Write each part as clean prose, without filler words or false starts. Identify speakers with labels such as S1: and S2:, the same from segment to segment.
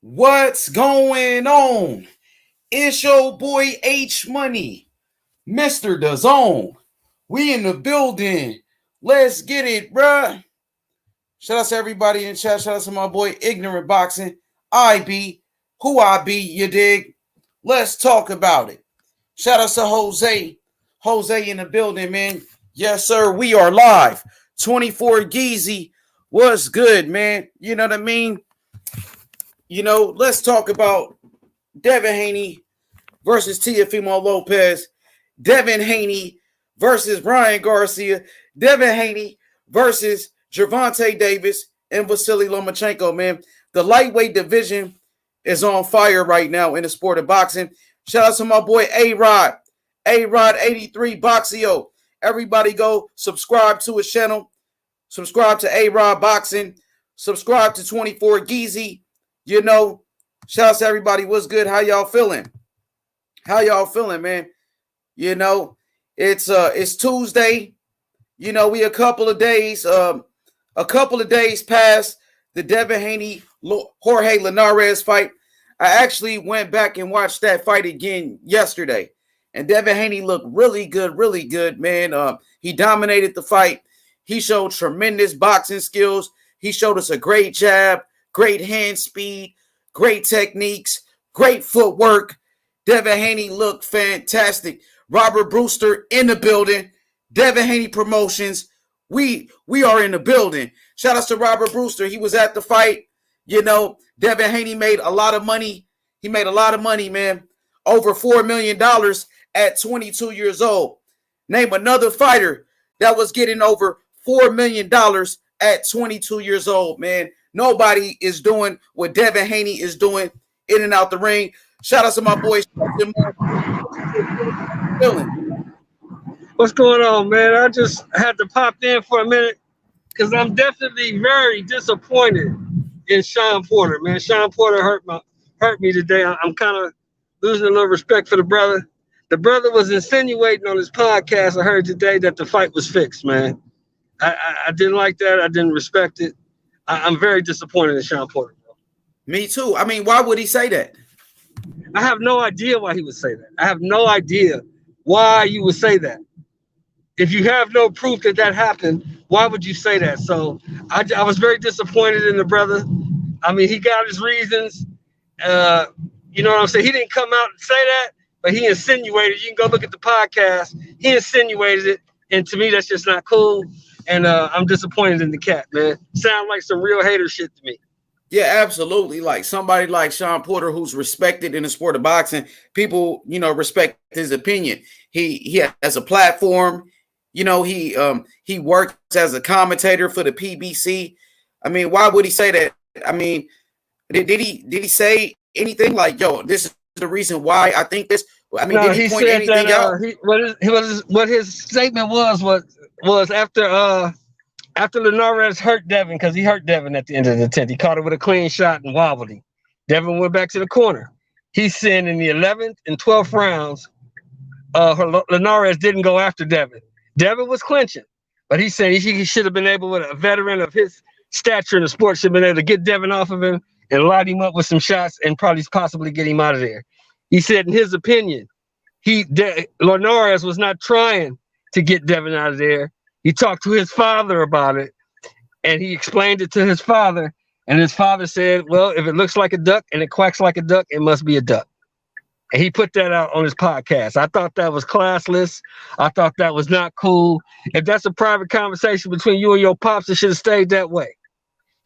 S1: What's going on? It's your boy H Money, Mr. DAZN. We in the building. Let's get it, bruh. Shout out to everybody in chat. Shout out to my boy Ignorant Boxing. I be who I be, you dig? Let's talk about it. Shout out to Jose. Jose in the building, man. Yes, sir. We are live. 24 Geezy. What's good, man? You know what I mean? Let's talk about Devin Haney versus Teofimo Lopez. Devin Haney versus Ryan Garcia. Devin Haney versus Gervonta Davis and Vasiliy Lomachenko, man. The lightweight division is on fire right now in the sport of boxing. Shout out to my boy A-Rod. A-Rod 83 Boxio. Everybody go subscribe to his channel. Subscribe to A-Rod Boxing. Subscribe to 24 Geezy. Shout out to everybody. What's good? How y'all feeling? Man? It's Tuesday. We a couple of days past the Devin Haney Jorge Linares fight. I actually went back and watched that fight again yesterday, and Devin Haney looked really good, man. He dominated the fight. He showed tremendous boxing skills. He showed us a great jab, great hand speed, great techniques, great footwork. Devin Haney looked fantastic. Robert Brewster in the building. Devin Haney Promotions. We are in the building. Shout out to Robert Brewster. He was at the fight. Devin Haney made a lot of money. He made a lot of money, man. Over $4 million at 22 years old. Name another fighter that was getting over $4 million at 22 years old, man. Nobody is doing what Devin Haney is doing in and out the ring. Shout out to my boy.
S2: What's going on, man? I just had to pop in for a minute because I'm definitely very disappointed in Sean Porter, man. Sean Porter hurt me today. I'm kind of losing a little respect for the brother. The brother was insinuating on his podcast, I heard today, that the fight was fixed, man. I didn't like that. I didn't respect it. I'm very disappointed in Sean Porter, bro.
S1: Me too. I mean, why would he say that?
S2: I have no idea why he would say that. I have no idea why you would say that. If you have no proof that happened, why would you say that? So I was very disappointed in the brother. I mean, he got his reasons. You know what I'm saying? He didn't come out and say that, but he insinuated. You can go look at the podcast. He insinuated it, and to me, that's just not cool. And I'm disappointed in the cat, man. Sound like some real hater shit to me.
S1: Yeah, absolutely. Like somebody like Sean Porter, who's respected in the sport of boxing, people, respect his opinion. He has a platform. He works as a commentator for the PBC. I mean, why would he say that? I mean, did he say anything like, "Yo, this is the reason why I think this"? I mean, did he point anything out?
S2: What his statement was after Linares hurt Devin, because he hurt Devin at the end of the 10th. He caught it with a clean shot and wobbled him. Devin went back to the corner. He said in the 11th and 12th rounds, Linares didn't go after Devin. Devin was clinching, but he said he should have been able, with a veteran of his stature in the sport, should have been able to get Devin off of him and light him up with some shots and possibly get him out of there. He said, in his opinion, Linares was not trying to get Devin out of there. He talked to his father about it, and he explained it to his father, and his father said, well, if it looks like a duck and it quacks like a duck, it must be a duck. And he put that out on his podcast. I thought that was classless. I thought that was not cool. If that's a private conversation between you and your pops, it should have stayed that way.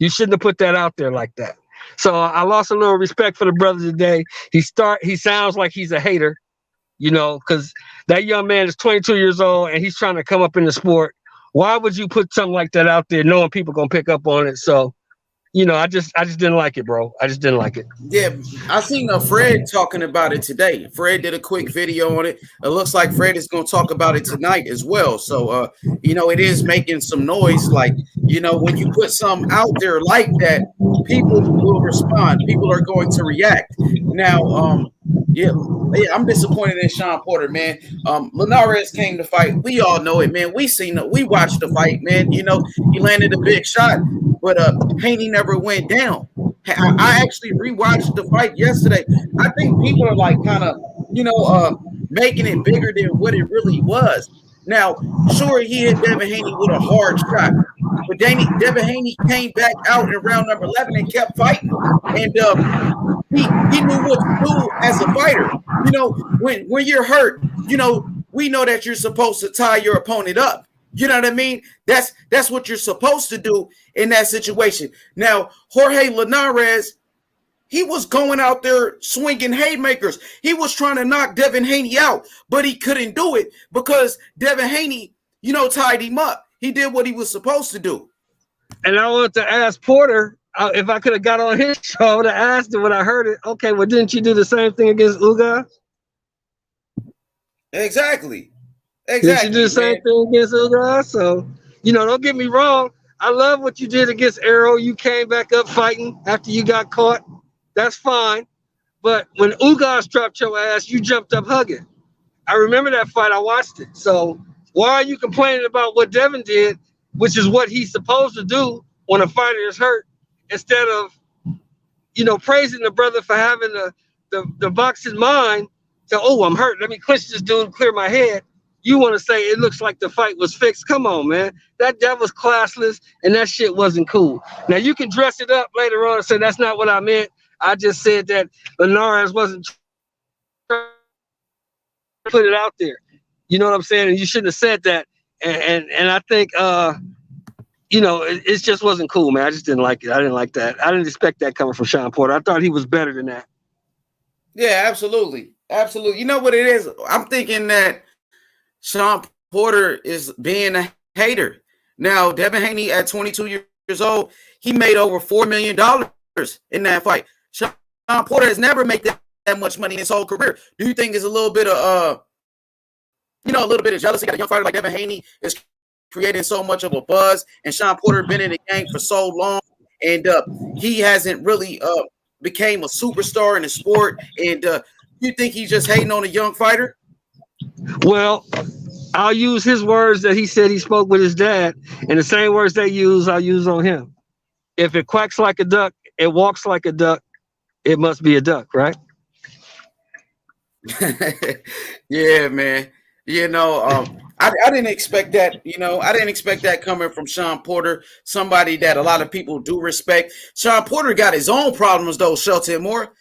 S2: You shouldn't have put that out there like that. So I lost a little respect for the brother today. He sounds like he's a hater, because that young man is 22 years old and he's trying to come up in the sport. Why would you put something like that out there knowing people gonna pick up on it? So, I just didn't like it, bro. I just didn't like it.
S1: Yeah, I seen Fred talking about it today. Fred did a quick video on it. It looks like Fred is gonna talk about it tonight as well. So, it is making some noise. Like, when you put something out there like that, people will respond. People are going to react. Now, yeah, I'm disappointed in Sean Porter, man. Linares came to fight. We all know it, man. We watched the fight, man. He landed a big shot, but Haney never went down. I actually rewatched the fight yesterday. I think people are like kind of, making it bigger than what it really was. Now, sure, he hit Devin Haney with a hard shot, but Devin Haney came back out in round number 11 and kept fighting. And he knew what to do as a fighter. When you're hurt, we know that you're supposed to tie your opponent up. You know what I mean? That's what you're supposed to do in that situation. Now, Jorge Linares, he was going out there swinging haymakers. He was trying to knock Devin Haney out, but he couldn't do it because Devin Haney, tied him up. He did what he was supposed to do.
S2: And I wanted to ask Porter if I could have got on his show. I would have asked him when I heard it. Okay, well, didn't you do the same thing against Ugas?
S1: Exactly.
S2: Did you do the same thing against Ugas? So, don't get me wrong. I love what you did against Arrow. You came back up fighting after you got caught. That's fine. But when Ugas dropped your ass, you jumped up hugging. I remember that fight. I watched it. So why are you complaining about what Devin did, which is what he's supposed to do when a fighter is hurt, instead of, praising the brother for having the boxing mind to, oh, I'm hurt. Let me clinch this dude and clear my head. You want to say it looks like the fight was fixed. Come on, man. That was classless, and that shit wasn't cool. Now, you can dress it up later on and say that's not what I meant. I just said that Linares wasn't trying to put it out there. You know what I'm saying? And you shouldn't have said that. And I think, it just wasn't cool, man. I just didn't like it. I didn't like that. I didn't expect that coming from Sean Porter. I thought he was better than that.
S1: Yeah, absolutely. Absolutely. You know what it is? I'm thinking that Sean Porter is being a hater. Now, Devin Haney at 22 years old, he made over $4 million in that fight. Sean Porter has never made that much money in his whole career. Do you think it's a little bit of, a little bit of jealousy that a young fighter like Devin Haney is creating so much of a buzz, and Sean Porter been in the game for so long, and he hasn't really became a superstar in the sport, and you think he's just hating on a young fighter?
S2: Well, I'll use his words that he said he spoke with his dad, and the same words they use, I'll use on him. If it quacks like a duck, it walks like a duck, it must be a duck, right?
S1: Yeah, man. I didn't expect that. I didn't expect that coming from Sean Porter, somebody that a lot of people do respect. Sean Porter got his own problems, though, Shelton Moore.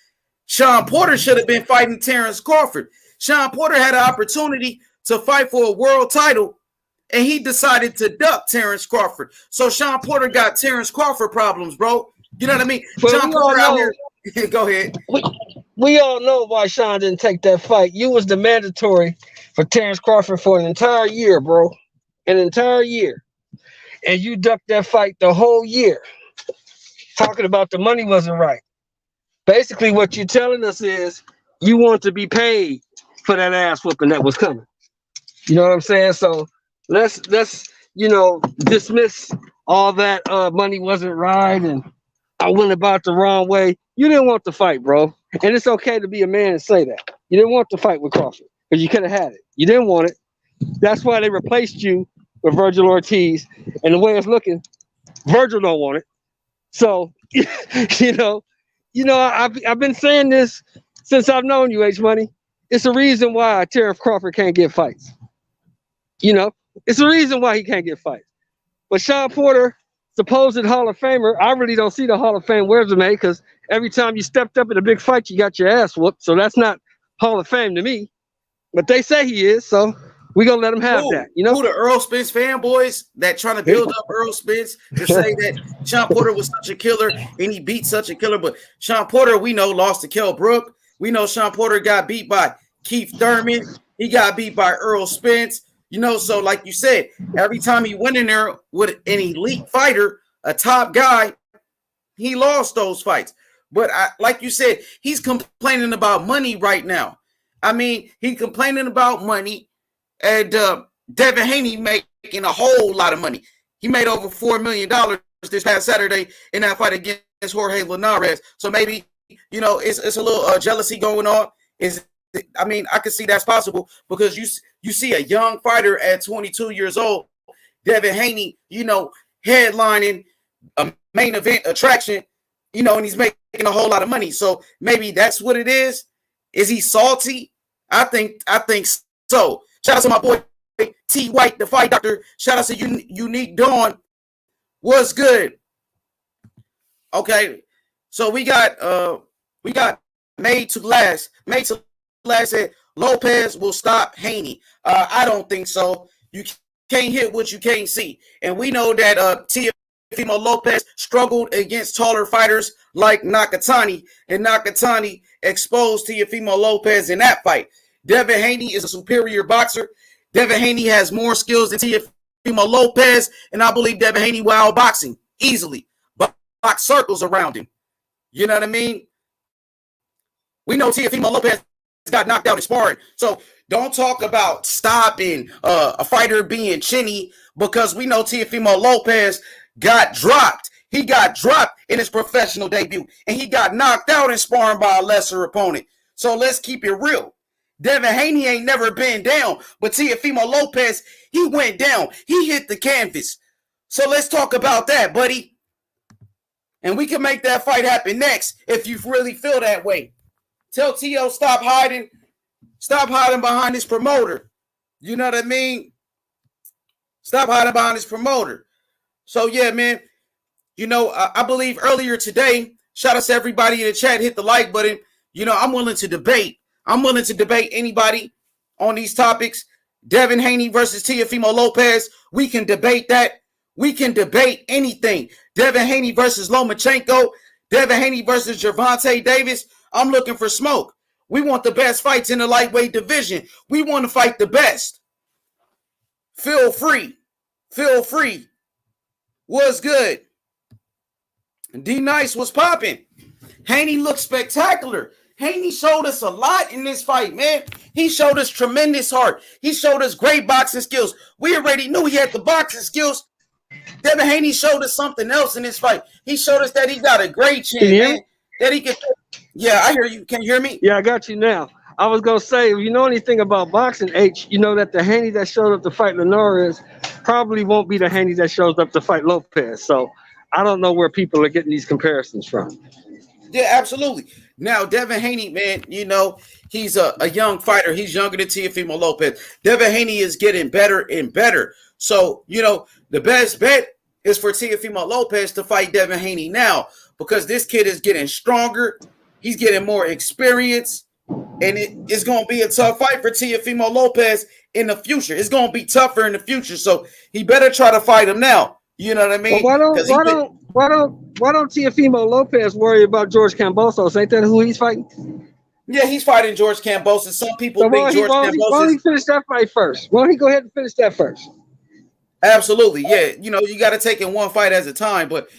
S1: Sean Porter should have been fighting Terrence Crawford. Sean Porter had an opportunity to fight for a world title, and he decided to duck Terrence Crawford. So Sean Porter got Terrence Crawford problems, bro. You know what I mean?
S2: Well,
S1: Sean Porter out here. Go ahead.
S2: We all know why Sean didn't take that fight. You was the mandatory for Terrence Crawford for an entire year, bro. An entire year. And you ducked that fight the whole year. Talking about the money wasn't right. Basically, what you're telling us is you want to be paid for that ass whooping that was coming. You know what I'm saying? So let's dismiss all that money wasn't right and I went about the wrong way. You didn't want the fight, bro. And it's okay to be a man and say that. You didn't want the fight with Crawford because you could have had it. You didn't want it. That's why they replaced you with Virgil Ortiz. And the way it's looking, Virgil don't want it. So, I've been saying this since I've known you, H Money. It's the reason why Terrence Crawford can't get fights. It's the reason why he can't get fights. But Sean Porter, supposed Hall of Famer, I really don't see the Hall of Fame resume because every time you stepped up in a big fight, you got your ass whooped. So that's not Hall of Fame to me. But they say he is, so we're going to let him have that.
S1: Who the Earl Spence fanboys that trying to build up Earl Spence to say that Sean Porter was such a killer and he beat such a killer. But Sean Porter, we know, lost to Kell Brook. We know Sean Porter got beat by Keith Thurman. He got beat by Earl Spence. So like you said, every time he went in there with an elite fighter, a top guy, he lost those fights. But like you said, he's complaining about money right now. I mean, he's complaining about money, and Devin Haney making a whole lot of money. He made over $4 million this past Saturday in that fight against Jorge Linares. So maybe, it's a little jealousy going on. I can see that's possible because you see a young fighter at 22 years old, Devin Haney, headlining a main event attraction and he's making a whole lot of money. So maybe that's what it is. Is he salty? I think so. Shout out to my boy T White, the fight doctor. Shout out to Unique Dawn. What's good? Okay, so we got Made to Last. Made to Last said Lopez will stop Haney. I don't think so. You can't hit what you can't see, and we know that Teofimo Lopez struggled against taller fighters like Nakatani, and Nakatani exposed Teofimo Lopez in that fight. Devin Haney is a superior boxer. Devin Haney has more skills than Teofimo Lopez, and I believe Devin Haney will outboxing easily. Box circles around him. You know what I mean? We know Teofimo Lopez got knocked out in sparring. So don't talk about stopping a fighter being chinny, because we know Teofimo Lopez got dropped. He got dropped in his professional debut, and he got knocked out in sparring by a lesser opponent. So let's keep it real. Devin Haney ain't never been down, but Teofimo Lopez, he went down. He hit the canvas. So let's talk about that, buddy. And we can make that fight happen next if you really feel that way. Tell T.O. stop hiding behind his promoter. You know what I mean? Stop hiding behind his promoter. So yeah, man. I believe earlier today, shout out to everybody in the chat, hit the like button. I'm willing to debate. I'm willing to debate anybody on these topics. Devin Haney versus Teofimo Lopez. We can debate that. We can debate anything. Devin Haney versus Lomachenko. Devin Haney versus Gervonta Davis. I'm looking for smoke. We want the best fights in the lightweight division. We want to fight the best. Feel free. Feel free. What's good? D Nice was popping. Haney looked spectacular. Haney showed us a lot in this fight, man. He showed us tremendous heart. He showed us great boxing skills. We already knew he had the boxing skills. Devin Haney showed us something else in this fight. He showed us that he got a great chin, man. That he could. Yeah, I hear you. Can you hear me?
S2: Yeah, I got you now. I was gonna say, if you know anything about boxing, H, you know that the Haney that showed up to fight Linares probably won't be the Haney that shows up to fight Lopez. So I don't know where people are getting these comparisons from.
S1: Yeah, absolutely. Now, Devin Haney, man, he's a young fighter. He's younger than Teofimo Lopez. Devin Haney is getting better and better. So, the best bet is for Teofimo Lopez to fight Devin Haney now, because this kid is getting stronger. He's getting more experience, and it's going to be a tough fight for Teofimo Lopez in the future. It's going to be tougher in the future, so he better try to fight him now. You know what I mean?
S2: Well, why don't Teofimo Lopez worry about George Kambosos? Ain't that who he's fighting?
S1: Yeah, he's fighting George Kambosos. Some people think George Kambosos.
S2: Why don't he finish that fight first? Why don't he go ahead and finish that first?
S1: Absolutely, yeah. You got to take it one fight at a time. But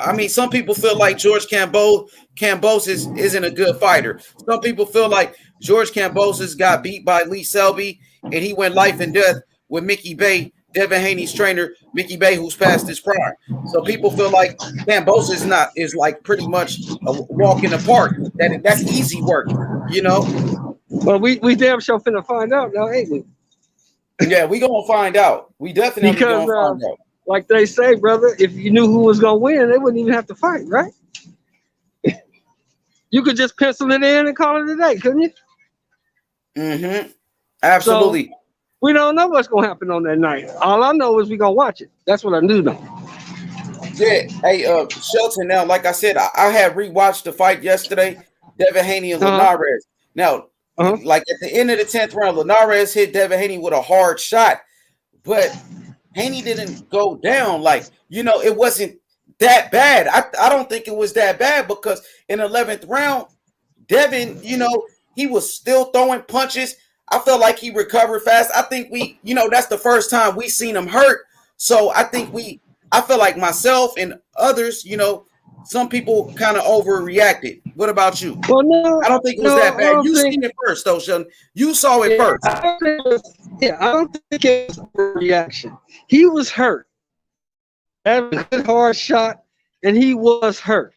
S1: I mean, some people feel like George Kambosos isn't a good fighter. Some people feel like George Kambosos got beat by Lee Selby, and he went life and death with Mickey Bay, Devin Haney's trainer, Mickey Bay, who's past his prime. So people feel like Kambosos is like pretty much a walk in the park. That's easy work,
S2: Well, we damn sure finna find out now, ain't we?
S1: Yeah, we gonna find out. We definitely gonna find out.
S2: Like they say, brother, if you knew who was gonna win, they wouldn't even have to fight, right? You could just pencil it in and call it a day, couldn't you?
S1: Mm-hmm. Absolutely.
S2: So, we don't know what's gonna happen on that night. All I know is we gonna watch it. That's what I do know.
S1: Yeah. Hey, Shelton. Now, like I said, I had rewatched the fight yesterday. Devin Haney and Linares. Now. Like at the end of the 10th round, Linares hit Devin Haney with a hard shot, but Haney didn't go down. It wasn't that bad. I don't think it was that bad, because in the 11th round, Devin, he was still throwing punches. I felt like he recovered fast. I think that's the first time we seen him hurt. So I feel like myself and others, some people kind of overreacted. What about you?
S2: Well, no,
S1: I don't think it was that bad. You seen it first, though, Sheldon. You saw it first.
S2: I don't think it was a reaction. He was hurt. That was a good hard shot, and he was hurt.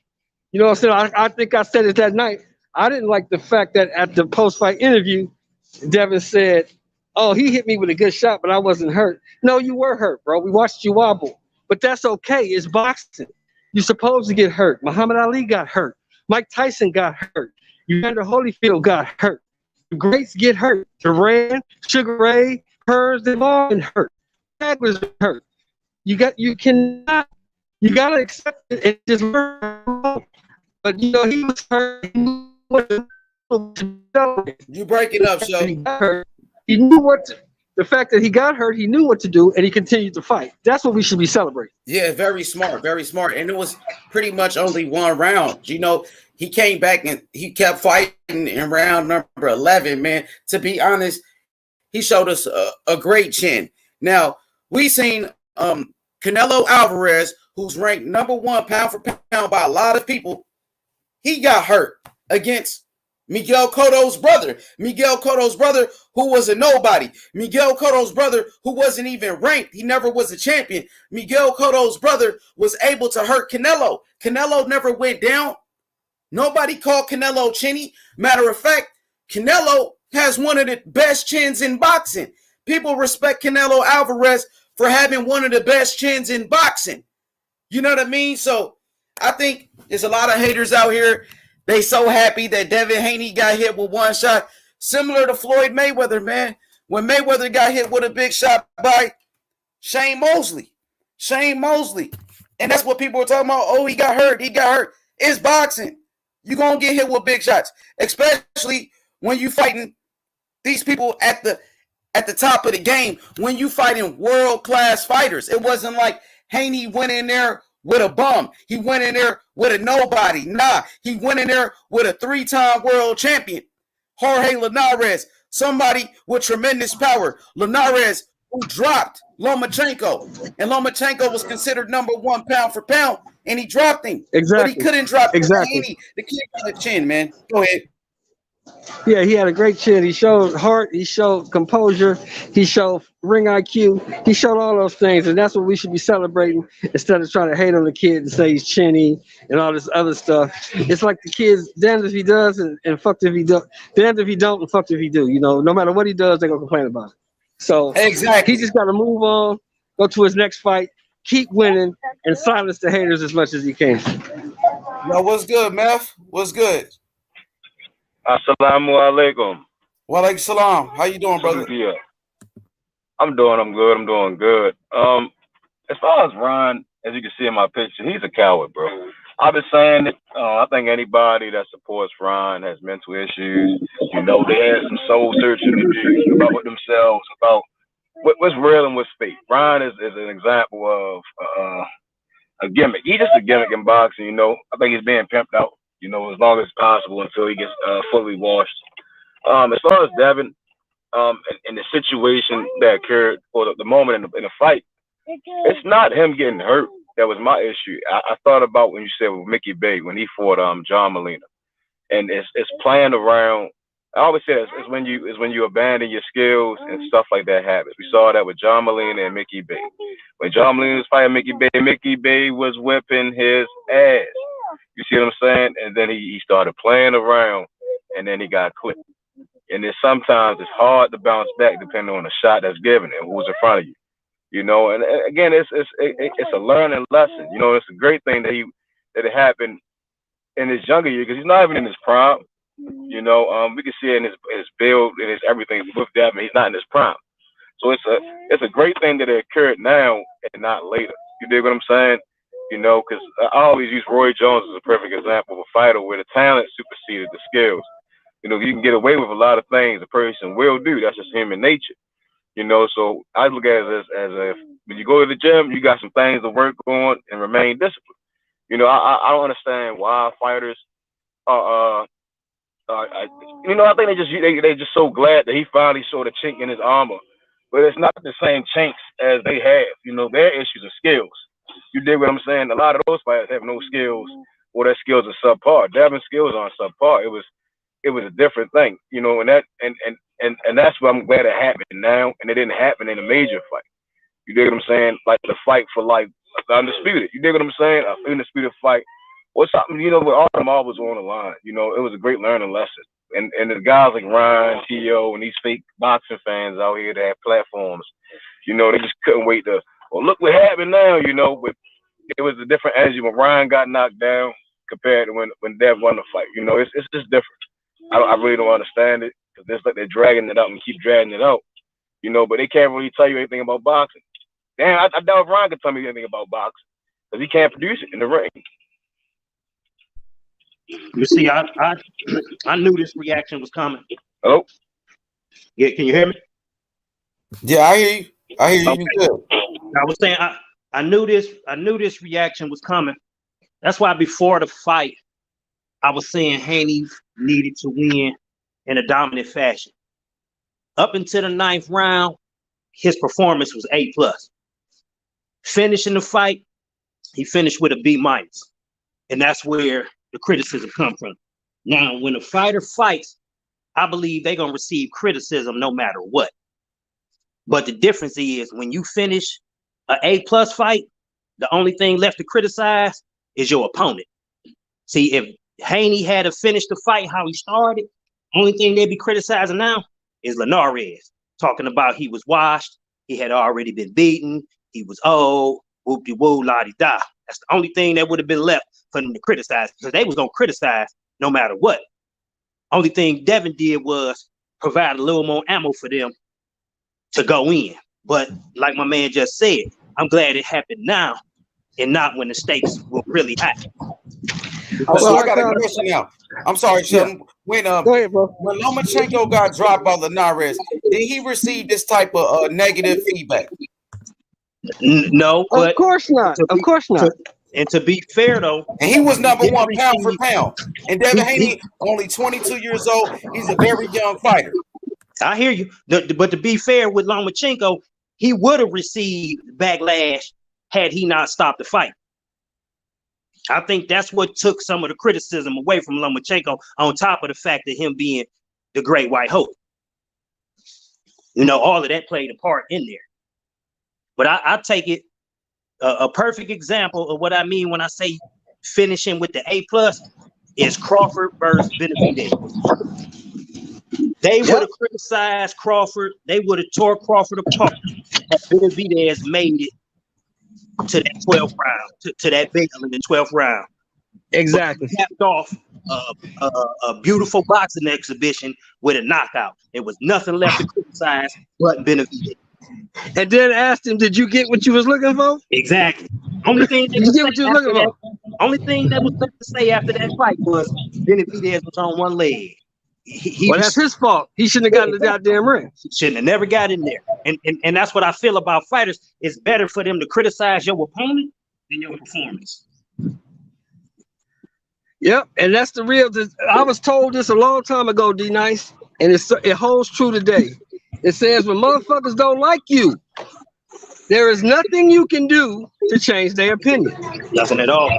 S2: You know what I'm saying? I think I said it that night. I didn't like the fact that at the post-fight interview, Devin said, "Oh, he hit me with a good shot, but I wasn't hurt." No, you were hurt, bro. We watched you wobble. But that's okay. It's boxing. You're supposed to get hurt. Muhammad Ali got hurt. Mike Tyson got hurt. Evander Holyfield got hurt. The greats get hurt. Duran, Sugar Ray, Hers, they've all been hurt. Hagler's been hurt. You gotta accept it and just learn. But he was hurt.
S1: You break it up, so
S2: he knew what to, the fact that he got hurt, he knew what to do, and he continued to fight. That's what we should be celebrating.
S1: Yeah, very smart, very smart. And it was pretty much only one round. He came back and he kept fighting in round number 11, man. To be honest, he showed us a great chin. Now, we seen Canelo Alvarez, who's ranked number 1 pound for pound by a lot of people. He got hurt against Miguel Cotto's brother. Miguel Cotto's brother, who was a nobody. Miguel Cotto's brother, who wasn't even ranked. He never was a champion. Miguel Cotto's brother was able to hurt Canelo. Canelo never went down. Nobody called Canelo chinny. Matter of fact, Canelo has one of the best chins in boxing. People respect Canelo Alvarez for having one of the best chins in boxing. You know what I mean? So I think there's a lot of haters out here. They so happy that Devin Haney got hit with one shot, similar to Floyd Mayweather, man. When Mayweather got hit with a big shot by Shane Mosley. And that's what people were talking about. Oh, he got hurt. It's boxing. You're going to get hit with big shots, especially when you fighting these people at the top of the game, when you fighting world-class fighters. It wasn't like Haney went in there with a bum. He went in there with a nobody. Nah, he went in there with a 3-time world champion, Jorge Linares, somebody with tremendous power. Linares, who dropped Lomachenko, and Lomachenko was considered number 1 pound for pound, and he dropped him.
S2: Exactly.
S1: But he couldn't drop
S2: exactly.
S1: Haney. The kid got a chin, man. Go ahead.
S2: Yeah, he had a great chin. He showed heart. He showed composure. He showed ring IQ. He showed all those things, and that's what we should be celebrating instead of trying to hate on the kid and say he's chinny and all this other stuff. It's like the kid's damned if he does and fucked if he don't. Damned if he don't and fucked if he do. No matter what he does, they're gonna complain about it. So
S1: exactly,
S2: he just got to move on, go to his next fight, keep winning, and silence the haters as much as he can.
S1: Yo, what's good, Meth? What's good?
S3: Assalamu alaikum.
S1: Wa alaikum salam. How you doing, brother?
S3: Yeah. I'm doing good. As far as Ron, as you can see in my picture, he's a coward, bro. I've been saying it. I think anybody that supports Ron has mental issues. They had some soul searching to do about themselves, about what's real and what's fake. Ron is an example of a gimmick. He's just a gimmick in boxing. I think he's being pimped out. As long as possible until he gets fully washed. As far as Devin, and the situation that occurred for the moment in the fight, it's not him getting hurt that was my issue. I thought about when you said with Mickey Bay when he fought John Molina, and it's playing around. I always say it's when you abandon your skills and stuff like that happens. We saw that with John Molina and Mickey Bay. When John Molina was fighting Mickey Bay was whipping his ass. You see what I'm saying? And then he started playing around, and then he got clipped. And then sometimes it's hard to bounce back depending on the shot that's given and who's in front of you. And again, it's a learning lesson. It's a great thing that it happened in his younger year because he's not even in his prime. We can see it in his build and his everything with Devin. He's not in his prime. So it's a great thing that it occurred now and not later. You dig what I'm saying? Because I always use Roy Jones as a perfect example of a fighter where the talent superseded the skills. You can get away with a lot of things a person will do. That's just human nature. So I look at it as if when you go to the gym, you got some things to work on and remain disciplined. I don't understand why fighters are I think they just so glad that he finally showed a chink in his armor. But it's not the same chinks as they have. Their issues are skills. You dig what I'm saying? A lot of those fighters have no skills, or their skills are subpar. Devin's skills aren't subpar. It was a different thing, and that's what I'm glad it happened now, and it didn't happen in a major fight. You dig what I'm saying? Like the fight for like undisputed. You dig what I'm saying? An undisputed fight or something. With all the marbles on the line. It was a great learning lesson. And the guys like Ryan, T.O., and these fake boxing fans out here that have platforms, they just couldn't wait to. Well, look what happened now, but it was a different energy when Ryan got knocked down compared to when Dev won the fight. You know, it's just different. I really don't understand it because it's like they're dragging it out and keep dragging it out. You know, but they can't really tell you anything about boxing. Damn, I doubt if Ryan can tell me anything about boxing because he can't produce it in the ring.
S4: You see, I knew this reaction was coming.
S3: Hello?
S4: Yeah, can you hear me?
S1: Yeah, I hear you. I hear you good.
S4: I was saying I knew this reaction was coming. That's why before the fight, I was saying Haney needed to win in a dominant fashion. Up until the 9th round, his performance was A+. Finishing the fight, he finished with a B-. And that's where the criticism comes from. Now, when a fighter fights, I believe they're going to receive criticism no matter what. But the difference is when you finish an A+ fight, the only thing left to criticize is your opponent. See, if Haney had to finish the fight how he started, only thing they'd be criticizing now is Linares, talking about he was washed, he had already been beaten, he was old, whoop-de-woo, la-di-da. That's the only thing that would have been left for them to criticize, because they was going to criticize no matter what. Only thing Devin did was provide a little more ammo for them to go in. But like my man just said, I'm glad it happened now and not when the stakes were really high.
S1: So I got a question now. I'm sorry, Sheldon. Yeah.
S2: Go ahead, bro.
S1: When Lomachenko got dropped by Linares, did he receive this type of negative feedback?
S4: No, but
S2: of course not. Of course not.
S4: And to be fair, though,
S1: and he was number one pound for pound. And Devin Haney, only 22 years old, he's a very young fighter.
S4: I hear you. But to be fair with Lomachenko, he would have received backlash had he not stopped the fight. I think that's what took some of the criticism away from Lomachenko, on top of the fact of him being the great white hope. You know, all of that played a part in there. But I take it, a perfect example of what I mean when I say finishing with the A+ is Crawford versus Benavidez. They would have criticized Crawford. They would have tore Crawford apart. Benavidez made it to that 12th round, to that big in the 12th round.
S2: Exactly.
S4: Capped off a beautiful boxing exhibition with a knockout. There was nothing left to criticize but Benavidez.
S2: And then asked him, "Did you get what you was looking for?"
S4: Exactly. Only thing
S2: you get what you was looking for.
S4: Only thing that was left to say after that fight was Benavidez was on one leg.
S2: Well, that's his fault. He shouldn't have gotten the goddamn ring.
S4: Shouldn't have never got in there. And that's what I feel about fighters. It's better for them to criticize your opponent than your performance.
S2: Yep, and that's the real. I was told this a long time ago, D Nice, and it holds true today. It says when motherfuckers don't like you, there is nothing you can do to change their opinion.
S4: Nothing at all.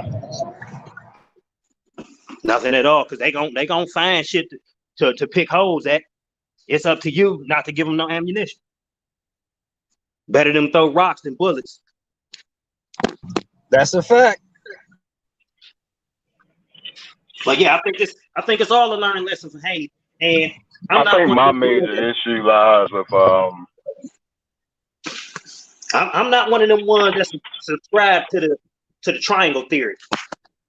S4: Nothing at all, because they gon' find shit to pick holes at. It's up to you not to give them no ammunition. Better them throw rocks than bullets.
S2: That's a fact.
S4: But yeah, I think it's all a learning lesson for Haney. And
S3: I think my major issue lies with
S4: I'm not one of them ones that subscribe to the triangle theory.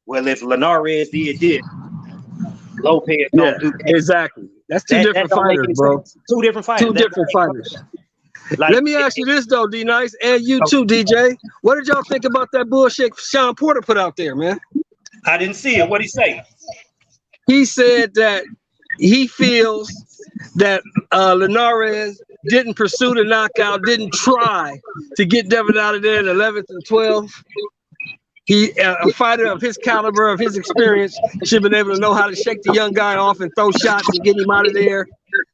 S4: Well, if Linares did this, Lopez don't do that.
S2: Exactly. That's two different fighters, bro.
S4: Two different fighters.
S2: Two different fighters. Let me ask you this though, D Nice, and you too, DJ. What did y'all think about that bullshit Sean Porter put out there, man?
S4: I didn't see it. What'd he say?
S2: He said that he feels that Linares didn't pursue the knockout, didn't try to get Devin out of there in 11th and 12th. He, a fighter of his caliber, of his experience, should have been able to know how to shake the young guy off and throw shots and get him out of there.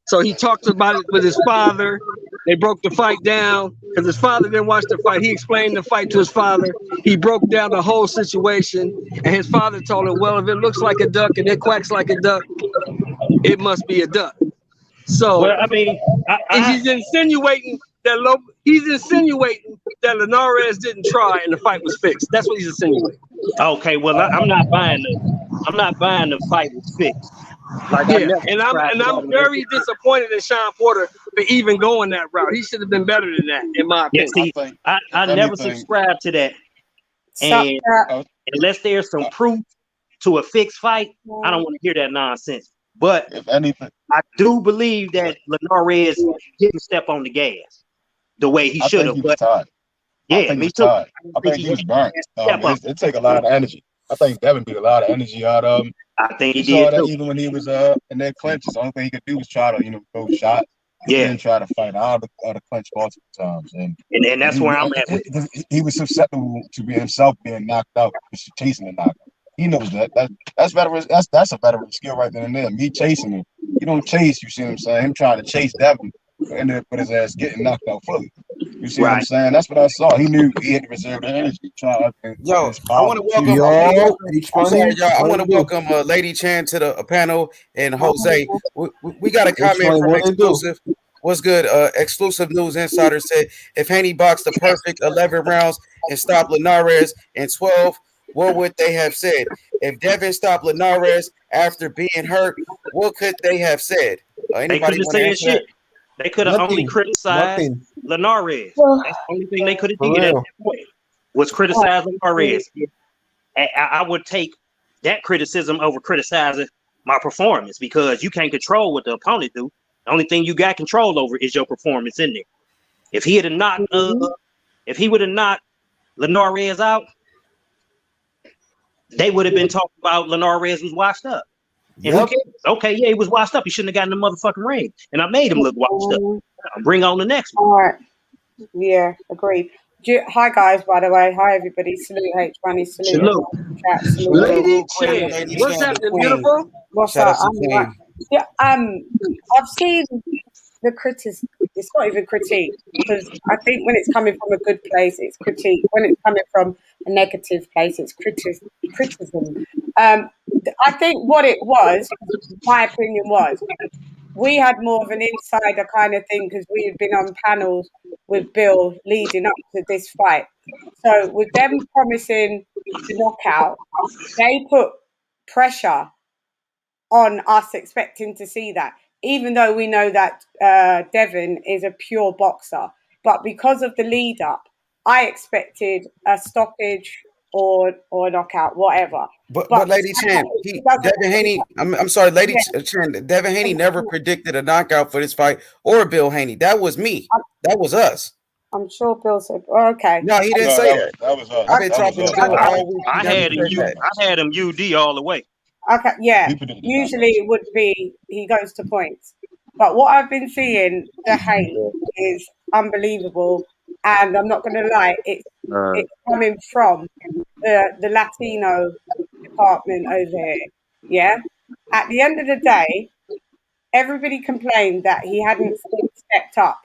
S2: So he talked about it with his father. They broke the fight down because his father didn't watch the fight. He explained the fight to his father. He broke down the whole situation. And his father told him, well, if it looks like a duck and it quacks like a duck, it must be a duck. So,
S4: well, I mean,
S2: he's insinuating that Linares didn't try and the fight was fixed. That's what he's insinuating.
S4: Okay, well, I'm not buying the fight was fixed. Like,
S2: yeah, and I'm very disappointed in Sean Porter for even going that route. He should have been better than that, in my opinion.
S4: Yeah, see, I never subscribed to that. And unless there's some proof to a fixed fight, I don't want to hear that nonsense. But
S5: if anything,
S4: I do believe that Linares didn't step on the gas the way he should have. But
S5: tired.
S4: Yeah, me too.
S5: I think he was burnt. It take a lot of energy. I think Devin beat a lot of energy out of him.
S4: I think he
S5: saw
S4: did
S5: that
S4: too.
S5: even when he was in their clinches. The only thing he could do was try to, throw shots. He didn't try to fight out of the clinch multiple times. And
S4: that's where I'm at with it.
S5: He was susceptible to be himself being knocked out because chasing the knockout. He knows that. That's veteran. That's a veteran skill right then and there. Me chasing him. You don't chase, you see what I'm saying? Him trying to chase Devin and ended up with his ass getting knocked out fully. You see what I'm saying? That's what I saw. He knew he had to reserve the energy.
S1: I want to welcome. I'm sorry, y'all. I want to welcome Lady Chan to the panel and Jose. We got a comment from Exclusive. What's good? Exclusive News Insider said if Haney boxed the perfect 11 rounds and stopped Linares in 12, what would they have said? If Devin stopped Linares after being hurt, what could they have said? Anybody want to answer that?
S4: They could have only criticized Linares. That's the only thing they could have did at that point was criticize Linares. I would take that criticism over criticizing my performance because you can't control what the opponent do. The only thing you got control over is your performance in there. If he had knocked, if he would have knocked Linares out, they would have been talking about Linares was washed up. And who cares? Okay, yeah, he was washed up. He shouldn't have gotten the motherfucking ring. And I made him look washed up. Bring on the next one.
S6: All right. Yeah, agreed. Hi, guys, by the way. Hi, everybody. Salute, H1. Salute.
S2: Lady Chan. What's happening, beautiful?
S6: What's up? Yeah, I've seen the criticism. It's not even critique because I think when it's coming from a good place, it's critique. When it's coming from a negative place, it's criticism. I think what it was, my opinion was, we had more of an insider kind of thing because we had been on panels with Bill leading up to this fight. So with them promising the knockout, they put pressure on us expecting to see that, even though we know that Devin is a pure boxer. But because of the lead up, I expected a stoppage or a knockout, whatever.
S1: But Lady Chan, Devin Haney, I'm sorry, Lady Chan, Devin Haney never predicted a knockout for this fight or Bill Haney. That was me. That was us.
S6: I'm sure Bill said, okay.
S1: No, he didn't say that.
S5: That was us.
S1: I've been talking to Bill all week.
S4: I had him UD all the way.
S6: Okay, yeah. Usually it would be he goes to points. But what I've been seeing, the hate is unbelievable. And I'm not going to lie, it's coming from the Latino department over here. Yeah. At the end of the day, everybody complained that he hadn't stepped up.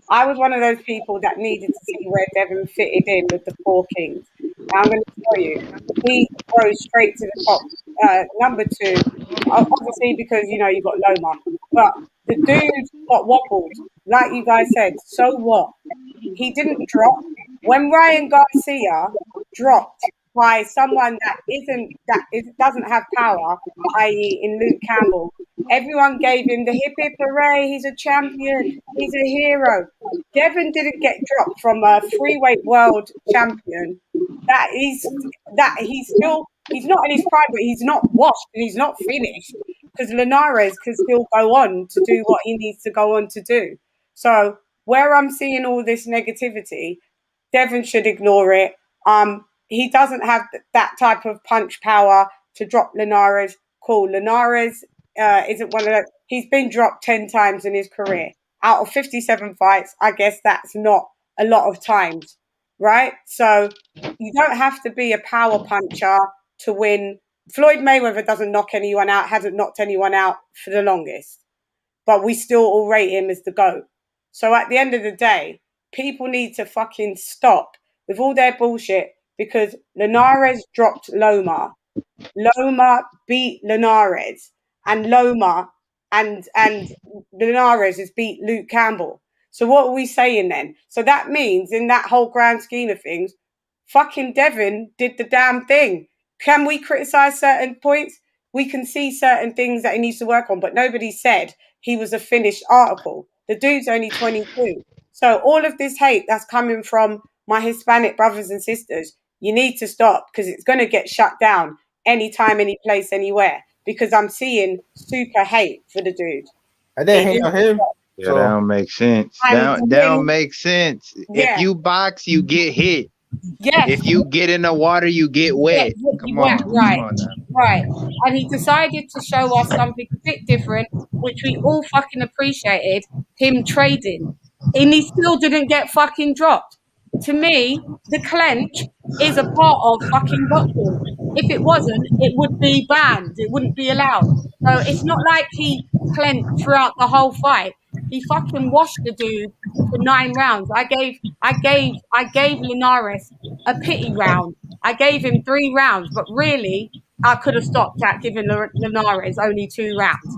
S6: I was one of those people that needed to see where Devin fitted in with the four kings. Now I'm going to tell you, he rose straight to the top. Number two, obviously because, you got Loma. But the dude got wobbled. Like you guys said, so what? He didn't drop. When Ryan Garcia dropped by someone that doesn't have power, i.e. in Luke Campbell, everyone gave him the hip hip hooray, he's a champion, he's a hero. Devin didn't get dropped from a freeweight world champion. He's not in his prime, but he's not washed and he's not finished because Linares can still go on to do what he needs to go on to do. So where I'm seeing all this negativity, Devin should ignore it. He doesn't have that type of punch power to drop Linares. Cool. Linares isn't one of those. He's been dropped 10 times in his career. Out of 57 fights, I guess that's not a lot of times, right? So you don't have to be a power puncher to win. Floyd Mayweather doesn't knock anyone out, hasn't knocked anyone out for the longest. But we still all rate him as the GOAT. So at the end of the day, people need to fucking stop with all their bullshit because Linares dropped Loma. Loma beat Linares. And Loma and Linares has beat Luke Campbell. So what are we saying then? So that means in that whole grand scheme of things, fucking Devin did the damn thing. Can we criticize certain points? We can see certain things that he needs to work on, but nobody said he was a finished article. The dude's only 22. So all of this hate that's coming from my Hispanic brothers and sisters, you need to stop because it's going to get shut down anytime, any place, anywhere. Because I'm seeing super hate for the dude.
S1: I didn't hate on him.
S7: Yeah, that don't make sense. That don't make sense.
S6: Yeah.
S7: If you box, you get hit.
S6: Yes.
S7: If you get in the water, you get wet. Come on.
S6: Right.
S7: Come on now.
S6: Right. And he decided to show us something a bit different, which we all fucking appreciated, him trading. And he still didn't get fucking dropped. To me, the clench is a part of fucking boxing. If it wasn't, it would be banned. It wouldn't be allowed. So it's not like he clenched throughout the whole fight. He fucking washed the dude for 9 rounds. I gave Linares a pity round. I gave him 3 rounds, but really, I could have stopped at giving Linares only 2 rounds.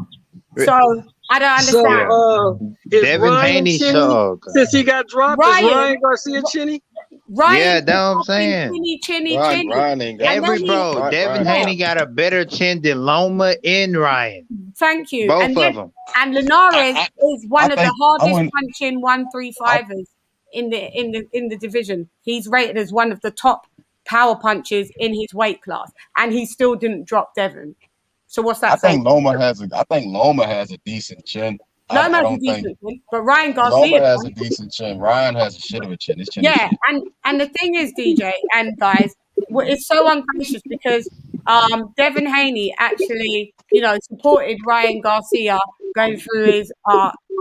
S6: So I don't understand.
S2: So, is
S7: Devin Haney
S2: Chinny, since he got dropped, is Ryan Garcia Chinny?
S7: Yeah, that's what I'm saying.
S6: Chinny.
S5: Ryan ain't got
S7: Devin Haney got a better chin than Loma and Ryan.
S6: Thank you.
S7: Both of them.
S6: And Linares is one of the hardest punching 135ers in the division. He's rated as one of the top power punchers in his weight class, and he still didn't drop Devin. So what's that?
S5: I think Loma has a decent chin.
S6: Loma has a decent chin, but Ryan Garcia
S5: Loma has a decent chin. Ryan has a shit of a chin. His chin
S6: yeah, and the thing is, DJ and guys, it's so ungracious because Devin Haney actually, supported Ryan Garcia going through his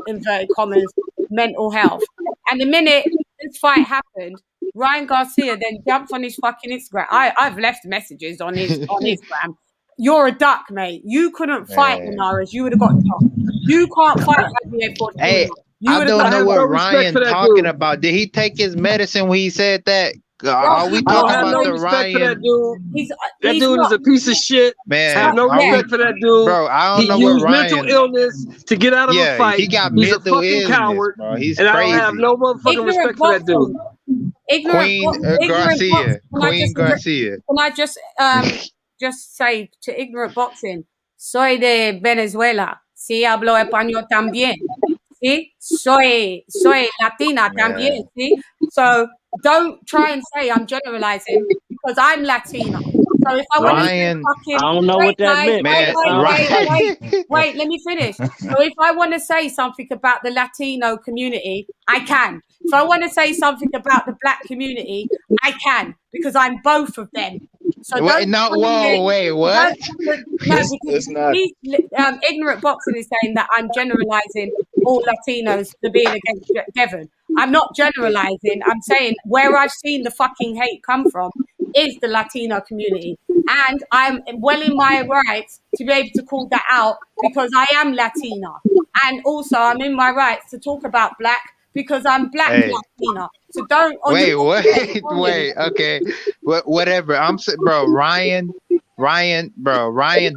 S6: inverted commas mental health. And the minute this fight happened, Ryan Garcia then jumped on his fucking Instagram. I've left messages on Instagram. You're a duck, mate. You couldn't fight Linares. You would have got dropped. You can't fight Javier Portillo.
S7: Hey, I don't know what Ryan talking about. Did he take his medicine when he said that? Are we talking about the Ryan?
S2: That dude. That dude
S6: not,
S2: is a piece of shit.
S7: Man,
S2: I have no respect for that dude.
S7: Bro, I don't know
S2: what Ryan. He
S7: mental
S2: used mental illness to get out of a fight.
S7: He got
S2: He's
S7: mental
S2: a fucking
S7: illness,
S2: coward.
S7: Bro. He's
S2: and
S7: crazy.
S2: I don't have no motherfucking respect for that dude.
S7: Garcia.
S6: Can I just say to ignorant boxing, soy de Venezuela. Sí, hablo español también. Sí, soy Latina también. Sí, so don't try and say I'm generalizing because I'm Latina. So if I want to say fucking,
S4: I don't know what that meant, man.
S6: Wait, let me finish. So if I want to say something about the Latino community, I can. If I want to say something about the Black community, I can because I'm both of them. So
S7: wait, what?
S6: No, because ignorant boxing is saying that I'm generalizing all Latinos to being against Devin. I'm not generalizing. I'm saying where I've seen the fucking hate come from is the Latino community. And I'm well in my rights to be able to call that out because I am Latina. And also I'm in my rights to talk about Black because I'm Black Latina. So don't.
S7: Wait, okay. Whatever. Ryan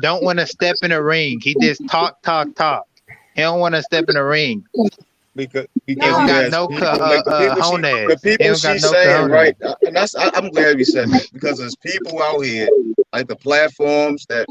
S7: don't want to step in the ring. He just talk. He don't want to step in the ring.
S5: Because
S7: he got no
S5: the people she's saying, right? And I'm glad you said that because there's people out here like the platforms that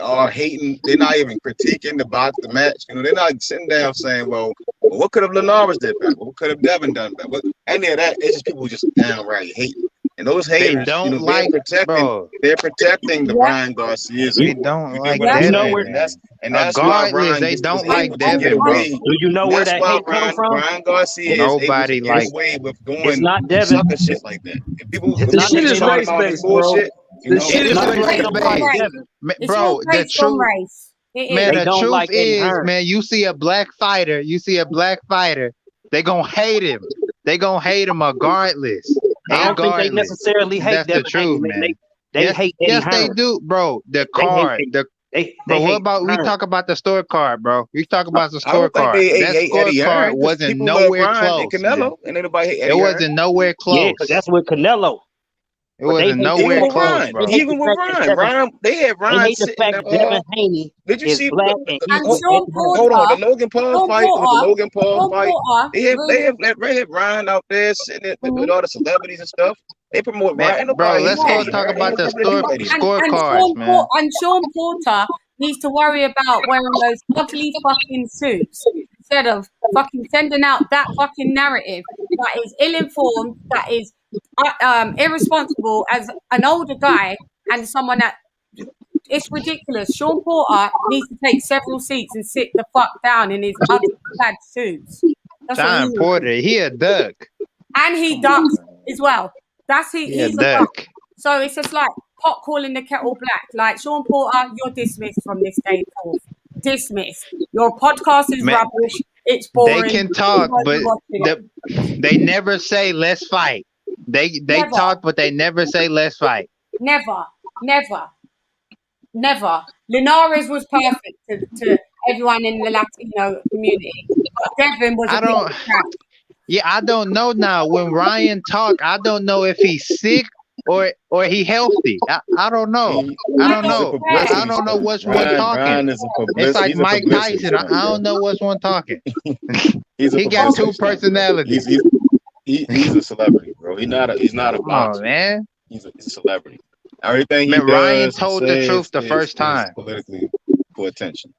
S5: are hating. They're not even critiquing the match. They're not sitting down saying, "Well, what could have Linares did better? What could have Devin done better?" Any of that, it's just people just downright hating. And those haters, they're protecting the Ryan Garcias.
S7: They don't like Devin.
S5: That's why Ryan
S7: they don't like Devin, bro.
S4: Do you know where that hate comes from?
S5: Ryan Garcia
S7: Nobody
S5: is able to get away with doing
S4: it's not Devin.
S5: sucker shit like that. If people,
S2: the shit is race-based, bro. The shit is
S7: race-based. Bro, the truth. Man, the truth is, man, you see a black fighter, they gonna hate him. They gonna hate him regardless.
S4: I don't think they necessarily hate Devin.
S7: That's the truth, man.
S4: They hate Eddie
S7: Yes, they do, bro. The card. But what about we talk about the scorecard, bro? We talk about the scorecard. That scorecard wasn't nowhere close. It wasn't nowhere close.
S4: Yeah, because that's with Canelo.
S7: It wasn't nowhere close, bro.
S5: Even with Ryan, they had Ryan
S4: sitting there. Devin Haney
S5: did you see?
S6: Hold
S5: on, the Logan Paul fight. They had Ryan out there sitting with all the celebrities and stuff. They promote Ryan.
S7: Bro, let's go talk about the scorecards, man.
S6: And Sean Porter needs to worry about wearing those ugly fucking suits instead of fucking sending out that fucking narrative that is ill-informed, that is irresponsible as an older guy and someone that it's ridiculous. Sean Porter needs to take several seats and sit the fuck down in his ugly plaid suits. That's
S7: Sean Porter, he a duck.
S6: And he ducks as well. He's a duck. So it's just like pot calling the kettle black. Like, Sean Porter, you're dismissed from this day forth. Dismissed. Your podcast is rubbish. It's boring.
S7: They can talk, but they never say let's fight. They talk, but they never say let's fight.
S6: Never. Linares was perfect to everyone in the Latino community. But Devin was
S7: I don't know now. When Ryan talk, I don't know if he's sick or he healthy. I don't know. I don't know what's one talking. It's like Mike Tyson. I don't know what's one talking. He got two personalities.
S5: He's a celebrity, bro. He's not a boxer.
S7: Oh man,
S5: he's a celebrity. Everything he does,
S7: Ryan told the truth the first time.
S5: Politically for attention.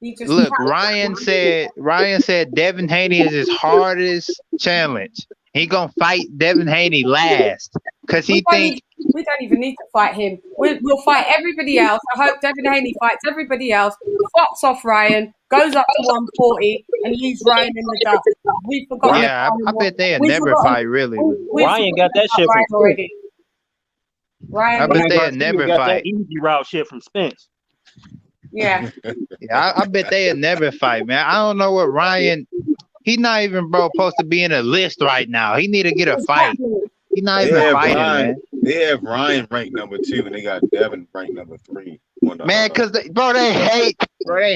S7: Look, Ryan said Devin Haney is his hardest challenge. He gonna fight Devin Haney last because he think
S6: we don't even need to fight him. We'll fight everybody else. I hope Devin Haney fights everybody else. Fucks off Ryan, goes up to 140, and leaves Ryan in the dust. We forgot.
S7: Yeah, I bet they'll never fight. Really,
S4: Ryan got that shit from already.
S6: Ryan,
S7: I bet they'll never fight.
S4: That easy route shit from Spence.
S6: Yeah.
S7: I bet they'll never fight, man. I don't know what Ryan. He's not even supposed to be in a list right now. He need to get a fight. He's not even fighting, man.
S5: They have Ryan ranked number 2, and they got Devin ranked number 3.
S7: Man, because they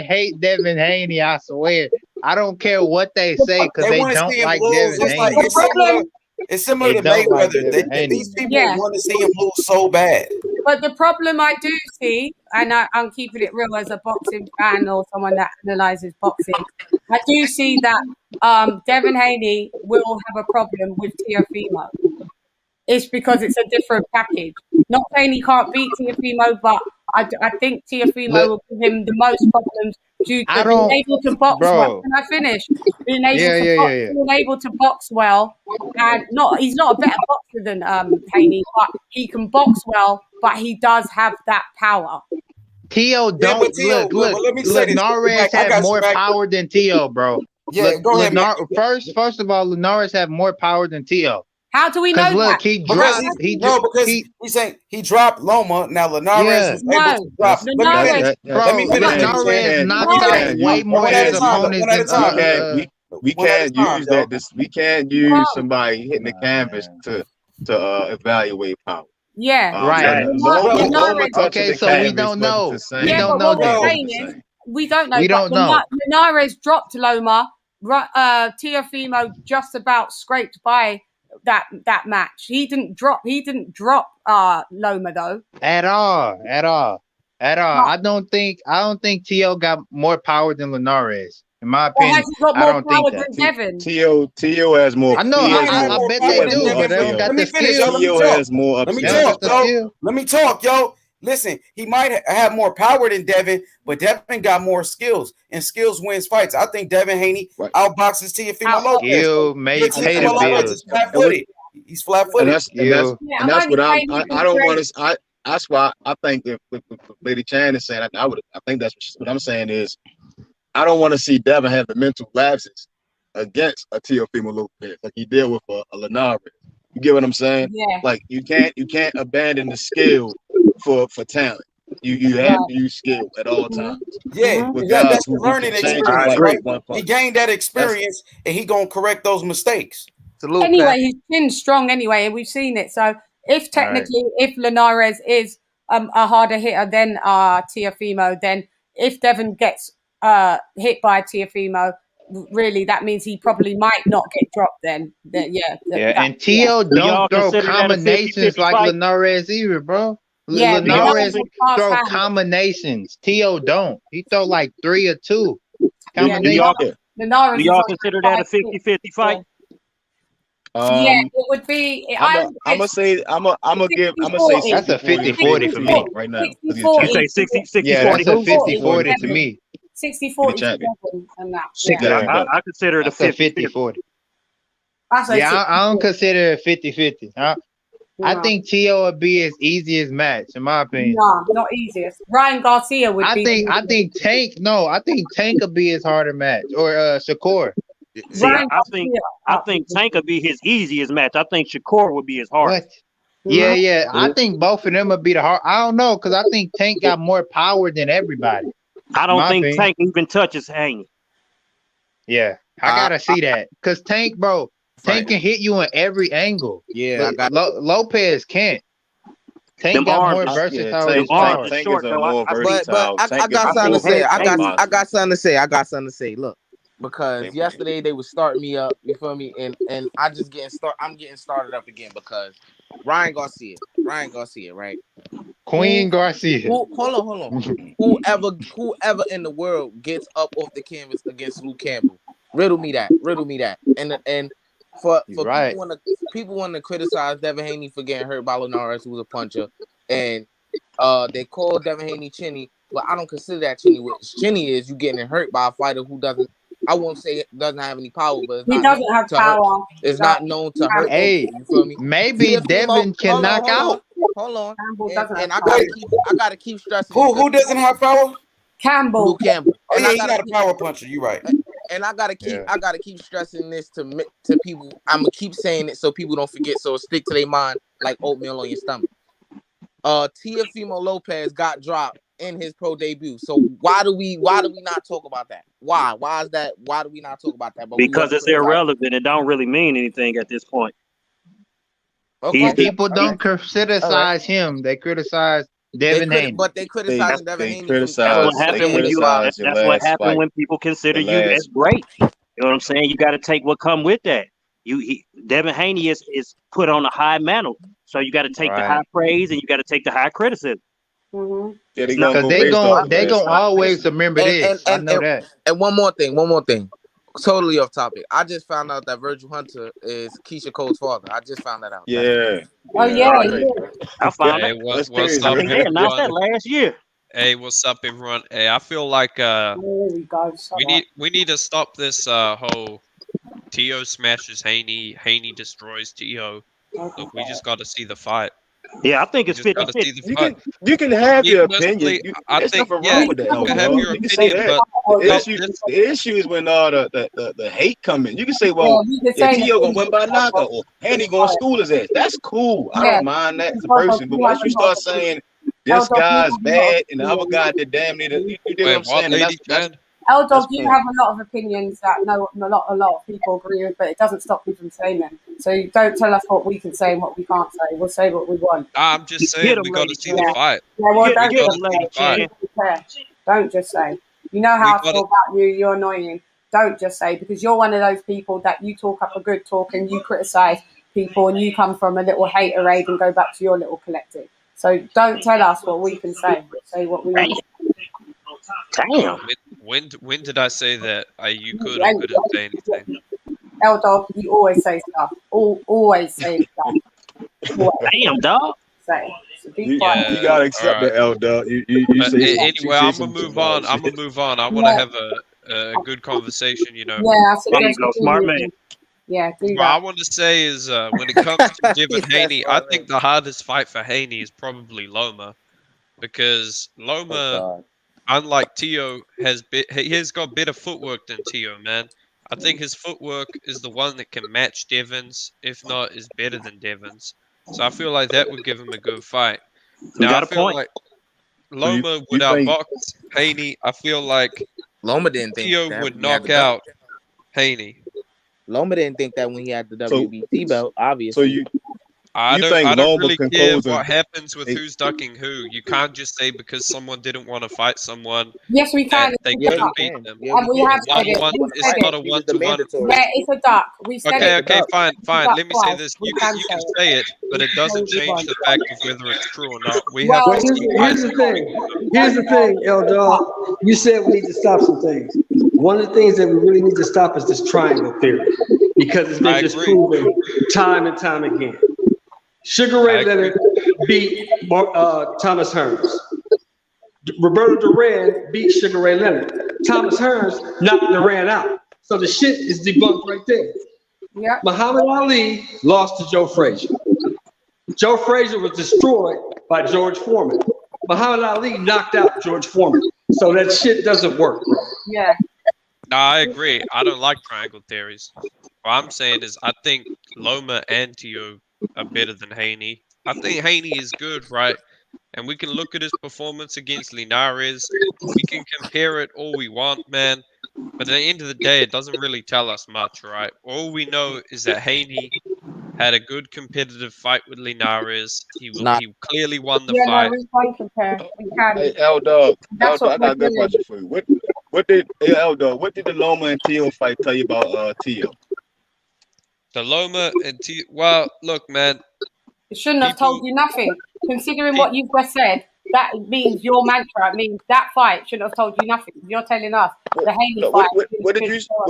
S7: hate Devin Haney. I swear. I don't care what they say because they don't like Devin Haney.
S1: It's similar to Mayweather. These people want to see him lose so bad.
S6: But the problem I do see, and I'm keeping it real as a boxing fan or someone that analyzes boxing, I do see that Devin Haney will have a problem with Teofimo. It's because it's a different package. Not saying he can't beat Teofimo, but I think Teofimo will give him the most problems due to being able to box well. Can I finish? Being able to box well, and he's not a better boxer than Haney, but he can box well. But he does have that power.
S7: Teo don't look. Linares have more power than Teo, bro.
S1: Yeah, go ahead.
S7: First of all, Linares have more power than Teo.
S6: How do we know
S7: look,
S6: that?
S1: He's saying he dropped Loma. Now Linares is able to drop.
S7: Let me finish. Linares knocked out way more of his opponents.
S5: We can't use that. We can't use somebody hitting the canvas to evaluate power.
S6: Yeah,
S7: right. Okay, so we don't know. We don't know.
S6: We don't know. We don't know. Linares dropped Loma. Teofimo just about scraped by that match. He didn't drop Loma though. At all.
S7: No. I don't think Teo got more power than Linares. In my opinion, I don't think that.
S5: Teo has more.
S7: I know. I bet they do, but they don't got the skill.
S5: Teo has more.
S1: Let me talk, yo. Listen, he might have more power than Devin, but Devin got more skills, and skills wins fights. I think Devin Haney outboxes Teofimo Lopez.
S7: He's
S1: flat-footed. He's flat-footed.
S5: And that's what I don't want to. That's why I think if Lady Chan is saying, I think that's what I'm saying is. I don't want to see Devin have the mental lapses against a Teofimo Lopez like he did with a Linares. You get what I'm saying?
S6: Yeah.
S5: Like you can't abandon the skill for talent. You have to use skill at all times.
S1: Yeah, that's the learning experience. Right? He gained that experience, and he gonna correct those mistakes.
S6: Anyway, he's been strong anyway, and we've seen it. So if if Linares is a harder hitter than Teofimo, then if Devin gets hit by Teofimo, really that means he probably might not get dropped then.
S7: And Teo don't throw combinations like Linares either, bro. Linares throw combinations. Teo don't. He throw like 3 or 2 combinations.
S4: Do y'all consider that a 50-50 fight?
S6: Yeah, it would be.
S5: I'm gonna say
S7: that's a 50-40 for me right now.
S4: You say 60-40?
S7: Yeah, that's a 50-40 to me.
S6: 60-40.
S4: I consider it a 50-40.
S7: I don't consider it 50-50. I think Tio would be his easiest match, in my opinion.
S6: No, not easiest. Ryan Garcia would be.
S7: I think Tank would be his harder match, or Shakur.
S4: See, I think Tank would be his easiest match. I think Shakur would be his hardest.
S7: Yeah. I think both of them would be the hard. I don't know, because I think Tank got more power than everybody.
S4: I don't think Tank even touches Haney.
S7: Yeah, I gotta see that, because Tank can hit you in every angle.
S1: Yeah,
S7: Lopez can't. Tank got more versatile.
S5: Tank is a more versatile.
S1: But I got something to say. I got something to say. Look, because yesterday they was starting me up. You feel me? And I'm getting started up again because Ryan Garcia, right?
S7: Queen Garcia.
S1: Hold on. Whoever in the world gets up off the canvas against Luke Campbell, riddle me that. And for people want to criticize Devin Haney for getting hurt by Linares, who was a puncher, and they call Devin Haney chinny, but I don't consider that chinny. What chinny is, you getting hurt by a fighter who doesn't. I won't say it doesn't have any power, but
S6: he doesn't have power.
S1: It's not known to hurt.
S7: Hey,
S1: you feel me?
S7: Maybe Devin can knock out.
S1: Hold on. And I gotta keep stressing.
S8: Who doesn't have power?
S6: Campbell.
S1: Luke Campbell.
S8: Oh, yeah, he's not a power puncher. You're right.
S1: And I gotta keep stressing this to people. I'm gonna keep saying it so people don't forget. So stick to their mind like oatmeal on your stomach. Teofimo Lopez got dropped in his pro debut. So why do we not talk about that? Why is that? Why do we not talk about that?
S4: Because it's irrelevant. It don't really mean anything at this point.
S1: Okay.
S7: People don't criticize him. They criticize Devin Haney.
S1: But they criticize Devin Haney.
S4: That's what happened when people consider you as great. You know what I'm saying? You got to take what come with that. Devin Haney is put on a high mantle. So you got to take the high praise and you got to take the high criticism.
S6: Mm-hmm.
S7: Because they gonna always remember this. I know that.
S1: And one more thing. Totally off topic. I just found out that Virgil Hunter is Keisha Cole's father. I just found that out.
S5: Yeah.
S6: Oh yeah.
S4: I found it.
S9: What's up,
S4: They announced that last year.
S9: Hey, what's up, everyone? Hey, I feel like we need to stop this whole Tio smashes Haney, Haney destroys Tio. Look, we just got to see the fight.
S4: Yeah, I think it's 50-50.
S5: You can have your opinion.
S9: I think wrong with that. You can have your opinion, but
S5: the issue is when the hate come in. You can say, well, Tio gonna win by knockout, or Haney gonna school his ass. That's cool. I don't mind that as a person. But once you start saying this guy's bad and the other guy did damn near, you know what I'm saying?
S6: L-Dog, you have a lot of opinions that a lot of people agree with, but it doesn't stop you from saying them. So don't tell us what we can say and what we can't say. We'll say what we want.
S9: I'm just saying we got to see the fight.
S6: Yeah, well, don't just say. You know how I feel about you. You're annoying. Don't just say, because you're one of those people that you talk up a good talk and you criticize people and you come from a little haterade and go back to your little collective. So don't tell us what we can say. Say what we want.
S4: Damn.
S9: When did I say that? You could or couldn't say anything?
S6: L-Dog, you always say stuff. Always say stuff.
S4: Damn, dog.
S6: Say. So
S5: you gotta accept the L-Dog. You say
S9: anyway, I'm gonna move on. I want to have a good conversation. You know.
S6: Yeah,
S4: smart man.
S6: Yeah, do that.
S9: What I want to say is when it comes to Devin Haney, I think the hardest fight for Haney is probably Loma, because Loma. Unlike Tio, he has got better footwork than Tio, man. I think his footwork is the one that can match Devin's, if not is better than Devin's. So I feel like that would give him a good fight. Now I feel like Loma would outbox Haney. I feel like
S1: Loma didn't think
S9: Tio would knock out Haney.
S1: Loma didn't think that when he had the WBC belt, obviously.
S5: So
S9: I don't really care what happens with who's ducking who. You can't just say because someone didn't want to fight someone.
S6: Yes, we can.
S9: They couldn't beat them.
S6: And we have said it.
S9: It's not a one-to-one.
S6: Yeah, it's a duck. We said it.
S9: Okay, fine. Let me say this. You can say it, but it doesn't change the fact of whether it's true or not.
S10: Here's the thing, L-Dog. You said we need to stop some things. One of the things that we really need to stop is this triangle theory, because it's been disproven time and time again. Sugar Ray Leonard beat Thomas Hearns. Roberto Duran beat Sugar Ray Leonard. Thomas Hearns knocked Duran out. So the shit is debunked right there.
S6: Yeah.
S10: Muhammad Ali lost to Joe Frazier. Joe Frazier was destroyed by George Foreman. Muhammad Ali knocked out George Foreman. So that shit doesn't work, bro.
S6: Yeah.
S9: No, I agree. I don't like triangle theories. What I'm saying is I think Loma and Tio are better than Haney. I think Haney is good, right? And we can look at his performance against Linares. We can compare it all we want, man. But at the end of the day, it doesn't really tell us much, right? All we know is that Haney had a good competitive fight with Linares. He clearly won the
S6: Yeah,
S9: fight.
S6: no, we can compare. We can.
S5: Hey, L Dog,
S6: That's
S5: I
S6: what
S5: got a
S6: we're
S5: good
S6: doing.
S5: question for you. What did L Dog? What did the Loma and Tio fight tell you about Tio?
S9: The Loma and Tio. Well, look, man.
S6: It shouldn't have told you nothing. Considering what you've just said, that means your mantra. It means that fight shouldn't have told you nothing. You're telling us the Haney fight.
S5: What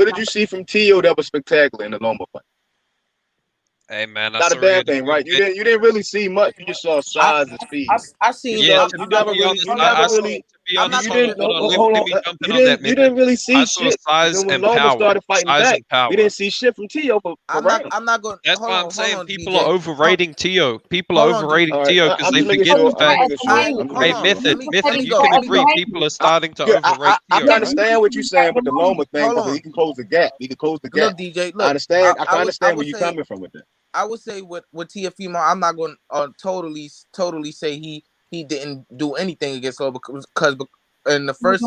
S5: did you see from Tio that was spectacular in the Loma fight?
S9: Hey man,
S5: Not a bad thing, right? You didn't really see much. You just saw size and speed.
S11: I seen
S9: Yeah,
S11: the.
S5: You never really.
S11: I'm not
S5: You
S11: gonna.
S5: didn't. Hold on. You didn't really see shit.
S9: Size
S5: Then when
S9: and
S5: Loma
S9: power.
S5: started fighting
S9: Size
S5: back,
S9: and power.
S5: we didn't see shit from Tio for rounds.
S11: I'm not going.
S9: That's
S11: hold
S9: why
S11: on,
S9: I'm saying
S11: hold on,
S9: people
S11: DJ.
S9: are overrating Tio. People
S11: Hold
S9: are
S11: on,
S9: overrating
S5: All right,
S9: Tio because
S5: I'm
S9: they
S5: just making
S9: forget
S5: sure.
S9: the fact.
S5: I'm making sure.
S11: Hold
S9: Hey,
S11: on.
S9: Method,
S11: Let me
S9: you
S11: go.
S9: can agree people are starting to
S5: Yeah,
S9: overrate
S5: I
S9: Tio, right?
S5: understand what you're saying with the Loma thing
S11: Hold
S5: because
S11: on.
S5: he can close the gap. He can close the gap.
S11: Look, DJ.
S5: I
S11: Look,
S5: understand. I can
S11: I
S5: understand where
S11: would
S5: you're
S11: say.
S5: coming from with that.
S11: I would say with Teofimo, I'm not going to totally say he didn't do anything against Lobo because in the first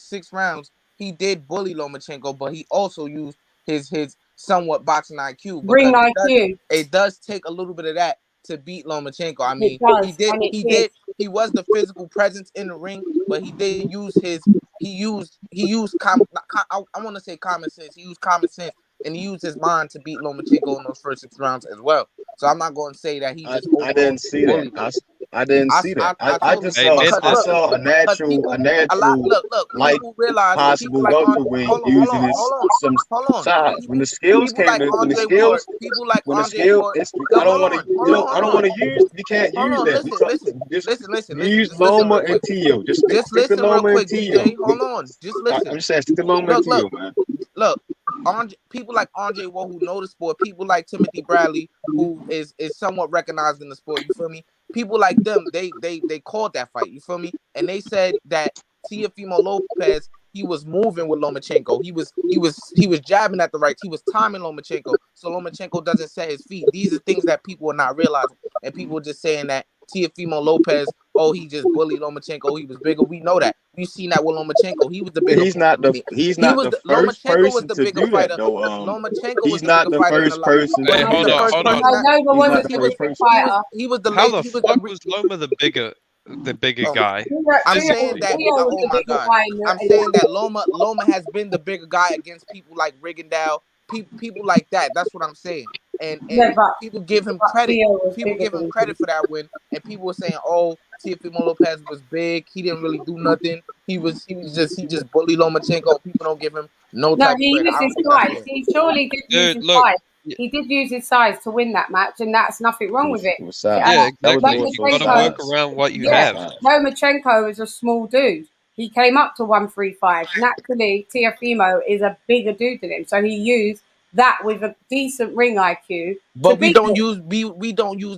S11: six rounds, he did bully Lomachenko, but he also used his somewhat boxing IQ
S6: Ring
S11: because
S6: IQ.
S11: it does take a little bit of that to beat Lomachenko. I mean,
S6: It does,
S11: he was the physical presence in the ring, but he did use I want to say common sense. He used common sense and he used his mind to beat Lomachenko in those first 6 rounds as well. So I'm not going to say that he just
S5: I didn't see that. I didn't see that. I just saw a natural like
S11: people realize
S5: possible
S11: people like
S5: welterweight using some
S11: hold on.
S5: size. When the skills
S11: People
S5: came
S11: like
S5: in,
S11: Andre Ward, people like Andre Ward.
S5: I don't want to use. You can't use that.
S11: Listen.
S5: Use
S11: Just listen
S5: Loma
S11: real
S5: and
S11: quick.
S5: Tio. Just stick to
S11: Listen real
S5: Loma and
S11: quick,
S5: Tio.
S11: DJ. Hold on. Just listen.
S5: I'm just saying, stick to Loma and Tio, man.
S11: Look, people like Andre Ward who know the sport, people like Timothy Bradley who is somewhat recognized in the sport. You feel me? People like them, they called that fight. You feel me? And they said that Teofimo Lopez, he was moving with Lomachenko. He was jabbing at the right. He was timing Lomachenko, so Lomachenko doesn't set his feet. These are things that people are not realizing, and people are just saying that Teofimo Lopez, oh, he just bullied Lomachenko. He was bigger. We know that. We've seen that with Lomachenko. He was the bigger.
S5: He's not the first
S11: Lomachenko was
S5: person
S11: the
S5: to
S11: bigger
S5: do
S11: fighter.
S5: that, though.
S11: Lomachenko was
S5: He's
S11: the
S5: not
S11: bigger
S5: the
S11: fighter in the
S5: first
S11: lot.
S5: person
S11: But
S5: to
S11: he was
S5: do
S11: the
S5: that.
S11: first person.
S6: Nova
S5: He's
S6: was
S5: not
S6: the
S5: the first
S6: biggest
S5: person.
S6: fighter.
S11: He was the
S9: How
S11: late.
S9: the
S11: He was
S9: fuck was Loma the bigger guy?
S11: I'm saying that.
S6: Tio was
S11: Oh
S6: the
S11: my
S6: bigger
S11: God!
S6: guy
S11: I'm saying that Loma has been the bigger guy against people like Rigondeaux, people like that. That's what I'm saying. And
S6: Yeah, but
S11: people give him credit.
S6: Tio was
S11: People
S6: bigger
S11: give him
S6: than
S11: credit for that win. And people were saying, "Oh, Teofimo Lopez was big. He didn't really do nothing. He just bullied Lomachenko. People don't give him no
S6: No,
S11: type
S6: he
S11: of credit."
S6: used
S11: I don't
S6: his
S11: think that's
S6: size.
S11: fair.
S6: He surely did use his
S9: Look.
S6: size. He did use his size to win that match, and that's nothing wrong with it.
S9: Yeah, exactly. You got to work
S6: Lomachenko,
S9: around what you have.
S6: Lomachenko is a small dude. He came up to 135. Naturally, Teofimo is a bigger dude than him, so he used that with a decent ring IQ.
S11: But we don't use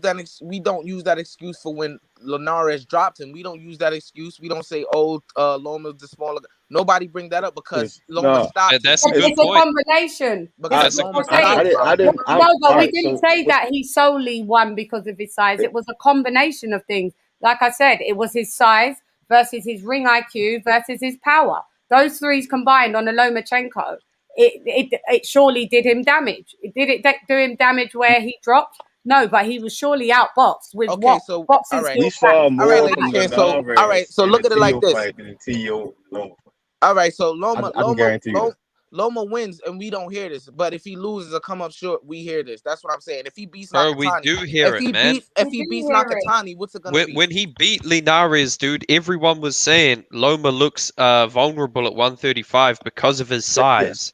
S11: that excuse for when Linares dropped him. We don't use that excuse. We don't say, "Oh, Loma's the smaller." Nobody bring that up because Loma stopped.
S9: That's a good
S6: It's
S9: point.
S6: a combination.
S9: That's a good point.
S6: No, but we didn't say that he solely won because of his size. It was a combination of things. Like I said, it was his size versus his ring IQ versus his power. Those threes combined on a Lomachenko, it surely did him damage. Did it do him damage where he dropped? No, but he was surely outboxed with
S11: Okay, so
S6: boxing
S11: all right.
S6: skills.
S5: We saw more
S11: Lady
S5: from
S11: Chen, so
S5: Linares
S11: all right, so look at it like this.
S5: than Tio Loma.
S11: All right, so
S5: I can guarantee you.
S11: Loma wins and we don't hear this, but if he loses or come up short, we hear this. That's what I'm saying. If he beats
S9: Bro,
S11: Nakatani,
S9: we do hear it, man.
S11: If he beats Nakatani, what's it gonna be?
S9: When he beat Linares, dude, everyone was saying Loma looks vulnerable at 135 because of his size.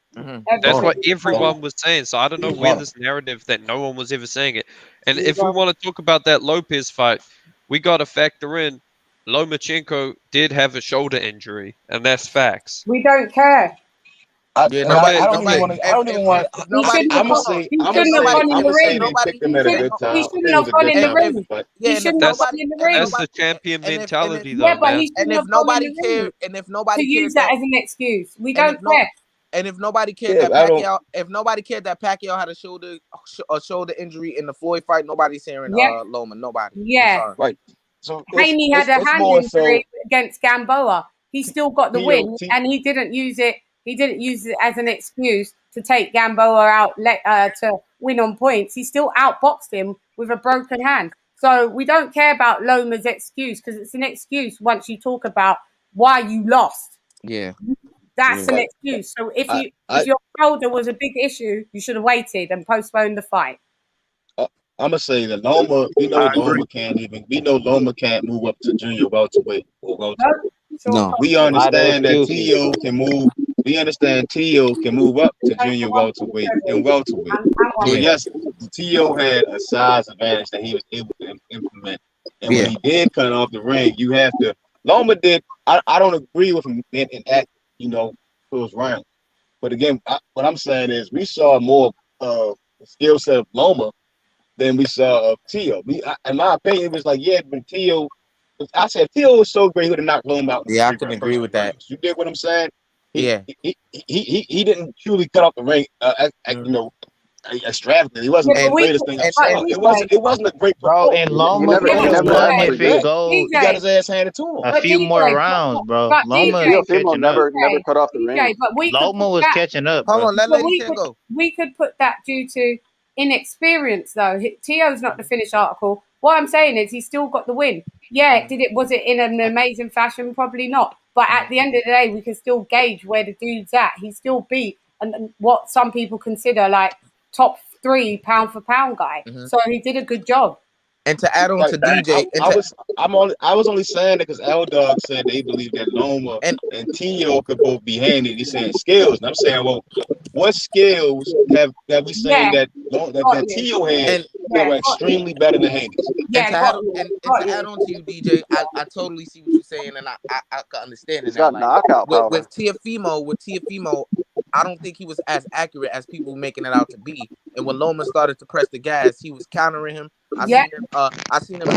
S9: That's what everyone was saying. So I don't know where this narrative that no one was ever saying it. And if we want to talk about that Lopez fight, we got to factor in Lomachenko did have a shoulder injury, and that's facts.
S6: We don't care.
S5: I
S11: Yeah,
S5: don't even want to. I don't even want.
S6: Nobody,
S5: I'm gonna say.
S6: he
S5: I'm
S6: shouldn't have gone in the
S5: say
S6: ring.
S5: they picked him at a good
S6: He
S5: time.
S6: shouldn't have gone in the ring. He shouldn't have gone in the ring.
S9: That's the champion mentality,
S6: Yeah,
S9: though,
S6: but
S9: man.
S6: he shouldn't have gone in the ring.
S11: and if
S6: To
S11: nobody
S6: use
S11: cared
S6: that as an excuse, we
S11: and
S6: don't
S11: if no,
S6: care.
S11: and if nobody cared
S5: Yeah,
S11: that
S5: I don't.
S11: Pacquiao, if nobody cared that Pacquiao had a shoulder injury in the Floyd fight, nobody's hearing
S6: Yeah,
S11: Loma. Nobody. I'm
S6: yeah.
S11: sorry.
S5: Right. So
S6: Haney had a
S5: it's
S6: hand
S5: more so
S6: injury against Gamboa. He still got the win,
S5: TOT.
S6: and he didn't use it. He didn't use it as an excuse to take Gamboa out to win on points. He still outboxed him with a broken hand. So we don't care about Loma's excuse because it's an excuse once you talk about why you lost.
S11: Yeah.
S6: That's an excuse. So if your shoulder was a big issue, you should have waited and postponed the fight.
S5: I'm gonna say that Loma. We know Loma can't move up to junior welterweight or welterweight.
S11: No.
S5: We understand that Tio can move. We understand Tio can move up to junior welterweight and welterweight. So yes, Tio had a size advantage that he was able to implement. And when he did cut off the ring, you have to. Loma did. I don't agree with him in that close round. But again, what I'm saying is we saw more skill set of Loma than we saw of Tio. In my opinion, it was like, when Tio, I said Tio was so great, he would have knocked Loma out.
S11: Yeah, I can agree with that.
S5: You dig what I'm saying? He didn't truly cut off the ring, extravagantly. He wasn't the greatest thing I saw. It wasn't a great
S7: bro. And Loma could have won if it goes.
S5: He got his ass handed to him.
S7: A few more rounds, bro. Loma is catching up.
S12: Never cut off the ring.
S6: But
S7: Loma was catching up.
S11: Hold on, let Lady go.
S6: We could put that due to inexperience, though. Tio's not the finished article. What I'm saying is he's still got the win. Yeah, was it in an amazing fashion? Probably not. But at the end of the day, we can still gauge where the dude's at. He still beat and what some people consider like top 3 pound for pound guy. So he did a good job.
S11: And to add on to DJ,
S5: I was only saying that because L Dog said they believe that Loma and Tio could both be handy. He's saying skills, and I'm saying, well, what skills have we seen that Tio had that were extremely better than Haney's?
S11: And to add on to you, DJ, I totally see what you're saying, and I can understand it.
S12: He's got knockout power.
S11: With Teofimo, I don't think he was as accurate as people making it out to be. And when Loma started to press the gas, he was countering him. I seen him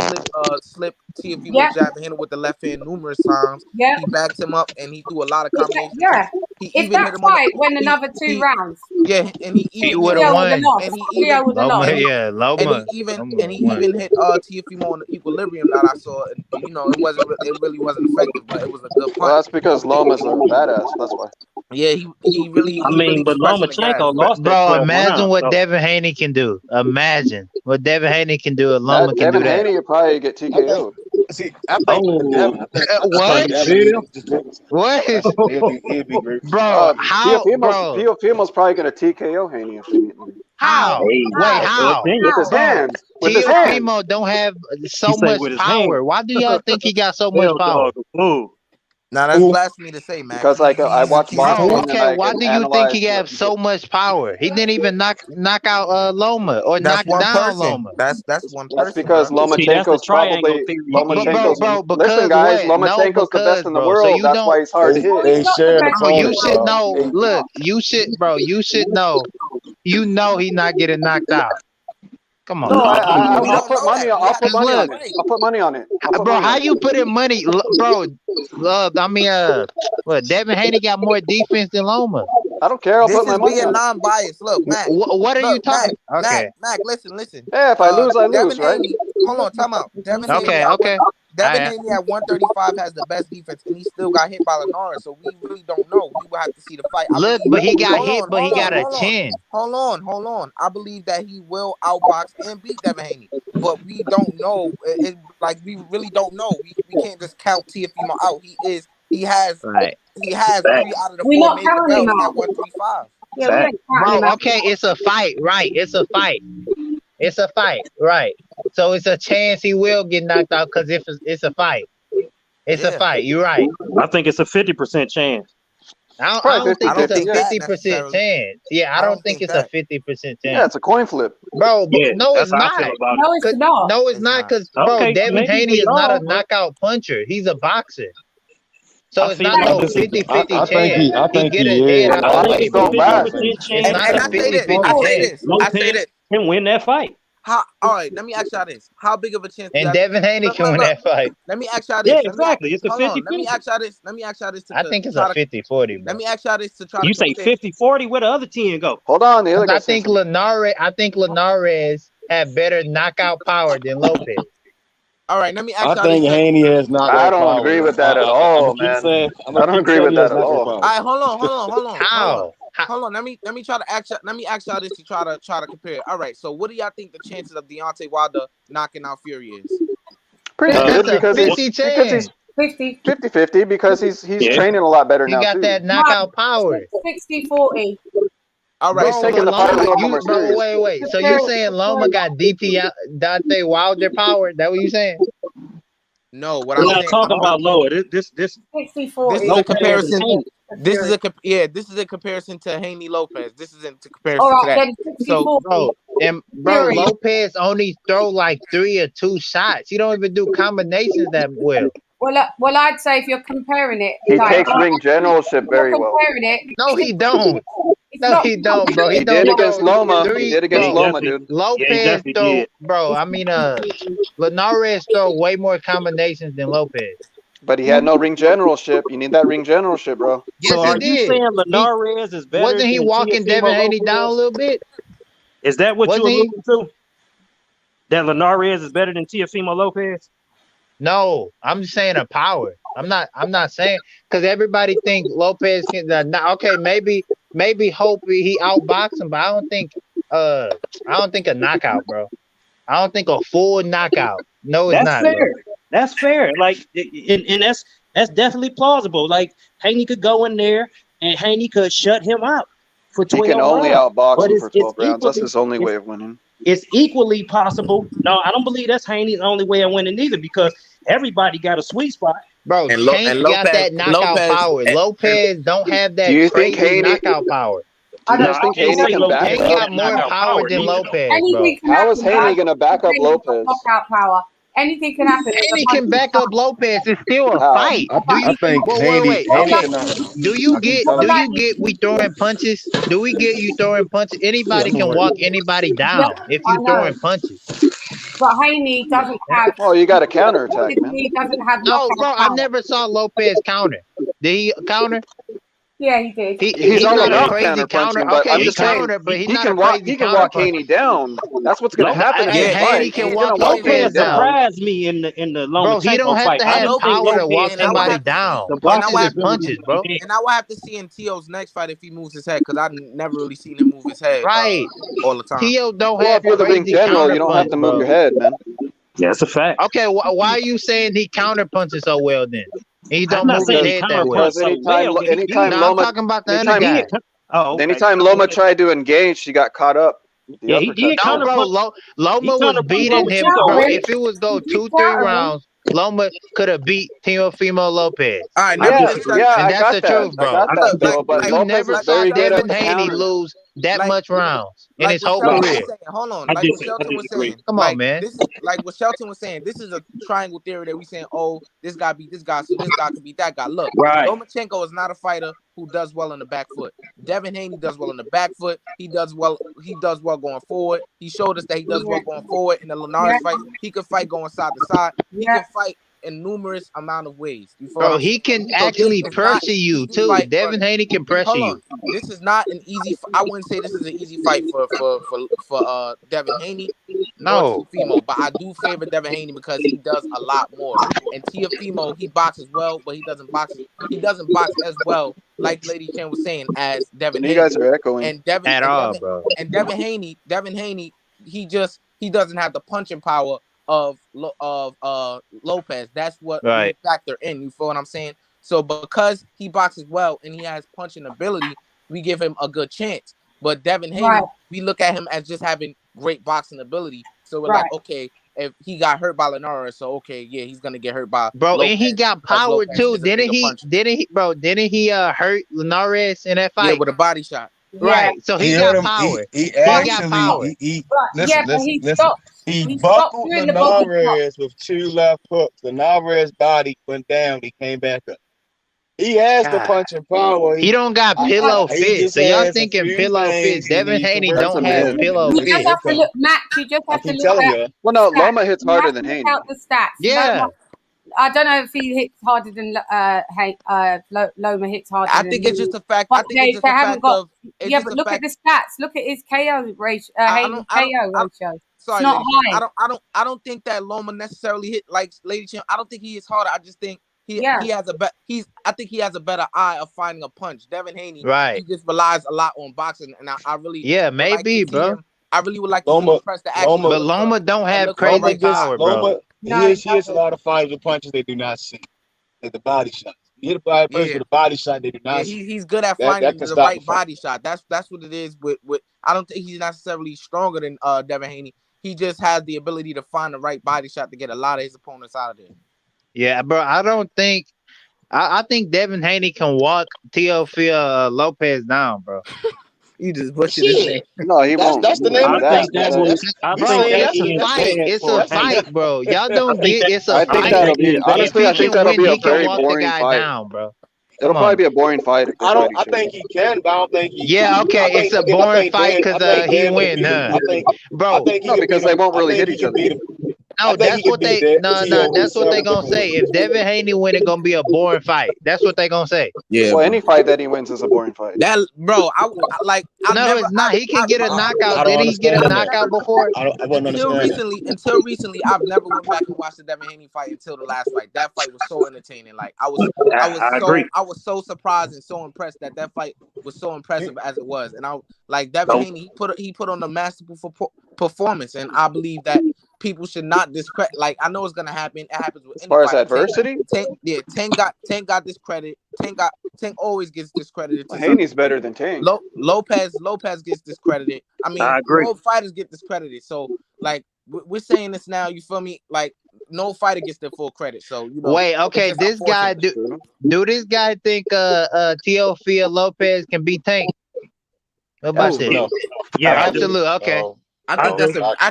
S11: slip Teofimo jab and hit him with the left hand numerous times. He backed him up and he threw a lot of combinations.
S6: If that fight went another 2 rounds,
S11: and he
S7: would have won.
S11: And he even
S7: Loma.
S11: And he even hit Teofimo on the equilibrium that I saw. And, it really wasn't effective, but it was a good punch.
S12: Well, that's because Loma's a badass. That's why.
S11: Yeah, he really.
S4: But Lomachenko lost.
S7: Bro, imagine what Devin Haney can do. Imagine what Devin Haney can do. Loma can do that.
S12: Devin Haney would probably get TKO'd.
S5: See, I think
S7: what?
S5: He'd be great.
S7: Bro, how?
S12: Teofimo's probably going to TKO Haney if he.
S7: How? Wait, how?
S12: With his hands.
S7: Teofimo don't have so much power. Why do y'all think he got so much power?
S11: Now that's blasphemy to say, man.
S12: Because I watched boxing.
S7: Okay, why do you think he have so much power? He didn't even knock out Loma or knock down Loma.
S11: That's one person.
S12: That's because Lomachenko's probably Lomachenko's. Listen, guys, Lomachenko's the best in the world. That's why he's hard to hit.
S7: You should know. Look, you should know. You know he's not getting knocked out. Come on.
S12: No, I'll put money on. I'll put money on it.
S7: Bro, how you putting money, bro? Devin Haney got more defense than Loma.
S12: I don't care. I'll put my money on.
S11: This is being non-biased. Look, Mac.
S7: What are you talking?
S11: Mac, listen.
S12: Yeah, if I lose, I lose, right?
S11: Hold on, time out. Devin Haney at 135 has the best defense, and he still got hit by Linares, so we really don't know. We will have to see the fight.
S7: But he got hit, but he got a chin.
S11: Hold on. I believe that he will outbox and beat Devin Haney, but we don't know. We really don't know. We can't just count Teofimo out. He has 3 out of the 4 major belts at 135.
S7: Bro, okay, it's a fight, right? It's a fight, right? So it's a chance he will get knocked out because if it's a fight. It's a fight. You're right.
S4: I think it's a 50% chance.
S7: I don't think it's a 50% chance. Yeah, I don't think it's a 50% chance.
S12: Yeah, it's a coin flip.
S7: Bro, no, it's not. No, it's not because, bro, Devin Haney is not a knockout puncher. He's a boxer. So it's not no 50-50 chance.
S5: I think
S7: get
S5: he
S7: a
S5: is.
S7: head
S11: I
S7: out.
S11: think
S7: It's
S11: it's
S7: not
S11: a
S4: 50% chance.
S11: And I say this. I say this.
S4: Can win that fight.
S11: All right, let me ask y'all this. How big of a chance do
S7: And
S11: y'all
S7: Devin Haney can win that fight.
S11: Let me ask y'all this.
S4: Yeah, exactly. It's a 50-50.
S11: Let me ask y'all this.
S7: I think it's a 50-40, bro.
S11: Let me ask y'all this to try to
S4: You say 50-40, where the other 10 go?
S12: Hold on, the other guy.
S7: I think Linares had better knockout power than Lopez.
S11: All right, let me ask y'all
S5: I think
S11: this.
S5: Haney has knockout
S12: I don't
S5: power.
S12: agree with that at all, man. I don't agree with that at all.
S11: All right, hold on.
S7: How?
S11: Hold on. Let me try to ask y'all this to try to compare. All right, so what do y'all think the chances of Deontay Wilder knocking out Fury is?
S12: Pretty good because he's 50-50 because he's training a lot better now.
S7: He got that knockout power.
S6: 60-40.
S11: All right,
S12: he's taking the fight a little more serious.
S7: Wait. So you saying Loma got Deontay Wilder power? That what you saying?
S11: No, what
S4: We're
S11: I'm
S4: not
S11: saying.
S4: talking about lower. This
S6: 60-40.
S11: This is a comparison. This is a comparison to Haney Lopez. This isn't a comparison to that.
S6: So,
S7: Lopez only throw like 3 or 2 shots. He don't even do combinations that well.
S6: Well, I'd say if you're comparing it,
S12: he takes ring generalship very well.
S7: No, he don't. No, he don't, bro.
S12: He did against Loma. He did against Loma, dude.
S7: Lopez throw, bro. I mean, Linares throw way more combinations than Lopez.
S12: But he had no ring generalship. You need that ring generalship, bro.
S7: Yes,
S4: so are you saying Linares is better?
S7: Wasn't he walking Devin Haney down a little bit?
S4: Is that what you alluding to? That Linares is better than Teofimo Lopez?
S7: No, I'm just saying a power. I'm not saying because everybody think Lopez can. Okay, maybe hope he outbox him, but I don't think a knockout, bro. I don't think a full knockout. No, it's not.
S4: Fair.
S7: Bro.
S4: That's fair. Like, and that's definitely plausible. Like Haney could go in there and Haney could shut him out for 12 rounds.
S12: He can only outbox him for 12 rounds. That's his only way of winning.
S4: It's equally possible. No, I don't believe that's Haney's only way of winning either because everybody got a sweet spot.
S7: Bro, Haney got that knockout power. Lopez don't have that crazy knockout power.
S12: Do you guys think Haney can back
S7: Haney got more power than Lopez, bro.
S12: How is Haney going to back up Lopez?
S6: Knockout power. Anything can happen.
S7: Haney can back up Lopez. It's still a fight.
S5: I think Haney.
S7: Do you get we throwing punches? Do we get you throwing punches? Anybody can walk anybody down if you throwing punches.
S6: But Haney doesn't have.
S12: Oh, you got a counterattack, man.
S6: He doesn't have.
S7: No, bro, I never saw Lopez counter. Did he counter?
S6: Yeah, he did.
S12: He's all about
S7: crazy
S12: counter, but I'm just saying he can walk Haney down. That's what's going to happen.
S7: Haney can walk Lopez down.
S4: Surprised me in the Lomachenko
S7: bro, he don't have
S4: fight.
S7: to have power to walk somebody down. The boxes is punches, bro.
S11: And I will have to see in Teo's next fight if he moves his head because I've never really seen him move his head.
S7: Right,
S11: all the time.
S7: Teo don't
S12: have. If you're the ring general, you don't have to move your head, man.
S4: Yeah, that's a fact.
S7: Okay, why are you saying he counter punches so well then? He don't move his head that well.
S12: Anytime
S7: I'm talking about the other guy.
S12: Anytime Loma tried to engage, she got caught up.
S4: Yeah, he did.
S7: No, bro, Loma was beating him, bro. If it was go 2-3 rounds, Loma could have beat Teofimo Lopez.
S11: All right,
S7: and that's the truth, bro.
S12: But
S7: you never saw Devin Haney lose that much rounds in his whole career.
S11: Hold on, like what Shelton was saying.
S7: Come on, man.
S11: This is like what Shelton was saying. This is a triangle theory that we saying. Oh, this guy beat this guy, so this guy could beat that guy. Look, Lomachenko is not a fighter who does well on the back foot. Devin Haney does well on the back foot. He does well going forward. He showed us that he does well going forward. In the Linares fight, he could fight going side to side. He can fight in numerous amount of ways.
S7: Bro, he can actually pressure you too. Devin Haney can pressure you.
S11: This is not an easy. I wouldn't say this is an easy fight for Devin Haney.
S7: No,
S11: Teofimo, but I do favor Devin Haney because he does a lot more. And Teofimo, he boxes well, but he doesn't box as well, like Lady Chen was saying, as Devin Haney.
S12: You guys are echoing.
S11: And Devin Haney, he doesn't have the punching power of Lopez. That's what we factor in. You feel what I'm saying? So because he boxes well and he has punching ability, we give him a good chance. But Devin Haney, we look at him as just having great boxing ability. So we're like, okay, if he got hurt by Linares, so okay, yeah, he's gonna get hurt by
S7: Lopez, and he got power too. Didn't he hurt Linares in that fight?
S11: Yeah, with a body shot.
S7: Right. So he got power. He got power.
S5: Listen. He buckled Linares with 2 left hooks. Linares' body went down. He came back up. He has the punching power.
S7: He don't got pillow fist. So y'all thinking pillow fist. Devin Haney don't have pillow
S6: You just
S7: fist.
S6: have to look, Matt. You just have to look at.
S12: Well, no,
S6: stats.
S12: Loma hits harder than
S6: Look
S12: Haney.
S6: out the stats.
S7: Yeah.
S6: I don't know if he hits harder than Loma hits harder.
S11: I think it's just a fact. I think it's just a fact of.
S6: Yeah, but look at the stats. Look at his KO ratio. Haney's KO ratio.
S11: Sorry,
S6: it's not high.
S11: I don't think that Loma necessarily hit like Lady Champ. I don't think he hits harder. I just think he has a I think he has a better eye of finding a punch. Devin Haney, he just relies a lot on boxing, and I really
S7: maybe, bro.
S11: I really would like to see him press the action.
S7: But Loma don't have crazy power, bro.
S5: He hits a lot of fighters with punches they do not see, like the body shots. You hit a body person with a body shot they do not see.
S11: He's good at finding the right body shot. That's what it is. With I don't think he's necessarily stronger than Devin Haney. He just has the ability to find the right body shot to get a lot of his opponents out of there.
S7: Yeah, bro. I think Devin Haney can walk Teofimo Lopez down, bro.
S11: You just butchered his name.
S12: No, he won't.
S5: That's the name of that.
S7: It's a fight, bro. Y'all don't get it's a fight.
S12: Honestly, I think that'll be a very boring fight.
S7: Down, bro.
S12: It'll probably be a boring fight.
S5: I think he can, but I don't think he.
S7: Yeah, okay, it's a boring fight because he win, bro.
S12: No, because they won't really hit each other.
S7: No, that's what they that's what they gonna say. If Devin Haney win, it's gonna be a boring fight. That's what they gonna say.
S12: Yeah. Well, any fight that he wins is a boring fight.
S11: That bro,
S7: it's not. He can get a knockout. Did he get a knockout before?
S5: I wouldn't understand.
S11: Until recently, I've never went back and watched the Devin Haney fight until the last fight. That fight was so entertaining. Like I was so surprised and so impressed that fight was so impressive as it was. And I like Devin Haney. He put on a masterful performance, and I believe that people should not discredit. Like I know it's gonna happen. It happens with
S12: as far as adversity.
S11: Tank got discredit. Tank always gets discredited.
S12: Haney's better than Tank.
S11: Lopez gets discredited. I mean, all fighters get discredited. So like we're saying this now. You feel me? Like no fighter gets their full credit. So you know.
S7: Wait, okay. This guy do this guy think Teofimo Lopez can beat Tank? What about this? No. Yeah, absolutely. Okay.
S5: No.
S11: I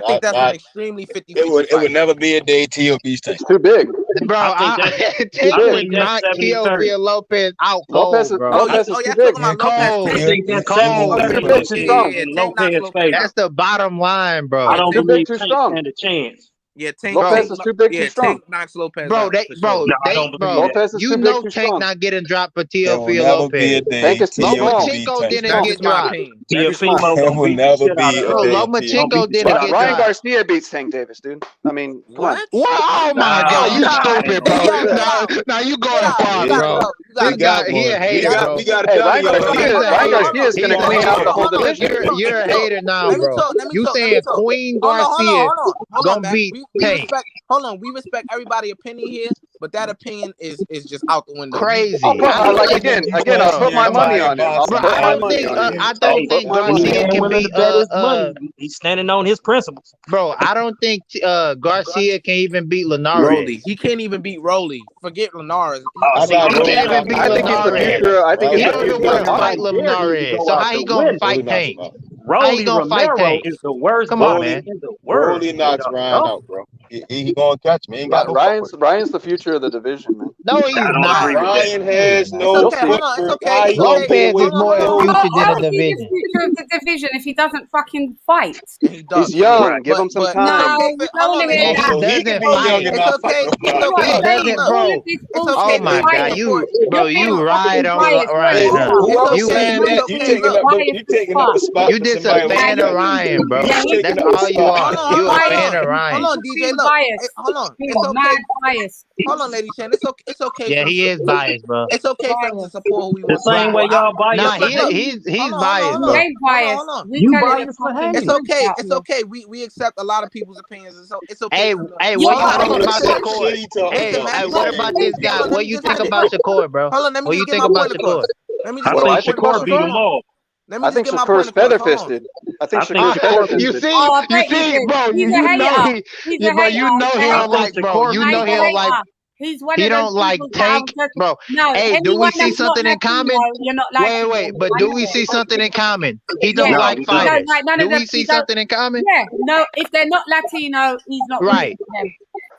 S11: think that's an extremely 50-50
S5: It would never be a day Teo beats Tank.
S12: It's too big.
S7: Bro, Tank would knock Teofimo Lopez out cold, bro.
S12: Lopez is too big.
S7: That's the bottom line, bro.
S4: I don't believe Tank stand a chance.
S11: Yeah, Tank.
S12: Lopez is too big, too strong.
S11: Tank knocks Lopez
S7: bro,
S11: out.
S12: Lopez is
S7: you
S12: too
S7: know
S12: big,
S7: Tank not getting dropped for Teofimo
S12: Lopez. Tank is too small.
S7: Lomachenko didn't get dropped.
S5: Teofimo will never be a day.
S7: Lomachenko didn't get dropped.
S12: Ryan Garcia beats Tank Davis, dude. I mean, come on.
S7: Oh my God, you stupid, bro. Now you going far, bro. He a hater, bro.
S12: Ryan Garcia is gonna clean out the whole division.
S7: You're a hater now, bro. You saying Queen Garcia gonna beat Tank?
S11: Hold on, we respect everybody's opinion here, but that opinion is just out the window.
S7: Crazy.
S12: Again, I'll put my money on it.
S7: I don't think Garcia can beat.
S4: He's standing on his principles,
S7: bro. I don't think Garcia can even beat Linares.
S11: He can't even beat Rolly. Forget Linares.
S12: I think he's the future. I think
S7: he don't even want to fight Linares. So how he gonna fight Tank?
S4: Rolly Romero is the worst.
S7: Come on, man.
S5: Rolly knocks Ryan out, bro. He gonna catch me.
S12: Ryan's the future of the division, man.
S7: No, he's not.
S5: Ryan has no.
S11: It's okay.
S7: Lopez is more the future than the division.
S6: The future of the division if he doesn't fucking fight.
S12: He's young. Give him some time.
S7: He doesn't fight.
S11: It's okay.
S7: He doesn't, bro. Oh my God, you ride on Ryan.
S5: You taking up the spot.
S7: You just a fan of Ryan, bro. That's all you are. You a fan of Ryan.
S11: Hold on, DJ. Hold on.
S6: He's mad biased.
S11: Hold on, Lady Chan. It's okay.
S7: Yeah, he is biased, bro.
S11: It's okay for us to support who we want.
S4: The same way y'all biased.
S7: Nah, he's biased, bro.
S6: Ain't biased.
S4: You biased for Haney.
S11: It's okay. It's okay. We accept a lot of people's opinions. It's okay.
S7: Hey, what you think about Shakur? Hey, what about this guy? What you think about Shakur, bro?
S11: Hold on, let me
S7: what you think about Shakur?
S11: Let me
S4: just get Shakur beat them all.
S12: I think Shakur's feather fisted. I think Shakur's feather fisted.
S7: You see, bro. You know he don't like, bro. You know he don't like. He don't like Tank, bro. Hey, do we see something in common? Wait, but do we see something in common? He don't like fighters. Do we see something in common?
S6: Yeah, no. If they're not Latino, he's not
S7: right.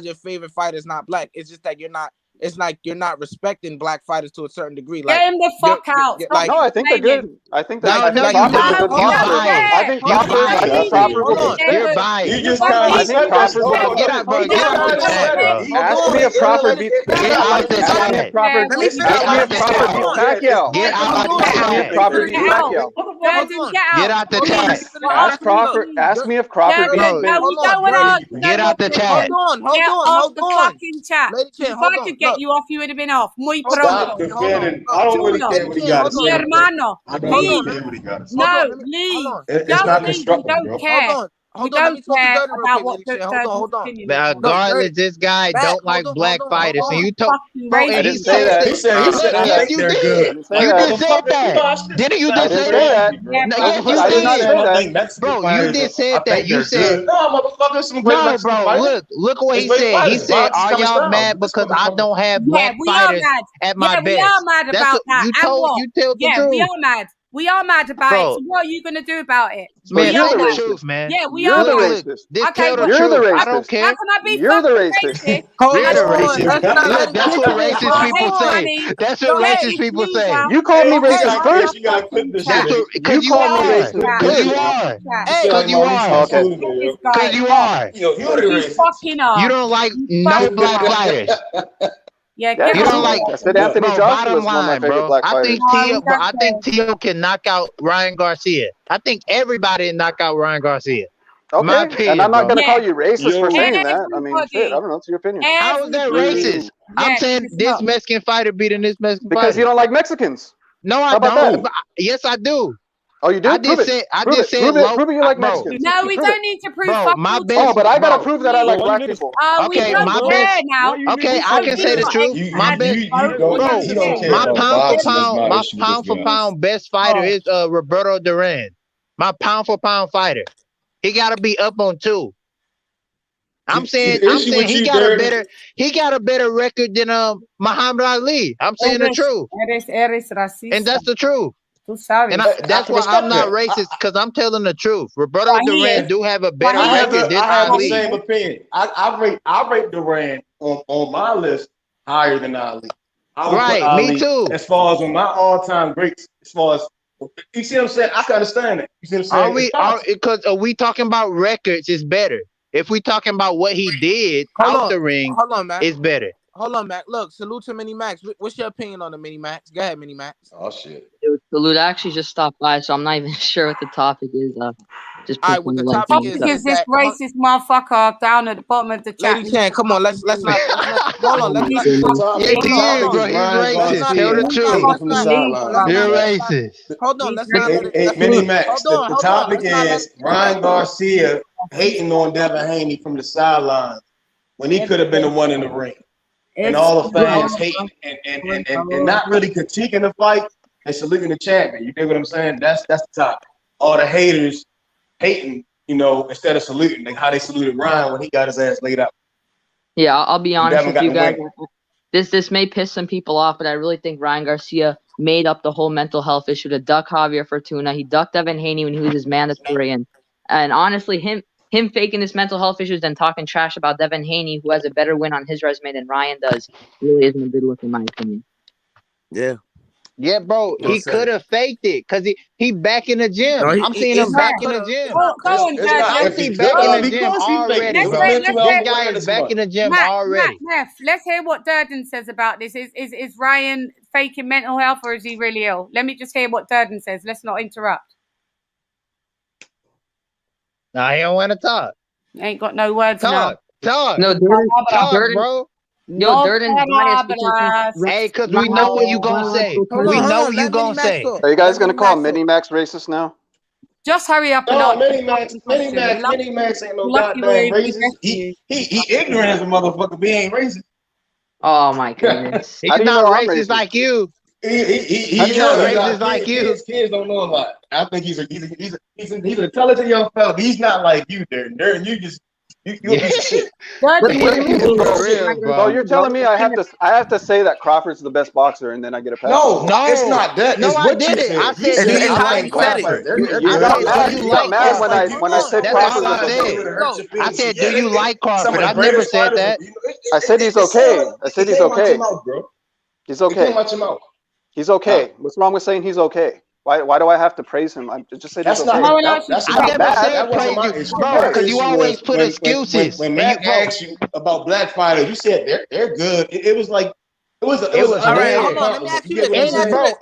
S11: because your favorite fighter is not black. It's just that you're not it's like you're not respecting black fighters to a certain degree. Like,
S6: get him the fuck out.
S11: Like,
S12: no, I think they're good. I think that
S7: No,
S12: Crawford's a good boxer. I think Crawford will be.
S7: You're biased.
S5: You just kind
S12: I
S5: of
S12: think Crawford will
S7: Get out, bro. Get out the chat, bro.
S12: Ask me if Crawford beat.
S7: Get out the chat.
S12: Ask me if Crawford beats Pacquiao.
S7: Get out the
S12: Ask me if
S7: chat.
S12: Crawford beats Pacquiao.
S7: Get out the chat.
S12: Ask Crawford. Ask me if Crawford beats Spence.
S7: Get out the chat.
S11: Hold on. Lady Chan,
S6: If
S11: hold
S6: I
S11: on.
S6: could get you off, you would have been off. Muy
S5: Stop
S6: pronto.
S5: defending. I don't really care what he got to
S6: Mi
S5: say.
S6: hermano,
S5: I don't really
S6: leave.
S5: care what he got to say.
S6: No, leave.
S5: It's
S6: Just
S5: not
S6: leave. We
S5: constructive,
S6: don't
S5: bro.
S6: care. We don't care about what
S11: Hold on.
S7: Regardless, this guy don't like black fighters, and you told, bro, and
S12: I
S7: he
S12: didn't say that.
S5: He said, I
S7: yes,
S5: think
S7: you
S5: they're
S7: did.
S5: good.
S7: You just said that. Didn't you
S12: I
S7: just
S12: didn't
S7: say
S12: say
S7: that?
S12: that.
S7: No,
S6: Yeah,
S7: yes,
S12: I did not
S7: you
S12: say
S7: did.
S12: that.
S7: Bro, you just said that. You said
S5: no, motherfucker, some great
S7: no,
S5: Mexican
S7: bro.
S5: fighters.
S7: Look what he
S5: It's great
S7: said. He
S5: fighters.
S7: said,
S5: Boxing
S7: "Are
S5: coming
S7: y'all
S5: strong.
S7: mad
S5: This
S7: because I
S5: motherfucker.
S7: don't have
S6: Yeah,
S7: black
S6: we are
S7: fighters
S6: mad.
S7: at my
S6: Yeah, we
S7: best?"
S6: are mad
S7: That's
S6: about
S7: what
S6: that.
S7: you
S6: And
S7: told.
S6: what?
S7: You told the
S6: Yeah, we
S7: truth,
S6: are mad. We are mad about it.
S7: bro.
S6: So what are you gonna do about it?
S7: Man,
S12: You're
S7: tell
S12: the
S7: the
S12: racist.
S7: truth, man.
S6: Yeah, we
S12: You're
S6: are
S12: the
S6: mad.
S12: racist.
S7: Just
S6: Okay,
S7: tell the
S6: well,
S12: You're the
S7: truth. I
S12: racist.
S7: don't
S6: how
S7: care.
S6: can I be
S12: You're the
S6: fucking
S12: racist.
S6: racist?
S11: Hold
S7: You're the
S11: on.
S7: racist.
S11: Let's not let
S7: Look, that's what racist
S6: Oh,
S7: people
S6: hey,
S7: say.
S6: honey.
S7: That's what
S6: Yeah,
S7: racist
S6: it's
S7: people
S6: me,
S7: say.
S6: bruh.
S12: You called me
S6: Oh,
S12: racist
S6: off
S12: first.
S6: the fucking
S7: That's
S6: chat.
S7: what,
S12: You
S7: because you
S12: called me
S7: are.
S12: racist.
S7: Because you
S12: Period.
S7: are.
S11: Hey,
S7: Because you are.
S12: Okay.
S6: Get this
S7: Because
S6: guy
S7: you
S6: off.
S7: are.
S5: You're the
S6: You
S5: racist.
S6: fucking are.
S7: You don't like
S6: You
S7: no
S6: fucking
S7: black
S6: are.
S7: fighters.
S6: Yeah,
S12: Yeah,
S6: get
S7: You
S6: off
S7: don't
S6: the
S7: like,
S12: I said Anthony
S7: bro.
S12: Joshua
S7: Bottom
S12: is one of my
S7: line,
S12: favorite
S7: bro.
S12: black
S7: I think
S12: fighters.
S6: No, we
S7: Tio, I
S6: don't
S7: think
S6: care.
S7: Tio can knock out Ryan Garcia. I think everybody can knock out Ryan Garcia. My
S12: Okay,
S7: opinion,
S12: and I'm not
S7: bro.
S12: gonna call you racist for
S5: Yeah.
S12: saying that. I mean, shit, I
S6: Everybody.
S12: don't know. It's your opinion.
S7: How is that racist? I'm
S6: Yeah,
S7: saying
S6: it's
S7: this
S6: not.
S7: Mexican fighter beating this Mexican
S12: Because
S7: fighter.
S12: you don't like Mexicans.
S7: No, I
S12: How about
S7: don't.
S12: that?
S7: But yes, I do.
S12: Oh, you do?
S7: I
S12: Prove
S7: just
S12: it.
S7: said. I
S12: Prove
S7: just
S12: it.
S7: said
S12: Prove it.
S7: low,
S12: Prove it. You like
S7: bro.
S12: Mexicans.
S6: No, we
S12: Prove
S6: don't
S12: it.
S6: need to prove
S7: Bro,
S6: fuck
S7: my
S6: all
S7: best.
S12: Oh, but I gotta
S7: bro.
S12: prove that I like black
S6: Please.
S12: people.
S6: Oh, we
S7: Okay,
S6: don't
S7: my
S6: care
S7: best.
S6: now.
S7: Okay, I can say the truth. My best.
S5: He don't care
S7: My
S5: about
S7: pound for
S5: boxing. That's
S7: pound,
S5: my
S7: my
S5: issue.
S7: pound for pound best fighter is Roberto Duran. My pound for pound fighter. He got to be up on 2. I'm saying he got a better record than Muhammad Ali. I'm saying the truth.
S6: Eres racista.
S7: And that's the truth.
S6: Tú sabes.
S7: And that's why I'm not racist, because I'm telling the truth. Roberto Duran do have a better record than
S5: I have the
S7: Ali.
S5: same opinion. I rate Duran on my list higher than Ali. I would put Ali
S7: me too.
S5: As far as on my all-time greats, as far as you see what I'm saying, I can understand it. You see what I'm saying?
S7: Because are we talking about records? It's better. If we talking about what he did the ring,
S11: Mac.
S7: It's better.
S11: Hold on, Mac. Look, salute to Mini Max. What's your opinion on the Mini Max? Go ahead, Mini Max.
S5: Oh shit.
S13: Salute, I actually just stopped by, so I'm not even sure what the topic is. Just
S11: all right, what the topic is
S6: this racist motherfucker down at the bottom of the chat.
S11: Lady Chan, come on, let's not hold on, let's
S7: bro. He's racist. Tell the truth. You're racist.
S11: Hold on, let's not let it.
S5: Hey, Mini Max. The topic is Ryan Garcia hating on Devin Haney from the sidelines when he could have been the one in the ring. And all the fans hating and not really critiquing the fight and saluting the champion. You get what I'm saying? That's the topic. All the haters hating, instead of saluting, like how they saluted Ryan when he got his ass laid out.
S13: Yeah, I'll be honest with you guys. This may piss some people off, but I really think Ryan Garcia made up the whole mental health issue to duck Javier Fortuna. He ducked Devin Haney when he was his mandatory, and honestly, him faking this mental health issues and talking trash about Devin Haney, who has a better win on his resume than Ryan does, really isn't a good look in my opinion.
S11: Yeah.
S7: Yeah, bro, he could have faked it because he back in the gym. I'm seeing him back in the gym.
S6: I
S7: see back in the gym already, bro. This guy is back in the gym already.
S6: Let's hear what Durden says about this. Is Ryan faking mental health or is he really ill? Let me just hear what Durden says. Let's not interrupt.
S7: Nah, he don't want to talk.
S6: Ain't got no words now.
S7: Talk.
S13: No, Durden,
S7: bro.
S13: Yo, Durden's biased.
S7: Hey, because we know what you gonna say. We know what you gonna say.
S12: Are you guys gonna call Mini Max racist now?
S6: Just hurry up
S5: No,
S6: and
S5: Mini Max ain't no goddamn racist. He ignorant as a motherfucker, but he ain't racist.
S13: Oh my goodness.
S7: He's not racist like you.
S5: He's not racist like you. Kids don't know a lot. I think he's an intelligent young fella, but he's not like you, Durden. Durden, you You a piece of shit.
S12: Bro, you're telling me I have to say that Crawford's the best boxer, and then I get a pass?
S5: No, it's not that.
S7: No,
S5: it's
S7: I
S5: what
S7: did
S5: you
S7: it.
S5: said.
S7: I said,
S5: You
S7: do you like Crawford?
S12: You got mad when I said
S7: That's
S12: Crawford.
S7: all I said. I said, do you like Crawford? I never said that.
S12: I said he's okay. I said he's okay. He's okay. He's okay. What's wrong with saying he's okay? Why do I have to praise him? I just said he's okay.
S7: I never said praise you, bro, because you always put excuses.
S5: When Matt asked you about black fighters, you said they're good. It was like it was
S11: all right. Hold on, let me ask you this.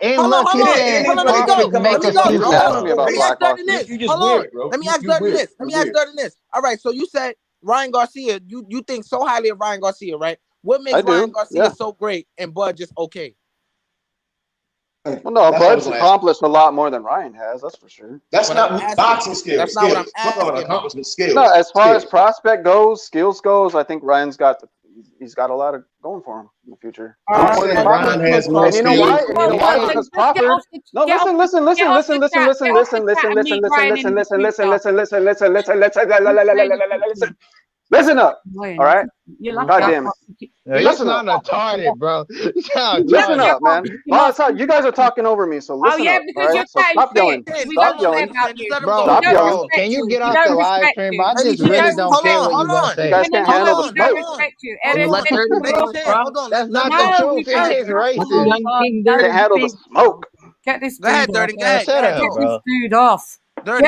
S7: And look, you said Crawford make us do
S12: something.
S11: Let me ask Dirty this. Hold on. Let me ask Dirty this. Let me ask Dirty this. All right, so you said Ryan Garcia. You think so highly of Ryan Garcia, right? What makes Ryan Garcia so great and Bud just okay?
S12: Well, no, Bud's accomplished a lot more than Ryan has. That's for sure.
S5: That's not boxing skills.
S11: That's not what I'm asking.
S5: Accomplishment skills.
S12: No, as far as prospect goes, skills goes, I think Ryan's got a lot of going for him in the future.
S5: Ryan has more
S12: skills. You know why? Because Crawford. No, listen. Listen up. All right. God damn it.
S7: You're not retarded, bro.
S12: Listen up, man. You guys are talking over me, so listen up. All right? So stop yelling. Stop yelling.
S7: Bro, can you get off the live stream? I just really don't care what you gonna say.
S12: You guys can't handle the smoke.
S7: That's not the truth. It is racist.
S12: Can't handle the smoke.
S6: Get this
S11: Go ahead, Dirty. Go ahead.
S7: Shut up, bro.
S6: this dude off.
S12: You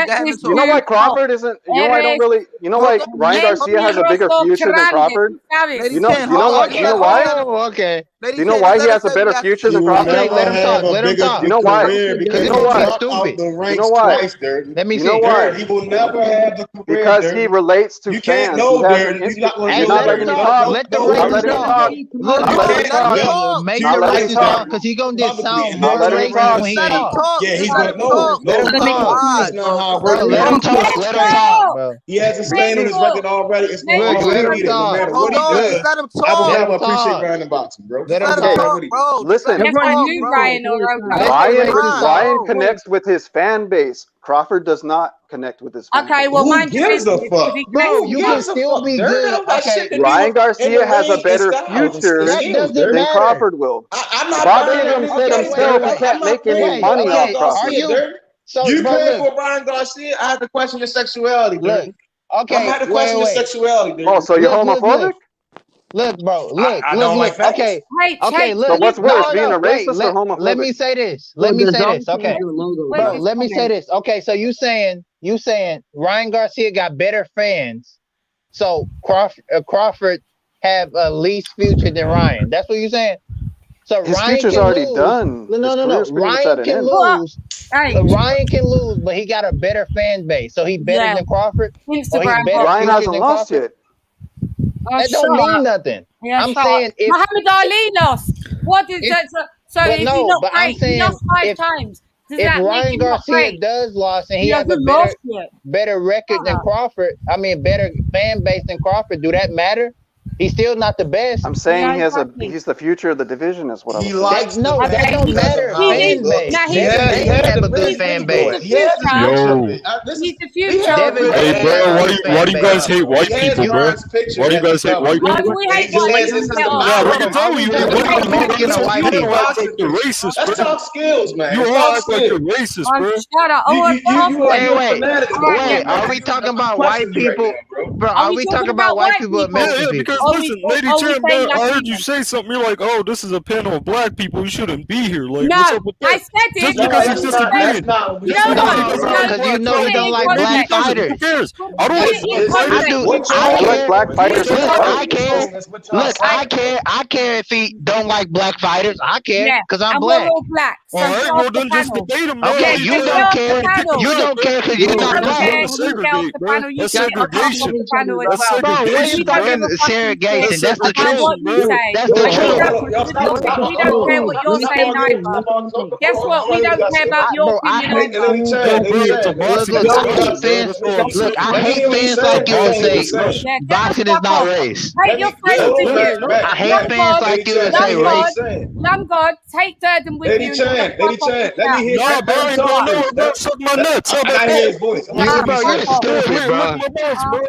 S12: know why Crawford isn't? You know why I don't really? You know why Ryan Garcia has a bigger future than Crawford? You know why?
S7: Okay.
S12: Do you know why he has a better future than Crawford?
S7: Let him talk. Let him talk.
S12: You know why?
S7: Because
S12: You know why?
S7: stupid.
S12: You know why?
S7: Let me see.
S12: You know why?
S5: He will never have the career.
S12: Because he relates to
S5: You
S12: fans.
S5: can't know, Dirty.
S12: He's not letting me talk.
S7: Let the
S12: Not
S7: racist
S12: letting me
S7: talk.
S12: talk.
S7: Look,
S12: Not letting me talk.
S7: make
S12: Not
S7: the
S12: letting me
S7: racist
S12: talk.
S7: talk because he gonna just sound
S12: Not
S7: more
S12: letting me
S7: racist
S12: talk.
S7: when he
S11: Let him
S7: talk.
S11: talk.
S5: Yeah, he's
S11: Let
S5: gonna
S11: him
S5: know.
S11: talk.
S5: Let him talk. That's not how it works.
S7: Let him talk. Let him talk, bro.
S5: He has a stain on his record already. It's
S7: Look,
S5: going
S7: let him
S5: to no
S7: talk.
S5: matter
S11: Hold
S5: what he
S11: on.
S5: does.
S11: Just let him
S5: I will
S11: talk.
S5: never
S7: Let him
S5: appreciate
S7: talk.
S5: Ryan in boxing, bro.
S7: Let him
S11: Let him
S12: Okay.
S11: talk, bro.
S12: Listen.
S6: That's why I knew Ryan or
S12: Ryan connects with his fan base. Crawford does not connect with his fan base.
S6: Okay, well,
S5: Who
S6: mind your
S5: gives a
S6: business,
S5: fuck?
S6: 'cause he
S7: Bro,
S6: connects
S7: you
S6: with
S7: can
S5: gives a
S7: still
S5: fuck?
S7: be
S5: Dirty
S7: good.
S5: don't got shit to do
S12: Ryan
S5: in
S12: Garcia
S5: the
S12: has a
S5: ring
S12: better
S5: and styles and
S12: future
S7: That
S5: skills,
S7: doesn't
S5: Dirty.
S12: than
S7: matter.
S12: Crawford will.
S5: I'm not
S12: Bobby
S5: buying
S12: Abrams
S5: that.
S12: said
S5: Okay,
S12: himself he
S5: I'm
S12: can't
S5: not
S12: make any
S5: playing
S12: money
S5: Ryan
S12: off Crawford.
S5: Garcia, Dirty.
S7: So,
S5: You
S7: bro,
S5: paying
S7: look,
S5: for Ryan Garcia? I have to question your sexuality,
S7: look.
S5: Dirty.
S7: Okay,
S5: I'm not to question your sexuality, Dirty.
S12: Oh, so you're
S7: Look,
S12: homophobic?
S7: Look, bro.
S5: I don't like facts.
S7: Okay.
S6: Hey,
S7: Okay, look.
S12: So what's worse,
S7: No,
S12: being a
S7: wait,
S12: racist or homophobic?
S7: let me say this. Let me say this. Okay. Bro, let me say this. Okay, so you saying Ryan Garcia got better fans, so Crawford have a least future than Ryan. That's what you're saying. So
S12: His
S7: Ryan
S12: future's
S7: can
S12: already
S7: lose.
S12: done.
S7: No. Ryan can lose.
S6: Hey,
S7: Ryan can lose, but he got a better fan base. So he better than Crawford. Or he's
S6: Instagram
S7: better
S12: Ryan
S7: future
S12: hasn't
S7: than
S12: lost
S7: Crawford.
S12: yet.
S7: That don't mean nothing.
S6: Yeah,
S7: I'm saying if
S6: Muhammad Ali lost. What is that? So
S7: but
S6: is he
S7: no,
S6: not
S7: but
S6: great?
S7: I'm
S6: He
S7: saying
S6: lost 5
S7: if
S6: times. Does
S7: if
S6: that make
S7: Ryan
S6: him not
S7: Garcia
S6: great?
S7: does lost and he
S6: He
S7: has a
S6: hasn't lost yet.
S7: better record than Crawford, I mean better fan base than Crawford, do that matter? He's still not the best.
S12: I'm saying he's the future of the the of what I was saying.
S5: Likes
S7: that don't matter. Fan base. Devin Haney have a good fan base.
S6: Yo.
S5: He's
S6: the future.
S14: Hey, bro, why do you guys hate white people, bro? Why do you guys hate white
S6: Why
S14: people?
S6: do we hate white people?
S14: Yeah, we can tell you.
S7: American or white people?
S14: You act like you're racist,
S5: Let's
S14: bro.
S5: talk skills, man.
S14: You all act like you're racist, bro.
S6: Shut up.
S7: Wait. Are we talking about white people? Bro, are we talking about white people or Mexican people?
S14: Because listen, Lady Chen, bro, I heard you say something. You're like, oh, this is a panel of black people. You shouldn't be here. Like, what's up with that?
S6: I said it.
S14: Just because you disagreeing.
S7: Because you know he don't like black fighters.
S14: Who cares? I don't like black fighters.
S12: I like black fighters.
S7: I care. Look, I care if he don't like black fighters. I care because I'm black.
S6: We're all black.
S14: All right, well then just debate him.
S7: Okay, you don't care. You don't care because you're not black.
S14: Segregate, bro. That's segregation.
S7: That's segregation. Bro, what are you talking segregation? That's the truth. That's the truth.
S6: We don't care what you're saying either. Guess what? We don't care about your opinion either.
S7: Look, I hate fans like you and say boxing is not race.
S6: Hate your friends to you.
S7: I hate fans like you and say race.
S6: Young God, take Durden with
S5: Lady
S6: you.
S5: Chen, let me hear
S14: no, bro, I ain't gonna know. Suck my nuts.
S5: I gotta hear his voice.
S7: Bro, you're stupid, bro.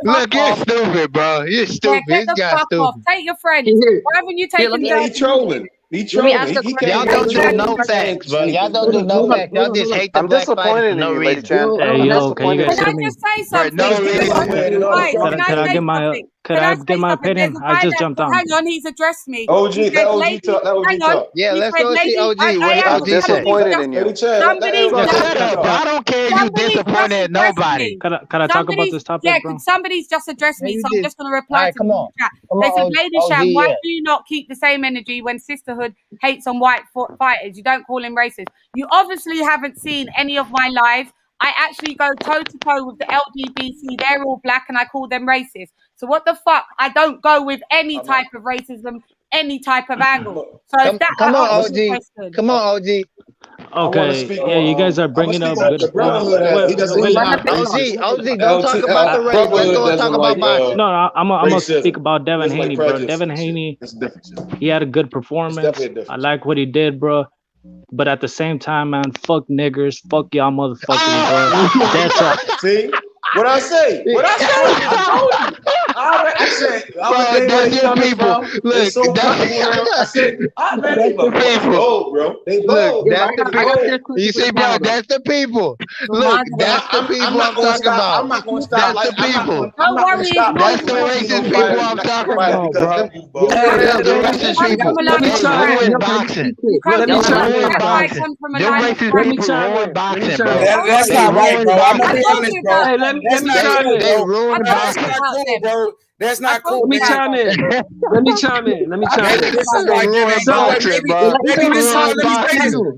S7: Look, Look, you're stupid, bro. You're stupid.
S6: Get the fuck off. Take your friends. Why haven't you taken
S15: he trolling. He trolling.
S7: Y'all don't do no facts, bro. Y'all don't do no facts. Y'all just hate the black fighters for no reason.
S16: Hey, yo, can you guys
S6: Can
S16: hear
S6: I
S16: me?
S6: just say something?
S7: No reason.
S16: Can I get my opinion? I just jumped on.
S6: Hang on, he's addressed me.
S15: OG,
S6: He
S15: let
S6: said,
S15: OG
S6: lady,
S15: talk. Let OG
S6: hang on.
S15: talk.
S7: Yeah,
S6: He
S7: let's
S6: said,
S7: go see
S6: lady,
S7: OG.
S6: I
S7: What
S6: am
S7: OG said.
S12: Disappointed in you.
S6: Somebody's
S7: Yo,
S6: just
S7: shut up, bro. I don't care if you disappointed at nobody.
S16: Can I talk about this topic,
S6: Yeah,
S16: bro?
S6: somebody's just addressed me, so I'm just going to reply
S7: Alright,
S6: to
S7: come
S6: the
S7: on.
S6: chat.
S7: Come
S6: They
S7: on,
S6: said,
S7: OG,
S6: Lady Sham,
S7: yeah.
S6: why do you not keep the same energy when sisterhood hates on white fighters? You don't call him racist. You obviously haven't seen any of my lives. I actually go toe-to-toe with the LGBT. They're all black, and I call them racist. So what the fuck? I don't go with any type of racism, any type of angle. So if that
S7: Come on,
S6: answers your
S7: OG.
S6: question.
S7: Come on, OG.
S16: Okay, yeah, you guys are bringing up good points.
S7: OG, don't talk about the race. Let's go talk about boxing.
S16: No, I'm gonna speak about Devin Haney, bro. Devin Haney, he had a good performance. I like what he did, bro. But at the same time, man, fuck niggers, fuck y'all motherfuckers, bro. That's all.
S15: See what I say? What I say? I told you. I said,
S7: bro, that's your people. Look,
S15: I said, that's the people. Bold, bro. They bold.
S7: Look, that's the people. You see, bro, that's the people. Look, that's the people I'm talking about.
S15: I'm not going to stop.
S7: That's the people.
S6: Don't worry.
S7: That's the racist people I'm talking about, bro. The racist people.
S16: Let me try
S7: Ruin boxing.
S16: Let me try
S7: Ruin boxing. Them racist people ruin boxing, bro.
S8: That's not right, bro. I'm gonna be honest, bro.
S16: Hey, let me chime in.
S7: They ruin
S8: That's
S7: boxing.
S8: not cool, bro. That's not cool.
S16: Let me chime in. Let me chime in.
S8: Maybe this is why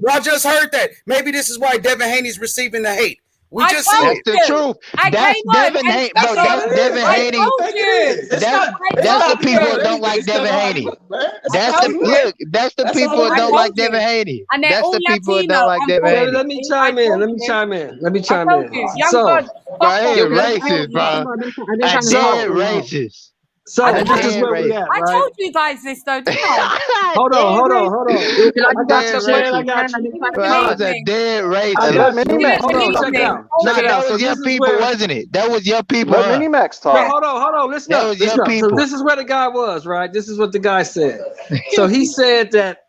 S8: Y'all just heard that. Maybe this is why Devin Haney's receiving the hate. We just see
S7: That's the truth. That's Devin Haney. Bro, that's Devin Haney. That's the people who don't like Devin Haney. That's the people who don't like Devin Haney. That's the people who don't like Devin Haney.
S16: Let me chime in. So,
S7: I ain't racist, bro. I said racist.
S16: So this is where we at, right?
S6: I told you guys this though, didn't I?
S16: Hold on.
S7: I got you, man. That was a dead racist.
S16: Hold on, check it out.
S7: That was your people, wasn't it? That was your people.
S12: Let Minimax talk.
S16: Hold on. Listen up. So this is where the guy was, right? This is what the guy said. So he said that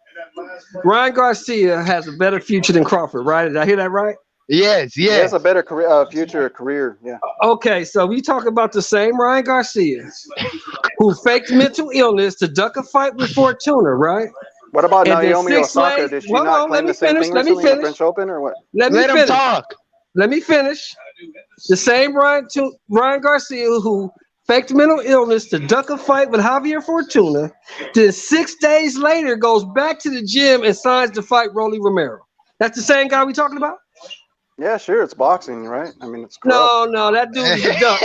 S16: Ryan Garcia has a better future than Crawford, right? Did I hear that right?
S7: Yes.
S12: He has a better future career. Yeah.
S16: Okay, so we talk about the same Ryan Garcia who faked mental illness to duck a fight with Fortuna, right?
S12: What about Naomi Osaka? Did she not claim the same thing recently in the French Open or what?
S16: Let
S7: him talk.
S16: Let me finish. The same Ryan Garcia who faked mental illness to duck a fight with Javier Fortuna, then 6 days later goes back to the gym and signs to fight Rolly Romero. That's the same guy we talking about?
S12: Yeah, sure. It's boxing, right? I mean, it's
S16: no, that dude is a duck.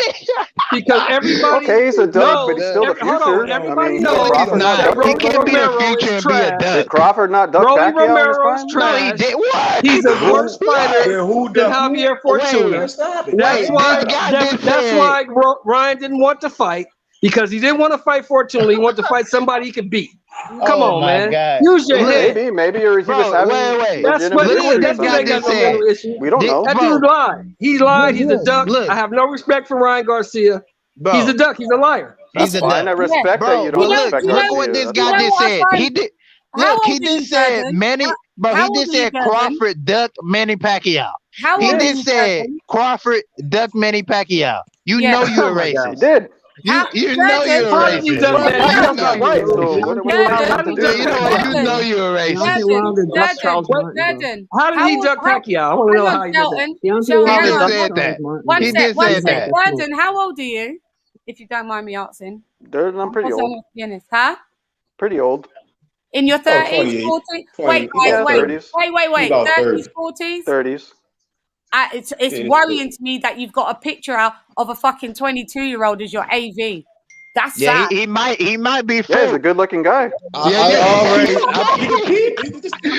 S16: Because everybody.
S12: Okay, he's a duck, but he's still the future.
S16: Hold on, everybody knows
S7: he can't be the future and be a duck.
S12: Did Crawford not duck
S16: Rolly
S12: Pacquiao
S16: Romero's
S12: in his
S16: trash.
S7: No, he did. What?
S16: He's a worse fighter than Javier Fortuna. That's why Ryan didn't want to fight, because he didn't want to fight Fortuna. He wanted to fight somebody he could beat. Come on, man.
S7: God.
S16: Use your head.
S12: Maybe he was having.
S7: Wait.
S16: That's what it is. That dude ain't got no mental issue.
S12: We don't know.
S16: That dude lied. He lied. He's a duck. I have no respect for Ryan Garcia.
S7: Bro.
S16: He's a duck. He's a liar.
S7: He's a
S12: duck. I respect that you don't respect Garcia.
S7: Look what this guy just said. He did. Look, he just said Manny. Bro, he just said Crawford duck Manny Pacquiao. He just said Crawford duck Manny Pacquiao. You know you're a racist.
S12: He did.
S7: You know you're a racist.
S12: You
S7: know you're a racist.
S16: How did he duck Pacquiao? I want to know how he did that.
S7: He just said that. He just said that.
S6: Brandon, how old are you? If you don't mind me asking.
S12: I'm pretty old.
S6: Huh?
S12: Pretty old.
S6: In your 30s, 40s? Wait. 30s, 40s?
S12: 30s.
S6: It's worrying to me that you've got a picture of a fucking 22-year-old as your AV. That's sad.
S7: He might be.
S12: Yeah, he's a good-looking guy.
S15: He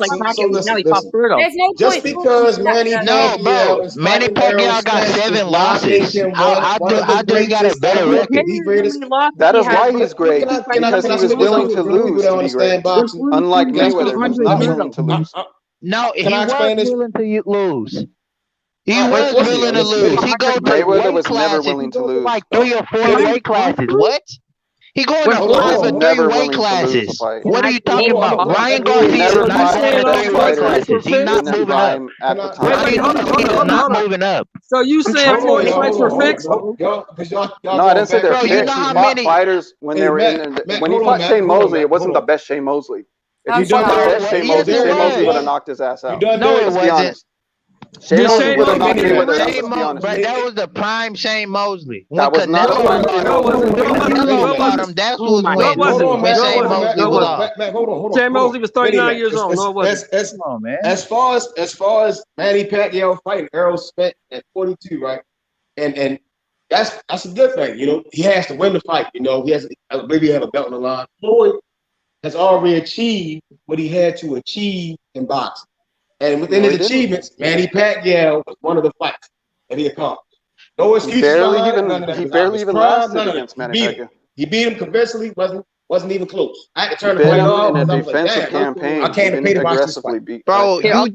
S4: almost like Pacquiao. Now he fought Berto.
S6: There's no
S15: Just
S6: point
S15: because
S6: talking about
S15: Manny
S6: that.
S7: No, bro. Manny Pacquiao got 7 losses. How do he got a better record?
S12: That is why he's great, because he was willing to lose to be great. Unlike Mayweather, who's not willing to lose.
S7: No, he
S15: Can I
S7: was
S15: explain this?
S7: willing to lose. He
S15: All right,
S7: was
S15: was he?
S7: willing to
S15: Let's see.
S7: lose. He go to
S12: Mayweather
S7: weight
S12: was never
S7: classes. He
S12: willing to
S7: go to
S12: lose.
S7: like 3 or 4
S15: Did he?
S7: weight classes. What? He going to
S15: Hold
S7: 5
S15: on.
S7: or 3
S12: Never
S7: weight
S12: willing to lose a
S7: classes.
S12: fight.
S7: What are you
S15: Hold
S7: talking
S15: on,
S7: about?
S15: hold on.
S7: Ryan
S15: He
S7: Garcia
S12: never
S7: is not
S12: fought
S7: going to
S12: the
S7: 3 weight
S12: fighter
S7: classes. He's not
S12: in his
S7: moving up.
S12: prime at the
S16: Wait,
S12: time.
S16: wait, hold on,
S7: He
S16: hold on,
S7: is
S16: hold on,
S7: not
S16: hold on.
S7: moving up.
S16: So you saying
S15: Hold on,
S16: 40
S15: y'all.
S16: fights
S15: Hold
S16: were
S15: on,
S16: fixed?
S15: y'all, because y'all
S12: No, I
S15: going
S12: didn't say
S15: back
S12: they're
S7: Bro,
S15: and
S7: you
S12: fixed.
S7: know
S12: He
S7: how
S12: fought
S7: many?
S12: fighters when they
S15: Hey,
S12: were
S15: Matt,
S12: when he
S15: hold on,
S12: fought
S15: Matt.
S12: Shane
S15: Hold on,
S12: Mosley,
S15: Matt.
S12: it wasn't
S15: Hold
S12: the
S15: on.
S12: best Shane Mosley. If
S15: You
S12: he fought
S15: done,
S12: the
S7: Bro,
S12: best Shane
S7: yes,
S12: Mosley,
S7: it
S12: Shane Mosley
S7: was.
S12: would have knocked his ass
S15: You
S12: out.
S15: done
S7: No, it
S12: Let's be
S7: wasn't.
S12: honest. Shane
S16: Did
S12: Mosley
S16: Shane
S12: would have
S16: Mosley
S12: knocked
S16: beat
S12: Mayweather out.
S16: him?
S12: Let's be honest.
S7: But that was the prime Shane Mosley. When
S12: That was not the
S7: Canelo
S12: prime
S7: fought
S12: Shane
S7: him,
S12: Mosley.
S7: when Canelo fought him, that's who was
S16: No, it
S7: when
S15: Hold on,
S7: when
S15: Matt.
S7: Shane
S15: Hold on, Matt.
S7: Mosley was off.
S15: Matt, hold on.
S16: Shane Mosley was 39 years old. No, it wasn't.
S7: Come on, man.
S15: As far as Manny Pacquiao fighting Errol Spence at 42, right? And that's a good thing. You know, he has to win the fight. You know, he has maybe have a belt on the line. Floyd has already achieved what he had to achieve in boxing. And within his achievements, Manny Pacquiao was one of the fights that he accomplished. No excuses.
S12: He barely even lasted against Manny Pacquiao.
S15: He beat him convincingly, wasn't even close. I had to turn the fight off.
S12: In a defensive campaign,
S15: I can't pay to watch this fight.
S13: Bro, you don't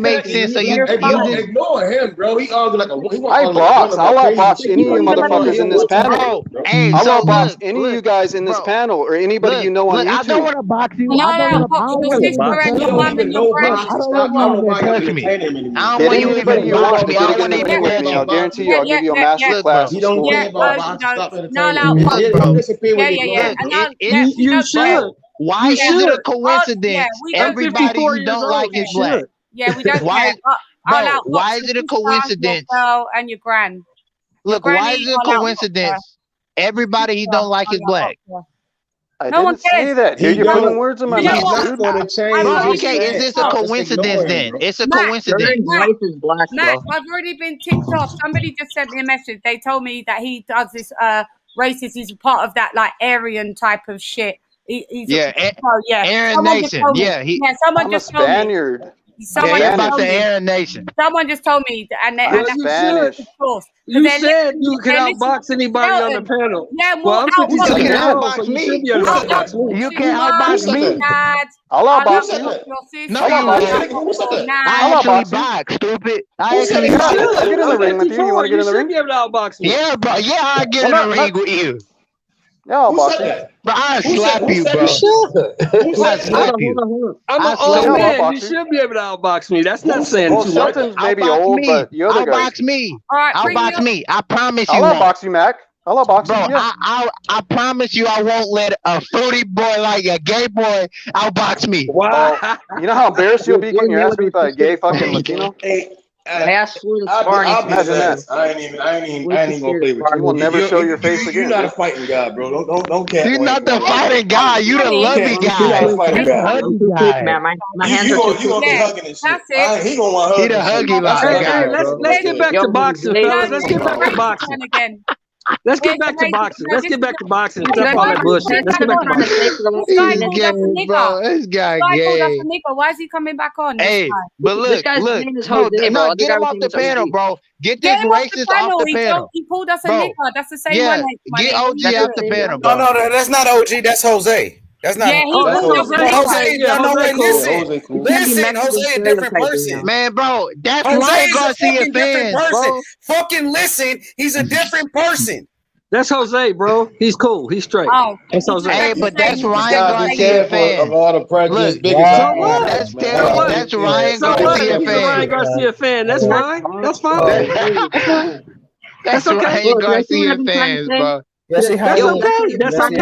S13: make sense. So you
S15: ignore him, bro. He argued like a.
S12: I box. I'll outbox any of you motherfuckers in this panel. I'll outbox any of you guys in this panel or anybody you know on YouTube.
S7: I don't want to box you.
S6: I
S7: don't want to me. I don't want you to box me. I don't want to
S12: with me. I'll guarantee you. I'll give you a master class.
S15: You don't care about boxing.
S16: You should.
S7: Why is it a coincidence? Everybody who don't like is black.
S6: Yeah, we don't
S7: why,
S6: care.
S7: bro, why is it a coincidence?
S6: And your gran.
S7: Look, why is it a coincidence? Everybody he don't like is black.
S12: I didn't say that. Dude, you're putting words in my mouth.
S7: Okay, is this a coincidence then? It's a coincidence.
S6: Matt, I've already been ticked off. Somebody just sent me a message. They told me that he does this racist. He's a part of that like Aryan type of shit. Aryan
S7: Nation.
S6: Someone just told
S12: Spaniard.
S6: me. Someone
S7: about the Aryan Nation.
S6: Someone just told me, and
S12: Spanish.
S16: You said you can outbox anybody on the panel.
S6: Yeah,
S16: well, I'm
S7: you can outbox me. You can outbox me.
S12: I'll outbox you.
S7: No, I actually box, stupid. I actually box.
S12: I'll get in the ring with you. You want to get in the ring?
S16: You should be able to outbox me.
S7: Yeah, bro. Yeah, I'll get in the ring with you.
S12: Yeah, I'll box you.
S7: But I'll slap you, bro. I'll slap you.
S16: I'm an old man. You should be able to outbox me. That's not saying too much.
S12: Shelton's maybe old, but the other guy.
S7: Outbox me.
S6: All right,
S7: outbox me. I promise you.
S12: I'll outbox you, Mac. I'll outbox you.
S7: Bro, I promise you I won't let a fruity boy like a gay boy outbox me.
S16: Wow.
S12: You know how embarrassed you'll be getting your ass beat by a gay fucking Latino?
S13: I swear
S15: I ain't even gonna play with you.
S12: You will never show your face again.
S15: You're not a fighting guy, bro. Don't care.
S7: You're not the fighting guy. You the loving guy.
S15: You the huggy guy.
S13: My hands are
S15: too gonna be hugging and shit. He gonna want to hug.
S7: He the huggy guy.
S16: Let's get back to boxing, fellas. Let's get back to boxing. Let's get back to boxing. Let's get back to boxing. Stop all that bullshit. Let's get back to boxing.
S7: This guy gay.
S6: Why is he coming back on?
S7: Hey, but look, get him off the panel, bro. Get this racist off the panel.
S6: He pulled us a nigga. That's the same one.
S7: Get OG off the panel, bro.
S8: No, that's not OG. That's Jose. That's not. Jose. Listen, Jose, a different person.
S7: Man, bro, that's Ryan Garcia fans, bro.
S8: Fucking listen, he's a different person.
S16: That's Jose, bro. He's cool. He's straight.
S6: Oh,
S16: that's Jose.
S7: Hey, but that's Ryan Garcia fans.
S15: Of all the prejudice,
S7: that's Ryan Garcia
S16: fan. Ryan Garcia fan. That's fine. That's fine.
S7: That's okay. Ryan Garcia fans, bro.
S16: That's okay. That's okay.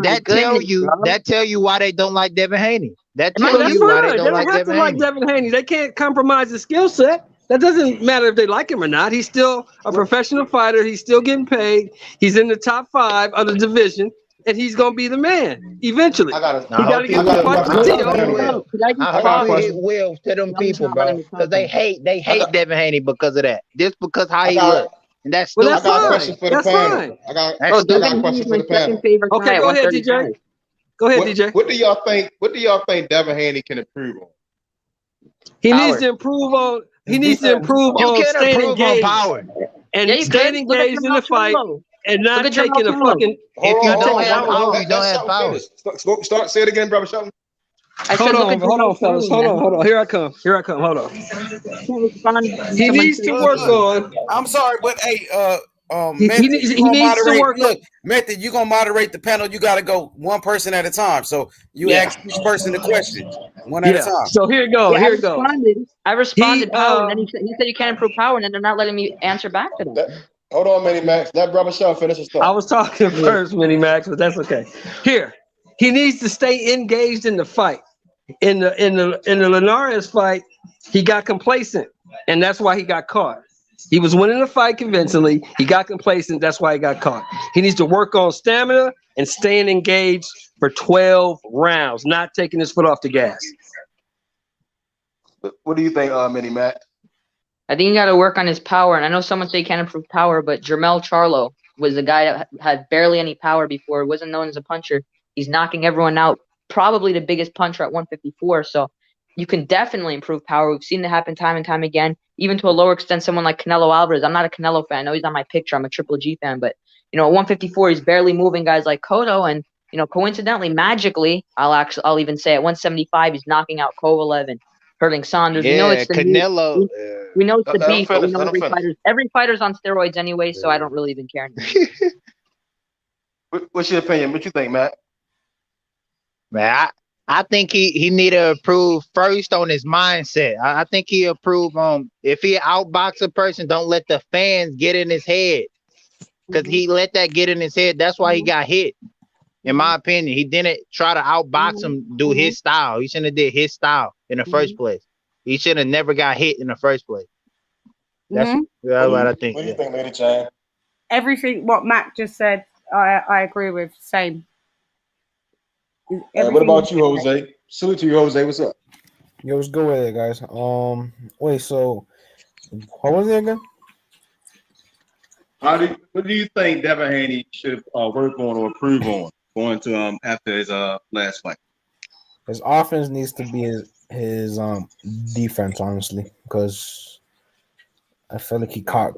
S7: That tell you why they don't like Devin Haney. That tell you why they don't like
S16: Devin Haney. They can't compromise the skill set. That doesn't matter if they like him or not. He's still a professional fighter. He's still getting paid. He's in the top 5 of the division, and he's gonna be the man eventually. He got to get the fight to Tio.
S7: I hope it will to them people, bro, because they hate Devin Haney because of that. Just because how he looks. And that's
S16: fine.
S15: I got a question for the panel. I got a question for the panel.
S16: Okay, go ahead, DJ. Go ahead, DJ.
S15: What do y'all think Devin Haney can improve on?
S16: He needs to improve on. He needs to improve on staying engaged and staying engaged in the fight and not taking a fucking.
S7: If you don't have power, you don't have power.
S15: Start. Say it again, brother. Hold
S16: on, fellas. Hold on. Here I come. Hold on. He needs to work on.
S8: I'm sorry, but hey,
S16: he needs to work.
S8: Look, Method, you're gonna moderate the panel. You gotta go one person at a time. So you ask each person the question one at a time.
S16: So here it goes.
S13: I responded power, and then he said you can't improve power, and then they're not letting me answer back to them.
S15: Hold on, Mini Max. Let Brother Shaw finish his thought.
S16: I was talking first, Mini Max, but that's okay. Here, he needs to stay engaged in the fight. In the Linares fight, he got complacent, and that's why he got caught. He was winning the fight convincingly. He got complacent. That's why he got caught. He needs to work on stamina and staying engaged for 12 rounds, not taking his foot off the gas.
S15: What do you think, Mini Matt?
S13: I think he got to work on his power. And I know someone say he can't improve power, but Jermell Charlo was a guy that had barely any power before. He wasn't known as a puncher. He's knocking everyone out probably the biggest puncher at 154. So you can definitely improve power. We've seen it happen time and time again. Even to a lower extent, someone like Canelo Alvarez. I'm not a Canelo fan. I know he's on my picture. I'm a Triple G fan. But, at 154, he's barely moving guys like Cotto. And, coincidentally, magically, I'll even say at 175, he's knocking out Kovalev and hurting Saunders.
S7: Yeah,
S13: We know it's the
S7: Canelo.
S13: we know it's the
S15: Let him
S13: beef, but we
S15: finish,
S13: know every fighter's on steroids anyway, so I don't really even care anymore.
S15: What's your opinion? What you think, Matt?
S7: Man, I think he need to improve first on his mindset. I think he improve on if he outbox a person, don't let the fans get in his head. Because he let that get in his head. That's why he got hit. In my opinion, he didn't try to outbox him, do his style. He shouldn't have did his style in the first place. He should have never got hit in the first place. That's what I think.
S15: What do you think, Lady Chan?
S6: Everything what Matt just said, I agree with. Same.
S15: What about you, Jose? Salute to you, Jose. What's up?
S17: Yo, what's good with it, guys? Wait, so what was it again?
S15: What do you think Devin Haney should work on or improve on going to after his last fight?
S17: His offense needs to be his defense, honestly, because I feel like he caught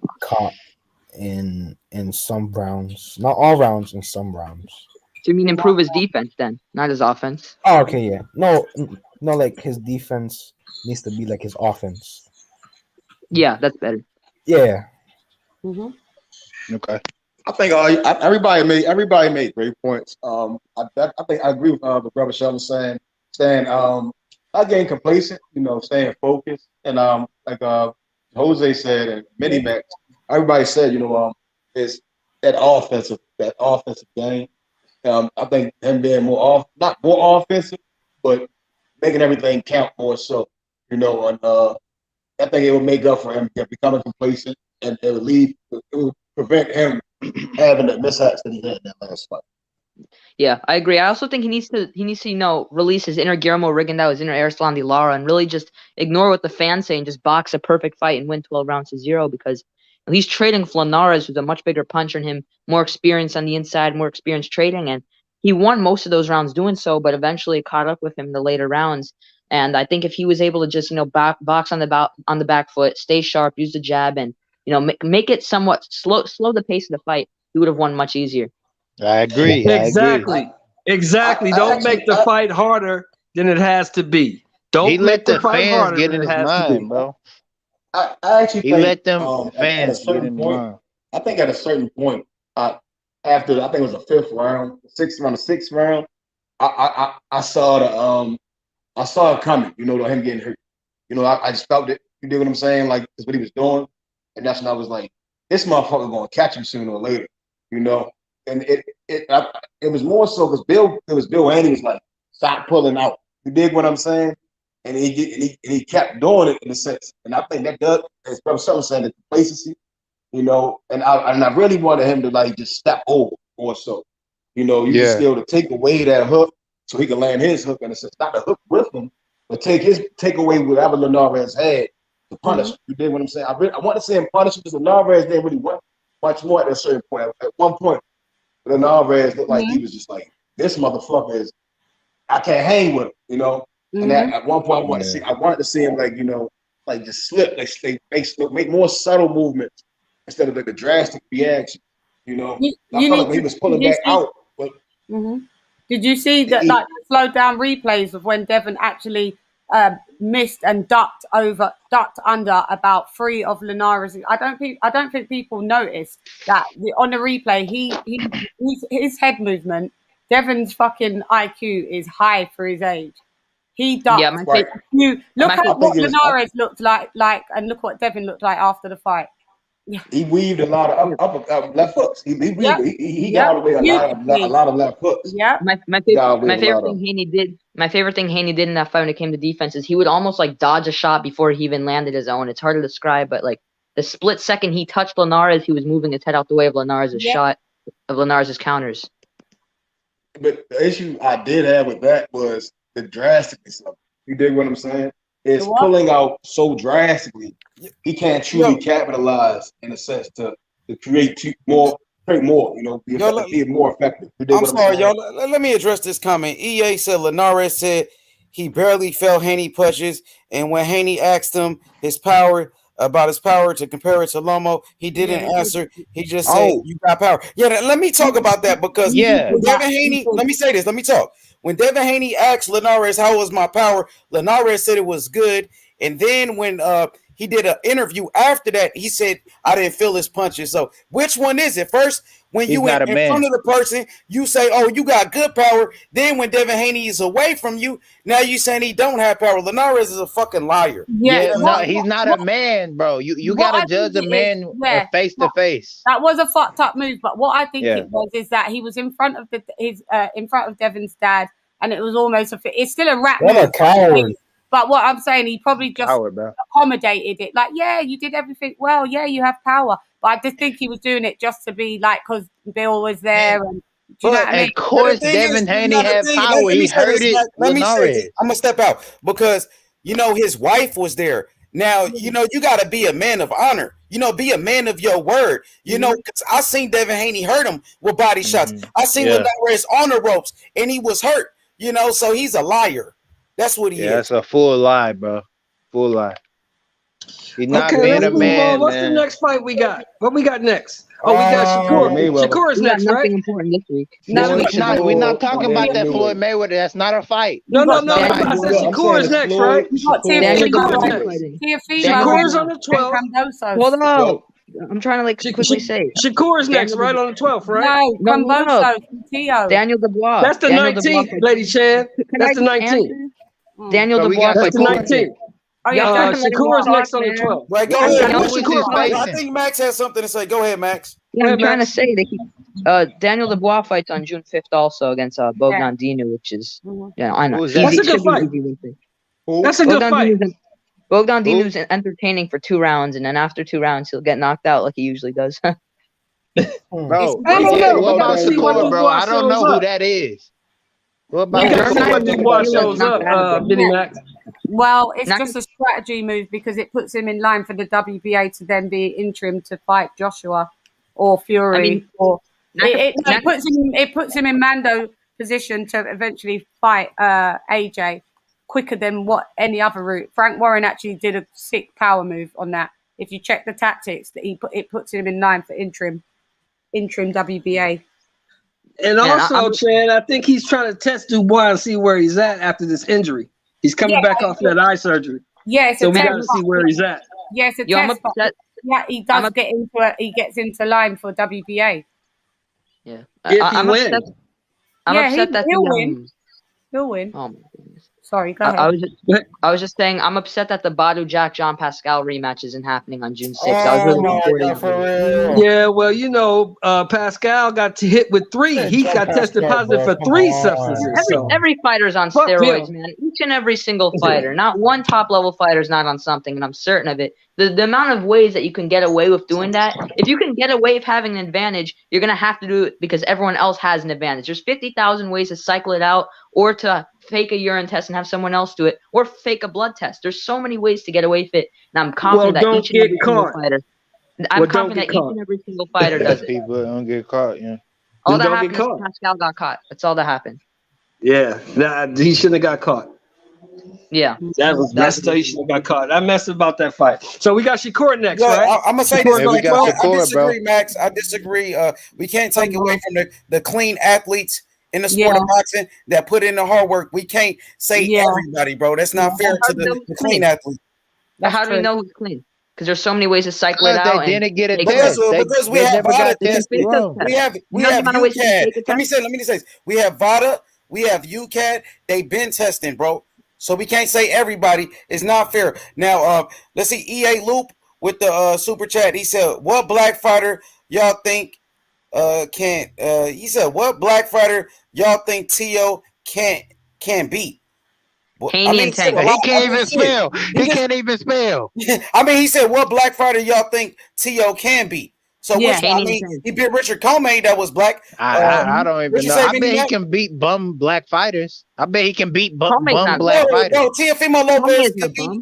S17: in some rounds, not all rounds, in some rounds.
S13: So you mean improve his defense then, not his offense?
S17: Oh, okay, yeah. No, like his defense needs to be like his offense.
S13: Yeah, that's better.
S17: Yeah.
S15: Okay. I think everybody made great points. I think I agree with what Brother Sheldon saying. Staying not getting complacent, staying focused. And like Jose said and Mini Max, everybody said, is that offensive game. I think him being not more offensive, but making everything count more so, and I think it will make up for him becoming complacent, and it will prevent him having the mishaps that he had in that last fight.
S13: Yeah, I agree. I also think he needs to release his inner Guillermo Rigondeaux, his inner Arislandi Lara, and really just ignore what the fans say and just box a perfect fight and win 12 rounds to 0, because he's trading Linares, who's a much bigger puncher than him, more experience on the inside, more experience trading, and he won most of those rounds doing so, but eventually it caught up with him in the later rounds. And I think if he was able to just box on the back foot, stay sharp, use the jab, and make it somewhat slow the pace of the fight, he would have won much easier.
S7: I agree.
S16: Exactly. Don't make the fight harder than it has to be. Don't
S7: let the fans get in his mind, bro.
S15: I actually think
S7: let them fans get in his mind.
S15: I think at a certain point, after I think it was the fifth round, the sixth round, I saw it coming. Him getting hurt. I just felt it. You dig what I'm saying? Like that's what he was doing, and that's when I was like, this motherfucker gonna catch him sooner or later. And it was more so because Bill Haney was like, stop pulling out. You dig what I'm saying? And he kept doing it in a sense. And I think that does, as Brother Sheldon said, the complacency, and I really wanted him to like just step over more so. Just still to take away that hook so he can land his hook in a sense. Not the hook with him, but take away whatever Linares had to punish. You dig what I'm saying? I want to see him punish him because Linares didn't really want much more at a certain point. At one point, Linares looked like he was just like, this motherfucker is, I can't hang with him, And at one point, I wanted to see him like just slip, make more subtle movements instead of like the drastic reaction, I felt like when he was pulling back out. But
S6: did you see that like slowed down replays of when Devin actually missed and ducked under about 3 of Linares? I don't think people noticed that on the replay. His head movement. Devin's fucking IQ is high for his age. He ducked. Yeah, look at what Linares looked like, and look what Devin looked like after the fight. Yeah.
S15: He weaved a lot of left hooks. He got away a lot of left hooks.
S6: Yeah.
S13: My favorite thing Haney did in that fight when it came to defense is he would almost like dodge a shot before he even landed his own. It's hard to describe, but like the split second he touched Linares, he was moving his head out the way of Linares' shot, of Linares' counters.
S15: But the issue I did have with that was the drasticness of it. You dig what I'm saying? It's pulling out so drastically. He can't truly capitalize in a sense to create more penetrate more. You know, be more effective.
S8: I'm sorry, y'all. Let me address this comment. EA said Linares said he barely felt Haney punches, and when Haney asked him his power to compare it to Lomo, he didn't answer. He just said, "You got power." Yeah, let me talk about that because when Devin Haney. Let me say this. Let me talk. When Devin Haney asked Linares how was my power, Linares said it was good, and then when he did an interview after that, he said I didn't feel his punches. So which one is it? First, when you in front of the person, you say, "Oh, you got good power." Then when Devin Haney is away from you, now you saying he don't have power. Linares is a fucking liar.
S7: Yeah, no, he's not a man, bro. You gotta judge a man face to face.
S6: That was a fucked up move, but what I think it was is that he was in front of Devin's dad, and it was almost it's still a rat
S17: What
S6: move.
S17: a coward.
S6: But what I'm saying, he probably just accommodated it. Like, yeah, you did everything well. Yeah, you have power. But I just think he was doing it just to be like, because Bill was there. And, do you know what I mean?
S7: Of course, Devin Haney had power. He heard it.
S8: Let me say this. I'm going to step out because, his wife was there. Now, you got to be a man of honor. Be a man of your word. Because I seen Devin Haney hurt him with body shots. I seen Linares on the ropes, and he was hurt. So he's a liar. That's what he is.
S7: That's a full lie, bro. Full lie. He's not being a man.
S16: What's the next fight we got? What we got next? Oh, we got Shakur. Shakur's next, right?
S13: Important this week.
S7: We're not talking about that Floyd Mayweather. That's not a fight.
S16: No. I said Shakur's next, right? Shakur's on the 12th.
S13: Hold on. I'm trying to quickly say.
S16: Shakur's next, right on the 12th, right?
S6: No, Camboso, Tio.
S13: Daniel Dubois.
S16: That's the 19th, Lady Chan. That's the 19th.
S13: Daniel Dubois.
S16: That's the 19th. Shakur's next on the 12th.
S8: Right, go ahead. I think Max has something to say. Go ahead, Max.
S13: Yeah, I'm trying to say that Daniel Dubois fights on June 5th also against Bogdan Dinu, which is I know.
S16: That's a good fight. That's a good fight.
S13: Bogdan Dinu's entertaining for 2 rounds, and then after 2 rounds, he'll get knocked out like he usually does.
S7: Bro, I don't know. What about Shakur, bro? I don't know who that is. What about
S16: Dubois shows up, Benny Mac?
S6: Well, it's just a strategy move because it puts him in line for the WBA to then be interim to fight Joshua or Fury. It puts him in Mando position to eventually fight AJ quicker than what any other route. Frank Warren actually did a sick power move on that. If you check the tactics, that it puts him in line for interim WBA.
S16: And also, Chan, I think he's trying to test Dubois and see where he's at after this injury. He's coming back off that eye surgery.
S6: Yeah,
S16: so we got to see where he's at.
S6: Yes, yeah, he does get into it. He gets into line for WBA.
S13: Yeah,
S16: if he wins.
S13: I'm upset that
S6: he'll win. He'll win.
S13: Oh my goodness.
S6: Sorry, go ahead.
S13: I was just saying I'm upset that the Badu Jack Jean Pascal rematch isn't happening on June 6th. I was really looking forward.
S16: Yeah, well, Pascal got hit with 3. He got tested positive for 3 substances.
S13: Every fighter's on steroids, man. Each and every single fighter. Not one top level fighter is not on something, and I'm certain of it. The amount of ways that you can get away with doing that, if you can get away with having an advantage, you're going to have to do it because everyone else has an advantage. There's 50,000 ways to cycle it out or to fake a urine test and have someone else do it or fake a blood test. There's so many ways to get away with it, and I'm confident that each and every single fighter. I'm confident that each and every single fighter does it.
S7: People don't get caught, yeah.
S13: All that happened is Pascal got caught. That's all that happened.
S16: Yeah, he shouldn't have got caught.
S13: Yeah,
S16: that's he should have got caught. I messed about that fight. So we got Shakur next, right?
S8: I'm gonna say this. I disagree, Max. I disagree. We can't take away from the clean athletes in the sport of boxing that put in the hard work. We can't say everybody, bro. That's not fair to the clean athlete.
S13: But how do we know who's clean? Because there's so many ways to cycle it out.
S7: They didn't get it
S8: because we have VADA tested. We have UCAD. Let me say this. We have VADA. We have UCAD. They've been testing, bro. So we can't say everybody. It's not fair. Now, let's see. EA Loop with the super chat. He said, "What black fighter y'all think can?" He said, "What black fighter y'all think Tio can beat?"
S13: Haney and Tank.
S7: He can't even spell. He can't even spell.
S8: I mean, he said, "What black fighter y'all think Tio can beat?" So he beat Richard Comey that was black.
S7: I don't even know. I bet he can beat bum black fighters. I bet he can beat bum black fighters.
S8: Bro, Teofimo Lopez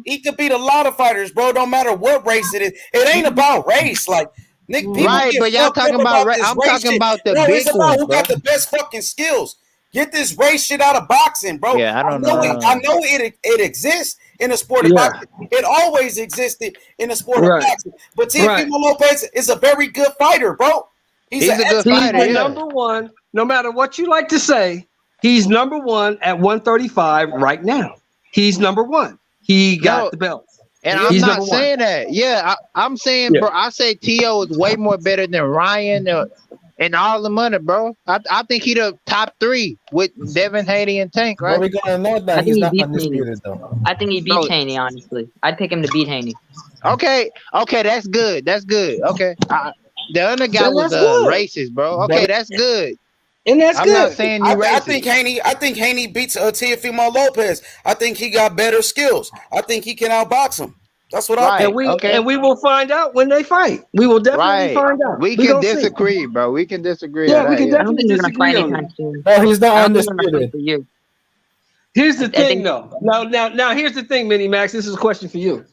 S8: he could beat a lot of fighters, bro. Don't matter what race it is. It ain't about race. Like
S1: Nick, people
S7: Right,
S1: get
S7: but y'all
S1: fucked up
S7: talking about.
S1: this
S7: I'm
S1: race
S7: talking
S1: shit.
S7: about the
S1: Bro,
S7: big
S1: it's about
S7: ones,
S1: who
S7: bro.
S1: got the best fucking skills. Get this race shit out of boxing, bro.
S7: Yeah, I don't
S1: know
S7: know.
S1: I know it exists in the sport of boxing. It always existed in the sport of boxing. But Teofimo Lopez is a very good fighter, bro.
S7: He's a good fighter.
S16: He's number one. No matter what you like to say, he's number one at 135 right now. He's number one. He got the belt.
S7: And I'm not saying that. Yeah, I'm saying, bro. I say T.O. is way more better than Ryan and all the money, bro. I think he the top 3 with Devin Haney and Tank, right?
S17: We're gonna know that he's not undisputed though.
S13: I think he beats Haney. Honestly, I'd pick him to beat Haney.
S7: Okay, that's good. That's good. Okay, the other guy was racist, bro. Okay, that's good.
S16: And that's good.
S7: I'm not saying you racist.
S1: I think Haney beats Teofimo Lopez. I think he got better skills. I think he can outbox him. That's what I think.
S16: And we will find out when they fight. We will definitely find out.
S7: We can disagree, bro. We can disagree.
S16: Yeah, we can definitely disagree on
S13: that.
S17: No, he's not undisputed.
S16: Here's the thing, though. Now, here's the thing, Mini Max. This is a question for you.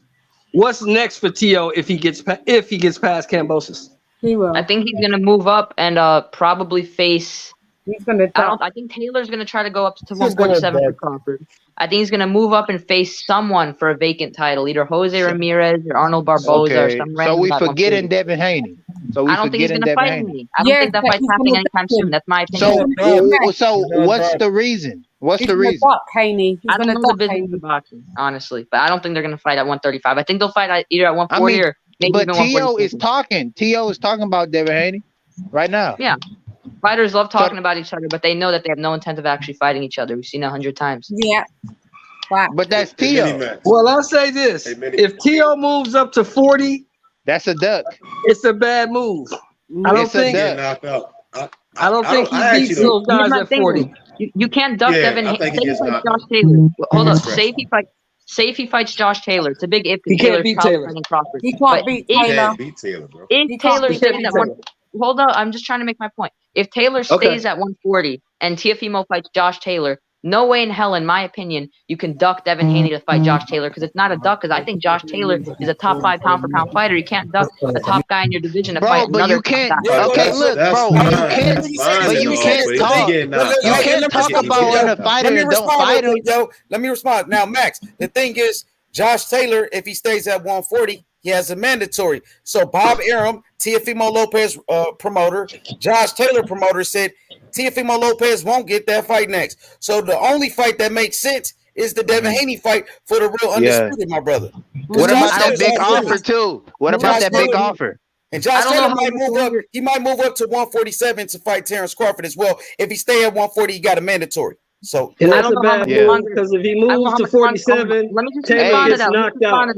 S16: What's next for T.O. if he gets past Kambosos?
S6: He will.
S13: I think he's gonna move up and probably face.
S6: He's gonna.
S13: I think Taylor's gonna try to go up to 147 for Crawford. I think he's gonna move up and face someone for a vacant title, either Jose Ramirez or Arnold Barboza or some random.
S7: So we forgetting Devin Haney.
S13: I don't think he's gonna fight Haney. I don't think that fight's happening anytime soon. That's my opinion.
S7: So what's the reason? What's the reason?
S6: Haney.
S13: I don't know the business of boxing, honestly, but I don't think they're gonna fight at 135. I think they'll fight either at 140 or maybe
S7: but
S13: even
S7: T.O. is talking. T.O. is talking about Devin Haney right now.
S13: Yeah. Fighters love talking about each other, but they know that they have no intent of actually fighting each other. We've seen it 100 times.
S6: Yeah. Wow.
S7: But that's T.O.
S16: Well, I'll say this. If T.O. moves up to 40,
S7: that's a duck.
S16: It's a bad move. I don't think he beats those guys at 40.
S13: You can't duck Devin Haney. Say he fights Josh Taylor. Hold up. Say if he fights Josh Taylor. It's a big if.
S16: He can't beat Taylor.
S6: He can't beat Taylor.
S13: If Taylor stays at one, hold up. I'm just trying to make my point. If Taylor stays at 140 and Teofimo fights Josh Taylor, no way in hell, in my opinion, you can duck Devin Haney to fight Josh Taylor, because it's not a duck. Because I think Josh Taylor is a top 5 pound for pound fighter. You can't duck a top guy in your division to fight another
S7: guy.
S13: Okay,
S7: look, bro, you can't talk. You can't talk about a fighter and don't fight him.
S1: Yo, let me respond. Now, Max, the thing is, Josh Taylor, if he stays at 140, he has a mandatory. So Bob Arum, Teofimo Lopez promoter, Josh Taylor promoter, said Teofimo Lopez won't get that fight next. So the only fight that makes sense is the Devin Haney fight for the real undisputed, my brother.
S7: What about that big offer too? What about that big offer?
S1: And Josh Taylor might move up. He might move up to 147 to fight Terrence Crawford as well. If he stay at 140, he got a mandatory. So
S16: and that's a bad move, because if he moves to 47,
S13: let me just
S16: Taylor gets
S13: knocked
S16: out.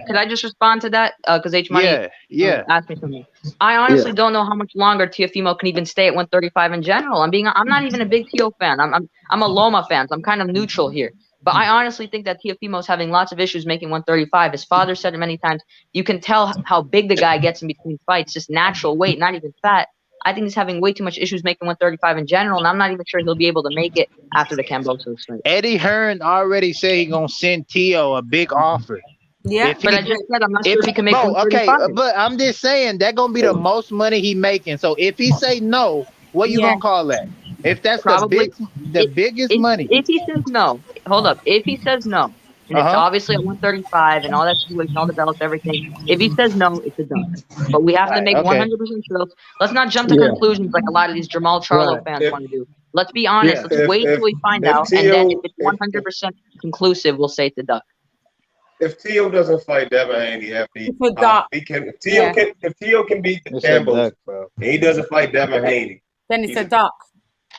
S13: Can I just respond to that? Because H Money asked me something. I honestly don't know how much longer Teofimo can even stay at 135 in general. I'm not even a big Teo fan. I'm a Loma fan, so I'm kind of neutral here. But I honestly think that Teofimo's having lots of issues making 135. His father said it many times. You can tell how big the guy gets in between fights, just natural weight, not even fat. I think he's having way too much issues making 135 in general, and I'm not even sure he'll be able to make it after the Kambosos fight.
S7: Eddie Hearn already said he's gonna send Tio a big offer.
S6: Yeah,
S13: but I just said I'm not sure if he can make 135.
S7: Okay, but I'm just saying that's gonna be the most money he making. So if he say no, what you gonna call that? If that's
S13: probably
S7: the biggest money.
S13: If he says no, hold up. If he says no, and it's obviously at 135 and all that situation, all the belts, everything. If he says no, it's a done. But we have to make 100% sure. Let's not jump to conclusions like a lot of these Jamal Charlo fans want to do. Let's be honest. Let's wait till we find out, and then if it's 100% conclusive, we'll say it's a duck.
S15: If Tio doesn't fight Devin Haney after he can, if Tio can beat the Campbell, and he doesn't fight Devin Haney,
S6: then it's a duck.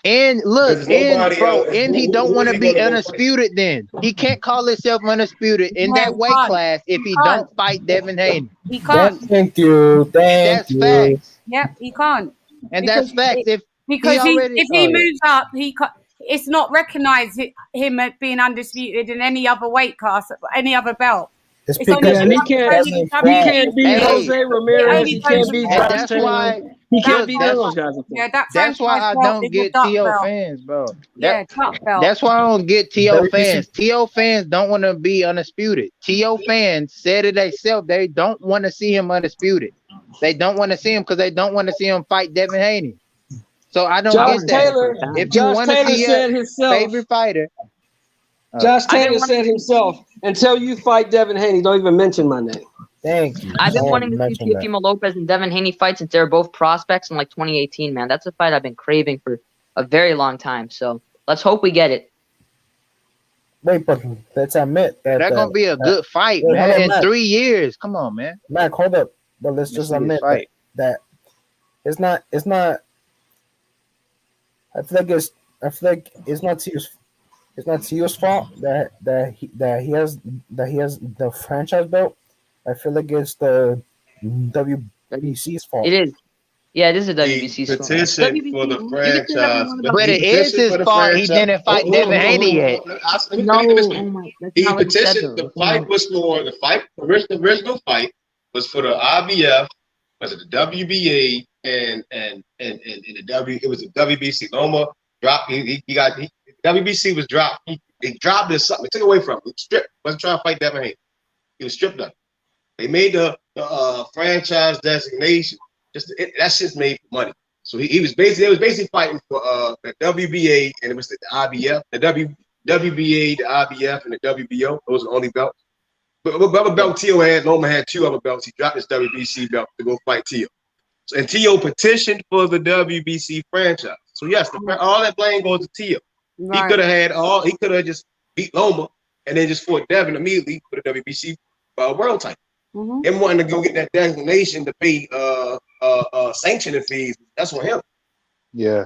S7: And look, and he don't want to be undisputed. Then he can't call himself undisputed in that weight class if he don't fight Devin Haney.
S6: He can't.
S17: Thank you.
S7: That's facts.
S6: Yep, he can't.
S7: And that's facts. If
S6: he moves up, he can't. It's not recognized him being undisputed in any other weight class, any other belt.
S17: It's
S6: It's
S17: because
S6: only,
S16: he can't beat Jose Ramirez. He can't beat
S7: And
S16: Josh
S7: that's
S16: Taylor.
S7: why
S16: He can't beat none of those guys.
S6: Yeah, that
S7: that's why
S6: franchise
S7: I
S6: belt
S7: don't
S6: is a
S7: get
S6: duck
S7: TO
S6: belt.
S7: fans, bro.
S6: Yeah, duck belt.
S7: That's why I don't get TO
S17: WBC.
S7: fans. TO fans don't want to be undisputed. TO fans said it themselves. They don't want to see him undisputed. They don't want to see him because they don't want to see him fight Devin Haney. So I don't
S16: Josh
S7: get that.
S16: Taylor.
S7: If you
S16: Josh
S7: want to
S16: Taylor
S7: see
S16: said
S7: your
S16: himself.
S7: favorite fighter,
S16: Josh Taylor said himself, until you fight Devin Haney, don't even mention my name.
S17: Thank you.
S13: I've been
S17: I
S13: wanting to see
S17: mention that.
S13: Teofimo Lopez and Devin Haney fight since they were both prospects in like 2018, man. That's a fight I've been craving for a very long time. So let's hope we get it.
S17: Wait, but let's admit that
S7: that's gonna be a good fight,
S17: wait,
S7: man.
S17: hold on,
S7: In
S17: Mac.
S7: 3 years, come on, man.
S17: Mac, hold up. But let's just admit that it's not. I feel like it's not Tio's fault that he has the franchise belt. I feel like it's the WBC's fault.
S13: It is. Yeah, it is a WBC's fault.
S18: Petition for the franchise,
S7: but it is his fault he didn't fight Devin Haney yet.
S18: He petitioned. The fight was for the fight. The original fight was for the IBF, was it the WBA and the W? It was the WBC. Loma dropped. WBC was dropped. They dropped this something. They took it away from him. He stripped. Wasn't trying to fight Devin Haney. He was stripped of it. They made the franchise designation. That's just made for money. So they was basically fighting for the WBA, and it was the IBF, the WBA, the IBF, and the WBO. Those are the only belts. But what belt Tio had, Loma had 2 other belts. He dropped his WBC belt to go fight Tio. So, and Tio petitioned for the WBC franchise. So yes, all that blame goes to Tio. Right. He could have just beat Loma and then just fought Devin immediately for the WBC world title. Him wanting to go get that designation to pay sanctioning fees, that's on him.
S7: Yeah.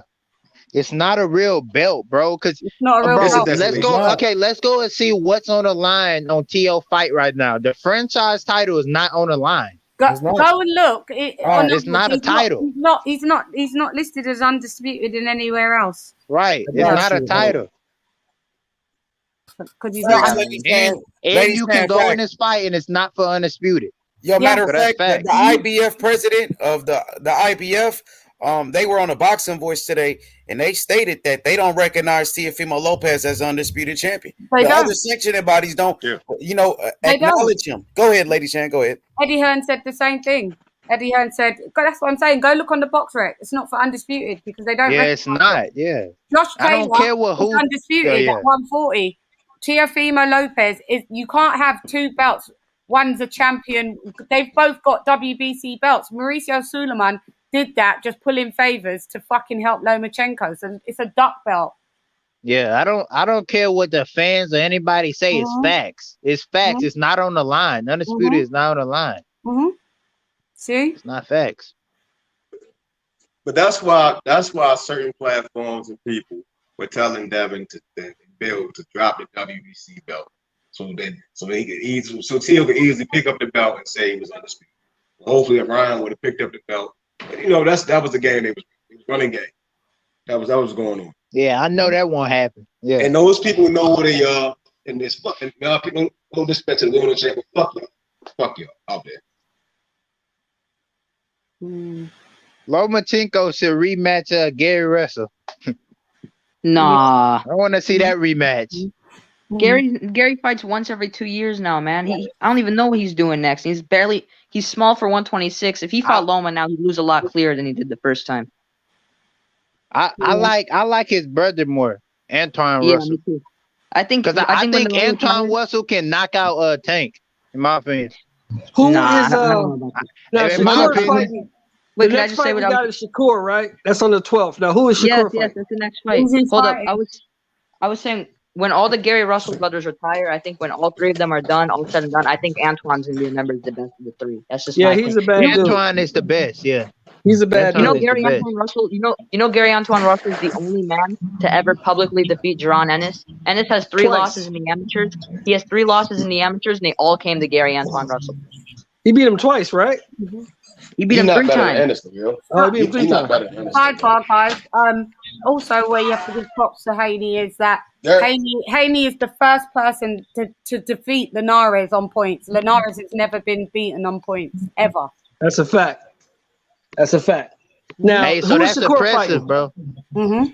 S7: It's not a real belt, bro. Because
S6: not a real belt.
S7: Let's go. Okay, let's go and see what's on the line on TO fight right now. The franchise title is not on the line.
S6: Go and look.
S7: It's not a title.
S6: He's not listed as undisputed in anywhere else.
S7: Right. It's not a title.
S6: Because he's not.
S7: And you can go in this fight and it's not for undisputed.
S1: Yo, matter of fact, the IBF president of the IBF, they were on a Boxing Voice today, and they stated that they don't recognize Teofimo Lopez as undisputed champion. The other sanctioning bodies don't, acknowledge him. Go ahead, Lady Shan. Go ahead.
S6: Eddie Hearn said the same thing. Eddie Hearn said, that's what I'm saying. Go look on the box rec. It's not for undisputed because they don't.
S7: Yeah, it's not. Yeah.
S6: Josh Taylor
S7: I don't care who's
S6: undisputed at 140. Teofimo Lopez is. You can't have 2 belts. One's a champion. They've both got WBC belts. Mauricio Suleiman did that, just pulling favors to fucking help Lomachenko. So it's a duck belt.
S7: Yeah, I don't care what the fans or anybody say. It's facts. It's facts. It's not on the line. Undisputed is not on the line.
S6: See,
S7: it's not facts.
S18: But that's why certain platforms and people were telling Devin to Bill to drop the WBC belt. So Tio could easily pick up the belt and say he was undisputed. Hopefully, if Ryan would have picked up the belt, that was the game they was running game. That was going on.
S7: Yeah, I know that won't happen. Yeah,
S18: and those people know who they are, and this fucking people don't disrespect to the Lomachenko. Fuck y'all out there.
S7: Lomachenko should rematch Gary Russell.
S13: Nah,
S7: I want to see that rematch.
S13: Gary fights once every 2 years now, man. I don't even know what he's doing next. He's small for 126. If he fought Loma now, he'd lose a lot clearer than he did the first time.
S7: I like his brother more, Antoine Russell.
S13: Me too. I think
S7: Antoine Russell can knock out Tank, in my opinion.
S16: Who is now? Shakur fighting.
S13: Wait,
S16: the next fight we got is Shakur, right? That's on the 12th. Now, who is Shakur fighting?
S13: Yes, that's the next fight. Hold up, I was saying when all the Gary Russell brothers retire, I think when all 3 of them are done, all said and done, I think Antoine's gonna be remembered as the best of the 3. That's just
S16: he's a bad dude.
S7: Antoine is the best. Yeah,
S16: he's a bad dude.
S13: Gary Antoine Russell. You know Gary Antoine Russell is the only man to ever publicly defeat Jaron Ennis. Ennis has 3 losses in the amateurs. He has 3 losses in the amateurs, and they all came to Gary Antoine Russell.
S16: He beat him twice, right?
S13: He beat him 3 times.
S15: Anderson, yo.
S6: He's not better than Anderson. Sidebar, guys. Also, where you have to give props to Haney is that Haney is the first person to defeat Linares on points. Linares has never been beaten on points ever.
S16: That's a fact. That's a fact. Now,
S7: hey, so that's impressive, bro.
S6: Mm-hmm.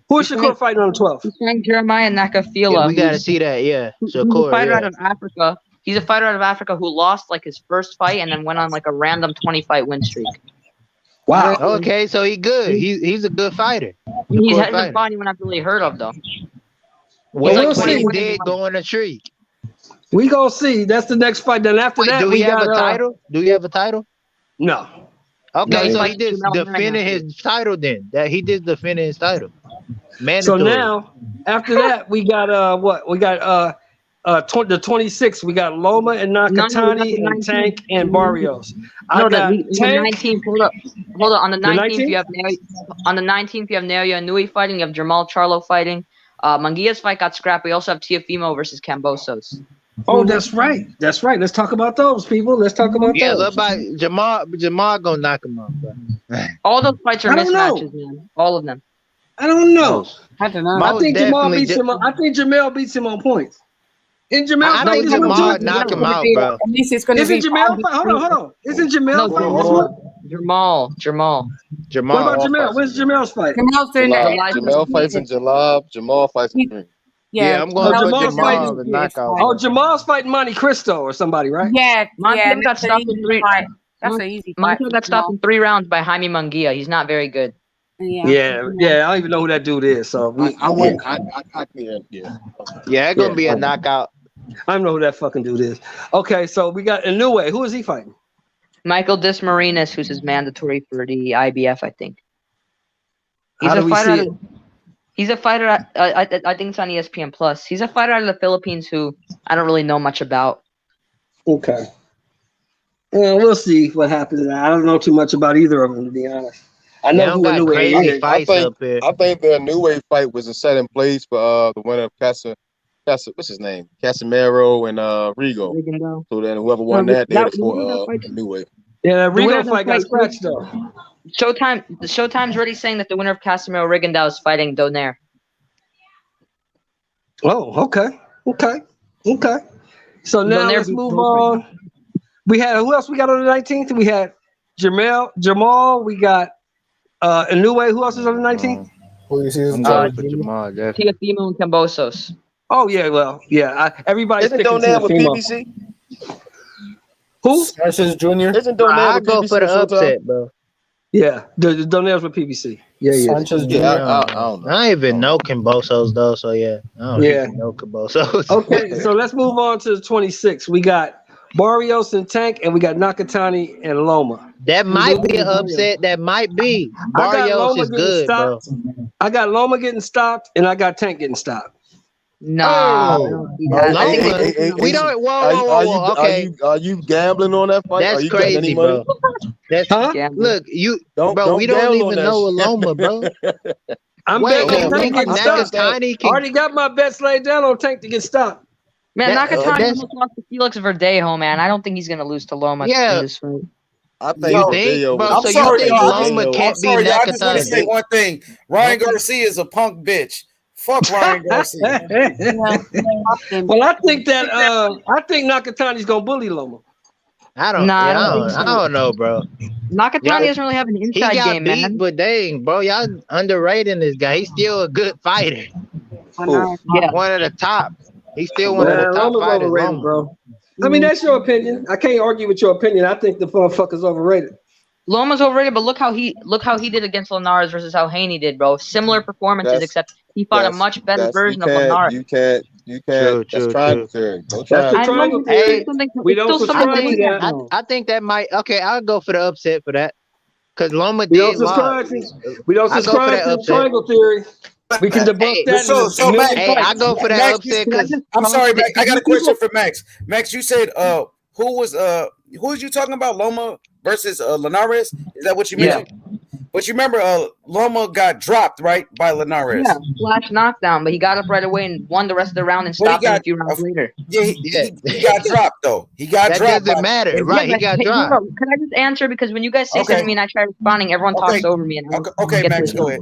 S16: Who's Shakur fighting on the 12th?
S13: He's fighting Jeremiah Nakafila.
S7: Yeah, we got to see that, yeah. Shakur,
S13: a fighter out of Africa. He's a fighter out of Africa who lost like his first fight and then went on like a random 20-fight win streak.
S16: Wow.
S7: Okay, so he's good. He's a good fighter.
S13: He hasn't fought anyone I've really heard of though.
S7: Well, like he did go on a streak.
S16: We gonna see. That's the next fight. Then after that,
S7: do we have a title? Do we have a title?
S16: No.
S7: Okay,
S13: No,
S7: so he just defending his title then. That he just defending his title.
S16: So
S7: Mandatory.
S16: now, after that, we got what? We got the 26th. We got Loma and Nakatani and Tank and Barrios.
S13: No, the 19th. Hold on. On the 19th, you have Naoya Inoue fighting. You have Jamal Charlo fighting. Munguia's fight got scrapped. We also have Teofimo versus Cambosos.
S16: Oh, that's right. That's right. Let's talk about those, people. Let's talk about those.
S7: What about Jamal gonna knock him out, bro.
S13: All those fights are mismatches, man. All of them.
S16: I don't know.
S6: I don't know.
S16: I think Jamal beats him. I think Jamel beats him on points. And Jamal,
S7: I think Jamal knock him out, bro.
S6: At least it's going to be.
S16: Isn't Jamal? Hold on. Isn't Jamal fighting this one?
S13: Jamal.
S16: What about Jamal? When's Jamal's fight?
S6: Jamal's doing that.
S5: Jamal fights in July. Jamal fights in June.
S7: Yeah, I'm going to Jamal the knockout.
S16: Oh, Jamal's fighting Monte Cristo or somebody, right?
S6: Yeah,
S13: Monte got stopped in 3.
S6: That's an easy fight.
S13: Monte got stopped in 3 rounds by Jaime Munguia. He's not very good.
S16: Yeah. I don't even know who that dude is. So
S5: Yeah,
S7: it's gonna be a knockout.
S16: I don't know who that fucking dude is. Okay, so we got Inoue. Who is he fighting?
S13: Michael Dismarinas, who's his mandatory for the IBF, I think. He's
S16: How
S13: a
S16: do we
S13: fighter.
S16: see it?
S13: He's a fighter. I think it's on ESPN Plus. He's a fighter out of the Philippines who I don't really know much about.
S16: Okay. Well, we'll see what happens. I don't know too much about either of them, to be honest. I know who Inoue is.
S5: I think the Inoue fight was a set in place for the winner of what's his name? Casemiro and Rigo. So then whoever won that, they had for Inoue.
S16: Yeah, that Rigo fight got scratched though.
S13: Showtime's already saying that the winner of Casemiro Rigondeaux is fighting Donaire.
S16: Oh, okay. So now let's move on. We had who else we got on the 19th? We had Jamal. We got Inoue. Who else is on the 19th?
S7: Jamal.
S13: Teofimo and Cambosos.
S16: Oh yeah, well, yeah. Everybody's
S5: Isn't
S16: picking
S5: Donaire with
S16: Teofimo.
S5: PBC?
S16: Who?
S17: Sanchez Jr.
S5: Isn't Donaire
S7: I
S5: with
S7: go
S5: PBC
S7: for the
S5: sometime?
S7: upset, bro.
S16: Yeah, the Donaire's with PBC. Yeah.
S17: Sanchez Jr.
S5: I don't know.
S7: I don't even know Cambosos though, so yeah. I don't even know Cambosos.
S16: Okay, so let's move on to the 26th. We got Barrios and Tank, and we got Nakatani and Loma.
S7: That might be an upset. That might be. Barrios is good, bro.
S16: I got Loma getting stopped, and I got Tank getting stopped.
S13: No,
S7: we don't. Whoa. Okay,
S5: are you gambling on that fight?
S7: That's crazy, bro. That's look, you, bro. We don't even know Loma, bro.
S16: I'm betting Tank getting stopped. I already got my bets laid down on Tank to get stopped.
S13: Man, Nakatani almost lost to Felix Verdejo, man. I don't think he's gonna lose to Loma.
S7: Yeah.
S13: This fight.
S5: I think
S7: bro,
S1: I'm
S7: so
S1: sorry,
S7: you think Loma can't be
S1: I just want to say
S7: Nakatani?
S1: one thing. Ryan Garcia is a punk bitch. Fuck Ryan Garcia.
S16: Well, I think Nakatani's gonna bully Loma.
S7: I don't know, bro.
S13: Nakatani doesn't really have an inside game,
S7: beat,
S13: man.
S7: but dang, bro, y'all underrating this guy. He's still a good fighter.
S13: Yeah.
S7: One of the top. He's still one of the top
S16: Loma's
S7: fighters.
S16: overrated, bro. I mean, that's your opinion. I can't argue with your opinion. I think the motherfucker's overrated.
S13: Loma's overrated, but look how he did against Linares versus how Haney did, bro. Similar performances, except he fought a much better version of Linares.
S5: You can't. That's triangle theory. Don't try.
S16: That's the triangle theory.
S13: We don't subscribe to
S7: that. I think that might. Okay, I'll go for the upset for that. Because Loma did.
S16: We don't subscribe to the triangle theory. We can debunk that.
S1: So Max,
S7: I go for that upset because
S1: I'm sorry, Max. I got a question for Max. Max, you said who was you talking about? Loma versus Linares? Is that what you mentioned?
S8: But you remember, Loma got dropped, right, by Linares.
S13: Yeah, flash knockdown, but he got up right away and won the rest of the round and stopped him a few rounds later.
S8: Yeah, he got dropped though. He got dropped.
S7: That doesn't matter, right? He got dropped.
S13: Can I just answer? Because when you guys say something to me and I try responding, everyone talks over me. And
S8: okay, Max, go ahead.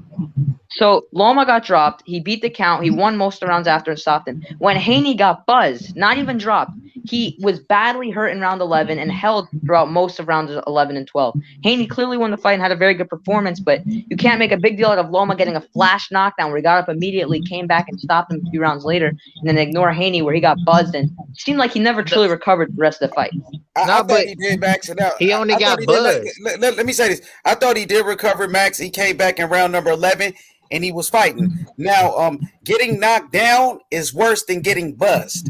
S13: So Loma got dropped. He beat the count. He won most of the rounds after and stopped him. When Haney got buzzed, not even dropped, he was badly hurt in round 11 and held throughout most of rounds 11 and 12. Haney clearly won the fight and had a very good performance, but you can't make a big deal out of Loma getting a flash knockdown where he got up immediately, came back and stopped him a few rounds later, and then ignore Haney where he got buzzed and it seemed like he never truly recovered the rest of the fight.
S8: I thought he did, Max.
S7: He only got buzzed.
S8: Let me say this. I thought he did recover, Max. He came back in round number 11 and he was fighting. Now, getting knocked down is worse than getting buzzed.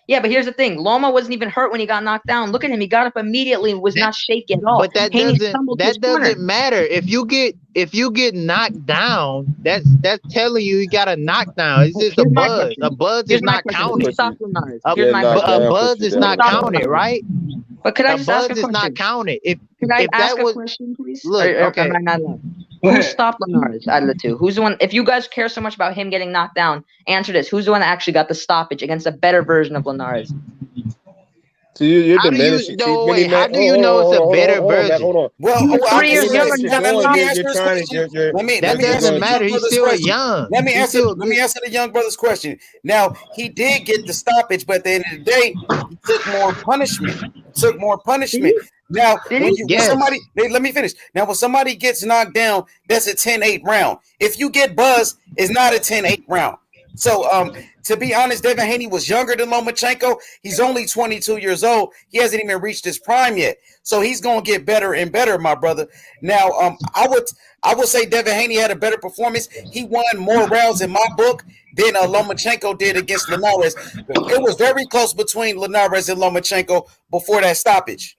S13: Yeah, but here's the thing. Loma wasn't even hurt when he got knocked down. Look at him. He got up immediately and was not shaky at all.
S7: But that doesn't matter. If you get knocked down, that's telling you got a knockdown. It's just a buzz. A buzz is not counted. A buzz is not counted, right?
S13: But could I just ask a question?
S7: A buzz is not counted.
S13: Could I ask a question, please? Look, okay. Am I not allowed? Who stopped Linares out of the two? Who's the one? If you guys care so much about him getting knocked down, answer this. Who's the one that actually got the stoppage against a better version of Linares?
S5: So you're diminishing.
S7: How do you know it's a better version?
S5: Hold on.
S8: Well,
S13: 3 years younger than
S7: that doesn't matter. He's still young.
S8: Let me answer the young brother's question. Now, he did get the stoppage, but at the end of the day, he took more punishment. Now, when somebody, let me finish. Now, when somebody gets knocked down, that's a 10-8 round. If you get buzzed, it's not a 10-8 round. So, to be honest, Devin Haney was younger than Lomachenko. He's only 22 years old. He hasn't even reached his prime yet. So he's going to get better and better, my brother. Now, I would say Devin Haney had a better performance. He won more rounds in my book than Lomachenko did against Linares. It was very close between Linares and Lomachenko before that stoppage.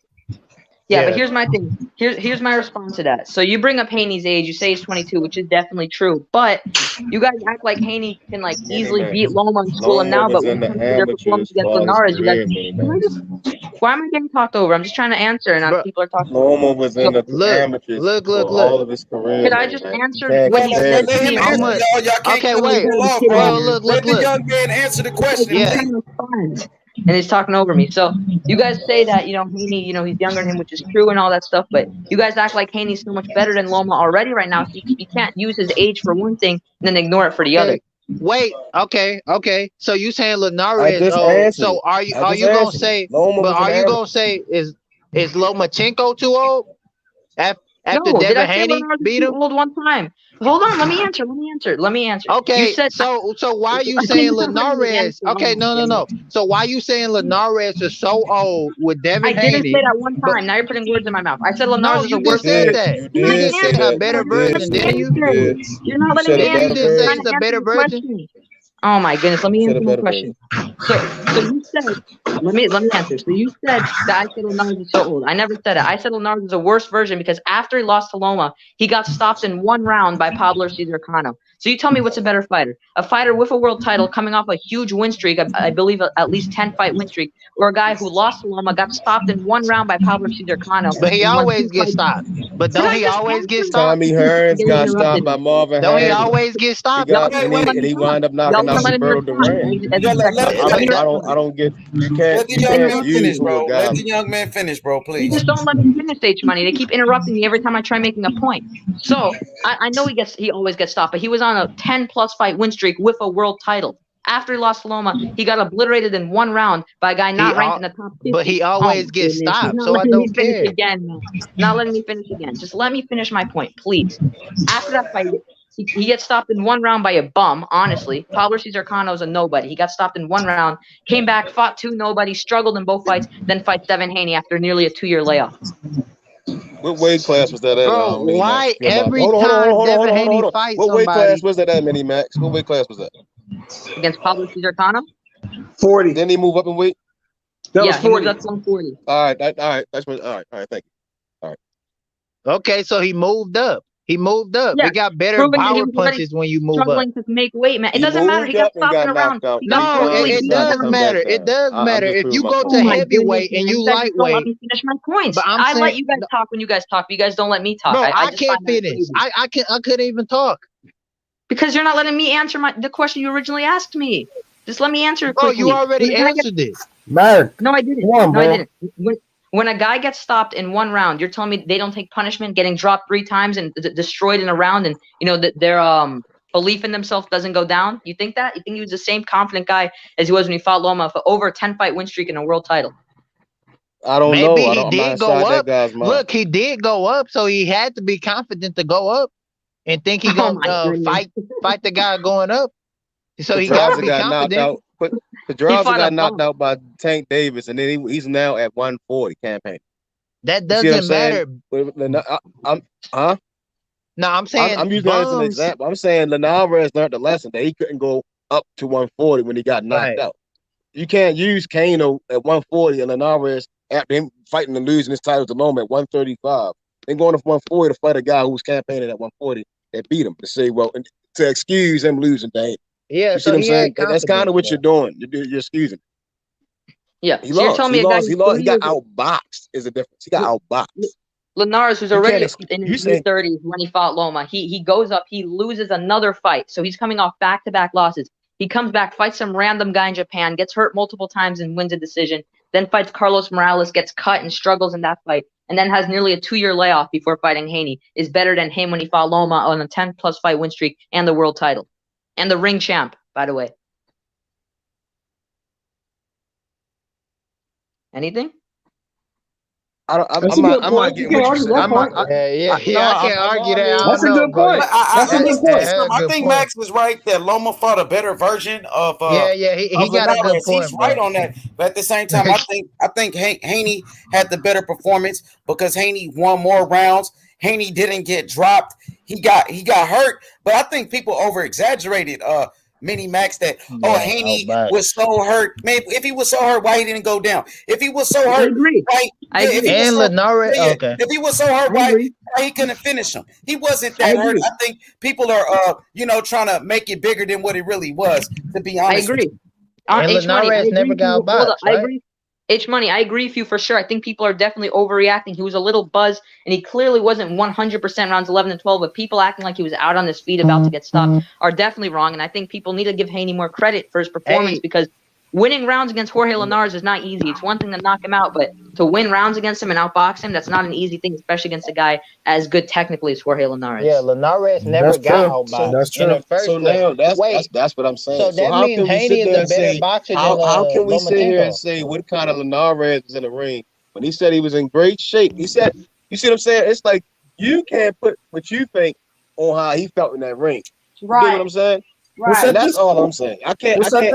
S13: Yeah, but here's my thing. Here's my response to that. So you bring up Haney's age. You say he's 22, which is definitely true. But you guys act like Haney can easily beat Loma and school him now. But when it comes to their performance against Linares, you guys. Why am I getting talked over? I'm just trying to answer, and people are talking.
S5: Loma was in the amateurs.
S7: Look.
S5: All of his career.
S13: Could I just answer what he said to me?
S7: Okay, wait. Look.
S8: Let the young man answer the question.
S7: Yeah.
S13: And he's talking over me. So you guys say that, Haney, he's younger than him, which is true and all that stuff. But you guys act like Haney's so much better than Loma already right now. So you can't use his age for one thing and then ignore it for the other.
S7: Wait, okay. So you saying Linares? So are you gonna say? But are you gonna say is Lomachenko too old? After Devin Haney beat him?
S13: Old one time. Hold on, let me answer.
S7: Okay, you said, so why are you saying Linares? Okay, no. So why are you saying Linares is so old with Devin Haney?
S13: I didn't say that one time. Now you're putting words in my mouth. I said Linares is the worst.
S7: You just said a better version, didn't you?
S13: You're not letting me answer.
S7: You just said it's a better version.
S13: Oh my goodness, let me answer the question. So you said, let me answer. So you said that I said Linares is so old. I never said it. I said Linares is a worse version because after he lost to Loma, he got stopped in one round by Pablo Cesar Cano. So you tell me what's a better fighter? A fighter with a world title coming off a huge win streak, I believe at least 10-fight win streak, or a guy who lost to Loma, got stopped in one round by Pablo Cesar Cano.
S7: But he always gets stopped. But don't he always get stopped?
S5: Tommy Hearns got stopped by Marvin.
S7: Don't he always get stopped?
S5: And he wound up knocking out Roberto Duran. I don't get. You can't.
S8: Let the young man finish, bro. Let the young man finish, bro. Please.
S13: You just don't let him finish, H-Money. They keep interrupting me every time I try making a point. So I know he always gets stopped, but he was on a 10+ fight win streak with a world title. After he lost to Loma, he got obliterated in one round by a guy not ranked in the top 50.
S7: But he always gets stopped, so I don't care.
S13: Not letting me finish again. Just let me finish my point, please. After that fight, he gets stopped in one round by a bum, honestly. Pablo Cesar Cano's a nobody. He got stopped in one round, came back, fought 2 nobodies, struggled in both fights, then fights Devin Haney after nearly a 2-year layoff.
S5: What weight class was that at?
S7: Bro, why every time Devin Haney fights
S5: what weight class was that at, Mini Max? What weight class was that?
S13: Against Pablo Cesar Cano?
S5: 40. Didn't he move up in weight?
S13: That was 40. He moved up to 140.
S5: All right. Thank you. All right.
S7: Okay, so he moved up. He moved up.
S13: Yeah,
S7: He got better
S13: proving that he
S7: power
S13: was already
S7: punches when you move up.
S13: struggling to make weight, man. It
S5: He
S13: doesn't matter.
S5: moved
S13: He got
S5: up and
S13: stopped in
S5: got
S13: a round.
S5: knocked out
S13: He got
S5: 3
S7: No,
S5: times
S13: brutally
S5: and
S7: it
S13: beat in a
S5: decided to
S7: does
S5: come
S13: round.
S5: back
S7: matter. It
S5: down.
S7: does
S5: I'm
S7: matter.
S5: just
S7: If
S5: proving
S7: you
S5: my
S7: go
S5: point.
S7: to
S13: Oh my
S7: heavyweight
S13: goodness,
S7: and
S13: man! You
S7: you
S13: guys just don't let
S7: lightweight,
S13: me finish my points.
S7: but I'm
S13: I let
S7: saying,
S13: you guys talk when you guys talk. But you guys don't let me talk.
S7: bro,
S13: I
S7: I
S13: just
S7: can't
S13: find that
S7: finish.
S13: crazy.
S7: I couldn't even talk.
S13: Because you're not letting me answer the question you originally asked me. Just let me answer it
S7: Bro, you
S13: quickly.
S7: already answered it.
S17: Mark,
S13: No, I didn't.
S17: come on,
S13: No, I
S17: bro.
S13: didn't. When a guy gets stopped in one round, you're telling me they don't take punishment, getting dropped 3 times and destroyed in a round, and their belief in themselves doesn't go down. You think that? You think he was the same confident guy as he was when he fought Loma for over a 10-fight win streak and a world title?
S5: I don't
S7: Maybe
S5: know.
S7: he
S5: I'm not
S7: did go
S5: inside that
S7: up.
S5: guy's mind.
S7: Look, he did go up, so he had to be confident to go up and think he
S13: Oh my
S7: gonna
S13: goodness.
S7: fight the guy going up. So he got to
S5: Pedraza
S7: be
S5: got knocked
S7: confident.
S5: out. But
S13: He
S5: Pedraza
S13: fought a
S5: got knocked
S13: bum.
S5: out by Tank Davis, and then he's now at 140 campaign.
S7: That
S5: You see what I'm
S7: doesn't
S5: saying?
S7: matter.
S5: Huh?
S7: No, I'm saying
S5: I'm using that as an
S7: bums.
S5: example. I'm saying Linares learned the lesson that he couldn't go up to 140 when he got knocked
S7: Right.
S5: out. You can't use Kano at 140 and Linares after him fighting and losing his title to Loma at 135. Then going to 140 to fight a guy who was campaigning at 140 that beat him to say, well, to excuse him losing to him.
S7: Yeah,
S5: You see
S7: so
S5: what I'm
S7: he
S5: saying?
S7: had
S5: That's kind
S7: confidence.
S5: of what you're doing. You're excusing.
S13: Yeah.
S5: He
S13: So you're
S5: lost.
S13: telling
S5: He
S13: me a guy
S5: lost. He
S13: who's
S5: lost.
S13: 30
S5: He got
S13: years old,
S5: outboxed is the difference. He got outboxed.
S13: Linares, who's
S5: You
S13: already
S5: can't.
S13: in
S5: You
S13: his
S5: say
S13: mid-30s when he fought Loma, he goes up, he loses another fight. So he's coming off back-to-back losses. He comes back, fights some random guy in Japan, gets hurt multiple times and wins a decision, then fights Carlos Morales, gets cut and struggles in that fight, and then has nearly a 2-year layoff before fighting Haney, is better than him when he fought Loma on a 10-plus fight win streak and the world title. And the ring champ, by the way. Anything?
S5: I'm
S10: That's a
S5: not.
S10: good
S5: I'm not
S10: point. You
S5: getting
S10: can't
S5: what you're
S10: argue
S5: saying.
S10: that point.
S7: I can't argue that. I
S10: That's
S7: don't
S10: a
S7: know,
S10: good
S7: but
S10: point. That's a good point.
S1: I think Max was right that Loma fought a better version of
S7: he got a good
S1: Linares.
S7: point,
S1: He's
S7: bro.
S1: right on that. But at the same time, I think Haney had the better performance because Haney won more rounds. Haney didn't get dropped. He got hurt, but I think people over exaggerated Mini Max that Haney was so hurt. Man, if he was so hurt, why he didn't go down? If he was so hurt, why? If he was so, if he was so hurt, why he couldn't finish him? He wasn't that hurt. I think people are trying to make it bigger than what it really was. To be honest,
S13: I agree.
S7: And Linares never got boxed,
S13: I
S7: right?
S13: agree. H-Money, I agree with you for sure. I think people are definitely overreacting. He was a little buzzed, and he clearly wasn't 100% rounds 11 and 12, but people acting like he was out on his feet about to get stopped are definitely wrong, and I think people need to give Haney more credit for his performance because winning rounds against Jorge Linares is not easy. It's one thing to knock him out, but to win rounds against him and outbox him, that's not an easy thing, especially against a guy as good technically as Jorge Linares.
S7: Yeah, Linares never got outboxed.
S17: That's true.
S7: In the first
S5: So
S7: place.
S5: now
S7: Wait,
S5: that's what I'm saying.
S7: so
S5: So
S7: that
S5: how
S7: means
S5: can we
S7: Haney
S5: sit
S7: is
S5: there
S7: a
S5: and
S7: better
S5: say
S7: boxer than
S5: how can we sit here and
S7: Lomachenko?
S5: say what kind of Linares is in the ring when he said he was in great shape? He said, you see what I'm saying? It's like you can't put what you think on how he felt in that ring. You get what I'm saying?
S6: Right.
S5: And that's all I'm saying. I can't say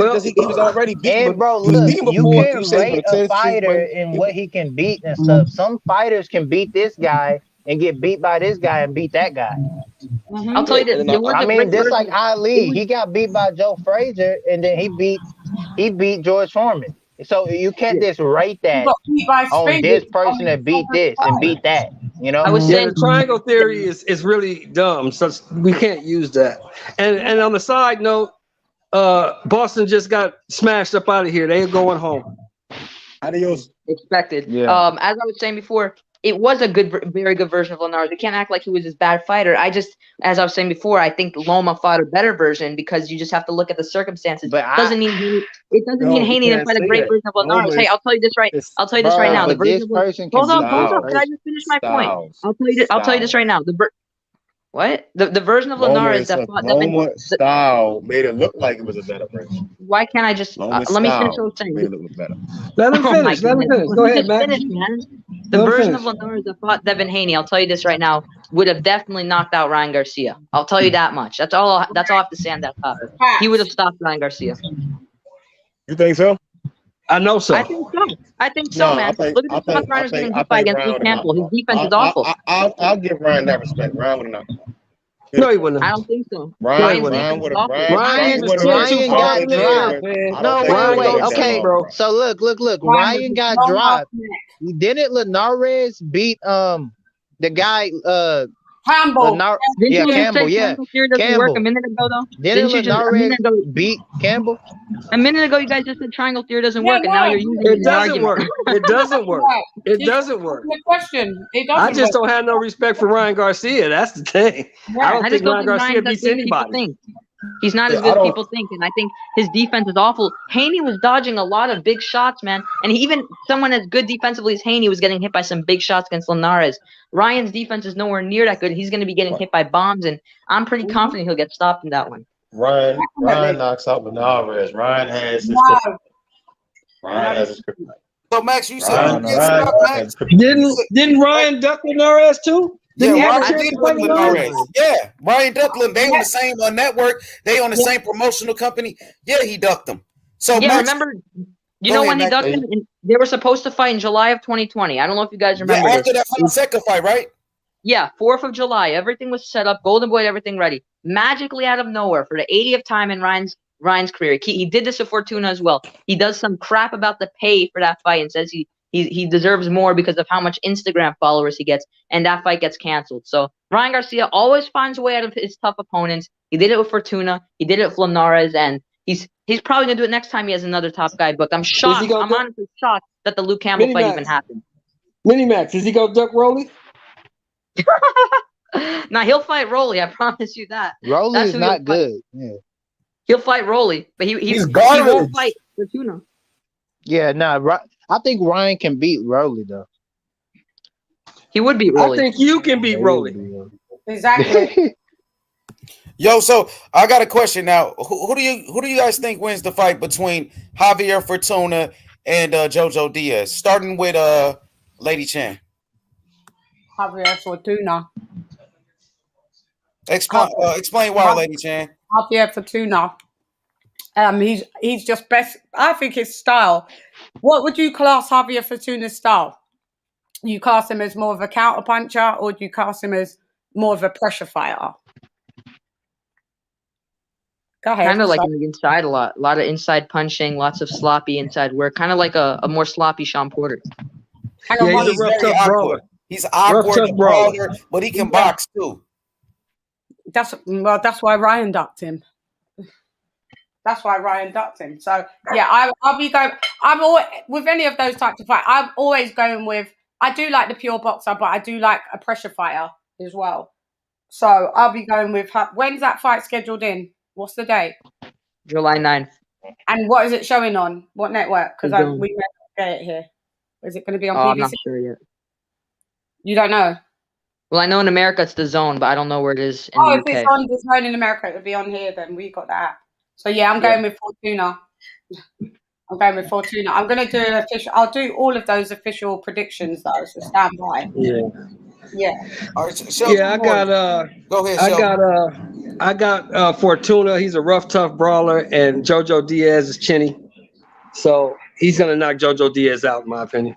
S5: because he was already beaten.
S7: And bro,
S5: He was
S7: look,
S5: beaten
S7: you
S5: before.
S7: can't
S5: You say for
S7: rate
S5: the
S7: a
S5: 10th streak
S7: fighter
S5: win.
S7: and what he can beat and stuff. Some fighters can beat this guy and get beat by this guy and beat that guy.
S13: I'll tell you this.
S7: I mean, just like Ali, he got beat by Joe Frazier and then he beat George Foreman. So you can't just rate that on this person that beat this and beat that. You know,
S16: the triangle theory is really dumb, so we can't use that. And on the side note, Boston just got smashed up out of here. They're going home.
S5: Adios.
S13: Expected.
S16: Yeah.
S13: As I was saying before, it was a very good version of Linares. We can't act like he was this bad fighter. As I was saying before, I think Loma fought a better version because you just have to look at the circumstances. But it doesn't mean Haney didn't fight a great version of Linares. Hey, I'll tell you this right now. The version of hold up. Can I just finish my point? I'll tell you this right now. The version of Linares that fought
S5: Loma style made it look like it was a better version.
S13: Why can't I just let me finish what I'm saying?
S5: Made it look better.
S16: Let him finish. Let him finish. Go ahead, Max.
S13: The version of Linares that fought Devin Haney, I'll tell you this right now, would have definitely knocked out Ryan Garcia. I'll tell you that much. That's all I have to say on that topic. He would have stopped Ryan Garcia.
S5: You think so?
S16: I know so.
S13: I think so, man. Look at the tough Ryan's getting beat by against Luke Campbell. His defense is awful.
S5: I'll give Ryan that respect. Ryan would have knocked him out.
S16: No, he wouldn't.
S13: I don't think so.
S7: Ryan
S13: Ryan
S7: got dropped. No, wait. Okay,
S16: bro.
S7: So look. Ryan got dropped. Didn't Linares beat the guy
S6: Campbell?
S7: Campbell. Yeah,
S13: Campbell. A minute ago, though.
S7: Didn't Linares beat Campbell?
S13: A minute ago, you guys just said triangle theory doesn't work, and now you're using
S16: it. Doesn't work. It doesn't work. It doesn't work.
S6: The question.
S16: I just don't have no respect for Ryan Garcia. That's the thing.
S6: Yeah.
S16: I don't think Ryan Garcia beats anybody.
S13: He's not as good as people think, and I think his defense is awful. Haney was dodging a lot of big shots, man, and even someone as good defensively as Haney was getting hit by some big shots against Linares. Ryan's defense is nowhere near that good. He's going to be getting hit by bombs, and I'm pretty confident he'll get stopped in that one.
S5: Ryan knocks out Linares. Ryan has his kryptonite.
S8: So Max, you said
S16: didn't Ryan duck Linares too?
S8: Ryan did with Linares. Yeah, Ryan Duckland. They on the same network. They on the same promotional company. Yeah, he ducked them. So
S13: yeah, Max, remember, when he ducked him? They were supposed to fight in July of 2020. I don't know if you guys remember.
S8: Yeah, after that Fonseca fight, right?
S13: Yeah, 4th of July. Everything was set up. Golden Boy, everything ready. Magically out of nowhere, for the 80th time in Ryan's career, he did this to Fortuna as well. He does some crap about the pay for that fight and says he deserves more because of how much Instagram followers he gets, and that fight gets canceled. So Ryan Garcia always finds a way out of his tough opponents. He did it with Fortuna. He did it with Linares, and he's probably gonna do it next time he has another top guy booked. I'm shocked. I'm honestly shocked that the Luke Campbell fight even happened.
S16: Minimax, is he gonna duck Rolly?
S13: Nah, he'll fight Rolly. I promise you that.
S7: Rolly is not good. Yeah.
S13: He'll fight Rolly, but he won't fight Fortuna.
S7: Yeah, I think Ryan can beat Rolly though.
S13: He would beat Rolly.
S16: I think you can beat Rolly.
S6: Exactly.
S8: Yo, so I got a question now. Who do you guys think wins the fight between Javier Fortuna and Jojo Diaz? Starting with Lady Chan.
S6: Javier Fortuna.
S8: Explain why, Lady Chan.
S6: Javier Fortuna. He's just best. I think his style. What would you class Javier Fortuna's style? You class him as more of a counter puncher, or do you class him as more of a pressure fighter? Go ahead.
S13: Kind of like on the inside a lot of inside punching, lots of sloppy inside work. Kind of like a more sloppy Sean Porter.
S8: Yeah, he's very awkward. He's awkward, brawler, but he can box too.
S6: That's why Ryan ducked him. That's why Ryan ducked him. So yeah, I'll be going. I'm always with any of those types of fight. I'm always going with. I do like the pure boxer, but I do like a pressure fighter as well. So I'll be going with. When's that fight scheduled in? What's the date?
S13: July 9th.
S6: And what is it showing on? What network? Because we may get it here. Is it going to be on PBC?
S13: I'm not sure yet.
S6: You don't know?
S13: Well, I know in America it's the Zone, but I don't know where it is in the UK.
S6: If it's on the Zone in America, it'll be on here. Then we got that. So yeah, I'm going with Fortuna. I'm going to do an official. I'll do all of those official predictions though. So stand by. Yeah.
S8: All right, I
S16: got.
S8: Go ahead.
S16: I got Fortuna. He's a rough, tough brawler, and Jojo Diaz is chinny, so he's gonna knock Jojo Diaz out, in my opinion.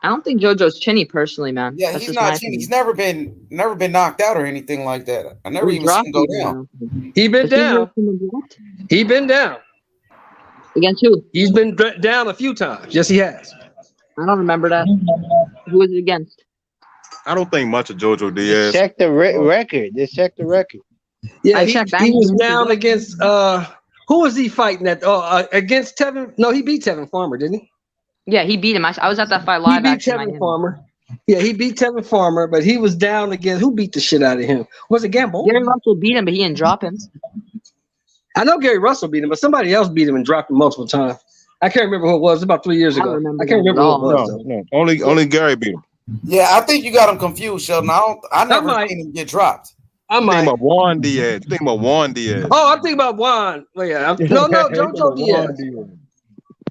S13: I don't think Jojo's chinny personally, man.
S8: Yeah, he's not chinny. He's never been knocked out or anything like that. I never even seen him go down.
S16: He been down. He been down.
S13: Against who?
S16: He's been down a few times. Yes, he has.
S13: I don't remember that. Who was it against?
S5: I don't think much of Jojo Diaz.
S7: Check the record. Just check the record.
S16: Yeah, he was down against who was he fighting at? Against Tevin? No, he beat Tevin Farmer, didn't he?
S13: Yeah, he beat him. I was at that fight live.
S16: He beat Tevin Farmer. Yeah, he beat Tevin Farmer, but he was down against who beat the shit out of him? Was it Gamble?
S13: Gary Russell beat him, but he didn't drop him.
S16: I know Gary Russell beat him, but somebody else beat him and dropped him multiple times. I can't remember who it was. About 3 years ago. I can't remember who it was.
S5: No. Only Gary beat him.
S8: Yeah, I think you got him confused, Sheldon. I never seen him get dropped.
S5: I'm thinking about Juan Diaz.
S16: Oh, I'm thinking about Juan. Well, yeah. No, Jojo Diaz.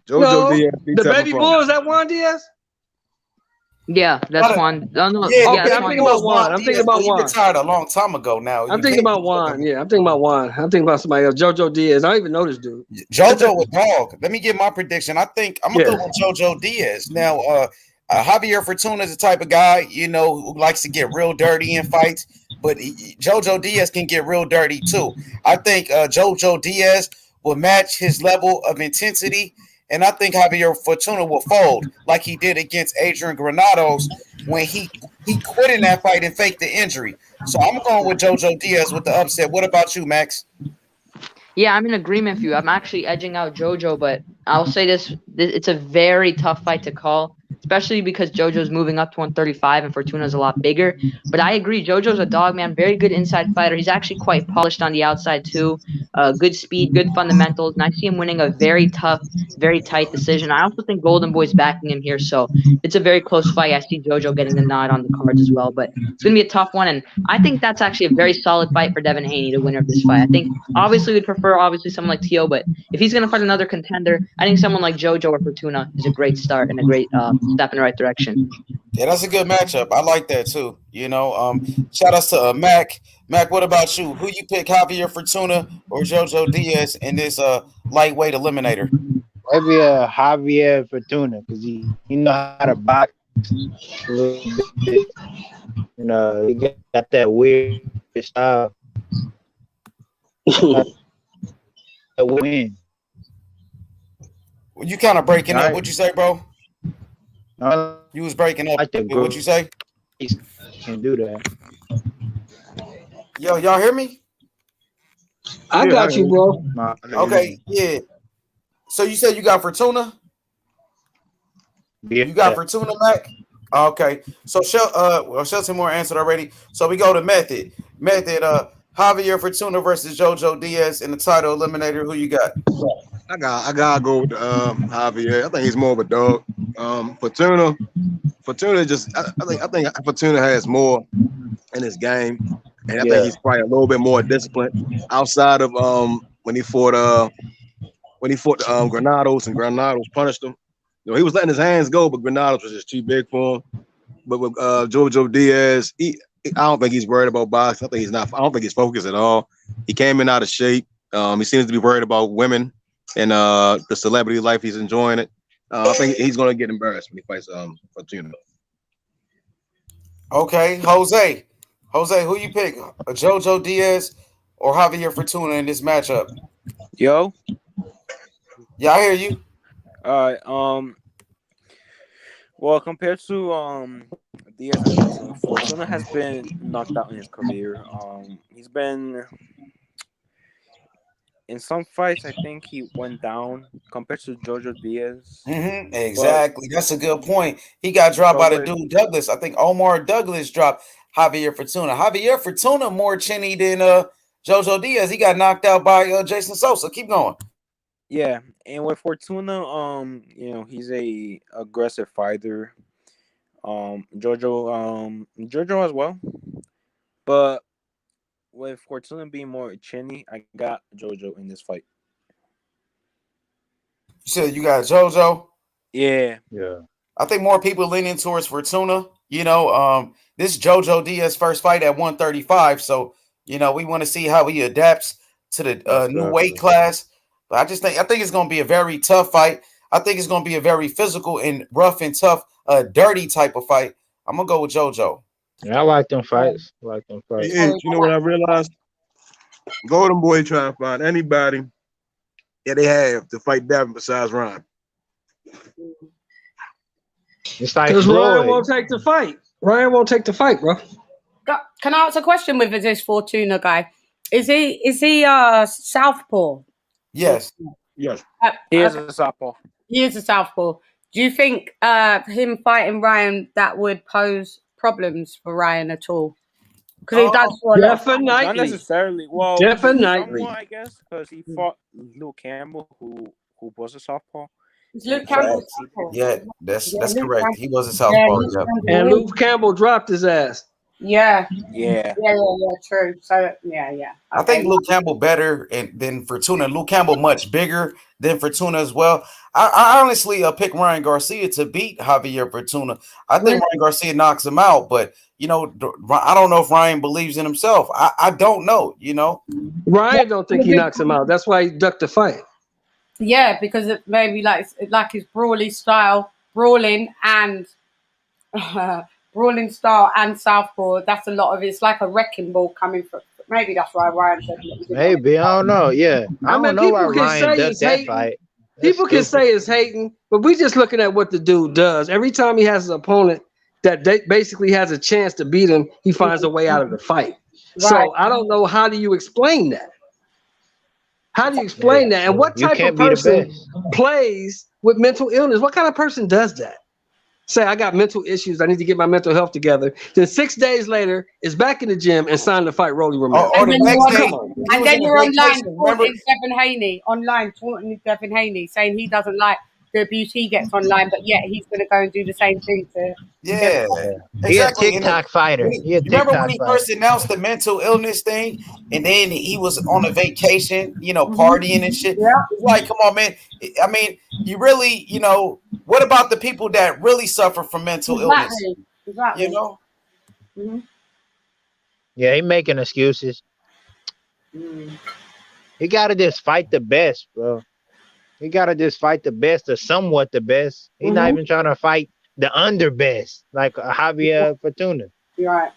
S5: Jojo Diaz.
S16: The baby bull, is that Juan Diaz?
S13: Yeah, that's Juan.
S16: I'm thinking about Juan.
S8: He retired a long time ago now.
S16: I'm thinking about Juan. Yeah, I'm thinking about Juan. I'm thinking about somebody else. Jojo Diaz. I don't even know this dude.
S8: Jojo with dog. Let me get my prediction. I think I'm gonna go with Jojo Diaz. Now, Javier Fortuna is the type of guy, who likes to get real dirty in fights, but Jojo Diaz can get real dirty too. I think Jojo Diaz will match his level of intensity, and I think Javier Fortuna will fold like he did against Adrian Granados when he quit in that fight and faked the injury. So I'm going with Jojo Diaz with the upset. What about you, Max?
S13: Yeah, I'm in agreement with you. I'm actually edging out JoJo, but I'll say this: it's a very tough fight to call, especially because JoJo's moving up to 135 and Fortuna's a lot bigger. But I agree, JoJo's a dog man, very good inside fighter. He's actually quite polished on the outside too. Good speed, good fundamentals, and I see him winning a very tough, very tight decision. I also think Golden Boy's backing him here, so it's a very close fight. I see JoJo getting the nod on the cards as well, but it's going to be a tough one, and I think that's actually a very solid fight for Devin Haney, the winner of this fight. I think obviously we'd prefer someone like Teo, but if he's going to fight another contender, I think someone like JoJo or Fortuna is a great start and a great step in the right direction.
S8: Yeah, that's a good matchup. I like that too. Shout outs to Mac. Mac, what about you? Who you pick, Javier Fortuna or Jojo Diaz in this lightweight eliminator?
S7: Maybe Javier Fortuna because he know how to box a little bit. He got that weird style. Win.
S8: You kind of breaking up. What'd you say, bro? You was breaking up. What'd you say?
S7: Can't do that.
S8: Yo, y'all hear me?
S16: I got you, bro.
S8: Okay, yeah. So you said you got Fortuna?
S7: Yeah.
S8: You got Fortuna, Mac? Okay. So Shelton Moore answered already. So we go to Method. Javier Fortuna versus Jojo Diaz in the title eliminator. Who you got?
S5: I gotta go with Javier. I think he's more of a dog. Fortuna just I think Fortuna has more in his game, and I think he's probably a little bit more disciplined outside of when he fought Granados and Granados punished him. He was letting his hands go, but Granados was just too big for him. But with Jojo Diaz, I don't think he's worried about boxing. I don't think he's focused at all. He came in out of shape. He seems to be worried about women and the celebrity life. He's enjoying it. I think he's going to get embarrassed when he fights Fortuna.
S8: Okay, Jose, who you pick? Jojo Diaz or Javier Fortuna in this matchup?
S19: Yo.
S8: Yeah, I hear you.
S19: All right. Well, compared to Diaz and Fortuna has been knocked out in his career. He's been in some fights. I think he went down compared to Jojo Diaz.
S8: Mm-hmm, exactly, that's a good point. He got dropped by the dude Douglas. I think Omar Douglas dropped Javier Fortuna. Javier Fortuna more chinny than Jojo Diaz. He got knocked out by Jason Sosa. Keep going.
S19: Yeah, and with Fortuna, he's a aggressive fighter. Jojo as well, but with Fortuna being more chinny, I got Jojo in this fight.
S8: You said you got Jojo?
S19: Yeah.
S8: I think more people leaning towards Fortuna. This Jojo Diaz first fight at 135, so we want to see how he adapts to the new weight class. But I think it's going to be a very tough fight. I think it's going to be a very physical and rough and tough, dirty type of fight. I'm going to go with JoJo.
S7: Yeah, I like them fights.
S5: Hey, you know what I realized? Golden Boy trying to find anybody that they have to fight Devin besides Ryan.
S7: It's like
S16: because Ryan won't take the fight. Ryan won't take the fight, bro.
S6: Can I ask a question with this Fortuna guy? Is he southpaw?
S8: Yes.
S19: He is a southpaw.
S6: He is a southpaw. Do you think him fighting Ryan that would pose problems for Ryan at all? Because he does
S19: definitely. Not necessarily. Well,
S16: definitely.
S19: I guess because he fought Luke Campbell, who was a southpaw.
S6: Luke Campbell.
S8: Yeah, that's correct. He was a southpaw.
S16: And Luke Campbell dropped his ass.
S6: Yeah.
S19: Yeah.
S6: True. So yeah. Okay.
S8: I think Luke Campbell better than Fortuna. Luke Campbell much bigger than Fortuna as well. I honestly pick Ryan Garcia to beat Javier Fortuna. I think Ryan Garcia knocks him out, but I don't know if Ryan believes in himself. I don't know.
S16: Ryan don't think he knocks him out. That's why he ducked the fight.
S6: Yeah, because it maybe like his brawling style, and Brawling Star and Southpaw. That's a lot of it's like a wrecking ball coming from. Maybe that's why Ryan said he didn't want
S7: Maybe I don't know. Yeah, I
S16: mean,
S7: don't know why
S16: people can
S7: Ryan
S16: say
S7: ducked
S16: it's
S7: that
S16: hating.
S7: fight.
S16: People can say it's hating, but we just looking at what the dude does. Every time he has an opponent that basically has a chance to beat him, he finds a way out of the fight.
S6: Right.
S16: So I don't know, how do you explain that? How do you explain that? And what
S7: You
S16: type
S7: can't
S16: of
S7: be the
S16: person
S7: best.
S16: plays with mental illness? What kind of person does that? Say, I got mental issues. I need to get my mental health together. Then 6 days later, is back in the gym and signed to fight Rolly Romero.
S6: And then you're online
S1: vacation, remember?
S6: taunting Devin Haney, taunting Devin Haney, saying he doesn't like the abuse he gets online, but yet he's going to go and do the same thing to.
S1: Yeah,
S7: He a
S1: exactly.
S7: TikTok fighter. He a
S1: Remember when
S7: TikTok
S1: he
S7: fighter.
S1: first announced the mental illness thing, and then he was on a vacation, partying and shit?
S6: Yeah.
S1: It's like, come on, man. I mean, you really, what about the people that really suffer from mental illness?
S6: Exactly.
S1: Mm-hmm.
S7: Yeah, he making excuses. He gotta just fight the best, bro. He gotta just fight the best or somewhat the best. He's not even trying to fight the under best, like Javier Fortuna.
S6: Right.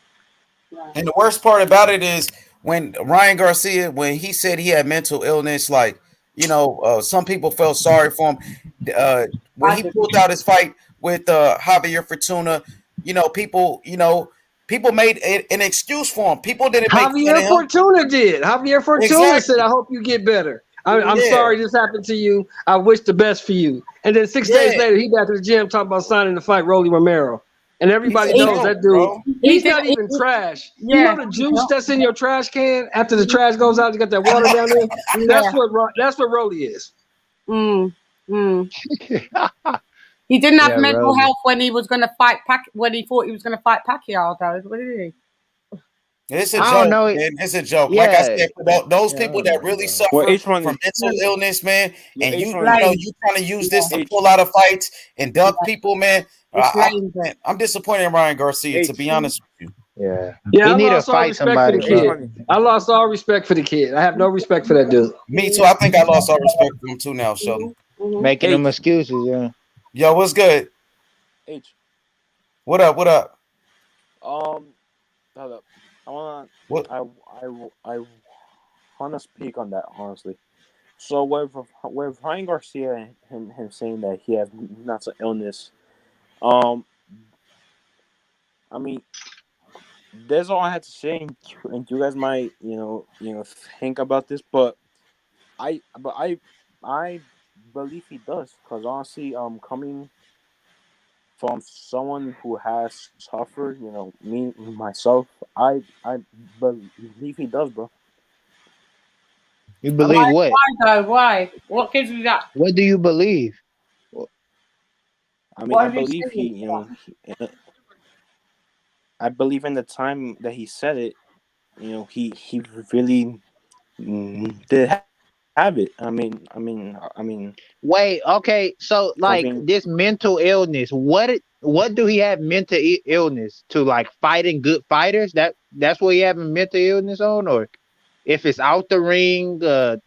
S1: And the worst part about it is when Ryan Garcia, when he said he had mental illness, like, some people felt sorry for him. When he pulled out his fight with Javier Fortuna, people made an excuse for him. People didn't make
S16: Javier Fortuna did. Javier Fortuna said, I hope you get better. I'm sorry this happened to you. I wish the best for you. And then 6 days later, he got to the gym talking about signing to fight Rolly Romero. And everybody knows that dude. He's not even trash.
S6: Yeah.
S16: You know the juice that's in your trash can after the trash goes out, you got that water down there? That's what Rolly is.
S6: He didn't have mental health when he was going to fight when he thought he was going to fight Pacquiao, though. What did he?
S1: It's a joke, man. It's a joke.
S7: Yeah.
S1: Like I said, for those people that really suffer from mental illness, man, and you trying to use this to pull out of fights and duck people, man. I'm disappointed in Ryan Garcia, to be honest with you.
S7: Yeah,
S16: I lost all respect for the kid. I lost all respect for the kid. I have no respect for that dude.
S1: Me too. I think I lost all respect for him too now, Sheldon.
S7: Making them excuses, yeah.
S1: Yo, what's good?
S19: H.
S1: What up?
S19: Hold up. I wanna speak on that honestly. So with Ryan Garcia and him saying that he has mental illness, I mean, that's all I had to say, and you guys might think about this, but I believe he does, because honestly, coming from someone who has suffered, me myself, I believe he does, bro.
S7: You believe what?
S6: Why? What gives you that?
S7: What do you believe?
S19: I mean, I believe I believe in the time that he said it, he really did have it. I mean.
S7: Wait, okay. So, like, this mental illness, what do he have mental illness to? Like fighting good fighters? That's what he having mental illness on, or if it's out the ring? What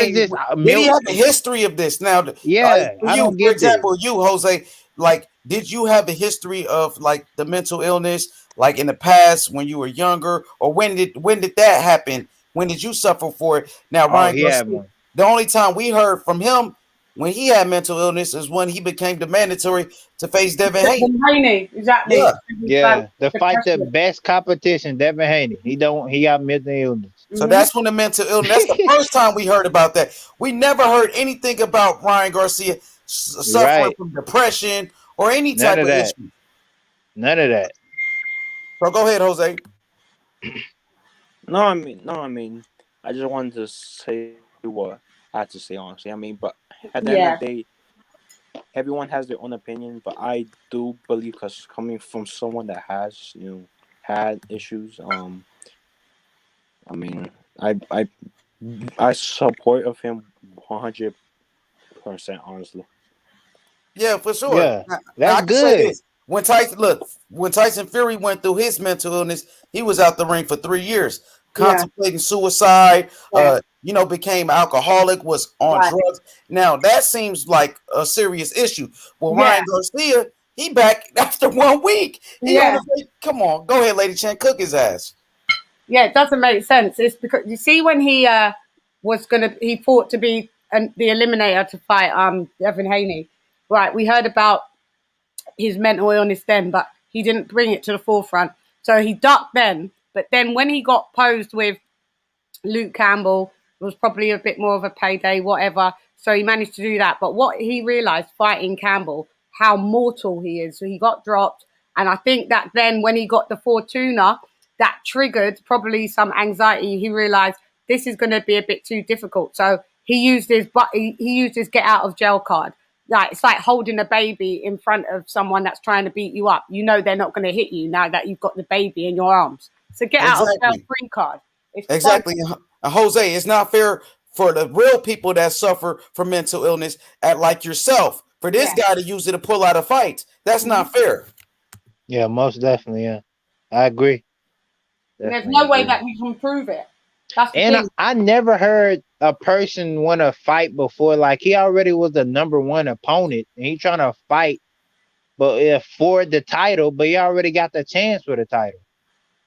S7: is this?
S1: Did he have a history of this? Now,
S7: I don't get
S1: for example, you, Jose, like, did you have a history of like the mental illness, like in the past when you were younger, or when did that happen? When did you suffer for it? Now, Ryan Garcia, the only time we heard from him when he had mental illness is when he became the mandatory to face Devin Haney.
S6: Exactly.
S7: Yeah. To fight the best competition, Devin Haney. He got mental illness.
S1: So that's when the mental illness. That's the first time we heard about that. We never heard anything about Ryan Garcia suffering from depression or any type of issue.
S7: None of that.
S1: So go ahead, Jose.
S19: No, I mean, I just wanted to say what I had to say, honestly. I mean, but at the end of the day, everyone has their own opinion. But I do believe, because coming from someone that has, had issues, I mean, I support of him 100%, honestly.
S1: Yeah, for sure.
S7: Yeah, that's good.
S1: When Tyson Fury went through his mental illness, he was out the ring for 3 years, contemplating suicide. Became alcoholic, was on drugs. Now that seems like a serious issue. Well, Ryan Garcia,
S8: He back after 1 week. Come on, go ahead, Lady Chen, cook his ass.
S6: Yeah, it doesn't make sense. It's because you see when he fought to be the eliminator to fight Devin Haney. Right, we heard about his mental illness then, but he didn't bring it to the forefront. So he ducked then, but then when he got posed with Luke Campbell, it was probably a bit more of a payday, whatever. So he managed to do that. But what he realized fighting Campbell, how mortal he is. So he got dropped. And I think that then when he got the Fortuna, that triggered probably some anxiety. He realized this is going to be a bit too difficult. So he used his get out of jail card. Like it's like holding a baby in front of someone that's trying to beat you up. You know they're not going to hit you now that you've got the baby in your arms. So get out of jail free card.
S8: Exactly. Jose, it's not fair for the real people that suffer from mental illness like yourself. For this guy to use it to pull out a fight, that's not fair.
S7: Yeah, most definitely. Yeah, I agree.
S6: There's no way that we can prove it. That's the thing.
S7: I never heard a person want to fight before. Like he already was the #1 opponent, and he trying to fight, but for the title. But he already got the chance for the title.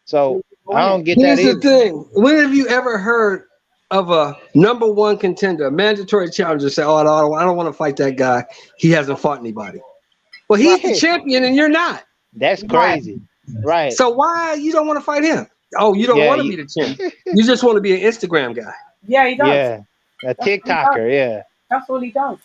S7: So I don't get that.
S16: Here's the thing: when have you ever heard of a #1 contender, a mandatory challenger, say, "Oh, I don't want to fight that guy. He hasn't fought anybody." Well, he's the champion, and you're not.
S7: That's crazy, right?
S16: So why you don't want to fight him? Oh, you don't want to be the champ. You just want to be an Instagram guy.
S6: Yeah, he does.
S7: Yeah, a TikToker. Yeah,
S6: that's what he does.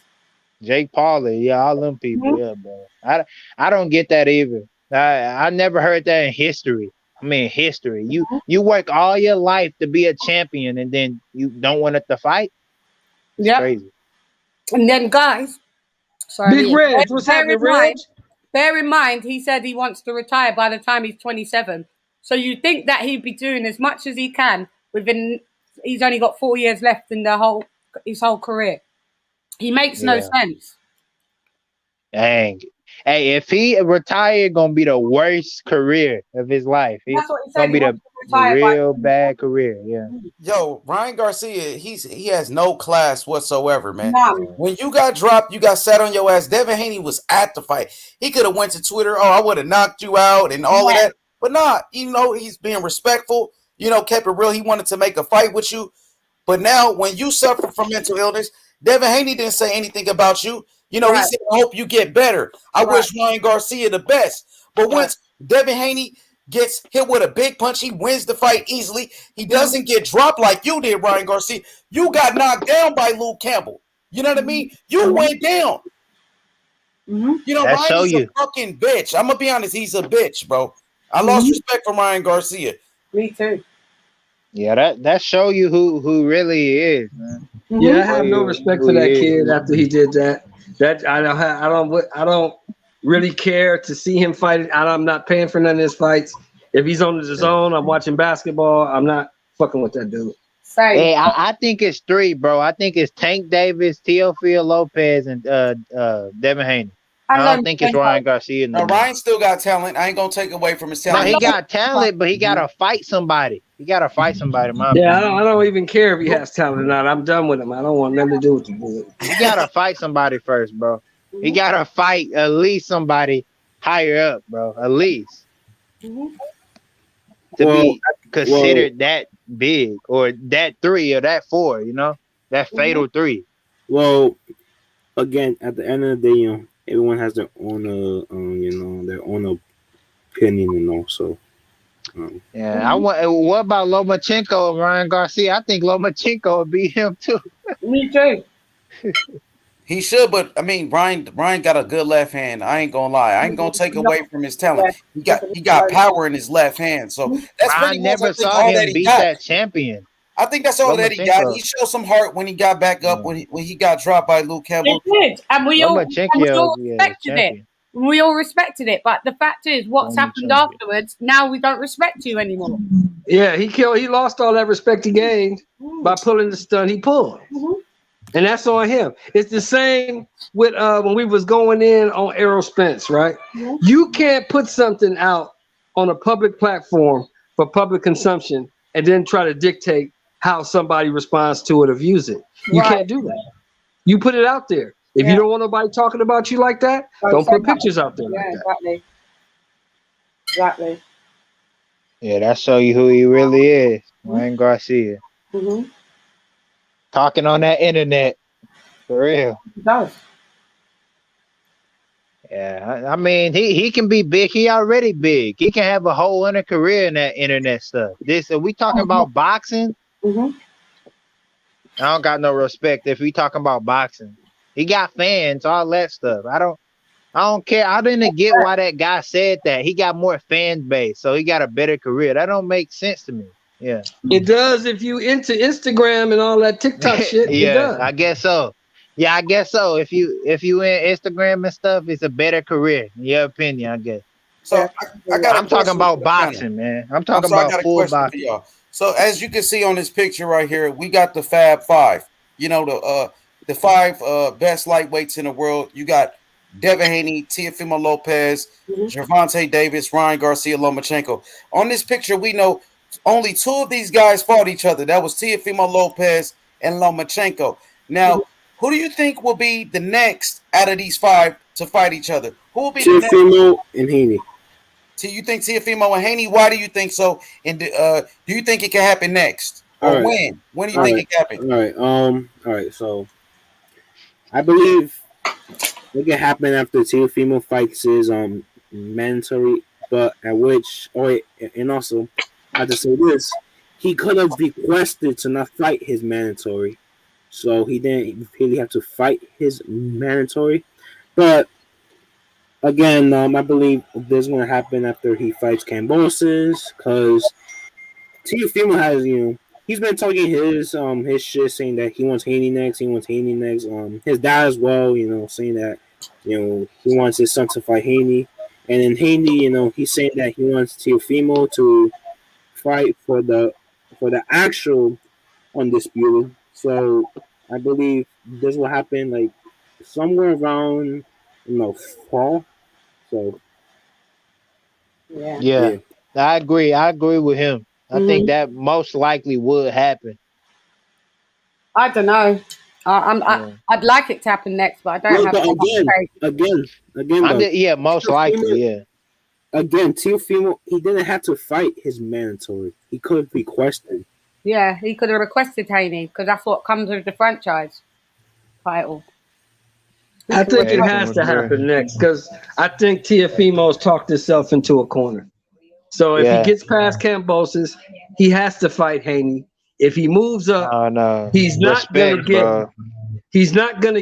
S7: Jake Paul. Yeah, all them people. Yeah, bro. I don't get that either. I never heard that in history. I mean, history. You work all your life to be a champion, and then you don't want to fight.
S6: Yeah,
S7: crazy.
S6: And then, guys, sorry,
S16: Big Reg, what's happening, Reg?
S6: Bear in mind, he said he wants to retire by the time he's 27. So you think that he'd be doing as much as he can within? He's only got 4 years left in his whole career. He makes no sense.
S7: Dang. Hey, if he retired, gonna be the worst career of his life. That's what he said. Gonna be the real bad career. Yeah.
S8: Yo, Ryan Garcia, he has no class whatsoever, man.
S6: None.
S8: When you got dropped, you got sat on your ass. Devin Haney was at the fight. He could have went to Twitter. Oh, I would have knocked you out and all of that. But nah, he's being respectful. Kept it real. He wanted to make a fight with you. But now, when you suffer from mental illness, Devin Haney didn't say anything about you. He said, I hope you get better. I wish Ryan Garcia the best. But once Devin Haney gets hit with a big punch, he wins the fight easily. He doesn't get dropped like you did, Ryan Garcia. You got knocked down by Luke Campbell. You know what I mean? You went down. Ryan's a fucking bitch. I'm going to be honest. He's a bitch, bro. I lost respect for Ryan Garcia.
S6: Me too.
S7: Yeah, that show you who really he is, man.
S16: Yeah, I have no respect for that kid after he did that. I don't really care to see him fight. I'm not paying for none of his fights. If he's on the zone, I'm watching basketball. I'm not fucking with that dude.
S7: Hey, I think it's 3, bro. I think it's Tank Davis, Teofimo Lopez, and Devin Haney. I don't think it's Ryan Garcia.
S8: No, Ryan still got talent. I ain't gonna take away from his talent.
S7: No, he got talent, but he gotta fight somebody. He gotta fight somebody.
S16: I don't even care if he has talent or not. I'm done with him. I don't want nothing to do with the dude.
S7: He gotta fight somebody first, bro. He gotta fight at least somebody higher up, bro. At least to be considered that big or that 3 or that 4. That fatal 3.
S20: Well, again, at the end of the day, everyone has their own, their own opinion, and also.
S7: What about Lomachenko and Ryan Garcia? I think Lomachenko would beat him too.
S6: Me too.
S8: He should, but I mean, Ryan got a good left hand. I ain't gonna lie. I ain't gonna take away from his talent. He got power in his left hand. So that's
S7: I never saw him beat that champion.
S8: I think that's all that he got. He showed some heart when he got back up when he got dropped by Luke Campbell.
S6: He did, and we all respected it. We all respected it, but the fact is, what's happened afterwards? Now we don't respect you anymore.
S16: Yeah, he lost all that respect he gained by pulling the stunt he pulled, and that's on him. It's the same with when we was going in on Errol Spence, right? You can't put something out on a public platform for public consumption and then try to dictate how somebody responds to it or views it. You can't do that. You put it out there. If you don't want nobody talking about you like that, don't put pictures out there.
S6: Yeah,
S16: like that.
S6: Exactly.
S7: Yeah, that show you who he really is, Ryan Garcia.
S6: Mm-hmm.
S7: Talking on that internet, for real.
S6: He does.
S7: Yeah, I mean, he can be big. He already big. He can have a whole other career in that internet stuff. Are we talking about boxing?
S6: Mm-hmm.
S7: I don't got no respect if we talking about boxing. He got fans, all that stuff. I don't care. I didn't get why that guy said that. He got more fan base, so he got a better career. That don't make sense to me. Yeah.
S16: It does if you into Instagram and all that TikTok shit.
S7: Yeah,
S16: it does.
S7: I guess so. Yeah, I guess so. If you in Instagram and stuff, it's a better career, in your opinion, I guess.
S1: So
S7: I'm talking about boxing, man. I'm talking about full boxing.
S1: For y'all. So as you can see on this picture right here, we got the Fab Five. You know, the five best lightweights in the world. You got Devin Haney, Teofimo Lopez, Gervonta Davis, Ryan Garcia, Lomachenko. On this picture, we know only two of these guys fought each other. That was Teofimo Lopez and Lomachenko. Now, who do you think will be the next out of these five to fight each other? Who will be the next?
S20: Teofimo and Haney.
S1: You think Teofimo and Haney? Why do you think so? And do you think it can happen next? Or
S20: All right.
S1: when? When do you think it can happen?
S20: All right. All right. So I believe it can happen after Teofimo fights his mandatory, but at which and also I have to say this, he could have requested to not fight his mandatory. So he didn't really have to fight his mandatory. But again, I believe this is going to happen after he fights Kambosos, because Teofimo has, he's been talking his shit, saying that he wants Haney next. His dad as well, saying that, he wants his son to fight Haney. And then Haney, he's saying that he wants Teofimo to fight for the actual undisputed. So I believe this will happen like somewhere around fall. So
S7: yeah. I agree with him. I think that most likely would happen.
S6: I don't know. I'd like it to happen next, but I don't have
S20: again.
S7: Most likely, yeah.
S20: Again, Teofimo, he didn't have to fight his mandatory. He could have requested.
S6: Yeah, he could have requested Haney, because that's what comes with the franchise title.
S16: I think it has to happen next, because I think Teofimo's talked himself into a corner. So if he gets past Kambosos, he has to fight Haney. If he moves up, he's not gonna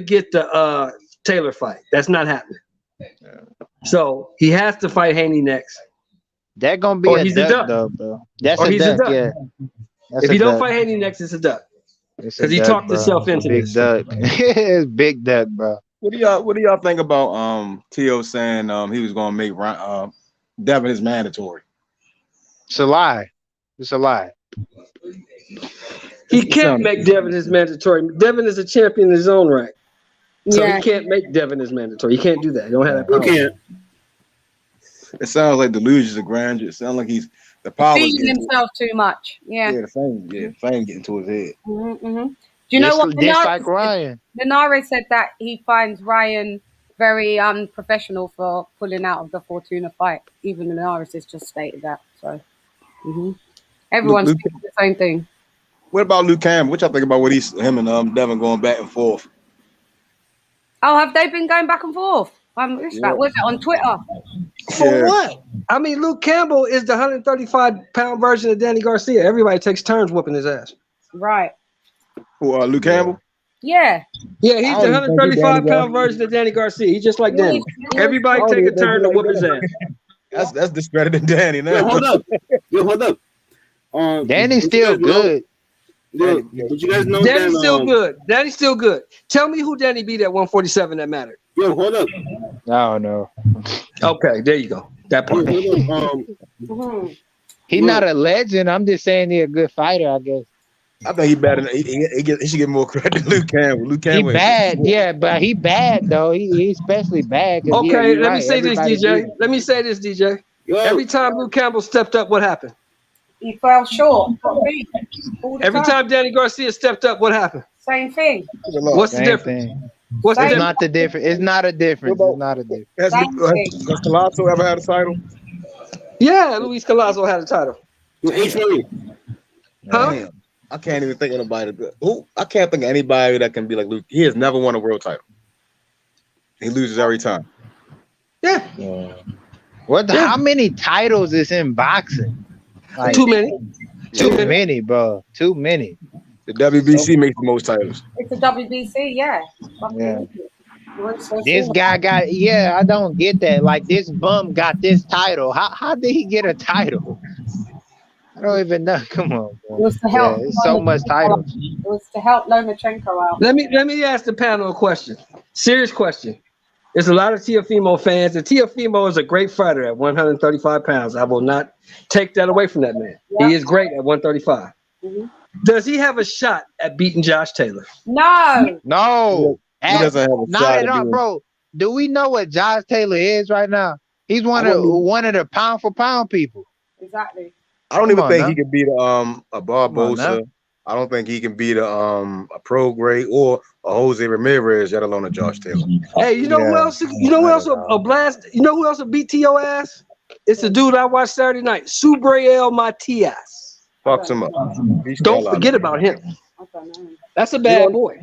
S16: get the Taylor fight. That's not happening. So he has to fight Haney next.
S7: That gonna be a duck, though, bro. That's a duck. Yeah.
S6: If he don't fight Haney next, it's a duck. Because he talked himself into
S7: big
S6: this.
S7: Duck. It's big duck, bro.
S5: What do y'all think about Teo saying he was gonna make Devin his mandatory?
S7: It's a lie. It's a lie.
S16: He can't make Devin his mandatory. Devin is a champion in his own right. So he can't make Devin his mandatory. He can't do that. He don't have that power.
S5: He can't. It sounds like delusions of grandeur. It sounds like he's the power.
S6: Feeding himself too much. Yeah.
S5: Yeah, the fame getting to his head.
S6: Mm-hmm. Do you know what?
S7: Like Ryan.
S6: Linares said that he finds Ryan very unprofessional for pulling out of the Fortuna fight. Even Linares has just stated that. So everyone's thinking the same thing.
S5: What about Luke Campbell? What y'all think about him and Devin going back and forth?
S6: Oh, have they been going back and forth? Was it on Twitter?
S16: For what? I mean, Luke Campbell is the 135-pound version of Danny Garcia. Everybody takes turns whooping his ass.
S6: Right.
S5: Who, Luke Campbell?
S6: Yeah.
S16: Yeah, he's the 135-pound version of Danny Garcia. He's just like Danny. Everybody take a turn to whoop his ass.
S5: That's discrediting Danny now.
S20: Hold up.
S7: Danny's still good.
S20: Did you guys know
S16: Danny's still good. Danny's still good. Tell me who Danny beat at 147 that mattered.
S20: Yo, hold up.
S7: I don't know.
S16: Okay, there you go. That part.
S7: He's not a legend. I'm just saying he's a good fighter, I guess.
S5: I think he's better. He should get more credit than Luke Campbell. Luke Campbell.
S7: He bad, yeah, but he bad though. He's especially bad.
S16: Okay, let me say this, DJ.
S20: Yo.
S16: Every time Luke Campbell stepped up, what happened?
S6: He fell short.
S16: Every time Danny Garcia stepped up, what happened?
S6: Same thing.
S16: What's the difference? What's
S7: It's
S16: the
S7: not the difference. It's not a difference. It's not a difference.
S15: Has Colosso ever had a title?
S16: Yeah, Luis Colasso had a title.
S15: Huh? Damn. I can't even think of anybody. I can't think of anybody that can be like Luke. He has never won a world title. He loses every time.
S16: Yeah.
S7: How many titles is in boxing? Like,
S16: too many.
S7: Too many, bro. Too many.
S15: The WBC makes the most titles.
S6: It's the WBC, yeah.
S7: Yeah. This guy got, I don't get that. Like, this bum got this title. How did he get a title? I don't even know. Come on, bro.
S6: It was to help.
S7: It's so much titles.
S6: It was to help Lomachenko out.
S16: Let me ask the panel a question. Serious question. There's a lot of Teofimo fans, and Teofimo is a great fighter at 135 pounds. I will not take that away from that man. He is great at 135.
S6: Mm-hmm.
S16: Does he have a shot at beating Josh Taylor?
S6: No.
S7: No.
S15: He doesn't have a
S7: not
S15: shot
S7: at all, bro. Do we know what Josh Taylor is right now? He's one of the pound for pound people.
S6: Exactly.
S15: I don't even think he can beat a Barbosa. I don't think he can beat a pro grade or a Jose Ramirez, let alone a Josh Taylor.
S16: Hey, you know who else? You know who else a blast? You know who else will beat T.O. ass? It's the dude I watched Saturday night, Subriel Matias.
S15: Fucks him up.
S16: Don't forget about him. That's a bad boy.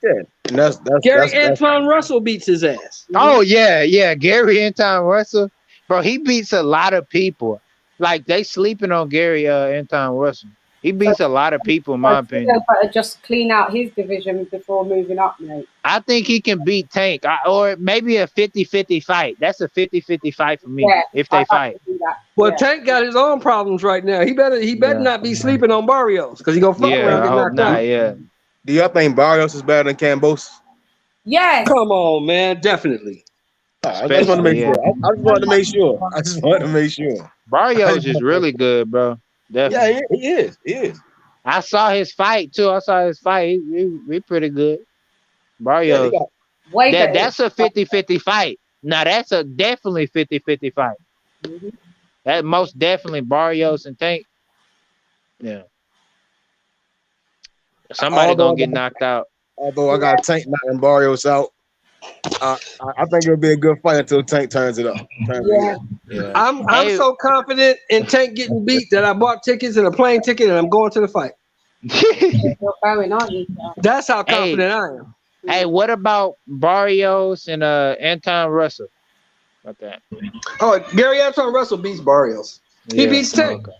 S15: Yeah, and that's
S16: Gary Anton Russell beats his ass.
S7: Oh yeah, Gary Anton Russell, bro. He beats a lot of people. Like, they sleeping on Gary Anton Russell. He beats a lot of people, in my opinion.
S6: Just clean out his division before moving up, mate.
S7: I think he can beat Tank, or maybe a 50-50 fight. That's a 50-50 fight for me, if they fight.
S16: Well, Tank got his own problems right now. He better not be sleeping on Barrios, because he gonna fuck around and get knocked out.
S15: Do y'all think Barrios is better than Cambosis?
S6: Yes.
S16: Come on, man, definitely.
S15: I just want to make sure. I just wanted to make sure.
S7: Barrios is really good, bro. Definitely.
S15: Yeah, he is.
S7: I saw his fight too. He pretty good. Barrios. That's a 50-50 fight. Now that's a definitely 50-50 fight.
S6: Mm-hmm.
S7: That most definitely Barrios and Tank. Yeah. Somebody gonna get knocked out.
S15: Although I got Tank knocking Barrios out, I think it'll be a good fight until Tank turns it up.
S16: Yeah. I'm so confident in Tank getting beat that I bought tickets and a plane ticket and I'm going to the fight. That's how confident I am.
S7: Hey, what about Barrios and Anton Russell? About that.
S16: Oh, Gary Anton Russell beats Barrios. He beats Tank.
S7: Okay.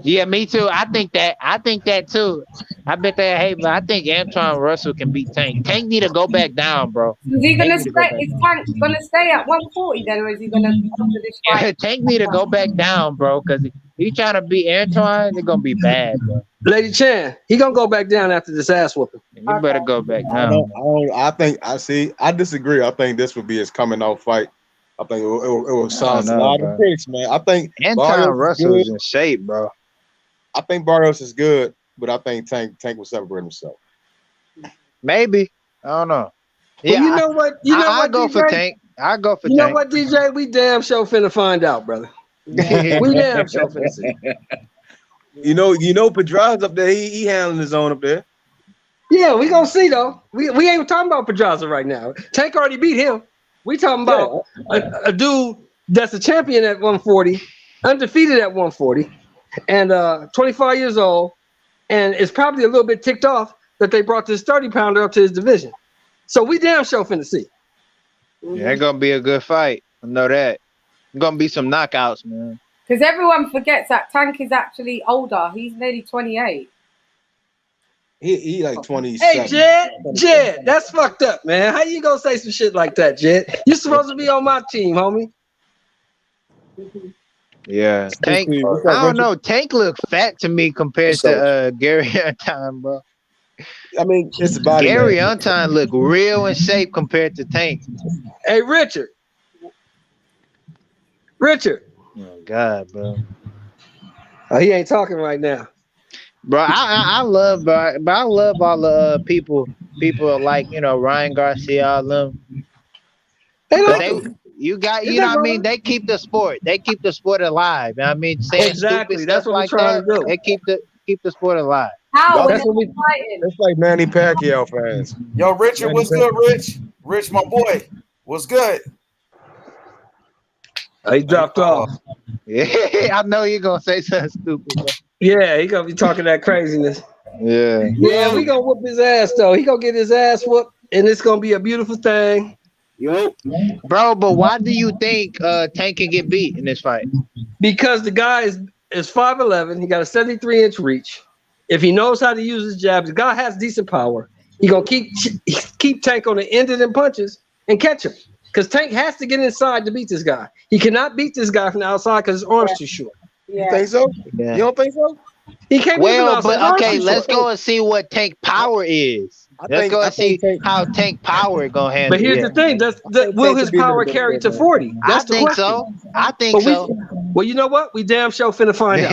S7: Yeah, me too. I think that too. I bet they hate, but I think Anton Russell can beat Tank. Tank need to go back down, bro.
S6: Is he gonna stay? Is Tank gonna stay at 140 then, or is he gonna after this fight?
S7: Tank need to go back down, bro, because he trying to beat Antoine, it's gonna be bad, bro.
S16: Lady Chan, he gonna go back down after this ass whooping.
S7: You better go back down.
S15: I disagree. I think this would be his coming out fight. I think it will silence a lot of critics, man. I think
S7: Anton Russell is in shape, bro.
S15: I think Barrios is good, but I think Tank will separate himself.
S7: Maybe. I don't know.
S16: Yeah, well, you know what?
S7: I'll go for Tank. I'll go for Tank.
S16: You know what, DJ? We damn sure finna find out, brother. We damn sure finna see.
S15: You know, Pedraza's up there. He handling his own up there.
S16: Yeah, we gonna see though. We ain't talking about Pedraza right now. Tank already beat him. We talking about a dude that's a champion at 140, undefeated at 140. And 25 years old, and it's probably a little bit ticked off that they brought this 30-pounder up to his division. So we damn sure finna see.
S7: Yeah, it's gonna be a good fight. I know that. It's gonna be some knockouts, man.
S6: Because everyone forgets that Tank is actually older. He's nearly 28.
S15: He like 27.
S16: Hey, Jed, that's fucked up, man. How you gonna say some shit like that, Jed? You're supposed to be on my team, homie.
S7: Yeah, Tank. I don't know. Tank look fat to me compared to Gary Anton, bro.
S15: I mean, it's body.
S7: Gary Anton look real in shape compared to Tank.
S16: Hey, Richard.
S7: Oh God, bro.
S16: Oh, he ain't talking right now,
S7: bro. I love all the people like Ryan Garcia, all them. You got, you know what I mean? They keep the sport. They keep the sport alive. You know what I mean? Saying
S16: exactly.
S7: Stupid
S16: That's
S7: stuff
S16: what
S7: like
S16: we're trying to do.
S7: They keep the sport alive.
S6: How?
S16: That's what we.
S15: It's like Manny Pacquiao fans.
S8: Yo, Richard, what's good, Rich? Rich, my boy, what's good?
S16: He dropped off.
S7: Yeah, I know you're gonna say something stupid. Bro.
S16: Yeah, he gonna be talking that craziness.
S7: Yeah.
S16: Yeah, we gonna whoop his ass though. He gonna get his ass whooped, and it's gonna be a beautiful thing.
S20: Yo,
S7: bro, but why do you think Tank can get beat in this fight?
S16: Because the guy is 5'11". He got a 73-inch reach. If he knows how to use his jabs, the guy has decent power. He gonna keep Tank on the end of them punches and catch him. Because Tank has to get inside to beat this guy. He cannot beat this guy from the outside because his arm's too short.
S15: You think so?
S7: Yeah.
S15: You don't think so?
S16: He can't.
S7: Well, but okay, let's go and see what Tank power is. Let's go and see how Tank power gonna handle.
S16: But here's the thing: will his power carry to 40? That's the question.
S7: So. I think so.
S16: Well, you know what? We damn sure finna find out.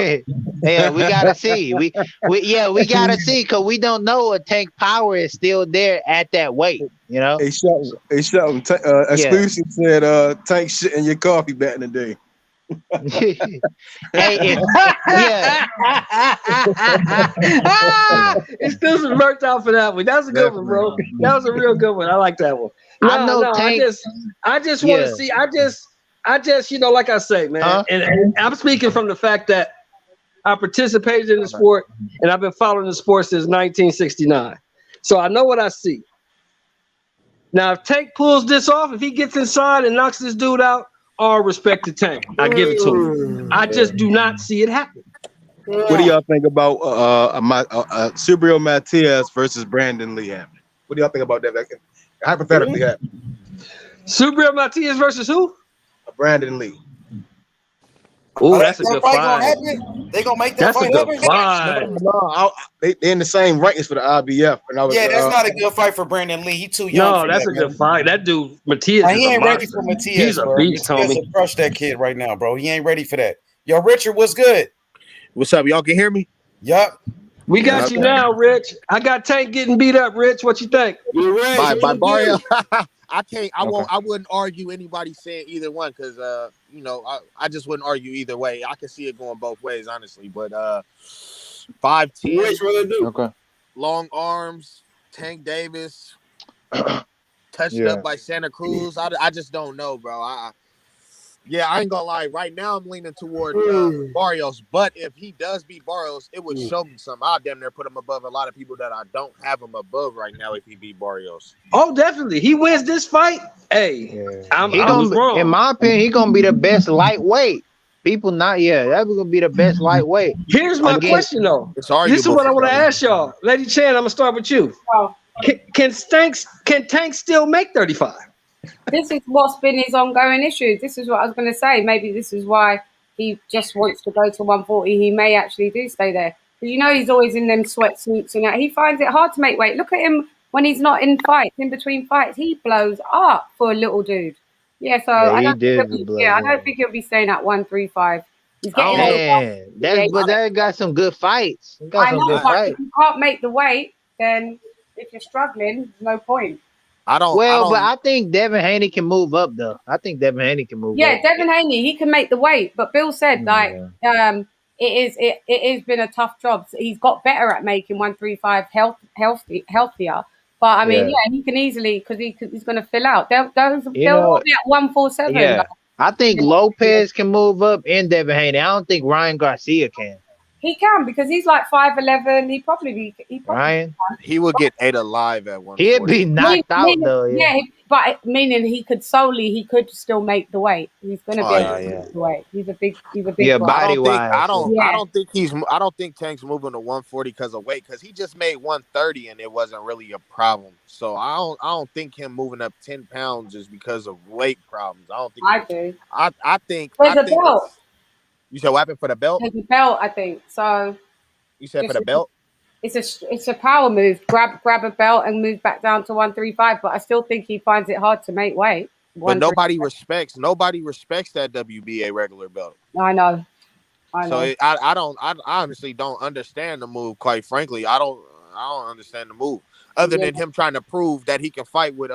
S7: Yeah, we gotta see. We gotta see because we don't know if Tank power is still there at that weight. You know.
S15: Hey, Shelton. Exclusive said Tank shit in your coffee back in the day.
S16: Exclusive worked out for that one. That was a good one, bro. That was a real good one. I like that one. I just want to see. I just, like I say, man, and I'm speaking from the fact that I participated in the sport and I've been following the sport since 1969. So I know what I see. Now, if Tank pulls this off, if he gets inside and knocks this dude out, all respect to Tank. I give it to him. I just do not see it happen.
S15: What do y'all think about Subriel Matias versus Brandon Lee happening? What do y'all think about that? That can hypothetically happen.
S16: Subriel Matias versus who?
S15: Brandon Lee.
S16: Oh, that's a good
S8: fight. They gonna make that fight happen?
S15: No, they're in the same rankings for the IBF.
S8: That's not a good fight for Brandon Lee. He's too young.
S16: No, that's a good fight. That dude, Matias.
S8: He ain't ready for Matias.
S16: He's a beast, homie.
S8: Crush that kid right now, bro. He ain't ready for that. Yo, Richard, what's good?
S21: What's up? Y'all can hear me?
S8: Yup.
S16: We got you now, Rich. I got Tank getting beat up, Rich. What you think?
S21: You're right. By Barrio. I wouldn't argue anybody saying either one because I just wouldn't argue either way. I can see it going both ways, honestly. But 5'10",
S7: okay,
S21: long arms, Tank Davis, touched up by Santa Cruz. I just don't know, bro. I ain't gonna lie. Right now, I'm leaning toward Barrios. But if he does beat Barrios, it would show me something. I'll damn near put him above a lot of people that I don't have him above right now if he beat Barrios.
S16: Oh, definitely. He wins this fight. Hey, I was wrong.
S7: In my opinion, he's gonna be the best lightweight. People that's gonna be the best lightweight.
S16: Here's my question, though. This is what I want to ask y'all. Lady Chan, I'm gonna start with you. Can Tank still make 35?
S6: This is what's been his ongoing issue. This is what I was going to say. Maybe this is why he just wants to go to 140. He may actually do stay there. But he's always in them sweatsuits and that. He finds it hard to make weight. Look at him when he's not in fights, in between fights. He blows up for a little dude. Yeah, so I don't think he'll be staying at 135. He's getting
S7: that got some good fights.
S6: If you can't make the weight, then if you're struggling, there's no point.
S7: But I think Devin Haney can move up though. I think Devin Haney can move up.
S6: Yeah, Devin Haney, he can make the weight. But Bill said it has been a tough job. So he's got better at making 135 healthier. But I mean, he can easily because he's going to fill out. They'll be at 147.
S7: Yeah, I think Lopez can move up and Devin Haney. I don't think Ryan Garcia can.
S6: He can because he's like 5'11".
S21: He would get 8 alive at one.
S7: He'd be knocked out though.
S6: Yeah, but meaning he could still make the weight. He's gonna be able to make the weight. He's a big.
S7: Yeah, body wise.
S21: I don't think Tank's moving to 140 because of weight. Because he just made 130 and it wasn't really a problem. So I don't think him moving up 10 pounds is because of weight problems. I don't think.
S6: I do.
S21: I think.
S6: There's a belt.
S21: You said what happened for the belt?
S6: There's a belt, I think. So
S21: you said for the belt?
S6: It's a power move. Grab a belt and move back down to 135. But I still think he finds it hard to make weight.
S21: But nobody respects that WBA regular belt.
S6: I know.
S21: So I honestly don't understand the move. Quite frankly, I don't understand the move. Other than him trying to prove that he can fight with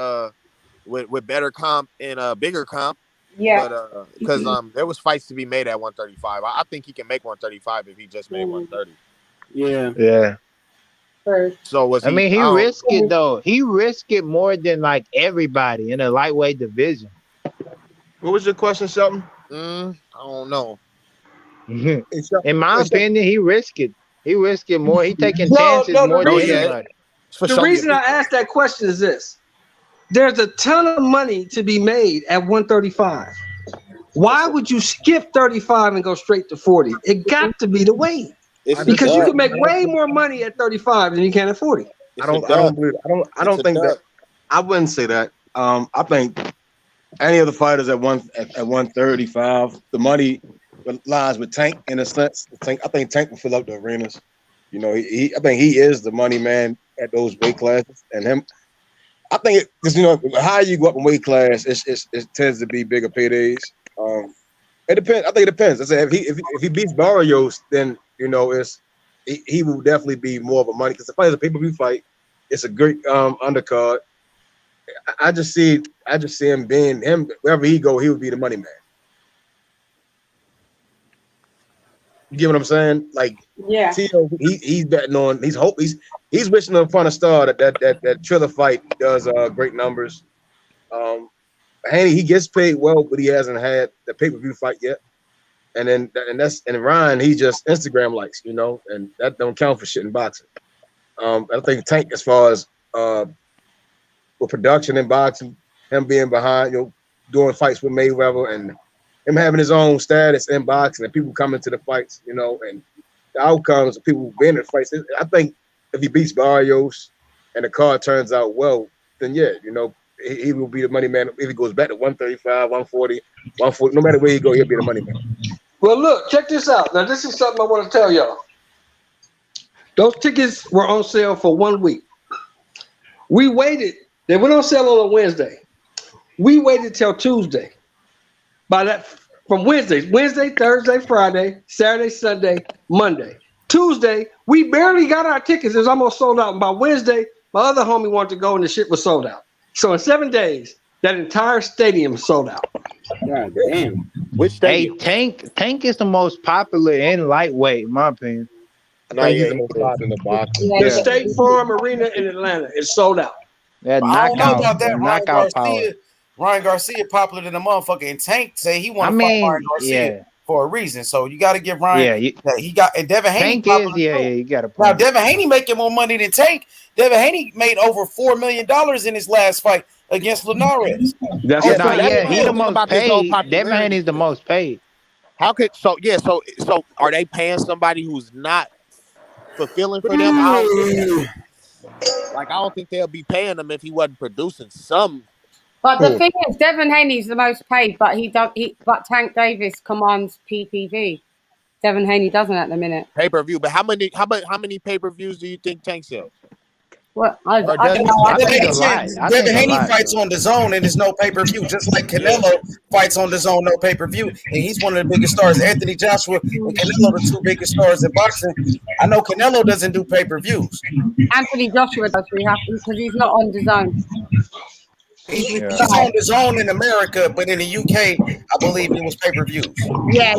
S21: better comp and bigger comp.
S6: Yeah,
S21: but because there was fights to be made at 135. I think he can make 135 if he just made 130.
S20: Yeah.
S21: So was he?
S7: I mean, he risked it though. He risked it more than like everybody in a lightweight division.
S15: What was your question, Shelton?
S21: I don't know.
S7: In my opinion, he risked it. He risked it more. He taking chances more than anybody.
S16: The reason I asked that question is this. There's a ton of money to be made at 135. Why would you skip 35 and go straight to 40? It got to be the weight. Because you can make way more money at 35 than you can at 40.
S15: I don't think that. I wouldn't say that. I think any of the fighters at 135, the money lies with Tank in a sense. I think Tank will fill up the arenas. You know, I think he is the money man at those weight classes, and him. I think because the higher you go up in weight class, it tends to be bigger paydays. It depends. I think it depends. I said if he beats Barrios, then he will definitely be more of a money because the fight is a pay-per-view fight. It's a great undercard. I just see him being him wherever he go, he would be the money man. You get what I'm saying? Like,
S6: yeah,
S15: Tito, he's betting on. He's wishing on front of star that Triller fight does great numbers. Haney, he gets paid well, but he hasn't had the pay-per-view fight yet. And Ryan, he just Instagram likes, and that don't count for shit in boxing. I think Tank, as far as with production in boxing, him being behind, doing fights with Mayweather and him having his own status in boxing and people coming to the fights, and the outcomes of people being in the fights. I think if he beats Barrios and the card turns out well, then yeah, he will be the money man. If he goes back to 135, 140, no matter where he go, he'll be the money man.
S16: Well, look, check this out. Now, this is something I want to tell y'all. Those tickets were on sale for 1 week. We waited. They went on sale on a Wednesday. We waited till Tuesday. From Wednesday, Thursday, Friday, Saturday, Sunday, Monday. Tuesday, we barely got our tickets. It was almost sold out. And by Wednesday, my other homie wanted to go and the shit was sold out. So in 7 days, that entire stadium sold out.
S20: God damn.
S7: Which stadium? Hey, Tank is the most popular in lightweight, in my opinion.
S15: I think he's the most popular in the boxing.
S16: The State Farm Arena in Atlanta is sold out.
S1: I don't know about that. Ryan Garcia popular than a motherfucker, and Tank say he want to fight Ryan Garcia for a reason. So you got to give Ryan. He got and Devin Haney.
S7: Tank you got to.
S1: Now Devin Haney making more money than Tank. Devin Haney made over $4 million in his last fight against Linares.
S7: He's the most paid. Devin Haney's the most paid.
S21: How could so are they paying somebody who's not fulfilling for them? I don't think they'll be paying him if he wasn't producing some.
S6: But the thing is, Devin Haney's the most paid, but but Tank Davis commands PPV. Devin Haney doesn't at the minute.
S21: Pay-per-view, but how many pay-per-views do you think Tank sells?
S6: Well, I don't know.
S1: Devin Haney fights on the zone and there's no pay-per-view, just like Canelo fights on the zone, no pay-per-view. And he's one of the biggest stars. Anthony Joshua and Canelo, the two biggest stars in boxing. I know Canelo doesn't do pay-per-views.
S6: Anthony Joshua does, because he's not on the zone.
S1: He's on the zone in America, but in the UK, I believe it was pay-per-views.
S6: Yeah,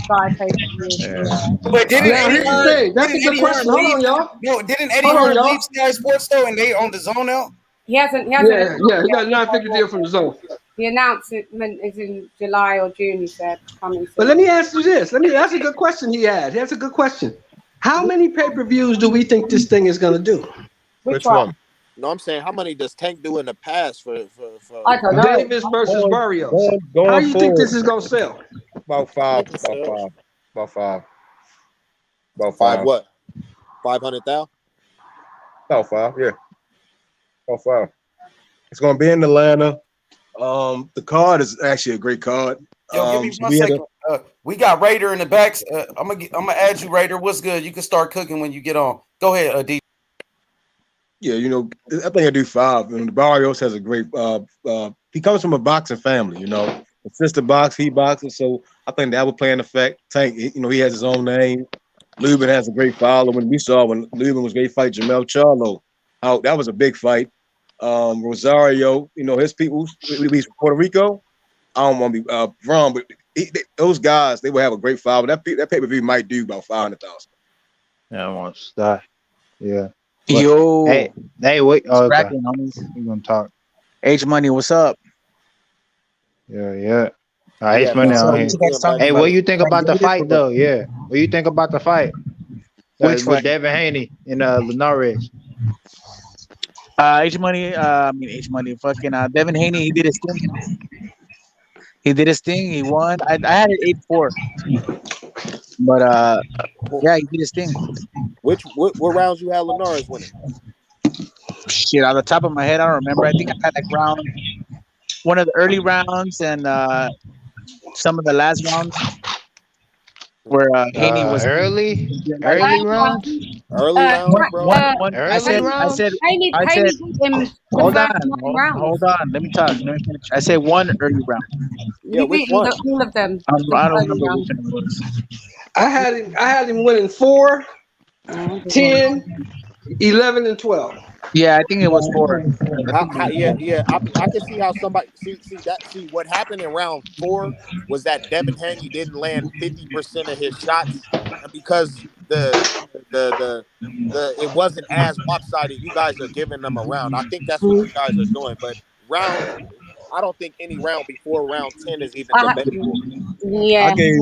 S6: by pay-per-views.
S1: But didn't
S16: that's a good question. Hold on, y'all.
S1: No, didn't Eddie Hearn leave Sky Sports though, and they on the zone now?
S6: He hasn't.
S16: Yeah, he got a 9-figure deal from the zone.
S6: The announcement is in July or June. He said coming soon.
S16: But let me ask you this. That's a good question he had. That's a good question. How many pay-per-views do we think this thing is going to do?
S21: Which one? No, I'm saying how many does Tank do in the past for
S6: I don't know.
S16: Davis versus Barrios? How do you think this is gonna sell?
S15: About five. About five.
S21: What? 500,000?
S15: About five. Yeah. About five. It's gonna be in Atlanta. The card is actually a great card.
S1: Yo, give me 1 second. We got Raider in the backs. I'm gonna add you, Raider. What's good? You can start cooking when you get on. Go ahead, D.
S15: Yeah, I think I do five. Barrios has a great. He comes from a boxing family. His sister box, he boxes, so I think that would play an effect. Tank, he has his own name. Lubin has a great following. We saw when Lubin was going to fight Jamel Charlo. That was a big fight. Rosario, his people, at least Puerto Rico. I don't want to be wrong, but those guys, they will have a great following. That pay-per-view might do about 500,000.
S7: Yeah, I want to start. Yeah.
S3: Yo,
S7: Hey, wait. Oh, okay.
S3: cracking, homies.
S7: You gonna talk?
S3: H Money, what's up?
S7: Yeah.
S21: Yeah,
S7: H Money
S3: So
S7: on
S3: what
S7: here.
S3: you guys talking
S7: Hey, what
S3: about?
S7: you think about the fight though? Yeah. What you think about the fight?
S3: Which
S7: With
S3: fight?
S7: Devin Haney and Linares.
S3: H Money. H Money. Fucking Devin Haney. He did his thing. He won. I had it 8-4, but yeah, he did his thing.
S21: what rounds you had Linares winning?
S3: Shit, on the top of my head, I don't remember. I think I had like one of the early rounds and some of the last rounds where Haney was
S7: early rounds.
S21: Early rounds, bro.
S3: I said,
S6: Haney beat him the
S3: hold
S6: first
S3: on,
S6: 9 rounds.
S3: hold on. Let me talk. Let me finish. I said one early round.
S6: You beat him all of them.
S3: I don't remember which one it was.
S16: I had him winning 4, 10, 11, and 12.
S3: Yeah, I think it was 4.
S21: I can see how somebody see what happened in round 4 was that Devin Haney didn't land 50% of his shots, and because it wasn't as lopsided, you guys are giving them a round. I think that's what you guys are doing. But I don't think any round before round 10 is even debatable.
S6: Yeah,
S5: I gave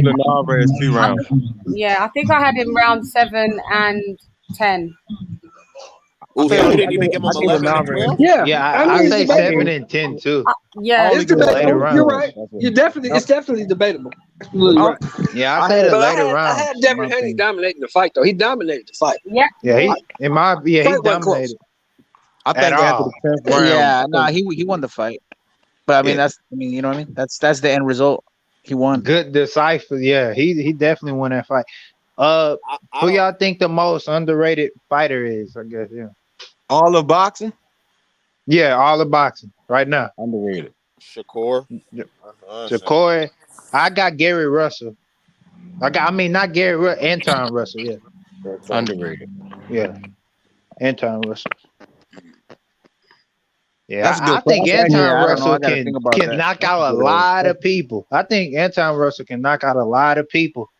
S5: Linares 2 rounds.
S6: Yeah, I think I had him round 7 and 10.
S21: You didn't even give him 11 and 12?
S16: Yeah,
S7: I say 7 and 10 too.
S6: Yeah,
S16: it's debatable. You're right. It's definitely debatable. Absolutely right.
S7: Yeah, I say the later rounds.
S16: I had Devin Haney dominating the fight though. He dominated the fight.
S6: Yeah.
S7: Yeah, he dominated.
S3: I think after the 10th round. Yeah, no, he won the fight. But I mean, you know what I mean? That's the end result. He won.
S7: Good decisive. Yeah, he definitely won that fight. Who y'all think the most underrated fighter is? I guess
S5: all of boxing.
S7: Yeah, all of boxing right now.
S5: Underrated.
S21: Shakur.
S7: Shakur. I got Gary Russell. Not Gary Russell. Anton Russell. Yeah.
S5: Underrated.
S7: Yeah. Anton Russell. Yeah, I think Anton Russell can knock out a lot of people. I think Anton Russell can knock out a lot of people.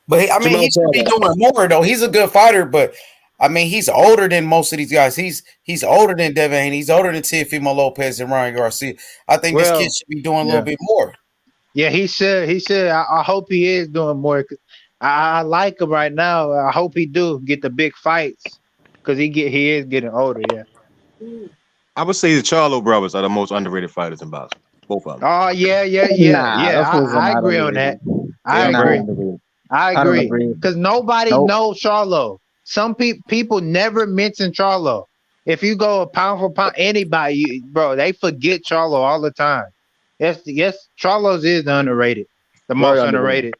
S8: But he should be doing more though. He's a good fighter, but I mean, he's older than most of these guys. He's older than Devin Haney. He's older than Teofimo Lopez and Ryan Garcia. I think this kid should be doing a little bit more.
S7: Yeah, he should. I hope he is doing more. I like him right now. I hope he do get the big fights because he is getting older. Yeah.
S5: I would say the Charlo brothers are the most underrated fighters in boxing. Both of them.
S7: Oh yeah. I agree on that. I agree. Because nobody knows Charlo. Some people never mention Charlo. If you go pound for pound, anybody, bro, they forget Charlo all the time. Yes, Charlo's is the underrated, the most underrated.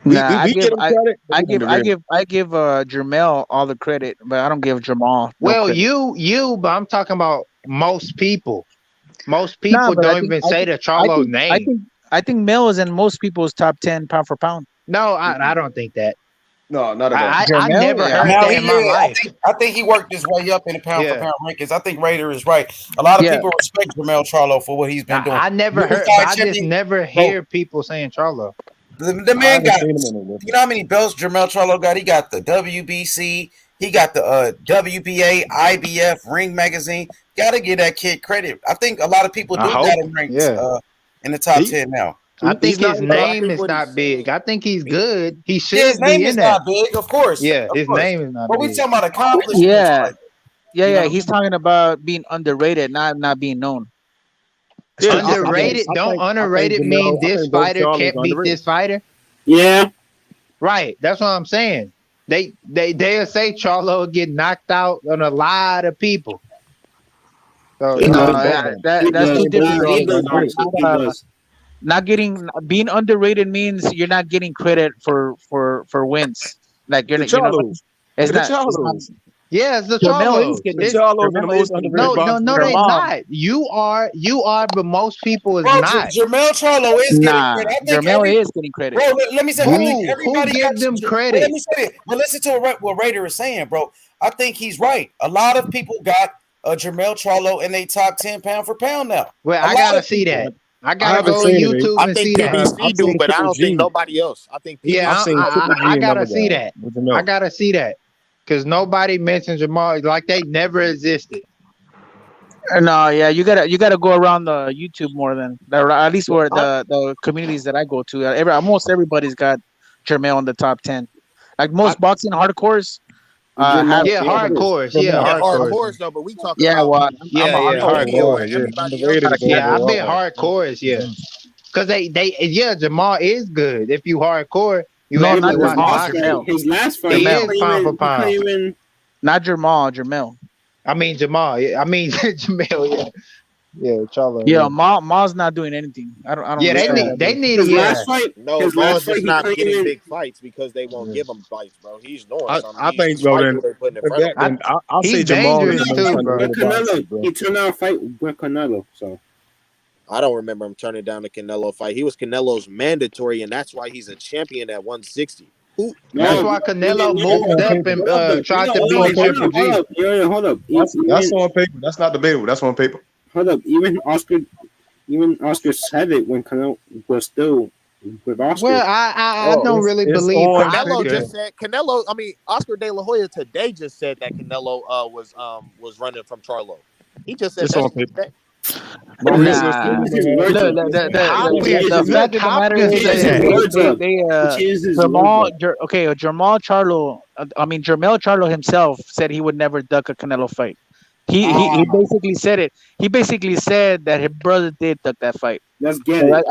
S3: I give Jermell all the credit, but I don't give Jamal.
S7: But I'm talking about most people. Most people don't even say the Charlo name.
S3: I think Mel is in most people's top 10 pound for pound.
S7: No, I don't think that.
S5: No, not at all.
S7: I never heard that in my life.
S8: I think he worked his way up in the pound for pound rankings. I think Raider is right. A lot of people respect Jermell Charlo for what he's been doing.
S7: I never heard. I just never hear people saying Charlo.
S8: The man got, you know how many belts Jermell Charlo got? He got the WBC. He got the WBA, IBF, Ring Magazine. Got to give that kid credit. I think a lot of people do got him ranked in the top 10 now.
S7: I think his name is not big. I think he's good. He should
S8: his name
S7: be
S8: is
S7: in that.
S8: not big, of course.
S7: Yeah, his name is not
S8: but
S7: big.
S8: we talking about accomplishments.
S3: Yeah. He's talking about being underrated, not being known.
S7: Underrated? Don't underrated mean this fighter can't beat this fighter?
S20: Yeah.
S7: Right. That's what I'm saying. They'll say Charlo will get knocked out on a lot of people. So
S3: that's too different. Being underrated means you're not getting credit for wins. Like you're it's not.
S7: Yeah, it's the Charlo. No, they not. You are, but most people is not.
S8: Jermell Charlo is getting credit.
S3: Jermell is getting credit.
S8: Bro, let me say, I think everybody
S7: gives them credit.
S8: Let me say it. But listen to what Raider is saying, bro. I think he's right. A lot of people got Jermell Charlo in their top 10 pound for pound now.
S7: Well, I gotta see that. I gotta go on YouTube and see that.
S21: I do, but I don't think nobody else. I think
S7: I gotta see that. I gotta see that. because nobody mentions Jamal like they never existed.
S3: No, yeah, you gotta go around the YouTube more than at least where the communities that I go to. Almost everybody's got Jermell in the top 10. Like most boxing hardcores, have
S7: hardcores,
S21: hardcores though. But we talking about
S3: well,
S7: yeah,
S21: media where
S7: hardcore,
S21: everybody else.
S7: I bet hardcores, because they Jamal is good. If you hardcore, you
S3: no,
S7: actually
S3: not
S7: watch
S3: Jermell.
S20: His last fight,
S7: he is pound for pound.
S3: Not Jermell.
S7: I mean Jamal. I mean Jamel. Yeah, Charlo.
S3: Yeah, Ma's not doing anything. I don't.
S7: Yeah, they need
S20: his
S7: it.
S20: last fight.
S21: No,
S20: his
S21: Maul's
S20: last fight,
S21: just
S20: he
S21: not
S20: came
S21: getting
S20: in.
S21: big fights because they won't give him fights, bro. He's doing something.
S5: I think, bro, then I'll say Jamal
S7: dangerous
S5: is
S7: too, bro.
S20: Canelo, he turned out a fight with Canelo, so.
S21: I don't remember him turning down the Canelo fight. He was Canelo's mandatory, and that's why he's a champion at 160.
S7: That's why Canelo moved up and tried to beat Triple G.
S20: Hold up.
S5: That's on paper. That's not debatable. That's on paper.
S20: Hold up. Even Oscar said it when Canelo was still with Oscar.
S7: Well, I don't really believe
S21: Canelo just said Canelo. I mean, Oscar De La Hoya today just said that Canelo was running from Charlo. He just said that.
S3: The fact of the matter is Jermell Charlo himself said he would never duck a Canelo fight. He basically said it. He basically said that his brother did duck that fight.
S20: Let's get it.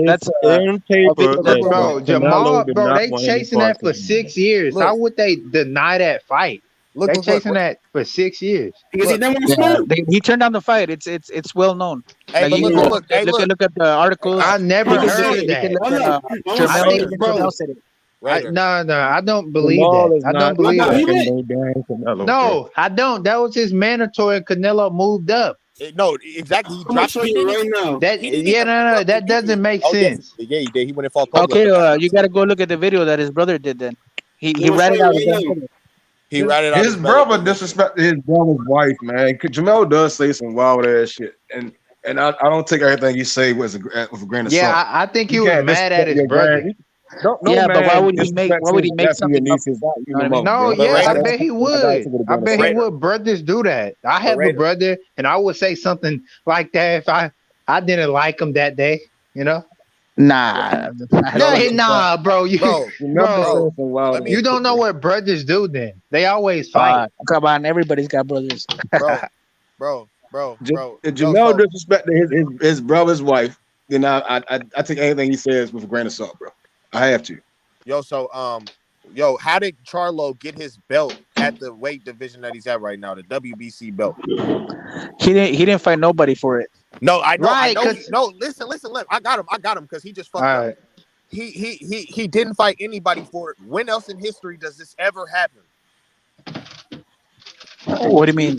S3: That's
S5: in paper.
S7: Bro, Jamal, bro, they chasing that for 6 years. How would they deny that fight? They chasing that for 6 years
S20: because he didn't want to
S3: he turned down the fight. It's well known.
S21: Hey,
S3: like, look at the articles.
S7: I never heard of that.
S3: Jermell said it.
S7: No, I don't believe that. I don't believe that. No, I don't. That was his mandatory. Canelo moved up.
S21: No, exactly. He dropped
S20: right now.
S7: That doesn't make sense.
S21: Yeah, he did. He went and fought.
S3: Okay, you got to go look at the video that his brother did. Then he ratted out.
S21: He ratted out
S5: his brother disrespected his brother's wife, man. Jamel does say some wild ass shit, and I don't take everything he say with a grain of salt.
S7: Yeah, I think he was mad at his brother.
S3: But why would he make something up?
S7: No, I bet he would. I bet he would. Brothers do that. I have a brother, and I would say something like that if I didn't like him that day. You know.
S3: Nah,
S7: bro. You don't know what brothers do. Then they always fight.
S3: Come on, everybody's got brothers.
S21: bro.
S5: If Jamel disrespected his brother's wife, then I take anything he says with a grain of salt, bro. I have to.
S21: How did Charlo get his belt at the weight division that he's at right now, the WBC belt?
S3: He didn't fight nobody for it.
S21: No, I know. Right, no, listen. I got him because he just fucked up. He didn't fight anybody for it. When else in history does this ever happen?
S3: What do you mean?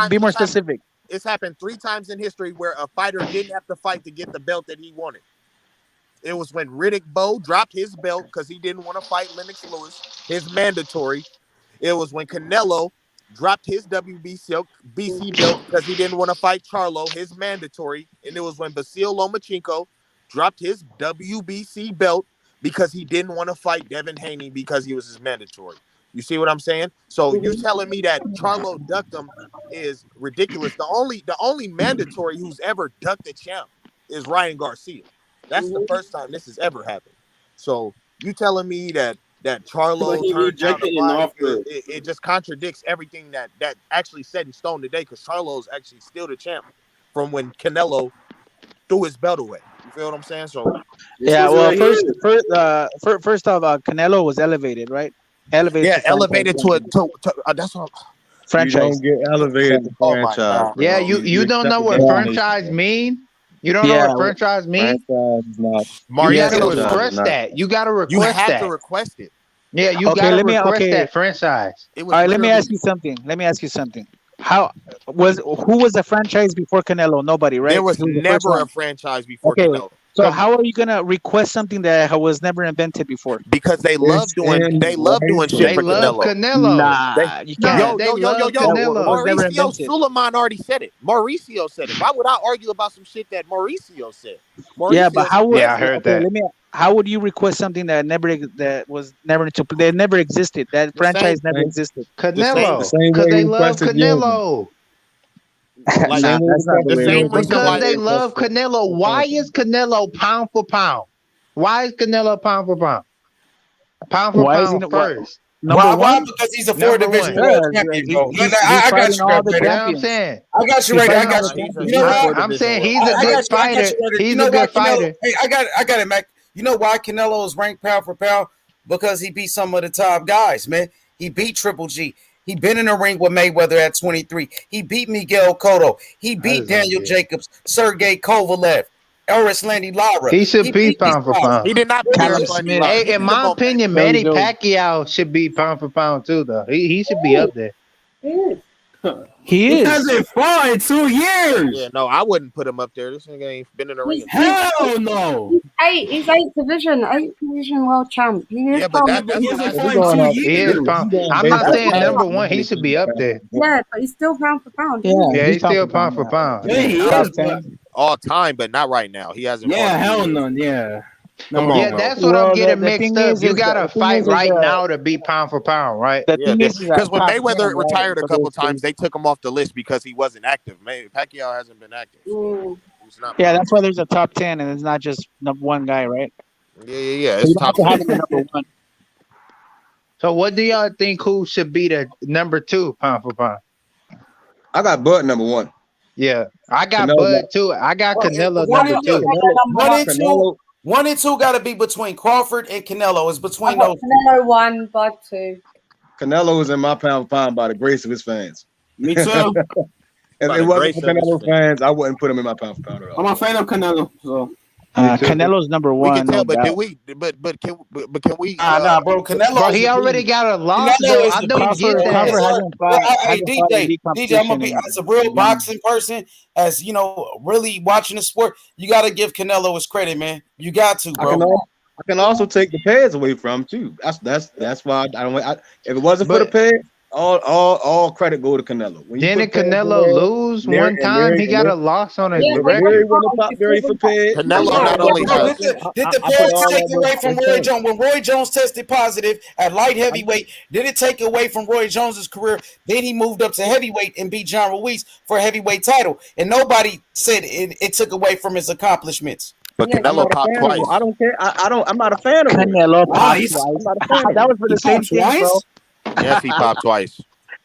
S3: Be more specific.
S21: It's happened 3 times in history where a fighter didn't have to fight to get the belt that he wanted. It was when Riddick Bowe dropped his belt because he didn't want to fight Lennox Lewis, his mandatory. It was when Canelo dropped his WBC belt because he didn't want to fight Charlo, his mandatory. And it was when Vasiliy Lomachenko dropped his WBC belt because he didn't want to fight Devin Haney because he was his mandatory. You see what I'm saying? So you telling me that Charlo ducked him is ridiculous. The only mandatory who's ever ducked a champ is Ryan Garcia. That's the first time this has ever happened. So you telling me that Charlo turned down the fight, it just contradicts everything that actually set in stone today, because Charlo's actually still the champ from when Canelo threw his belt away. You feel what I'm saying? So
S3: yeah, well, first off, Canelo was elevated, right?
S21: Elevated to that's what
S3: franchise.
S5: You don't get elevated to franchise.
S7: Yeah, you don't know what franchise mean. You don't know what franchise means? You gotta request that. You gotta request that.
S21: You have to request it.
S7: Yeah, you gotta request that franchise.
S3: All right, let me ask you something. Who was the franchise before Canelo? Nobody, right?
S21: There was never a franchise before Canelo.
S3: So how are you gonna request something that was never invented before?
S21: Because they love doing shit for
S7: Canelo.
S21: Nah,
S3: you can't.
S21: Mauricio Suleiman already said it. Mauricio said it. Why would I argue about some shit that Mauricio said?
S3: But how would
S7: I heard that.
S3: how would you request something that never existed? That franchise never existed.
S7: Canelo,
S5: The same
S7: because
S5: way
S7: they
S5: he
S7: love
S5: requested Jim.
S7: Canelo.
S21: Like
S3: Nah, that's not the
S21: the
S3: way.
S21: same reason
S7: Because
S21: why
S7: they love Canelo. Why is Canelo pound for pound? Why is Canelo pound for pound? Pound for
S3: Why is he
S7: pound
S3: not,
S7: first.
S3: number
S1: Why?
S3: one?
S1: Because he's a
S7: Number
S1: four-division
S7: one.
S1: world
S3: Because
S1: champion, bro.
S3: he's
S1: I got
S3: fighting
S1: you,
S3: all the
S1: Raider.
S7: Yeah, I'm
S3: champions.
S7: saying.
S1: I got you,
S3: He's
S1: Raider. I
S3: fighting all
S1: got
S3: the
S1: you.
S3: champions.
S1: You know what?
S7: I'm saying he's
S1: I
S7: a
S1: got
S7: good
S1: you. I got
S7: fighter.
S1: you, Raider.
S7: He's
S1: You know
S7: a
S1: why
S7: good
S1: Canelo?
S7: fighter.
S1: Hey, I got it, Mac. You know why Canelo is ranked pound for pound? Because he beat some of the top guys, man. He beat Triple G. He been in the ring with Mayweather at 23. He beat Miguel Cotto. He beat Daniel Jacobs, Sergey Kovalev, Landy Lara.
S7: He should be
S1: beat these
S7: pound for
S1: guys.
S7: pound.
S21: he did not beat
S3: Callum
S21: Landy
S3: Smith.
S21: Lara.
S7: Hey,
S21: He
S7: in
S21: beat him
S7: my
S21: on
S7: opinion,
S3: Billy
S7: Manny
S3: Joe.
S7: Pacquiao should be pound for pound too, though. He should be up there.
S3: He
S20: He
S3: is.
S20: hasn't fought in 2 years.
S21: Yeah, no, I wouldn't put him up there. This nigga ain't been in the ring.
S6: He's
S20: Hell no.
S6: He's eighth division world champ. He is
S21: Yeah, but
S6: pound for
S20: He
S6: pound.
S20: hasn't
S5: If
S20: fought
S5: we
S20: in
S5: going
S20: 2
S5: off,
S7: He is
S20: years.
S7: pound.
S5: we going
S7: I'm
S5: based
S7: not
S5: off
S7: saying
S5: pound
S7: number
S5: for
S7: one. He
S5: pound,
S7: should be up there.
S6: Yeah, but he's still pound for pound.
S3: Yeah,
S7: Yeah, he's
S3: pound
S7: still
S3: for
S7: pound for
S3: now.
S7: pound.
S20: Yeah, he
S3: Top
S20: is.
S3: 10.
S21: all time, but not right now. He hasn't.
S20: Yeah,
S21: fought in 2
S20: hell
S21: years.
S20: no. Yeah.
S21: Come
S20: Number
S21: on,
S7: Yeah,
S21: bro.
S7: that's what I'm
S3: Well,
S7: getting
S3: the
S7: mixed
S3: thing
S7: up.
S3: is
S7: You
S3: that
S7: gotta
S3: the thing
S7: fight
S3: is
S7: right now to be pound for pound, right?
S3: the
S21: Yeah,
S3: thing is that
S21: because when
S3: top
S21: Mayweather
S3: 10, right?
S21: retired a
S3: So
S21: couple times,
S3: there's
S21: they took him off the list because he wasn't active. Pacquiao hasn't been active. So he's not.
S3: yeah, that's why there's a top 10, and it's not just number one guy, right?
S21: Yeah.
S3: So
S21: It's
S3: you don't have
S21: top
S3: to have
S21: 10.
S3: him at number one.
S7: So what do y'all think who should be the number 2 pound for pound?
S5: I got Bud number 1.
S7: Yeah, I got
S5: Canelo,
S7: Bud too. I got Canelo number 2.
S1: One and two got to be between Crawford and Canelo. It's between those.
S6: Canelo 1, Bud 2.
S5: Canelo is in my pound for pound by the grace of his fans.
S20: Me too.
S5: If
S21: By
S5: it
S21: the
S5: wasn't
S21: grace
S5: for
S21: of his
S5: Canelo
S21: fans.
S5: fans, I wouldn't put him in my pound for pound at all.
S20: I'm a fan of Canelo. So
S3: Canelo's number
S21: We
S3: one.
S21: can tell,
S3: No
S21: but
S3: doubt.
S21: did we? But can we?
S1: Nah, bro. Canelo.
S7: Bro, he already got a loss though. I know he get that.
S3: Crawford hasn't fought.
S1: Hey,
S3: Hasn't fought
S1: DJ,
S3: elite
S1: DJ, I'm gonna be
S3: competition
S1: as a real boxing person, as you know, really watching the sport. You got to give Canelo his credit, man. You got to, bro.
S5: I can also take the pads away from him too. That's why I don't. If it wasn't for the pads, all credit go to Canelo.
S7: Didn't Canelo lose one time? He got a loss on his record.
S21: Canelo not only has.
S1: Did the pads take away from Roy Jones? When Roy Jones tested positive at light heavyweight, did it take away from Roy Jones's career? Then he moved up to heavyweight and beat John Ruiz for a heavyweight title, and nobody said it took away from his accomplishments.
S21: But Canelo popped twice.
S5: I don't care. I'm not a fan of
S3: Canelo popped twice. That was for the same thing, bro.
S21: Yes, he popped twice.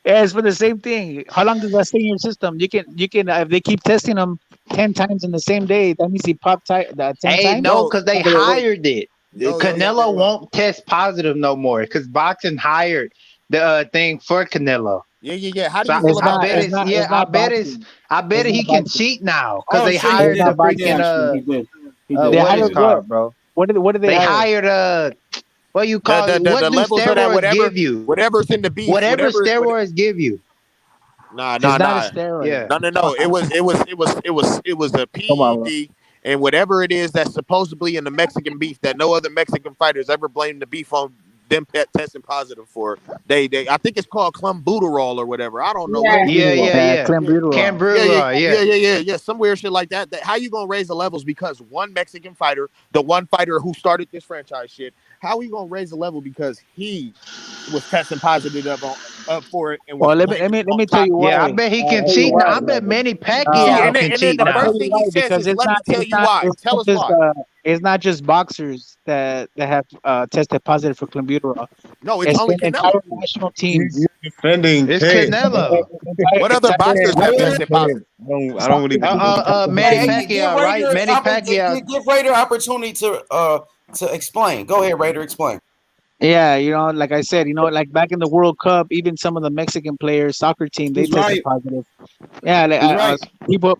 S3: Yeah, it's for the same thing. How long does that stay in your system? You can if they keep testing him 10 times in the same day, that means he popped 10 times.
S7: Hey, no, because they hired it. Canelo won't test positive no more because boxing hired the thing for Canelo.
S21: Yeah. How do
S7: So
S21: you feel about that?
S7: I bet he can cheat now because they
S20: shit,
S7: hired
S20: he's
S7: the
S20: not boxing.
S7: freaking
S20: He did.
S7: what
S3: hired
S7: is it called, bro?
S3: What did they
S7: They
S3: hire?
S7: hired what you call it?
S21: The
S7: What do
S21: levels of that,
S7: steroids give you?
S21: whatever's in the beef,
S7: Whatever steroids give you.
S21: Nah.
S3: It's not a steroid.
S7: Yeah.
S21: No. It was a PED, and whatever it is that's supposedly in the Mexican beef that no other Mexican fighters ever blamed the beef on them testing positive for. They I think it's called clenbuterol or whatever. I don't know.
S7: Yeah.
S21: Clenbuterol. Yeah. Some weird shit like that. How you gonna raise the levels because one Mexican fighter, the one fighter who started this franchise shit, how are you gonna raise the level because he was testing positive up for it? And
S3: well, let me tell you why.
S7: Yeah, I bet he can cheat. I bet Manny Pacquiao can cheat
S21: the
S7: now.
S21: first thing he says is, "Let me tell you why." Tell us why.
S3: It's not just boxers that have tested positive for clenbuterol.
S21: No, it's only
S3: been
S21: Canelo.
S3: entire national teams.
S5: Defending
S7: It's Canelo.
S21: What other boxers have tested positive?
S5: I don't really.
S7: Manny Pacquiao, right? Manny Pacquiao.
S1: Give Raider opportunity to explain. Go ahead, Raider, explain.
S3: Yeah, like I said, like back in the World Cup, even some of the Mexican players, soccer team, they tested positive. Yeah, like, people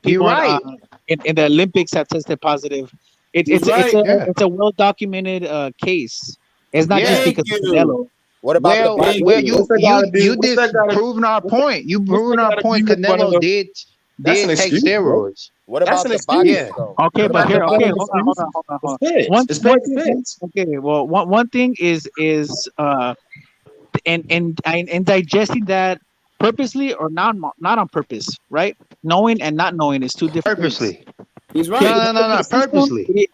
S3: in the Olympics have tested positive. It's a well documented case. It's not just because of Canelo.
S21: What about
S7: you just proving our point. You proving our point. Canelo did take steroids.
S21: What about the boxers?
S3: Okay, but here, hold on. Okay, well, one thing is in digesting that purposely or not on purpose, right? Knowing and not knowing is two different.
S7: Purposely.
S20: He's right.
S7: No. Purposely.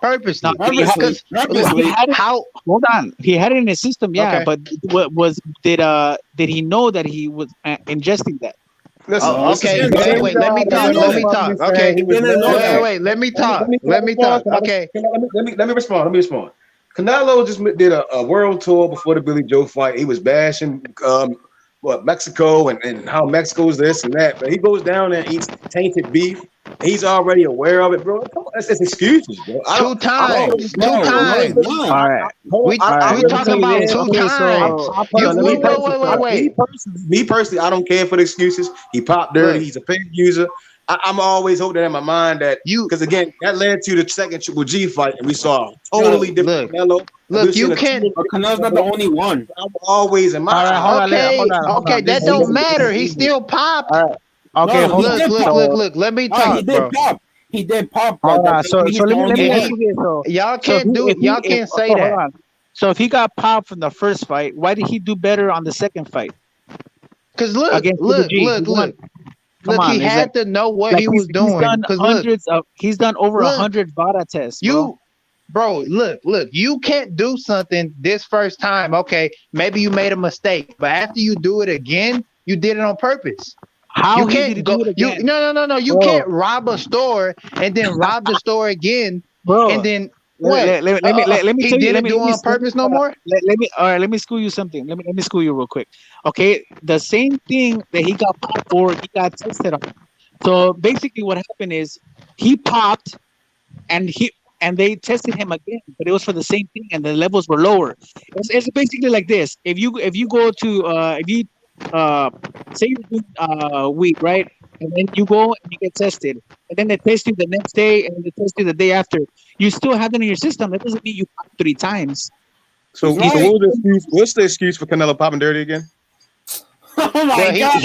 S3: How? Hold on. He had it in his system, yeah.
S7: Okay.
S3: But did he know that he was ingesting that?
S15: Listen,
S7: okay. Wait. Let me talk. Okay. Wait. Let me talk. Okay.
S15: Let me respond. Canelo just did a world tour before the Billy Joe fight. He was bashing Mexico and how Mexico's this and that. But he goes down there and eats tainted beef. He's already aware of it, bro. Come on, it's excuses, bro.
S7: Two times. All
S3: right.
S7: We talking about 2 times. Wait.
S15: Me personally, I don't care for the excuses. He popped dirty. He's a paid user. I'm always holding in my mind that because again that led to the second Triple G fight, and we saw a totally different Canelo.
S7: Look, you can't.
S20: Canelo's not the only one.
S15: I'm always in my.
S7: Okay, that don't matter. He still popped.
S3: Okay,
S7: look. Let me talk, bro.
S20: He did pop.
S3: So let me ask you this.
S7: Y'all can't say that.
S3: So if he got popped from the first fight, why did he do better on the second fight?
S7: Because look. Look, he had to know what he was doing.
S3: He's done over 100 VADA tests.
S7: Bro, look, you can't do something this first time. Okay, maybe you made a mistake, but after you do it again, you did it on purpose.
S3: How
S7: you
S3: can't
S7: go? No. You can't rob a store and then rob the store again,
S3: bro.
S7: And then
S3: what? Let me.
S7: He didn't do it on purpose no more.
S3: Let me school you something. Let me school you real quick. Okay, the same thing that he got popped for, he got tested on. So basically, what happened is he popped, and they tested him again, but it was for the same thing, and the levels were lower. It's basically like this: if you go to say you're doing weed, right, and then you go and you get tested, and then they test you the next day, and they test you the day after. You still have that in your system. That doesn't mean you popped 3 times.
S15: So what's the excuse for Canelo popping dirty again?
S20: Oh my God!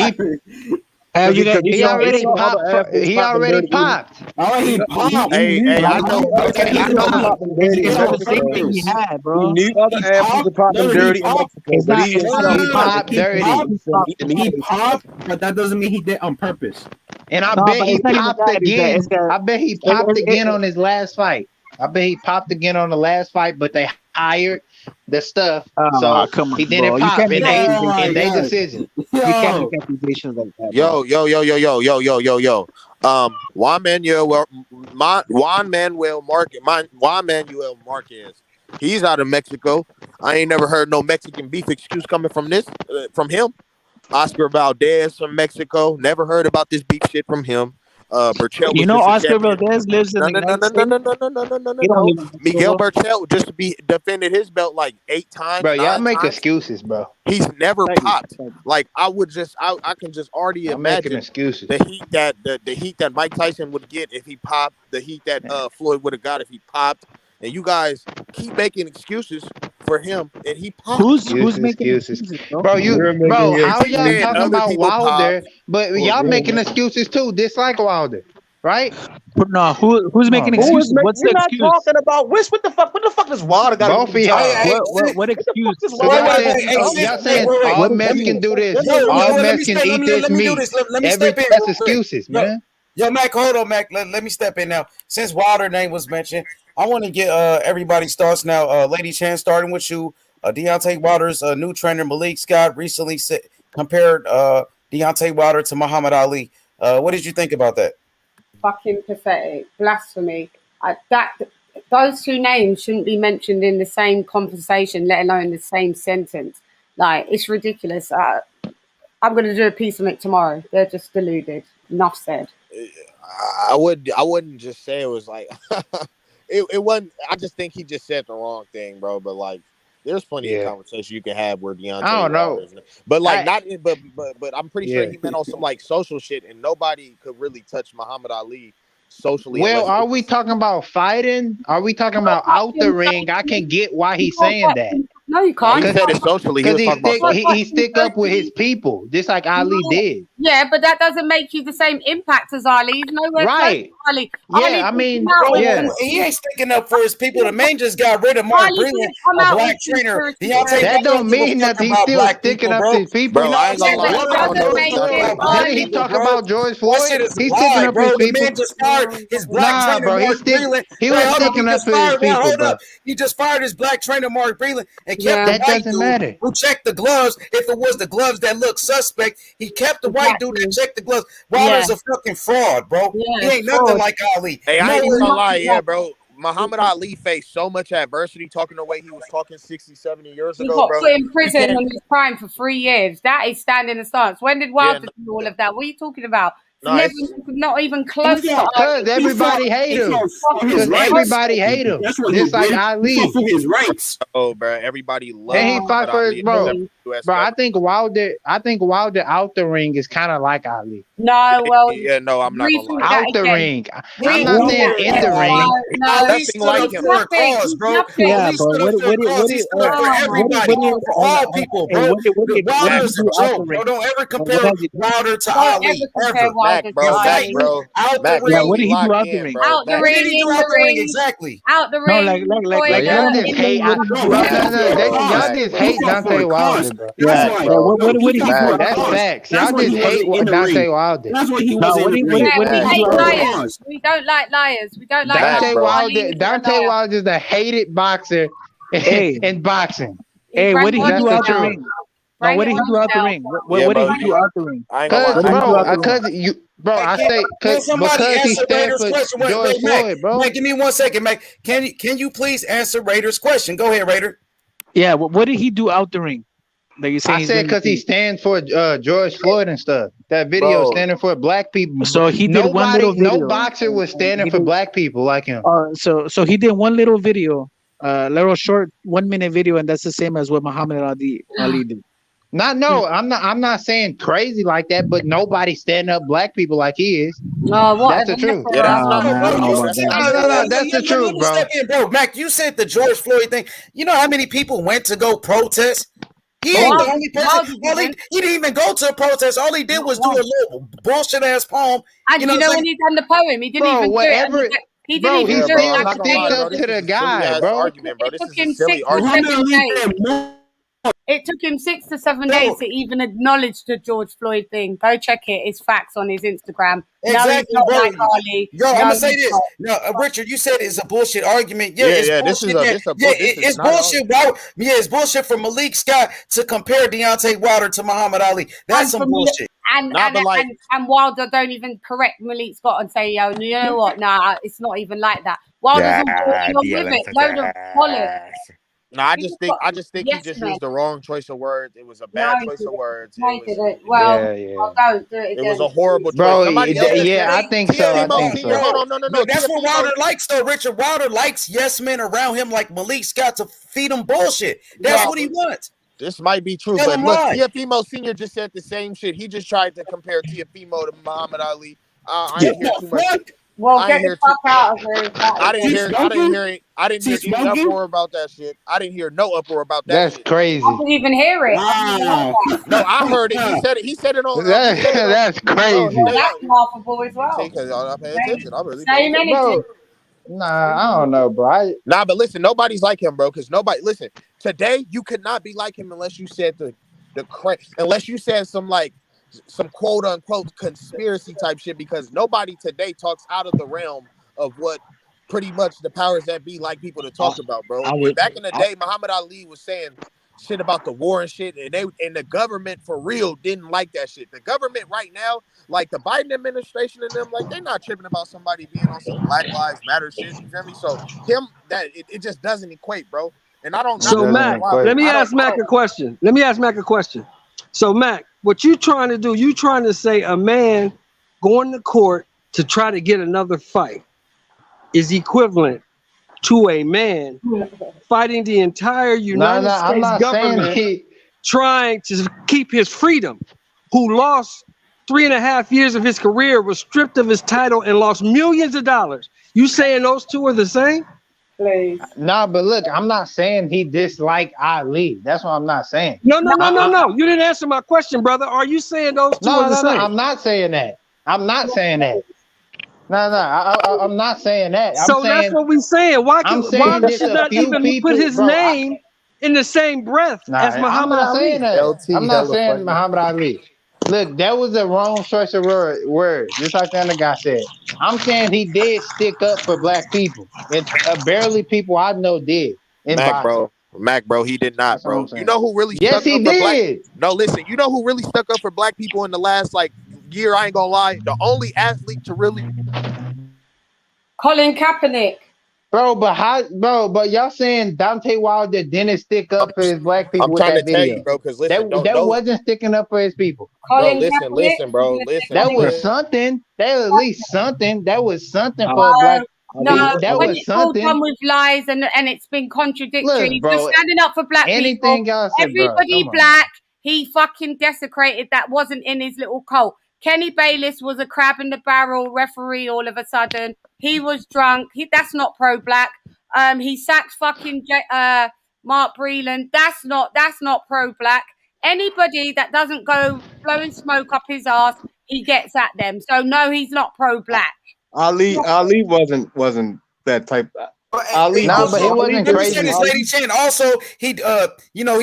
S7: He already popped. He already popped.
S20: Oh, he popped.
S11: Hey, I know.
S3: It's the same thing he had, bro.
S15: He knew other athletes were popping dirty in Mexico, but
S7: he popped dirty.
S20: He popped, but that doesn't mean he did on purpose.
S7: And I bet he popped again. I bet he popped again on his last fight. I bet he popped again on the last fight, but they hired the stuff, so he didn't pop in their decision.
S3: You can't make accusations like that.
S21: Yo. Juan Manuel Marquez. He's out of Mexico. I ain't never heard no Mexican beef excuse coming from him. Oscar Valdez from Mexico. Never heard about this beef shit from him. Berchelt,
S3: Oscar Valdez lives in the United States.
S21: No. Miguel Berchelt just defended his belt like 8 times.
S7: Bro, y'all make excuses, bro.
S21: He's never popped. Like I can just already imagine
S7: excuses.
S21: the heat that Mike Tyson would get if he popped, the heat that Floyd would have got if he popped. And you guys keep making excuses for him, and he popped.
S3: Who's making excuses, bro?
S7: How y'all talking about Wilder? But y'all making excuses too, dislike Wilder, right?
S3: But no, who's making excuses? What's the excuse?
S15: Not talking about what the fuck does Wilder got?
S7: Both of y'all.
S3: What excuse?
S7: Y'all saying all Mexicans do this, all Mexicans eat this meat. That's excuses, man.
S8: Yo, Mac, hold on, Mac. Let me step in now. Since Wilder's name was mentioned, I want to get everybody's thoughts now. Lady Chan, starting with you. Deontay Wilder's new trainer, Malik Scott, recently compared Deontay Wilder to Muhammad Ali. What did you think about that?
S6: Fucking pathetic. Blasphemy. Those 2 names shouldn't be mentioned in the same conversation, let alone the same sentence. Like, it's ridiculous. I'm going to do a piece on it tomorrow. They're just deluded. Enough said.
S21: I wouldn't just say it was like it wasn't. I just think he just said the wrong thing, bro. But like, there's plenty of conversation you can have where Deontay.
S7: I don't know,
S21: but like but I'm pretty sure he meant on some like social shit, and nobody could really touch Muhammad Ali socially.
S7: Well, are we talking about fighting? Are we talking about out the ring? I can get why he's saying that.
S6: No, you can't.
S21: He said it socially.
S7: Because he stick up with his people, just like Ali did.
S6: Yeah, but that doesn't make you the same impact as Ali. He's nowhere close to Ali. Ali
S3: I mean,
S8: he ain't sticking up for his people. The man just got rid of Mark
S6: Ali
S8: Breland,
S6: didn't come
S8: a
S6: out
S8: black
S6: with
S8: trainer.
S6: conspiracy
S3: that don't mean nothing. He's still sticking up to his people.
S21: Bro, I ain't gonna lie. I don't know
S3: Didn't he talk
S8: bro.
S3: about George
S8: That
S3: Floyd?
S8: shit is a
S3: He's sticking
S8: lie,
S3: up his
S8: bro. The
S3: people.
S8: man just fired his black trainer,
S3: bro.
S8: Mark Breland.
S3: He
S8: Wait,
S3: was
S8: hold up.
S3: sticking
S8: He
S3: up
S8: just
S3: for his
S8: fired. Wait,
S3: people,
S8: hold
S3: bro.
S8: up. He just fired his black trainer, Mark Breland, and kept the
S3: That
S8: white
S3: doesn't
S8: dude
S3: matter.
S8: who checked the gloves. If it was the gloves that looked suspect, he kept the white dude that checked the gloves. Wilder's a fucking fraud, bro. He ain't nothing like Ali.
S21: Hey, I
S8: No,
S21: ain't even gonna lie,
S8: way.
S21: yeah, bro. Muhammad Ali faced so much adversity talking the way he was talking 60, 70 years
S6: He
S21: ago,
S6: got
S21: bro.
S6: put in
S21: You
S6: prison
S21: can't.
S6: and was crime for 3 years. That is standing a stance. When did Wilder do all of that? What are you talking about?
S21: No,
S6: Never,
S21: it's
S6: not even close to
S3: Because everybody hate him. Because everybody hate him. Just like Ali.
S21: Oh, bro, everybody loved
S3: And he fought
S21: Muhammad
S3: for
S21: Ali
S3: his
S21: in
S3: bro.
S21: the US
S3: Bro, I
S21: government.
S3: think Wilder out the ring is kind of like Ali.
S6: No, well,
S21: Yeah, no, I'm not gonna lie.
S3: Out the ring. I'm
S6: Rethink
S3: not
S6: that
S3: saying in the
S6: again.
S3: ring.
S6: No,
S8: Ali stood up
S21: him.
S8: for a cause, bro.
S17: Yeah,
S8: Ali
S17: but
S8: stood up for a cause. He stood up for everybody, for all people, bro. Wilder is a joke, bro. Don't ever compare Wilder to Ali, ever.
S21: Mac, bro,
S8: Out the
S21: Mac,
S8: ring.
S21: bro, we locked in, bro.
S6: Out the
S21: Mac,
S8: What
S6: ring,
S8: did he do
S6: in
S8: out
S6: the
S8: the ring
S6: ring.
S8: exactly?
S6: Out the
S17: No,
S6: ring.
S3: Bro, y'all just hate. Y'all just hate Dante Wilder, bro.
S17: Yeah,
S21: bro.
S17: what did he do?
S3: Bro, that's facts. Y'all just hate Dante Wilder.
S17: That's what he was
S6: Yeah,
S17: in the ring.
S6: we
S17: He
S6: hate
S17: do out the
S6: liars.
S17: cause.
S6: We don't like liars. We don't like
S3: Dante
S6: liars.
S3: Wilder is a hated boxer in boxing.
S16: Hey, what did he do out the
S3: truth.
S16: ring? No, what did he do out the ring? What did he do out the ring?
S21: I ain't gonna lie.
S8: Can somebody
S3: because he
S8: answer
S3: stand
S8: Raiders'
S3: for
S8: question?
S3: George Floyd, bro.
S8: Mac, give me 1 second, Mac. Can you please answer Raiders' question? Go ahead, Raider.
S16: Yeah, what did he do out the ring? That you're saying
S3: I said because he stands for George Floyd and stuff. That video standing for black people.
S16: So he did one little video.
S3: No boxer was standing for black people like him.
S16: So he did one little video, little short 1 minute video, and that's the same as what Muhammad Ali did.
S3: I'm not saying crazy like that, but nobody standing up black people like he is. That's the truth.
S21: Yeah, that's not
S3: No, that's the truth, bro.
S8: Step in, bro. Mac, you said the George Floyd thing. You know how many people went to go protest? He ain't the only person. He didn't even go to a protest. All he did was do a little bullshit ass poem.
S6: And you know when he done the poem, he didn't even do it. He didn't even do it like
S3: sticked up to the guy, bro.
S21: This is a silly argument.
S6: It took him 6 to 7 days to even acknowledge the George Floyd thing. Go check it. It's facts on his Instagram.
S8: Exactly,
S6: no,
S8: bro.
S6: like Ali.
S8: Yo, I'm gonna say this. No, Richard, you said it's a bullshit argument. It's bullshit. It's bullshit for Malik Scott to compare Deontay Wilder to Muhammad Ali. That's some bullshit.
S6: And Wilder don't even correct Malik Scott and say, yo, you know what? Nah, it's not even like that. Wilder's all with it. Load of bollocks.
S21: No, I just think he just used the wrong choice of words. It was a bad choice of words.
S6: Well, don't do it again.
S21: It was a horrible choice.
S3: Bro,
S21: I
S3: think so.
S21: Hold on, no.
S8: That's what Wilder likes, though, Richard. Wilder likes yes men around him like Malik Scott to feed him bullshit. That's what he wants.
S21: This might be true, but look, Teofimo Sr. just said the same shit. He just tried to compare Teofimo to Muhammad Ali. I didn't hear too much.
S6: Well, get the fuck out of here.
S21: I didn't hear any uproar about that shit. I didn't hear no uproar about that.
S3: That's crazy.
S6: I didn't even hear it.
S21: Wow. No, I heard it. He said it on.
S3: That's crazy.
S6: That's laughable as well.
S21: I pay attention. I really
S6: Same energy.
S3: Nah, I don't know, bro.
S21: Nah, but listen, nobody's like him, bro. Because listen. Today, you could not be like him unless you said unless you said some quote unquote conspiracy type shit, because nobody today talks out of the realm of what pretty much the powers that be like people to talk about, bro. Back in the day, Muhammad Ali was saying shit about the war and shit, and the government for real didn't like that shit. The government right now, like the Biden administration and them, like they're not tripping about somebody being on some Black Lives Matter shit. You feel me? So it just doesn't equate, bro. And I don't.
S16: So Mac, let me ask Mac a question. So Mac, what you trying to do? You trying to say a man going to court to try to get another fight is equivalent to a man fighting the entire United States government trying to keep his freedom, who lost 3.5 years of his career, was stripped of his title, and lost millions of dollars. You saying those two are the same?
S6: Please.
S7: Nah, but look, I'm not saying he disliked Ali. That's what I'm not saying.
S16: No. You didn't answer my question, brother. Are you saying those two are the same?
S7: I'm not saying that. I'm not saying that. I'm not saying that.
S16: So that's what we're saying. Why
S7: there's
S16: should
S7: a
S16: not
S7: few
S16: even
S7: people,
S16: put his name in the same breath as Muhammad Ali?
S7: Saying that. I'm not saying Muhammad Ali. Look, that was a wrong choice of words. Just like the other guy said. I'm saying he did stick up for black people. And barely people I know did in boxing.
S21: Mac, bro, he did not, bro. You know who really stuck up for black? No, listen, you know who really stuck up for black people in the last year? I ain't gonna lie. The only athlete to really
S6: Colin Kaepernick.
S7: But y'all saying Deontay Wilder didn't stick up for his black people with that video.
S21: Tell you, bro, because listen,
S7: that wasn't sticking up for his people.
S21: Bro, listen, bro, listen.
S7: That was something. That was at least something. That was something for black.
S6: No,
S7: that
S6: when
S7: was
S6: it's all
S7: something.
S6: done with lies and it's been contradictory.
S7: Look, bro,
S6: you're standing up for black
S7: anything
S6: people.
S7: y'all said,
S6: Everybody
S7: bro,
S6: black. He fucking desecrated. That wasn't in his little cult. Kenny Bayless was a crab in the barrel referee. All of a sudden, he was drunk. That's not pro-black. He sacked fucking Mark Breland. That's not pro-black. Anybody that doesn't go blowing smoke up his ass, he gets at them. So no, he's not pro-black.
S5: Ali wasn't that type.
S1: Ali,
S7: but he wasn't crazy.
S1: Lady Chen. Also, he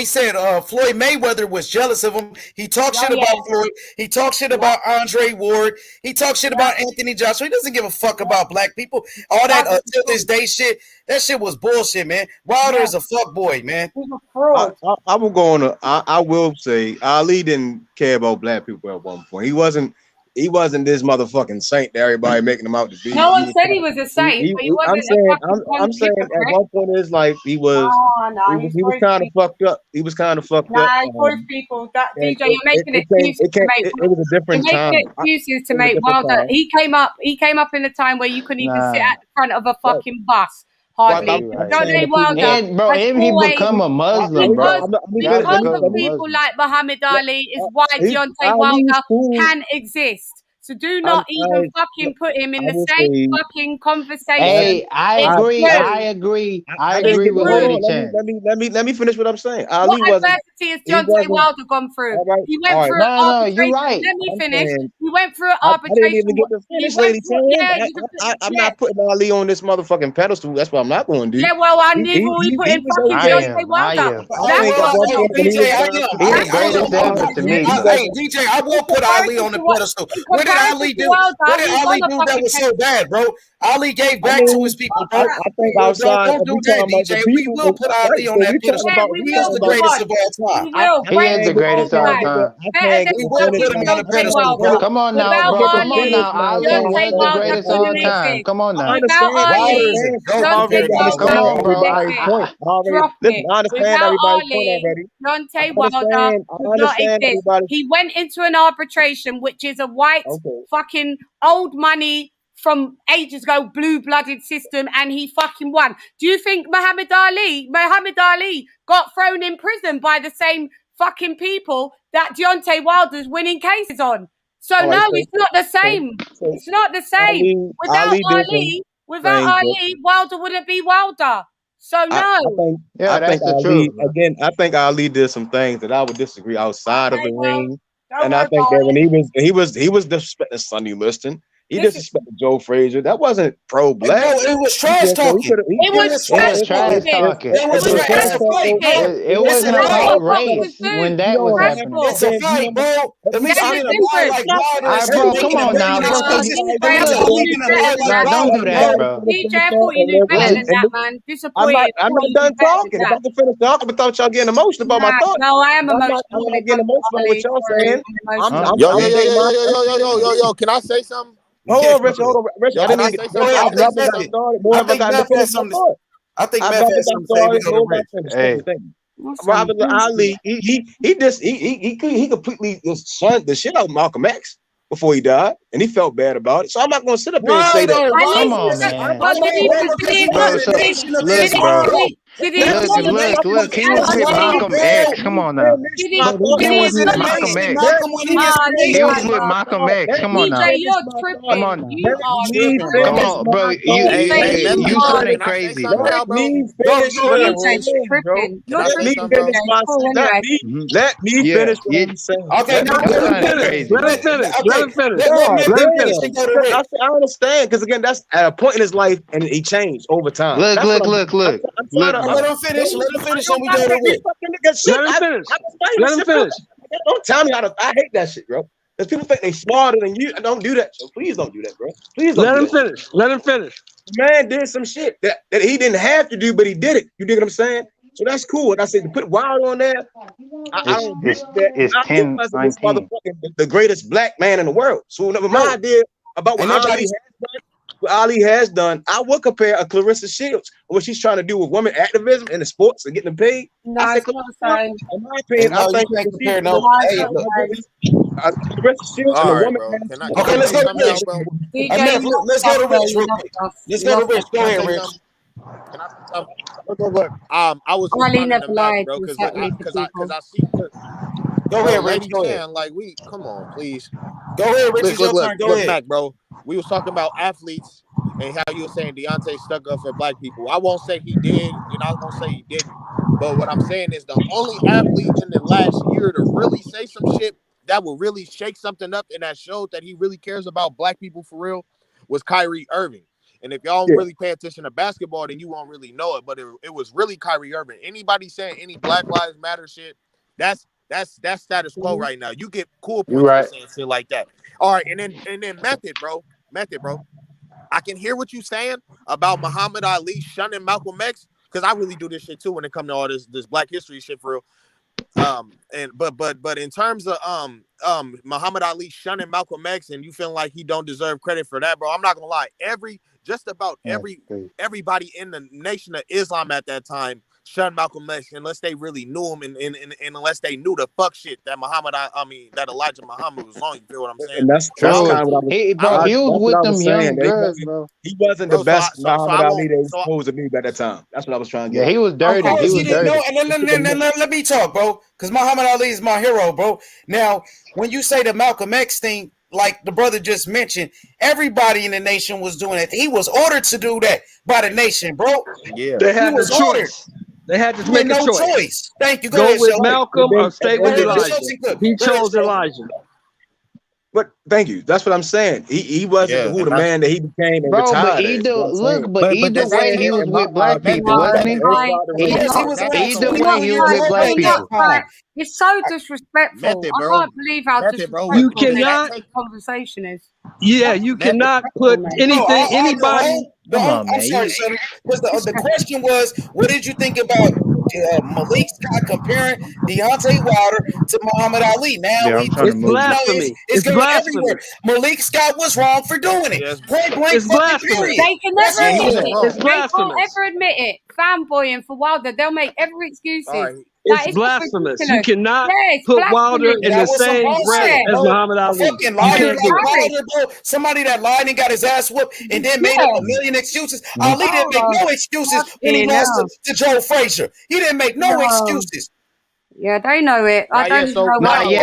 S1: said Floyd Mayweather was jealous of him. He talked shit about Floyd. He talked shit about Andre Ward. He talked shit about Anthony Joshua. He doesn't give a fuck about black people. All that till this day shit. That shit was bullshit, man. Wilder is a fuck boy, man.
S5: I will go on. I will say Ali didn't care about black people at one point. He wasn't this motherfucking saint that everybody making him out to be.
S6: No one said he was a saint, but he wasn't.
S5: I'm saying at one point in his life he was. He was kind of fucked up. He was kind of fucked up.
S6: Voice people. DJ, you're making excuses to make.
S5: It was a different time.
S6: You're making excuses to make Wilder. He came up in a time where you couldn't even sit at the front of a fucking bus. Hardly.
S7: He become a Muslim, bro.
S6: Because of people like Muhammad Ali is why Deontay Wilder can exist. So do not even fucking put him in the same fucking conversation.
S7: Hey, I agree with Lady Chen.
S5: Let me finish what I'm saying.
S6: What adversity has Deontay Wilder gone through? He went through arbitration. Let me finish. He went through arbitration.
S5: I didn't even get to finish, Lady Chen. I'm not putting Ali on this motherfucking pedestal. That's what I'm not going to do.
S6: Yeah, well, I knew we put in fucking Deontay Wilder.
S1: DJ, I will put Ali on the pedestal. What did Ali do? What did Ali do that was so bad, bro? Ali gave back to his people, bro.
S5: I think outside.
S1: Don't do that, DJ. We will put Ali on that pedestal. He is the greatest of all time.
S7: He is the greatest of all time.
S1: We will put him on the pedestal, bro.
S7: Come on now, bro. Come on now. Ali was the greatest of all time. Come on now.
S5: Come on, bro. Listen, I understand everybody's point already.
S6: Deontay Wilder does not exist. He went into an arbitration, which is a white fucking old money from ages ago, blue-blooded system, and he fucking won. Do you think Muhammad Ali got thrown in prison by the same fucking people that Deontay Wilder's winning cases on? So it's not the same. It's not the same. Without Ali, Wilder wouldn't be Wilder. So no.
S5: I think Ali did some things that I would disagree outside of the ring. And I think that when he was disrespecting Sonny Liston, he disrespected Joe Frazier. That wasn't pro-black.
S1: No, it was trash talking.
S6: It was trash talking.
S7: It wasn't about race when that was happening.
S1: It's a fight, bro. At least I didn't lie like Wilder.
S7: Bro, come on now, bro. Don't do that, bro.
S6: DJ, I thought you knew better than that, man. Disappointed.
S5: I'm not done talking. If I can finish talking, I thought y'all getting emotional about my thoughts.
S6: No, I am emotional.
S5: I'm not getting emotional about what y'all saying.
S21: Yo, can I say something?
S5: Hold on, Rich. I think
S1: Matt has something to say.
S5: Robert Ali, he completely shunned the shit out of Malcolm X before he died, and he felt bad about it. So I'm not going to sit up here and say that.
S7: Come on, man.
S6: Did he agree?
S7: Look. He was with Malcolm X. Come on now.
S6: Did
S7: He was with Malcolm X. He was with Malcolm X. Come on now.
S6: DJ, you're tripping.
S7: Come on now.
S6: You are
S21: tripping,
S6: tripping.
S7: Come on, bro. You sounding crazy, bro.
S21: Now, bro.
S6: DJ's tripping. You're tripping.
S15: Let me finish what I'm saying.
S1: Okay,
S15: Let him finish. I understand, because again, that's at a point in his life, and he changed over time.
S7: Look.
S1: Let him finish. And we go to Rick.
S15: Let him finish. Don't tell me how to. I hate that shit, bro. Because people think they smarter than you. Don't do that. So please don't do that, bro. Please don't.
S16: Let him finish. Let him finish.
S15: The man did some shit that he didn't have to do, but he did it. You dig what I'm saying? So that's cool. And I said to put Wild on there. I don't get that.
S7: It's 10, 19.
S15: The greatest black man in the world. So my idea about what Ali has done, I would compare a Clarissa Shields, what she's trying to do with women activism in the sports and getting them paid.
S6: No, it's not the same.
S15: In my opinion, I think
S1: compare no.
S15: Clarissa Shields and a woman.
S1: Okay, let's go to Rich. Let's go to Rich real quick. Let's go to Rich. Go ahead, Rich.
S21: Look. I was
S6: Ali never lied,
S21: bro, because I see.
S1: Go ahead, Rich. Go ahead.
S21: Like come on, please.
S1: Go ahead, Rich. It's your turn. Go ahead,
S21: Mac, bro. We was talking about athletes and how you were saying Deontay stuck up for black people. I won't say he did, and I won't say he didn't. But what I'm saying is the only athlete in the last year to really say some shit that will really shake something up and that showed that he really cares about black people for real was Kyrie Irving. And if y'all don't really pay attention to basketball, then you won't really know it. But it was really Kyrie Irving. Anybody saying any Black Lives Matter shit, that's status quo right now. You get cool points for saying shit like that. All right, and then method, bro. I can hear what you're saying about Muhammad Ali shunning Malcolm X, because I really do this shit too when it comes to all this Black history shit for real. But in terms of Muhammad Ali shunning Malcolm X and you feeling like he don't deserve credit for that, bro, I'm not gonna lie. Just about everybody in the Nation of Islam at that time shunned Malcolm X unless they really knew him and unless they knew the fuck shit that that Elijah Muhammad was on. You feel what I'm saying?
S15: And that's kind of what
S7: he was with them young girls, bro.
S15: He wasn't the best Muhammad Ali that was supposed to be at that time. That's what I was trying to get.
S7: Yeah, he was dirty.
S1: He was dirty. Let me talk, bro, because Muhammad Ali is my hero, bro. Now, when you say the Malcolm X thing, like the brother just mentioned, everybody in the nation was doing it. He was ordered to do that by the nation, bro.
S16: Yeah, they had the choice. They had to make a choice.
S1: Thank you.
S16: Go with Malcolm or stay with Elijah. He chose Elijah.
S15: But thank you. That's what I'm saying. He wasn't the man that he became and
S7: bro,
S15: retired.
S7: But either way he was with black people, wasn't he? Either way he was with black people.
S6: It's so disrespectful. I can't believe how disrespectful
S16: you cannot
S6: this conversation is.
S16: Yeah, you cannot put anybody.
S1: I'm sorry, Sonny. The question was, what did you think about Malik Scott comparing Deontay Wilder to Muhammad Ali? Now
S16: it's blasphemy.
S1: It's going everywhere. Malik Scott was wrong for doing it. Point blank.
S16: It's blasphemy.
S6: They can never admit it.
S16: It's blasphemous.
S6: They can't ever admit it. Fanboying for Wilder, they'll make every excuse.
S16: It's blasphemous. You cannot put Wilder in the same breath as Muhammad Ali.
S1: Fucking liar, Wilder, bro. Somebody that lied and got his ass whooped and then made up a million excuses. Ali didn't make no excuses when he lost to Joe Frazier. He didn't make no excuses.
S6: Yeah, they know it. I don't know.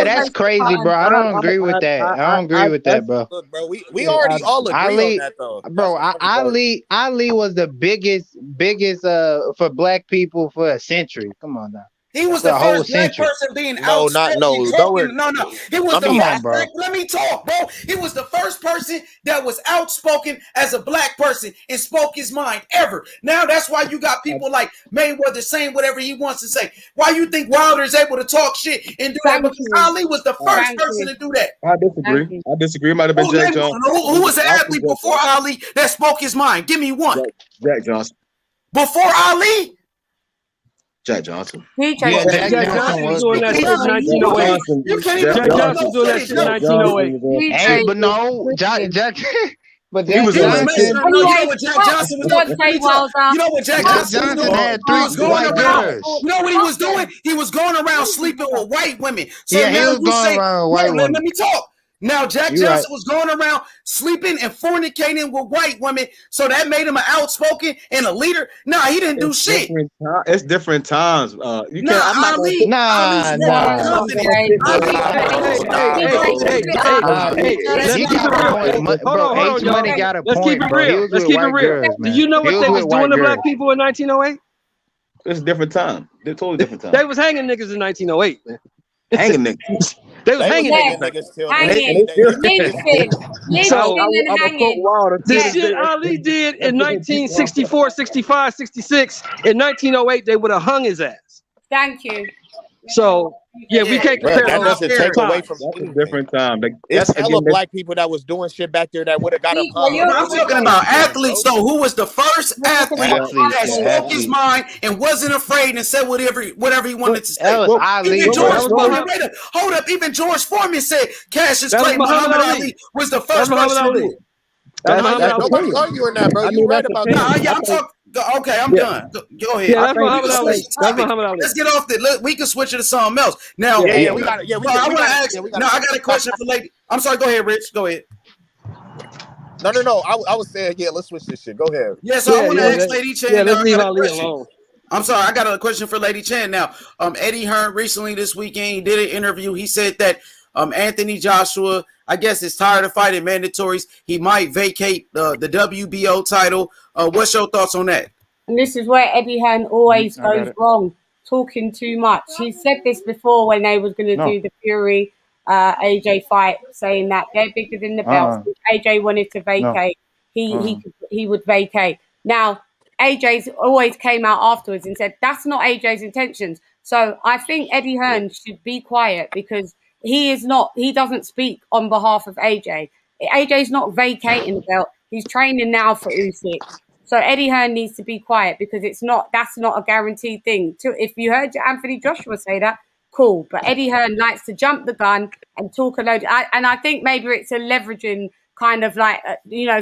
S7: That's crazy, bro. I don't agree with that. I don't agree with that, bro.
S21: Look, bro, we already all agree on that, though.
S7: Bro, Ali was the biggest for black people for a century. Come on now.
S1: He was the first black person being outspoken. No. He was the first. Let me talk, bro. He was the first person that was outspoken as a black person and spoke his mind ever. Now that's why you got people like Mayweather saying whatever he wants to say. Why you think Wilder is able to talk shit and do that? Because Ali was the first person to do that.
S15: I disagree. It might have been Jack Johnson.
S1: Who was an athlete before Ali that spoke his mind? Give me one.
S15: Jack Johnson.
S1: Before Ali?
S15: Jack Johnson.
S16: Jack Johnson was doing that shit in 1908. Jack Johnson doing that shit in 1908.
S7: Hey, but no, Jack. But
S1: he was Johnson. You know what Jack Johnson was doing? You know what Jack Johnson was doing?
S7: Had three white girls.
S1: You know what he was doing? He was going around sleeping with white women. So
S7: he was going around with white women.
S1: Let me talk. Now, Jack Johnson was going around sleeping and fornicating with white women, so that made him an outspoken and a leader. Nah, he didn't do shit.
S5: It's different times. You can't. I'm not
S1: Ali,
S5: nah.
S16: Hold on, y'all. Let's keep it real. Let's keep it real. Do you know what they was doing to black people in 1908?
S5: It's a different time. They're totally different time.
S16: They was hanging niggas in 1908, man.
S5: Hanging niggas.
S16: They was hanging niggas.
S6: Hanging. Lynching
S16: So,
S6: and hanging.
S16: the shit Ali did in 1964, 65, 66, in 1908, they would have hung his ass.
S6: Thank you.
S16: So, yeah, we can't compare.
S21: That doesn't take away from
S5: That's a different time.
S21: It's hella black people that was doing shit back there that would have got him hung.
S1: I'm talking about athletes, though. Who was the first athlete that spoke his mind and wasn't afraid and said whatever he wanted to say? Even George Foreman, hold up. Even George Foreman said Cassius Clay Muhammad Ali was the first person to do it.
S21: Nobody's arguing that, bro. You right about that.
S1: Yeah, I'm talking. Okay, I'm done. Go ahead.
S16: Yeah, that's Muhammad Ali. That's Muhammad Ali.
S1: Let's get off the. We can switch it to something else. Now, I got a question for lady. I'm sorry. Go ahead, Rich. Go ahead.
S21: No. I was saying, let's switch this shit. Go ahead.
S1: Yes, I want to ask Lady Chan.
S16: Yeah, let's leave Ali alone.
S1: I'm sorry. I got a question for Lady Chan now. Eddie Hearn recently this weekend he did an interview. He said that Anthony Joshua, I guess, is tired of fighting mandatories. He might vacate the WBO title. What's your thoughts on that?
S6: And this is where Eddie Hearn always goes wrong, talking too much. He said this before when they was going to do the Fury AJ fight, saying that they're bigger than the belts. If AJ wanted to vacate, he would vacate. Now, AJ's always came out afterwards and said that's not AJ's intentions. So I think Eddie Hearn should be quiet because he doesn't speak on behalf of AJ. AJ's not vacating the belt. He's training now for Usyk. So Eddie Hearn needs to be quiet because that's not a guaranteed thing. If you heard Anthony Joshua say that, cool. But Eddie Hearn likes to jump the gun and talk a load. And I think maybe it's a leveraging kind of like,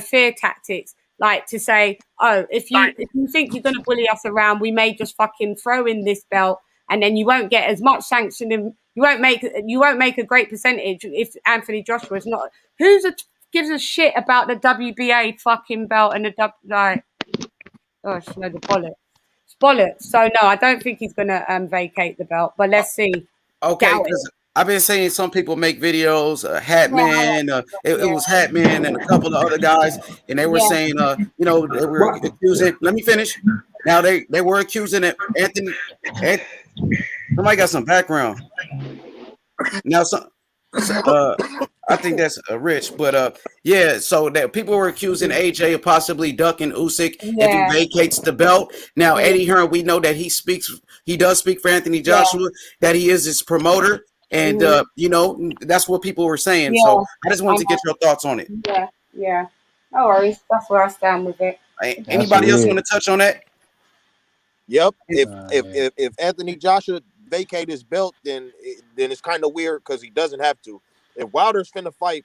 S6: fear tactics. Like to say, oh, if you think you're going to bully us around, we may just fucking throw in this belt and then you won't get as much sanctioning. You won't make a great percentage if Anthony Joshua's not. Gives a shit about the WBA fucking belt and the gosh, no, the bollocks. It's bollocks. So no, I don't think he's gonna vacate the belt. But let's see.
S1: Okay, because I've been saying some people make videos. Hatman, it was Hatman and a couple of other guys, and they were saying, they were accusing. Let me finish. Now they were accusing it. Anthony, somebody got some background. Now I think that's Rich, but so that people were accusing AJ of possibly ducking Usyk if he vacates the belt. Now Eddie Hearn, we know that he does speak for Anthony Joshua, that he is his promoter, and that's what people were saying. So I just wanted to get your thoughts on it.
S6: Yeah. No worries. That's where I stand with it.
S1: Anybody else want to touch on that?
S21: Yep. If Anthony Joshua vacate his belt, then it's kind of weird because he doesn't have to. If Wilder's finna fight,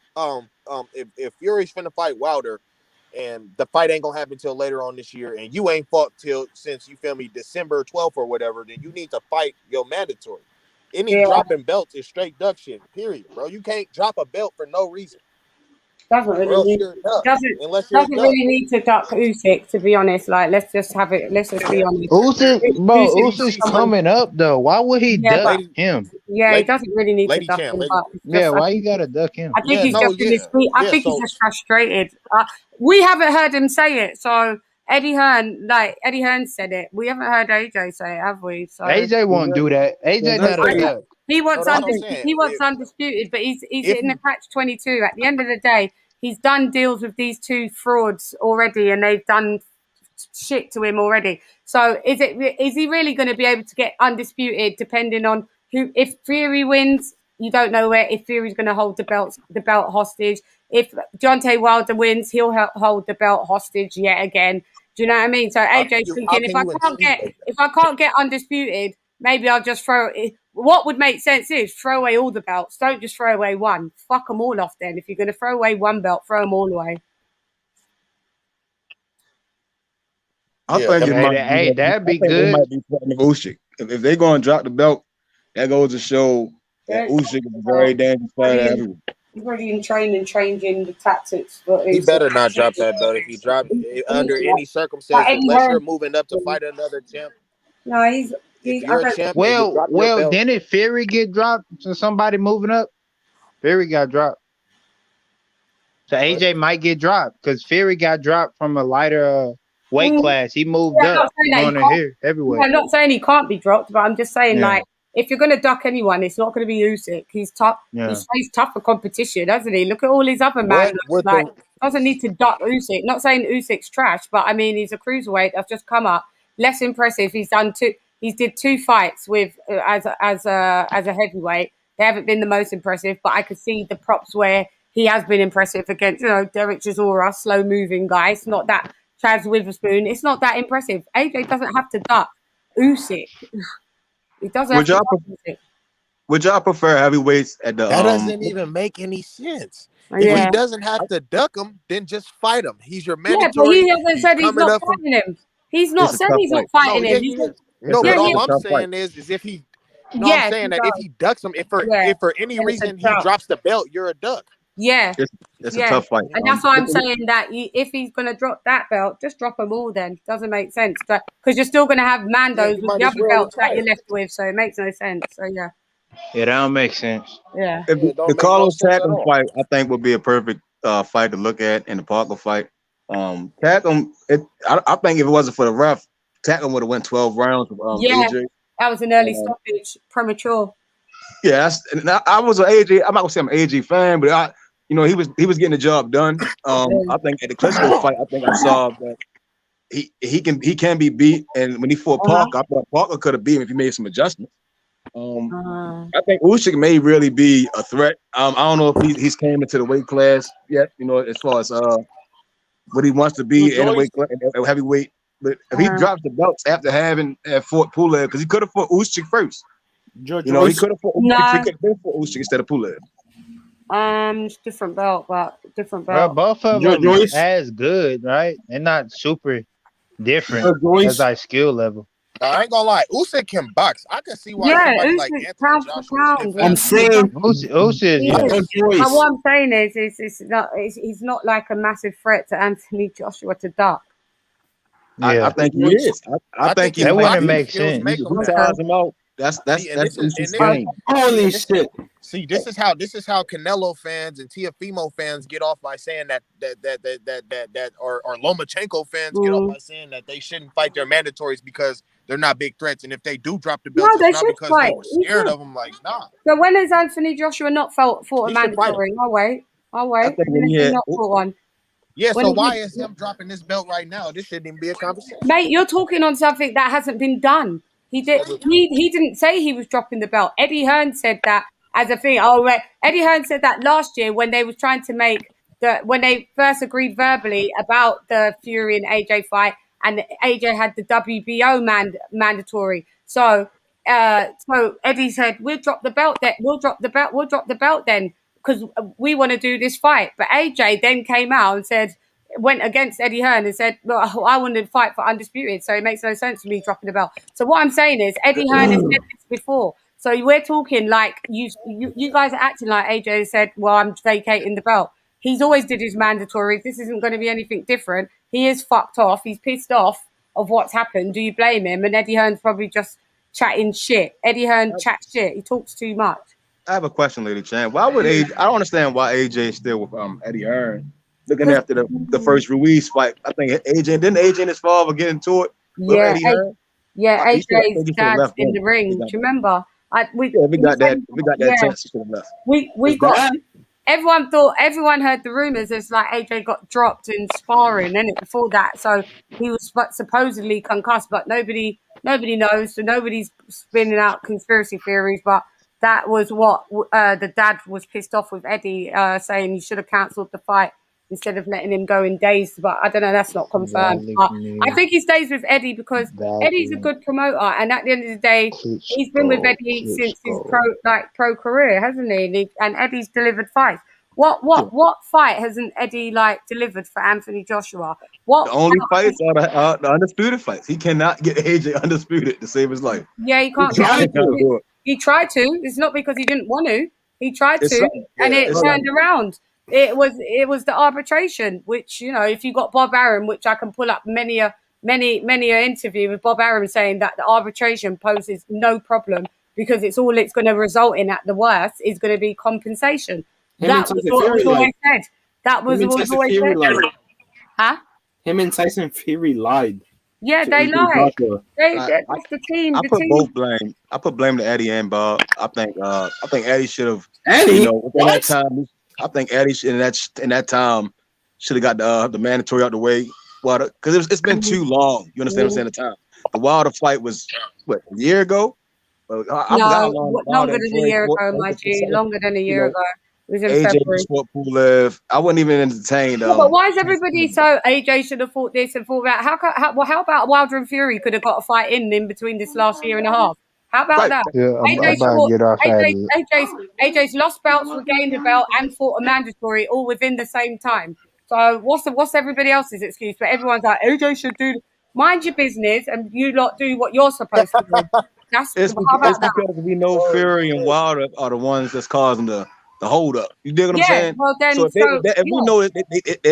S21: if Fury's finna fight Wilder, and the fight ain't gonna happen till later on this year, and you ain't fought since you feel me December 12th or whatever, then you need to fight your mandatory. Any dropping belts is straight duck shit. Period, bro. You can't drop a belt for no reason.
S6: Doesn't really need to duck Usyk, to be honest. Like, let's just be honest.
S7: Usyk's coming up though. Why would he duck him?
S6: Yeah, he doesn't really need to duck him.
S7: Why you gotta duck him?
S6: I think he's just frustrated. We haven't heard him say it, so Eddie Hearn said it. We haven't heard AJ say it, have we? So
S7: AJ won't do that. AJ not a duck.
S6: He wants undisputed, but he's in a catch-22. At the end of the day, he's done deals with these two frauds already, and they've done shit to him already. So is he really going to be able to get undisputed? Depending on who, if Fury wins, you don't know if Fury's going to hold the belt hostage. If Deontay Wilder wins, he'll hold the belt hostage yet again. Do you know what I mean? So AJ's thinking, if I can't get undisputed, maybe I'll just throw it. What would make sense is throw away all the belts. Don't just throw away one. Fuck them all off then. If you're going to throw away one belt, throw them all away.
S5: I think
S7: that'd be good.
S5: Might be Usyk. If they're going to drop the belt, that goes to show that Usyk is a very dangerous fighter.
S6: He's already in training, changing the tactics. But
S21: he better not drop that belt. If he drop under any circumstance, unless you're moving up to fight another champ.
S6: No, if
S21: you're a champ,
S7: well, didn't Fury get dropped to somebody moving up? Fury got dropped. So AJ might get dropped because Fury got dropped from a lighter weight class. He moved up going to here heavyweight.
S6: I'm not saying he can't be dropped, but I'm just saying like if you're going to duck anyone, it's not going to be Usyk. He's tough.
S21: Yeah.
S6: He's tough for competition, doesn't he? Look at all his other men. Like doesn't need to duck Usyk. Not saying Usyk's trash, but I mean he's a cruiserweight that's just come up. Less impressive. He's done two. He did 2 fights with as a heavyweight. They haven't been the most impressive, but I could see the props where he has been impressive against Derek Chisora, slow moving guy. It's not that Chaz Witherspoon. It's not that impressive. AJ doesn't have to duck Usyk. He doesn't.
S5: Would y'all prefer heavyweights at the?
S21: That doesn't even make any sense. If he doesn't have to duck him, then just fight him. He's your mandatory.
S6: Yeah, but he hasn't said he's not fighting him. He's not said he's not fighting him.
S21: No, but all I'm saying is if he. No, I'm saying that if he ducks him, if for any reason he drops the belt, you're a duck.
S6: Yeah,
S5: it's a tough fight,
S6: and that's why I'm saying that if he's going to drop that belt, just drop them all. Then doesn't make sense, but because you're still going to have Mandos with the other belts that you're left with, so it makes no sense. So yeah,
S7: that don't make sense.
S6: Yeah,
S5: if the Carlos Takam fight, I think would be a perfect fight to look at in the Parker fight. Takam, I think if it wasn't for the ref, Takam would have went 12 rounds with AJ.
S6: That was an early stoppage, premature.
S5: Yeah, I was an AJ. I'm not gonna say I'm an AJ fan, but he was getting the job done. I think at the Klitschko fight, I think I saw that he can be beat. And when he fought Parker, I thought Parker could have beat him if he made some adjustments. I think Usyk may really be a threat. I don't know if he's came into the weight class yet. As far as what he wants to be in a weight class, heavyweight. But if he drops the belts after having fought Pulev, because he could have fought Usyk first. He could have fought Usyk instead of Pulev.
S6: Different belt, but different
S7: Well,
S6: belt.
S7: both of them as good, right? They're not super different as like skill level.
S21: I ain't gonna lie, Usyk can box. I can see why somebody like
S6: Usyk
S21: Anthony
S6: pound for pound.
S20: I'm saying
S6: Usyk. What I'm saying is he's not like a massive threat to Anthony Joshua to duck.
S5: I think he is. I think
S7: that wouldn't make sense.
S5: He ties him out. That's Usyk's game.
S21: Holy shit! See, this is how Canelo fans and Teofimo fans get off by saying that or Lomachenko fans get off by saying that they shouldn't fight their mandatories because they're not big threats, and if they do drop the belt, it's not because they were scared of them. Like, nah.
S6: So when has Anthony Joshua not fought a mandatory? I'll wait. When has he not fought one?
S21: Yeah, so why is him dropping this belt right now? This shouldn't even be a conversation.
S6: Mate, you're talking on something that hasn't been done. He didn't say he was dropping the belt. Eddie Hearn said that as a thing. Oh, right. Eddie Hearn said that last year when they was trying to make when they first agreed verbally about the Fury and AJ fight, and AJ had the WBO mandatory. So Eddie said, "We'll drop the belt. We'll drop the belt then, because we want to do this fight." But AJ then came out and went against Eddie Hearn and said, "Well, I wanted to fight for undisputed, so it makes no sense to me dropping the belt." So what I'm saying is, Eddie Hearn has said this before. So we're talking like you guys are acting like AJ said, "Well, I'm vacating the belt." He's always did his mandatory. This isn't going to be anything different. He is fucked off. He's pissed off of what's happened. Do you blame him? And Eddie Hearn's probably just chatting shit. Eddie Hearn chats shit. He talks too much.
S5: I have a question, Lady Chan. Why would AJ? I don't understand why AJ is still with Eddie Hearn. Looking after the first Ruiz fight, I think AJ and his father get into it.
S6: AJ's dad's in the ring. Do you remember? We got that chance. He should have left. We got. Everyone heard the rumors. It's like AJ got dropped in sparring, and before that, so he was supposedly concussed, but nobody knows. So nobody's spinning out conspiracy theories, but that was what the dad was pissed off with Eddie, saying he should have cancelled the fight instead of letting him go in days. But I don't know, that's not confirmed. But I think he stays with Eddie because Eddie's a good promoter, and at the end of the day, he's been with Eddie since his pro career, hasn't he? And Eddie's delivered fights. What fight hasn't Eddie delivered for Anthony Joshua?
S5: The only fights are the undisputed fights. He cannot get AJ undisputed to save his life.
S6: Yeah, he can't. He tried to. It's not because he didn't want to. He tried to, and it turned around. It was the arbitration, which, you know, if you got Bob Arum, which I can pull up many a interview with Bob Arum saying that the arbitration poses no problem because it's going to result in, at the worst, is going to be compensation. That was what was always said. That was what was always said. Huh?
S20: Him and Tyson Fury lied.
S6: Yeah, they lied. That's the team.
S5: I put both blame. I put blame to Eddie and Bob. I think Eddie should have.
S20: Eddie,
S5: you know, within that time, I think Eddie in that time should have got the mandatory out the way. Well, because it's been too long. You understand what I'm saying? The time. The Wilder fight was what, a year ago?
S6: No, longer than a year ago, my G. Longer than a year ago. It was in February.
S5: Pulev. I wasn't even entertained.
S6: But why is everybody so AJ should have fought this and fought that? How about Wilder and Fury could have got a fight in between this last year and a half? How about that?
S2: Yeah,
S6: AJ's lost belts, regained a belt, and fought a mandatory all within the same time. So what's everybody else's excuse? But everyone's like, AJ should mind your business and you lot do what you're supposed to do.
S5: It's because we know Fury and Wilder are the ones that's causing the hold up. You dig what I'm saying?
S6: Well then,
S5: if we know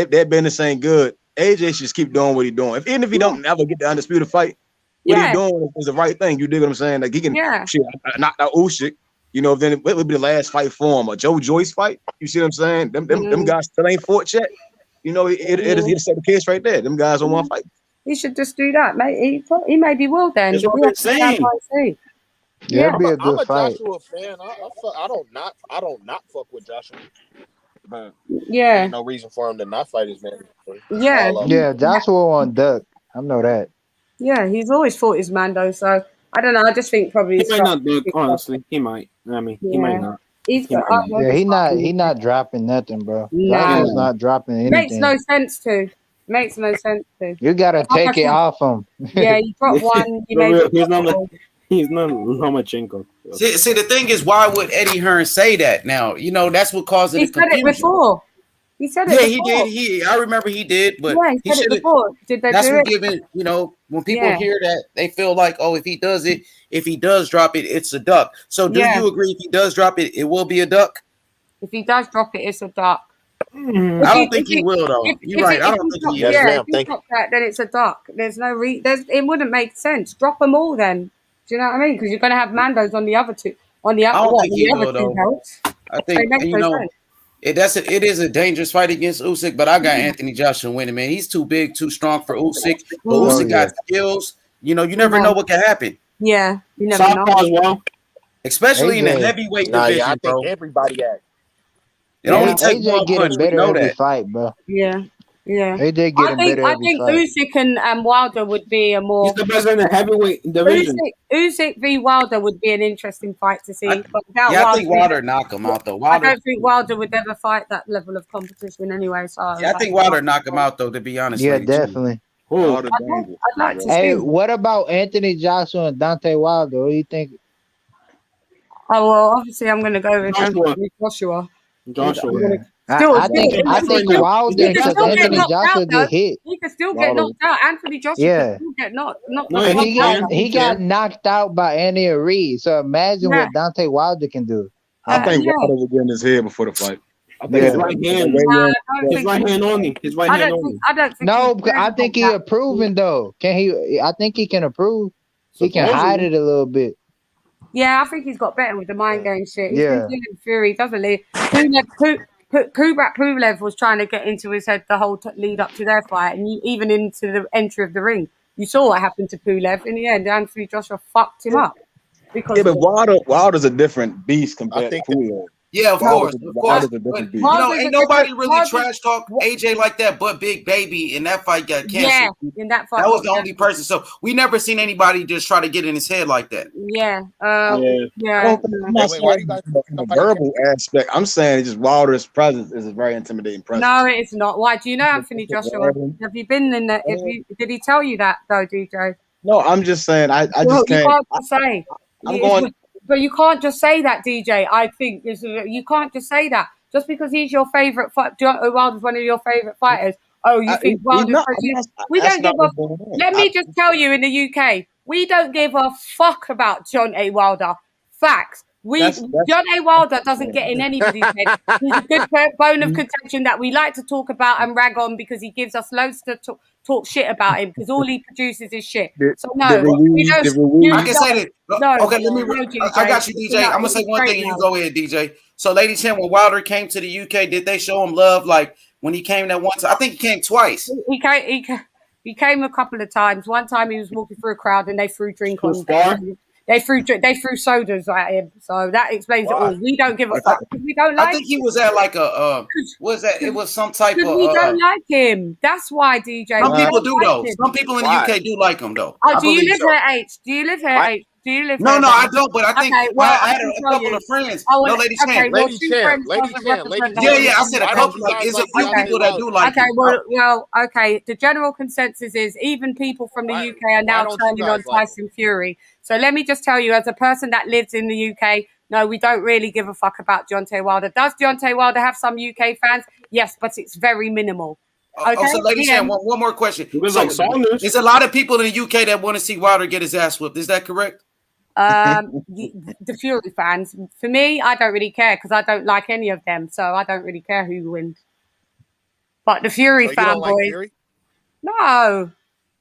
S5: their business ain't good, AJ should just keep doing what he's doing. Even if he don't ever get the undisputed fight, what he's doing is the right thing. You dig what I'm saying? Like he can knock out Usyk. You know, then it would be the last fight for him. A Joe Joyce fight. You see what I'm saying? Them guys still ain't fought yet. You know, it set the case right there. Them guys don't want to fight.
S6: He should just do that, mate. He maybe will then.
S20: That's what I'm saying.
S2: Yeah, it'd be a good fight.
S21: I'm a Joshua fan. I don't not fuck with Joshua. But
S6: there's
S21: no reason for him to not fight his man.
S2: Yeah, Joshua on duck. I know that.
S6: Yeah, he's always fought his man though. So I don't know. I just think probably
S20: he might not duck. Honestly, he might. I mean, he might not.
S6: He's
S2: not dropping nothing, bro. Joshua's not dropping anything.
S6: Makes no sense to.
S2: You gotta take it off him.
S6: Yeah, you drop one.
S20: He's not Lomachenko.
S8: See, the thing is, why would Eddie Hearn say that? Now, you know, that's what caused the confusion.
S6: He said it before. He said it before.
S8: He did. I remember he did, but
S6: he said it before. Did they
S8: that's
S6: do
S8: what
S6: it?
S8: giving, you know, when people hear that, they feel like, oh, if he does drop it, it's a duck. So do you agree if he does drop it, it will be a duck?
S6: If he does drop it, it's a duck.
S8: I don't think he will, though. You're right. I don't think he is.
S6: If he drops that, then it's a duck. There's no it wouldn't make sense. Drop them all then. Do you know what I mean? Because you're going to have Mandos on the other two. On the other,
S8: I don't think he will,
S6: two belts.
S8: I think, you know, it is a dangerous fight against Usyk, but I got Anthony Joshua winning, man. He's too big, too strong for Usyk. But Usyk got skills. You know, you never know what can happen.
S6: Yeah, you never know.
S20: As well.
S8: Especially in the heavyweight division,
S21: I think everybody has.
S8: It only takes
S2: AJ
S8: one
S2: getting
S8: punch.
S2: better
S8: We know
S2: every
S8: that.
S2: fight, bro.
S6: Yeah.
S2: AJ getting better every fight.
S6: I think Usyk and Wilder would be a more.
S20: He's the best in the heavyweight division.
S6: Usyk v Wilder would be an interesting fight to see.
S8: I think Wilder knock him out though.
S6: I don't think Wilder would ever fight that level of competition anyway. So
S8: I think Wilder knock him out though. To be honest,
S2: yeah, definitely.
S6: I'd like to see.
S2: Hey, what about Anthony Joshua and Deontay Wilder? What do you think?
S6: Oh well, obviously I'm going to go with Joshua.
S2: I think Wilder because Anthony Joshua get hit.
S6: He could still get knocked out. Anthony Joshua could get knocked.
S2: He got knocked out by Andy Reid. So imagine what Deontay Wilder can do.
S5: I think Wilder will get in his head before the fight. I think
S20: his right hand. His right hand only. His right hand only.
S2: No, because I think he approving though. Can he? I think he can approve. He can hide it a little bit.
S6: Yeah, I think he's got better with the mind game shit. He's been dealing with Fury, doesn't he? Kubrat Pulev was trying to get into his head the whole lead up to their fight, and even into the entry of the ring. You saw what happened to Pulev. In the end, Anthony Joshua fucked him up.
S5: But Wilder's a different beast compared to Pulev.
S8: Yeah, of course.
S5: Wilder's a different beast.
S8: You know, ain't nobody really trash talk AJ like that, but Big Baby in that fight got canceled.
S6: Yeah, in that fight.
S8: That was the only person. So we never seen anybody just try to get in his head like that.
S6: Yeah.
S5: I'm not saying the verbal aspect. I'm saying just Wilder's presence is a very intimidating presence.
S6: No, it's not. Why? Do you know Anthony Joshua? Have you been in that? Did he tell you that though, DJ?
S5: No, I'm just saying. I just can't.
S6: You can't just say.
S5: I'm going.
S6: But you can't just say that, DJ. I think you can't just say that just because he's your favorite fight. Wilder's one of your favorite fighters. Oh, you think Wilder's? We don't give a. Let me just tell you, in the UK, we don't give a fuck about Deontay Wilder. Facts. Deontay Wilder doesn't get in anybody's head. He's a good bone of contention that we like to talk about and rag on because he gives us loads to talk shit about him because all he produces is shit. So no,
S1: I can say that.
S6: No,
S1: okay, let me. I got you, DJ. I'm gonna say one thing, and you go ahead, DJ. So, Lady Chan, when Wilder came to the UK, did they show him love like when he came that one time? I think he came twice.
S6: He came a couple of times. One time he was walking through a crowd and they threw drink on him. They threw sodas at him. So that explains it all. We don't give a fuck because we don't like.
S1: I think he was at like a what was that? It was some type of.
S6: We don't like him. That's why, DJ.
S1: Some people do though. Some people in the UK do like him though.
S6: Oh, do you live here, H? Do you live here, H? Do you live
S1: No,
S6: here?
S1: no, I don't. But I think
S6: Okay, well,
S1: I had a couple of friends.
S6: Oh,
S1: no, Lady Chan.
S6: Lady Chan.
S1: Yeah, I said a couple. Like, it's a few people that do like.
S6: Okay, well, okay. The general consensus is even people from the UK are now turning on Tyson Fury. So let me just tell you, as a person that lives in the UK, no, we don't really give a fuck about Deontay Wilder. Does Deontay Wilder have some UK fans? Yes, but it's very minimal. Okay.
S1: So, Lady Chan, one more question. There's a lot of people in the UK that want to see Wilder get his ass whooped. Is that correct?
S6: The Fury fans. For me, I don't really care because I don't like any of them, so I don't really care who wins. But the Fury fanboys, no,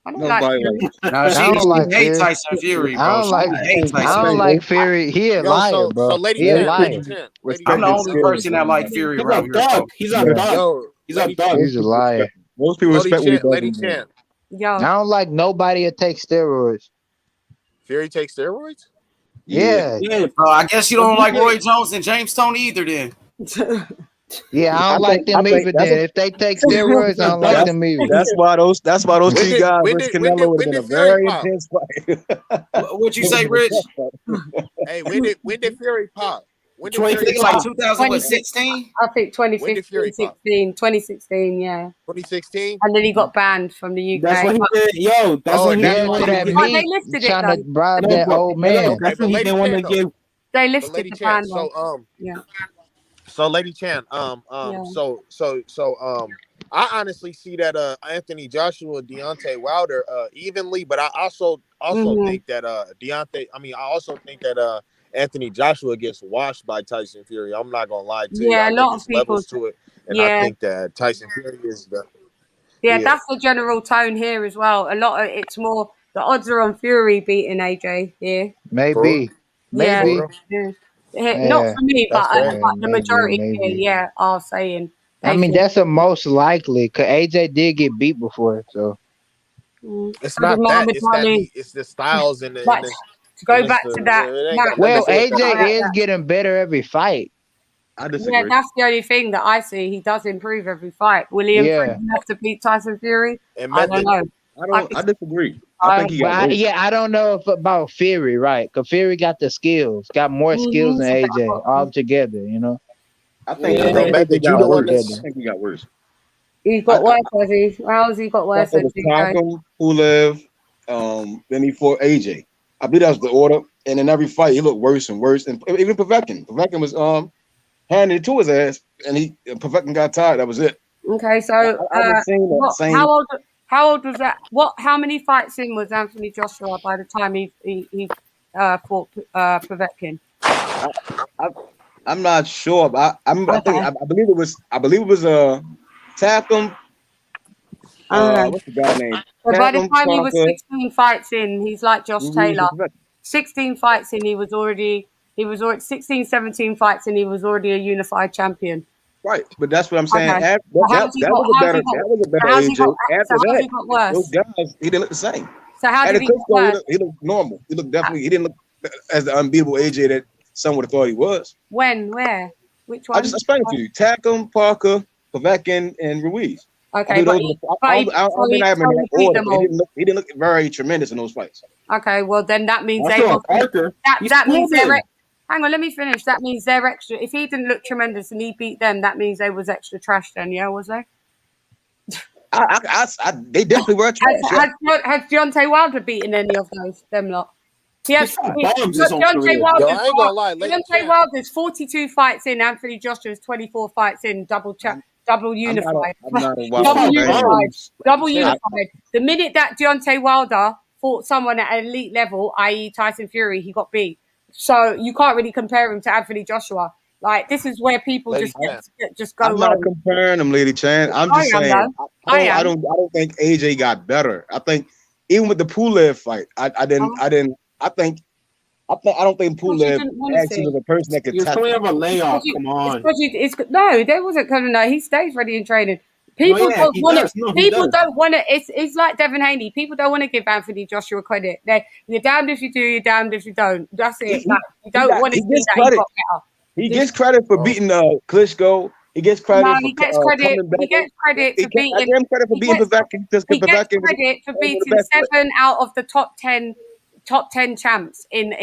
S6: I don't like Fury.
S2: I hate
S1: Tyson Fury, bro.
S2: I don't like Fury. He a liar, bro.
S21: So Lady
S2: he a
S21: Chan,
S2: liar.
S1: I'm the only person that like Fury around here.
S21: He's a dog.
S2: He's a liar.
S15: Most people respect
S21: Lady Chan.
S6: Yo.
S2: I don't like nobody that takes steroids.
S21: Fury takes steroids?
S2: Yeah.
S1: I guess you don't like Roy Jones and James Toney either then.
S2: Yeah, I don't like them either then. If they take steroids, I don't like them either.
S15: That's why those two guys versus Canelo would have been a very intense fight.
S1: What'd you say, Rich?
S21: Hey, when did Fury pop?
S1: Like 2016?
S6: I think 2016, yeah.
S21: 2016?
S6: And then he got banned from the UK.
S20: That's what he did. Yo, that's what he did.
S6: They lifted it,
S2: trying to bribe that old man.
S20: That's what he didn't want to give.
S6: They lifted the ban.
S21: So Lady Chan, I honestly see that Anthony Joshua and Deontay Wilder evenly, but I also think that Anthony Joshua gets washed by Tyson Fury. I'm not gonna lie to you.
S6: Yeah,
S21: I
S6: a lot
S21: think
S6: of people
S21: levels to it, and I think that Tyson Fury is the.
S6: Yeah, that's the general tone here as well. A lot of it's more the odds are on Fury beating AJ here.
S2: Maybe.
S6: Yeah. Not for me, but the majority here, are saying.
S2: I mean, that's the most likely because AJ did get beat before, so.
S21: It's not that. It's the styles and the.
S6: To go back to that.
S2: Well, AJ is getting better every fight.
S15: I disagree.
S6: Yeah, that's the only thing that I see. He does improve every fight. Will he improve enough to beat Tyson Fury? I don't know.
S15: I disagree. I think he got
S2: I don't know about Fury, right? Because Fury got the skills, got more skills than AJ altogether, you know?
S15: I think he got worse.
S6: He's got worse, has he? How has he got worse?
S15: Pulev, then he fought AJ. I believe that was the order. And in every fight, he looked worse and worse. And even Povetkin was handed it to his ass, and Povetkin got tired. That was it.
S6: Okay, so how old was that? How many fights in was Anthony Joshua by the time he fought Povetkin?
S15: I'm not sure. I believe it was Tatham. What's the guy name?
S6: So by the time he was 16 fights in, he's like Josh Taylor. 16 fights in, he was already 16, 17 fights in, he was already a unified champion.
S15: Right, but that's what I'm saying. Okay. That was a better AJ. After that, those guys, he didn't look the same.
S6: So how did he get worse?
S15: He looked normal. He looked he didn't look as the unbeatable AJ that some would have thought he was.
S6: When? Where? Which one?
S15: I just explained it to you. Tatham, Parker, Povetkin, and Ruiz.
S6: Okay,
S15: he didn't look very tremendous in those fights.
S6: Okay, well then that means that means they're. Hang on, let me finish. That means they're extra. If he didn't look tremendous and he beat them, that means they was extra trash. Then, yeah, was they?
S15: They definitely were trash.
S6: Has Deontay Wilder beaten any of them lot? Deontay Wilder's 42 fights in. Anthony Joshua's 24 fights in. Double unified. Double unified. The minute that Deontay Wilder fought someone at an elite level, i.e. Tyson Fury, he got beat. So you can't really compare him to Anthony Joshua. Like, this is where people
S21: Lady
S6: just go
S5: I'm not
S6: wrong.
S5: comparing them, Lady Chan. I'm just saying. I don't think AJ got better. I think even with the Pulev fight, I don't think Pulev actually was a person that could
S20: You're
S5: touch.
S20: coming up a layoff. Come on.
S6: No, there wasn't coming. No, he stays ready in training. People don't want it. People don't want it. It's like Devin Haney. People don't want to give Anthony Joshua credit. You're damned if you do, you're damned if you don't. That's it. Like, you don't want to see that he got better.
S5: He gets credit for beating Klitschko. He gets credit for coming back.
S6: He gets credit for beating.
S5: I give him credit for beating Povetkin.
S6: He gets credit for beating 7 out of the top 10 champs in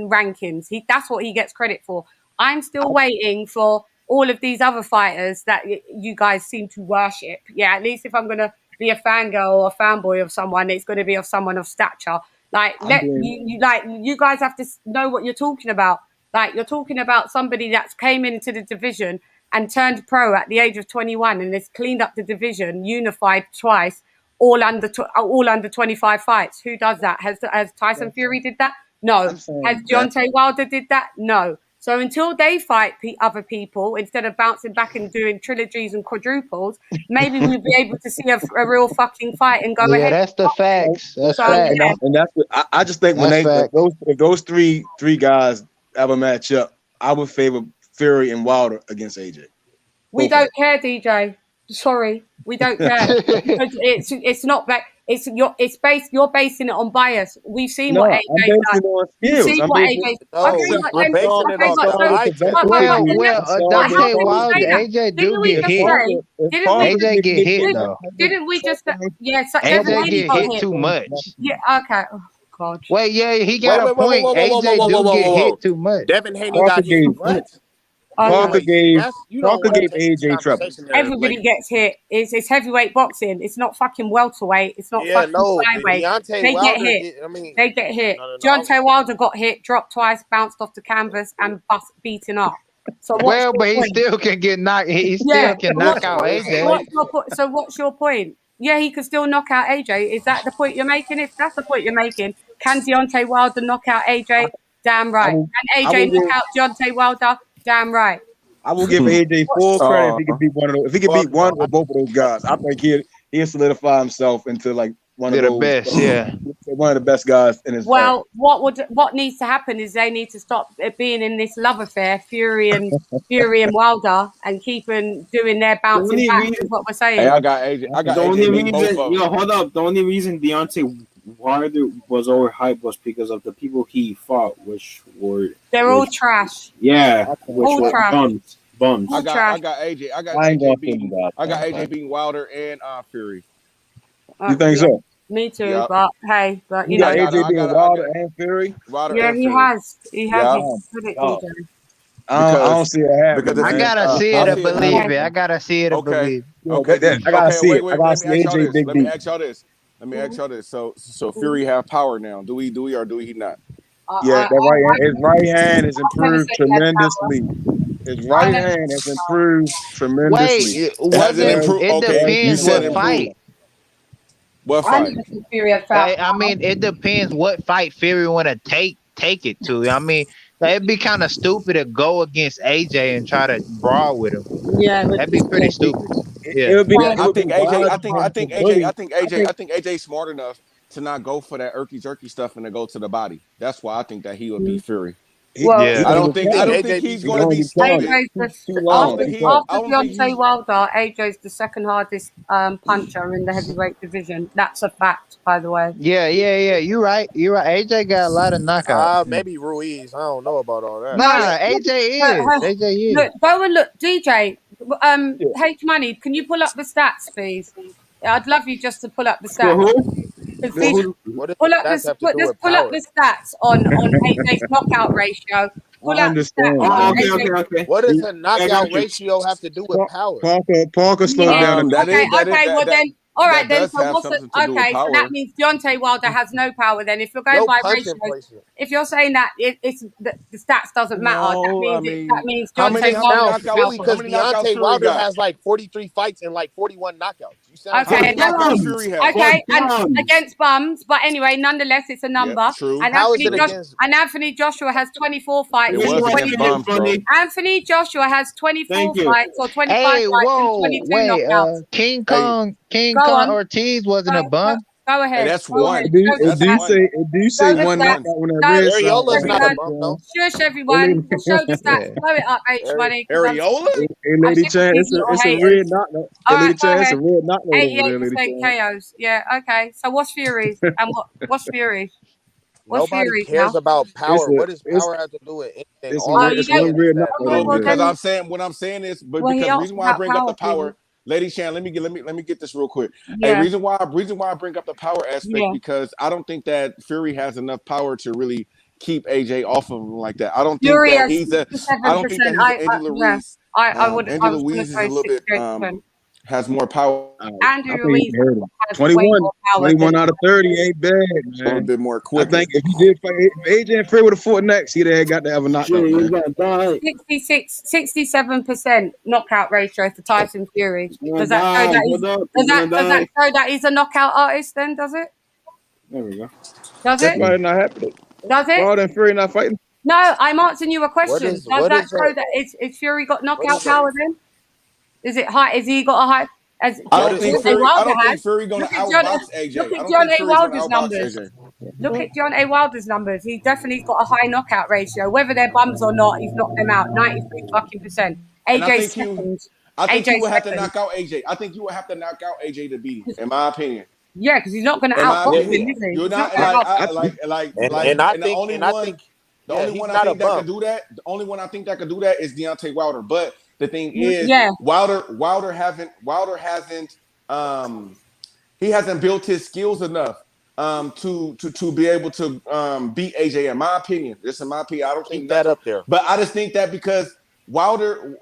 S6: rankings. That's what he gets credit for. I'm still waiting for all of these other fighters that you guys seem to worship. Yeah, at least if I'm gonna be a fangirl or a fanboy of someone, it's gonna be of someone of stature. Like, you guys have to know what you're talking about. Like, you're talking about somebody that's came into the division and turned pro at the age of 21 and has cleaned up the division, unified twice, all under 25 fights. Who does that? Has Tyson Fury did that? No. Has Deontay Wilder did that? No. So until they fight other people, instead of bouncing back and doing trilogies and quadruples, maybe we'll be able to see a real fucking fight and go ahead.
S2: Yeah, that's the facts. That's facts.
S5: And that's what I just think if those three guys ever match up, I would favor Fury and Wilder against AJ.
S6: We don't care, DJ. Sorry, we don't care. It's not that. You're basing it on bias. We've seen what AJ does. We've seen what AJ.
S2: AJ do get hit. AJ get hit though.
S6: Didn't we just? Yeah,
S2: AJ get hit too much.
S6: Yeah. Okay. Oh God.
S2: Wait, yeah, he got a point. AJ do get hit too much.
S21: Devin Haney got hit too much.
S5: Parker gave AJ trouble.
S6: Everybody gets hit. It's heavyweight boxing. It's not fucking welterweight. It's not fucking flyweight. They get hit. They get hit. Deontay Wilder got hit, dropped twice, bounced off the canvas, and beaten up. So
S2: but he still can get knocked. He still can knock out AJ.
S6: So what's your point? Yeah, he could still knock out AJ. Is that the point you're making? If that's the point you're making, can Deontay Wilder knock out AJ? Damn right. Can AJ knock out Deontay Wilder? Damn right.
S5: I will give AJ full credit if he can beat one of those. If he can beat one or both of those guys, I think he'll solidify himself into like one of the
S2: best. Yeah,
S5: one of the best guys in his.
S6: Well, what needs to happen is they need to stop being in this love affair, Fury and Wilder, and keeping doing their bouncing back. Is what we're saying.
S9: Hey, I got AJ. The only reason, hold up. The only reason Deontay Wilder was overhyped was because of the people he fought, which were
S6: all trash.
S9: Yeah, which were
S6: trash.
S9: Bums.
S21: I got AJ. I got AJ beating Wilder and Fury.
S5: You think so?
S6: Me too, yep. But hey,
S5: you know, AJ beating Wilder and Fury.
S6: Yeah, he has. He has.
S5: I don't see it happening.
S2: I gotta see it to believe it. I gotta see it to believe.
S5: Okay, then I gotta see it. I gotta see AJ big
S21: beat. Let me ask y'all this. So Fury have power now. Do we or do he not?
S5: Yeah, his right hand has improved tremendously. His right hand has improved tremendously.
S2: It depends what fight.
S21: What fight?
S2: I mean, it depends what fight Fury want to take it to. I mean, it'd be kind of stupid to go against AJ and try to brawl with him.
S6: Yeah,
S2: that'd be pretty stupid.
S21: Yeah, I think AJ's smart enough to not go for that irky jerky stuff and to go to the body. That's why I think that he would be Fury.
S6: Well,
S21: I don't think he's going to be stupid.
S6: After Deontay Wilder, AJ's the second hardest puncher in the heavyweight division. That's a fact, by the way.
S2: Yeah. You're right. AJ got a lot of knockouts.
S21: Maybe Ruiz. I don't know about all that.
S2: Nah, AJ is.
S6: Look, go and look, DJ. H Money, can you pull up the stats, please? I'd love you just to pull up the stats. Pull up the stats on AJ's knockout ratio.
S21: Okay. What does a knockout ratio have to do with power?
S5: Parker slowed down.
S6: All right, then. So that means Deontay Wilder has no power. Then, if you're going by ratio, if you're saying that the stats doesn't matter, that means Deontay Wilder.
S21: Because Deontay Wilder has like 43 fights and like 41 knockouts.
S6: Okay, and
S18: bums.
S6: against bums, but anyway, nonetheless, it's a number.
S21: True.
S6: And
S21: How is it
S6: Anthony Joshua has 24 fights.
S21: It was against bums, bro.
S6: Anthony Joshua has 24 fights or 25
S2: Hey,
S6: fights and
S2: whoa,
S6: 22
S2: wait,
S6: knockouts.
S2: King
S6: Go
S2: Kong
S6: on.
S2: Ortiz wasn't a bum.
S6: Go ahead.
S21: that's
S6: Go
S21: one.
S6: ahead.
S21: Do
S10: you say
S6: Show the
S10: one
S6: stats.
S10: knockout when that red side?
S21: Ariola's not a bum, though.
S6: Shush, everyone. Just show the stats. Blow it up, H money.
S21: Areola?
S10: Hey, Lady Chan, it's a red knockout.
S6: All
S10: Lady
S6: right, go
S10: Chan, it's a
S6: ahead.
S10: red knockout over there,
S6: 88%
S10: Lady Chan.
S6: KOs. Yeah, okay. So what's Fury's? And what's Fury's? What's
S21: Nobody
S6: Fury's
S21: cares
S6: now?
S21: about power. What does
S10: it's-
S21: power have to do with anything?
S10: It's
S21: All I'm
S10: it's
S21: saying
S10: one red
S21: is that
S10: knockout over
S21: because
S10: there.
S21: I'm saying what I'm saying is, but
S6: Well, he
S21: because the
S6: asked
S21: reason why I
S6: about
S21: bring up the
S6: power,
S21: power, Lady Shan, let me get this real quick.
S6: Yeah.
S21: Hey, reason why I bring up the power aspect because I don't think that Fury has enough power to really keep AJ off of him like that. I don't think
S6: Fury
S21: that
S6: has
S21: he's a
S6: 67%.
S21: I don't think that he's an Andy Ruiz.
S6: I was
S21: Andy
S6: gonna
S21: Ruiz is
S6: say
S21: a little bit
S6: 68%.
S21: has more power.
S6: Andy
S10: I think
S6: Ruiz
S10: you heard him.
S6: has way
S10: 21,
S6: more power
S10: 21
S6: than
S10: out of 30 ain't bad,
S21: A little
S10: man.
S21: bit more
S10: I
S21: quicker.
S10: think if he did fight, if AJ and Fury would have fought next, he'd have got to have a knockout, man.
S6: 67% knockout ratio for Tyson Fury. Does that show that he's a knockout artist then, does it?
S10: There we go.
S6: Does
S10: That's
S6: it?
S10: why they're not happy.
S6: Does it?
S10: Wilder and Fury not fighting.
S6: No, I'm answering you a question.
S21: is-
S6: Does
S21: what
S6: that
S21: is
S6: show
S21: that?
S6: that is Fury got knockout
S21: is that?
S6: power then? Is it high? Is he got a high? As
S21: I don't think
S6: Deontay
S21: Fury. I
S6: Wilder
S21: don't think
S6: has.
S21: Fury gonna
S6: Look at John.
S21: outbox AJ.
S6: Look
S21: I
S6: at
S21: don't think
S6: Deontay
S21: Fury's gonna
S6: Wilder's
S21: outbox
S6: numbers.
S21: AJ.
S6: Look at Deontay Wilder's numbers. He definitely's got a high knockout ratio. Whether they're bums or not, he's knocked them out 93%.
S21: And I
S6: AJ's
S21: think
S6: second.
S21: I think you
S6: AJ's
S21: would have to
S6: second.
S21: knock out AJ. I think you would have to knock out AJ to beat him, in my opinion.
S6: Yeah, because he's not going to
S21: In my
S6: outbox him,
S21: opinion,
S6: is he?
S21: you're
S6: He's
S21: not
S6: gonna outbox
S21: and I the think only and I one. think The yeah, only he's one I not a think that bum. could do that, the only one I think that could do that is Deontay Wilder. But the thing is,
S6: Yeah.
S21: Wilder hasn't he hasn't built his skills enough to be able to beat AJ. In my opinion, this is my opinion. I don't think Keep that up there. but I just think that because Wilder,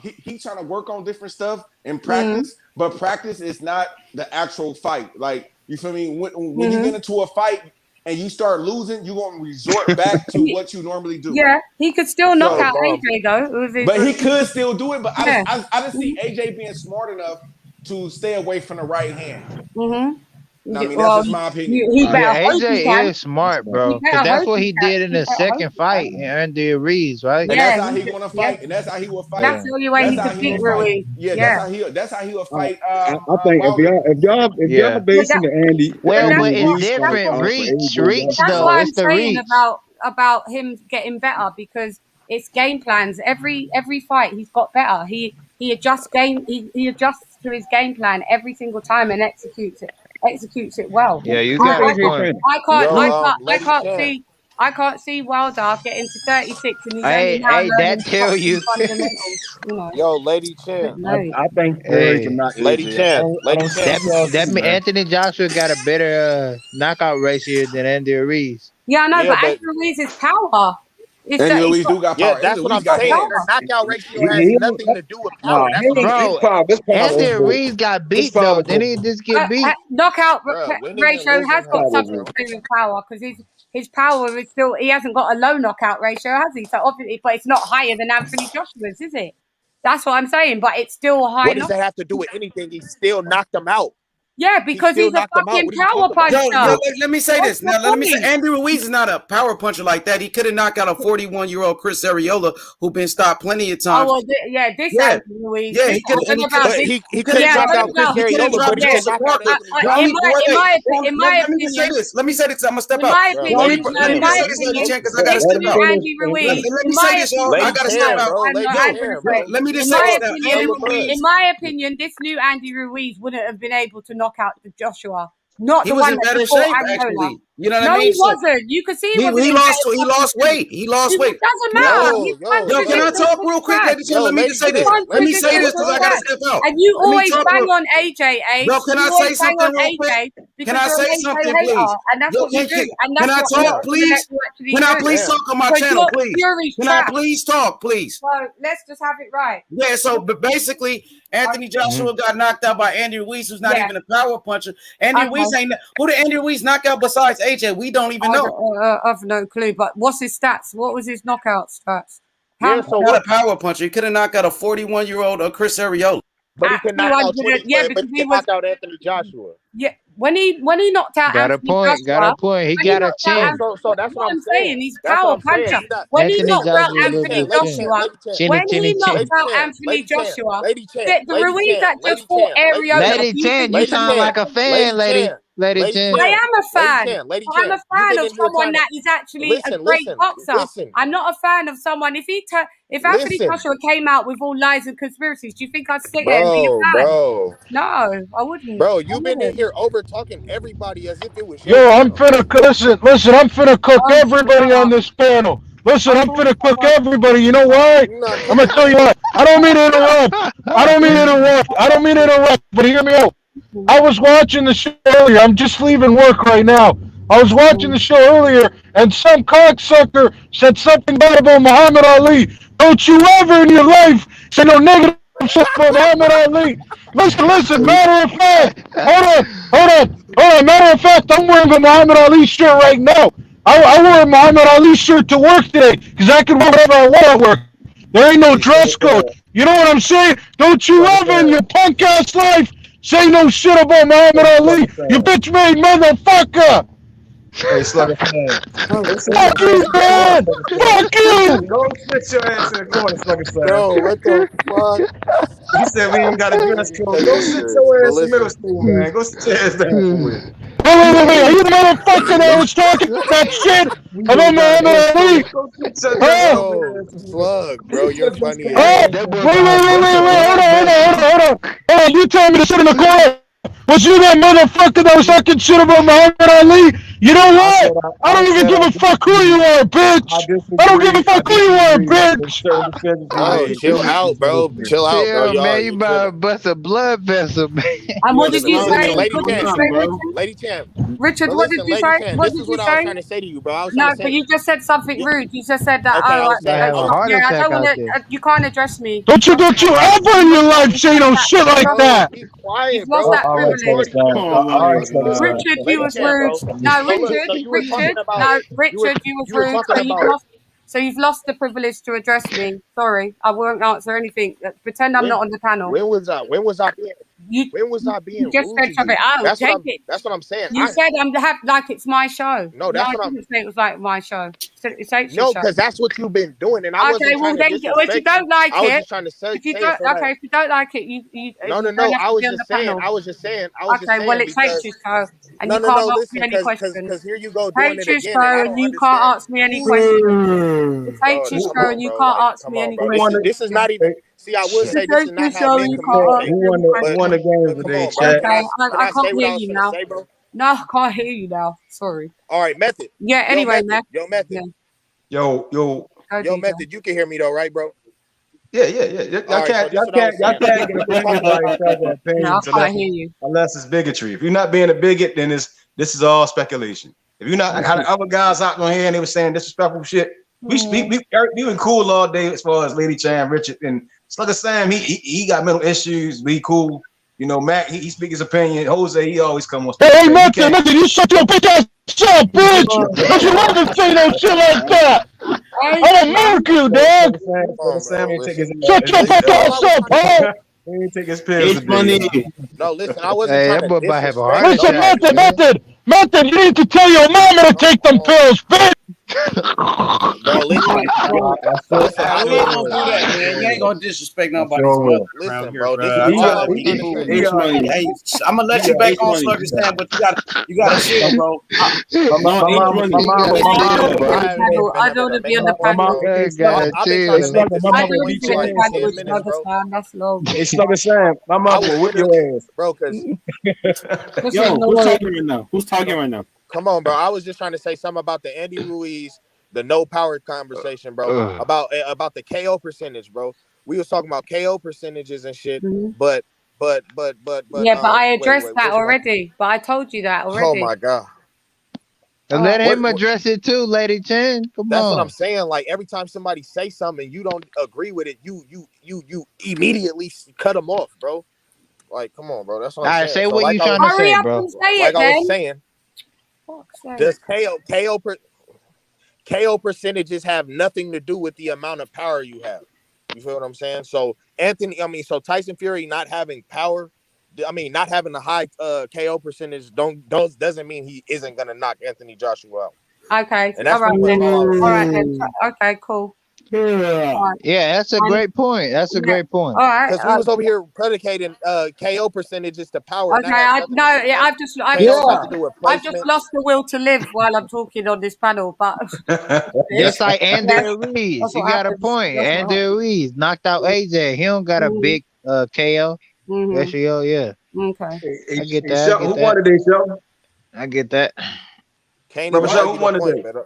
S21: he's trying to work on different stuff in practice, but practice is not the actual fight. Like, you feel me? When you get into a fight and you start losing, you're gonna resort back to what you normally do.
S6: Yeah, he could still knock out AJ though.
S21: But he could still do it. But
S6: Yeah.
S21: I just see AJ being smart enough to stay away from the right hand. I mean, that's just my opinion.
S2: AJ is smart, bro. Because that's what he did in the second fight in Andy Ruiz, right?
S21: And that's how he gonna fight, and that's how he will fight.
S6: That's the only way he could beat Ruiz.
S21: Yeah, that's how he will fight.
S10: I think if y'all basing the Andy,
S2: well,
S10: Andy
S2: but it's
S10: Ruiz
S2: different.
S10: fight
S2: Reach
S6: That's
S2: though.
S6: why I'm
S2: It's the
S6: saying
S2: reach.
S6: about him getting better, because it's game plans. Every fight he's got better. He adjusts he adjusts to his game plan every single time and executes it well.
S2: Yeah, you got a point.
S6: I can't see Wilder getting to 36 and he's
S2: Hey,
S6: only now learning
S2: that tell you.
S6: fundamentals. You know.
S21: Yo, Lady Chan.
S10: I think Fury can knock
S21: Lady
S10: AJ.
S21: Chan. Lady Chan.
S2: That mean Anthony Joshua got a better knockout ratio than Andy Ruiz.
S6: Yeah, I know,
S21: Yeah,
S6: but Andy Ruiz is power.
S21: Andy Ruiz do got power. Yeah, that's what I'm saying. The knockout ratio has nothing to do with power. That's what I'm saying.
S2: Bro, Andy Ruiz got beat though. Didn't he just get beat?
S6: Knockout
S21: winning
S6: ratio
S21: and
S6: has
S21: losing
S6: got
S21: has
S6: something to do with power, because his power is still, he hasn't got a low knockout ratio, has he? So obviously, but it's not higher than Anthony Joshua's, is it? That's what I'm saying, but it's still high.
S21: What does that have to do with anything? He still knocked him out.
S6: Yeah, because he's a fucking power puncher.
S1: Let me say this. Now, let me say, Andy Ruiz is not a power puncher like that. He could have knocked out a 41-year-old Chris Areola, who been stopped plenty of times.
S6: Oh, well, this Andy Ruiz.
S1: Yeah, he could have knocked out Chris Areola.
S6: In my opinion,
S1: let me say this. I'm gonna step
S6: in
S1: out.
S6: my opinion,
S1: Because I gotta step out.
S6: Andy Ruiz.
S1: Let me say this, y'all. I gotta step out. Let me just say this now. Andy Ruiz.
S6: In my opinion, this new Andy Ruiz wouldn't have been able to knock out the Joshua. Not
S1: He
S6: the
S1: was
S6: one
S1: in
S6: that
S1: better
S6: fought
S1: shape,
S6: Angola.
S1: actually. You know what I
S6: No,
S1: mean?
S6: he wasn't. You could see
S1: he lost weight. He lost weight.
S6: It doesn't matter.
S1: Yo, can I talk real quick? Let me just say this. Let me say this because I gotta step out.
S6: And you always bang on AJ,
S1: Bro, can I say something real quick? Can I say something, please?
S6: And that's what you do.
S1: Can I talk, please? Can I please talk on my channel, please? Can I please talk, please?
S6: Well, let's just have it right.
S1: Yeah, so but basically, Anthony Joshua got knocked out by Andy Ruiz, who's not even a power puncher. Andy Ruiz ain't who did Andy Ruiz knock out besides AJ? We don't even know.
S6: I've no clue. But what's his stats? What was his knockout stats?
S1: Not a power puncher. He could have knocked out a 41-year-old Chris Areola.
S21: But he can knock out 20.
S6: Yeah,
S21: But
S6: because
S21: he can knock out Anthony Joshua.
S6: Yeah, when he knocked out
S2: Got a
S6: Anthony
S2: point. Got a
S6: Joshua,
S2: point. He
S6: when he
S2: got a
S6: knocked out
S2: chin.
S21: So that's what I'm saying.
S6: He's a
S21: That's what
S6: power
S21: I'm saying.
S6: puncher.
S21: He's not.
S6: When he
S2: Anthony
S6: knocked
S21: Listen,
S6: out
S2: Joshua a little
S6: Anthony
S2: bit
S21: Lady
S2: chin.
S6: Joshua,
S21: Chan,
S2: Chinny,
S6: when
S2: chinny,
S6: he knocked
S2: chin.
S6: out Anthony Joshua,
S21: Lady Chan,
S6: the Ruiz that just fought Ariota.
S2: Lady
S6: Do you
S2: Chan,
S6: think
S2: you
S6: he's
S2: sound
S6: gonna?
S2: like a fan, lady. Lady Chan.
S6: I am a fan.
S21: Lady
S6: I'm
S21: Chan,
S6: a
S21: you've
S6: fan
S21: been
S6: of
S21: in here
S6: someone
S21: trying to
S6: that is actually a great boxer.
S21: listen.
S6: I'm not a fan of someone. If Anthony
S21: Listen.
S6: Joshua came out with all lies and conspiracies, do you think I'd sit there and be a fan? No, I wouldn't.
S21: Bro, you've been in here over talking everybody as if it was your
S14: Yo, I'm
S21: channel.
S14: finna listen. I'm finna cook everybody on this panel. Listen, I'm finna cook everybody. You know why? I'm gonna tell you why. I don't mean to interrupt. But hear me out. I was watching the show earlier. I'm just leaving work right now. I was watching the show earlier, and some cocksucker said something bad about Muhammad Ali. Don't you ever in your life say no negative shit about Muhammad Ali. Listen. Matter of fact, hold on. Matter of fact, I'm wearing a Muhammad Ali shirt right now. I wore a Muhammad Ali shirt to work today because I can wear whatever I want at work. There ain't no dress code. You know what I'm saying? Don't you ever in your punk ass life say no shit about Muhammad Ali. You bitch made motherfucker.
S15: Hey, Slugger fan.
S14: Fuck you, man. Fuck you.
S15: Go sit your ass in the corner, Slugger fan.
S21: Bro, what the fuck?
S15: He said we ain't got a dress code. Go sit your ass in middle school, man. Go sit your ass down for real.
S14: Wait. Are you the motherfucker that was talking that shit about Muhammad Ali?
S21: Bro, Slug, bro, you're funny as
S14: Wait.
S21: hell.
S14: Hold on. You told me to sit in the corner. Was you that motherfucker that was talking shit about Muhammad Ali? You know what? I don't even give a fuck who you are, bitch. I don't give a fuck who you are, bitch.
S21: Bro, chill out, bro. Chill out, bro.
S2: Chill, man.
S21: Y'all,
S2: You about to bust a blood vessel, man.
S6: And what did you say?
S21: Lady
S6: What did you
S21: Chan,
S6: say, Richard?
S21: Lady Chan.
S6: Richard,
S21: But
S6: what did
S21: listen,
S6: you
S21: Lady
S6: say?
S21: Chan,
S6: What
S21: this
S6: did
S21: is
S6: you
S21: what I was
S6: say?
S21: trying to say to you, bro. I was
S6: No,
S21: trying to
S6: but
S21: say.
S6: you just said something rude. You just said that.
S21: Okay, I was
S2: saying. Have a heart
S6: Yeah, I
S2: attack
S6: don't want
S2: out
S6: to.
S2: there.
S6: You can't address me.
S14: Don't you ever in your life say no shit like that.
S21: Be quiet,
S6: You've
S21: bro.
S6: lost that
S15: All right,
S6: privilege.
S15: Slugger fan.
S6: Richard, you
S21: Lady
S6: was
S21: Chan,
S6: rude.
S21: bro.
S6: No,
S21: So look, so you were talking about
S6: Richard, you was
S21: you were
S6: rude.
S21: talking
S6: So you've
S21: about
S6: lost. So you've lost the privilege to address me. Sorry, I won't answer anything. Pretend I'm not on the panel.
S21: when was I
S6: You
S21: being
S6: just
S21: rude
S6: said
S21: to
S6: something.
S21: you?
S6: Oh,
S21: That's
S6: take it.
S21: what I'm saying.
S6: You said I'm like it's my show.
S21: No,
S6: No,
S21: that's
S6: I
S21: what I'm
S6: didn't say it was like my show. It's H's
S21: no,
S6: show.
S21: because that's what you've been doing, and I
S6: Okay,
S21: wasn't
S6: well
S21: trying to
S6: then, if you
S21: disrespect you.
S6: don't like
S21: I was
S6: it,
S21: just trying to say
S6: if you
S21: it
S6: don't,
S21: so that
S6: okay, if you don't like it, you
S21: no,
S6: don't have
S21: I
S6: to
S21: was
S6: be on the
S21: just saying,
S6: panel.
S21: just
S6: Okay, well
S21: saying
S6: it's
S21: because
S6: H's show, and
S21: no,
S6: you can't ask
S21: listen,
S6: me any questions.
S21: because here you go doing it
S6: H's
S21: again, and I
S6: show, and
S21: don't
S6: you can't
S21: understand.
S6: ask me any questions. It's
S21: Bro,
S6: H's
S21: come
S6: show,
S21: on,
S6: and you
S21: bro.
S6: can't
S21: Like,
S6: ask
S21: come
S6: me
S21: on,
S6: any
S21: bro.
S6: questions.
S21: This is not even. See, I would say this is
S6: It's
S21: not
S6: H's
S21: how
S6: show,
S21: men
S6: and you can't ask
S21: communicate.
S6: me any
S15: Who
S6: questions.
S15: won the game
S21: But come
S15: today,
S21: on, bro.
S15: chat?
S21: Can
S6: Okay,
S21: I
S6: I
S21: say
S6: can't
S21: what
S6: hear
S21: I was
S6: you
S21: trying to
S6: now.
S21: say, bro?
S6: No, I can't hear you now. Sorry.
S21: All right, method.
S6: Yeah.
S21: Yo,
S6: Anyway,
S21: method.
S6: yeah.
S15: Yo,
S6: Go, DJ.
S21: method. You can hear me though, right, bro?
S15: Yeah.
S21: All right, so this is what I was
S15: Y'all
S21: saying.
S15: can't get
S21: We was
S15: offended
S21: talking
S15: by each
S21: about.
S15: other's
S6: No, I
S15: opinions
S6: can't hear you.
S15: unless it's bigotry. If you're not being a bigot, then this is all speculation. If you're not, how the other guys out on here and they were saying disrespectful shit. We been cool all day as far as Lady Chan, Richard, and Slugger Sam. He got mental issues. Be cool. You know, Mac. He speak his opinion. Jose, he always come on.
S14: Hey, Milton, you shut your bitch ass up, bitch. Don't you ever say no shit like that. I'm a murk you, dog.
S15: Sam ain't take his
S14: Shut your bitch ass up, huh?
S15: He ain't take his pills today.
S21: No, listen, I wasn't
S2: Hey,
S21: trying
S2: that
S21: to
S2: boy about to have a
S21: disrespect
S2: heart
S14: Listen,
S2: attack,
S21: nobody.
S14: Method, you need to tell your mama to take them pills, bitch.
S21: Bro, listen. Listen, I
S8: We ain't
S21: didn't.
S8: gonna do that, man. You ain't gonna disrespect nobody's
S15: sure
S8: mother
S15: will.
S8: around
S21: Listen,
S8: here,
S21: bro.
S8: bro.
S21: This is
S8: I'm
S21: all
S8: trying
S21: I
S8: to
S21: was
S8: be
S21: trying to
S8: cool.
S21: say.
S8: Hey, I'm gonna let you back on Slugger Sam, but you gotta chill, bro.
S15: My mama,
S21: I haven't even been
S6: I
S21: up
S6: don't
S21: in
S6: want
S21: a
S6: to be on
S21: minute,
S6: the panel.
S21: bro.
S2: man. Gotta
S21: I've been
S2: chill,
S21: trying to make
S2: man.
S21: this
S6: I
S21: shit
S6: don't want to be on the
S21: 25 to
S6: panel
S21: 10
S6: with
S21: minutes,
S6: Mother
S21: bro.
S6: Sam. That's long.
S15: Hey, Slugger Sam, my
S21: I
S15: mama
S21: was
S15: will whip your
S21: literally,
S15: ass.
S21: bro, because
S6: Listen, no worries.
S9: Who's talking right now?
S21: come on, bro. I was just trying to say something about the Andy Ruiz, the no power conversation, bro.
S2: Ugh.
S21: About the KO percentage, bro. We was talking about KO percentages and shit,
S6: Mhm.
S21: but
S6: Yeah, but I
S21: wait,
S6: addressed that
S21: what's it called?
S6: already. But I told you that
S21: Oh
S6: already.
S21: my god.
S2: Let
S21: What,
S2: him address it too, Lady Chan. Come
S21: that's what I'm
S2: on.
S21: saying. Like every time somebody say something and you don't agree with it, you immediately cut them off, bro. Like, come on, bro. That's what
S2: All
S21: I'm
S2: right,
S21: saying.
S2: say
S21: So
S2: what you trying to
S6: Hurry
S2: say,
S6: up
S2: bro.
S6: and say
S21: like
S6: it
S21: I was
S6: then.
S21: saying,
S6: Fuck's sake.
S21: does KO percentages have nothing to do with the amount of power you have? You feel what I'm saying? So so Tyson Fury not having power, not having a high KO percentage doesn't mean he isn't gonna knock Anthony Joshua out.
S6: Okay,
S21: and that's
S6: all right
S21: pretty much
S6: then.
S21: all I was
S6: All right
S21: saying.
S6: then. Okay, cool. Right.
S2: Yeah, that's a great point. That's a great point.
S6: All right.
S21: Because we was over here predicating KO percentages to power. And
S6: Okay,
S21: that has nothing to do with
S6: I've
S21: KOs have to do with
S6: just
S21: placement.
S6: lost the will to live while I'm talking on this panel, but
S2: Just like Andy Ruiz, he got a point. Andy Ruiz knocked out AJ. He don't got a big KO. Ratio, yeah.
S6: Okay.
S2: I get that.
S15: Who wanted this, yo?
S2: I get that.
S21: Who wanted it?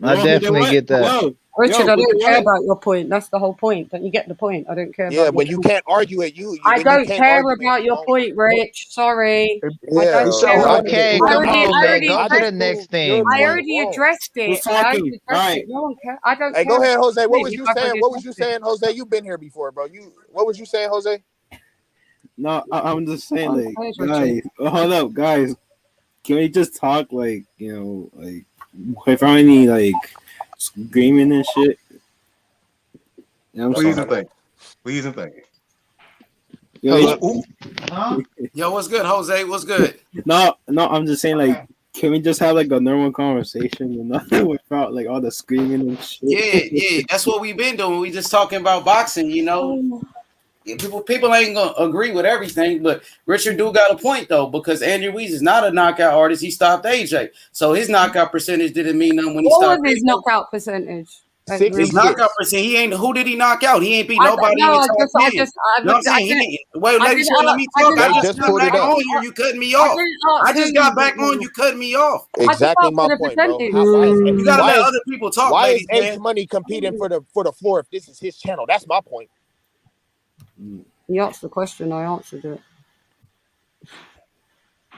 S2: I definitely get that.
S6: Richard, I don't care about your point. That's the whole point. Don't you get the point? I don't care.
S21: Yeah,
S6: about
S21: when you can't argue it,
S6: I don't care about your point, Rich. Sorry.
S21: Yeah.
S2: Okay, come on, man. Go to the next thing.
S6: I already addressed it.
S21: Who's talking?
S6: No one cares. I don't care.
S21: Hey, go ahead, Jose. What was
S6: If
S21: you
S6: I've
S21: saying?
S6: already
S21: What was you
S6: addressed it.
S21: saying, Jose? You've been here before, bro. What was you saying, Jose?
S9: No, I'm just saying, like, guys, hold up, guys. Can we just talk, like, without any, like, screaming and shit?
S5: Please and thank you.
S8: Yo, what's good, Jose? What's good?
S9: No, I'm just saying, like, can we just have like a normal conversation and nothing without like all the screaming and shit?
S8: Yeah, that's what we've been doing. We just talking about boxing, People ain't gonna agree with everything, but Richard do got a point though, because Andy Ruiz is not a knockout artist. He stopped AJ, so his knockout percentage didn't mean nothing when he stopped.
S6: What was his knockout percentage?
S8: His knockout percent. He ain't. Who did he knock out? He ain't beat nobody.
S6: No,
S8: I'm saying wait, ladies, let me talk. I just got back on here. You cutting me off. I just got back on. You cutting me off.
S21: Exactly my point, bro.
S8: You gotta let other people talk.
S21: Why
S8: ladies,
S21: is
S8: man.
S21: H Money competing for the floor if this is his channel? That's my point.
S6: You asked the question, I answered it.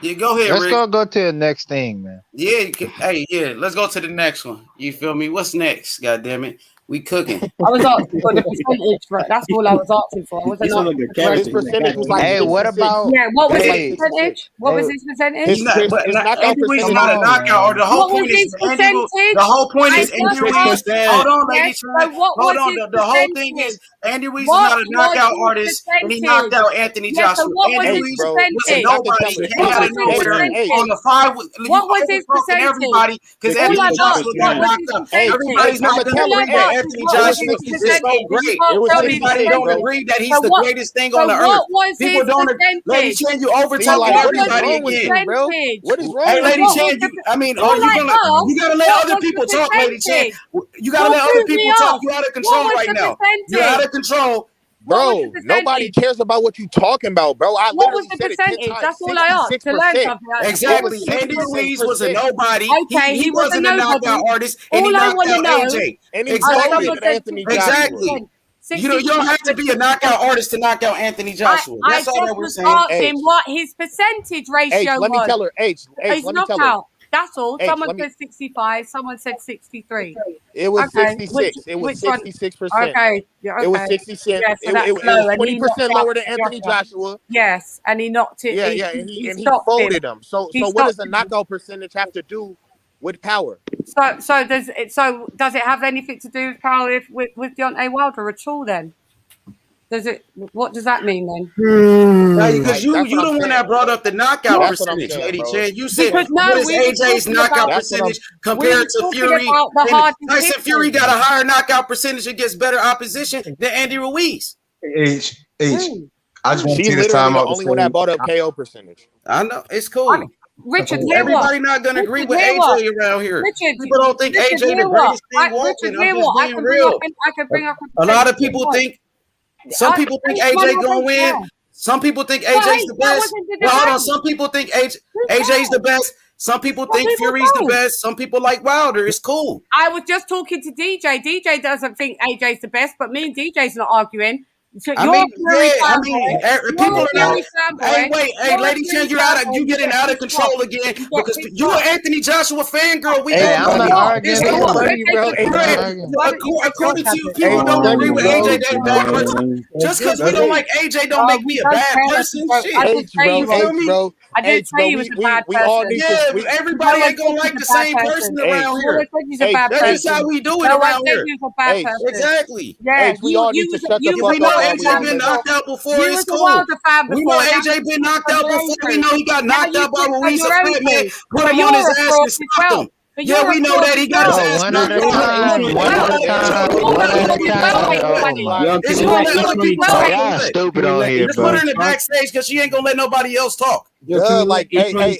S8: Yeah, go ahead,
S2: Let's
S8: Rick.
S2: go to the next thing, man.
S8: Yeah, let's go to the next one. You feel me? What's next? God damn it. We cooking.
S6: I was asking for the percentage, right? That's all I was asking for. I wasn't
S21: His percentage was like
S2: what about?
S6: Yeah, what was his percentage? What was his percentage?
S8: His knockout percentage is not a knockout. Or the whole
S6: What was
S8: point is
S6: his percentage?
S8: the whole point is Andy Ruiz. Hold on, ladies.
S6: So what
S8: Hold
S6: was
S8: on.
S6: his
S8: The whole thing is Andy Ruiz is
S6: What
S8: not a knockout
S6: was
S8: artist,
S6: his
S8: and he knocked out Anthony
S6: Yeah, so
S8: Joshua.
S6: what was
S8: Andy
S6: his
S8: Ruiz was a
S6: percentage?
S8: nobody.
S6: What
S8: Came out of
S6: was his
S8: nowhere
S6: percentage?
S8: on the five.
S6: What was his percentage?
S8: Everybody, because
S6: All
S8: Anthony
S6: I
S8: Joshua
S6: asked,
S8: got
S6: what was
S8: knocked
S6: his
S8: out.
S6: percentage?
S8: Everybody's not going to
S6: All I
S8: agree that
S6: asked is
S8: Anthony
S6: what was
S8: Joshua
S6: his
S8: is so
S6: percentage?
S8: great.
S6: You can't tell me the
S8: Everybody don't
S6: percentage.
S8: agree that he's
S6: So
S8: the
S6: what-
S8: greatest thing
S6: so
S8: on the
S6: what
S8: earth.
S6: was
S8: People
S6: his
S8: don't.
S6: percentage?
S8: Lady Chan, you over
S21: See,
S8: talking
S21: like, what is
S8: everybody
S21: wrong with
S8: again.
S21: you, bro? What is wrong
S8: Hey,
S21: with
S8: Lady
S21: you?
S8: Chan,
S6: All I asked,
S8: you gotta let
S6: what
S8: other
S6: was the
S8: people talk, Lady Chan.
S6: percentage?
S8: You gotta
S6: Well,
S8: let other
S6: prove me
S8: people talk.
S6: up.
S8: You out of
S6: What
S8: control
S6: was
S8: right
S6: the
S8: now.
S6: percentage?
S8: You're out of control.
S21: Bro, nobody cares about what you talking about, bro. I
S6: What was
S21: literally
S6: the
S21: said it 10
S6: percentage?
S21: times.
S6: That's all I asked to learn
S21: 66%.
S6: something.
S8: Exactly.
S21: It was
S8: Andy Ruiz was a
S21: 66%.
S8: nobody.
S6: Okay,
S8: He
S6: was a
S8: wasn't a knockout
S6: nobody.
S8: artist, and he
S6: All I
S8: knocked
S6: want to
S8: out
S6: know.
S8: AJ.
S21: And he
S8: Exactly.
S21: folded Anthony Joshua.
S8: Exactly. You don't have to be a knockout artist to knock out Anthony Joshua.
S6: I
S8: That's all
S6: just
S8: that we're
S6: was
S8: saying.
S6: asking what his percentage ratio
S21: let me
S6: was.
S21: tell her. H,
S6: His
S21: let me tell her.
S6: knockout. That's all.
S21: H,
S6: Someone
S21: let me-
S6: said 65. Someone said 63.
S21: It was
S6: Okay,
S21: 66. It was
S6: which one?
S21: 66%.
S6: Okay. Yeah, okay.
S21: It was 60%.
S6: Yeah, so
S21: It
S6: that's
S21: was
S6: low. And he
S21: 20%
S6: knocked
S21: lower
S6: out
S21: than Anthony Joshua.
S6: Yes, and he knocked it.
S21: Yeah, and he
S6: stopped
S21: folded him. So
S6: He
S21: what does
S6: stopped
S21: a knockout percentage have to do with power?
S6: So does it have anything to do with power with Deontay Wilder at all? Then does it? What does that mean then?
S8: Because you the one that brought up the knockout
S21: That's what I'm
S8: percentage,
S21: saying,
S8: Lady
S21: bro.
S8: Chan. You said
S6: Because
S8: what is
S6: we were
S8: AJ's
S6: talking
S8: knockout
S6: about-
S8: percentage
S6: we
S8: compared
S6: were
S8: to
S6: talking
S8: Fury?
S6: about the
S8: And
S6: hardest
S8: Tyson
S6: hitters.
S8: Fury got a higher knockout percentage against better opposition than Andy Ruiz.
S5: H, I just want to
S21: She's
S5: see this
S21: literally
S5: time
S21: the
S5: out.
S21: only one that brought up KO percentage.
S8: I know it's cool.
S6: Richard,
S8: everybody not gonna agree with AJ around here. People don't think AJ the greatest thing walking. I'm just being real.
S6: I can bring up
S8: A lot of people think. Some people think AJ gonna win. Some people think AJ's the best. Well, hold on. Some people think AJ's the best. Some people think Fury's the best. Some people like Wilder. It's cool.
S6: I was just talking to DJ. DJ doesn't think AJ's the best, but me and DJ's not arguing. So you're a Fury fanboy.
S1: People are not. Hey,
S6: Fanboy.
S1: wait, hey, Lady Chen, you getting out of control again because you an Anthony Joshua fangirl. We
S2: Hey, I'm not arguing.
S1: It's according to you, people don't agree with AJ. They bad person. Just because we don't like AJ, don't make me a bad person. Shit,
S6: I didn't say you
S21: bro.
S6: I didn't say he was a bad person.
S21: We all need to.
S1: Everybody ain't gonna like the same person around here. That's how we do it around here. Exactly.
S6: Yeah,
S21: we all need to shut the fuck up.
S1: We know AJ been knocked out before. It's cool. We know AJ been knocked out before. We know he got knocked out by Ruiz. A fat man put him on his ass and stopped him. Yeah, we know that he got his ass knocked out.
S2: Y'all stupid on here,
S1: Just
S2: bro.
S1: put her in the backstage because she ain't gonna let nobody else talk.
S21: Like, hey,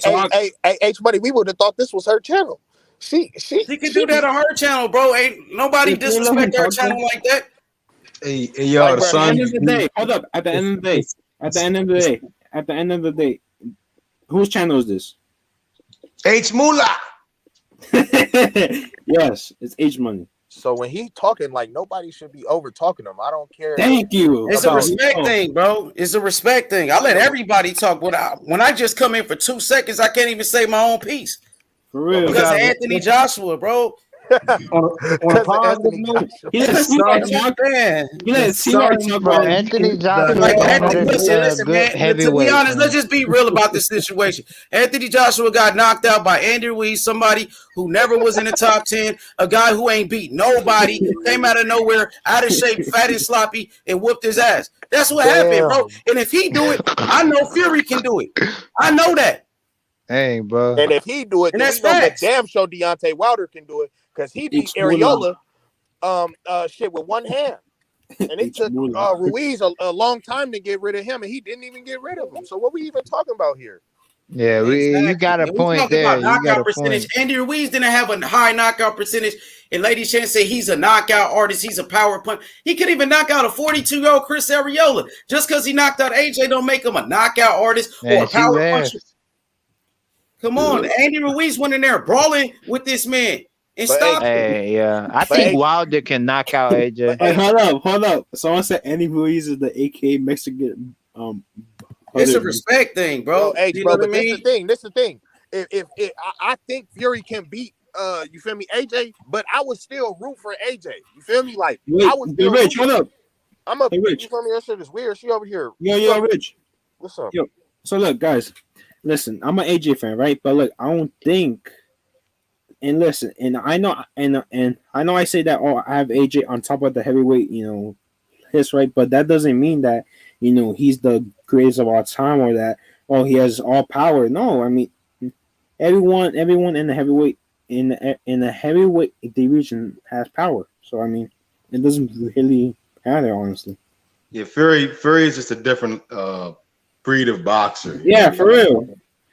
S21: H-Buddy, we would have thought this was her channel. She
S1: can do that on her channel, bro. Ain't nobody disrespect her channel like that.
S5: Hey, y'all, the sun.
S9: Hold up. At the end of the day, whose channel is this?
S5: H Moolah.
S9: Yes, it's H Money.
S21: So when he talking, like nobody should be over talking him. I don't care.
S9: Thank you.
S1: It's a respect thing, bro. It's a respect thing. I let everybody talk. When I just come in for 2 seconds, I can't even say my own piece.
S9: For real.
S1: Because of Anthony Joshua, bro.
S9: On a positive note,
S2: Anthony Joshua.
S1: Listen, man, to be honest, let's just be real about this situation. Anthony Joshua got knocked out by Andy Ruiz, somebody who never was in the top 10, a guy who ain't beat nobody, came out of nowhere, out of shape, fat and sloppy, and whooped his ass. That's what happened, bro. And if he do it, I know Fury can do it. I know that.
S2: Hey, bro.
S21: And if he do it, then we know that damn show Deontay Wilder can do it because he beat Areola shit with one hand. And it took Ruiz a long time to get rid of him, and he didn't even get rid of him. So what we even talking about here?
S2: Yeah, you got a point there. You got a
S1: percentage.
S2: point.
S1: Andy Ruiz didn't have a high knockout percentage, and Lady Chen say he's a knockout artist. He's a power punch. He could even knock out a 42-year-old Chris Areola. Just because he knocked out AJ don't make him a knockout artist or a power puncher. Come on, Andy Ruiz went in there brawling with this man and stopped him.
S2: Hey, yeah, I think Wilder can knock out AJ.
S9: Hey, hold up. Someone said Andy Ruiz is the AK Mexican.
S1: It's a respect thing, bro.
S21: Hey, bro, but this the thing. If I think Fury can beat you feel me, AJ, but I would still root for AJ. You feel me? Like I would still
S9: Rich, hold up.
S21: I'm up. You feel me? That shit is weird. She over here.
S9: Yo, Rich.
S21: What's up?
S9: Yo, so look, guys. Listen, I'm an AJ fan, right? But look, I don't think. And listen, and I know, and I know I say that. Oh, I have AJ on top of the heavyweight, list, right? But that doesn't mean that he's the greatest of all time, or that he has all power. No, I mean, everyone in the heavyweight in the heavyweight division has power. So I mean, it doesn't really matter, honestly.
S5: Yeah, Fury is just a different breed of boxer.
S9: Yeah, for real.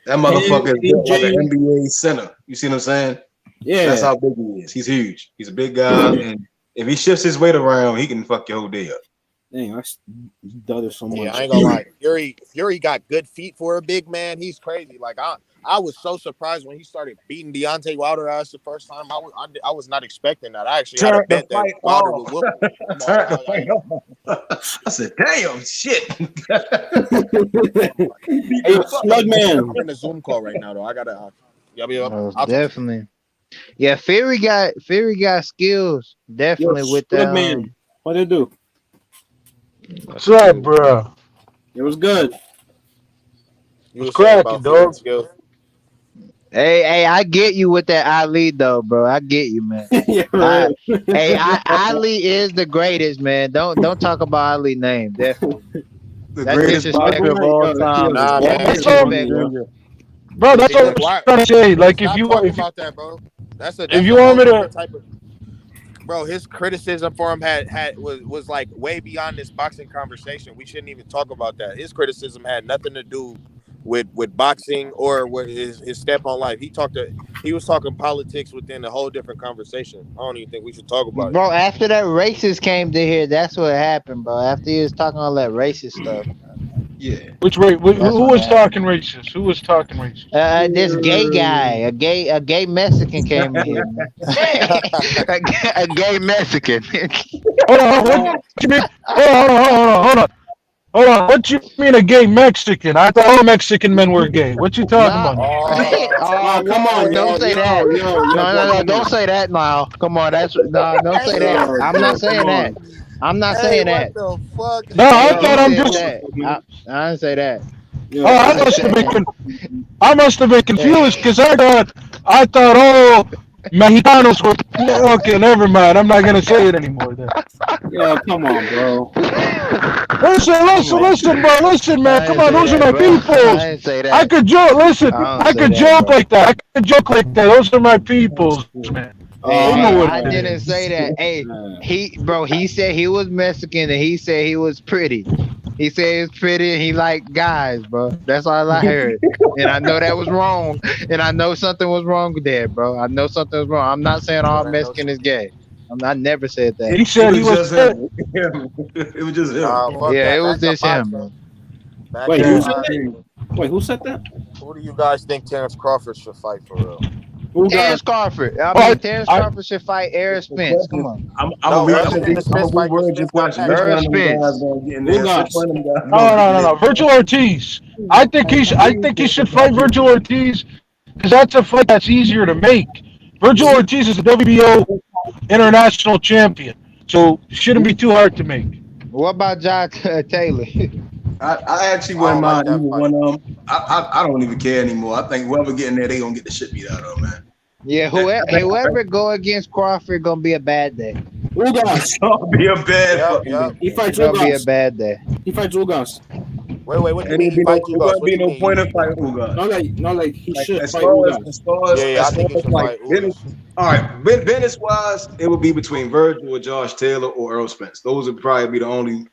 S5: That motherfucker is like an NBA center. You see what I'm saying?
S9: Yeah.
S5: That's how big he is. He's huge. He's a big guy. And if he shifts his weight around, he can fuck your whole day up.
S9: Dang, I done it so much.
S21: Yeah, I ain't gonna lie. Fury got good feet for a big man. He's crazy. Like I was so surprised when he started beating Deontay Wilder ass the first time. I was not expecting that. I actually had a bet that Wilder would whoop him.
S5: I said, damn, shit.
S21: Hey, Slug Man. I'm in a Zoom call right now, though. I gotta.
S2: Definitely. Yeah, Fury got skills. Definitely with that.
S9: Man, what they do?
S14: What's up, bro?
S9: It was good.
S14: It's cracking, dog.
S2: Hey, I get you with that Ali though, bro. I get you, man. Ali is the greatest, man. Don't talk about Ali name. Definitely.
S5: The greatest boxer of all time.
S14: Bro, that's what I'm trying to say. Like, if you want me to,
S21: bro, his criticism for him was like way beyond this boxing conversation. We shouldn't even talk about that. His criticism had nothing to do with boxing or with his step on life. He was talking politics within a whole different conversation. I don't even think we should talk about it.
S2: Bro, after that racist came to here, that's what happened, bro. After he was talking all that racist stuff.
S5: Yeah.
S14: Who was talking racist? Who was talking racist?
S2: This gay guy, a gay Mexican came in here. a gay Mexican.
S14: Hold on. Hold on. What you mean a gay Mexican? I thought all Mexican men were gay. What you talking
S2: Nah,
S14: about now?
S2: oh,
S9: come on,
S2: don't say
S9: yo,
S2: that.
S9: yo, yo,
S2: No,
S9: bro,
S2: no, no,
S9: come
S2: don't
S9: on.
S2: say that now. Come on, that's no, don't say
S21: Hey,
S2: that.
S9: Yo,
S2: I'm not
S9: bro, come
S2: saying that.
S9: on.
S2: I'm not
S21: hey,
S2: saying
S21: what
S2: that.
S21: the fuck?
S14: No, I
S2: Hey, he
S14: thought
S9: Yo,
S14: I'm
S2: said
S14: just.
S2: that. I didn't say that.
S14: Oh,
S9: yo,
S14: I
S2: I
S9: come
S14: must have been.
S2: said.
S14: I must have been confused because I thought all Mexicanos were. Okay, never mind. I'm not gonna say it anymore. Then.
S9: Yo, come on, bro. Come on.
S14: Listen, bro. Listen, man.
S2: I
S14: Come
S2: didn't
S14: on,
S2: say
S14: those are
S2: that,
S14: my
S2: bro.
S14: peoples.
S2: I didn't say
S14: I
S2: that.
S14: could joke. Listen,
S2: I don't
S14: I
S2: say
S14: could
S2: that,
S14: joke
S2: bro.
S14: like that. I could joke like that. Those are my peoples, man.
S2: Hey,
S14: They
S9: All
S14: know
S2: hey,
S9: right,
S14: what
S2: I
S14: it
S9: all
S2: didn't
S14: is.
S2: say that. Hey,
S9: right.
S2: he said he was Mexican and he said he was pretty. He said he was pretty and he liked guys, bro. That's all I heard. And I know that was wrong. And I know something was wrong there, bro. I know something was wrong. I'm not saying all
S21: There ain't no.
S2: Mexican is gay. I never said that.
S14: He
S15: It
S14: said he
S15: was
S14: was.
S15: just him. It was just him.
S21: Nah, fuck
S2: Yeah,
S21: that.
S2: it was
S21: Back to
S2: just him,
S21: boxing.
S2: man.
S21: Back
S9: Wait,
S21: to
S9: who
S14: Yeah.
S9: said that? Wait, who said that?
S21: who do you guys think Terrence Crawford should fight for real?
S9: Who got?
S2: Terrence Crawford. I
S14: Oh,
S2: mean, Terrence
S14: I,
S2: Crawford should fight Eric
S15: The
S2: Spence. Come
S15: question,
S2: on.
S15: I'm
S21: No,
S15: gonna
S21: it should be the Spence fight because
S15: reword your
S21: Spence got
S15: question.
S21: back
S15: Which
S21: though.
S2: Eric
S15: one of them guys
S2: Spence.
S15: gonna get in
S9: Who
S15: there? Which
S9: got?
S15: one of them guys
S14: no,
S15: gonna get
S14: no,
S15: in
S14: no,
S15: there?
S14: no. Virgil Ortiz. I think he should fight Virgil Ortiz because that's a fight that's easier to make. Virgil Ortiz is a WBO international champion, so shouldn't be too hard to make.
S2: What about John Taylor?
S15: I actually
S21: I
S15: wouldn't
S21: don't like
S15: mind
S21: that
S15: either
S21: fight.
S15: one of them. I don't even care anymore. I think whoever get in there, they gonna get the shit beat out of them, man.
S2: Yeah, whoever go against Crawford gonna be a bad day.
S9: Who got?
S15: It's gonna be a bad
S21: Yep,
S15: fucking
S21: yep.
S15: day.
S9: He fights
S2: Gonna be a
S9: Ugas.
S2: bad day.
S9: He fights Ugas.
S21: Wait, what do you
S15: And
S21: mean
S15: it'll
S21: he
S15: be no,
S21: fight
S15: it
S21: Ugas?
S15: won't
S21: What
S15: be
S21: do you
S15: no
S21: mean?
S15: point in fighting who got.
S9: Not like he
S15: Like
S9: should fight Ugas.
S21: Yeah, I
S15: as
S21: think
S15: far
S21: he
S15: as
S21: should
S15: like
S21: fight
S15: business,
S21: Ugas.
S15: all right, business wise, it would be between Virgil or Josh Taylor or Earl Spence. Those would probably be the only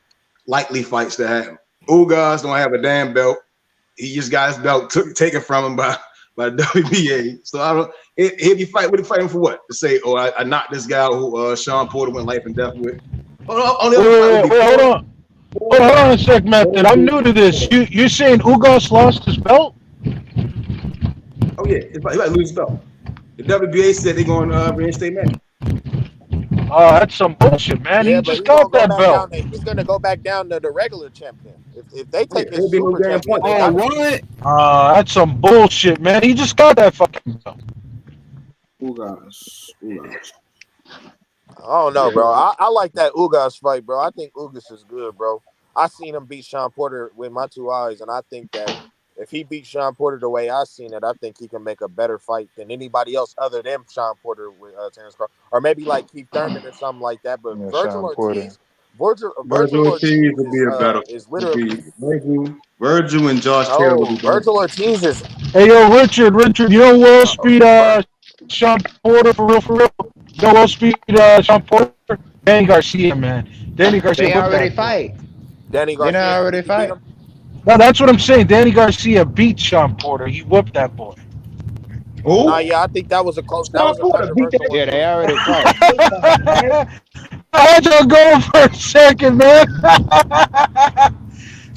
S15: likely fights to happen. Ugas don't have a damn belt. He just got his belt taken from him by the WBA. So I don't. He'd be fighting. Would he fighting for what? To say, oh, I knocked this guy who Sean Porter went life and death with. On the other fight would
S14: Wait,
S15: be
S14: wait, hold
S15: Porter.
S14: on. Hold on a sec, Method. I'm new to this. You're saying Ugas lost his belt?
S15: Oh yeah, he might lose his belt. The WBA said they're going to reinstate Manny.
S14: Oh, that's some bullshit, man.
S21: Yeah,
S14: He
S21: but
S14: just
S21: he's gonna
S14: got
S21: go
S14: that
S21: back down
S14: belt.
S21: there. He's gonna go back down to the regular champion. If they
S15: Yeah,
S21: take his
S15: it'll be no
S21: super
S15: damn
S21: champion,
S15: point.
S21: they
S9: Oh,
S21: gotta.
S9: what?
S14: That's some bullshit, man. He just got that fucking belt.
S9: Ugas.
S21: I don't know, bro. I like that Ugas fight, bro. I think Ugas is good, bro. I seen him beat Sean Porter with my two eyes, and I think that if he beats Sean Porter the way I seen it, I think he can make a better fight than anybody else other than Sean Porter with Terrence Crawford, or maybe like Keith Thurman or something like that. But
S2: Yeah,
S21: Virgil
S2: Sean Porter.
S21: Ortiz, Virgil
S15: Virgil Ortiz
S21: Ortiz
S15: would be a better.
S21: is
S15: Would
S21: literally
S15: be Virgil and Josh Taylor would be
S21: no.
S15: better.
S21: Virgil Ortiz is
S14: Hey, yo, Richard, you know who else beat
S21: Vir-
S14: Sean Porter for real, for real? You know who else beat Sean Porter? Danny Garcia, man. Danny Garcia
S2: They
S14: whipped
S2: already
S14: that boy.
S2: fight.
S21: Danny
S2: They not
S21: Garcia.
S2: already
S21: Did he beat
S2: fight.
S21: him?
S14: No, that's what I'm saying. Danny Garcia beat Sean Porter. He whipped that boy.
S21: Nah,
S15: Who?
S21: yeah, I think that was a close. That
S15: Sean
S21: was a
S15: Porter beat
S21: controversial one
S2: Yeah,
S21: too.
S2: they already fight.
S14: I had y'all go for a second, man.
S2: I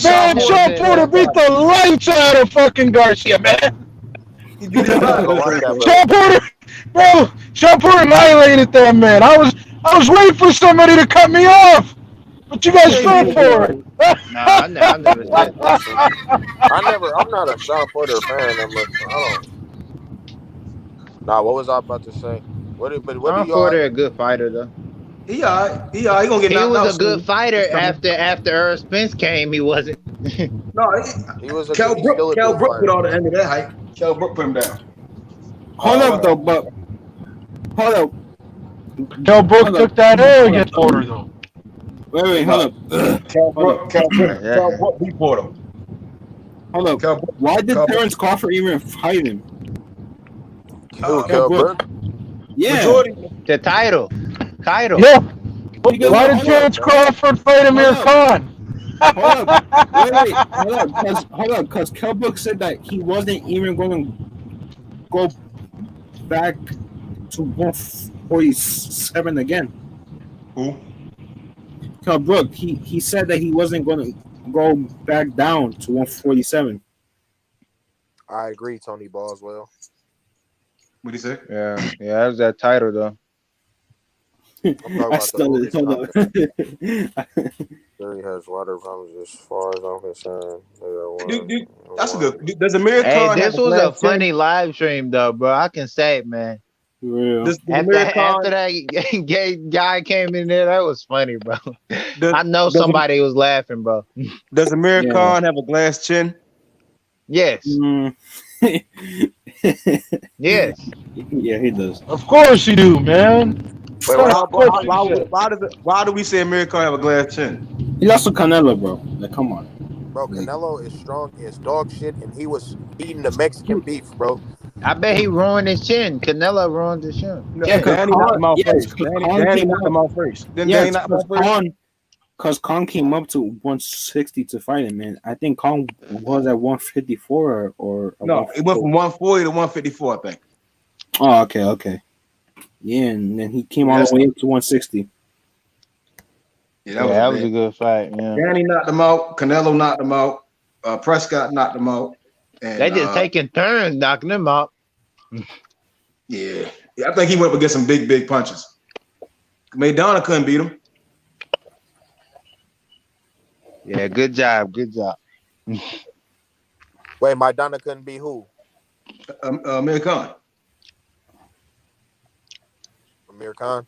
S14: Man,
S2: never
S14: Sean
S2: said
S14: Porter
S2: that.
S14: beat the lights out of fucking Garcia, man.
S15: He beat his
S21: I
S15: ass.
S21: don't like that, bro.
S14: Sean Porter, bro, Sean Porter annihilated that man. I was waiting for somebody to cut me off, but you guys
S15: Yeah, he beat
S14: fell
S15: his
S14: for
S15: ass.
S14: it.
S2: Nah, I never said that.
S21: I'm not a Sean Porter fan that much. I don't. Nah, what was I about to say? What do
S2: Sean
S21: y'all?
S2: Porter a good fighter though.
S15: He all right. He all right. He gonna get
S2: He
S15: knocked
S2: was
S15: out
S2: a good
S15: soon. It's
S2: fighter
S15: coming.
S2: after Earl Spence came. He wasn't.
S15: No,
S21: He's still a
S15: Cal
S21: good
S15: Brook put
S21: fighter.
S15: all the end of that hype. Cal Brook put him down.
S9: Hold up, though, but hold up.
S14: Joe Brook
S9: Hold up.
S14: took that L
S9: Hold up.
S14: against Porter, though.
S9: Wait, hold up.
S15: Cal
S9: Hold
S15: Brook,
S9: up.
S15: Cal Brook beat Porter.
S9: Hold up.
S15: Cal Brook,
S9: Why did
S15: Cal Brook.
S9: Terrence Crawford even fight him?
S21: Who,
S9: Cal
S21: Kell
S9: Brook.
S21: Brook?
S9: Yeah.
S15: Majority.
S2: The title.
S14: Yeah.
S9: Because
S14: Why did
S9: hold
S14: Terrence
S9: up.
S14: Crawford fight Amir
S9: Hold up.
S14: Khan?
S9: Hold up. Wait. Hold up. Because Kel Brook said that he wasn't even going to go back to 147 again.
S15: Who?
S9: Kel Brook, he said that he wasn't going to go back down to 147.
S21: I agree, Tony Boswell.
S15: What he say?
S2: Yeah, that was that title though.
S21: I'm talking
S9: I
S21: about the
S9: still
S21: Ugas
S9: hold
S21: conference.
S9: up.
S4: Gary has water problems as far as I'm concerned.
S15: That's a good. Does Amir
S2: Hey,
S15: Khan have
S2: this
S15: a
S2: was a
S15: glass chin?
S2: funny live stream though, bro. I can say it, man.
S9: Real.
S15: Does Amir
S2: After
S15: Khan?
S2: that gay guy came in there, that was funny, bro. I know
S15: Does
S2: somebody was laughing, bro.
S15: Does Amir
S9: Yeah.
S15: Khan have a glass chin?
S2: Yes.
S9: Mm.
S2: Yes.
S9: Yeah, he does.
S14: Of course you do, man.
S15: Wait, why do we say Amir Khan have a glass chin?
S9: He's also Canelo, bro. Like, come on.
S21: Bro, Canelo is strong as dog shit, and he was eating the Mexican beef, bro.
S2: I bet he ruined his chin. Canelo ruined his chin.
S15: No, Danny knocked him out first. Danny knocked him out first. Then Danny knocked him out first.
S9: Because Kong came up to 160 to fight him, man. I think Kong was at 154 or
S15: no, it went from 140 to 154, I think.
S9: Oh, okay. Yeah, and then he came all the way up to 160.
S2: Yeah, that was a good fight. Yeah.
S15: Danny knocked him out. Canelo knocked him out. Prescott knocked him out. And,
S2: they just taking turns knocking him out.
S15: Yeah, I think he went up against some big punches. Maidana couldn't beat him.
S2: Yeah, good job.
S21: Wait, Maidana couldn't be who?
S15: Amir Khan.
S21: Amir Khan.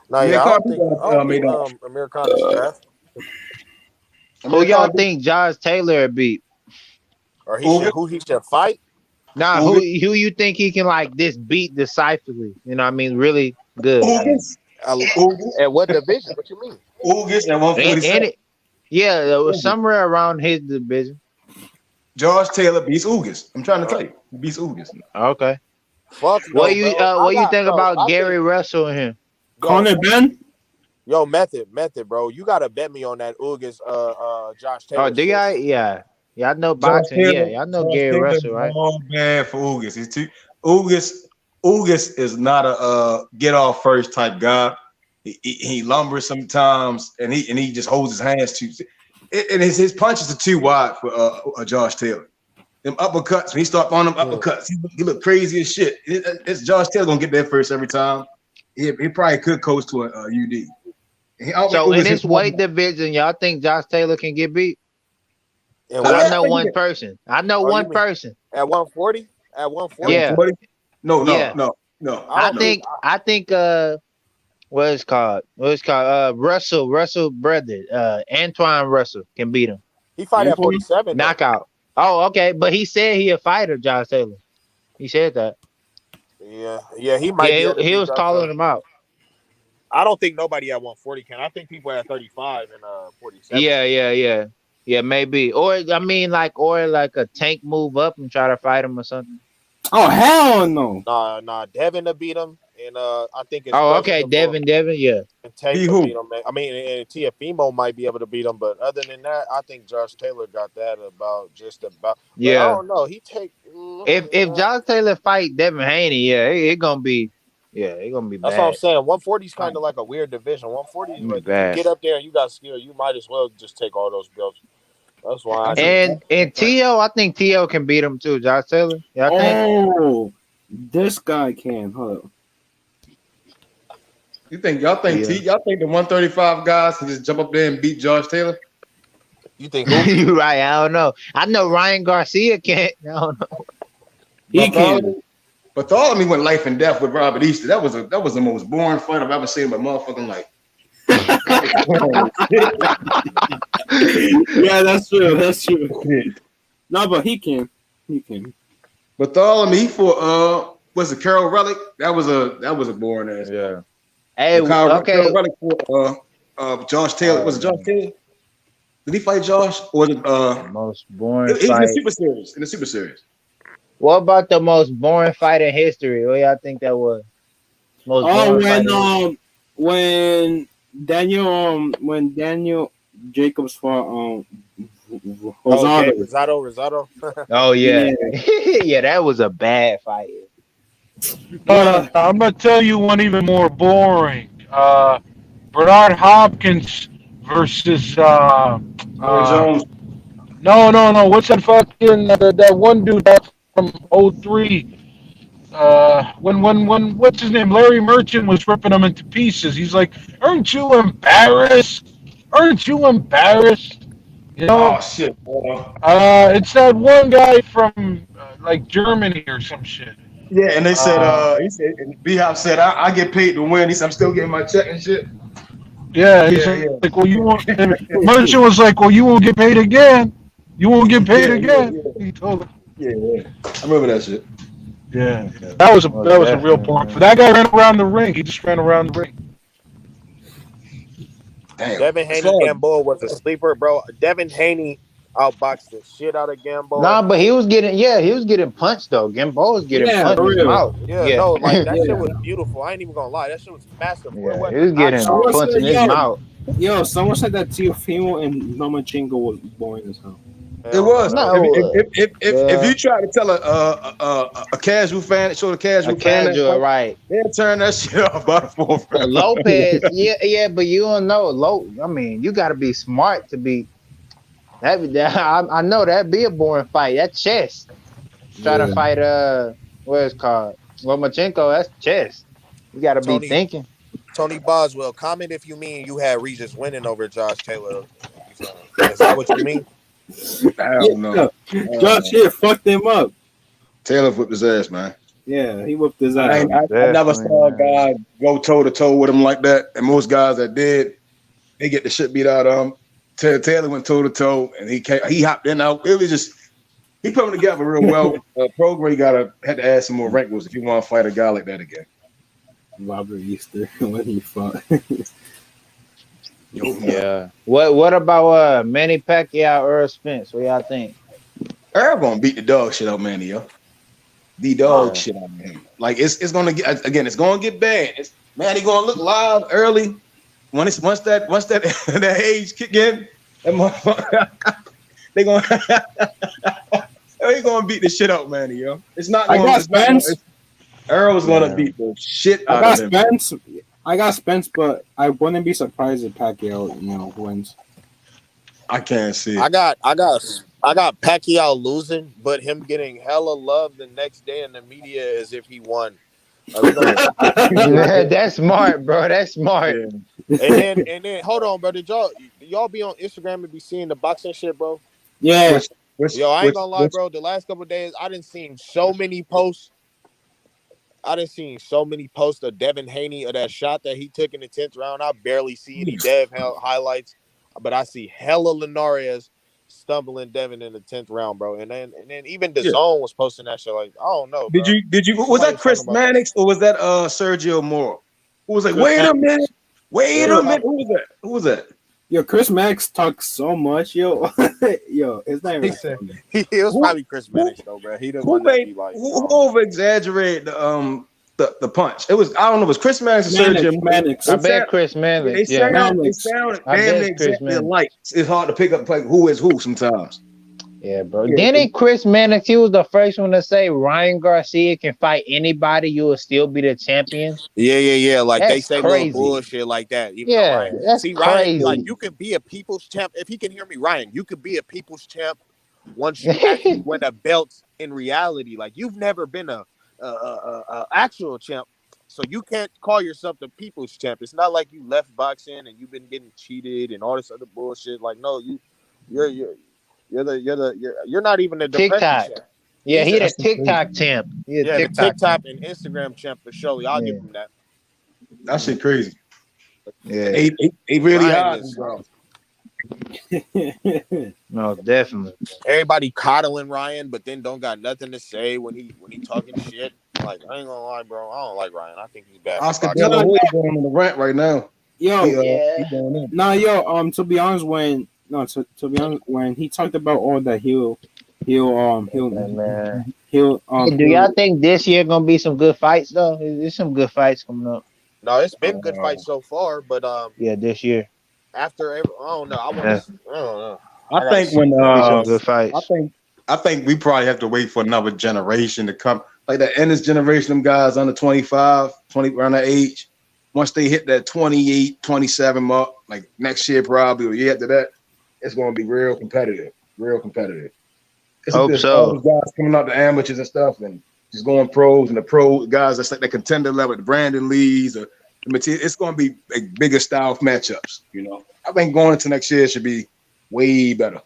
S21: No, yeah, I don't think Amir Khan is trash.
S2: Who y'all think Josh Taylor beat?
S21: Or who he should fight?
S2: Nah, who you think he can like this beat decisively? You know what I mean? Really good.
S21: At what division? What you mean?
S15: Ugas at 147.
S2: Yeah, it was somewhere around his division.
S15: Josh Taylor beats Ugas. I'm trying to tell you. He beats Ugas.
S2: Okay.
S21: Fuck no,
S2: what you think about Gary Russell and him?
S9: Conor Ben?
S21: Yo, method, bro. You gotta bet me on that Ugas Josh Taylor.
S2: Oh, do y'all? Yeah, I know boxing. I know Gary Russell, right?
S15: Oh, bad for Ugas. He's too Ugas is not a get off first type guy. He lumbers sometimes, and he just holds his hands too. And his punches are too wide for Josh Taylor. Them uppercuts, when he start throwing them uppercuts, he look crazy as shit. It's Josh Taylor gonna get there first every time. He probably could coach to a UD.
S2: So in this weight division, y'all think Josh Taylor can get beat? I know one person. At 140?
S21: At 140?
S2: Yeah.
S15: No.
S2: I think what it's called? Russell brother, Antoine Russell can beat him.
S21: He fight at 47.
S2: Knockout. Oh, okay. But he said he a fighter, Josh Taylor. He said that.
S21: Yeah, he might.
S2: Yeah, he was calling him out.
S21: I don't think nobody at 140 can. I think people at 35 and 47.
S2: Yeah, maybe. Or I mean, like a tank move up and try to fight him or something.
S9: Oh hell no!
S21: Nah. Devin to beat him, and I think it's.
S2: Oh, okay, Devin, yeah.
S21: And Tank to beat him. I mean, and Teofimo might be able to beat him, but other than that, I think Josh Taylor got that about.
S2: Yeah,
S21: I don't know.
S2: If Josh Taylor fight Devin Haney, it gonna be. Yeah, it's gonna be bad.
S21: That's what I'm saying. 140 is kind of like a weird division. 140 is like you get up there and you got skill. You might as well just take all those belts. That's why.
S2: And T.O., I think T.O. can beat him too. Josh Taylor.
S9: This guy can. Hold up.
S15: Y'all think the 135 guys can just jump up there and beat Josh Taylor?
S21: You think who?
S2: You're right. I don't know. I know Ryan Garcia can't. I don't know.
S9: He can.
S15: Bartholomew went life and death with Robert Easter. That was the most boring fight I've ever seen in my motherfucking life.
S9: Yeah, that's true. No, but he can.
S15: Bartholomew for was it Carol Relic? That was a boring ass.
S2: Yeah. Hey,
S15: Carol Relic for Josh Taylor. Was it Josh Taylor? Did he fight Josh? Or was it
S2: most boring
S15: fight?
S2: In
S15: the Super Series.
S2: What about the most boring fight in history? What y'all think that was?
S9: When Daniel Jacobs fought
S21: Rosado.
S2: Oh yeah. Yeah, that was a bad fight.
S14: I'm gonna tell you one even more boring. Bernard Hopkins versus
S15: Jones.
S14: No. What's that fucking that one dude from 03? When what's his name? Larry Merchant was ripping him into pieces. He's like, "Aren't you embarrassed?" Aren't you embarrassed? You know,
S15: Oh shit, boy.
S14: it's that one guy from like Germany or some shit.
S15: Yeah, and they said, he said, B-Hop said, I get paid to win. He said, I'm still getting my check and shit.
S14: Yeah, he's
S15: Yeah,
S14: like, well, you won't. And Merchant was like, well, you won't get paid again. You won't get paid
S15: yeah,
S14: again. He told him.
S15: yeah. I remember that shit.
S14: Yeah, that was a real point. For that guy ran around the ring. He just ran around the ring.
S15: Damn.
S21: Devin Haney Gamboa was a sleeper, bro. Devin Haney outboxed the shit out of Gamboa.
S2: Nah, but he was getting punched though. Gamboa was getting punched in his mouth.
S21: Yeah, no, like that shit was beautiful. I ain't even gonna lie, that shit was masterful.
S2: Yeah, he was getting punched in his mouth.
S9: Yo, someone said that Teofimo and Lomachenko was boring as hell.
S15: It was. If you try to tell a casual fan, show the casual fan,
S2: right?
S15: They'll turn that shit off by the fourth.
S2: Lopez, yeah, but you don't know. I mean, you got to be smart to be. I know that'd be a boring fight. That chess. Trying to fight what is it called Lomachenko. That's chess. You got to be thinking.
S21: Tony Boswell, comment if you mean you had Regis winning over Josh Taylor. Is that what you mean?
S15: I don't know.
S9: Josh here fucked him up.
S15: Taylor whipped his ass, man.
S9: Yeah, he whipped his ass.
S15: I never saw a guy go toe to toe with him like that. And most guys that did, they get the shit beat out of him. Taylor went toe to toe, and he hopped in out. It was just he put them together real well. Prograis had to add some more wrinkles if you want to fight a guy like that again.
S9: Robert Easter when he fought.
S2: Yeah. What about Manny Pacquiao, Earl Spence? What y'all think?
S15: Earl gonna beat the dog shit out Manny, yo. The dog shit out of him. Like it's gonna get again. It's gonna get bad. Manny gonna look live early. Once that that age kick in, that motherfucker, they gonna beat the shit out Manny, yo. It's not. Earl's gonna beat the shit out of him.
S9: I got Spence, but I wouldn't be surprised if Pacquiao, wins.
S15: I can't see it.
S21: I got Pacquiao losing, but him getting hella love the next day in the media as if he won.
S2: That's smart, bro. That's smart.
S21: Yeah. And then hold on, bro. Did y'all be on Instagram and be seeing the boxing shit, bro?
S9: Yeah.
S21: Yo, I ain't gonna lie, bro. The last couple of days, I didn't see so many posts. I done seen so many posts of Devin Haney of that shot that he took in the 10th round. I barely see any Dev highlights, but I see hella Linares stumbling Devin in the 10th round, bro. And then even the zone was posting that shit. Like, I don't know.
S15: Did you was that Chris Mannix or was that Sergio Moro? Who was like, wait a minute. Who was that?
S9: Yo, Chris Mannix talks so much, yo. Yo, it's not even.
S21: It was probably Chris Mannix though, bro. He didn't want to be like.
S15: Who over exaggerated the punch? It was, I don't know, it was Chris Mannix or Sergio
S9: Mannix.
S2: I bet Chris Mannix.
S15: They sound damn exactly alike. It's hard to pick up like who is who sometimes.
S2: Yeah, bro. Didn't Chris Mannix, he was the first one to say Ryan Garcia can fight anybody, you will still be the champion.
S21: Yeah. Like
S2: that's
S21: they say
S2: crazy.
S21: little bullshit like that.
S2: That's
S21: see,
S2: crazy.
S21: Ryan, like you can be a people's champ. If he can hear me, Ryan, you could be a people's champ once you actually win a belt in reality. Like you've never been a actual champ. So you can't call yourself the people's champ. It's not like you left boxing and you've been getting cheated and all this other bullshit. Like, no, you're not even a
S2: TikTok.
S21: champ.
S2: Yeah, he's a TikTok champ.
S21: Yeah, the TikTok and Instagram champ for sure. I'll give him that.
S15: That shit crazy.
S2: Yeah,
S15: he really hard.
S2: No, definitely.
S21: Everybody coddling Ryan, but then don't got nothing to say when he talking shit. Like, I ain't gonna lie, bro. I don't like Ryan. I think he's bad.
S15: Oscar De La Hoya going on the rant right now.
S9: Yo, to be honest, when he talked about all that, he'll
S2: do y'all think this year gonna be some good fights though? There's some good fights coming up.
S21: No, it's been good fights so far, but
S2: yeah, this year.
S21: After I don't know. I don't know.
S15: I think when
S2: some good fights.
S15: I think we probably have to wait for another generation to come. Like the Ennis generation, them guys under 25, 20 around that age. Once they hit that 28, 27 mark, like next year probably or year after that, it's going to be real competitive.
S2: Hope so.
S15: All those guys coming out the amateurs and stuff and just going pros and the pro guys that's like the contender level, the Brandon Lees, it's going to be like bigger style matchups. You know, I think going into next year should be way better,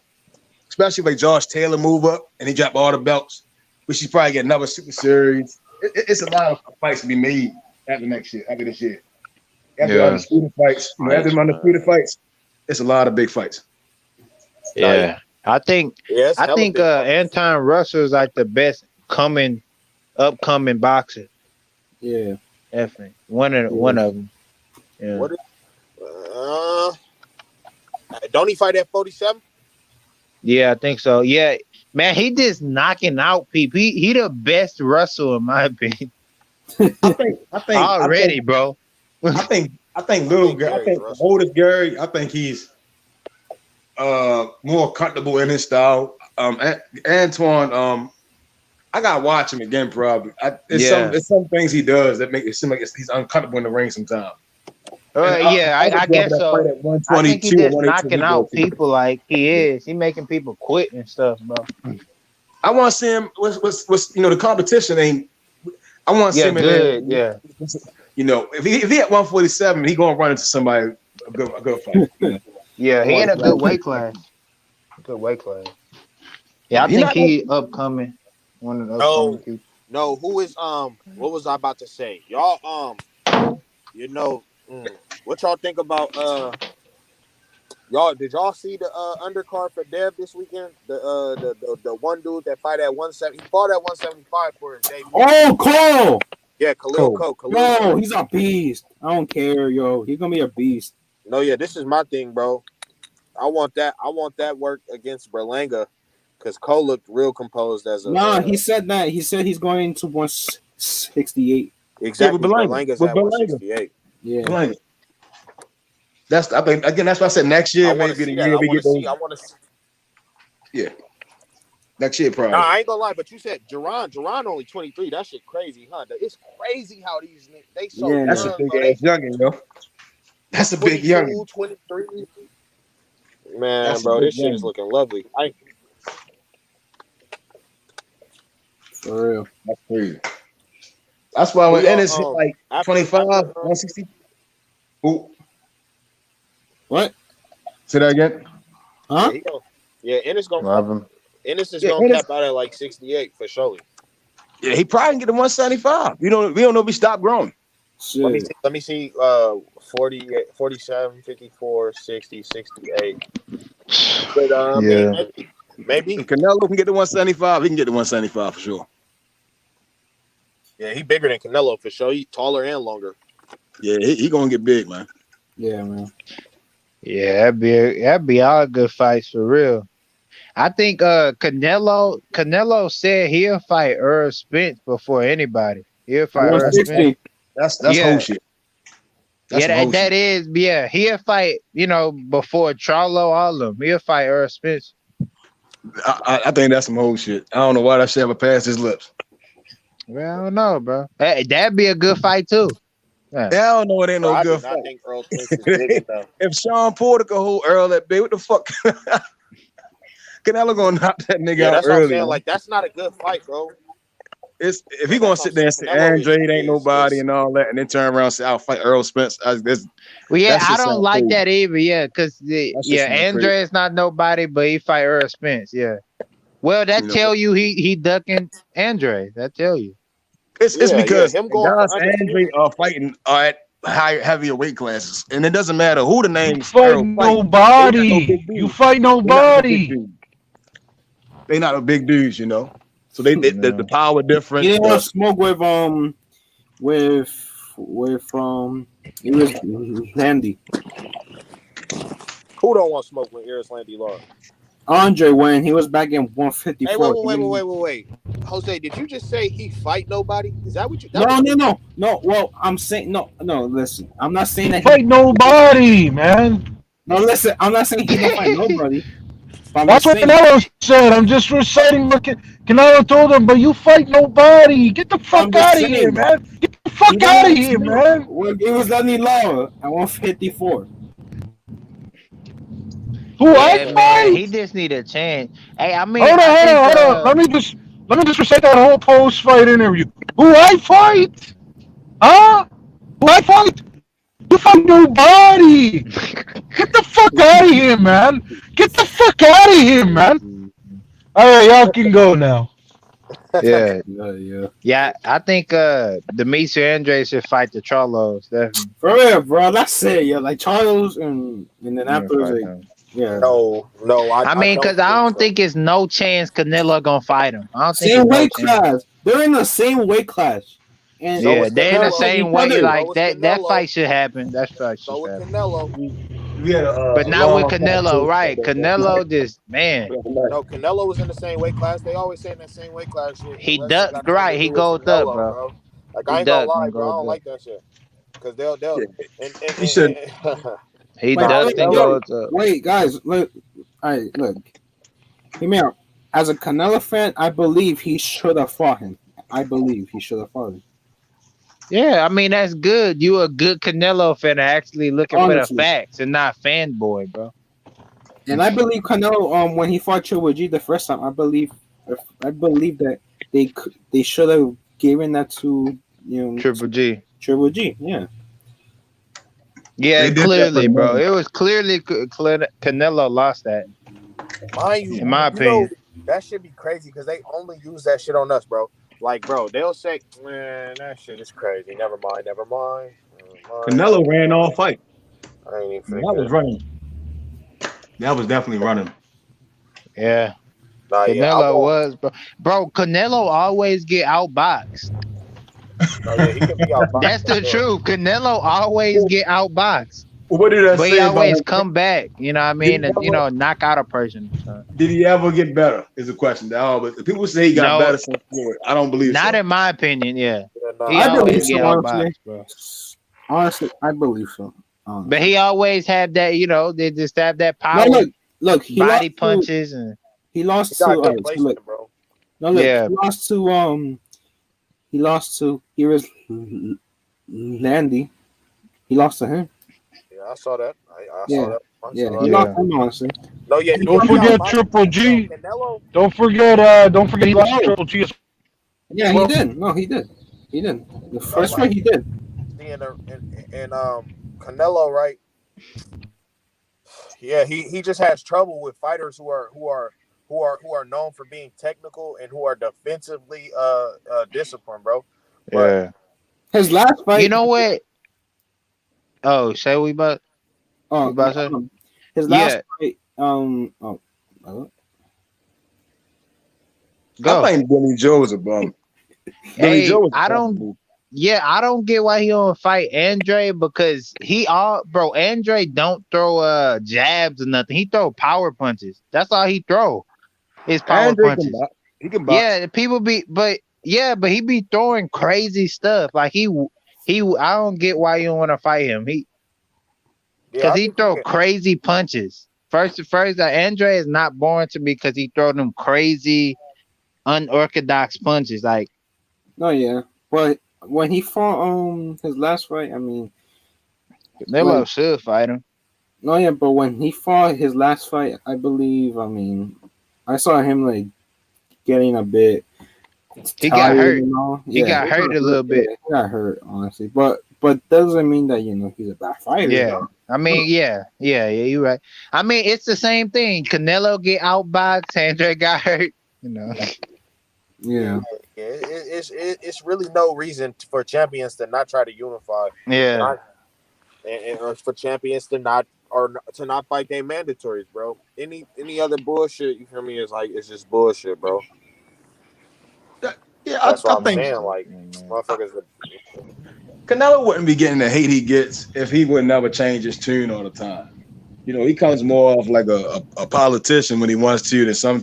S15: especially if like Josh Taylor move up and he drop all the belts. We should probably get another Super Series. It's a lot of fights to be made after next year, after this year. After undisputed fights, after the undisputed fights, it's a lot of big fights.
S2: Yeah, I think Anton Russell is like the best upcoming boxer.
S9: Yeah,
S2: definitely one of them. Yeah.
S21: Don't he fight at 47?
S2: Yeah, I think so. Yeah, man, he just knocking out people. He the best wrestler in my opinion.
S15: I think
S2: already, bro.
S15: I think little Gary. I think oldest Gary. I think he's more comfortable in his style. Antoine, I gotta watch him again probably. There's some things he does that make it seem like he's uncomfortable in the ring sometimes.
S2: I guess so. I think he's just knocking out people like he is. He making people quit and stuff, bro.
S15: I want to see him. What's the competition ain't. I want to see him
S2: good.
S15: In there. You know, if he at 147, he gonna run into somebody a good fight.
S2: Yeah, he in a good weight class. Good weight class. Yeah, I think he upcoming. One of the upcoming people.
S21: No, who is what was I about to say? Y'all what y'all think about did y'all see the undercard for Dev this weekend? The one dude that fight at 170, he fought at 175 for his debut.
S9: Oh, Cole!
S21: Yeah, Khalil Cole.
S9: Yo, he's a beast. I don't care, yo. He's gonna be a beast.
S21: No, yeah, this is my thing, bro. I want that work against Berlanga because Cole looked real composed as a.
S9: Nah, he said that. He said he's going to 168.
S21: Exactly, Berlanga's at 168.
S9: Yeah.
S15: Berlanga. That's why I said next year maybe the year we get those.
S21: I want to see.
S15: Yeah. Next year, probably.
S21: Nah, I ain't gonna lie, but you said Jerron only 23. That shit crazy, huh? It's crazy how these niggas they so young.
S15: That's a big ass youngin, yo. That's a big youngin.
S21: 23. Man, bro, this shit is looking lovely.
S9: For real.
S15: That's crazy. That's why when Ennis hit like 25, 160. Who?
S9: What?
S15: Say that again.
S9: Huh?
S21: Yeah, Ennis gonna
S2: love him.
S21: Ennis is gonna cap out at like 68 for sure.
S15: Yeah, he probably can get to 175. We don't know if he stopped growing.
S21: Let me see 40, 47, 54, 60, 68. But maybe
S15: if Canelo can get to 175, he can get to 175 for sure.
S21: Yeah, he bigger than Canelo for sure. He taller and longer.
S15: Yeah, he gonna get big, man.
S9: Yeah, man.
S2: Yeah, that'd be all good fights for real. I think Canelo said he'll fight Earl Spence before anybody. He'll fight Earl Spence.
S15: That's whole shit.
S2: That is he'll fight, before Charlo, all of them. He'll fight Earl Spence.
S15: I think that's some whole shit. I don't know why that shit ever passed his lips.
S2: Well, I don't know, bro. That'd be a good fight too.
S15: Yeah, I don't know. It ain't no good fight.
S21: Think Earl Spence is big enough.
S15: If Sean Porter could hold Earl that big, what the fuck? Canelo gonna knock that nigga out
S21: that's
S15: early.
S21: What I'm saying. Like that's not a good fight, bro.
S15: If he gonna sit there and say Andre ain't nobody and all that, and then turn around and say I'll fight Earl Spence, I
S2: don't like that either. Yeah, because Andre is not nobody, but he fight Earl Spence. Yeah. Well, that tell you he ducking Andre. That tell you.
S15: It's because guys Andre are fighting at heavier weight classes, and it doesn't matter who the name.
S14: You fight nobody. You fight nobody.
S15: They not a big dudes, So the power difference.
S9: He didn't want to smoke with Landy.
S21: Who don't want to smoke with Iris Landy Law?
S9: Andre, when he was back in 154.
S21: Hey, wait. Jose, did you just say he fight nobody? Is that what you?
S9: No. Well, I'm saying no. Listen, I'm not saying that
S14: fight nobody, man.
S9: No, listen, I'm not saying he don't fight nobody.
S14: That's what Canelo said. I'm just reciting what Canelo told him, but you fight nobody. Get the fuck out of here, man. Get the fuck out of here, man.
S9: It was Landy Law at 154.
S2: Man, he just need a chance. Hey, I mean,
S14: hold on. Let me just recite that whole post-fight interview. Who I fight? Huh? Who I fight? You fight nobody. Get the fuck out of here, man. Get the fuck out of here, man. All right, y'all can go now.
S2: Yeah.
S9: Yeah.
S2: Yeah, I think Demetri Andres should fight the Charlos, definitely.
S9: For real, bro. That's it. Yeah, like Charles and then afterwards, like, yeah.
S21: No,
S2: I mean, because I don't think it's no chance Canelo gonna fight him. I don't think
S9: Same
S2: it's no
S9: weight
S2: chance.
S9: class. They're in the same weight class. And
S2: Yeah, they're in the same way. Like
S21: So is
S2: that
S21: Canelo.
S2: fight should happen. That fight should
S21: So with
S2: happen.
S21: Canelo.
S15: We had
S2: But
S15: a
S2: not with
S15: long
S2: Canelo, right?
S15: conversation.
S2: Canelo just man.
S21: No, Canelo was in the same weight class. They always say in that same weight class shit.
S2: He
S21: Unless it
S2: ducked,
S21: got something to
S2: right?
S21: do
S2: He
S21: with
S2: goes up,
S21: Canelo,
S2: bro.
S21: bro. Like
S2: He
S21: I ain't gonna
S2: ducked
S21: lie,
S2: and
S21: bro. I
S2: goes
S21: don't
S2: up.
S21: like that shit. Cause they'll and
S15: He should.
S2: He
S9: like,
S2: ducked and
S9: yo,
S2: goes up.
S9: wait, guys, look. All right, look. Hear me out. As a Canelo fan, I believe he should have fought him. I believe he should have fought him.
S2: Yeah, I mean that's good. You a good Canelo fan, actually looking for the
S9: Honestly.
S2: facts and not fanboy, bro.
S9: And I believe Canelo, when he fought Triple G the first time, I believe that they should have given that to
S2: Triple G.
S9: Triple G, yeah.
S2: Yeah, clearly, bro. It was clearly Canelo lost that.
S21: Mind you,
S2: in my opinion.
S21: That should be crazy because they only use that shit on us, bro. Like, bro, they'll say, man, that shit is crazy. Never mind.
S15: Canelo ran all fight.
S21: I ain't even
S15: That was running. That was definitely running.
S2: Yeah.
S21: Canelo
S2: was, bro. Canelo always get outboxed.
S21: He can be outboxed.
S2: That's the truth. Canelo always get outboxed.
S15: What did I
S2: but
S15: say?
S2: He always
S15: about
S2: come back. You know what I mean? And knock out a person.
S15: Did he ever get better? Is the question. But people say he got better since forward. I don't believe.
S2: Not
S15: so.
S2: in my opinion. Yeah. He
S9: I believe
S2: always get outboxed, bro.
S9: Honestly, I believe so.
S2: But he always had that. They just have that power.
S9: No, look, he
S2: body
S9: lost
S2: punches and
S9: he lost
S21: He got
S9: to.
S21: good placement, bro.
S9: No, look,
S2: Yeah.
S9: he lost to. Here is Landy. He lost to him.
S21: Yeah, I saw that. I
S9: Yeah.
S21: saw that.
S9: Yeah, he lost him honestly.
S21: No, yeah.
S14: Don't forget Triple G.
S21: Canelo.
S14: Don't forget he lost to Triple G.
S9: Yeah, he did. No, he did. He did. The first fight he did.
S21: And Canelo, right? Yeah, he just has trouble with fighters who are known for being technical and who are defensively disciplined, bro.
S2: Yeah.
S9: His last fight.
S2: You know what? Oh, say we about.
S9: Oh,
S2: about to say?
S9: His last fight.
S2: Go.
S15: I think Billy Joe was a bum.
S2: Hey, I don't get why he don't fight Andre because Andre don't throw jabs or nothing. He throw power punches. That's all he throw. His power punches.
S15: He can box.
S2: Yeah, people but he be throwing crazy stuff. Like I don't get why you don't want to fight him. Because he throw crazy punches. First, Andre is not boring to me because he throw them crazy, unorthodox punches. Like,
S9: no, yeah, but when he fought his last fight, I mean,
S2: they should fight him.
S9: No, yeah, but when he fought his last fight, I believe, I saw him like getting a bit.
S2: He got hurt. He
S9: Yeah,
S2: got hurt a little bit.
S9: Yeah, he got hurt, honestly, but doesn't mean that he's a bad fighter.
S2: Yeah, I mean, yeah, you're right. I mean, it's the same thing. Canelo get outboxed, Andre got hurt.
S9: Yeah.
S21: It's really no reason for champions to not try to unify.
S2: Yeah.
S21: And for champions to not fight their mandatories, bro. Any other bullshit, you feel me? It's just bullshit, bro.
S15: Yeah,
S21: that's what I'm
S15: think
S21: saying. Like, motherfuckers.
S15: Canelo wouldn't be getting the hate he gets if he would never change his tune all the time. He comes more of like a politician when he wants to than some.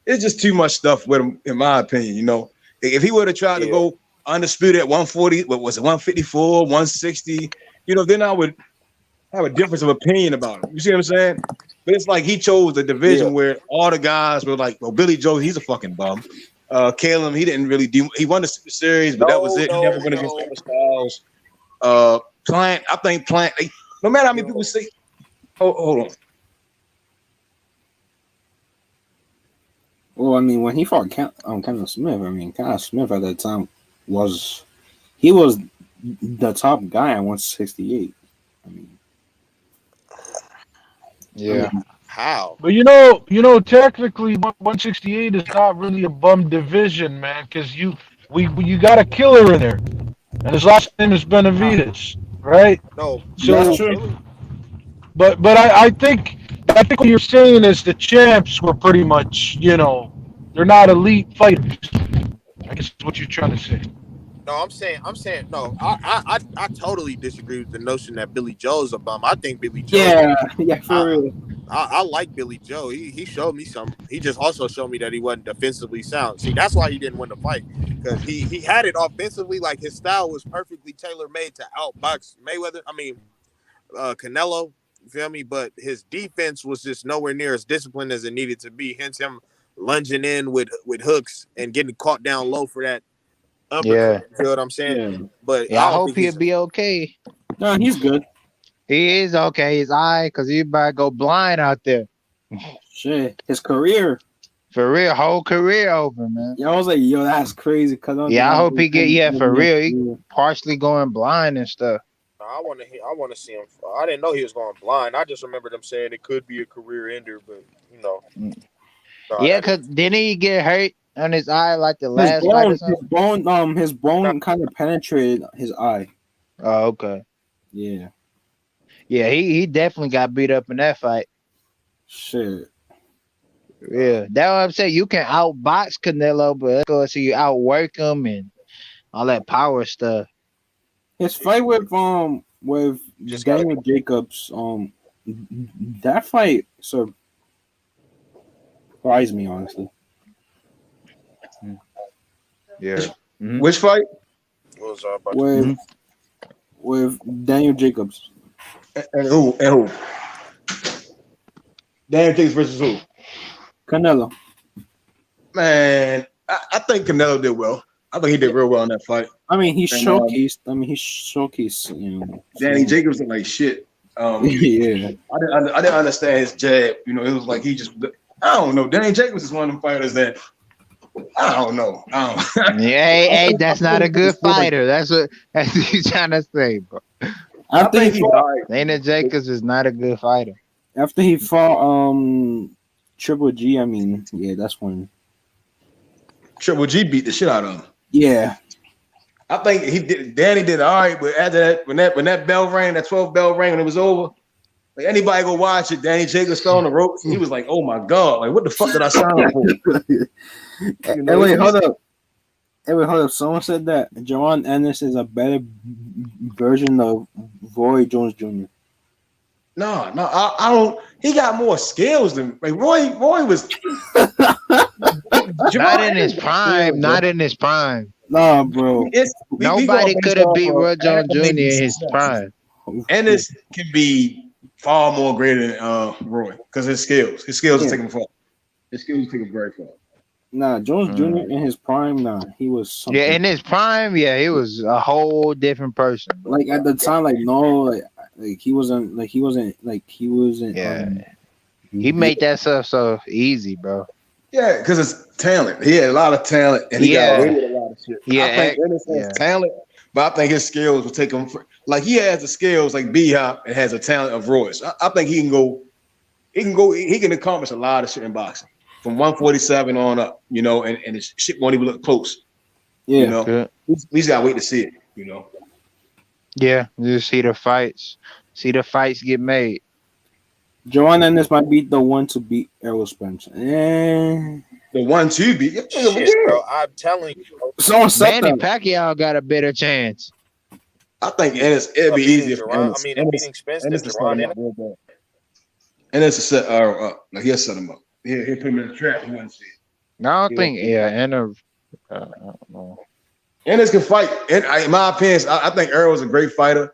S15: It's just too much stuff with him, in my opinion. If he would have tried to go undisputed at 140, what was it, 154, 160? Then I would have a difference of opinion about him. You see what I'm saying? But it's like he chose a division where all the guys were like, well, Billy Joe, he's a fucking bum. Caleb, he didn't really do. He won the Super Series, but that was it. He never went against Robert Styles. Plant, I think Plant. No matter how many people say, hold on.
S9: Well, when he fought Kevin Smith, Kevin Smith at that time was the top guy at 168.
S2: Yeah.
S21: How?
S14: But technically, 168 is not really a bum division, man, because you got a killer in there, and his last name is Benavides, right?
S21: No,
S14: So,
S21: that's true.
S14: but I think what you're saying is the champs were pretty much, they're not elite fighters. I guess is what you're trying to say.
S21: No, I'm saying no. I totally disagree with the notion that Billy Joe's a bum. I think Billy Joe.
S9: Yeah, for real.
S21: I like Billy Joe. He showed me some. He just also showed me that he wasn't defensively sound. See, that's why he didn't win the fight, because he had it offensively. Like, his style was perfectly tailor made to outbox Mayweather. I mean, Canelo. You feel me? But his defense was just nowhere near as disciplined as it needed to be. Hence him lunging in with hooks and getting caught down low for that uppercut. You feel what I'm saying?
S9: Yeah.
S21: But
S2: Yeah, I
S21: I don't
S2: hope
S21: think
S2: he'll be okay.
S9: No, he's good.
S2: He is okay. He's all right, because he about to go blind out there.
S9: Shit, his career.
S2: For real, whole career over, man.
S9: Yeah, I was like, yo, that's crazy.
S2: Yeah, I hope he get, for real. He partially going blind and stuff.
S21: I want to see him. I didn't know he was going blind. I just remember them saying it could be a career ender, but
S2: Yeah, because didn't he get hurt on his eye like the last fight or something?
S9: His bone kind of penetrated his eye.
S2: Oh, okay.
S9: Yeah.
S2: Yeah, he definitely got beat up in that fight.
S9: Shit.
S2: Yeah, that's what I'm saying. You can outbox Canelo, but let's go see you outwork him and all that power stuff.
S9: His fight with Daniel Jacobs, that fight surprised me, honestly.
S2: Yeah.
S15: Mm-hmm. Which fight?
S9: With Daniel Jacobs.
S15: And who? Daniel Jacobs versus who?
S9: Canelo.
S15: Man, I think Canelo did well. I think he did real well in that fight.
S9: I mean, he showcased.
S15: Danny Jacobs looked like shit.
S9: Yeah.
S15: I didn't understand his jab. It was like he just. I don't know. Danny Jacobs is one of them fighters that. I don't know.
S2: Hey, that's not a good fighter. That's what he's trying to say, bro.
S15: I think he's all right.
S2: Dana Jacobs is not a good fighter.
S9: After he fought Triple G, I mean, yeah, that's when
S15: Triple G beat the shit out of him.
S9: Yeah.
S15: I think Danny did all right, but after that, when that bell rang, that 12 bell rang, and it was over, like anybody go watch it, Danny Jacobs fell on the ropes, and he was like, "Oh my god, like what the fuck did I sign up for?"
S9: Hey, wait, hold up. Someone said that Jaron Ennis is a better version of Roy Jones Jr.
S15: No, I don't. He got more skills than like Roy was.
S2: Not in his prime. Not in his prime.
S9: Nah, bro.
S2: Nobody could have beat Roy Jones Jr. in his prime.
S15: Ennis can be far more greater than Roy because his skills will take him far. His skills will take him very far.
S9: Nah, Jones Jr. in his prime, he was something.
S2: Yeah, in his prime, he was a whole different person.
S9: Like at the time, he wasn't.
S2: Yeah, he made that stuff so easy, bro.
S15: Yeah, because it's talent. He had a lot of talent, and he got away with a lot of shit.
S2: Yeah,
S15: I think Ennis has talent, but I think his skills will take him. Like he has the skills like B-Hop and has the talent of Royce. I think he can go. He can accomplish a lot of shit in boxing. From 147 on up, and his shit won't even look close.
S9: Yeah,
S15: we just gotta wait to see it,
S2: Yeah, just see the fights get made.
S9: Joanna Ennis might be the one to beat Errol Spence.
S15: The one to beat,
S21: bro. I'm telling you,
S9: someone said
S2: Manny Pacquiao got a better chance.
S15: I think Ennis it'd be easier for Ennis.
S21: Beating Spence than Jaron Ennis.
S15: Ennis to set Errol up, like he'll set him up. He'll put him in the trap. He wouldn't see it.
S2: No, I think Ennis. I don't know.
S15: Ennis can fight. In my opinion, I think Errol's a great fighter.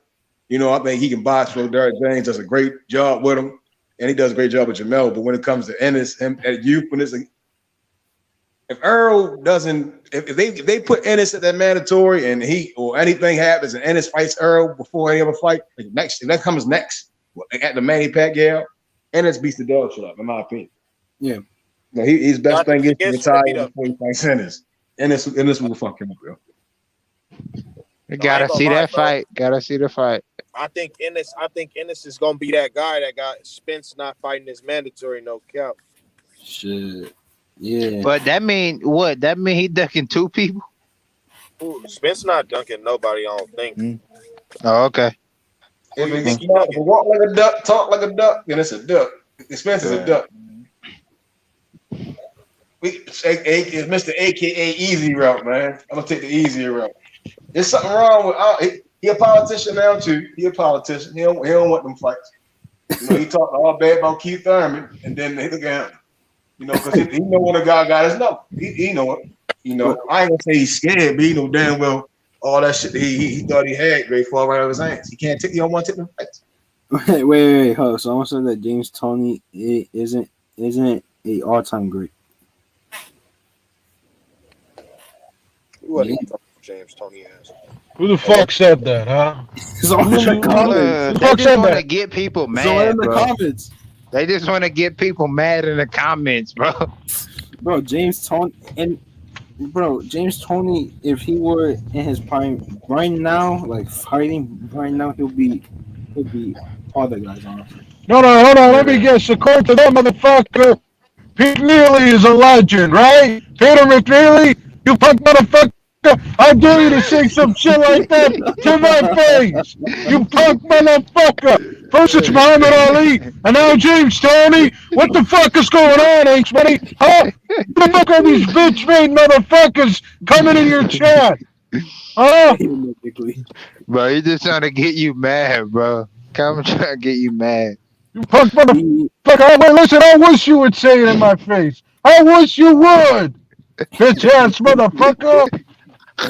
S15: I think he can box. Derek James does a great job with him, and he does a great job with Jamel. But when it comes to Ennis, him at youth, if Errol doesn't, if they put Ennis at that mandatory, and or anything happens, and Ennis fights Errol before any other fight, if that comes next at the Manny Pacquiao, Ennis beats the dog shit up, in my opinion.
S9: Yeah.
S15: No, his best thing is to retire before he fights Ennis. Ennis will fuck him up, bro.
S2: You gotta see that fight. Gotta see the fight.
S21: I think Ennis is gonna be that guy that got Spence not fighting his mandatory no cap.
S9: Shit. Yeah.
S2: But that mean what? That mean he ducking 2 people?
S21: Ooh, Spence not dunking nobody, I don't think.
S2: Oh, okay.
S15: If it's walk like a duck, talk like a duck, then it's a duck. Spence is a duck. It's Mr. AKA easy route, man. I'm gonna take the easier route. There's something wrong with he a politician now too. He a politician. He don't want them fights. You know, he talked all bad about Keith Thurman, and then they look at him. You know, because he know when a guy got his number. He know it. You know, I ain't gonna say he's scared, but he know damn well all that shit that he thought he had great fall right out of his hands. He don't want to take them fights.
S9: Wait. Hold on. So someone said that James Toney isn't a all-time great.
S21: What James Toney ass?
S14: Who the fuck said that, huh?
S9: It's all in the comments.
S2: They just want to get people mad,
S9: It's all in the
S2: bro.
S9: comments.
S2: They just want to get people mad in the comments, bro.
S9: Bro, James Toney, if he were in his prime right now, like fighting right now, he'll be all the guys, honestly.
S14: No, hold on. Let me guess. According to that motherfucker, Pete Neely is a legend, right? Peter McNeely, you punk motherfucker. I dare you to say some shit like that to my face. You punk motherfucker. First it's Muhammad Ali, and now James Toney. What the fuck is going on, H Money? Huh? What the fuck are these bitch-made motherfuckers coming in your chat? Huh?
S2: Bro, he just trying to get you mad, bro. Come try to get you mad.
S14: You punk motherfucker. Wait, listen, I wish you would say it in my face. I wish you would. Bitch-ass motherfucker.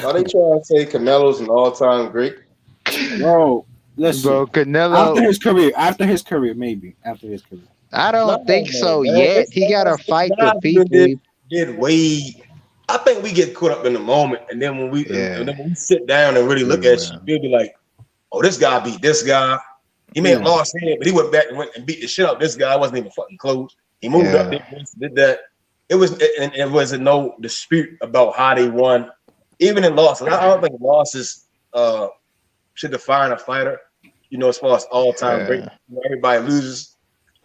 S15: Are they trying to say Canelo's an all-time great?
S9: Bro, listen.
S2: Bro, Canelo.
S9: After his career, maybe. After his career.
S2: I don't think so yet. He got to fight the people.
S15: Did way. I think we get caught up in the moment, and then when we sit down and really look at you, we'll be like, "Oh, this guy beat this guy. He may have lost him, but he went back and beat the shit out of this guy. It wasn't even fucking close. He moved up, did that. It wasn't no dispute about how they won, even in losses. I don't think losses should define a fighter. You know, as far as all-time great, everybody loses.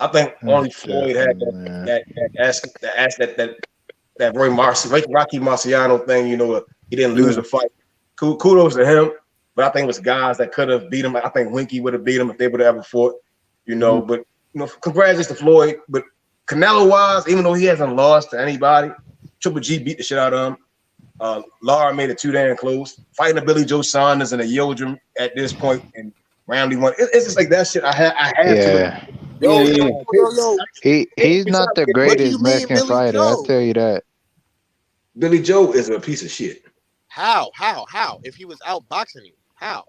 S15: I think only Floyd had that Rocky Marciano thing. You know, he didn't lose the fight. Kudos to him, but I think it was guys that could have beat him. I think Winky would have beat him if they would have ever fought. You know, but congratulations to Floyd. But Canelo-wise, even though he hasn't lost to anybody, Triple G beat the shit out of him. Lara made it too damn close. Fighting a Billy Joe Saunders and a Yildirim at this point in round one. It's just like that shit. I had to.
S21: Yo.
S2: He's not the greatest Mexican fighter. I'll tell you that.
S15: Billy Joe is a piece of shit.
S21: How? If he was outboxing you, how?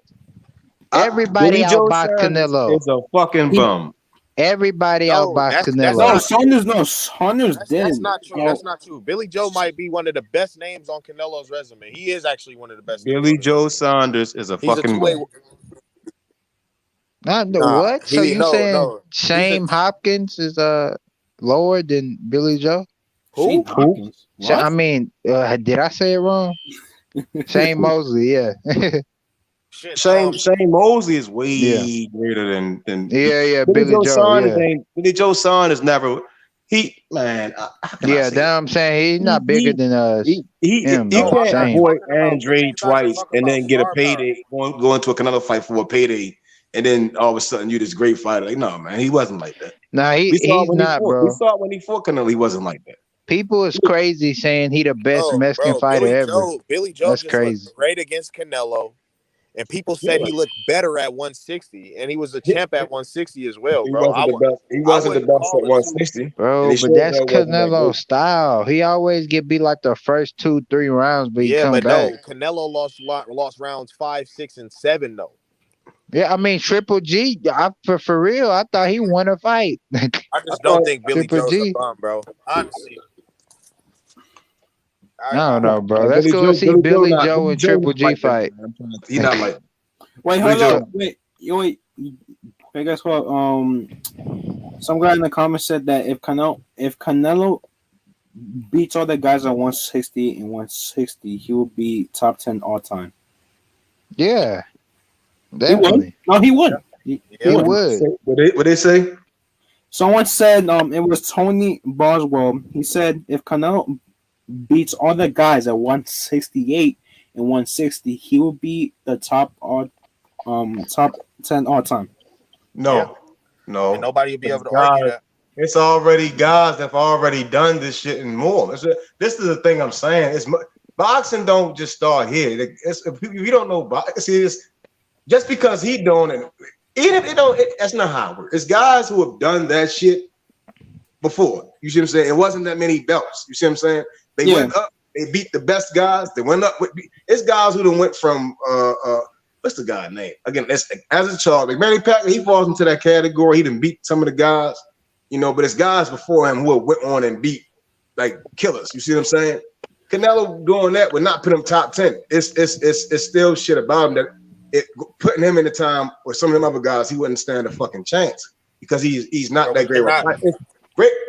S2: Everybody outboxed Canelo.
S15: Is a fucking bum.
S2: Everybody outboxed Canelo.
S9: Saunders did.
S21: That's not true. That's not true. Billy Joe might be one of the best names on Canelo's resume. He is actually one of the best.
S15: Billy Joe Saunders is a fucking bum.
S2: What? So you saying Shane Hopkins is lower than Billy Joe?
S21: Who?
S2: I mean, did I say it wrong? Shane Mosley, yeah.
S15: Shane Mosley is way greater than
S2: Billy Joe Saunders.
S15: Billy Joe Saunders never.
S2: I'm saying he's not bigger than us.
S15: He can't avoid Andre twice and then get a payday. Go into a Canelo fight for a payday. And then all of a sudden, you this great fighter. Like, no, man, he wasn't like that.
S2: Nah, he's not, bro.
S15: We saw it when he fought Canelo. He wasn't like that.
S2: People is crazy saying he the best Mexican fighter ever.
S21: Billy Joe
S2: That's
S21: just
S2: crazy.
S21: Looked great against Canelo, and people said he looked better at 160, and he was a champ at 160 as well, bro.
S15: He wasn't the best at 160,
S2: bro. But that's Canelo's style. He always get beat like the first 2-3 rounds, but he come back.
S21: No, Canelo lost rounds 5, 6, and 7 though.
S2: Yeah, I mean Triple G. For real, I thought he won a fight.
S21: I just don't think Billy Joe's a bum, bro. Honestly,
S2: I don't know, bro. Let's go see Billy Joe and Triple G fight.
S15: He's not like.
S9: Wait, hold on. Wait. Hey, guess what? Some guy in the comments said that if Canelo beats all the guys at 160 and 160, he will be top 10 all time.
S2: Yeah,
S9: He
S2: definitely.
S9: won. No, he won. He
S2: would.
S15: What they say?
S9: Someone said it was Tony Boswell. He said if Canelo beats all the guys at 168 and 160, he will be the top 10 all time.
S15: No.
S21: And nobody will be able to
S15: guys,
S21: argue that.
S15: It's already guys that have already done this shit and more. This is the thing I'm saying. Boxing don't just start here. If you don't know boxing, just because he don't, and even if it don't, that's not how it works. It's guys who have done that shit before. You see what I'm saying? It wasn't that many belts. You see what I'm saying? They went up. They beat the best guys. They went up. It's guys who went from what's the guy's name? Again, as a child, like Manny Pacquiao, he falls into that category. He done beat some of the guys, but it's guys before him who went on and beat like killers. You see what I'm saying? Canelo doing that would not put him top 10. It's still shit about him that putting him in the time with some of them other guys, he wouldn't stand a fucking chance because he's not that great.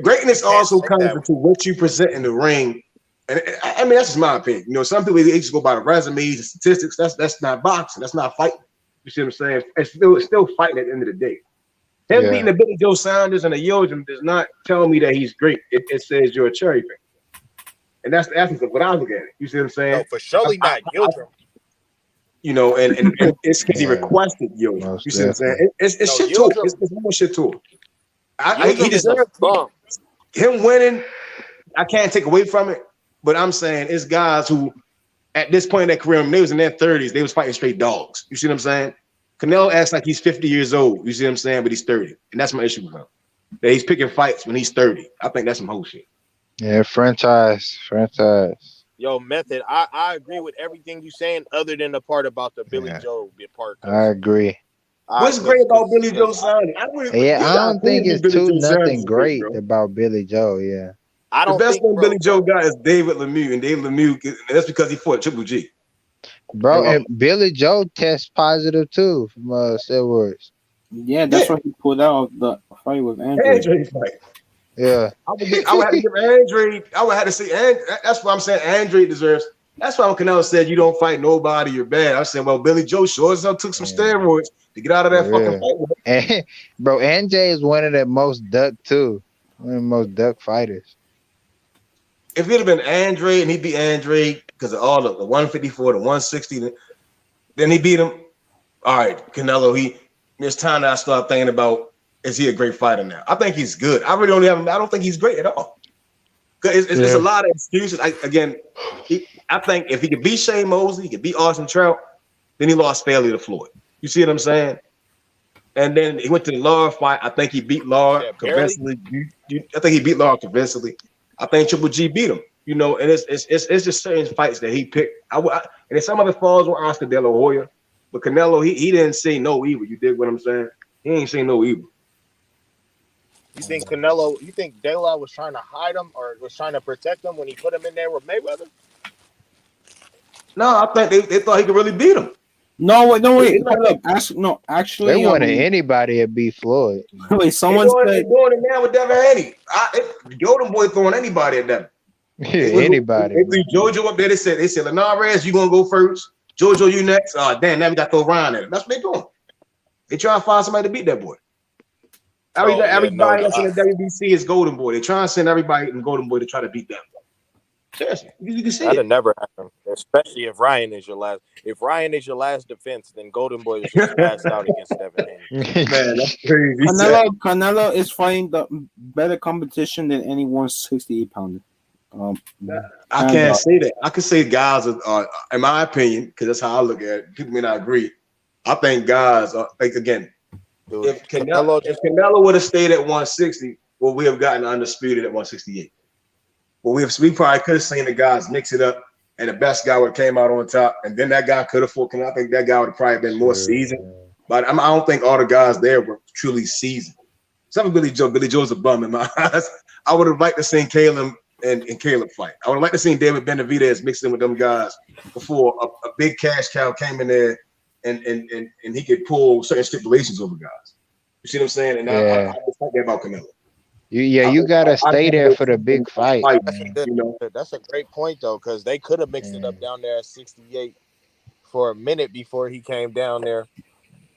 S15: Greatness also comes into what you present in the ring. And I mean, that's just my opinion. Some people they just go by the resumes and statistics. That's not boxing. That's not fighting. You see what I'm saying? It's still fighting at the end of the day. Him beating the Billy Joe Saunders and the Yildirim does not tell me that he's great. It says you're a cherry picker. And that's the essence of what I look at it. You see what I'm saying?
S21: No, for surely not Yildirim.
S15: And it's because he requested Yildirim. You see what I'm saying? It's shit to it. It's more shit to it. He deserves him winning. I can't take away from it. But I'm saying it's guys who, at this point in their career, when they was in their 30s, they was fighting straight dogs. You see what I'm saying? Canelo acts like he's 50 years old. You see what I'm saying? But he's 30. And that's my issue with him. That he's picking fights when he's 30. I think that's some whole shit.
S2: Yeah, franchise.
S21: Yo, Method, I agree with everything you're saying other than the part about the Billy Joe part.
S2: I agree.
S15: What's great about Billy Joe Saunders?
S2: I don't think it's nothing great about Billy Joe,
S15: The best thing Billy Joe got is David Lemieux, and David Lemieux, and that's because he fought Triple G.
S2: Bro, and Billy Joe tests positive too from steroids.
S9: Yeah, that's why he pulled out of the fight with Andre
S15: fight.
S2: Yeah.
S15: I would have to give Andre. I would have to say, and that's what I'm saying. Andre deserves. That's why when Canelo said you don't fight nobody, you're bad. I said, well, Billy Joe sure as hell took some steroids to get out of that fucking fight.
S2: And, bro, Andre is one of the most duck too. One of the most duck fighters.
S15: If it'd have been Andre and he beat Andre because of all of the 154 to 160, then he beat him. All right, Canelo. There's time that I start thinking about, is he a great fighter now? I think he's good. I don't think he's great at all. It's a lot of excuses. I think if he could beat Shane Mosley, he could beat Austin Trout, then he lost fairly to Floyd. You see what I'm saying? And then he went to the Lara fight. I think he beat Lara convincingly. I think he beat Lara convincingly. I think Triple G beat him. And it's just certain fights that he picked. And then some of it falls on Oscar De La Hoya, but Canelo he didn't say no evil. You dig what I'm saying? He ain't say no evil.
S21: You think Canelo? You think De La was trying to hide him or was trying to protect him when he put him in there with Mayweather?
S15: No, I think they thought he could really beat him.
S9: No, wait. Actually,
S2: they wanted anybody to beat Floyd.
S9: Wait, someone said
S15: they're doing it now with Devin Haney. Golden Boy throwing anybody at them.
S2: Anybody.
S15: They threw JoJo up there. They said, Linares, you gonna go first. JoJo, you next. Damn, now we got to throw Ryan at him. That's what they doing. They trying to find somebody to beat that boy. Everybody that's in the WBC is Golden Boy. They trying to send everybody in Golden Boy to try to beat them. Seriously, you can see
S21: that'd never happen. Especially if Ryan is your last. If Ryan is your last defense, then Golden Boy is just passed out against Devin Haney.
S15: Man, that's crazy.
S9: Canelo is fighting the better competition than any 168 pounder.
S15: I can't say that. I could say guys are, in my opinion, because that's how I look at it. People may not agree. I think guys are again. Dude, if Canelo would have stayed at 160, well, we have gotten undisputed at 168. Well, we probably could have seen the guys mix it up, and the best guy would have came out on top, and then that guy could have fought. I think that guy would have probably been more seasoned. But I don't think all the guys there were truly seasoned. Some of Billy Joe's a bum in my eyes. I would have liked to seen Caleb and Caleb fight. I would have liked to seen David Benavidez mixed in with them guys before a big cash cow came in there and he could pull certain stipulations over guys. You see what I'm saying? And I just like that about Canelo.
S2: You gotta stay there for the big fight.
S21: That's a great point though, because they could have mixed it up down there at 68 for a minute before he came down there.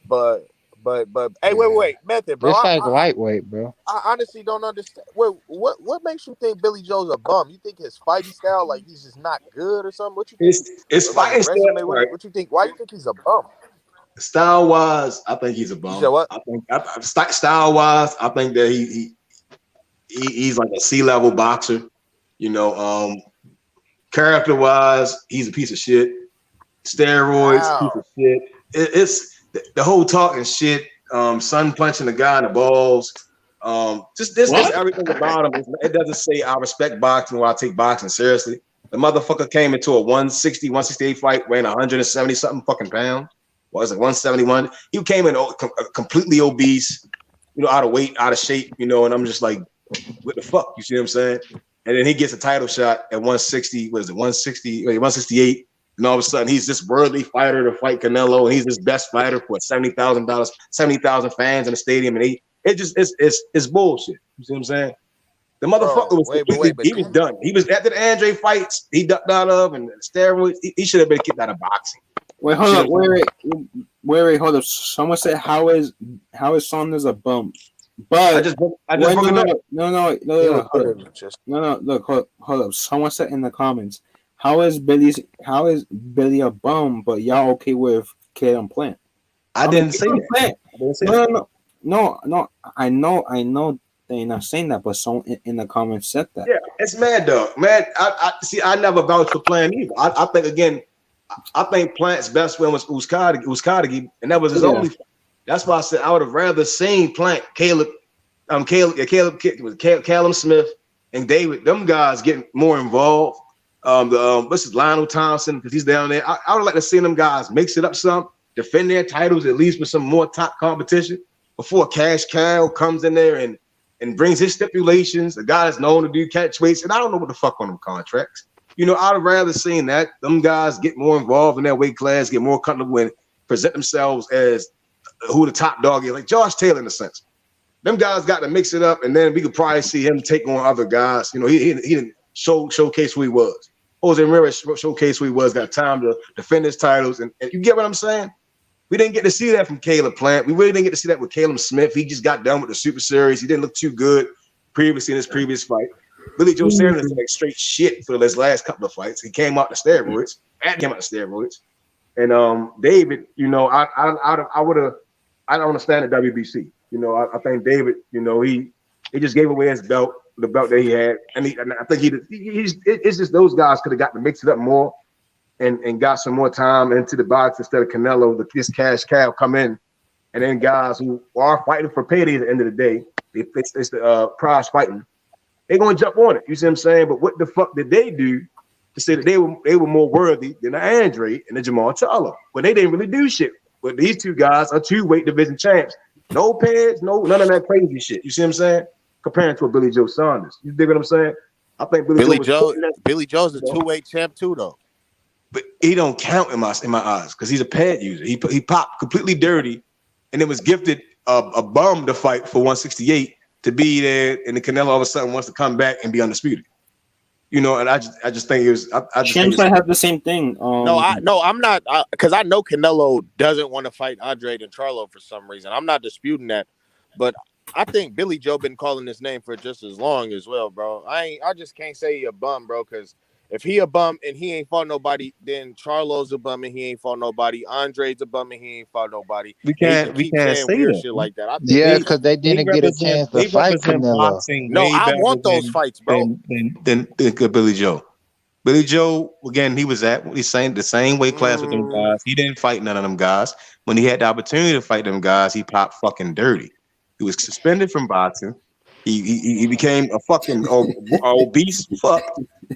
S21: But hey, wait, Method, bro.
S2: This like lightweight, bro.
S21: I honestly don't understand. What makes you think Billy Joe's a bum? You think his fighting style, like he's just not good or something? What you think?
S15: It's
S21: Like
S15: fighting
S21: his resume?
S15: style. Right?
S21: What you think? Why you think he's a bum?
S15: Style wise, I think he's a bum.
S21: You said what?
S15: I think style wise, I think that he's like a C-level boxer. You know, character wise, he's a piece of shit. Steroids, piece of shit. It's the whole talking shit. Sun punching the guy in the balls. Just everything about him. It doesn't say I respect boxing or I take boxing seriously. The motherfucker came into a 160, 168 fight weighing 170 something fucking pounds. Was it 171? He came in completely obese, you know, out of weight, out of shape, you know, and I'm just like, what the fuck? You see what I'm saying? And then he gets a title shot at 160, what is it, 168, and all of a sudden he's this worthy fighter to fight Canelo, and he's his best fighter for $70,000, 70,000 fans in the stadium, and it's bullshit. You see what I'm saying? The motherfucker he was done. He was after the Andre fights, he ducked out of, and steroids, he should have been kicked out of boxing.
S9: Wait, hold up. Wait, hold up. Someone said, how is Saunders a bum? But
S15: I just broke it up.
S9: No. Look, hold up. Someone said in the comments, how is Billy a bum? But y'all okay with Caleb Plant?
S15: I didn't say that.
S9: No. I know they're not saying that, but someone in the comments said that.
S15: Yeah, it's Mad Dog. Man, I see. I never vouched for Plant either. I think again. I think Plant's best win was Uzcategui, and that was his only. That's why I said I would have rather seen Plant, Caleb Smith, and David. Them guys getting more involved. This is Lionel Thompson because he's down there. I would like to see them guys mix it up some, defend their titles at least with some more top competition before Cash Cow comes in there and brings his stipulations. The guy that's known to do catch weights, and I don't know what the fuck on them contracts. You know, I'd have rather seen that them guys get more involved in their weight class, get more comfortable and present themselves as who the top dog is, like Josh Taylor in a sense. Them guys got to mix it up, and then we could probably see him take on other guys. You know, he didn't showcase who he was. Jose Ramirez showcased who he was, got time to defend his titles, and you get what I'm saying? We didn't get to see that from Caleb Plant. We really didn't get to see that with Caleb Smith. He just got done with the Super Series. He didn't look too good previously in his previous fight. Billy Joe Sanders like straight shit for his last couple of fights. He came out the steroids. And David, you know, I don't understand the WBC. You know, I think David, you know, he just gave away his belt, the belt that he had, and I think it's just those guys could have got to mix it up more and got some more time into the box instead of Canelo. This Cash Cow come in, and then guys who are fighting for payday at the end of the day, it's the prize fighting. They're gonna jump on it. You see what I'm saying? But what the fuck did they do to say that they were more worthy than the Andre and the Jamal Charlo? But they didn't really do shit. But these two guys are two weight division champs. No pads, none of that crazy shit. You see what I'm saying? Comparing to a Billy Joe Saunders. You dig what I'm saying? I think Billy
S21: Joe's a two-weight champ too, though.
S15: But he don't count in my eyes because he's a pad user. He popped completely dirty, and it was gifted a bum to fight for 168. To be there, and the Canelo all of a sudden wants to come back and be undisputed, you know. And I just think it was. I just
S9: have the same thing.
S21: I'm not because I know Canelo doesn't want to fight Andre and Charlo for some reason. I'm not disputing that, but I think Billy Joe been calling his name for just as long as well, bro. I just can't say he a bum, bro, because if he a bum and he ain't fought nobody, then Charlo's a bum and he ain't fought nobody. Andre's a bum and he ain't fought nobody.
S2: We can't say
S21: weird
S2: that.
S21: Shit like that.
S2: Yeah, because they didn't get a chance to fight Canelo.
S21: No, I want those fights, bro.
S15: Than Billy Joe. Billy Joe, again, he's saying the same weight class with them guys. He didn't fight none of them guys. When he had the opportunity to fight them guys, he popped fucking dirty. He was suspended from boxing. He became a fucking obese fuck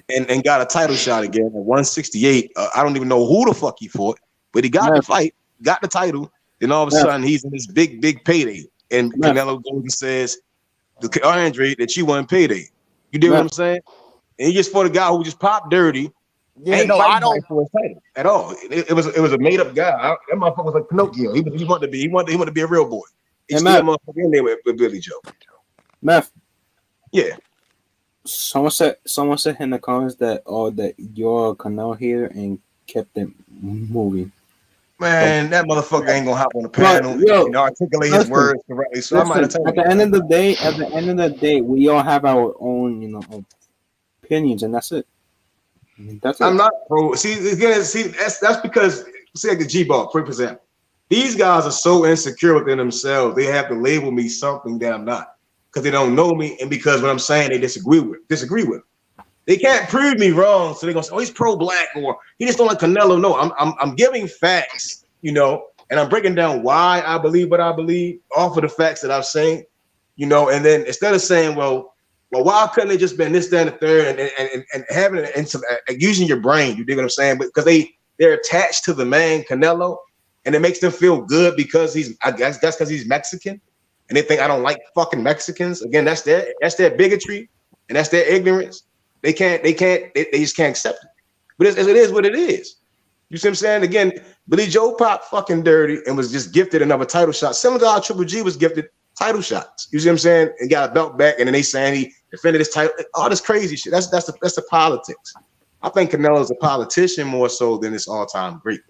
S15: and got a title shot again at 168. I don't even know who the fuck he fought, but he got the fight, got the title. Then all of a sudden he's in this big payday. And Canelo goes and says, Andre, that you won payday. You dig what I'm saying? And he just fought a guy who just popped dirty.
S21: Yeah, no, I don't
S15: for his title at all. It was a made up guy. That motherfucker was like Pinocchio. He wanted to be a real boy. He's still a motherfucker in there with Billy Joe.
S9: Meth.
S15: Yeah.
S9: Someone said in the comments that that you're a Canelo here and kept it moving.
S15: Man, that motherfucker ain't gonna hop on the panel and articulate his words correctly. So I might have told
S9: at the end of the day, we all have our own, opinions, and that's it. I mean, that's it.
S15: I'm not pro. See, again, that's because like the G-ball, for example. These guys are so insecure within themselves, they have to label me something that I'm not. Because they don't know me, and because what I'm saying they disagree with. They can't prove me wrong, so they're gonna say, "Oh, he's pro-black," or "He just don't like Canelo." No, I'm giving facts, and I'm breaking down why I believe what I believe off of the facts that I've seen, and then instead of saying, well, why couldn't they just been this, that, and the third, and having it and some using your brain, you dig what I'm saying? But because they're attached to the man Canelo, and it makes them feel good because I guess that's because he's Mexican, and they think I don't like fucking Mexicans. Again, that's their bigotry, and that's their ignorance. They just can't accept it. But it is what it is. You see what I'm saying? Again, Billy Joe popped fucking dirty and was just gifted another title shot. Similar to how Triple G was gifted title shots. You see what I'm saying? And got a belt back, and then they saying he defended his title. All this crazy shit. That's the politics. I think Canelo's a politician more so than this all-time great.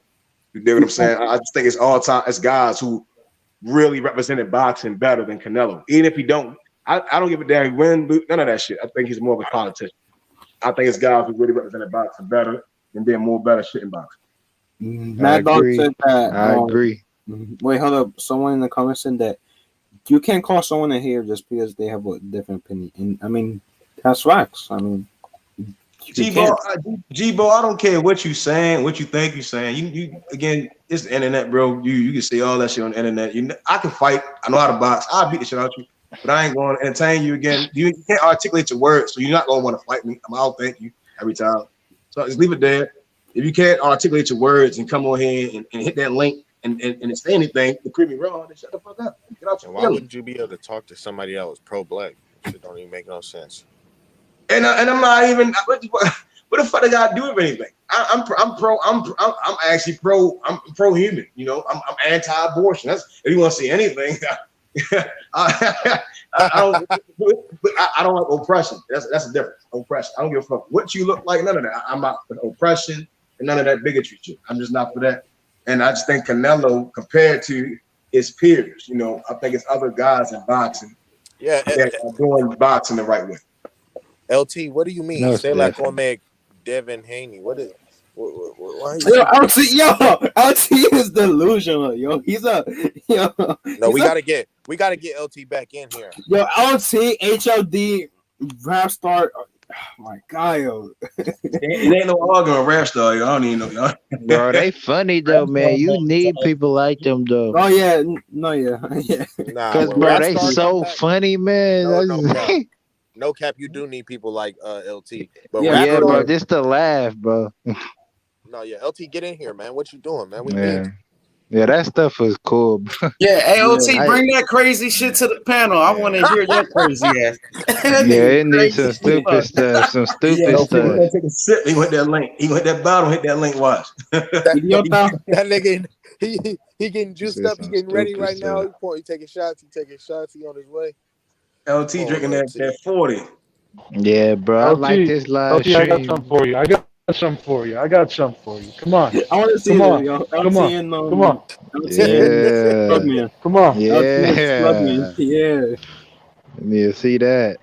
S15: You dig what I'm saying? I just think it's all-time. It's guys who really represented boxing better than Canelo. Even if he don't, I don't give a damn he win, none of that shit. I think he's more of a politician. I think it's guys who really represented boxing better and did more better shit in boxing.
S9: Mad Dog said that.
S2: I agree.
S9: Wait, hold up. Someone in the comments said that you can't call someone a hater just because they have a different opinion. And I mean, that's facts. I mean,
S15: G-Bo, I don't care what you saying, what you think you're saying. You again, it's the internet, bro. You can see all that shit on the internet. I can fight. I know how to box. I'll beat the shit out of you. But I ain't going to entertain you again. You can't articulate your words, so you're not going to want to fight me. I'll thank you every time. So just leave it there. If you can't articulate your words and come on here and hit that link and say anything to prove me wrong, then shut the fuck up. Get out your
S21: Why wouldn't you be able to talk to somebody that was pro-black? It don't even make no sense.
S15: And I'm not even. What the fuck I got to do with anything? I'm actually pro-human. I'm anti-abortion. That's if you want to see anything. I don't like oppression. That's the difference. Oppression. I don't give a fuck what you look like. None of that. I'm not for oppression and none of that bigotry shit. I'm just not for that. And I just think Canelo, compared to his peers, I think it's other guys in boxing that are doing boxing the right way.
S21: LT, what do you mean?
S2: No,
S21: Say like gonna make Devin Haney. What is?
S9: LT is delusional, yo.
S21: No, we gotta get LT back in here.
S9: Yo, LT, HLD, rap star. Oh my god, yo.
S15: It ain't no arguing rap star, yo. I don't even know.
S2: Bro, they funny though, man. You need people like them though.
S9: Oh yeah, yeah.
S2: Because bro, they so funny, man.
S21: No cap, you do need people like LT. But
S2: yeah, bro, just to laugh, bro.
S21: No, yeah, LT, get in here, man. What you doing, man? We
S2: Yeah, that stuff was cool, bro.
S1: Yeah, AOT, bring that crazy shit to the panel. I want to hear your crazy ass.
S2: It needs some stupid stuff. Some stupid stuff.
S15: He take a sip. He went that link. He went that bottle. Hit that link. Watch.
S21: that nigga, he getting juiced up. He getting ready right now. He taking shots. He on his way.
S15: LT drinking that 40.
S2: Yeah, bro. I like this live stream.
S14: I got something for you. I got something for you. Come on.
S9: I want to see
S14: Come
S9: you.
S14: Come on.
S2: Yeah.
S14: Come on.
S2: Yeah. Yeah, see that.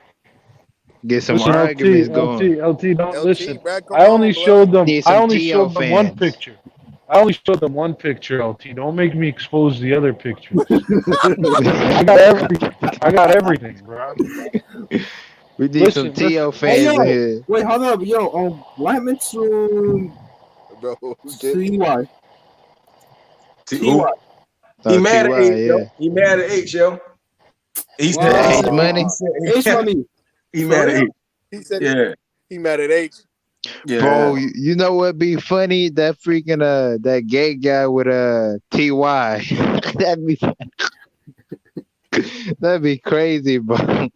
S2: Get some arguments going.
S14: LT, don't listen. I only showed them one picture. I only showed them one picture, LT. Don't make me expose the other pictures. I got everything, bro.
S2: We need some T.O. fans in here.
S9: Wait, hold up, yo. What happened to T.Y.?
S15: T.Y. He mad at H, yo. He mad at H, yo. He said
S2: H money.
S9: H money.
S15: He mad at H.
S21: He said he mad at H.
S2: Yeah. Bro, you know what be funny? That freaking that gay guy with TY. That'd be crazy, bro.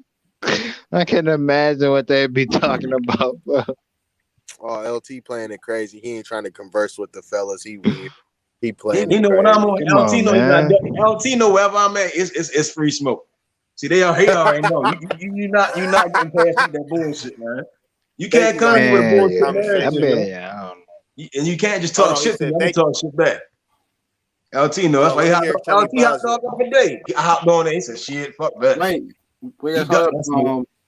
S2: I can imagine what they'd be talking about, bro.
S21: Oh, LT playing it crazy. He ain't trying to converse with the fellas. He playing.
S15: You know what I'm on. LT know wherever I'm at. It's free smoke. See, he already know. You not getting past that bullshit, man. You can't come with a bullshit narrative. And you can't just talk shit to me. Talk shit back. LT, no, that's why he hopped on. LT hopped on every day. I hopped on there. He said, "Shit, fuck that."
S9: Right.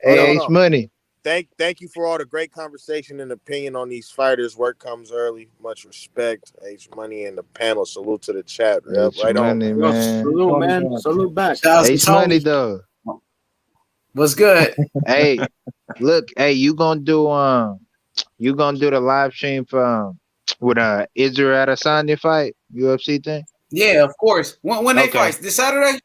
S2: Hey, H Money.
S21: Thank you for all the great conversation and opinion on these fighters. Work comes early. Much respect. H Money and the panel. Salute to the chat. Yep,
S2: H
S21: right
S2: Money,
S21: on.
S2: man.
S9: Salute, man. Salute back.
S2: H Money, though.
S1: What's good?
S2: Hey, look, hey, you gonna do the live stream for with Israel Adesanya fight UFC thing?
S1: Yeah, of course. When they fight this Saturday?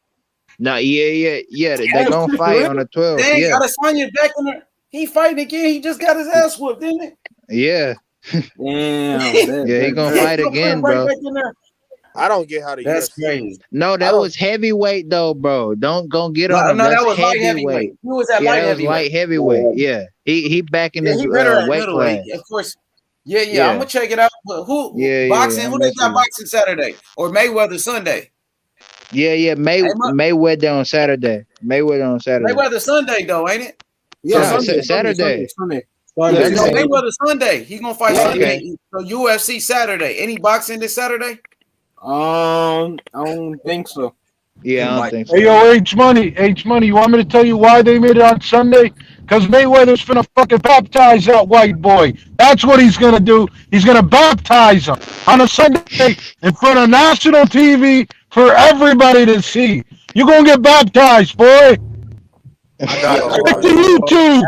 S2: No, yeah. They gonna fight on the 12th.
S1: Dang,
S2: Yeah,
S1: Adesanya back in there. He fighting again. He just got his ass whooped, didn't it?
S2: yeah.
S9: Damn.
S2: Yeah, he gonna fight again, bro.
S21: I don't get how the
S1: That's
S21: UFC.
S1: crazy.
S2: No, that was heavyweight though, bro. Don't get on him.
S1: No,
S2: That's
S1: that was light heavyweight. He was at light
S2: that was
S1: heavyweight.
S2: light heavyweight. Yeah, he back in his
S1: he better at
S2: weight class.
S1: middleweight, of course. Yeah. I'm gonna check it out. But who boxing? Who they got boxing Saturday or Mayweather Sunday?
S2: Yeah. Mayweather on Saturday.
S1: Mayweather Sunday though, ain't it?
S2: Yeah,
S1: Sunday.
S2: Saturday.
S1: Mayweather Sunday. He's gonna fight Sunday. So UFC Saturday. Any boxing this Saturday?
S9: I don't think so.
S2: Yeah, I don't think so.
S14: Hey, yo, H Money, you want me to tell you why they made it on Sunday? Because Mayweather's finna fucking baptize that white boy. That's what he's gonna do. He's gonna baptize him on a Sunday in front of national TV for everybody to see. You gonna get baptized, boy. YouTube.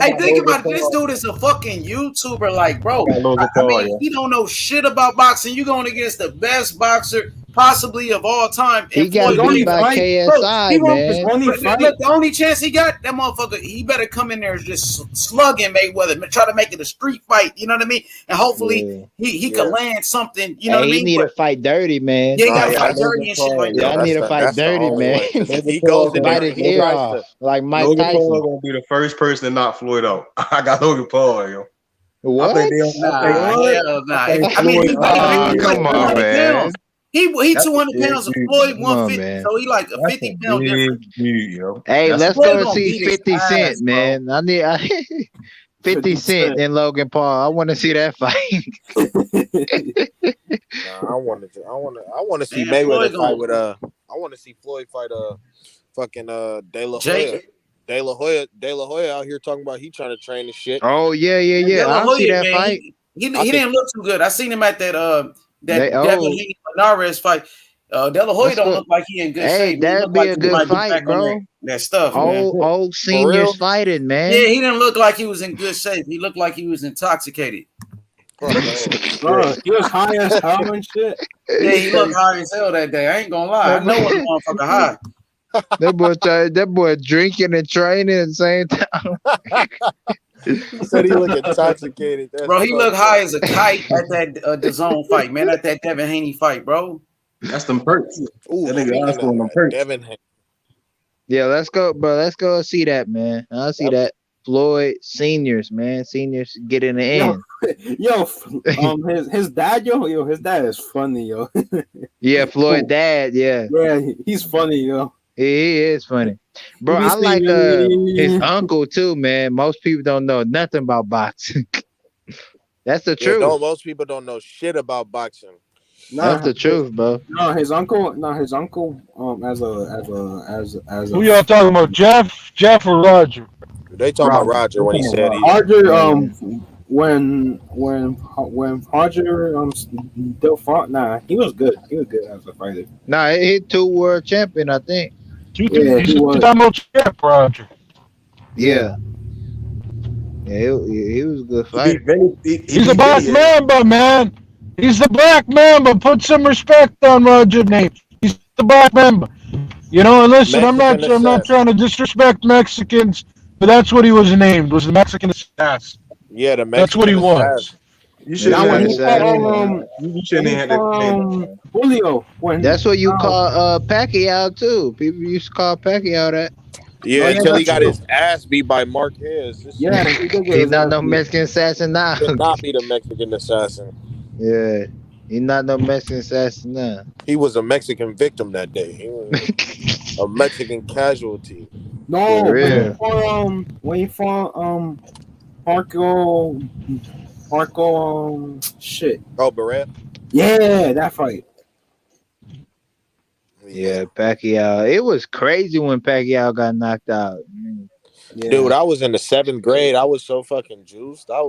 S1: Hey, think about it. This dude is a fucking YouTuber. Like, bro, I mean, he don't know shit about boxing. You going against the best boxer possibly of all time.
S2: He got beat by KSI, man.
S1: Look, the only chance he got, that motherfucker, he better come in there just slugging Mayweather, try to make it a street fight. You know what I mean? And hopefully he can land something. You know what I mean?
S2: He need to fight dirty, man.
S1: Yeah, he got to fight dirty and shit like that.
S2: Y'all need to fight dirty, man.
S21: He goes in
S2: bite
S21: there.
S2: his ear off like Mike
S15: Logan
S2: Tyson.
S15: Paul gonna be the first person to knock Floyd out. I got Logan Paul, yo.
S2: What?
S1: Nah. I mean,
S2: come on, man.
S1: He 200 pounds of Floyd 150, so he like a 50 pound difference.
S2: Hey, let's go see 50 Cent, man. I need 50 Cent and Logan Paul. I want to see that fight.
S21: I want to see Mayweather fight with I want to see Floyd fight fucking De La Hoya. De La Hoya out here talking about he trying to train and shit.
S2: Oh yeah. I see that fight.
S1: He didn't look too good. I seen him at that Devin Haney Linares fight. De La Hoya don't look like he in good shape.
S2: That'd be a good fight, bro.
S1: That stuff.
S2: Old seniors fighting, man.
S1: Yeah, he didn't look like he was in good shape. He looked like he was intoxicated.
S9: Bro, he was high as hell and shit.
S1: Yeah, he looked high as hell that day. I ain't gonna lie. I know what the motherfucker high.
S2: That boy drinking and training at the same time.
S21: He said he looked intoxicated.
S1: Bro, he looked high as a kite at that DAZN fight, man. At that Devin Haney fight, bro.
S15: That's them perks.
S21: Ooh,
S15: that nigga asked for them perks.
S21: Devin Haney.
S2: Yeah, let's go, bro. Let's go see that, man. I'll see that. Floyd seniors, man. Seniors get in the end.
S9: His dad, his dad is funny, yo.
S2: Yeah, Floyd dad, yeah.
S9: Yeah, he's funny, yo.
S2: He is funny. Bro, I like his uncle too, man. Most people don't know nothing about boxing. That's the truth.
S21: No, most people don't know shit about boxing.
S2: That's the truth, bro.
S9: No, his uncle. As
S14: who y'all talking about? Jeff or Roger?
S21: They talking about Roger when he said he.
S9: Roger, when Roger still fought, he was good. He was good as a fighter.
S2: Nah, he 2 world champion, I think.
S14: Yeah, he was. Champ, Roger.
S2: Yeah. Yeah, he was a good fighter.
S14: He's a black Mamba, man. He's the Black Mamba. Put some respect on Roger's name. He's the Black Mamba. You know, and listen, I'm not trying to disrespect Mexicans, but that's what he was named. Was the Mexican assassin?
S21: Yeah, the Mexican.
S14: That's what he was.
S15: You shouldn't have that.
S9: Julio.
S2: That's what you call Pacquiao too. People used to call Pacquiao that.
S21: Yeah, until he got his ass beat by Marquez.
S9: Yeah,
S2: he's not no Mexican assassin now.
S21: He could not be the Mexican assassin.
S2: Yeah, he's not no Mexican assassin now.
S21: He was a Mexican victim that day. He was a Mexican casualty.
S9: No, when he fought Marco, shit.
S21: Oh, Barrett?
S9: Yeah, that fight.
S2: Yeah, Pacquiao. It was crazy when Pacquiao got knocked out.
S21: Yeah. Dude, I was in the 7th grade. I was so fucking juiced. I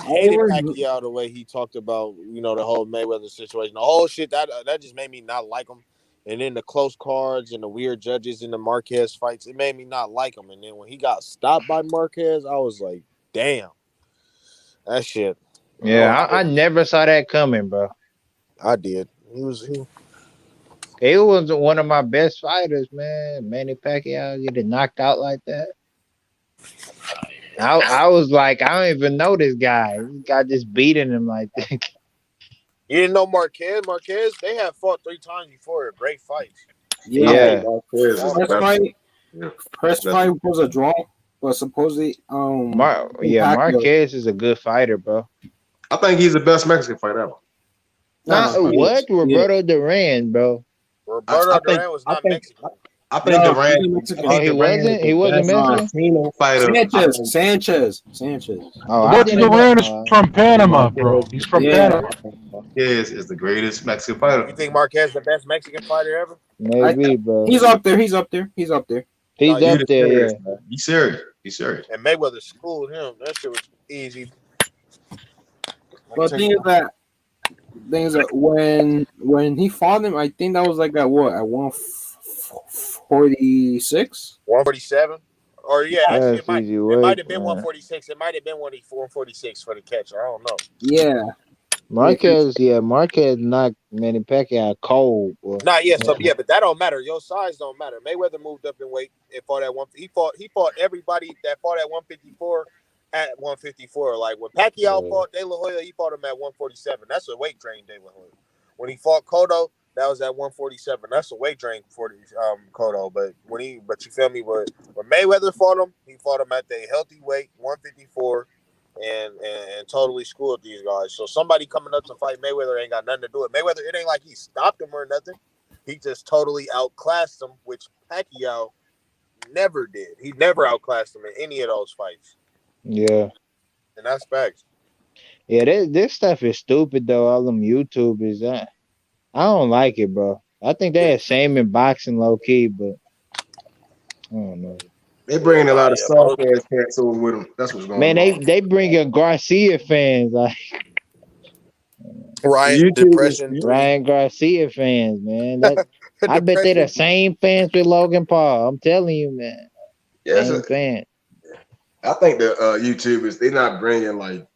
S21: hated Pacquiao the way he talked about, the whole Mayweather situation. The whole shit, that just made me not like him. And then the close cards and the weird judges in the Marquez fights, it made me not like him. And then when he got stopped by Marquez, I was like, damn. That shit.
S2: Yeah, I never saw that coming, bro.
S21: I did. He
S2: was one of my best fighters, man. Manny Pacquiao getting knocked out like that. I was like, I don't even know this guy. This guy just beating him like that.
S21: You didn't know Marquez? Marquez, they have fought 3 times before. Great fights.
S9: Yeah. First fight was a draw, but supposedly
S2: Marquez is a good fighter, bro.
S15: I think he's the best Mexican fighter ever.
S2: What? Roberto Duran, bro.
S21: Roberto Duran was not Mexican.
S15: I think Duran.
S2: He wasn't. He wasn't Mexican.
S9: Sanchez.
S14: Roberto Duran is from Panama, bro. He's from Panama.
S15: Marquez is the greatest Mexican fighter.
S21: You think Marquez is the best Mexican fighter ever?
S2: Maybe, bro.
S9: He's up there. He's up there.
S2: He's up there.
S15: Yeah. He's serious.
S21: And Mayweather schooled him. That shit was easy.
S9: But the thing is that when he fought him, I think that was like at what, at 146,
S21: 147, or actually it might have been 146. It might have been 146 for the catch. I don't know.
S9: Yeah.
S2: Marquez knocked Manny Pacquiao cold. Boy.
S21: But that don't matter. Your size don't matter. Mayweather moved up in weight and fought at one. He fought everybody that fought at 154 at 154. Like when Pacquiao fought De La Hoya, he fought him at 147. That's a weight drain, De La Hoya. When he fought Cotto, that was at 147. That's a weight drain for Cotto. But you feel me? When Mayweather fought him, he fought him at the healthy weight, 154. And totally schooled these guys. So somebody coming up to fight Mayweather ain't got nothing to do with Mayweather. It ain't like he stopped him or nothing. He just totally outclassed him, which Pacquiao never did. He never outclassed him in any of those fights.
S2: Yeah.
S21: And that's facts.
S2: Yeah, this stuff is stupid though. All them YouTubers, I don't like it, bro. I think they're the same in boxing low key, but I don't know.
S15: They bringing a lot of soft ass cats over with them. That's what's going on.
S2: Man, they bringing Garcia fans like
S21: Ryan
S2: Garcia fans, man. I bet they're the same fans with Logan Paul. I'm telling you, man. Same fans.
S15: I think the YouTubers, they're not bringing like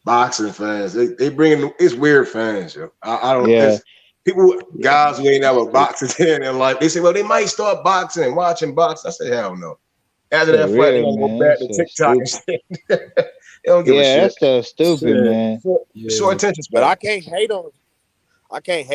S15: boxing fans. They bringing it's weird fans, yo. I don't. Yeah. People, guys who ain't never boxing in their life, they say, well, they might start boxing, watching boxing. I say, hell no. After that fight, they're gonna go back to TikTok and shit. They don't give a shit.
S2: That's so stupid, man.
S15: Short attention span.
S21: But I can't hate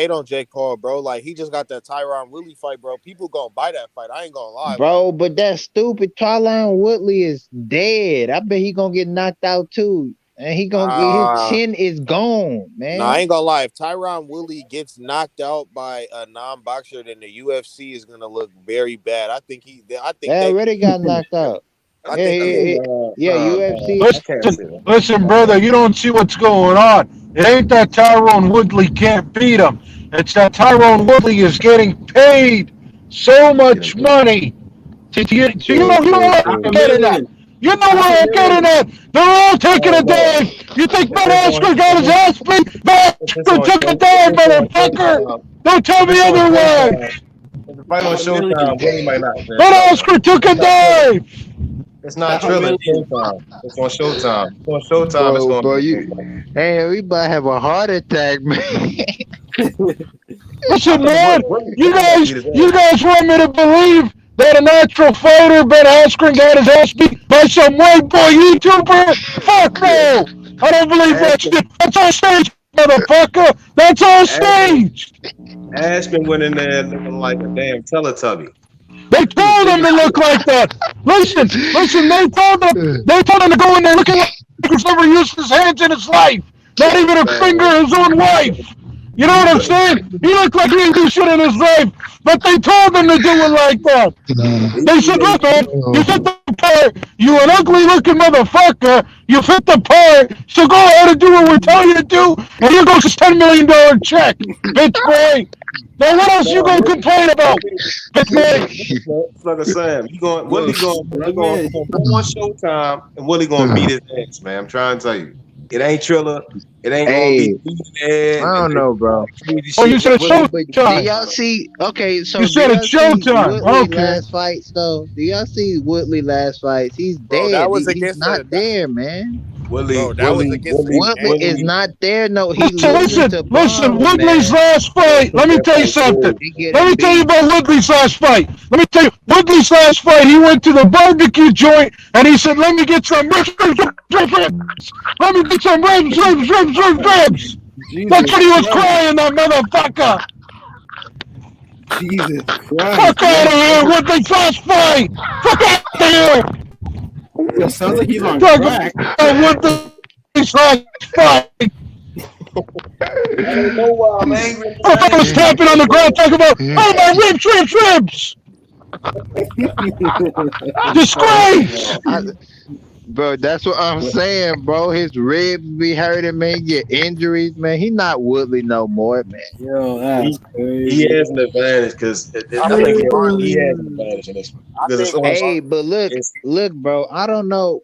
S21: on Jake Paul, bro. Like he just got that Tyron Woodley fight, bro. People gonna buy that fight. I ain't gonna lie,
S2: bro. But that's stupid. Tyron Woodley is dead. I bet he gonna get knocked out too. And he gonna get his chin is gone, man.
S21: Nah, I ain't gonna lie. If Tyron Woodley gets knocked out by a non-boxer, then the UFC is gonna look very bad. I think they
S2: already got knocked out. UFC.
S14: Listen, brother, you don't see what's going on. It ain't that Tyron Woodley can't beat him. It's that Tyron Woodley is getting paid so much money to get. You know what I'm getting at. You know where I'm getting at. They're all taking a dive. You think Ben Askren got his ass beat? Ben Askren took a dive, motherfucker. Don't tell me otherwise.
S15: The fight on Showtime, Woodley might not.
S14: Ben Askren took a dive.
S15: It's not Triller. It's Showtime. It's on Showtime. It's on Showtime. It's on.
S2: Hey, we about to have a heart attack, man.
S14: Listen, man. You guys want me to believe that a natural fighter, Ben Askren, got his ass beat by some white boy YouTuber? Fuck no! I don't believe that shit. That's all staged, motherfucker. That's all staged.
S15: Askren went in there looking like a damn Teletubby.
S14: They told him to look like that. Listen. They told him to go in there looking like he's never used his hands in his life. Not even a finger of his own wife. You know what I'm saying? He looked like he didn't do shit in his life, but they told him to do it like that. They said, look, man, you fit the part. You an ugly-looking motherfucker. You fit the part, so go ahead and do what we're telling you to do, and here goes this $10 million check. Bitch boy. Now what else you gonna complain about?
S15: Like I said, Willie going on Showtime, and Willie gonna beat his ass, man. I'm trying to tell you, it ain't Triller. It ain't gonna be beating
S2: I don't know, bro.
S14: Oh, you said
S2: Willie, but do
S14: Showtime.
S2: y'all see? Okay, so
S14: You
S2: do
S14: said
S2: y'all
S14: it's
S2: see
S14: Showtime.
S2: Woodley
S14: Okay.
S2: last fights though? Do y'all see Woodley last fights? He's
S21: Bro,
S2: dead.
S21: that was
S2: He's
S21: against
S2: not there, man.
S21: Bro, that was against the
S2: Woodley is not there. No, he
S14: Listen,
S2: losing to
S14: listen.
S2: Bomber,
S14: Woodley's
S2: man.
S14: last fight. Let me tell you something.
S2: He
S14: Let
S2: getting
S14: me tell you
S2: beat.
S14: about Woodley's last fight. Let me tell you, Woodley's last fight. He went to the barbecue joint and he said, "Let me get some ribs. Let me get some ribs. That's what he was crying, that motherfucker.
S9: Jesus Christ.
S14: Fuck out of here, Woodley's last fight. Fuck out of here.
S9: It sounds like he's on
S14: Talk
S9: crack.
S14: about Woodley's last fight.
S15: I don't know why I'm angry.
S14: I was tapping on the ground talking about, oh, my ribs. Disgrace.
S2: Bro, that's what I'm saying, bro. His ribs be hurting, man. Get injuries, man. He not Woodley no more, man.
S9: Yo, that's crazy.
S15: He has an advantage because I think he has an advantage in this one.
S2: Hey, but look, bro. I don't know.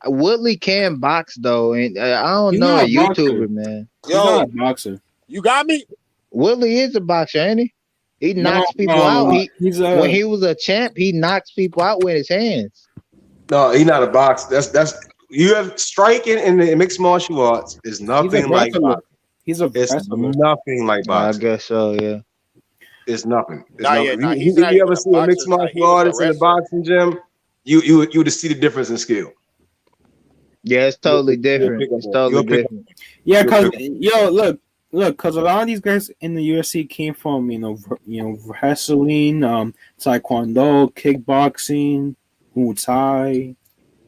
S2: Woodley can box though, and I don't
S9: He's
S2: know
S9: not
S2: a
S9: a boxer.
S2: YouTuber, man.
S9: He's not a boxer.
S21: You got me?
S2: Woodley is a boxer, ain't he? He knocks people
S9: no,
S2: out.
S9: when
S2: he was a champ, he knocks people out with his hands.
S15: No, he's not a boxer. That's you have striking in the mixed martial arts is nothing like boxing. It's nothing like boxing.
S2: I guess so, yeah.
S15: It's nothing.
S21: You
S15: ever see a mixed martial artist in the boxing gym? You would see the difference in skill.
S2: Yeah, it's totally different. It's totally different.
S9: Yeah, cause look, cause a lot of these guys in the UFC came from wrestling, taekwondo, kickboxing, Muay Thai.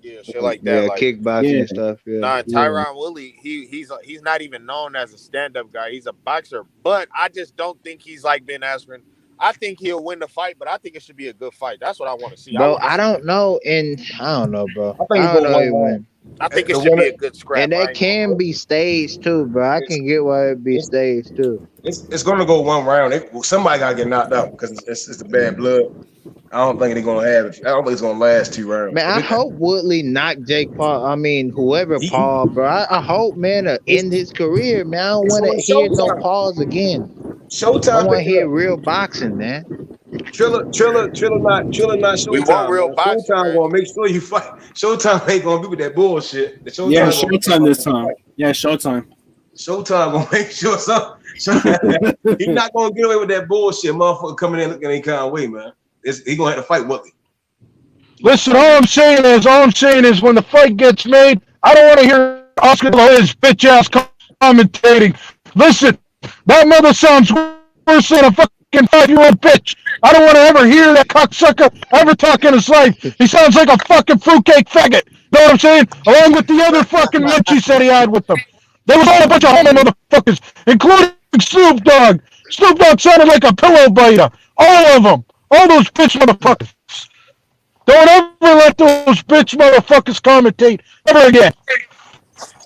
S21: Yeah, shit like that.
S2: Yeah,
S21: like
S2: kickboxing and stuff. Yeah.
S21: Nah, Tyron Woodley, he's not even known as a stand-up guy. He's a boxer, but I just don't think he's like Ben Askren. I think he'll win the fight, but I think it should be a good fight. That's what I want to see.
S2: Bro, I don't know, bro.
S15: I
S2: don't know he win.
S21: I think it should be a good scrap.
S2: And that can be staged too, bro. I can get why it be staged too.
S15: It's gonna go one round. Somebody gotta get knocked out because it's the bad blood. I don't think they're gonna have it. I don't think it's gonna last 2 rounds.
S2: Man, I hope Woodley knock Jake Paul. I mean, whoever Paul, bro. I hope, man, to end his career, man. I don't want to hear no Pauls again.
S15: Showtime.
S2: I want to hear real boxing, man.
S15: Triller not Showtime.
S21: We want real boxing.
S15: Showtime gonna make sure you fight. Showtime ain't gonna be with that bullshit.
S9: Showtime this time. Yeah, Showtime.
S15: Showtime gonna make sure he's not gonna get away with that bullshit, motherfucker coming in looking any kind of way, man. He gonna have to fight Woodley.
S14: Listen, all I'm saying is when the fight gets made, I don't want to hear Oscar De La Hoya's bitch ass commentating. Listen, that mother sounds worse than a fucking 5-year-old bitch. I don't want to ever hear that cocksucker ever talk in his life. He sounds like a fucking fruitcake faggot. Know what I'm saying? Along with the other fucking bitch he said he had with them. There was all a bunch of homo motherfuckers, including Snoop Dogg. Snoop Dogg sounded like a pillow biter. All of them. All those bitch motherfuckers. Don't ever let those bitch motherfuckers commentate ever again.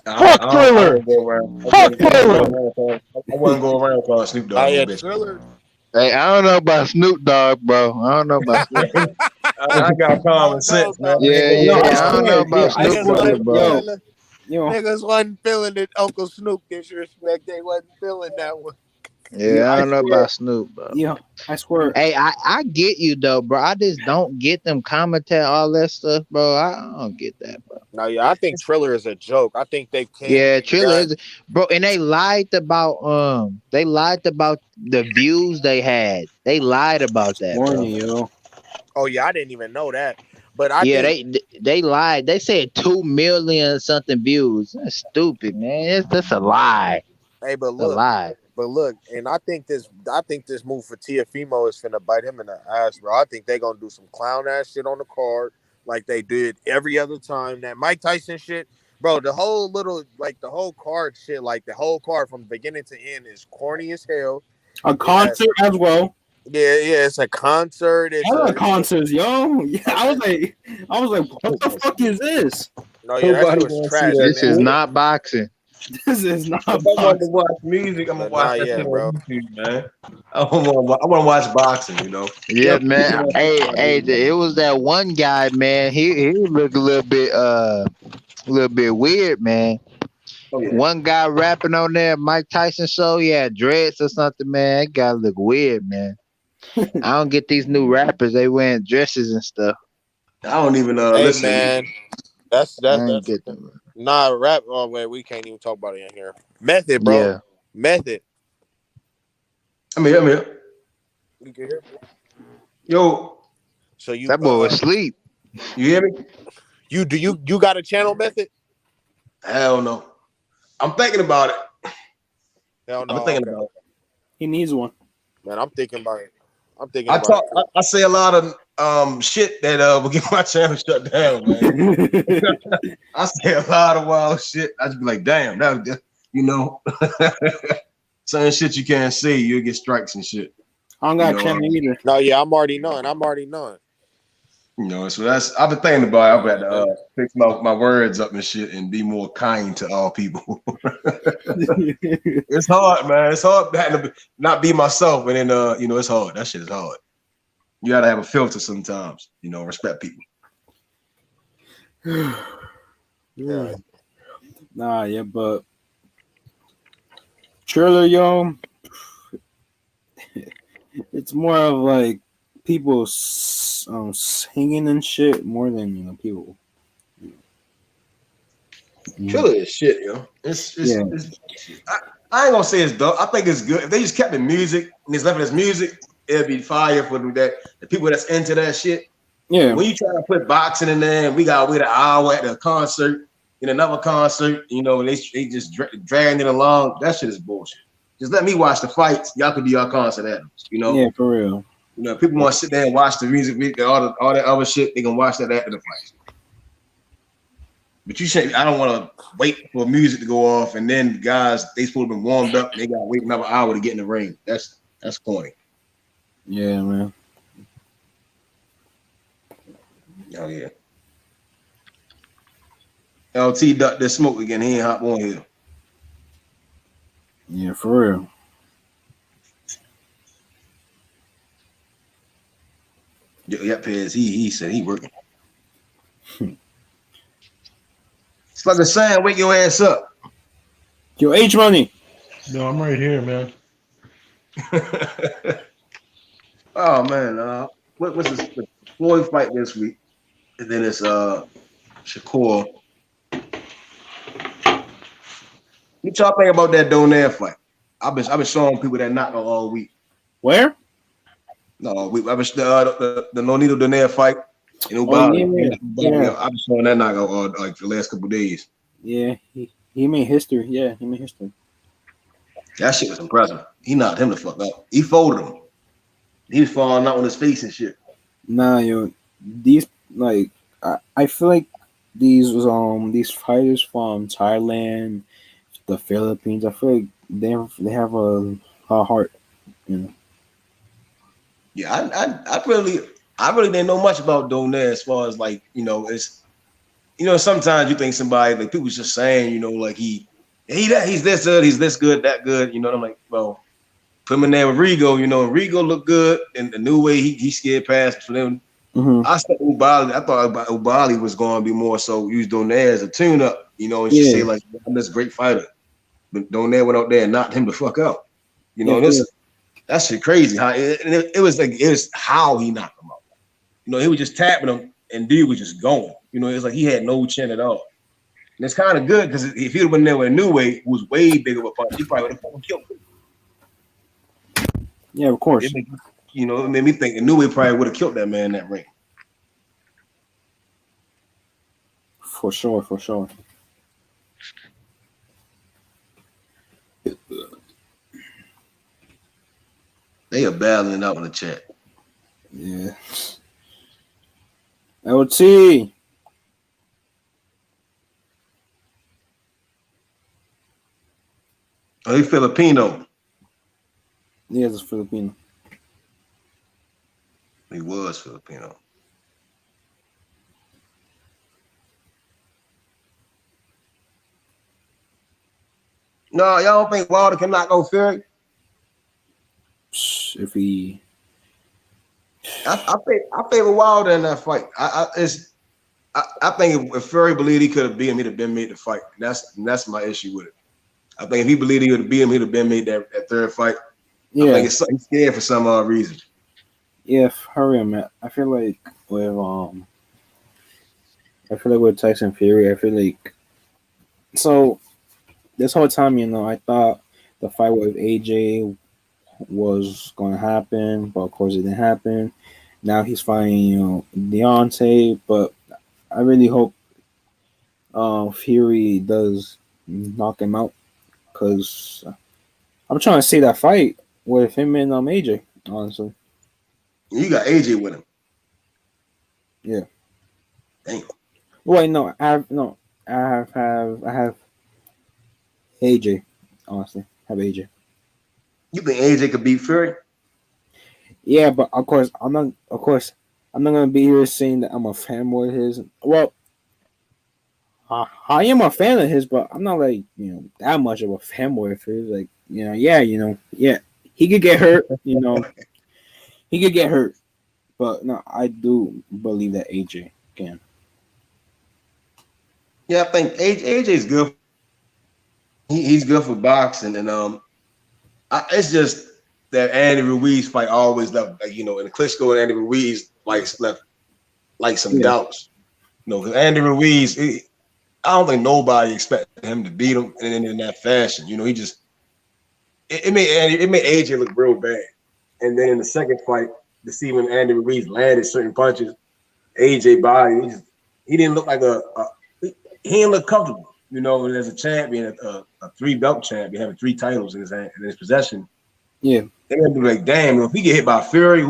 S14: Fuck Thriller. Fuck Thriller.
S15: I wouldn't go around calling Snoop Dogg a bitch.
S21: Thriller.
S2: Hey, I don't know about Snoop Dogg, bro. I don't know about Snoop.
S15: I got common sense, man.
S2: Yeah. I don't know about Snoop Dogg, bro.
S21: Niggas wasn't feeling it. Uncle Snoop disrespect. They wasn't feeling that one.
S2: Yeah, I don't know about Snoop, bro.
S9: Yeah, I swear.
S2: Hey, I get you though, bro. I just don't get them commentate all that stuff, bro. I don't get that, bro.
S21: No, yeah, I think Triller is a joke. I think they can't.
S2: Yeah, Triller is, bro, and they lied about the views they had. They lied about that, bro.
S21: Oh yeah, I didn't even know that. But
S2: they lied. They said 2 million something views. That's stupid, man. That's a lie.
S21: Hey, but
S2: look, a lie.
S21: But look, and I think this move for Teofimo is finna bite him in the ass, bro. I think they're gonna do some clown ass shit on the card like they did every other time. That Mike Tyson shit, bro. The whole card shit, like the whole card from beginning to end is corny as hell.
S9: A concert as well.
S21: Yeah, it's a concert.
S9: I love concerts, yo. Yeah, I was like, what the fuck is this?
S21: No, yeah, that shit was trash.
S2: This is not boxing.
S9: This is not
S18: If I want to watch music, I'm gonna watch
S21: Not
S18: that shit
S21: yet,
S18: on
S21: bro.
S18: YouTube, man. I want to watch boxing, you know.
S2: Yeah, man. Hey, it was that one guy, man. He looked a little bit weird, man.
S18: Oh, yeah.
S2: One guy rapping on there, Mike Tyson show, yeah, dreads or something, man. That guy look weird, man. I don't get these new rappers. They wearing dresses and stuff.
S18: I don't even
S21: Hey,
S18: listen.
S21: man. That's
S2: I ain't get them.
S21: nah, rap. Oh, wait, we can't even talk about it in here. Method, bro.
S2: Yeah.
S21: Method.
S18: I'm here.
S21: You can hear me?
S18: Yo.
S21: So you
S2: That boy was asleep.
S18: You hear me?
S21: You got a channel, Method?
S18: Hell no. I'm thinking about it.
S21: Hell no.
S18: I'm thinking about it.
S9: He needs one.
S21: Man, I'm thinking about it.
S18: I say a lot of shit that will get my channel shut down, man. I say a lot of wild shit. I just be like, damn, that you know, certain shit you can't say, you'll get strikes and shit.
S9: I don't got a channel either.
S21: No, yeah, I'm already knowing.
S18: You know, so I've been thinking about it. I've got to fix my words up and shit and be more kind to all people. It's hard, man. It's hard to not be myself, and then you know, it's hard. That shit is hard. You gotta have a filter sometimes, you know, respect people.
S9: Yeah. Nah, yeah, but Triller, yo, it's more of like people singing and shit more than, you know, people.
S18: Triller is shit, yo. It's I ain't gonna say it's dope. I think it's good. If they just kept the music and it's left it as music, it'd be fire for the people that's into that shit.
S9: Yeah.
S18: When you try to put boxing in there and we gotta wait an hour at the concert, in another concert, you know, they just dragging it along. That shit is bullshit. Just let me watch the fights. Y'all could do your concert at them, you know?
S9: Yeah, for real.
S18: You know, people want to sit there and watch the music, all that other shit. They can watch that after the fight. But you say I don't want to wait for music to go off, and then guys they supposed to be warmed up, and they got to wait another hour to get in the ring. That's corny.
S9: Yeah, man.
S18: Oh yeah. LT ducked the smoke again. He ain't hop on here.
S9: Yeah, for real.
S18: Yeah, Pez. He said he working. It's like a sign. Wake your ass up.
S9: Yo, H Money.
S14: No, I'm right here, man.
S18: Oh man, what's this the Floyd fight this week? And then it's Shakur. What y'all think about that Donaire fight? I've been showing people that knockout all week.
S9: Where?
S18: No, I've been the Nonito Donaire fight. You know,
S9: yeah.
S18: I've been showing that knockout all like the last couple of days.
S9: Yeah, he made history. Yeah, he made history.
S18: That shit was impressive. He knocked him the fuck up. He folded him. He was falling out on his face and shit.
S9: Nah, yo, these like I feel like these fighters from Thailand, the Philippines, I feel like they have a heart, you know.
S18: Yeah, I really didn't know much about Donaire as far as like, you know, it's, you know, sometimes you think somebody like people's just saying, you know, like he's this good, he's this good, that good, you know. And I'm like, well, put him in there with Rigo, you know, and Rigo looked good, and the new way he scared past for them. I said Ubali. I thought Ubali was going to be more so use Donaire as a tune-up, you know, and she say like, I'm this great fighter, but Donaire went out there and knocked him the fuck out, you know. That shit crazy. How it was how he knocked him out. You know, he was just tapping him, and dude was just going. You know, it's like he had no chin at all. And it's kind of good because if he'd have been there with a new way, who was way bigger of a punch, he probably would have killed him.
S9: Yeah, of course.
S18: It made me think a new way probably would have killed that man in that ring.
S9: For sure.
S18: They are battling out in the chat.
S9: Yeah. LT.
S18: Oh, he Filipino.
S9: Yeah, he's Filipino.
S18: He was Filipino.
S15: No, y'all don't think Wilder can knock out Fury?
S20: If he,
S15: I favor Wilder in that fight. I think if Fury believed he could have beat him, he'd have been made the fight. And that's my issue with it. I think if he believed he would have beat him, he'd have been made that third fight. Yeah. I think it's something scared for some odd reason.
S20: Yeah, hurry, man. I feel like with Tyson Fury, I feel like so this whole time, I thought the fight with AJ was going to happen, but of course it didn't happen. Now he's fighting, Deontay, but I really hope Fury does knock him out because I'm trying to see that fight with him and AJ. Honestly,
S15: you got AJ with him.
S20: Yeah.
S15: Damn.
S20: Wait, no, I have AJ. Honestly, I have AJ.
S15: You think AJ could beat Fury?
S20: Yeah, but of course I'm not gonna be here saying that I'm a fanboy of his. Well, I am a fan of his, but I'm not like that much of a fanboy of his. Like yeah, he could get hurt. He could get hurt, but no, I do believe that AJ can.
S15: Yeah, I think AJ's good. He's good for boxing, and it's just that Andy Ruiz fight always left, and Klitschko and Andy Ruiz left some doubts. Andy Ruiz, I don't think nobody expected him to beat him in that fashion. He just it made AJ look real bad, and then in the second fight, to see when Andy Ruiz landed certain punches, AJ body he didn't look like he didn't look comfortable. As a champion, a 3-belt champion, having 3 titles in his possession.
S20: Yeah,
S15: they're gonna be like, damn, if he get hit by Fury,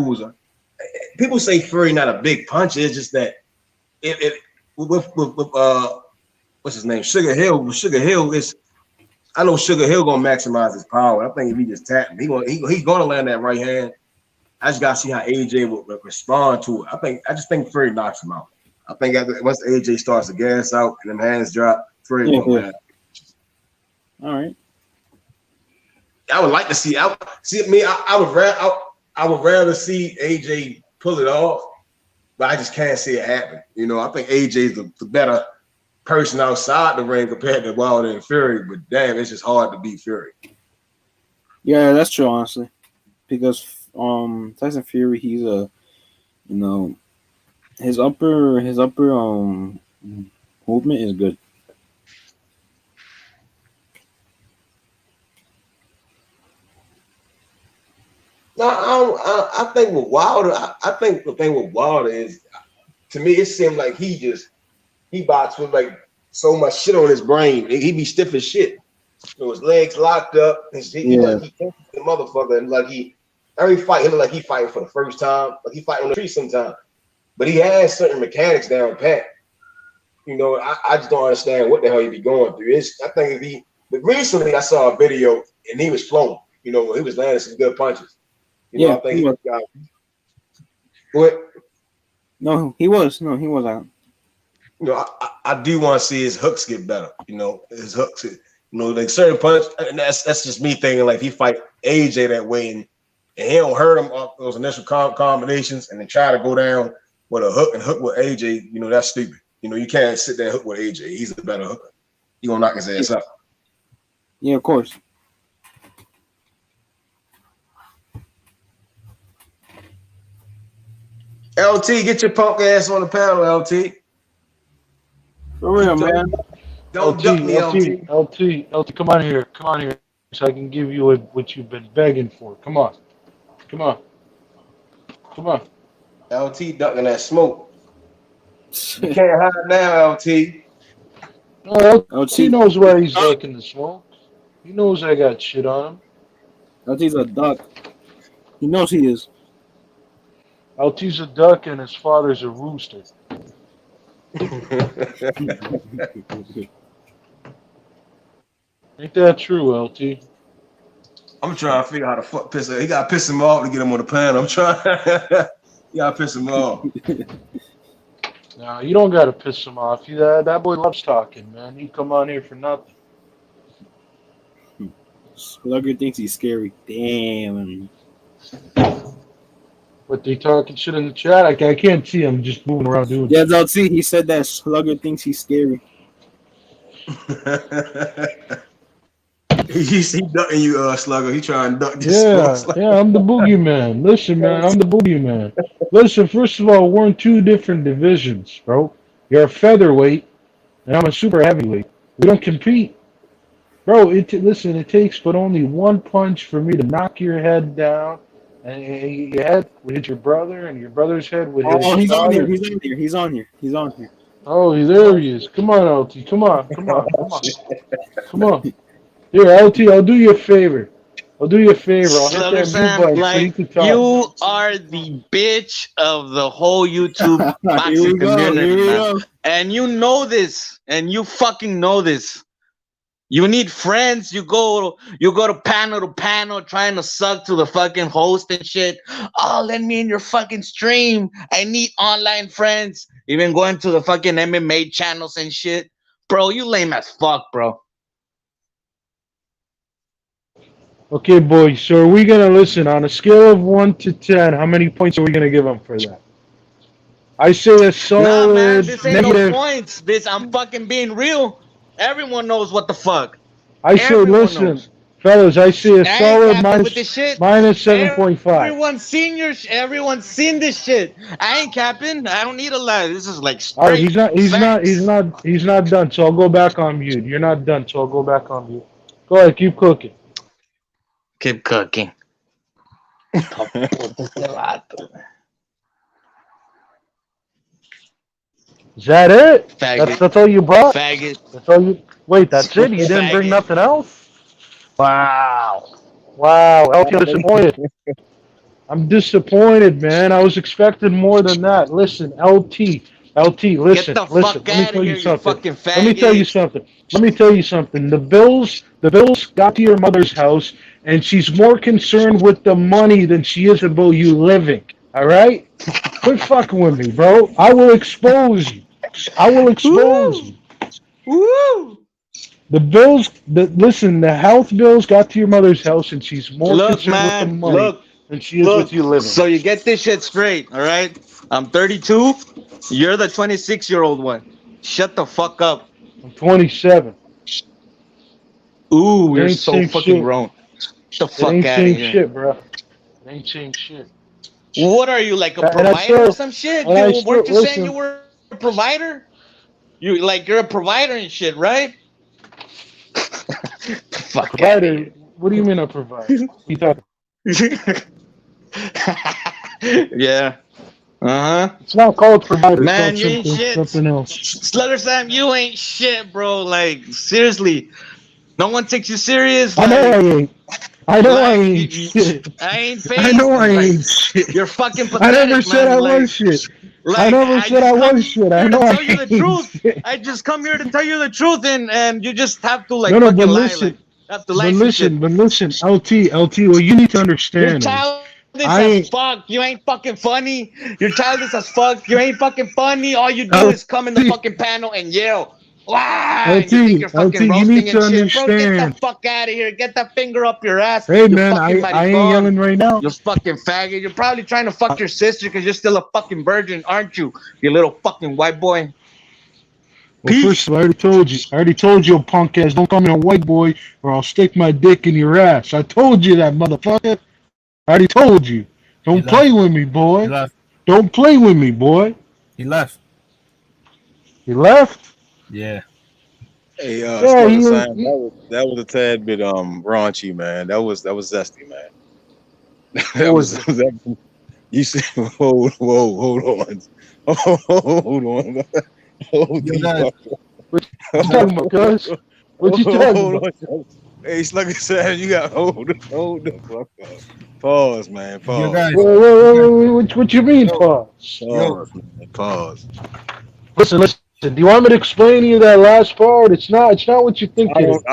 S15: people say Fury not a big puncher. It's just that with what's his name, Sugar Hill. With Sugar Hill, I know Sugar Hill gonna maximize his power. I think if he just tap him, he's gonna land that right hand. I just gotta see how AJ will respond to it. I just think Fury knocks him out. I think once AJ starts to gas out and them hands drop, Fury won't land.
S20: All right.
S15: I would like to see. I would rather see AJ pull it off, but I just can't see it happen. I think AJ's the better person outside the ring compared to Wilder and Fury. But damn, it's just hard to beat Fury.
S20: Yeah, that's true, honestly, because Tyson Fury, he's his upper movement is good.
S15: No, I think with Wilder, I think the thing with Wilder is, to me, it seemed like he boxed with so much shit on his brain. He be stiff as shit. His legs locked up. He the motherfucker, and every fight he look like he fighting for the first time. Like he fighting on the street sometimes. But he has certain mechanics down pat. I just don't understand what the hell he be going through. But recently I saw a video and he was flowing. He was landing some good punches. I think he was. What?
S20: No, he was out.
S15: I do want to see his hooks get better. His hooks. Certain punch, and that's just me thinking if he fight AJ that way and he don't hurt him off those initial combinations and then try to go down with a hook and hook with AJ, that's stupid. You can't sit there and hook with AJ. He's a better hooker. He gonna knock his ass out.
S20: Yeah, of course.
S15: LT, get your punk ass on the panel, LT.
S20: For real, man.
S15: Don't duck me,
S14: LT, come on here, so I can give you what you've been begging for. Come on.
S15: LT ducking that smoke. You can't hide now, LT.
S14: No, LT knows where he's ducking the smoke. He knows I got shit on him.
S20: LT's a duck. He knows he is.
S14: LT's a duck and his father's a rooster. Ain't that true, LT?
S15: I'm trying to figure out how to fuck piss him. He got to piss him off to get him on the panel. I'm trying. You got to piss him off.
S14: No, you don't got to piss him off. That boy loves talking, man. He come on here for nothing.
S9: Slugger thinks he's scary. Damn.
S14: But they talking shit in the chat. I can't see him just moving around doing.
S9: Yeah, LT. He said that Slugger thinks he's scary.
S15: He's ducking you, Slugger. He trying to duck this.
S14: Yeah, I'm the boogeyman. Listen, man, I'm the boogeyman. Listen, first of all, we're in two different divisions, bro. You're a featherweight, and I'm a super heavyweight. We don't compete. Bro, listen, it takes but only one punch for me to knock your head down, and your head would hit your brother, and your brother's head would hit
S9: Oh,
S14: his father.
S9: He's on here.
S14: Oh, there he is. Come on, LT. Come on. Here, LT, I'll do you a favor. I'll hit that
S12: Sam,
S14: blue button so
S12: like,
S14: you can talk.
S12: you are the bitch of the whole YouTube boxing community, man. And you know this, and you fucking know this. You need friends. You go to panel trying to suck to the fucking host and shit. Oh, let me in your fucking stream. I need online friends. Even going to the fucking MMA channels and shit. Bro, you lame as fuck, bro.
S14: Okay, boys, so are we going to listen on a scale of 1 to 10? How many points are we going to give him for that? I say a solid
S12: Nah, man, this ain't
S14: negative.
S12: no points. I'm fucking being real. Everyone knows what the fuck.
S14: I say, listen, fellas, I say a solid minus 7.5.
S12: Everyone's seen this shit. I ain't capping. I don't need a lie. This is like straight.
S14: All right, he's not done, so I'll go back on mute. You're not done, so I'll go back on mute. Go ahead, keep cooking.
S12: Keep cooking.
S14: Is that it?
S12: Faggot.
S14: That's all you brought?
S12: Faggot.
S14: That's all you... Wait, that's it? You didn't bring nothing else? Wow, I'm disappointed. I'm disappointed, man. I was expecting more than that. Listen, LT, listen. Let me tell you something. Let me tell you something. The Bills got to your mother's house, and she's more concerned with the money than she is about you living. All right? Quit fucking with me, bro. I will expose you.
S12: Woo!
S14: The health bills got to your mother's house, and she's more concerned with the money than she is with you living.
S12: So you get this shit straight, all right? I'm 32. You're the 26-year-old one. Shut the fuck up.
S14: I'm 27.
S12: Ooh, you're so fucking grown. Get the fuck out of here.
S14: It ain't same shit, bro. It ain't same shit.
S12: What are you, like a provider or some shit? Dude, weren't you saying you were a provider? You're a provider and shit, right? Fuck
S14: provider? What do you mean a provider? You talking?
S12: Yeah.
S14: It's not called provider.
S12: Man, you ain't shit.
S14: Something else.
S12: Slugger Sam, you ain't shit, bro. Like, seriously. No one takes you serious.
S14: I know I ain't. I ain't shit.
S12: I ain't
S14: shit.
S12: You're fucking pathetic,
S14: I never said I was shit. I never said I was shit. I know I ain't
S12: the truth. Shit. I just come here to tell you the truth, and you just have to
S14: no, but listen. But listen, LT, what you need to understand.
S12: You're childish as fuck. You ain't fucking funny. You're childish as fuck. You ain't fucking funny. All you do is come in the fucking panel and yell. Wow!
S14: LT, you need to understand.
S12: Bro, get the fuck out of here. Get that finger up your ass.
S14: Hey, man, I ain't yelling right now.
S12: You fucking faggot. You're probably trying to fuck your sister because you're still a fucking virgin, aren't you? You little fucking white boy.
S14: Well, first of all, I already told you, punk ass, don't call me a white boy or I'll stick my dick in your ass. I told you that, motherfucker. I already told you. Don't play with me, boy. Don't play with me, boy.
S22: He left.
S14: He left?
S22: Yeah.
S23: Hey, that was a tad bit raunchy, man. That was zesty, man. That you said, hold on.
S14: What you talking about, cuz? What you talking about?
S23: Hey, Slugger Sam, you got hold the fuck up. Pause, man. Pause.
S14: Wait, what you mean, pause?
S23: Pause.
S14: Listen. Do you want me to explain to you that last part? It's not what you think it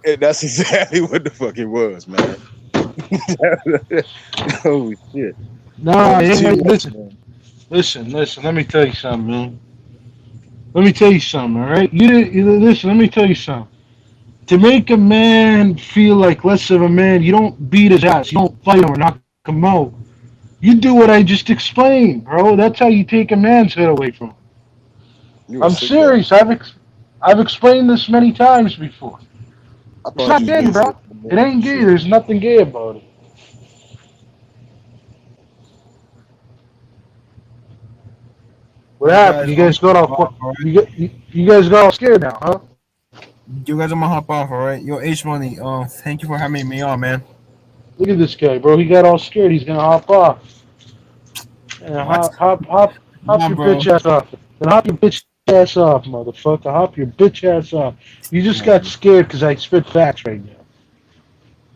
S14: is.
S23: That's exactly what the fuck it was, man. Holy shit.
S14: Nah, listen. Let me tell you something, man. Let me tell you something, all right? Listen, let me tell you something. to make a man feel like less of a man, you don't beat his ass. You don't fight him or knock him out. You do what I just explained, bro. That's how you take a man's head away from him.
S23: You a
S14: I'm
S23: sick guy.
S14: serious. I've explained this many times before.
S23: I
S14: It's
S23: thought
S14: not
S23: you was
S14: gay,
S23: being
S14: bro.
S23: so
S14: It ain't gay.
S23: shit.
S14: There's nothing gay about it. What
S17: You
S14: happened?
S17: guys,
S14: You guys got
S17: hop
S14: all
S17: off, all right?
S14: you guys got all scared now, huh?
S17: You guys, I'm gonna hop off, all right? Yo, H Money, thank you for having me on, man.
S14: Look at this guy, bro. He got all scared. He's gonna hop off. Yeah,
S17: What?
S14: hop
S17: Nah,
S14: your
S17: bro.
S14: bitch ass off. Then hop your bitch ass off, motherfucker. Hop your bitch ass off. You just
S17: Nah,
S14: got
S17: bro.
S14: scared because I spit facts right now.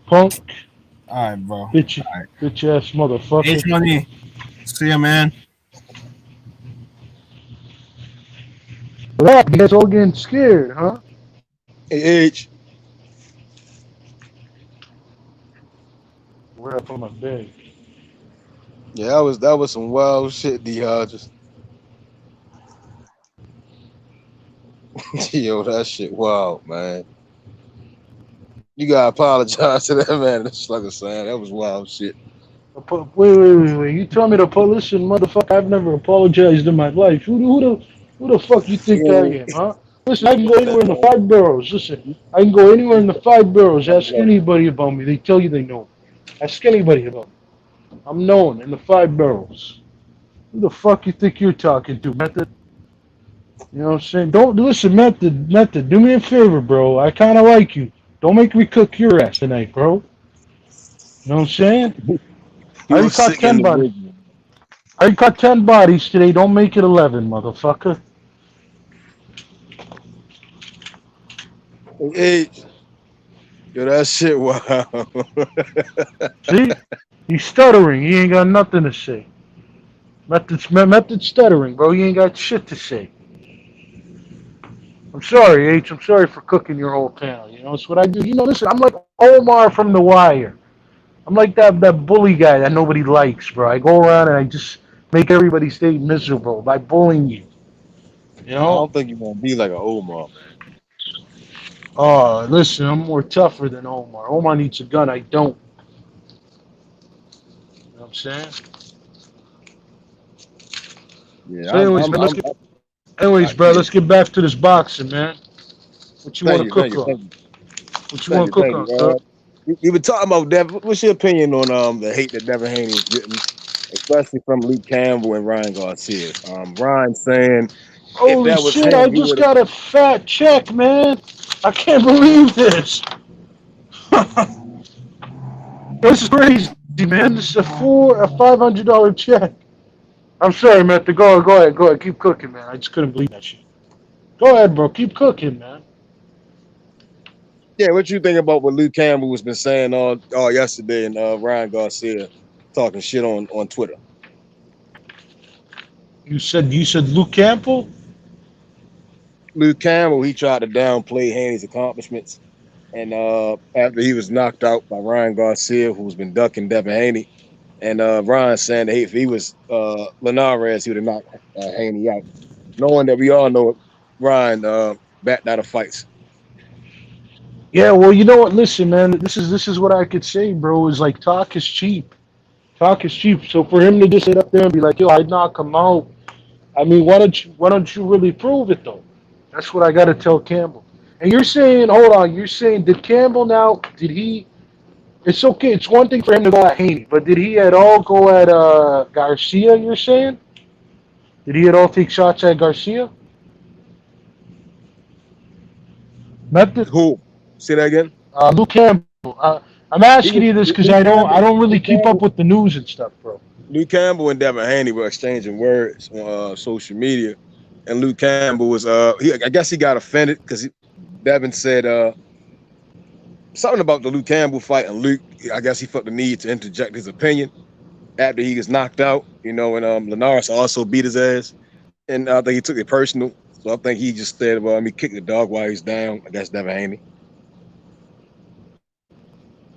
S14: Punk,
S17: All right, bro. All
S14: bitch,
S17: right.
S14: bitch ass
S17: H
S14: motherfucker.
S17: Money, see ya, man.
S14: What happened? You guys all getting scared, huh?
S23: Hey, H.
S14: We're up on my bed.
S23: Yeah, that was some wild shit, D Hodges. Yo, that shit wild, man. You gotta apologize to that man. That's like a saying. That was wild shit.
S14: Wait. You tell me to listen, motherfucker. I've never apologized in my life. Who the fuck you think I
S23: Yeah.
S14: am, huh? Listen, I can go anywhere in the five boroughs. Listen, I can go anywhere in the five boroughs. Ask anybody about me. They tell you they know me. Ask anybody about me. I'm known in the five boroughs. Who the fuck you think you're talking to, Method? You know what I'm saying? Don't listen, Method. Do me a favor, bro. I kind of like you. Don't make me cook your ass tonight, bro. You know what I'm saying? I
S23: You
S14: already
S23: was
S14: caught
S23: sick
S14: 10 bodies.
S23: individual.
S14: I already caught 10 bodies today. Don't make it 11, motherfucker.
S23: Hey, H. Yo, that shit wild.
S14: See? He's stuttering. He ain't got nothing to say. Method stuttering, bro. He ain't got shit to say. I'm sorry, H. I'm sorry for cooking your whole panel. You know, it's what I do. You know, listen, I'm like Omar from The Wire. I'm like that bully guy that nobody likes, bro. I go around and I just make everybody stay miserable by bullying you. You
S23: I
S14: know?
S23: don't think you gonna be like an Omar, man.
S14: Oh, listen, I'm more tougher than Omar. Omar needs a gun. I don't. You know what I'm saying?
S23: Yeah,
S14: So, anyways, man,
S23: I
S14: bro,
S23: get
S14: let's
S23: it.
S14: get back to this boxing, man. What you want to
S23: Thank
S14: cook
S23: you,
S14: on? What you want to cook
S23: thank
S14: on,
S23: you.
S14: cuz?
S23: We were talking about Devin. What's your opinion on the hate that Devin Haney is getting, especially from Luke Campbell and Ryan Garcia? Ryan saying if
S14: Holy
S23: that was
S14: shit, I
S23: him, he
S14: just
S23: would have.
S14: got a fat check, man. I can't believe this. This is crazy, man. This is a $500 check. I'm sorry, man. Go ahead. Keep cooking, man. I just couldn't believe that shit. Go ahead, bro. Keep cooking, man.
S23: Yeah, what you think about what Luke Campbell was been saying all yesterday and Ryan Garcia talking shit on Twitter?
S14: You said Luke Campbell?
S23: Luke Campbell, he tried to downplay Haney's accomplishments. And after he was knocked out by Ryan Garcia, who's been ducking Devin Haney, and Ryan saying that if he was Linares, he would have knocked Haney out, knowing that we all know Ryan backed out of fights.
S14: Yeah, well, you know what? Listen, man. This is what I could say, bro. Is like talk is cheap. Talk is cheap. So for him to just sit up there and be like, "Yo, I'd knock him out," I mean, why don't you really prove it though? That's what I got to tell Campbell. And you're saying, hold on, you're saying, did Campbell now? Did he? It's okay. It's one thing for him to go at Haney, but did he at all go at Garcia? You're saying? Did he at all take shots at Garcia? Not the
S23: Who? Say that again.
S14: Luke Campbell. I'm
S23: He
S14: asking
S23: was
S14: you this because
S23: Luke Campbell.
S14: I don't really keep up with the news and stuff, bro.
S23: Luke Campbell and Devin Haney were exchanging words on social media, and Luke Campbell was I guess he got offended because Devin said something about the Luke Campbell fight, and Luke, I guess he felt the need to interject his opinion after he was knocked out, and Linares also beat his ass, and I think he took it personal. So I think he just said, "Well, let me kick the dog while he's down." I guess Devin Haney.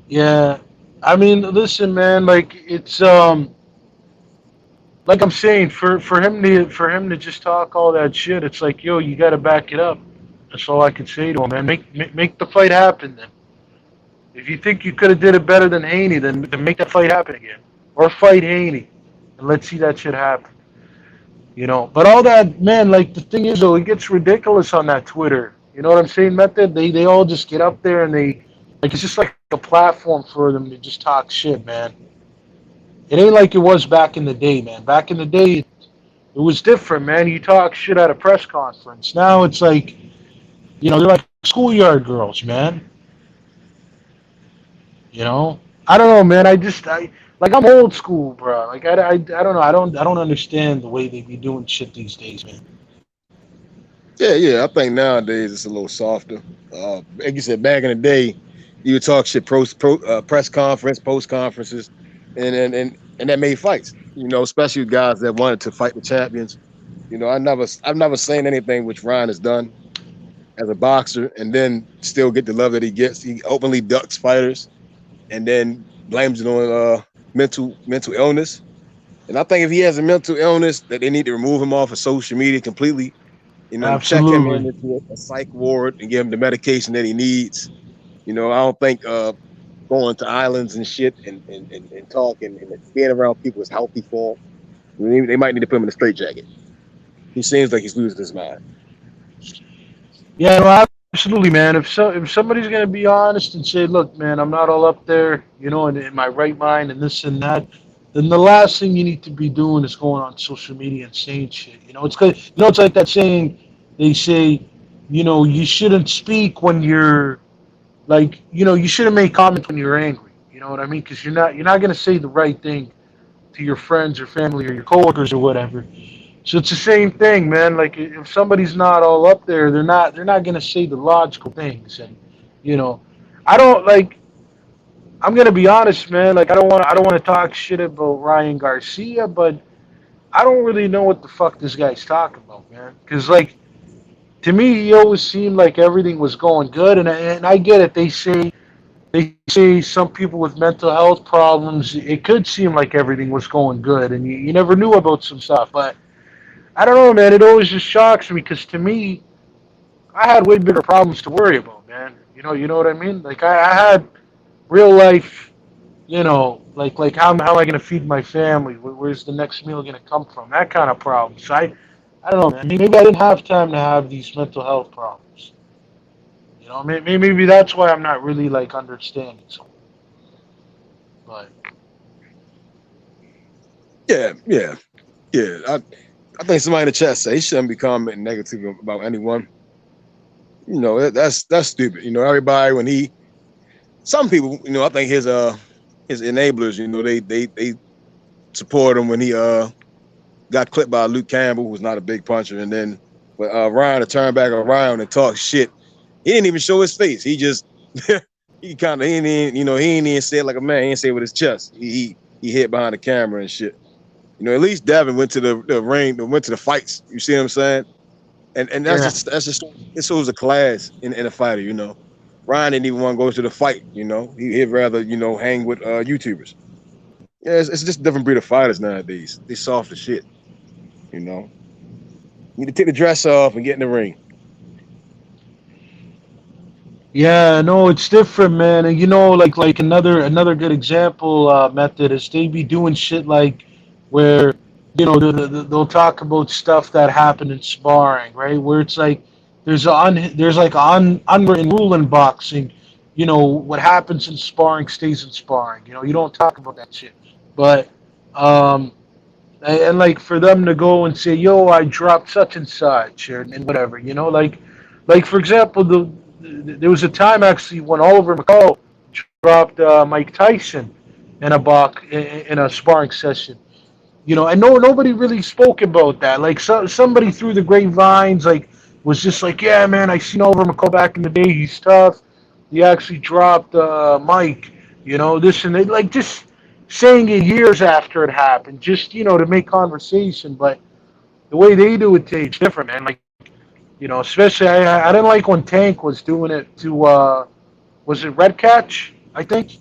S14: Yeah, I mean, listen, man. Like it's like I'm saying, for him to just talk all that shit, it's like, yo, you got to back it up. That's all I can say to him, man. Make the fight happen then. If you think you could have did it better than Haney, then make that fight happen again, or fight Haney, and let's see that shit happen. But all that, man, like the thing is though, it gets ridiculous on that Twitter. You know what I'm saying, Method? They all just get up there and it's just like a platform for them to just talk shit, man. It ain't like it was back in the day, man. Back in the day, it was different, man. You talk shit at a press conference. Now it's like, they're like schoolyard girls, man. I don't know, man. I'm old school, bro. Like I don't know. I don't understand the way they be doing shit these days, man.
S23: Yeah. I think nowadays it's a little softer. Like you said, back in the day, you would talk shit press conference, post conferences, and that made fights. Especially with guys that wanted to fight the champions. I've never seen anything which Ryan has done as a boxer, and then still get the love that he gets. He openly ducks fighters, and then blames it on mental illness. And I think if he has a mental illness, that they need to remove him off of social media completely. Check him into a psych ward and give him the medication that he needs. I don't think going to islands and shit and talking and being around people is healthy for him. They might need to put him in a straitjacket. He seems like he's losing his mind.
S14: Yeah, no, absolutely, man. If somebody's gonna be honest and say, "Look, man, I'm not all up there, in my right mind and this and that," then the last thing you need to be doing is going on social media and saying shit. It's like that saying they say, you shouldn't speak when you're like, you shouldn't make comments when you're angry. You know what I mean? Because you're not gonna say the right thing to your friends or family or your coworkers or whatever. So it's the same thing, man. Like if somebody's not all up there, they're not gonna say the logical things, and I don't like. I'm gonna be honest, man. Like I don't want to talk shit about Ryan Garcia, but I don't really know what the fuck this guy's talking about, man. Because like to me, he always seemed like everything was going good, and I get it. They say some people with mental health problems, it could seem like everything was going good, and you never knew about some stuff, but. I don't know, man. It always just shocks me because to me, I had way bigger problems to worry about, man. You know what I mean? Like I had real life, like how am I going to feed my family? Where's the next meal going to come from? That kind of problem. So I don't know, man. Maybe I didn't have time to have these mental health problems. Maybe that's why I'm not really like understanding. So, but
S23: Yeah. I think somebody in the chat said he shouldn't be commenting negative about anyone. That's stupid. Everybody some people, I think his enablers, they support him when he got clipped by Luke Campbell, who's not a big puncher, and then Ryan to turn back around and talk shit. He didn't even show his face. He just he ain't even say it like a man. He ain't say it with his chest. He hit behind the camera and shit. At least Devin went to the ring, went to the fights. You see what I'm saying? And that's just it shows a class in a fighter. Ryan didn't even want to go to the fight. He'd rather hang with YouTubers. Yeah, it's just a different breed of fighters nowadays. They soft as shit. You need to take the dress off and get in the ring.
S14: yeah, no, it's different, man. And like another good example method is they be doing shit like where they'll talk about stuff that happened in sparring, right? Where it's like there's like an unwritten rule in boxing. What happens in sparring stays in sparring. You don't talk about that shit. But and like for them to go and say, "Yo, I dropped such and such," and whatever, like for example, there was a time actually when Oliver McCall dropped Mike Tyson in a sparring session. And nobody really spoke about that. Like somebody through the grapevines, like was just like, "Yeah, man, I seen Oliver McCall back in the day. He's tough. He actually dropped Mike. This and that." Like just saying it years after it happened, just to make conversation. But the way they do it, it's different, man. Like especially I didn't like when Tank was doing it to was it Red Catch? I think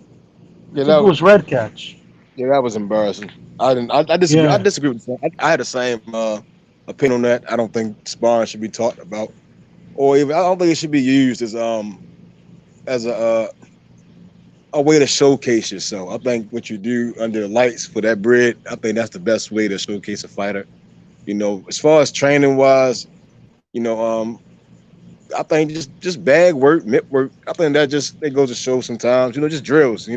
S14: it was Red Catch.
S23: Yeah, that was embarrassing. I disagree.
S14: Yeah.
S23: I disagree with that. I had the same opinion on that. I don't think sparring should be talked about. or even I don't think it should be used as a way to showcase yourself. I think what you do under the lights for that bread, I think that's the best way to showcase a fighter. As far as training wise, you know, I think just bag work, mitt work. I think that just it goes to show sometimes, just drills,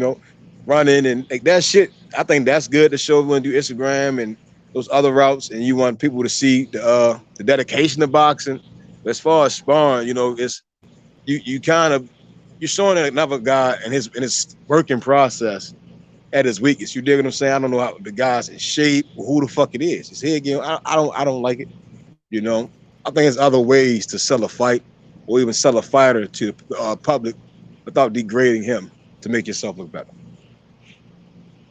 S23: running and like that shit. I think that's good to show when do Instagram and those other routes, and you want people to see the dedication to boxing. But as far as sparring, it's you kind of you're showing another guy in his working process at his weakest. You dig what I'm saying? I don't know how the guy's in shape or who the fuck it is. His head game, I don't like it. I think there's other ways to sell a fight or even sell a fighter to the public without degrading him to make yourself look better.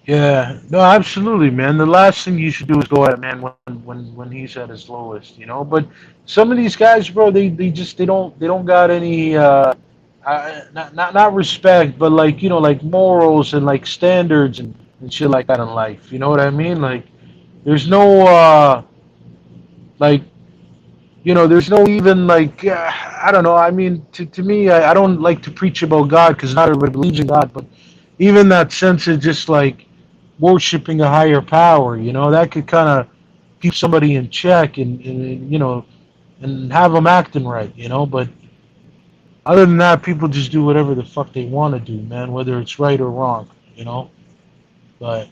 S14: Yeah, no, absolutely, man. The last thing you should do is go at a man when he's at his lowest, But some of these guys, bro, they don't got any not respect, but like morals and like standards and shit like that in life. You know what I mean? Like there's no like there's no even like I don't know. I mean, to me, I don't like to preach about God because not everybody believes in God, but even that sense of just like worshiping a higher power, that could kind of keep somebody in check and have them acting right, But other than that, people just do whatever the fuck they want to do, man, whether it's right or wrong. But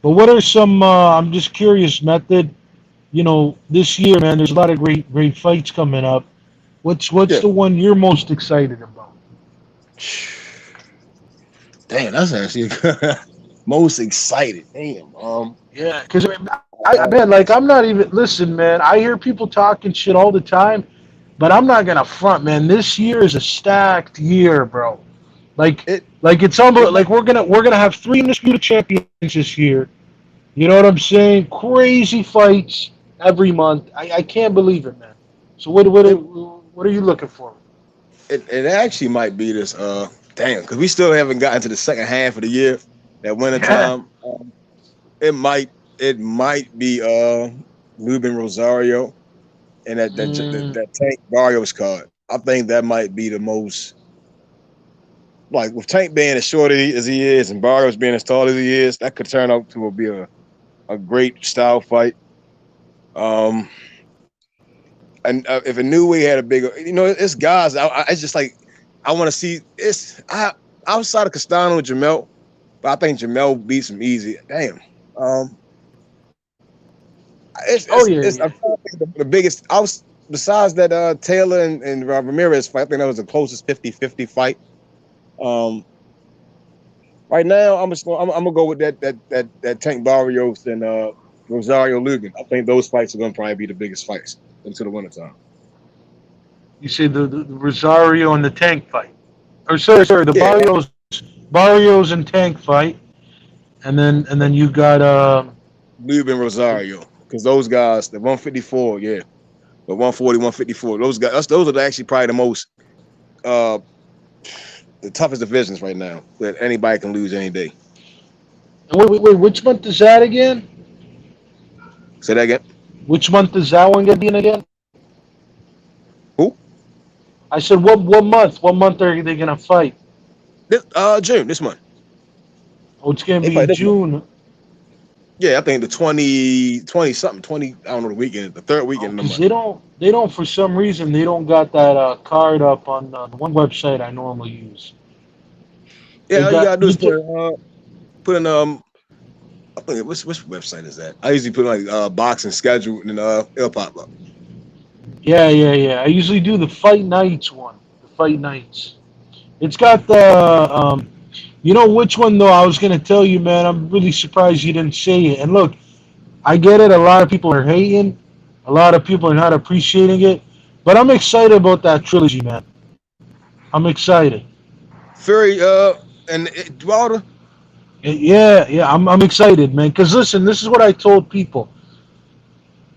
S14: what are some? I'm just curious, Method. This year, man, there's a lot of great fights coming up. What's the one you're most excited about?
S23: Damn, that's actually most excited. Damn.
S14: Yeah, because I bet like I'm not even listen, man. I hear people talking shit all the time, but I'm not gonna front, man. This year is a stacked year, bro. It's unbelievable. Like we're gonna have 3 undisputed champions this year. You know what I'm saying? Crazy fights every month. I can't believe it, man. So what are you looking for?
S23: It actually might be this damn, because we still haven't gotten to the second half of the year. That winter time. It might be Ruben Rosario and that Tank Barrios card. I think that might be the most, like, with Tank being as short as he is and Barrios being as tall as he is, that could turn out to be a great style fight. And if a new way had a bigger, it's guys. It's just like I want to see. Outside of Castano and Jamel, but I think Jamel beats him easy. Damn. I'm trying to think the biggest. Besides that Taylor and Ramirez fight, I think that was the closest 50-50 fight. Right now, I'm gonna go with that Tank Barrios and Rosario Lugan. I think those fights are gonna probably be the biggest fights until the wintertime.
S14: You say the Rosario and the Tank fight, or sorry, the Barrios and Tank fight, and then you got
S23: Lugan Rosario, because those guys, the 154, yeah, the 140, 154, those guys, those are actually probably the most the toughest divisions right now that anybody can lose any day.
S14: Wait, which month is that again?
S23: Say that again.
S14: Which month is that one going to be in again?
S23: Who?
S14: I said what month? What month are they going to fight?
S23: June, this month.
S14: Oh, it's going to be in June.
S23: Month. Yeah, I think the 20 something, 20, I don't know, the weekend, the third weekend of the month.
S14: They don't, for some reason, they don't got that card up on the one website I normally use.
S23: Yeah, all you gotta do is put in I think which website is that? I usually put like boxing schedule and it'll pop up.
S14: Yeah. I usually do the fight nights one. The fight nights. It's got the you know which one though? I was gonna tell you, man. I'm really surprised you didn't say it. And look, I get it. A lot of people are hating. A lot of people are not appreciating it. But I'm excited about that trilogy, man. I'm excited.
S23: Fury and Wilder.
S14: Yeah. I'm excited, man. Because listen, this is what I told people.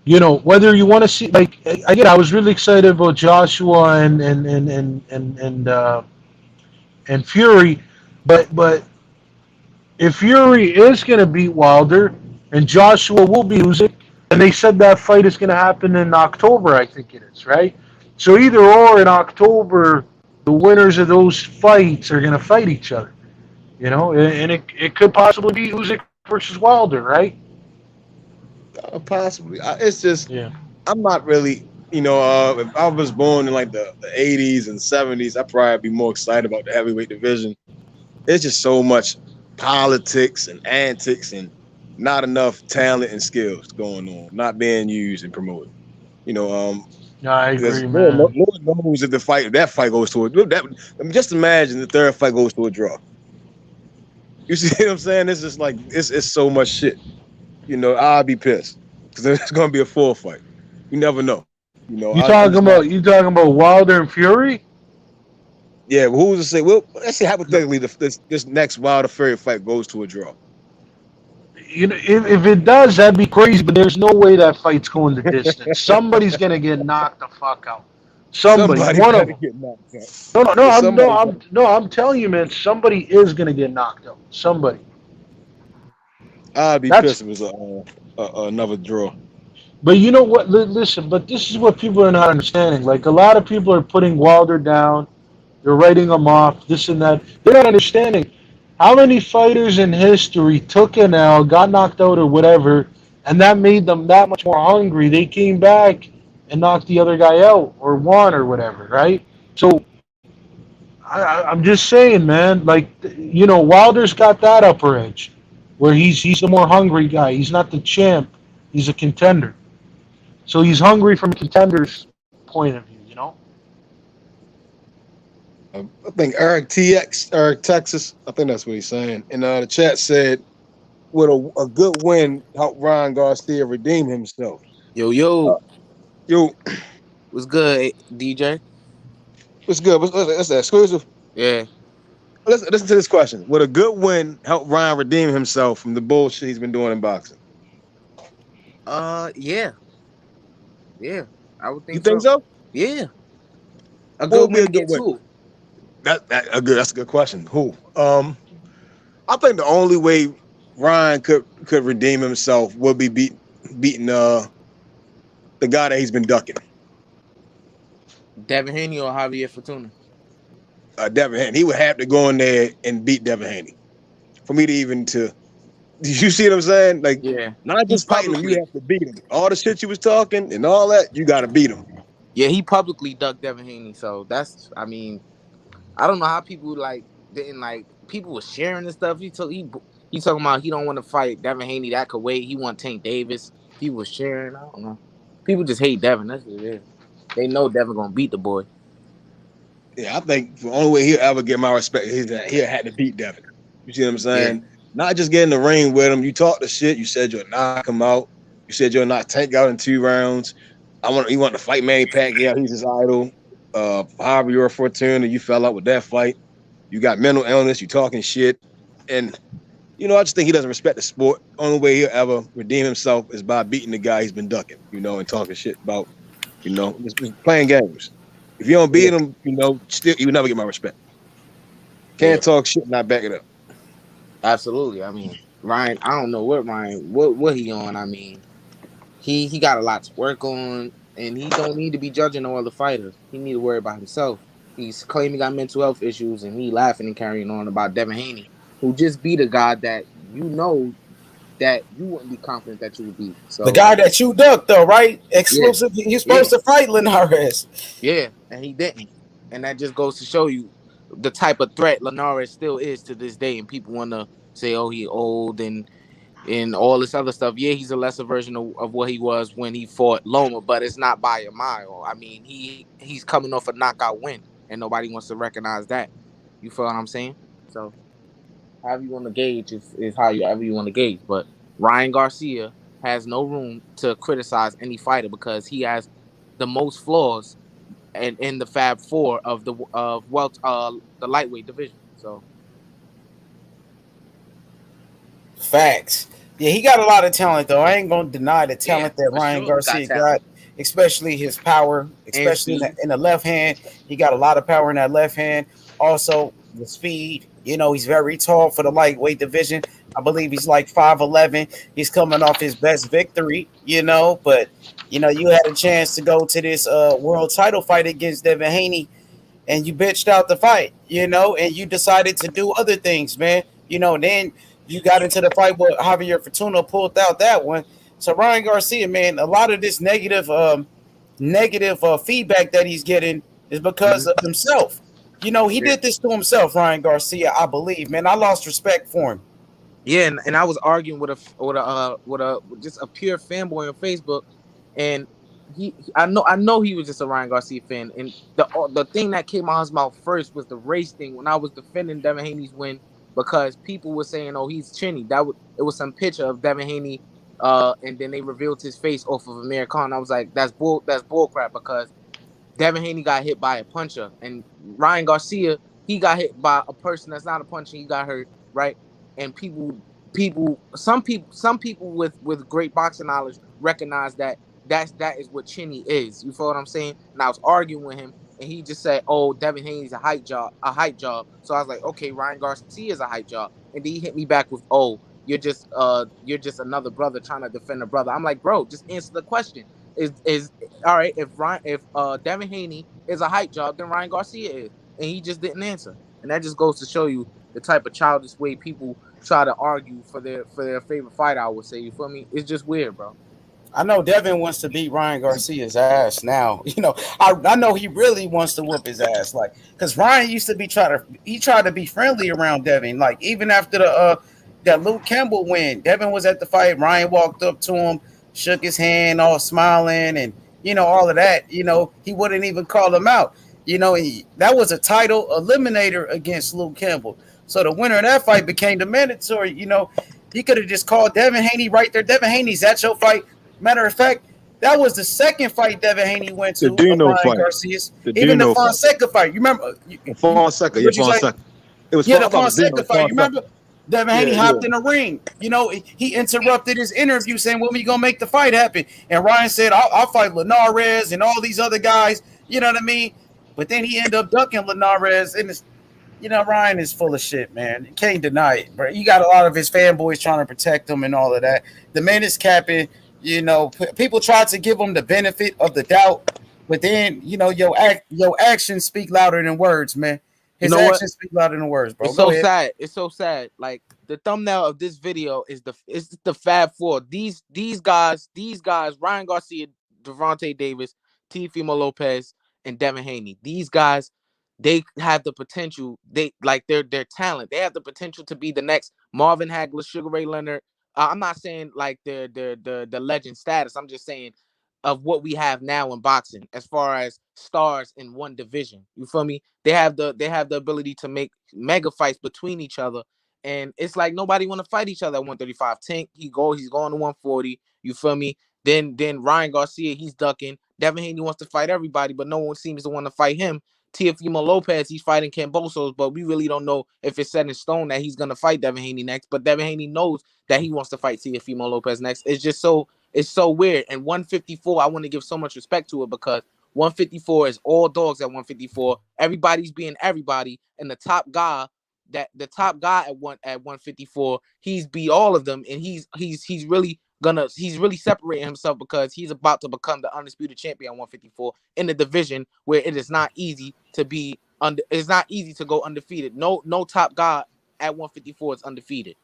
S14: Whether you want to see, like, again, I was really excited about Joshua and Fury, but if Fury is going to beat Wilder and Joshua will be losing, and they said that fight is going to happen in October, I think it is, right? So either or in October, the winners of those fights are going to fight each other. You know, and it could possibly be Usyk versus Wilder, right?
S23: Possibly. It's just
S14: Yeah.
S23: I'm not really. If I was born in like the 80s and 70s, I'd probably be more excited about the heavyweight division. It's just so much politics and antics and not enough talent and skills going on, not being used and promoted.
S14: I
S23: Because
S14: agree, man.
S23: Lord knows if that fight goes to just imagine the third fight goes to a draw. You see what I'm saying? It's just like it's so much shit. I'll be pissed because it's gonna be a full fight. You never know.
S14: You talking about Wilder and Fury?
S23: Yeah, but who's to say? Well, let's say hypothetically, this next Wilder Fury fight goes to a draw.
S14: If it does, that'd be crazy. But there's no way that fight's going the distance. Somebody's gonna get knocked the fuck out. Somebody one of them.
S23: Get knocked out.
S14: I'm telling you, man. Somebody is gonna get knocked out. Somebody.
S23: I'd be pissed if it was another draw.
S14: But you know what? Listen, but this is what people are not understanding. Like a lot of people are putting Wilder down. They're writing him off. This and that. They're not understanding how many fighters in history took an L, got knocked out or whatever, and that made them that much more hungry. They came back and knocked the other guy out or won or whatever, right? So I'm just saying, man. Like Wilder's got that upper edge, where he's the more hungry guy. He's not the champ. He's a contender. So he's hungry from a contender's point of view,
S23: I think Eric Texas, I think that's what he's saying. And the chat said, would a good win help Ryan Garcia redeem himself?
S11: Yo.
S23: What's
S11: good, DJ?
S23: What's good? That's exclusive?
S11: Yeah.
S23: Listen to this question. Would a good win help Ryan redeem himself from the bullshit he's been doing in boxing?
S11: Yeah. Yeah, I would think
S23: You think so?
S11: Yeah. A good win to get to it.
S23: That's a good question. Who? I think the only way Ryan could redeem himself would be beating the guy that he's been ducking.
S11: Devin Haney or Javier Fortuna?
S23: Devin Haney. He would have to go in there and beat Devin Haney for me to even to. You see what I'm saying? Like,
S11: yeah,
S23: not just fighting him, you have to beat him. All the shit you was talking and all that, you got to beat him.
S11: Yeah, he publicly ducked Devin Haney, so that's. I mean, I don't know how people didn't people were sharing this stuff. He talking about he don't want to fight Devin Haney. That could wait. He want Tank Davis. People was sharing. I don't know. People just hate Devin. That's what it is. They know Devin gonna beat the boy.
S23: Yeah, I think the only way he'll ever get my respect is that he'll have to beat Devin. You see what I'm saying? Yeah. Not just get in the ring with him. You talk the shit. You said you'll knock him out. You said you'll not Tank out in 2 rounds. You want to fight Manny Pacquiao. He's his idol. Javier Fortuna, you fell out with that fight. You got mental illness. You talking shit. And, I just think he doesn't respect the sport. Only way he'll ever redeem himself is by beating the guy he's been ducking, and talking shit about, just playing games. If you don't beat him, still you never get my respect. Can't talk shit and not back it up.
S11: Absolutely. I mean, Ryan, I don't know what he on. I mean, he got a lot to work on, and he don't need to be judging all the fighters. He need to worry about himself. He's claiming he got mental health issues, and he laughing and carrying on about Devin Haney, who just beat a guy that that you wouldn't be confident that you would beat. So
S8: the guy that you ducked, though, right? Exclusive. Yeah. He's supposed to fight Linares.
S11: Yeah, and he didn't, and that just goes to show you the type of threat Linares still is to this day, and people want to say, "Oh, he old," and all this other stuff. Yeah, he's a lesser version of what he was when he fought Loma, but it's not by a mile. I mean, he's coming off a knockout win, and nobody wants to recognize that. You feel what I'm saying? So, however you want to gauge is however you want to gauge. But Ryan Garcia has no room to criticize any fighter because he has the most flaws in the Fab Four of the lightweight division. So,
S8: facts. Yeah, he got a lot of talent, though. I ain't gonna deny the talent that Ryan Garcia got, especially his power, especially in the left hand. He got a lot of power in that left hand. Also, the speed. He's very tall for the lightweight division. I believe he's like 5'11". He's coming off his best victory, but you had a chance to go to this world title fight against Devin Haney, and you bitched out the fight, and you decided to do other things, man. Then you got into the fight with Javier Fortuna, pulled out that one. So Ryan Garcia, man, a lot of this negative feedback that he's getting is because of himself. He did this to himself, Ryan Garcia, I believe, man. I lost respect for him.
S11: Yeah, and I was arguing with just a pure fanboy on Facebook, and I know he was just a Ryan Garcia fan, and the thing that came out of his mouth first was the race thing when I was defending Devin Haney's win, because people were saying, "Oh, he's chinny." It was some picture of Devin Haney, and then they revealed his face off of Amir Khan. I was like, that's bull crap, because Devin Haney got hit by a puncher, and Ryan Garcia, he got hit by a person that's not a puncher. He got hurt, right? And some people with great boxing knowledge recognize that is what chinny is. You feel what I'm saying? And I was arguing with him, and he just said, "Oh, Devin Haney's a hype job." So I was like, "Okay, Ryan Garcia is a hype job," and then he hit me back with, "Oh, you're just another brother trying to defend a brother." I'm like, "Bro, just answer the question. Is all right, if Devin Haney is a hype job, then Ryan Garcia is," and he just didn't answer. And that just goes to show you the type of childish way people try to argue for their favorite fighter, I would say. You feel me? It's just weird, bro.
S8: I know Devin wants to beat Ryan Garcia's ass now. I know he really wants to whoop his ass, like, because Ryan used to tried to be friendly around Devin. Like, even after that Luke Campbell win, Devin was at the fight. Ryan walked up to him, shook his hand, all smiling, and all of that. He wouldn't even call him out. That was a title eliminator against Luke Campbell. So the winner of that fight became the mandatory. He could have just called Devin Haney right there. Devin Haney's at your fight. Matter of fact, that was the second fight Devin Haney went to.
S23: The Dino fight.
S8: Garcia's. Even the Fonseca fight. You remember?
S23: Fonseca. Yeah, Fonseca.
S8: It was the Fonseca fight. You remember? Devin Haney hopped in the ring. He interrupted his interview saying, "When we gonna make the fight happen?" And Ryan said, "I'll fight Linares and all these other guys." You know what I mean? But then he ended up ducking Linares, and Ryan is full of shit, man. You can't deny it, bro. You got a lot of his fanboys trying to protect him and all of that. The man is capping. People try to give him the benefit of the doubt, but then your actions speak louder than words, man. His actions speak louder than words, bro.
S11: It's so sad. It's so sad. Like, the thumbnail of this video is the Fab Four. These guys, Ryan Garcia, Gervonta Davis, Teofimo Lopez, and Devin Haney. These guys, they have the potential. Their talent. They have the potential to be the next Marvin Hagler, Sugar Ray Leonard. I'm not saying like the legend status. I'm just saying of what we have now in boxing as far as stars in one division. You feel me? They have the ability to make mega fights between each other, and it's like nobody want to fight each other at 135. Tank, he's going to 140. You feel me? Then Ryan Garcia, he's ducking. Devin Haney wants to fight everybody, but no one seems to want to fight him. Teofimo Lopez, he's fighting Cambosos, but we really don't know if it's set in stone that he's going to fight Devin Haney next. But Devin Haney knows that he wants to fight Teofimo Lopez next. It's so weird. And 154, I want to give so much respect to it, because 154 is all dogs at 154. Everybody's being everybody, and the top guy at 154, he's beat all of them, and he's really separating himself, because he's about to become the undisputed champion at 154 in the division where it is not easy to be it's not easy to go undefeated. No top guy at 154 is undefeated.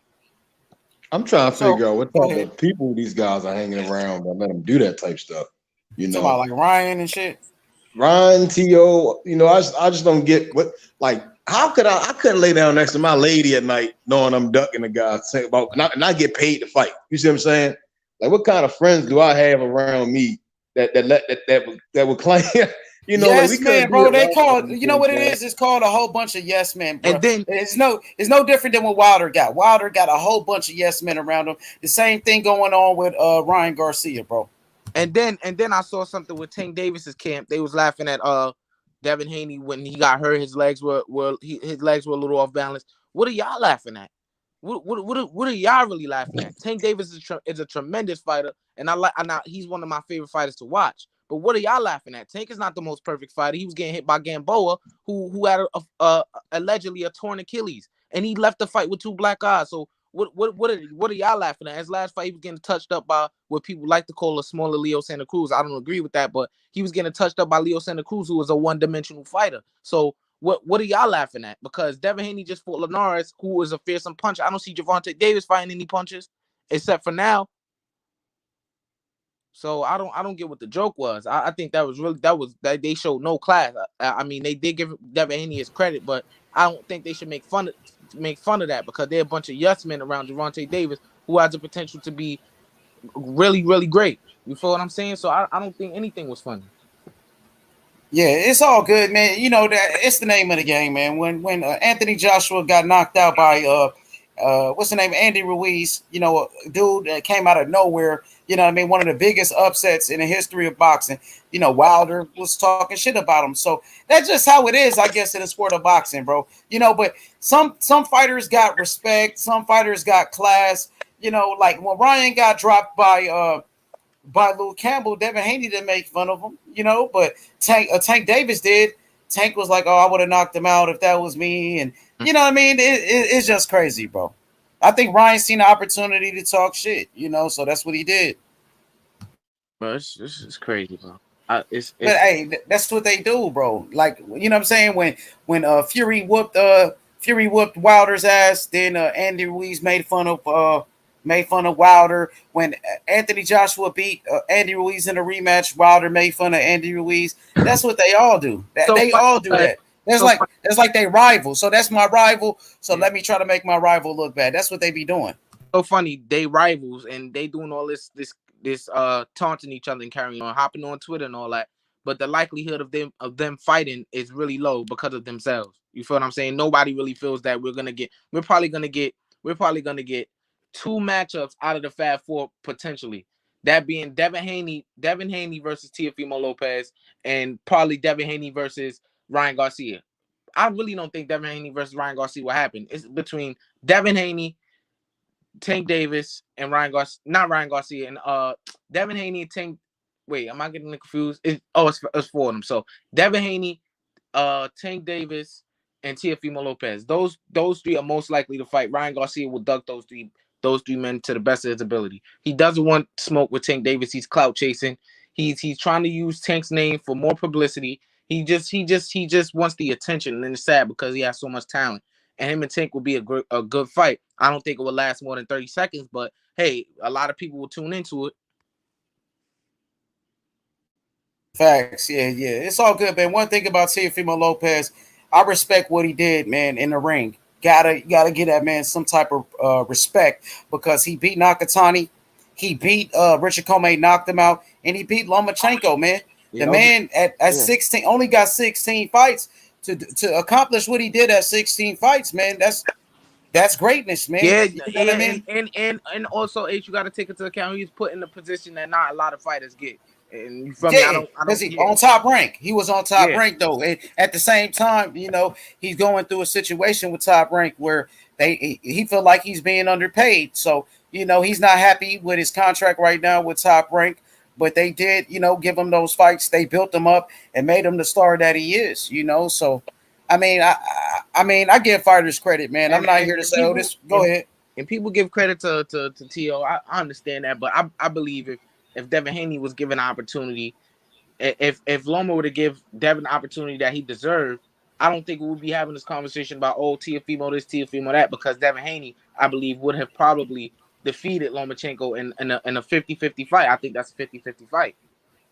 S15: I'm trying to figure out what type of people these guys are hanging around that let them do that type stuff.
S8: Like Ryan and shit.
S15: Ryan, T.O., I just don't get how could I couldn't lay down next to my lady at night knowing I'm ducking the guy and I get paid to fight. You see what I'm saying? Like, what kind of friends do I have around me that would claim
S8: yes, man, bro. They call it, you know what it is? It's called a whole bunch of yes men, bro. And then it's no different than what Wilder got. Wilder got a whole bunch of yes men around him. The same thing going on with Ryan Garcia, bro.
S11: And then I saw something with Tank Davis's camp. They was laughing at Devin Haney when he got hurt. His legs were a little off balance. What are y'all laughing at? What are y'all really laughing at? Tank Davis is a tremendous fighter, and he's one of my favorite fighters to watch. But what are y'all laughing at? Tank is not the most perfect fighter. He was getting hit by Gamboa, who had allegedly a torn Achilles, and he left the fight with 2 black eyes. So What are y'all laughing at? His last fight, he was getting touched up by what people like to call a smaller Leo Santa Cruz. I don't agree with that, but he was getting touched up by Leo Santa Cruz, who was a one-dimensional fighter. So what are y'all laughing at? Because Devin Haney just fought Linares, who is a fearsome puncher. I don't see Gervonta Davis fighting any punches, except for now. So I don't get what the joke was. I think that they showed no class. I mean, they did give Devin Haney his credit, but I don't think they should make fun of that because they're a bunch of yes men around Gervonta Davis who has the potential to be really, really great. You feel what I'm saying? So I don't think anything was funny.
S8: Yeah, it's all good, man. You know that it's the name of the game, man. When Anthony Joshua got knocked out by what's the name, Andy Ruiz, you know, a dude that came out of nowhere. You know what I mean? One of the biggest upsets in the history of boxing. You know, Wilder was talking shit about him. So that's just how it is, I guess, in the sport of boxing, bro. You know, but some fighters got respect, some fighters got class. You know, like when Ryan got dropped by Luke Campbell, Devin Haney didn't make fun of him, you know, but Tank Davis did. Tank was like, oh, I would have knocked him out if that was me. And you know what I mean? It's just crazy, bro. I think Ryan seen the opportunity to talk shit, you know, so that's what he did.
S11: Bro, this is crazy, bro.
S8: But hey, that's what they do, bro. Like, you know what I'm saying? When Fury whooped Wilder's ass, then Andy Ruiz made fun of Wilder. When Anthony Joshua beat Andy Ruiz in a rematch, Wilder made fun of Andy Ruiz. That's what they all do. They all do that. That's like they rival. So that's my rival. So let me try to make my rival look bad. That's what they be doing.
S11: So funny, they rivals and they doing all this taunting each other and carrying on, hopping on Twitter and all that. But the likelihood of them fighting is really low because of themselves. You feel what I'm saying? Nobody really feels that we're probably gonna get 2 matchups out of the Fab Four potentially. That being Devin Haney versus Teofimo Lopez, and probably Devin Haney versus Ryan Garcia. I really don't think Devin Haney versus Ryan Garcia will happen. It's between Devin Haney, Tank Davis, and not Ryan Garcia, and Devin Haney and Tank. Wait, am I getting confused? It's 4 of them. So Devin Haney, Tank Davis, and Teofimo Lopez. Those 3 are most likely to fight. Ryan Garcia will duck those three men to the best of his ability. He doesn't want smoke with Tank Davis. He's clout chasing. He's trying to use Tank's name for more publicity. He just wants the attention, and it's sad because he has so much talent. And him and Tank will be a good fight. I don't think it will last more than 30 seconds, but hey, a lot of people will tune into it.
S8: Facts, yeah. It's all good, man. One thing about Teofimo Lopez, I respect what he did, man, in the ring. Gotta give that man some type of respect because he beat Nakatani, he beat Richard Comey, knocked him out, and he beat Lomachenko, man. The man at 16 only got 16 fights to accomplish what he did at 16 fights, man. That's greatness, man.
S11: Yeah,
S8: you know what I mean?
S11: And also, H, you got to take into account he's put in a position that not a lot of fighters get. And from me, I don't
S8: on top rank. He was on top rank though. And at the same time, you know, he's going through a situation with Top Rank where he feel like he's being underpaid. So, you know, he's not happy with his contract right now with Top Rank. But they did, you know, give him those fights. They built him up and made him the star that he is, you know. So, I mean, I give fighters credit, man. I'm not here to say, oh, this. Go ahead.
S11: And people give credit to T.O. I understand that, but I believe if Devin Haney was given an opportunity, if Loma were to give Devin the opportunity that he deserved, I don't think we would be having this conversation about, oh, Teofimo this, Teofimo that, because Devin Haney, I believe, would have probably defeated Lomachenko in a 50-50 fight. I think that's a 50-50 fight.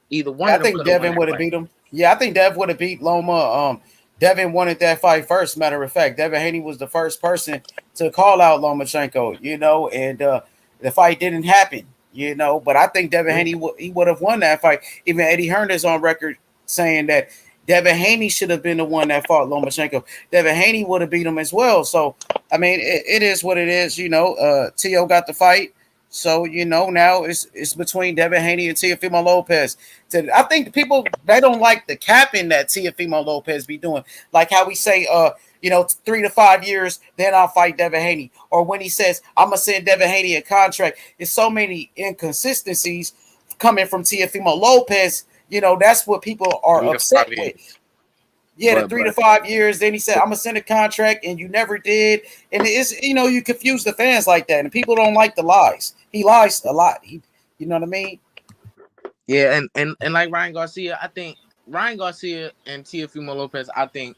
S11: Either one of them.
S8: I think Devin would have beat him. Yeah, I think Dev would have beat Loma. Devin wanted that fight first. Matter of fact, Devin Haney was the first person to call out Lomachenko, you know, and the fight didn't happen, you know. But I think Devin Haney he would have won that fight. Even Eddie Hearn is on record saying that Devin Haney should have been the one that fought Lomachenko. Devin Haney would have beat him as well. So, I mean, it is what it is, you know. T.O. got the fight. So, you know, now it's between Devin Haney and Teofimo Lopez. I think the people, they don't like the capping that Teofimo Lopez be doing. Like how we say, you know, 3 to 5 years, then I'll fight Devin Haney. Or when he says, I'm going to send Devin Haney a contract. There's so many inconsistencies coming from Teofimo Lopez. You know, that's what people are upset with.
S1: Yeah, the 3 to 5 years. Then he said, "I'm gonna send a contract," and you never did. And it's you confuse the fans like that, and people don't like the lies. He lies a lot. You know what I mean?
S11: Yeah, and like Ryan Garcia, I think Ryan Garcia and Teofimo Lopez, I think,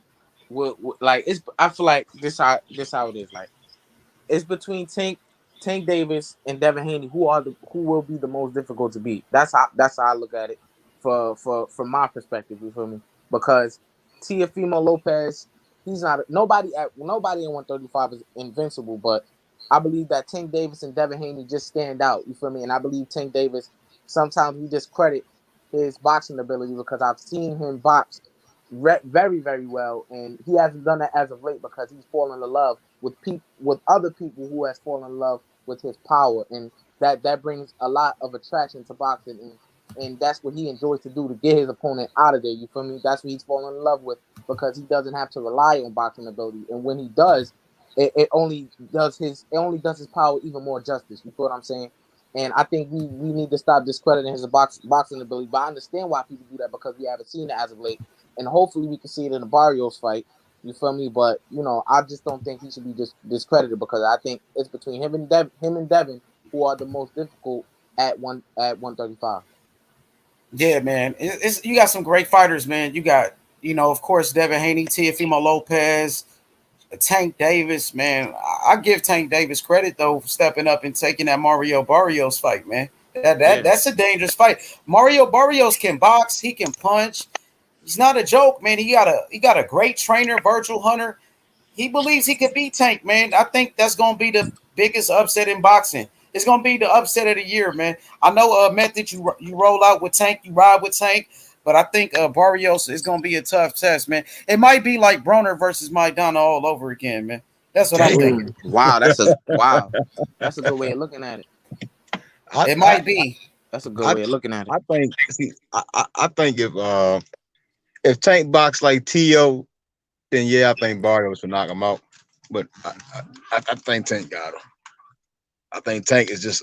S11: will like it's. I feel like this how it is. Like it's between Tank Davis and Devin Haney, who will be the most difficult to beat. That's how I look at it from my perspective. You feel me? Because Teofimo Lopez, he's not nobody in 135 is invincible, but I believe that Tank Davis and Devin Haney just stand out. You feel me? And I believe Tank Davis sometimes we discredit his boxing ability because I've seen him box very, very well, and he hasn't done that as of late because he's fallen in love with other people who has fallen in love with his power, and that brings a lot of attraction to boxing, and that's what he enjoys to do to get his opponent out of there. You feel me? That's what he's fallen in love with because he doesn't have to rely on boxing ability, and when he does, it only does his power even more justice. You feel what I'm saying? And I think we need to stop discrediting his boxing ability. But I understand why people do that because we haven't seen it as of late. And hopefully we can see it in the Barrios fight. You feel me? But, I just don't think he should be discredited because I think it's between him and Devin who are the most difficult at 135.
S1: Yeah, man. You got some great fighters, man. You got, of course, Devin Haney, Teofimo Lopez, Tank Davis, man. I give Tank Davis credit though for stepping up and taking that Mario Barrios fight, man. That's a dangerous fight. Mario Barrios can box, he can punch. He's not a joke, man. He got a great trainer, Virgil Hunter. He believes he could beat Tank, man. I think that's gonna be the biggest upset in boxing. It's gonna be the upset of the year, man. I know method you roll out with Tank, you ride with Tank. But I think Barrios is going to be a tough test, man. It might be like Broner versus Maidana all over again, man. That's what I'm thinking.
S11: Wow, that's a good way of looking at it.
S1: It might be.
S11: That's a good way of looking at it.
S23: I think if Tank box like T.O., then yeah, I think Barrios will knock him out. But I think Tank got him. I think Tank is just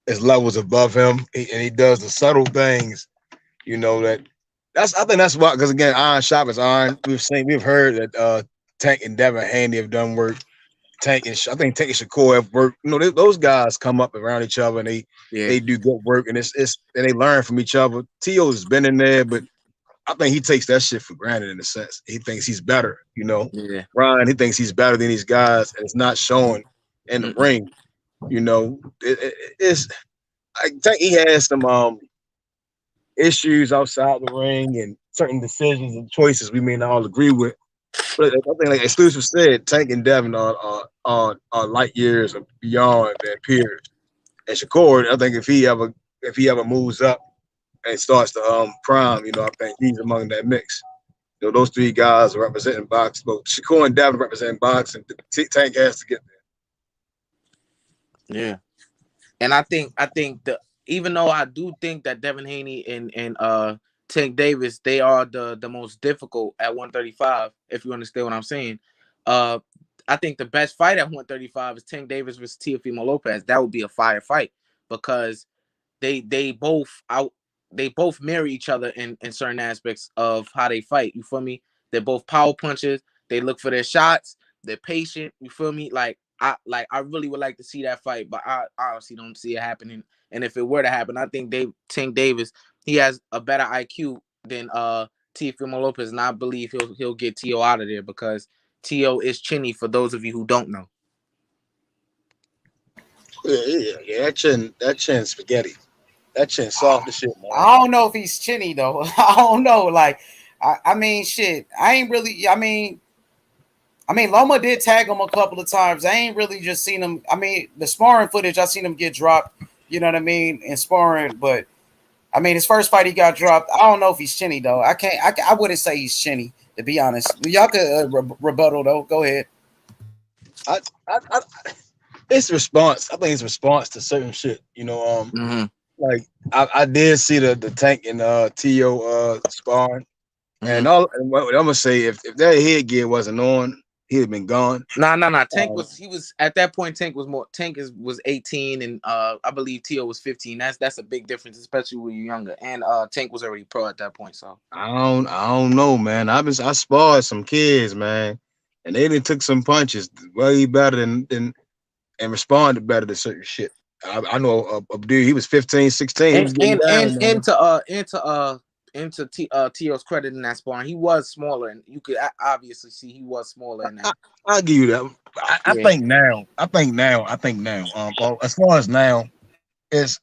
S23: his levels above him, and he does the subtle things. I think that's why, because again, iron sharpens iron. We've heard that Tank and Devin Haney have done work. I think Tank and Shakur have worked. Those guys come up around each other and they do good work, and and they learn from each other. T.O.'s been in there, but I think he takes that shit for granted in a sense. He thinks he's better, Ryan, he thinks he's better than these guys, and it's not showing in the ring. I think he has some issues outside the ring and certain decisions and choices we may not all agree with. But I think, like Exclusive said, Tank and Devin are light years beyond their peers. And Shakur, I think if he ever moves up and starts to prime, I think he's among that mix. Those three guys are representing box. But Shakur and Devin represent box, and Tank has to get
S11: there. Yeah, and I think even though I do think that Devin Haney and Tank Davis, they are the most difficult at 135, if you understand what I'm saying. I think the best fight at 135 is Tank Davis versus Teofimo Lopez. That would be a fire fight because they both marry each other in certain aspects of how they fight. You feel me? They're both power punchers. They look for their shots. They're patient. You feel me? I really would like to see that fight, but I honestly don't see it happening. And if it were to happen, I think Tank Davis, he has a better IQ than Teofimo Lopez, and I believe he'll get T.O. out of there because T.O. is chinny, for those of you who don't know.
S23: Yeah, that chin spaghetti. That chin soft as shit, man.
S1: I don't know if he's chinny though. I don't know. Like, I mean, shit. I ain't really. I mean, Loma did tag him a couple of times. I ain't really just seen him. I mean, the sparring footage, I seen him get dropped. You know what I mean? In sparring, but I mean, his first fight he got dropped. I don't know if he's chinny though. I wouldn't say he's chinny, to be honest. Y'all could rebuttal though. Go ahead.
S23: It's response. I think it's response to certain shit. Like I did see the Tank and T.O. sparring, and what I'm gonna say, if that headgear wasn't on, he'd have been gone.
S11: Nah. Tank was at that point. Tank was 18, and I believe Tio was 15. That's a big difference, especially when you're younger. And Tank was already pro at that point. So
S23: I don't know, man. I sparred some kids, man, and they done took some punches way better than and responded better to certain shit. I know a dude, he was 15, 16. He was getting down,
S11: into Tio's credit in that sparring, he was smaller, and you could obviously see he was smaller in that.
S23: I'll give you that. I think now. Well, as far as now, is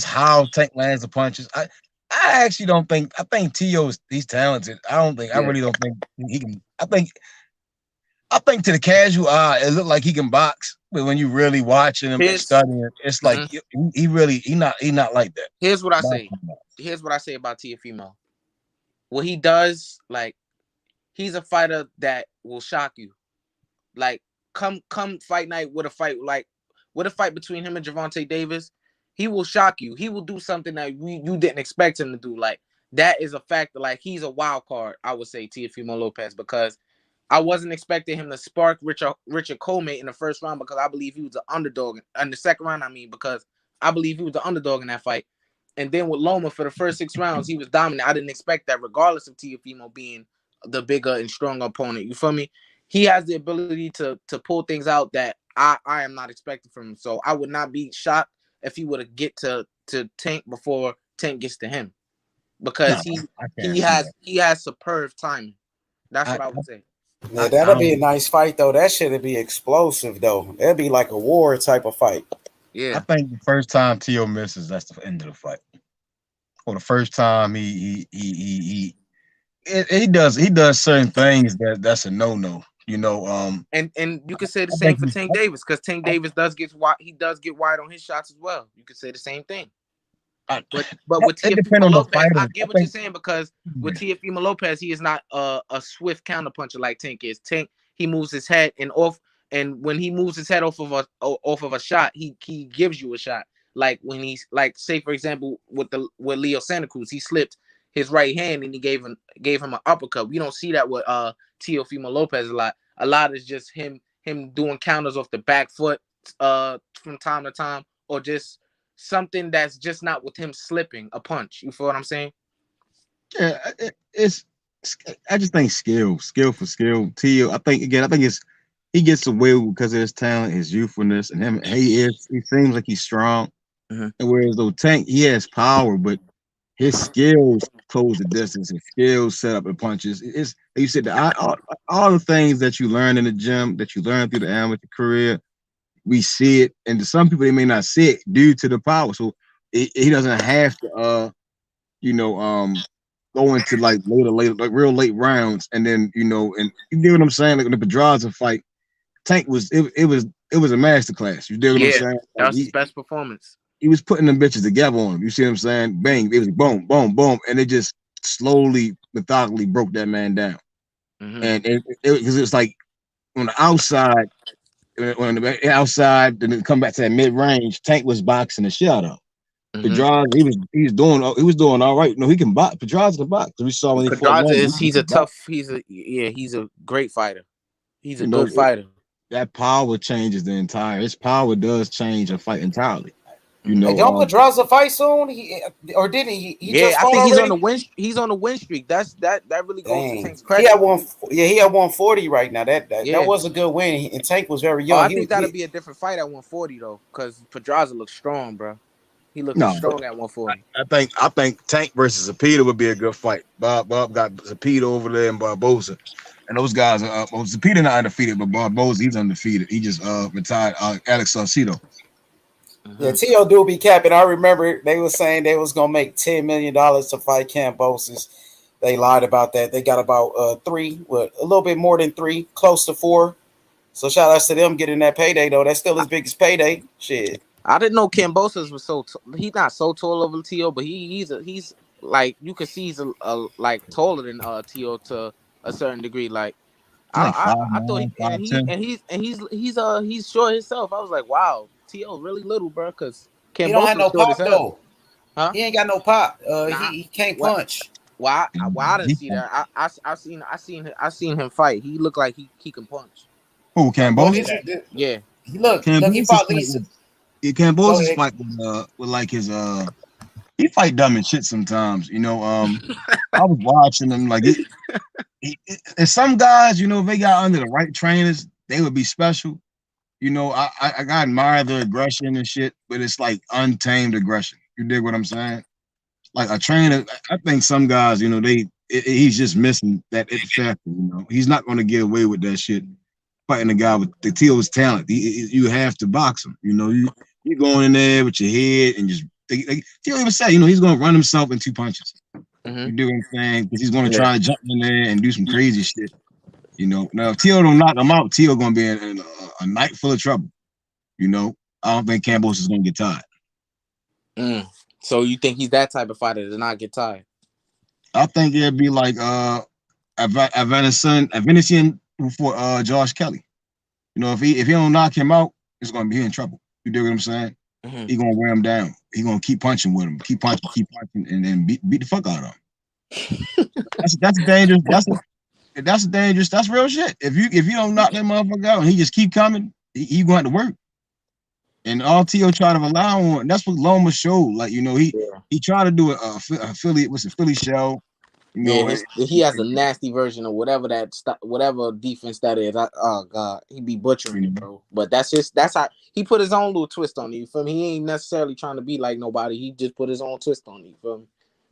S23: how Tank lands the punches. I actually don't think. I think he's talented. I really don't think he can. I think to the casual eye, it looked like he can box, but when you really watching him and studying, it's like he not like that.
S11: Here's what I say about Teofimo. What he does, like, he's a fighter that will shock you. Like, come fight night with a fight between him and Gervonta Davis, he will shock you. He will do something that you didn't expect him to do. Like, that is a factor. Like, he's a wild card, I would say, Teofimo Lopez, because I wasn't expecting him to spark Richard Coleman in the first round, because I believe he was the underdog. In the second round, because I believe he was the underdog in that fight. And then with Loma, for the first 6 rounds, he was dominant. I didn't expect that, regardless of Teofimo being the bigger and stronger opponent. You feel me? He has the ability to pull things out that I am not expecting from him. So I would not be shocked if he were to get to Tank before Tank gets to him, because he has superb timing. That's what I would say.
S8: Yeah, that'll be a nice fight, though. That shit'd be explosive, though. That'd be like a war type of fight.
S11: Yeah,
S23: I think the first time Tio misses, that's the end of the fight. Or the first time he does certain things that's a no. You know,
S11: and you could say the same for Tank Davis, because Tank Davis does get wide on his shots as well. You could say the same thing. But with Teofimo Lopez, I get what you're saying, because with Teofimo Lopez, he is not a swift counterpuncher like Tank is. Tank, he moves his head and when he moves his head off of a shot, he gives you a shot. Like when he's like, say for example, with Leo Santa Cruz, he slipped his right hand and he gave him an uppercut. We don't see that with Teofimo Lopez a lot. A lot is just him doing counters off the back foot from time to time, or just something that's just not with him slipping a punch. You feel what I'm saying?
S23: Yeah, I just think skill for skill. Tio, I think he gets away because of his talent, his youthfulness, and him. He seems like he's strong. And whereas though Tank, he has power, but his skills close the distance. His skills set up the punches. It's you said that all the things that you learn in the gym, that you learn through the amateur career, we see it, and to some people they may not see it due to the power. So he doesn't have to, go into like real late rounds, and then and you get what I'm saying. Like in the Pedraza fight, Tank was it was a masterclass. You dig what I'm saying?
S11: That was his best performance.
S23: He was putting them bitches together on him. You see what I'm saying? Bang! It was boom, boom, boom, and it just slowly, methodically broke that man down. And because it was like on the outside. When the outside, then come back to that mid range, Tank was boxing the shit out of him. Pedraza, he was doing all right. No, he can box. Pedraza can box. We saw when he fought.
S11: He's a great fighter. He's a good fighter.
S23: That power changes the entire. His power does change a fight entirely.
S8: Don't Pedraza fight soon? Or didn't he?
S11: I think he's on the win. He's on the win streak. That really goes to Tank's credit.
S8: He had 140 right now. That was a good win. And Tank was very young.
S11: I think that'll be a different fight at 140 though, because Pedraza looks strong, bro. He looks strong at 140.
S23: I think Tank versus Zepeda would be a good fight. Bob got Zepeda over there and Barboza, and those guys are Zepeda not undefeated, but Barboza, he's undefeated. He just retired Alex Saucedo.
S8: Yeah, Tio do be capping. I remember they were saying they was gonna make $10 million to fight Kambosos. They lied about that. They got about a little bit more than 3, close to 4. So shout out to them getting that payday though. That's still his biggest payday. Shit.
S11: I didn't know Kambosos was he's not so tall over Tio, but he's like, you can see he's like taller than Tio to a certain degree. Like I thought he's short himself. I was like, wow, Tio really little, bro. Because
S8: he don't have no pop though. Huh? He ain't got no pop. He can't punch.
S11: Well, I didn't see that. I seen him fight. He looked like he can punch.
S5: Who, Cambosis?
S11: Yeah.
S1: Look, he fought Lisa.
S5: Cambosis fight with like his he fight dumb and shit sometimes. I was watching him like and some guys, if they got under the right trainers, they would be special. I admire their aggression and shit, but it's like untamed aggression. You dig what I'm saying? Like a trainer, I think some guys, he's just missing that it factor. He's not going to get away with that shit. Fighting a guy with the Teal's talent, you have to box him. You're going in there with your head and just. Teal even said, he's going to run himself in 2 punches. You do what I'm saying? Because he's going to try to jump in there and do some crazy shit. Now if Teal don't knock him out, Teal going to be in a night full of trouble. I don't think Campos is going to get tired.
S11: So you think he's that type of fighter to not get tired?
S5: I think it'd be like Avenisian for Josh Kelly. If he don't knock him out, it's going to be in trouble. You dig what I'm saying? He's going to wear him down. He's going to keep punching with him, keep punching, and then beat the fuck out of him. That's dangerous. That's dangerous. That's real shit. If you don't knock that motherfucker out and he just keep coming, he going to work. And all T.O. tried to rely on. That's what Loma showed. Like he tried to do a Philly. What's a Philly show?
S11: He has a nasty version of whatever defense that is. Oh God, he be butchering it, bro. But that's how he put his own little twist on it. You feel me? He ain't necessarily trying to be like nobody. He just put his own twist on it. You feel me?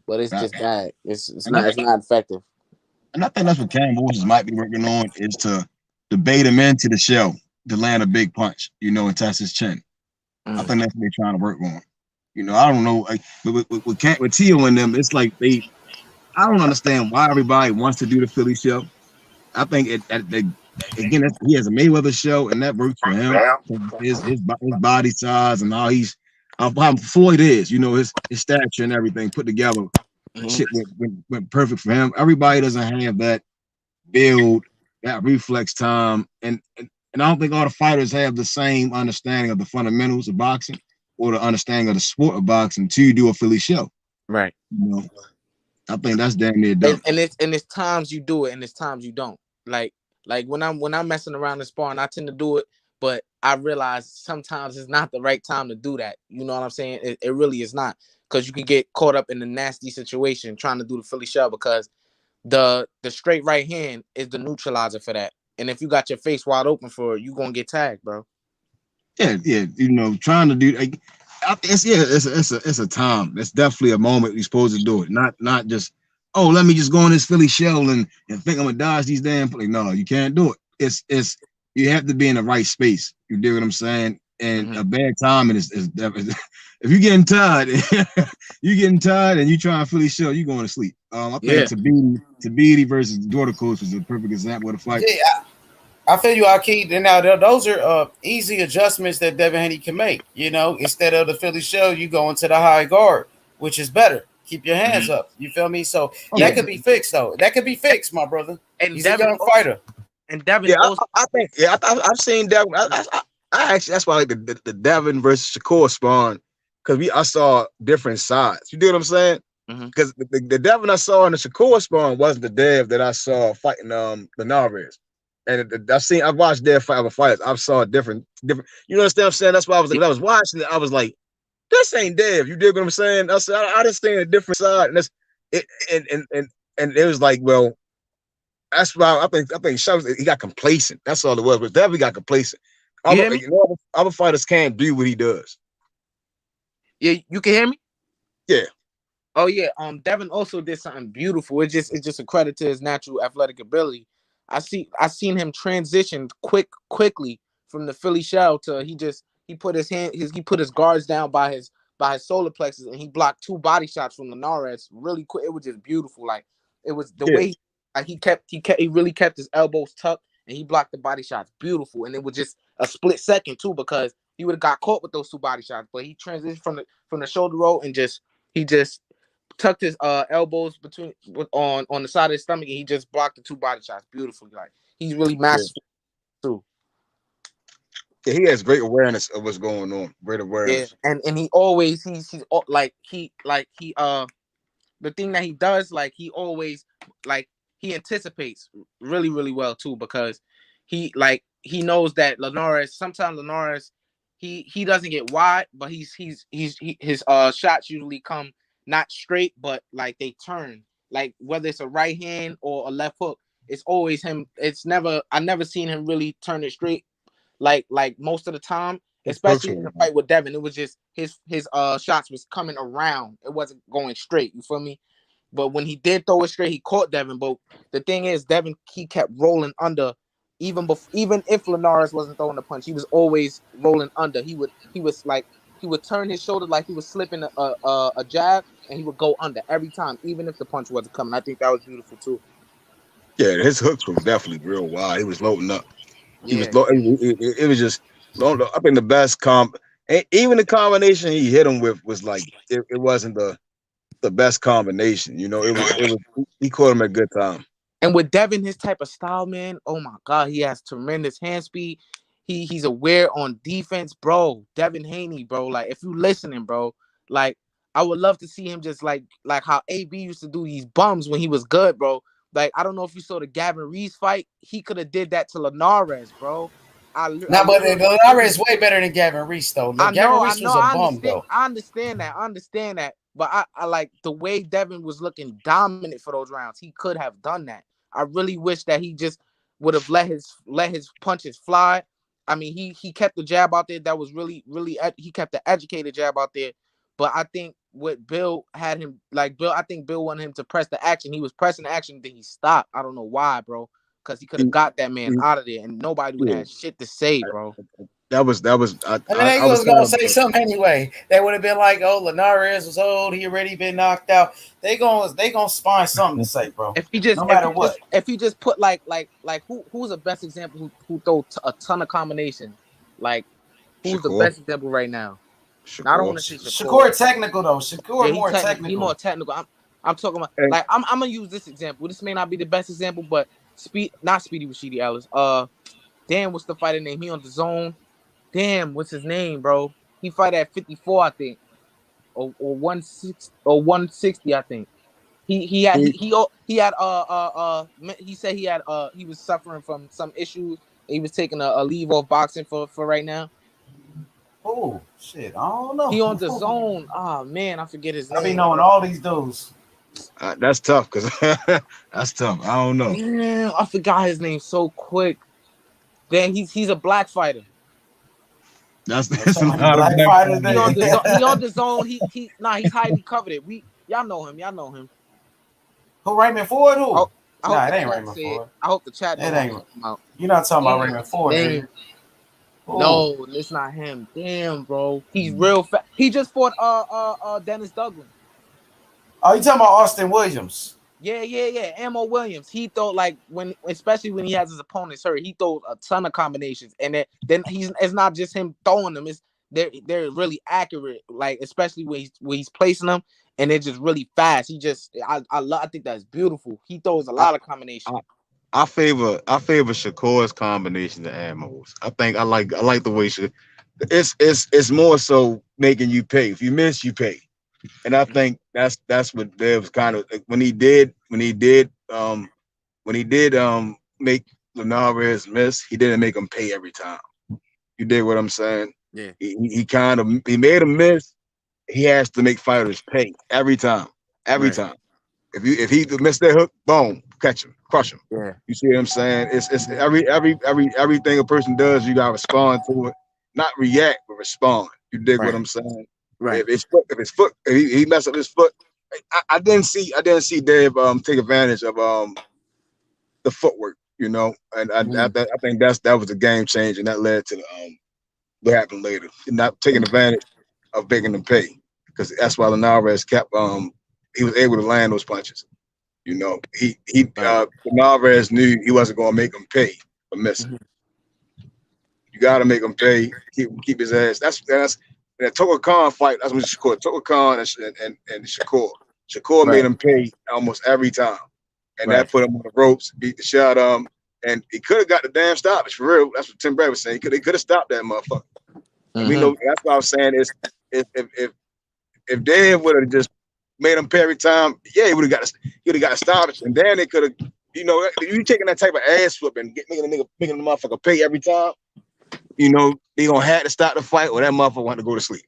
S11: But it's just bad. It's not effective.
S5: And I think that's what Cam Moses might be working on is to bait him into the shell to land a big punch. And test his chin. I think that's what they're trying to work on. I don't know. With Tio and them, it's like I don't understand why everybody wants to do the Philly show. I think he has a Mayweather show, and that works for him. His body size and how Floyd is, his stature and everything put together. Shit went perfect for him. Everybody doesn't have that build, that reflex time, and I don't think all the fighters have the same understanding of the fundamentals of boxing or the understanding of the sport of boxing to do a Philly show.
S11: Right.
S5: I think that's damn near done.
S11: And it's times you do it and it's times you don't. Like when I'm messing around in sparring, I tend to do it, but I realize sometimes it's not the right time to do that. You know what I'm saying? It really is not, because you can get caught up in a nasty situation trying to do the Philly shell, because the straight right hand is the neutralizer for that. And if you got your face wide open for it, you're gonna get tagged, bro.
S5: Yeah. Trying to do it's a time. It's definitely a moment you're supposed to do it. Not just, let me just go in this Philly shell and think I'm gonna dodge these damn play. No, you can't do it. It's you have to be in the right space. You dig what I'm saying? And a bad timing is if you're getting tired, and you try to Philly shell, you're going to sleep. I think Tabidi versus Dorda Coach was a perfect example of the fight.
S1: Yeah, I feel you, Akeem. And now those are easy adjustments that Devin Haney can make. Instead of the Philly shell, you go into the high guard, which is better. Keep your hands up. You feel me? So that could be fixed, though. That could be fixed, my brother.
S11: And
S1: he's a young fighter.
S11: And Devin,
S23: I've seen Devin. I actually, that's why I like the Devin versus Shakur spawn, because I saw different sides. You know what I'm saying? Because the Devin I saw in the Shakur spawn wasn't the Dev that I saw fighting Linares. And I've watched their fight other fighters. I saw different. You understand what I'm saying? That's why I was like, when I was watching it, I was like, this ain't Dev. You dig what I'm saying? I said, I just seen a different side, and it was like, well, that's why I think Shelby, he got complacent. That's all it was. But Dev got complacent. Other fighters can't do what he does.
S11: Yeah, you can hear me?
S23: Yeah.
S11: Oh yeah. Devin also did something beautiful. It's just a credit to his natural athletic ability. I seen him transition quickly from the Philly shell to he put his guards down by his solar plexus, and he blocked 2 body shots from Linares really quick. It was just beautiful. Like, it was the way he really kept his elbows tucked, and he blocked the body shots beautiful. And it was just a split second too, because he would have got caught with those 2 body shots, but he transitioned from the shoulder roll and he just tucked his elbows on the side of his stomach, and he just blocked the 2 body shots beautifully. Like, he's really masterful too.
S23: Yeah, he has great awareness of what's going on. Great awareness.
S11: Yeah, and he always he's like he the thing that he does, like he always like he anticipates really, really well too, because he knows that Linares, sometimes Linares, he doesn't get wide, but his shots usually come not straight, but like they turn, like whether it's a right hand or a left hook, it's always him. I never seen him really turn it straight, like most of the time, especially in the fight with Devin. It was just his shots was coming around. It wasn't going straight. You feel me? But when he did throw it straight, he caught Devin. But the thing is, Devin, he kept rolling under. Even if Linares wasn't throwing the punch, he was always rolling under. He would turn his shoulder like he was slipping a jab, and he would go under every time, even if the punch wasn't coming. I think that was beautiful too.
S23: Yeah, his hooks were definitely real wild. He was loading up. He was it was just I think the best even the combination he hit him with was like it wasn't the best combination. You know, it was he caught him at a good time.
S11: And with Devin, his type of style, man, oh my God, he has tremendous hand speed. He's aware on defense, bro. Devin Haney, bro. Like, if you listening, bro, like I would love to see him just like how AB used to do these bums when he was good, bro. Like, I don't know if you saw the Gavin Reese fight. He could have did that to Linares, bro.
S8: But Linares is way better than Gavin Reese, though. Gavin Reese was a bum, though.
S11: I understand that. But I like the way Devin was looking dominant for those rounds. He could have done that. I really wish that he just would have let his punches fly. I mean, he kept the jab out there. That was really, really, he kept the educated jab out there. But I think what Bill had him, I think Bill wanted him to press the action. He was pressing the action, then he stopped. I don't know why, bro. Because he could have got that man out of there, and nobody would have shit to say, bro.
S23: That was.
S8: I was gonna say something anyway. They would have been like, "Oh, Linares was old. He already been knocked out." They gonna find something to say, bro.
S11: If he just
S8: no matter what,
S11: if he just put who's the best example who throw a ton of combinations? Like who's the best example right now? I don't want to say
S8: Shakur technical though. Shakur more technical.
S11: He more technical. I'm talking about like I'm gonna use this example. This may not be the best example, but not Speedy Rashidi Ellis. Damn, what's the fighter name? He on the zone. Damn, what's his name, bro? He fight at 54, I think, or 160, I think. He said he had he was suffering from some issues. He was taking a leave off boxing for right now.
S8: Oh shit, I don't know.
S11: He on the zone. Oh man, I forget his name.
S8: I be knowing all these dudes.
S23: That's tough because that's tough. I don't know.
S11: Man, I forgot his name so quick. Then he's a black fighter.
S23: That's
S11: not a black fighter. He on the zone. He's highly coveted. Y'all know him.
S8: Who, Raymond Ford? Who?
S11: It
S8: ain't Raymond Ford.
S11: I hope the chat.
S8: It ain't. You're not talking about Raymond Ford.
S11: No, it's not him. Damn, bro. He's real fat. He just fought Dennis Douglas.
S8: Oh, you talking about Austin Williams?
S11: Yeah. Ammo Williams. He throw especially when he has his opponents hurt, he throws a ton of combinations, and then it's not just him throwing them. It's they're really accurate. Like especially when he's placing them, and they're just really fast. I think that's beautiful. He throws a lot of combinations.
S23: I favor Shakur's combination of ammos. I like the way it's more so making you pay. If you miss, you pay. And I think that's what Dev was kind of when he did make Linares miss, he didn't make him pay every time. You dig what I'm saying?
S11: Yeah.
S23: He made him miss. He has to make fighters pay every time. Every time. If he missed that hook, boom, catch him, crush him.
S11: Yeah.
S23: You see what I'm saying? It's everything a person does, you gotta respond to it. Not react, but respond. You dig what I'm saying?
S11: Right.
S23: If he messed up his foot, I didn't see Dave take advantage of the footwork, you know, and I think that was a game change, and that led to what happened later. Not taking advantage of making them pay, because that's why Linares kept he was able to land those punches. You know, Linares knew he wasn't going to make him pay for missing. You got to make him pay. Keep his ass. That's that Toka Khan fight. That's what Shakur. Toka Khan and Shakur. Shakur made him pay almost every time, and that put him on the ropes, beat the shot and he could have got the damn stoppage for real. That's what Tim Brady was saying. He could have stopped that motherfucker. We know that's what I was saying is if Dave would have just made him pay every time, yeah, he would have got a stoppage, and then they could have, you know, you taking that type of ass whooping, making the motherfucker pay every time, you know, they gonna have to stop the fight, or that motherfucker want to go to sleep,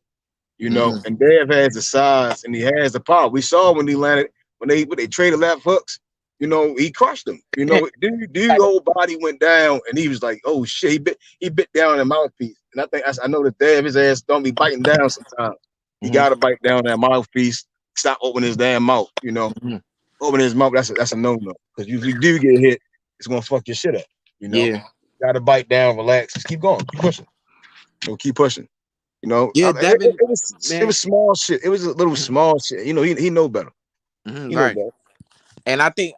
S23: you know. And Dev has the size and he has the power. We saw when he landed when they traded left hooks, you know, he crushed him. You know, dude whole body went down, and he was like, oh shit, he bit down the mouthpiece, and I know that Dev his ass don't be biting down sometimes. He gotta bite down that mouthpiece. Stop opening his damn mouth, you know. Opening his mouth, that's a no-no. Because if you do get hit, it's gonna fuck your shit up. You know, gotta bite down, relax, just keep going, keep pushing. You know, keep pushing. You know,
S11: Devin,
S23: it was small shit. It was a little small shit. You know, he know better. He know better.
S11: And I think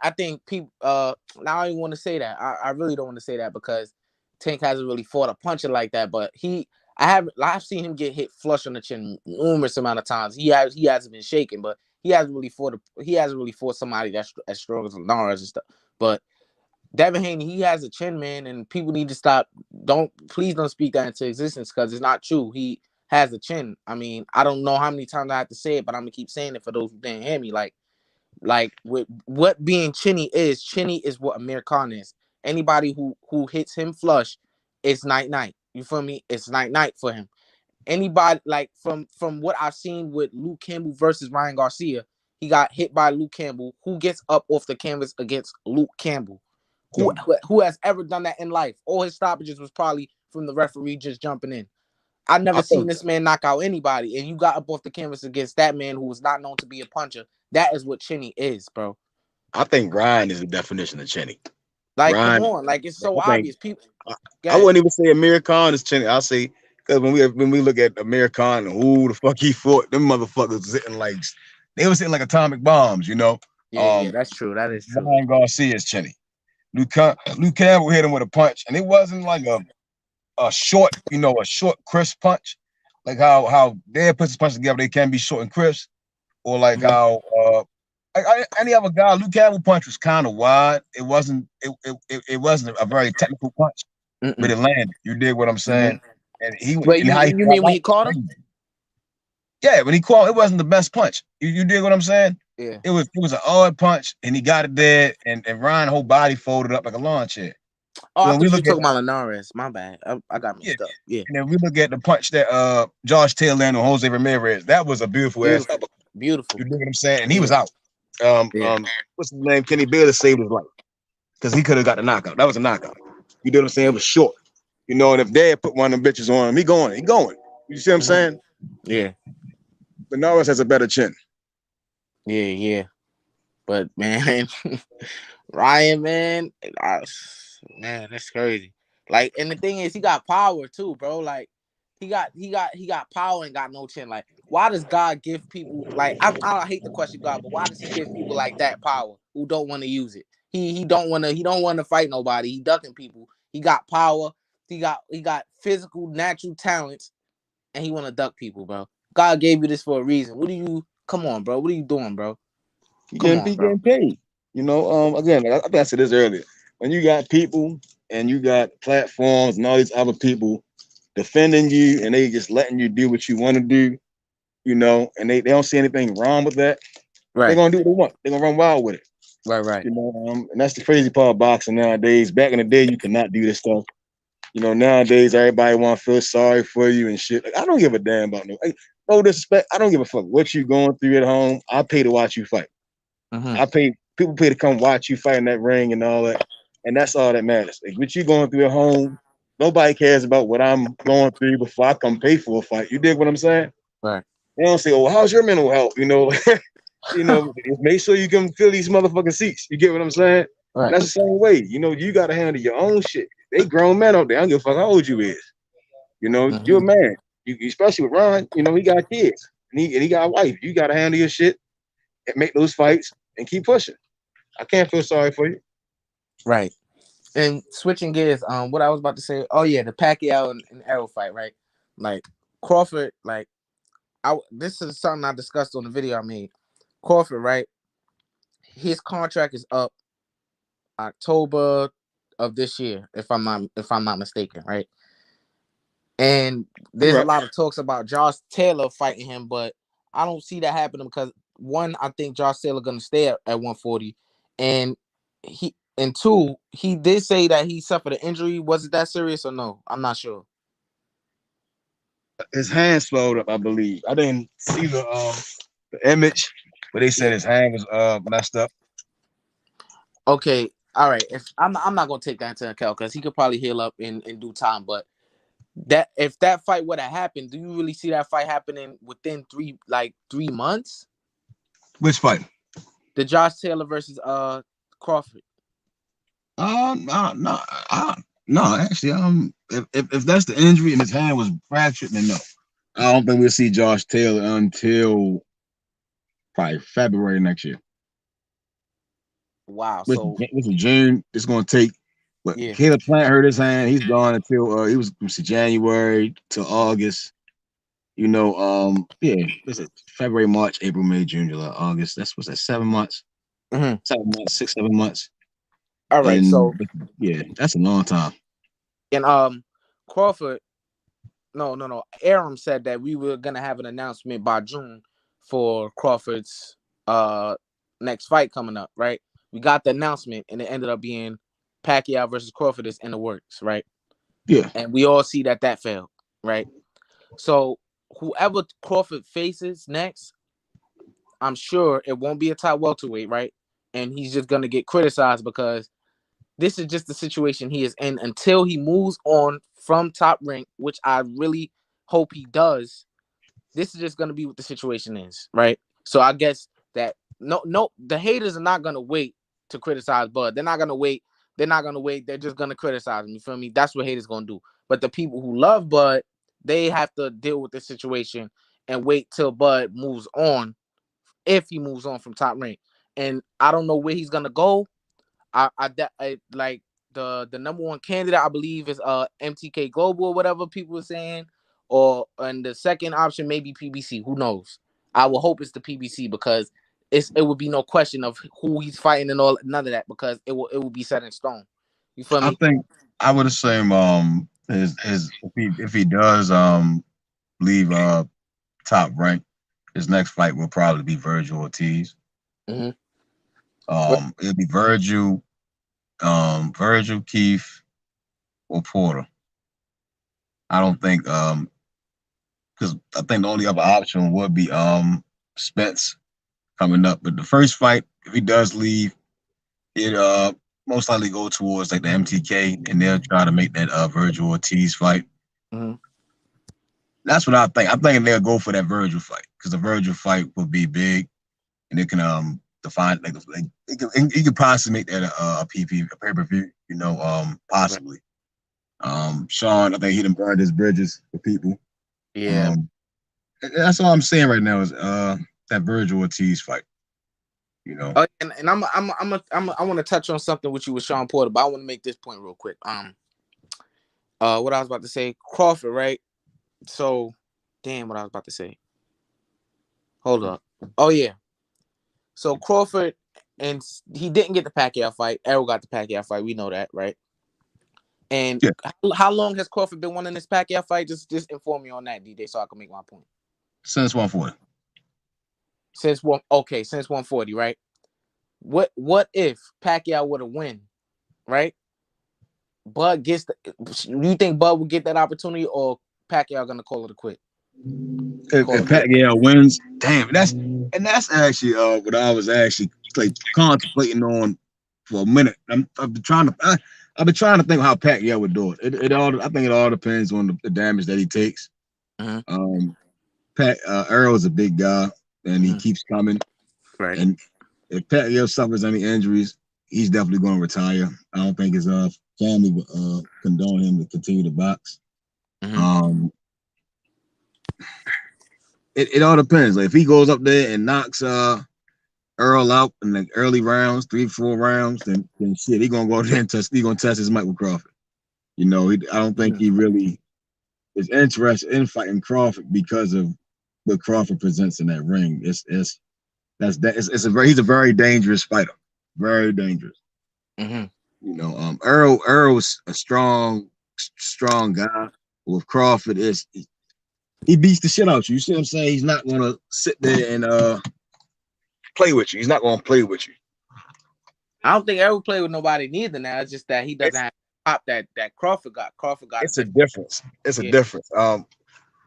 S11: people now I don't even want to say that. I really don't want to say that because Tank hasn't really fought a puncher like that, but I've seen him get hit flush on the chin numerous amount of times. He hasn't been shaken, but he hasn't really fought somebody that's as strong as Linares and stuff. But Devin Haney, he has a chin, man, and people need to stop. Please don't speak that into existence because it's not true. He has a chin. I mean, I don't know how many times I have to say it, but I'm gonna keep saying it for those who didn't hear me. Like with what being chinny is what Amir Khan is. Anybody who hits him flush, it's night. You feel me? It's night for him. Anybody like from what I've seen with Luke Campbell versus Ryan Garcia, he got hit by Luke Campbell. Who gets up off the canvas against Luke Campbell? Who has ever done that in life? All his stoppages was probably from the referee just jumping in. I've never seen this man knock out anybody, and you got up off the canvas against that man who was not known to be a puncher. That is what chinny is, bro.
S23: I think Ryan is the definition of chinny.
S11: Like,
S23: Ryan,
S11: come on, like it's so obvious. People,
S23: I wouldn't even say Amir Khan is chinny. I'll say because when we look at Amir Khan and who the fuck he fought, them motherfuckers sitting like they were sitting like atomic bombs, you know.
S11: Yeah, that's true. That is true.
S23: Ryan Garcia is chinny. Luke Campbell hit him with a punch, and it wasn't like a short, you know, a short crisp punch, like how they puts his punch together. They can be short and crisp, or like how any other guy. Luke Campbell punch was kind of wide. It wasn't a very technical punch, but it landed. You dig what I'm saying? And he.
S11: Wait, you mean when he caught him?
S23: Yeah, when he caught, it wasn't the best punch. You dig what I'm saying?
S11: Yeah.
S23: It was an odd punch, and he got it there, and Ryan's whole body folded up like a lawn chair.
S11: Oh, I thought you were talking about Linares. My bad. I got mixed up. Yeah.
S23: And then we look at the punch that Josh Taylor landed on Jose Ramirez. That was a beautiful ass uppercut.
S11: Beautiful.
S23: You dig what I'm saying? And he was out. What's his name? Kenny Baylor saved his life because he could have got the knockout. That was a knockout. You know what I'm saying? It was short. You know, and if Dad put one of them bitches on him, he going. You see what I'm saying?
S11: Yeah.
S23: Linares has a better chin.
S11: Yeah. But man, Ryan, man, that's crazy. Like, and the thing is, he got power too, bro. Like, he got power and got no chin. Like, why does God give people like I hate to question God, but why does he give people like that power who don't want to use it? He don't want to fight nobody. He ducking people. He got power. He got physical, natural talents, and he want to duck people, bro. God gave you this for a reason. Come on, bro. What are you doing, bro?
S23: He getting paid. You know, again, I think I said this earlier. When you got people and you got platforms and all these other people defending you and they just letting you do what you want to do, you know, and they don't see anything wrong with that,
S11: right?
S23: They're gonna do what they want. They're gonna run wild with it.
S11: Right.
S23: You know, and that's the crazy part of boxing nowadays. Back in the day, you could not do this stuff. You know, nowadays everybody want to feel sorry for you and shit. Like, I don't give a damn about no disrespect. I don't give a fuck what you going through at home. I pay to watch you fight. People pay to come watch you fight in that ring and all that, and that's all that matters. Like, what you going through at home, nobody cares about what I'm going through before I come pay for a fight. You dig what I'm saying?
S11: Right.
S23: They don't say, "Oh, how's your mental health?" You know, make sure you can fill these motherfucking seats. You get what I'm saying?
S11: Right.
S23: That's the same way. You know, you got to handle your own shit. They grown men out there. I don't give a fuck how old you is. You know, you're a man. You especially with Ron. You know, he got kids and he got a wife. You got to handle your shit and make those fights and keep pushing. I can't feel sorry for you.
S11: Right. And switching gears, what I was about to say, the Pacquiao and Errol fight, right? Like Crawford, like this is something I discussed on the video I made. Crawford, right? His contract is up October of this year, if I'm not mistaken, right? And there's a lot of talks about Josh Taylor fighting him, but I don't see that happening because one, I think Josh Taylor gonna stay at 140, and two, he did say that he suffered an injury. Was it that serious or no? I'm not sure.
S23: His hand swelled up, I believe. I didn't see the image, but they said his hand was messed up.
S11: Okay, all right. If I'm not gonna take that into account because he could probably heal up in due time. But that if that fight would have happened, do you really see that fight happening within 3 months?
S23: Which fight?
S11: The Josh Taylor versus Crawford.
S23: No. Actually, if that's the injury and his hand was fractured, then no. I don't think we'll see Josh Taylor until probably February next year.
S11: Wow.
S23: This is June. It's going to take. But
S11: Yeah.
S23: Caleb Plant hurt his hand. He's gone until he was January to August. You know, this is February, March, April, May, June, July, August. That's what's that? 7 months. 7 months, 6, 7 months.
S11: All right.
S23: And,
S11: so
S23: yeah, that's a long time.
S11: And Crawford, no. Aram said that we were gonna have an announcement by June for Crawford's next fight coming up, right? We got the announcement, and it ended up being Pacquiao versus Crawford is in the works, right?
S23: Yeah.
S11: And we all see that failed, right? So whoever Crawford faces next, I'm sure it won't be a top welterweight, right? And he's just gonna get criticized because this is just the situation he is in until he moves on from Top Rank, which I really hope he does. This is just gonna be what the situation is, right? So I guess that no, the haters are not gonna wait to criticize Bud. They're not gonna wait. They're just gonna criticize him. You feel me? That's what haters gonna do. But the people who love Bud, they have to deal with the situation and wait till Bud moves on, if he moves on from Top Rank. And I don't know where he's gonna go. I like the number one candidate, I believe, is MTK Global or whatever people are saying, and the second option may be PBC. Who knows? I will hope it's the PBC because it would be no question of who he's fighting and all, none of that, because it will be set in stone. You feel me?
S23: I think I would assume if he does leave Top Rank, his next fight will probably be Virgil Ortiz.
S11: Mm-hmm.
S23: It'll be Virgil, Keith, or Porter. I don't think because I think the only other option would be Spence coming up. But the first fight, if he does leave, it most likely go towards like the MTK, and they'll try to make that Virgil Ortiz fight.
S11: Mm-hmm.
S23: That's what I think. I'm thinking they'll go for that Virgil fight because the Virgil fight will be big, and it can define it could possibly make that a pay-per-view. You know, possibly. Sean, I think he done burned his bridges for people.
S11: Yeah.
S23: That's all I'm saying right now is that Virgil Ortiz fight. You know.
S11: And I want to touch on something with you with Sean Porter, but I want to make this point real quick. What I was about to say, Crawford, right? So, damn, what I was about to say. Hold up. Oh yeah. So Crawford, and he didn't get the Pacquiao fight. Errol got the Pacquiao fight. We know that, right? And how long has Crawford been wanting this Pacquiao fight? Just inform me on that, DJ, so I can make my point.
S23: Since 140.
S11: Since 140, right? What if Pacquiao would have win, right? Bud gets you think Bud would get that opportunity, or Pacquiao gonna call it a quit?
S23: If Pacquiao wins, damn, that's actually what I was actually like contemplating on for a minute. I've been trying to think how Pacquiao would do it. I think it all depends on the damage that he takes.
S11: Mm-hmm.
S23: Earl's a big guy, and he keeps coming.
S11: Right.
S23: And if Pacquiao suffers any injuries, he's definitely going to retire. I don't think his family would condone him to continue to box.
S11: Mm-hmm.
S23: It all depends. Like if he goes up there and knocks Earl out in the early rounds, 3-4 rounds, then shit, he gonna go there and test his mic with Crawford. You know, I don't think he really is interested in fighting Crawford because of what Crawford presents in that ring. He's a very dangerous fighter, very dangerous.
S11: Mm-hmm.
S23: You know, Earl's a strong guy. With Crawford, he beats the shit out you. You see what I'm saying? He's not gonna sit there and play with you. He's not gonna play with you.
S11: I don't think Errol play with nobody neither. Now it's just that he doesn't have pop that Crawford got. Crawford got.
S23: It's a difference. It's a difference.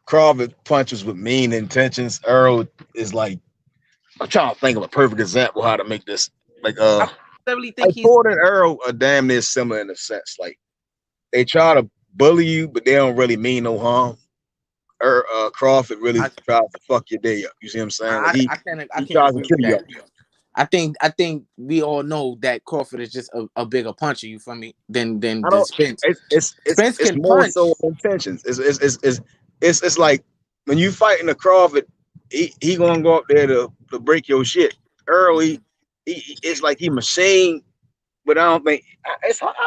S23: Crawford punches with mean intentions. Errol is like, I'm trying to think of a perfect example how to make this. Like
S11: I really think he's
S23: Ford and Errol are damn near similar in a sense. Like they try to bully you, but they don't really mean no harm. Crawford really tries to fuck your day up. You see what I'm saying? Like
S11: I can't
S23: tries to
S11: agree
S23: kill
S11: with
S23: you
S11: that. I think we all know that Crawford is just a bigger puncher. You feel me? Than Spence. Spence
S23: It's
S11: can
S23: more
S11: punch.
S23: so intentions. It's like when you fighting a Crawford, he gonna go up there to break your shit. Early, it's like he machine, but I don't think I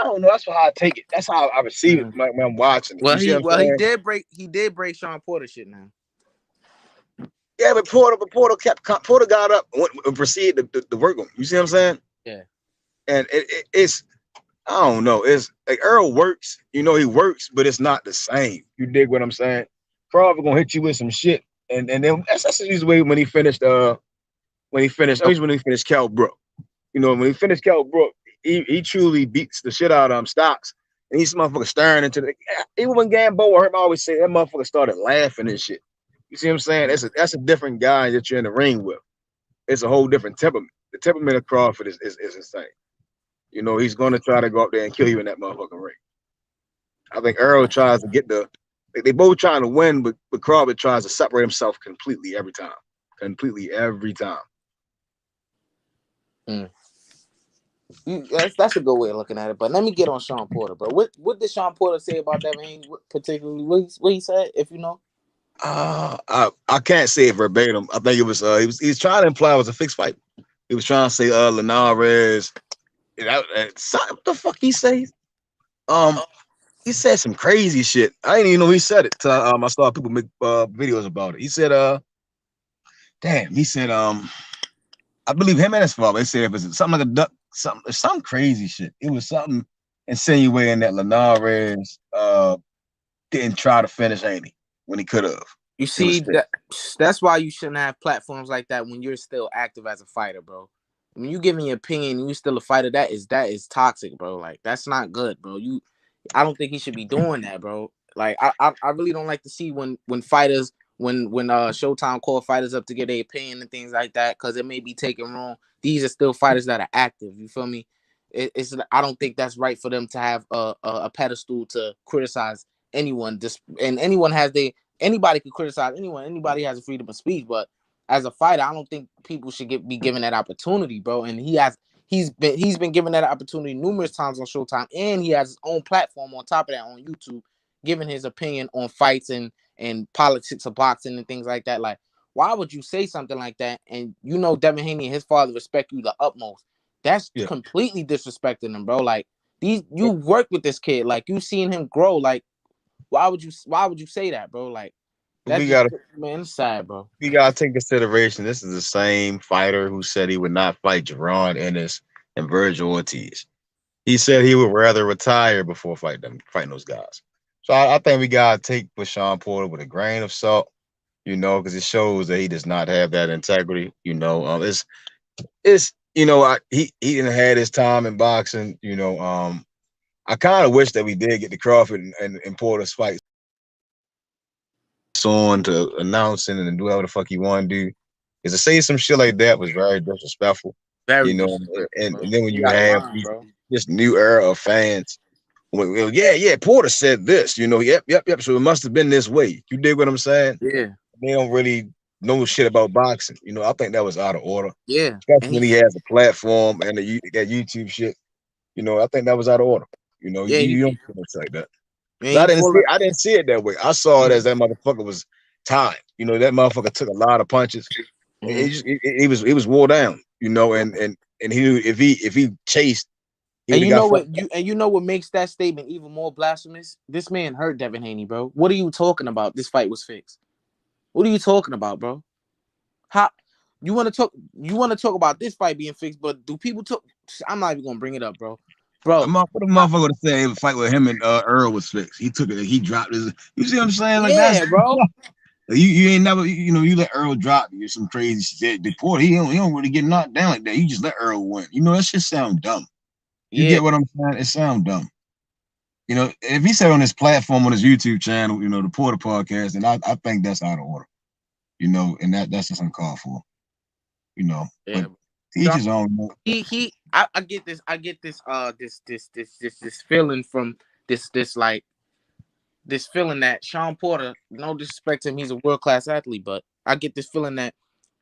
S23: don't know. That's how I take it. That's how I receive it when I'm watching it.
S11: Well,
S23: you see what I'm saying?
S11: he did break Sean Porter shit now.
S23: Yeah, but Porter got up and proceeded to work him. You see what I'm saying?
S11: Yeah.
S23: And it's I don't know. It's like Earl works, he works, but it's not the same. You dig what I'm saying? Crawford gonna hit you with some shit, and then that's his way when he finished Cal Brook. When he finished Cal Brook, he truly beats the shit out of Stocks, and he's motherfucker staring into the. Even when Gamboa heard him always say that motherfucker started laughing and shit. You see what I'm saying? That's a different guy that you're in the ring with. It's a whole different temperament. The temperament of Crawford is insane. He's going to try to go up there and kill you in that motherfucking ring. I think Earl tries to get they both trying to win, but Crawford tries to separate himself completely every time. Completely every time.
S11: That's a good way of looking at it. But let me get on Sean Porter, bro. What did Sean Porter say about Devin Haney, particularly? What he said, if you know?
S23: I can't say it verbatim. I think it was he was trying to imply it was a fixed fight. He was trying to say Linares. What the fuck he say? He said some crazy shit. I didn't even know he said it till I saw people make videos about it. He said he said I believe him and his father. They said it was something like a duck, some crazy shit. It was something insinuating that Linares didn't try to finish Haney when he could have.
S11: You see, that's why you shouldn't have platforms like that when you're still active as a fighter, bro. When you giving your opinion and you still a fighter, that is toxic, bro. Like that's not good, bro. I don't think he should be doing that, bro. Like I really don't like to see when fighters when Showtime call fighters up to get their opinion and things like that because it may be taken wrong. These are still fighters that are active. You feel me? I don't think that's right for them to have a pedestal to criticize anyone. And anybody could criticize anyone. Anybody has a freedom of speech, but as a fighter, I don't think people should be given that opportunity, bro. And he's been given that opportunity numerous times on Showtime, and he has his own platform on top of that on YouTube, giving his opinion on fights and politics of boxing and things like that. Like, why would you say something like that? And Devin Haney and his father respect you the utmost. That's completely disrespecting him, bro. Like you work with this kid, like you seen him grow. Like, why would you say that, bro? Like, it's sad, bro.
S23: We gotta take consideration. This is the same fighter who said he would not fight Jerron Ennis and Virgil Ortiz. He said he would rather retire before fighting those guys. So I think we gotta take with Sean Porter with a grain of salt, because it shows that he does not have that integrity. He didn't have his time in boxing. I kind of wish that we did get the Crawford and Porter's fight on to announcing and do whatever the fuck he want to do. Is to say some shit like that was very disrespectful. And then when you have this new era of fans, Porter said this, yep. So it must have been this way. You dig what I'm saying?
S11: Yeah.
S23: They don't really know shit about boxing. I think that was out of order.
S11: Yeah.
S23: Especially when he has a platform and that YouTube shit. I think that was out of order. You don't say like that. I didn't see it that way. I saw it as that motherfucker was tired. That motherfucker took a lot of punches. He was wore down. And he knew if he chased.
S11: What makes that statement even more blasphemous? This man hurt Devin Haney, bro. What are you talking about? This fight was fixed. What are you talking about, bro? How you want to talk about this fight being fixed? But do people talk? I'm not even gonna bring it up, bro.
S23: What the motherfucker would say the fight with him and Earl was fixed? He took it. He dropped his. You see what I'm saying? Like
S11: bro.
S5: You ain't never, you let Earl drop you some crazy shit. Deport, he don't really get knocked down like that. You just let Earl win. That shit sound dumb. You get what I'm saying? It sound dumb. If he said on his platform, on his YouTube channel, the Porter podcast, and I think that's out of order. And that's just uncalled for. But each his own.
S11: I get this this feeling from this feeling that Sean Porter, no disrespect to him, he's a world-class athlete, but I get this feeling that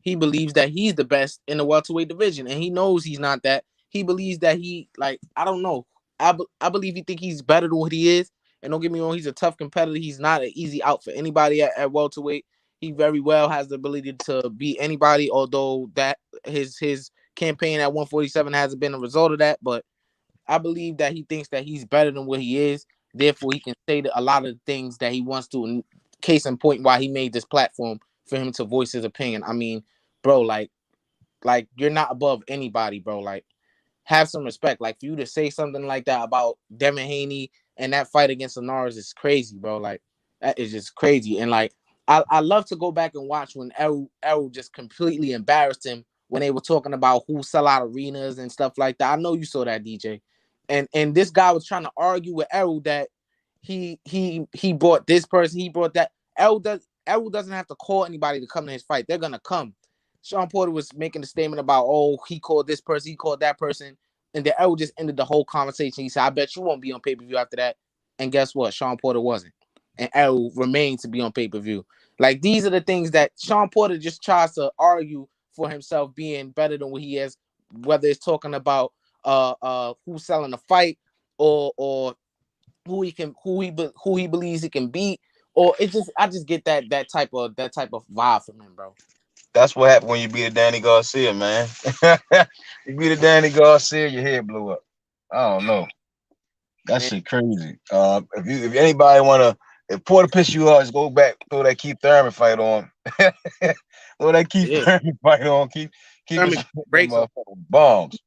S11: he believes that he's the best in the welterweight division, and he knows he's not that. He believes that I don't know. I believe he think he's better than what he is, and don't get me wrong, he's a tough competitor. He's not an easy out for anybody at welterweight. He very well has the ability to beat anybody, although that his campaign at 147 hasn't been a result of that, but I believe that he thinks that he's better than what he is. Therefore, he can say a lot of the things that he wants to. And case in point, why he made this platform for him to voice his opinion. I mean, bro, like you're not above anybody, bro. Like, have some respect. Like, for you to say something like that about Devin Haney and that fight against Linares is crazy, bro. Like, that is just crazy. And like, I love to go back and watch when Errol just completely embarrassed him when they were talking about who sell out arenas and stuff like that. I know you saw that, DJ. And this guy was trying to argue with Errol that he brought this person, he brought that. Errol doesn't have to call anybody to come to his fight. They're gonna come. Sean Porter was making a statement about, he called this person, he called that person, and then Errol just ended the whole conversation. He said, I bet you won't be on pay-per-view after that. And guess what? Sean Porter wasn't. And Errol remained to be on pay-per-view. Like, these are the things that Sean Porter just tries to argue for himself being better than what he is, whether it's talking about who's selling the fight or who he believes he can beat, or I just get that type of vibe from him, bro.
S5: That's what happened when you beat a Danny Garcia, man. You beat a Danny Garcia, your head blew up. I don't know. That shit crazy. If anybody if Porter piss you off, just go back, throw that Keith Thurman fight on. Throw that Keith Thurman fight on. Keep
S11: Thurman breaks
S5: bombs.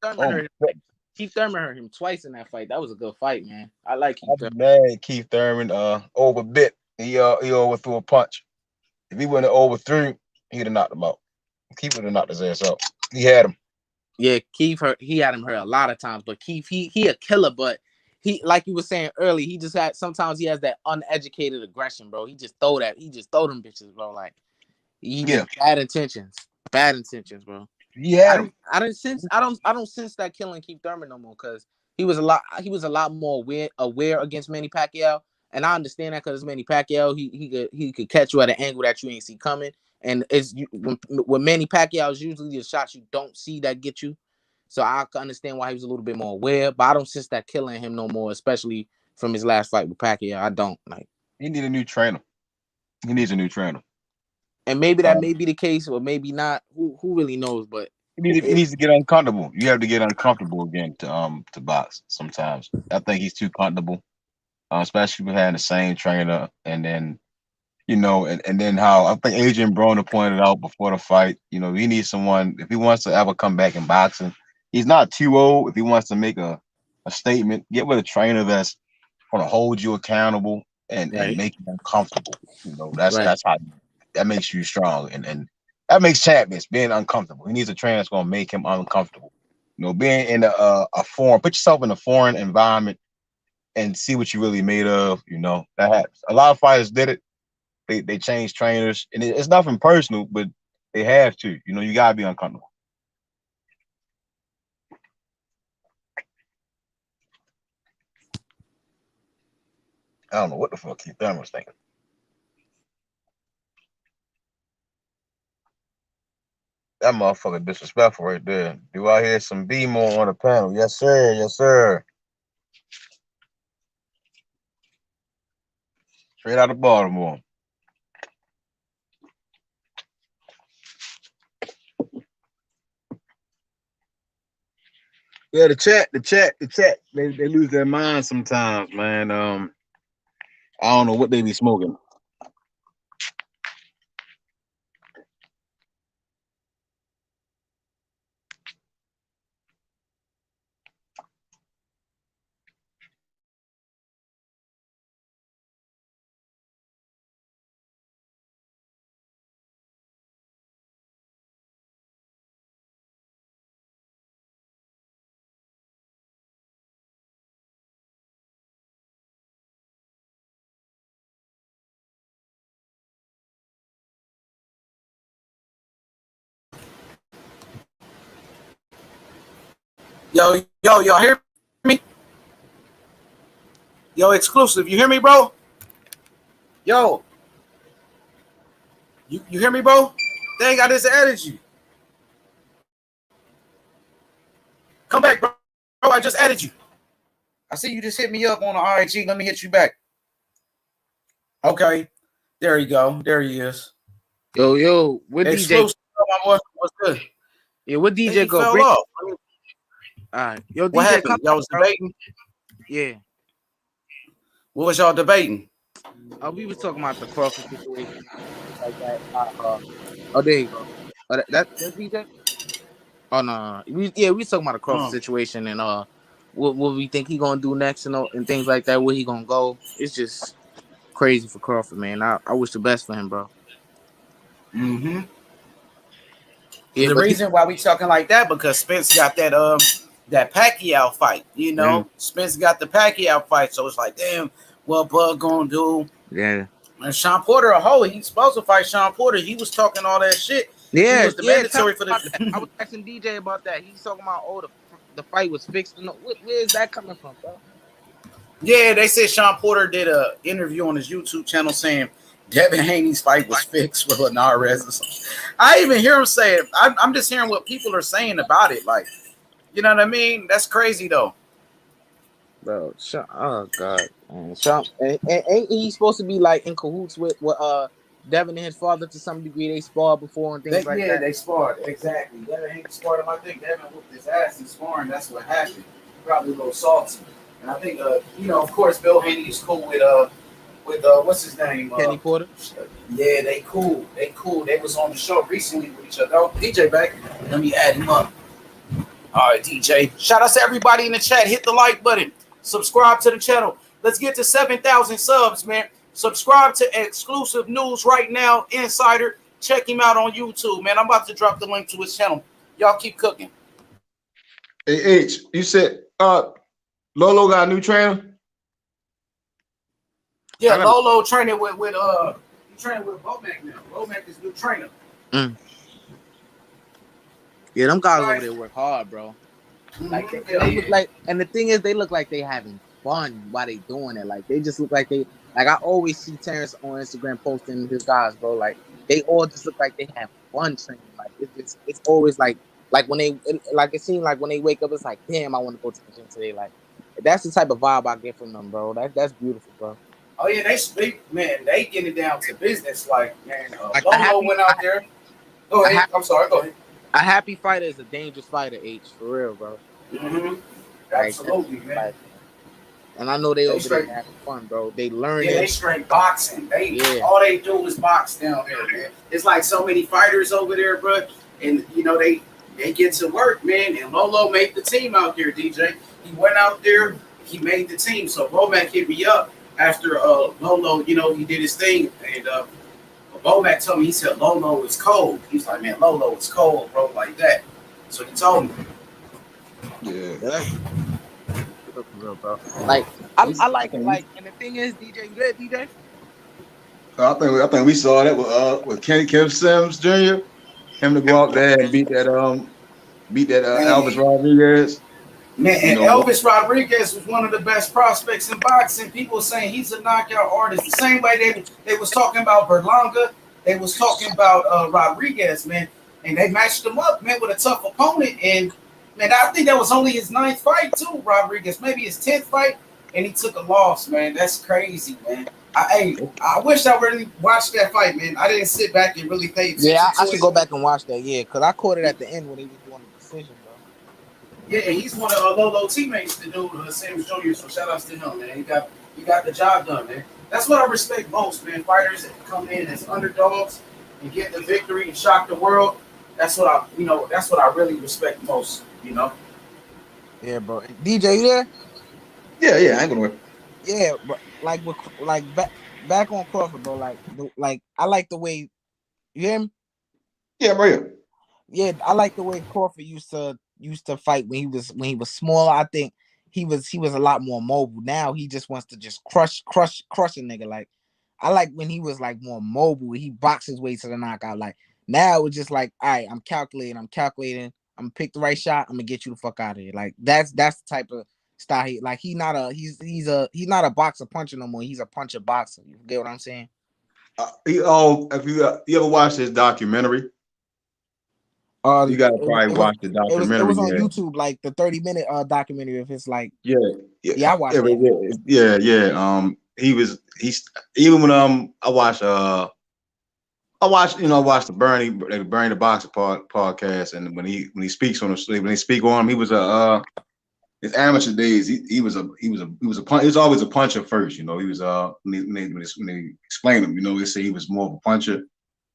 S11: Keith Thurman hurt him twice in that fight. That was a good fight, man. I like Keith Thurman.
S5: Man, Keith Thurman overbit. He overthrew a punch. If he wouldn't have overthrew, he'd have knocked him out. Keith would have knocked his ass out. He had him.
S11: Yeah, Keith he had him hurt a lot of times, but Keith he a killer, but he, like you were saying early, he just sometimes he has that uneducated aggression, bro. He just throw them bitches, bro. Like, he just bad intentions, bro.
S5: Yeah,
S11: I don't sense that killing Keith Thurman no more, because he was a lot more aware against Manny Pacquiao, and I understand that because it's Manny Pacquiao. He could catch you at an angle that you ain't see coming, and when Manny Pacquiao is usually the shots you don't see that get you. So I can understand why he was a little bit more aware, but I don't sense that killing him no more, especially from his last fight with Pacquiao. I don't like.
S5: He need a new trainer. He needs a new trainer.
S11: And maybe that may be the case, or maybe not. Who really knows? But
S5: he needs to get uncomfortable. You have to get uncomfortable again to box. Sometimes I think he's too comfortable, especially with having the same trainer. And then, and then how I think Adrian Broner pointed out before the fight. He needs someone if he wants to ever come back in boxing. He's not too old. If he wants to make a statement, get with a trainer that's going to hold you accountable and make you uncomfortable. That's how. That makes you strong, and that makes champions being uncomfortable. He needs a trainer that's going to make him uncomfortable. Being in a foreign, put yourself in a foreign environment and see what you really made of. That happens. A lot of fighters did it. They changed trainers, and it's nothing personal, but they have to. You gotta be uncomfortable. I don't know what the fuck Keith Thurman was thinking. That motherfucker disrespectful right there. Do I hear some B more on the panel? Yes, sir. Yes, sir. Straight out of Baltimore. Yeah, the chat. They lose their mind sometimes, man. I don't know what they be smoking.
S1: Y'all hear me? Yo, exclusive. You hear me, bro? Yo. You hear me, bro? Dang, I just added you. Come back, bro. I just added you. I see you just hit me up on the IG. Let me hit you back. Okay. There you go. There he is.
S11: Yo, what
S1: exclusive,
S11: DJ?
S1: My boy. What's good?
S11: Yeah, what DJ
S1: he
S11: go?
S1: Fell
S11: Bring...
S1: off.
S11: All right. Yo,
S1: what
S11: DJ,
S1: happened? Y'all was debating?
S11: Yeah.
S1: What was y'all debating?
S11: We was talking about the Crawford situation, like that. Oh, there you go. That's DJ. Oh no, we talking about the Crawford situation and what we think he gonna do next and things like that. Where he gonna go? It's just crazy for Crawford, man. I wish the best for him, bro.
S1: Mm-hmm.
S11: Yeah,
S1: the reason why we talking like that because Spence got that Pacquiao fight. You know, Spence got the Pacquiao fight, so it's like, damn, what Bud gonna do?
S11: Yeah.
S1: And Sean Porter he's supposed to fight Sean Porter. He was talking all that shit.
S11: Yeah,
S1: he was the mandatory for the.
S11: I was asking DJ about that. He's talking about the fight was fixed. Where is that coming from, bro?
S1: Yeah, they said Sean Porter did an interview on his YouTube channel saying Devin Haney's fight was fixed with Linares or something. I even hear him say it. I'm just hearing what people are saying about it. Like, you know what I mean? That's crazy though.
S11: Bro, oh god, man. Sean, ain't he supposed to be like in cahoots with Devin and his father to some degree? They sparred before and things like that.
S1: Yeah, they sparred exactly. Devin Haney sparred him. I think Devin whooped his ass in sparring. That's what happened. Probably a little salty. And I think of course, Bill Haney is cool with what's his name?
S11: Kenny Porter.
S1: Yeah, they cool. They was on the show recently with each other. Oh, DJ back. Let me add him up. All right, DJ. Shout out to everybody in the chat. Hit the like button. Subscribe to the channel. Let's get to 7,000 subs, man. Subscribe to Exclusive News right now, Insider. Check him out on YouTube, man. I'm about to drop the link to his channel. Y'all keep cooking.
S15: Hey, H, you said Lolo got a new trainer?
S1: Yeah, Lolo training with Bomac now. Bomac is new trainer.
S11: Yeah, them guys over there work hard, bro. Like they look like, and the thing is, they look like they having fun while they doing it. Like they just look like they, like I always see Terrence on Instagram posting his guys, bro. Like they all just look like they have fun training. Like it's always like when they it seems like when they wake up, it's like, damn, I want to go to the gym today. Like that's the type of vibe I get from them, bro. That's beautiful, bro.
S1: Oh yeah, they get it down to business. Like man, Lolo went out there. Go ahead. I'm sorry. Go ahead.
S11: A happy fighter is a dangerous fighter, H, for real, bro.
S1: Mm-hmm. Absolutely, man.
S11: Like, and I know they over there having fun, bro. They learn.
S1: Yeah, they straight boxing. All they do is box down there, man. It's like so many fighters over there, bro. And they get to work, man. And Lolo made the team out there, DJ. He went out there, he made the team. So Bomac hit me up after Lolo, he did his thing, and Bomac told me, he said Lolo is cold. He's like, man, Lolo is cold, bro, like that. So he told me.
S15: Yeah.
S11: Real, bro. Like I like it. Like, and the thing is, DJ, you good, DJ?
S15: I think we saw that with Kenny Kim Sims Jr. Him to go out there and beat that Elvis Rodriguez.
S1: Man, and Elvis Rodriguez was one of the best prospects in boxing. People saying he's a knockout artist. The same way they was talking about Berlanga, they was talking about Rodriguez, man. And they matched him up, man, with a tough opponent. And, man, I think that was only his 9th fight, too, Rodriguez. Maybe his 10th fight, and he took a loss, man. That's crazy, man. I wish I really watched that fight, man. I didn't sit back and really pay attention.
S11: Yeah, I should go back and watch that, because I caught it at the end when he was doing the decision.
S1: Yeah, he's one of Lolo teammates to do Sims Jr. So shout outs to him, man. He got the job done, man. That's what I respect most, man. Fighters that come in as underdogs and get the victory and shock the world. That's what I really respect most,
S11: Yeah, bro. DJ, you there?
S15: Yeah, I ain't gonna win.
S11: Yeah, but back on Crawford, bro. Like I like the way you hear him.
S15: Yeah, I'm right here.
S11: Yeah, I like the way Crawford used to fight when he was small. I think he was a lot more mobile. Now he just wants to just crush a nigga. Like I like when he was like more mobile. He boxed his way to the knockout. Like now it's just like, all right, I'm calculating. I'm gonna pick the right shot. I'm gonna get you the fuck out of here. Like that's the type of style he's not a boxer puncher no more. He's a puncher boxer. You get what I'm saying?
S15: If you ever watched this documentary, you gotta probably watch the documentary.
S11: It was on YouTube, like the 30-minute documentary. If it's like,
S15: yeah,
S11: I watched it.
S15: Yeah. He's even when I watched the Bernie the Boxer podcast, and when he speaks on him, he was his amateur days. He was always a puncher first. You know, he was when they explained him, you know, they say he was more of a puncher.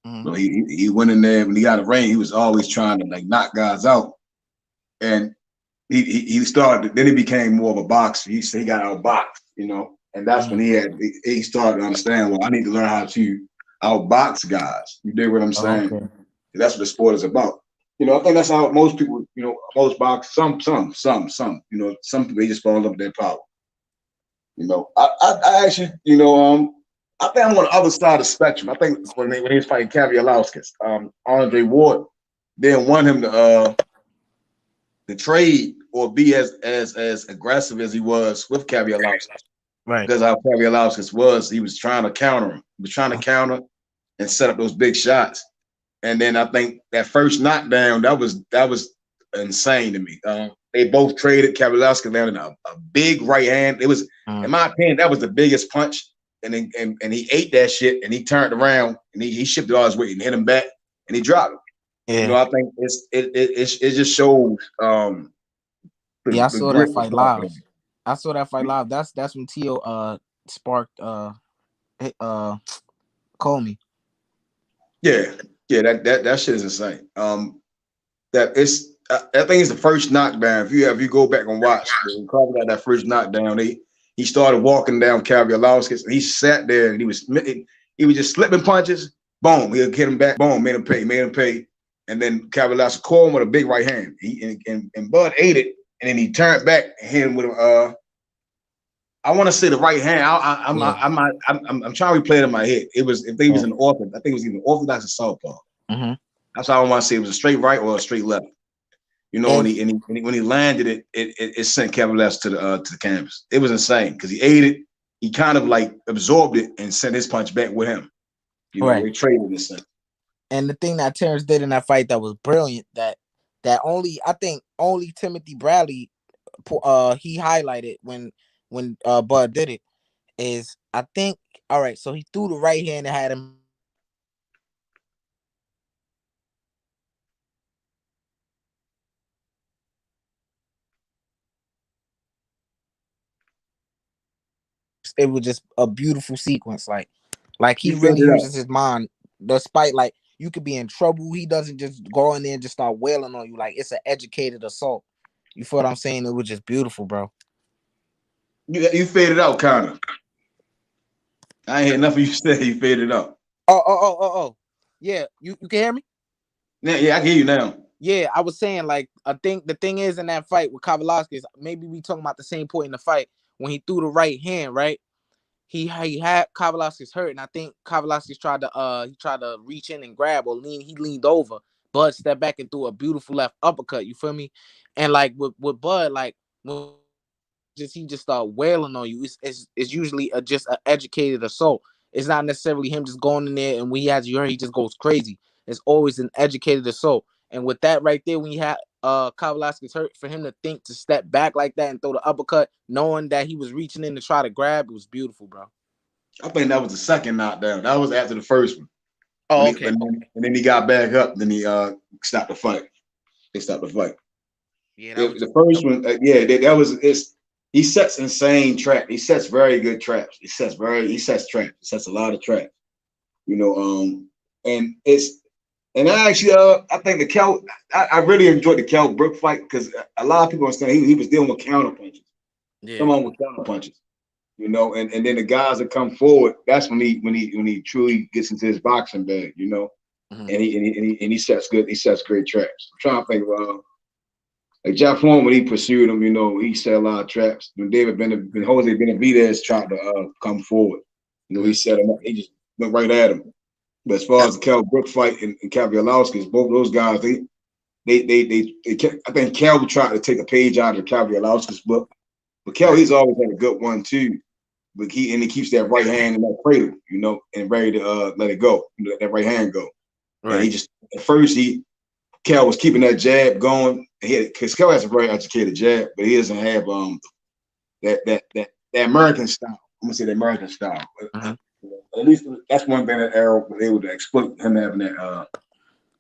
S11: Mm-hmm.
S15: So he went in there when he got a ring. He was always trying to like knock guys out, and he started. Then he became more of a boxer. He got outboxed, you know, and that's when he started to understand. Well, I need to learn how to outbox guys. You dig what I'm saying?
S11: Okay.
S15: That's what the sport is about. You know, I think that's how most people, you know, most boxers, some, you know, some people, they just fall in love with their power. You know, I actually, you know, I think I'm on the other side of the spectrum. I think when he was fighting Kavialauskas, Andre Ward didn't want him to trade or be as aggressive as he was with Kavialauskas.
S11: Right.
S15: Because how Kavialauskas was, he was trying to counter him. He was trying to counter and set up those big shots. And then I think that first knockdown, that was insane to me. They both traded. Kavialauskas landed a big right hand. It was, in my opinion, that was the biggest punch. And he ate that shit, and he turned around and he shifted all his weight and hit him back, and he dropped him.
S11: Yeah.
S15: You know, I think it just shows.
S11: I saw that fight live. I saw that fight live. That's when Tio sparked Comey.
S15: Yeah, that shit is insane. That I think it's the first knockdown. If you go back and watch, probably got that first knockdown. He started walking down Kavialauskas, and he sat there and he was just slipping punches. Boom, he'll hit him back. Boom, made him pay. And then Kavialauskas caught him with a big right hand. And Bud ate it, and then he turned back and hit him with I want to say the right hand. I'm trying to replay it in my head. It was if he was an orthodox. I think it was either orthodox or southpaw.
S11: Mm-hmm.
S15: That's how I want to say it was a straight right or a straight left. You know, when he landed it, it sent Kavialauskas to the canvas. It was insane because he ate it. He kind of like absorbed it and sent his punch back with him. You know, they traded this thing.
S11: And the thing that Terrence did in that fight that was brilliant, that only Timothy Bradley he highlighted when Bud did it, is I think, all right, so he threw the right hand and had him it was just a beautiful sequence. Like he really uses his mind, despite like you could be in trouble. He doesn't just go in there and just start wailing on you. Like it's an educated assault. You feel what I'm saying? It was just beautiful, bro.
S15: You faded out, kind of. I ain't hear nothing you said. You faded out.
S11: Oh. Yeah, you can hear me?
S15: Yeah, I can hear you now.
S11: Yeah, I was saying like the thing is in that fight with Kavialauskas, maybe we talking about the same point in the fight when he threw the right hand, right? He had Kavialauskas hurt, and I think Kavialauskas tried to reach in and grab or lean. He leaned over. Bud stepped back and threw a beautiful left uppercut. You feel me? And like with Bud, like when he just start wailing on you, it's usually just an educated assault. It's not necessarily him just going in there and when he has you hurt, he just goes crazy. It's always an educated assault. And with that right there, when you had Kavialauskas hurt, for him to think to step back like that and throw the uppercut, knowing that he was reaching in to try to grab, it was beautiful, bro.
S15: I think that was the second knockdown. That was after the first one.
S11: Oh, okay.
S15: And then he got back up. Then he stopped the fight. They stopped the fight.
S11: Yeah,
S15: the first one. That was. He sets insane traps. He sets very good traps. He sets traps. He sets a lot of traps. You know, and I actually I think the Kell. I really enjoyed the Kell Brook fight because a lot of people understand he was dealing with counter punches.
S11: Yeah.
S15: Someone with counter punches. You know, and then the guys that come forward, that's when he truly gets into his boxing bag, you know. Mm-hmm. And he sets great traps. I'm trying to think of like Jeff Horn when he pursued him, you know, he set a lot of traps. When Jose Benavidez tried to come forward, you know, he set him up. He just went right at him. But as far as the Kell Brook fight and Kavialauskas, both those guys, I think Cal tried to take a page out of Kavaliauskas' book, but Cal he's always had a good one too. But he keeps that right hand in that cradle, and ready to let it go, let that right hand go. Right. And he just at first Cal was keeping that jab going. Because Cal has a very educated jab, but he doesn't have that American style. I'm gonna say the American style.
S11: Uh-huh.
S15: At least that's one thing that Arrow was able to exploit him having that.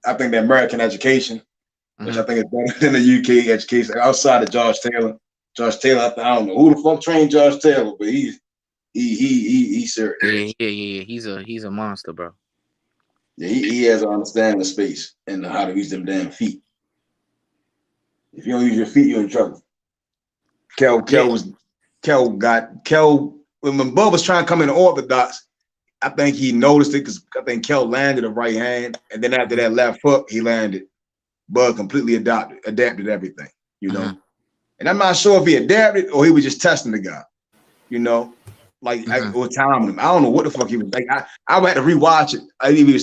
S15: I think the American education, which I think is better than the UK education. Outside of Josh Taylor, I don't know who the fuck trained Josh Taylor, but he's serious.
S11: Yeah. He's a monster, bro.
S15: Yeah, he has an understanding of space and how to use them damn feet. If you don't use your feet, you're in trouble. Kel when Bub was trying to come in orthodox, I think he noticed it because I think Kel landed a right hand, and then after that left hook, he landed. Bud completely adapted everything, And I'm not sure if he adapted or he was just testing the guy, or timing him. I don't know what the fuck he was like. I had to rewatch it.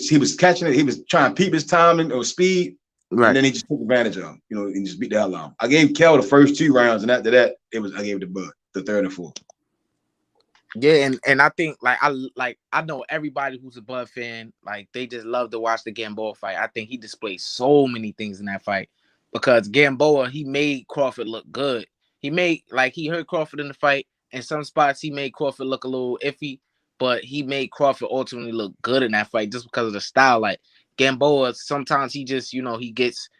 S15: He was catching it. He was trying to peep his timing or speed,
S11: right?
S15: And then he just took advantage of him, and just beat the hell out of him. I gave Kel the first 2 rounds, and after that, I gave it to Bud the 3rd and 4th.
S11: Yeah, and I think I know everybody who's a Bud fan, they just love to watch the Gamboa fight. I think he displayed so many things in that fight because Gamboa, he made Crawford look good. He made he hurt Crawford in the fight. In some spots, he made Crawford look a little iffy, but he made Crawford ultimately look good in that fight just because of the style. Gamboa, sometimes he just, he gets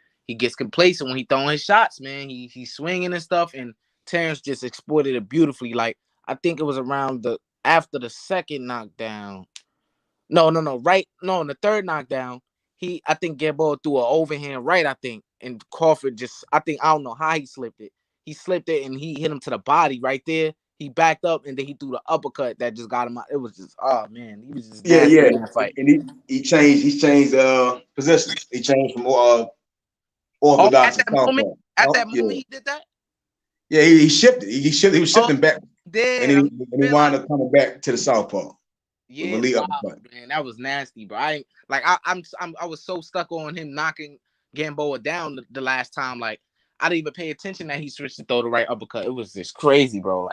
S11: complacent when he throwing his shots, man. He's swinging and stuff, and Terrence just exploited it beautifully. I think it was around after the second knockdown. No, in the third knockdown, I think Gamboa threw an overhand right, I think, and Crawford I don't know how he slipped it. He slipped it and he hit him to the body right there. He backed up and then he threw the uppercut that just got him out. It was just, oh man, he was just nasty in that fight.
S15: And he changed positions. He changed from orthodox
S11: at that moment, he did that.
S15: Yeah, he shifted. He was shifting back, and he wound up coming back to the southpaw.
S11: Yeah, man, that was nasty, bro. I was so stuck on him knocking Gamboa down the last time. I didn't even pay attention that he switched to throw the right uppercut. It was just crazy, bro.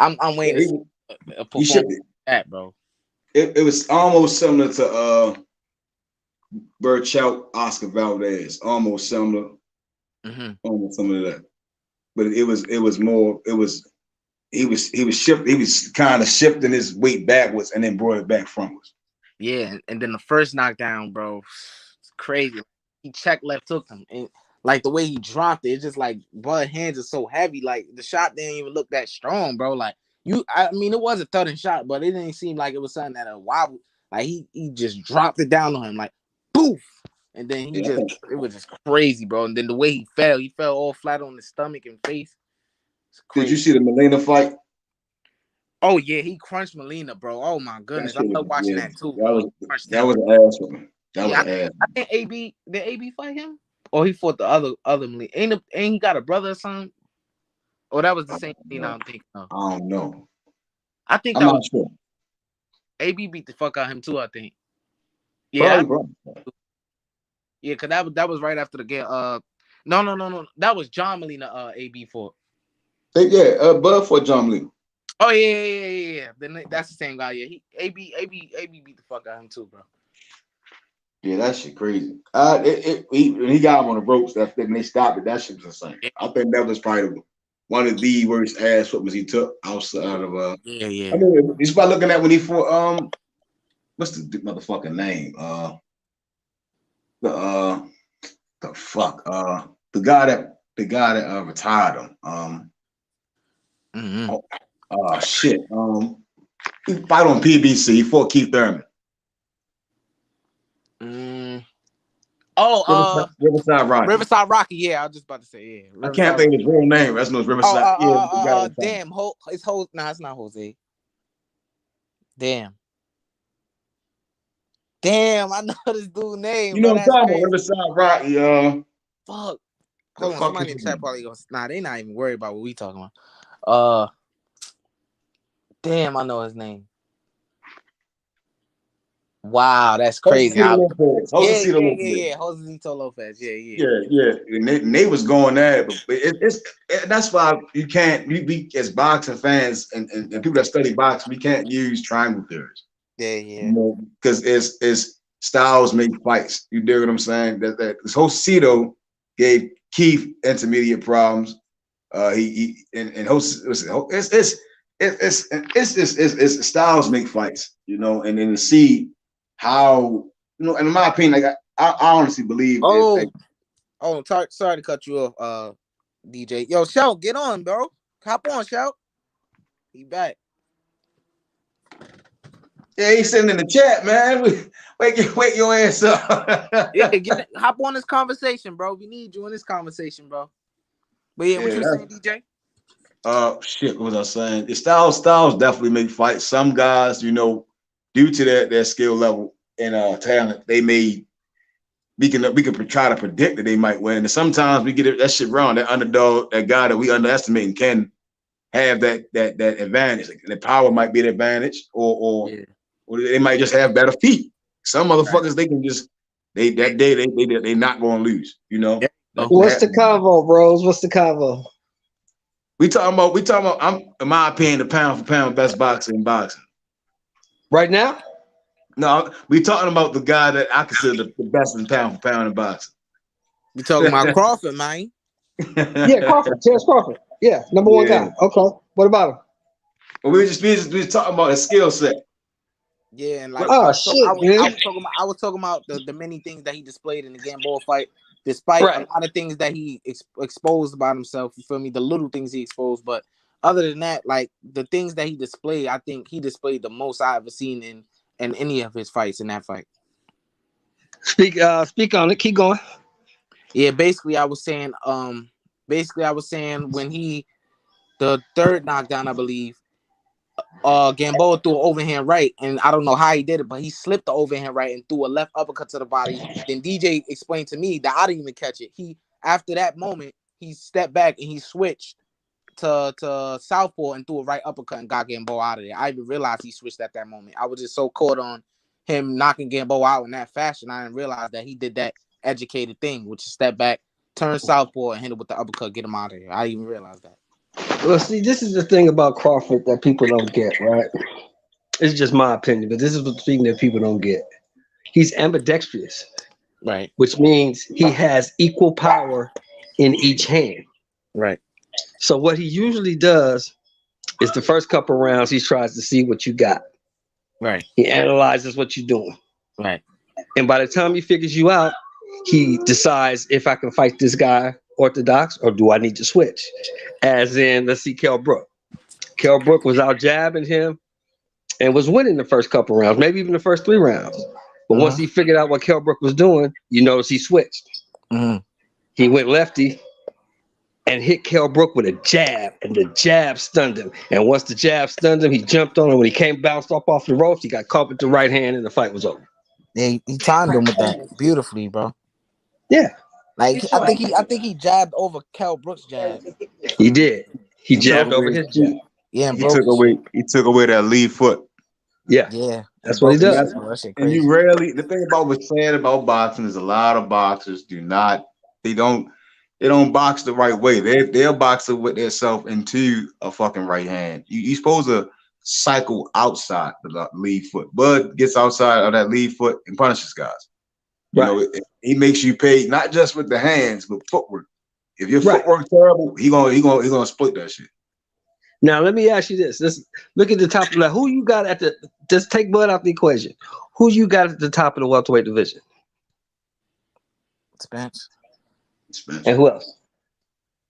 S11: I'm waiting to see a performance like that, bro.
S15: It was almost similar to Burchout, Oscar Valdez, almost similar, almost similar to that. But it was more. He was shifting. He was kind of shifting his weight backwards and then brought it back frontwards.
S11: Yeah, and then the first knockdown, bro, it's crazy. He checked left hooked him, and the way he dropped it, it's just Bud hands are so heavy. The shot didn't even look that strong, bro. It was a thudding shot, but it didn't seem like it was something that wobbled. He just dropped it down on him, poof, and then it was just crazy, bro. And then the way he fell all flat on his stomach and face.
S15: Did you see the Molina fight?
S11: Oh yeah, he crunched Molina, bro. Oh my goodness, I love watching that too.
S15: That was an ass for me. That was an ass.
S11: I think did AB fight him, or he fought the other Molina? Ain't he got a brother or something? Or that was the same thing I'm thinking of.
S15: I don't know.
S11: I think
S15: I'm not sure.
S11: AB beat the fuck out of him too. I think. Yeah.
S15: Probably.
S11: Yeah, cause that was right after the game. No. That was John Molina. AB fought.
S15: Yeah, Bud fought John Molina.
S11: Oh yeah. Then that's the same guy. Yeah, AB beat the fuck out of him too, bro.
S15: Yeah, that shit crazy. When he got him on the ropes, when they stopped it, that shit was insane. I think that was probably one of the worst ass whoopings he took outside of
S11: Yeah.
S15: I mean, it's by looking at when he fought what's the motherfucking name? The fuck the guy that retired him. Shit. He fought on PBC. He fought Keith Thurman. Riverside Rocky.
S11: Riverside Rocky. Yeah, I was just about to say. Yeah,
S15: I can't think of his real name. That's no Riverside.
S11: Damn. It's Jose. Nah, it's not Jose. Damn, I know this dude's name.
S15: You know what I'm talking about? Riverside Rocky.
S11: Fuck. Hold on, somebody in the chat probably goes, nah, they not even worried about what we talking about. Damn, I know his name. Wow, that's crazy.
S15: Lopez.
S11: Josecito Lopez.
S15: Yeah. And they was going at it, but that's why you can't. We as boxing fans and people that study boxing, we can't use triangle theories.
S11: Yeah.
S15: You know, because it's styles make fights. You dig what I'm saying? That this Josecito gave Keith intermediate problems. It's styles make fights, you know, and then to see how, you know, and in my opinion, like I honestly believe.
S11: Sorry to cut you off, DJ. Yo, Shout, get on, bro. Hop on, Shout. He back.
S15: Yeah, he's sitting in the chat, man. Wake your ass up.
S11: Hop on this conversation, bro. We need you in this conversation, bro. But what you saying, DJ?
S15: Shit, what was I saying? The styles definitely make fights. Some guys, you know, due to their skill level and talent, we can try to predict that they might win. And sometimes we get that shit wrong. That underdog, that guy that we underestimate can have that advantage. Like, the power might be the advantage, or they might just have better feet. Some motherfuckers, they can just they not gonna lose, you know.
S16: What's the convo, bros? What's the convo?
S15: We talking about. I'm, in my opinion, the pound for pound best boxer in boxing.
S16: Right now?
S15: No, we talking about the guy that I consider the best in pound for pound in boxing.
S11: We talking about Crawford, man.
S16: Yeah, Crawford, Terrence Crawford. Yeah, number one guy. Okay, what about him?
S15: Well, we just talking about his skill set.
S11: Yeah, and like
S16: man.
S11: I was talking about the many things that he displayed in the Gamboa fight, despite a lot of things that he exposed about himself. You feel me? The little things he exposed, but other than that, like the things that he displayed, I think he displayed the most I've ever seen in any of his fights in that fight.
S16: Speak on it. Keep going.
S11: Yeah, basically I was saying when the third knockdown, I believe, Gamboa threw an overhand right, and I don't know how he did it, but he slipped the overhand right and threw a left uppercut to the body. Then DJ explained to me that I didn't even catch it. After that moment, he stepped back and he switched to southpaw and threw a right uppercut and got Gamboa out of there. I even realized he switched at that moment. I was just so caught on him knocking Gamboa out in that fashion, I didn't realize that he did that educated thing, which is step back, turn southpaw, and hit it with the uppercut, get him out of here. I didn't even realize that.
S16: Well, see, this is the thing about Crawford that people don't get, right? It's just my opinion, but this is the thing that people don't get. He's ambidextrous,
S11: right?
S16: Which means he has equal power in each hand,
S11: right?
S16: So what he usually does is the first couple rounds, he tries to see what you got,
S11: right?
S16: He analyzes what you're doing,
S11: right?
S16: And by the time he figures you out, he decides if I can fight this guy orthodox or do I need to switch? As in, let's see Kell Brook. Kell Brook was out jabbing him and was winning the first couple rounds, maybe even the first 3 rounds. But once he figured out what Kell Brook was doing, you notice he switched. He went lefty and hit Kell Brook with a jab, and the jab stunned him. And once the jab stunned him, he jumped on him. When he came bounced off the ropes, he got caught with the right hand, and the fight was over.
S11: Yeah, he timed him with that beautifully, bro.
S16: Yeah,
S11: like I think he jabbed over Kell Brook's jab.
S16: He did. He jabbed over his jab.
S11: Yeah,
S15: he took away that lead foot.
S16: Yeah, that's what he does.
S15: And you rarely. The thing about what's said about boxing is a lot of boxers they don't box the right way. They'll box with themselves into a fucking right hand. You're supposed to cycle outside the lead foot. Bud gets outside of that lead foot and punishes guys. You know, he makes you pay not just with the hands, but footwork. If your footwork terrible, he gonna split that shit.
S16: Now let me ask you this. Let's look at the top of the, who you got at the, just take Bud out the equation. Who you got at the top of the welterweight division?
S11: Spence.
S16: And who else?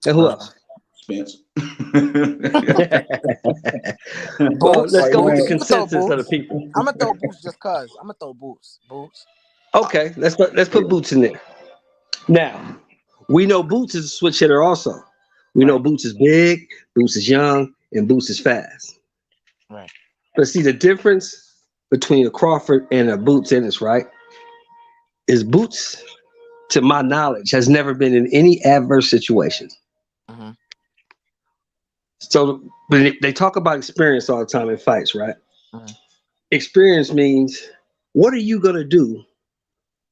S15: Spence.
S16: Well, let's go with the consensus of the people.
S11: I'm gonna throw Boots just cause. I'm gonna throw Boots.
S16: Okay, let's put Boots in there. Now, we know Boots is a switch hitter also. We know Boots is big, Boots is young, and Boots is fast.
S11: Right.
S16: But see, the difference between a Crawford and a Boots in this, right, is Boots, to my knowledge, has never been in any adverse situations. So but they talk about experience all the time in fights, right? Experience means what are you gonna do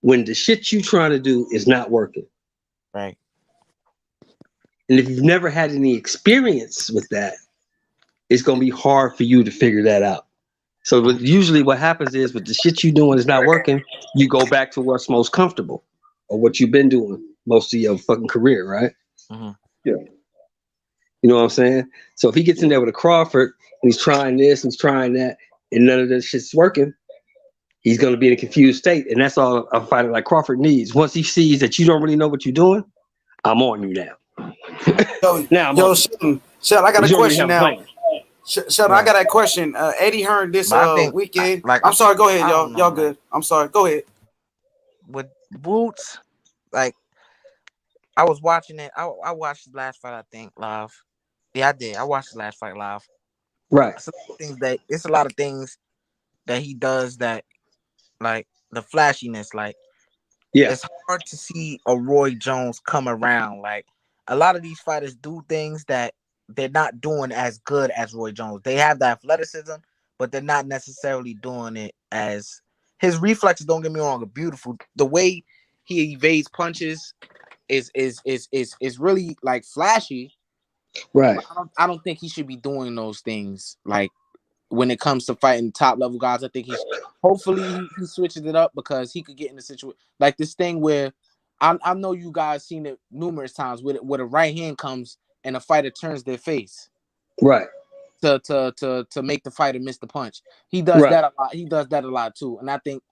S16: when the shit you trying to do is not working?
S11: Right.
S16: And if you've never had any experience with that, it's gonna be hard for you to figure that out. So usually what happens is, with the shit you doing is not working, you go back to what's most comfortable or what you've been doing most of your fucking career, right?
S11: Mm-hmm.
S16: Yeah. You know what I'm saying? So if he gets in there with a Crawford and he's trying this, he's trying that, and none of this shit's working, he's going to be in a confused state. And that's all a fighter like Crawford needs. Once he sees that you don't really know what you're doing, I'm on you now.
S8: Sheldon, I got a question now. Sheldon, I got a question. Eddie Hearn this weekend. I'm sorry, go ahead, y'all. Y'all good. I'm sorry, go ahead.
S11: With Boots, like, I was watching it. I watched the last fight, I think, live. Yeah, I did. I watched the last fight live.
S16: Right.
S11: It's a lot of things that he does that, like, the flashiness, like, it's hard to see a Roy Jones come around. Like, a lot of these fighters do things that they're not doing as good as Roy Jones. They have the athleticism, but they're not necessarily doing it as his reflexes. Don't get me wrong, are beautiful. The way he evades punches is really, like, flashy.
S16: Right.
S11: I don't think he should be doing those things. Like, when it comes to fighting top level guys, I think hopefully he switches it up, because he could get in a situation like this thing where I know you guys seen it numerous times where a right hand comes and a fighter turns their face.
S16: Right.
S11: To make the fighter miss the punch. He does that a lot. He does that a lot too. And I think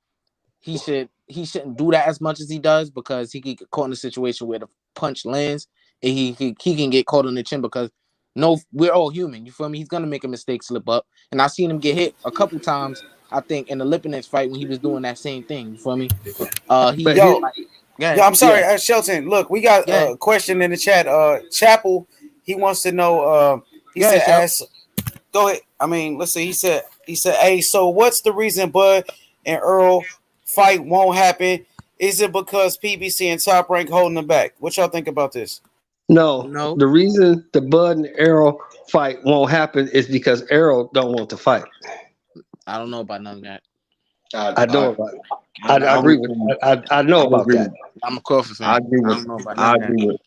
S11: he shouldn't do that as much as he does, because he could get caught in a situation where the punch lands and he can get caught on the chin, because we're all human. You feel me? He's gonna make a mistake, slip up. And I've seen him get hit a couple times, I think, in the Lipinets fight when he was doing that same thing. You feel me?
S8: I'm sorry, Shelton. Look, we got a question in the chat. Chapel, he wants to know. Go ahead. I mean, let's see. He said, "Hey, so what's the reason Bud and Earl fight won't happen? Is it because PBC and Top Rank holding them back? What y'all think about this?"
S16: No. The reason the Bud and Errol fight won't happen is because Errol don't want to fight.
S11: I don't know about none of that.
S16: I know about it. I agree with. I know about that.
S11: I'm a Crawford fan.
S18: I agree with.
S11: I don't know about that.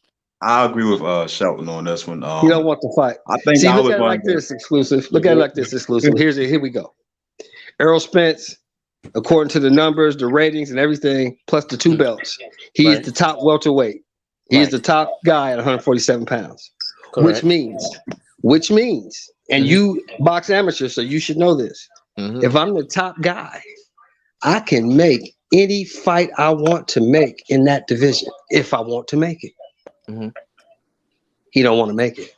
S18: I agree with Shelton on this one.
S16: He don't want to fight.
S18: I think
S16: See, look at it like this, exclusive. Look at it like this, exclusive. Here we go. Errol Spence, according to the numbers, the ratings, and everything, plus the 2 belts, he is the top welterweight. He is the top guy at 147 pounds. Which means, and you box amateur, so you should know this. If I'm the top guy, I can make any fight I want to make in that division if I want to make it. He don't want to make it.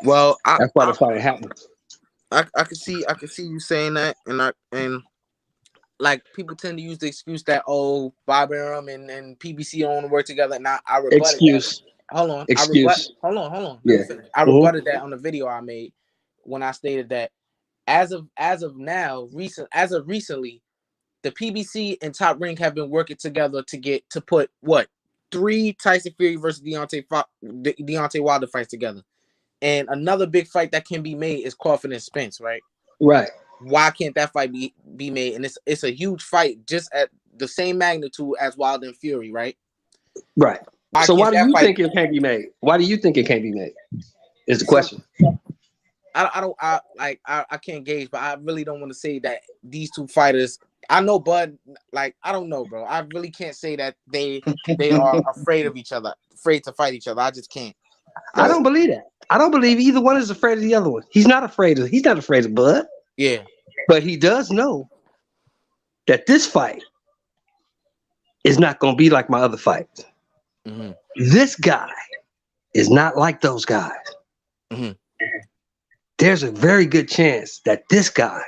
S11: Well,
S16: that's why the fight happened.
S11: I can see you saying that, and like, people tend to use the excuse that Bob Arum and PBC don't want to work together. Now I rebutted that. Hold on. Hold on.
S16: Yeah.
S11: I rebutted that on the video I made when I stated that as of recently, the PBC and Top Rank have been working together to put 3 Tyson Fury versus Deontay Wilder fights together. And another big fight that can be made is Crawford and Spence, right?
S16: Right.
S11: Why can't that fight be made? And it's a huge fight, just at the same magnitude as Wilder and Fury, right?
S16: Right. So why do you think it can't be made? Why do you think it can't be made? Is the question.
S11: I can't gauge, but I really don't want to say that these two fighters. I know Bud, like, I don't know, bro. I really can't say that they are afraid of each other, afraid to fight each other. I just can't.
S16: I don't believe that. I don't believe either one is afraid of the other one. He's not afraid of Bud.
S11: Yeah.
S16: But he does know that this fight is not going to be like my other fights. This guy is not like those guys. There's a very good chance that this guy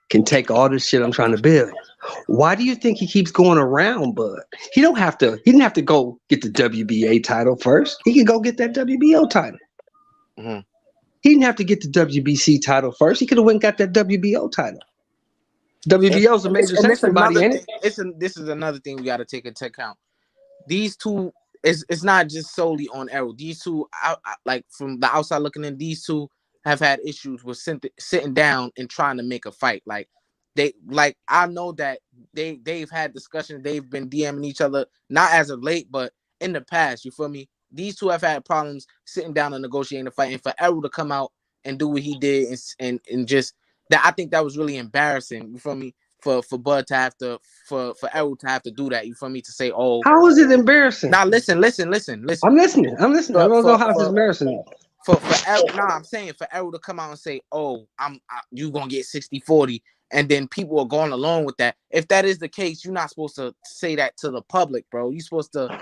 S16: can take all this shit I'm trying to build. Why do you think he keeps going around, Bud? He didn't have to go get the WBA title first. He can go get that WBO title. He didn't have to get the WBC title first. He could have went and got that WBO title. WBO is a major section body, ain't it?
S11: This is another thing we got to take into account. These two, it's not just solely on Errol. These two, like, from the outside looking in, these two have had issues with sitting down and trying to make a fight. Like, they like I know that they've had discussions, they've been DMing each other, not as of late, but in the past, you feel me? These two have had problems sitting down and negotiating a fight, and for Errol to come out and do what he did and just that, I think that was really embarrassing, you feel me? For Bud to have to for Errol to have to do that, you feel me? To say, oh,
S16: how is it embarrassing?
S11: now listen.
S16: I'm listening. I don't know how it's embarrassing.
S11: For Errol, I'm saying for Errol to come out and say, oh, you gonna get 60-40, and then people are going along with that. If that is the case, you're not supposed to say that to the public, bro. You're supposed to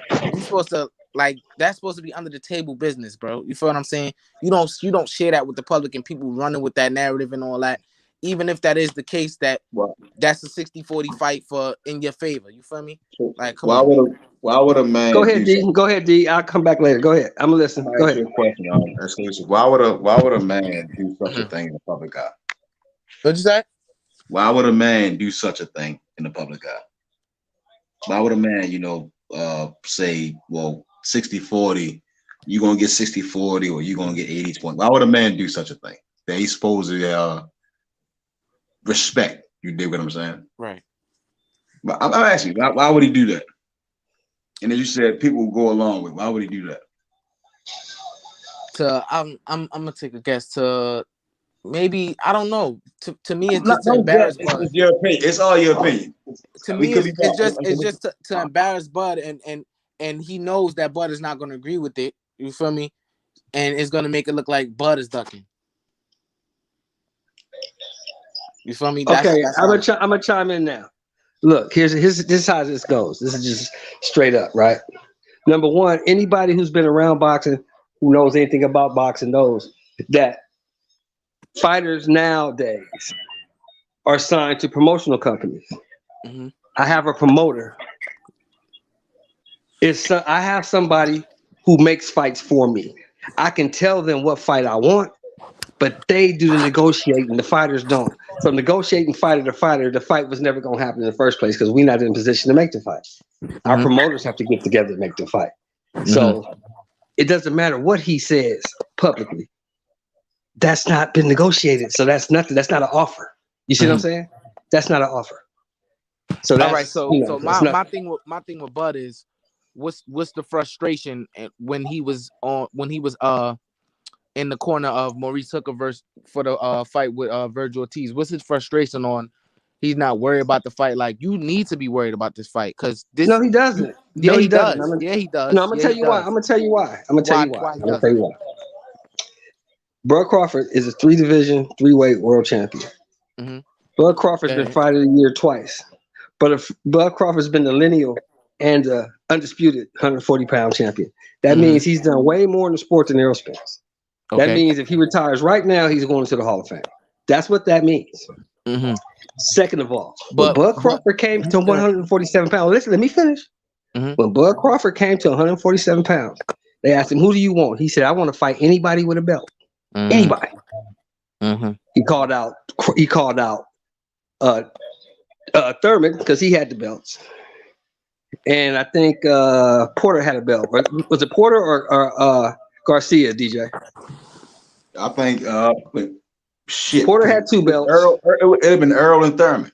S11: like, that's supposed to be under the table business, bro. You feel what I'm saying? You don't share that with the public and people running with that narrative and all that. Even if that is the case, that's a 60-40 fight for in your favor. You feel me? Like, come on.
S15: Why would a man?
S16: Go ahead, D. Go ahead, D. I'll come back later. Go ahead. I'm gonna listen. Go ahead.
S15: Question, exclusive. Why would a man do such a thing in the public eye?
S11: What'd you say?
S15: Why would a man do such a thing in the public eye? Why would a man, say, well, 60-40, you're gonna get 60-40 or you're gonna get 80-20? Why would a man do such a thing that he's supposed to respect? You dig what I'm saying?
S11: Right.
S15: But I'm asking you, why would he do that? And as you said, people will go along with. Why would he do that?
S11: I'm gonna take a guess. To maybe, I don't know. To me, it's just to embarrass Bud.
S15: It's your opinion. It's all your opinion.
S11: To me, it's just to embarrass Bud, and he knows that Bud is not gonna agree with it. You feel me? And it's gonna make it look like Bud is ducking. You feel me?
S16: I'm gonna chime in now. Look, this is how this goes. This is just straight up, right? Number one, anybody who's been around boxing, who knows anything about boxing, knows that fighters nowadays are signed to promotional companies.
S11: Mm-hmm.
S16: I have a promoter. I have somebody who makes fights for me. I can tell them what fight I want, but they do the negotiating. The fighters don't. From negotiating fighter to fighter, the fight was never going to happen in the first place because we're not in a position to make the fight. Mm-hmm. Our promoters have to get together to make the fight. Mm-hmm. So it doesn't matter what he says publicly. That's not been negotiated. So that's nothing. That's not an offer. You see what I'm saying? That's not an offer. So that's,
S11: all right. So my thing with Bud is, what's the frustration when he was in the corner of Maurice Hooker for the fight with Virgil Ortiz? What's his frustration on? He's not worried about the fight. Like, you need to be worried about this fight because this.
S16: No, he doesn't.
S11: Yeah, he does. Yeah, he does.
S16: No, I'm gonna tell you why. I'm gonna tell you why. Bud Crawford is a 3-division, 3-weight world champion.
S11: Mm-hmm.
S16: Bud Crawford's been fighter of the year twice, but if Bud Crawford's been the lineal and undisputed 140-pound champion. That means he's done way more in the sport than Errol Spence. Okay. That means if he retires right now, he's going to the Hall of Fame. That's what that means.
S11: Mm-hmm.
S16: Second of all, when Bud Crawford came to 147 pounds, listen, let me finish. Mm-hmm. When Bud Crawford came to 147 pounds, they asked him, who do you want? He said, I want to fight anybody with a belt. Mm-hmm. Anybody.
S11: Mm-hmm.
S16: He called out Thurman because he had the belts. And I think Porter had a belt. Was it Porter or Garcia, DJ?
S15: I think
S16: Porter had 2 belts.
S15: It would have been Earl and Thurman.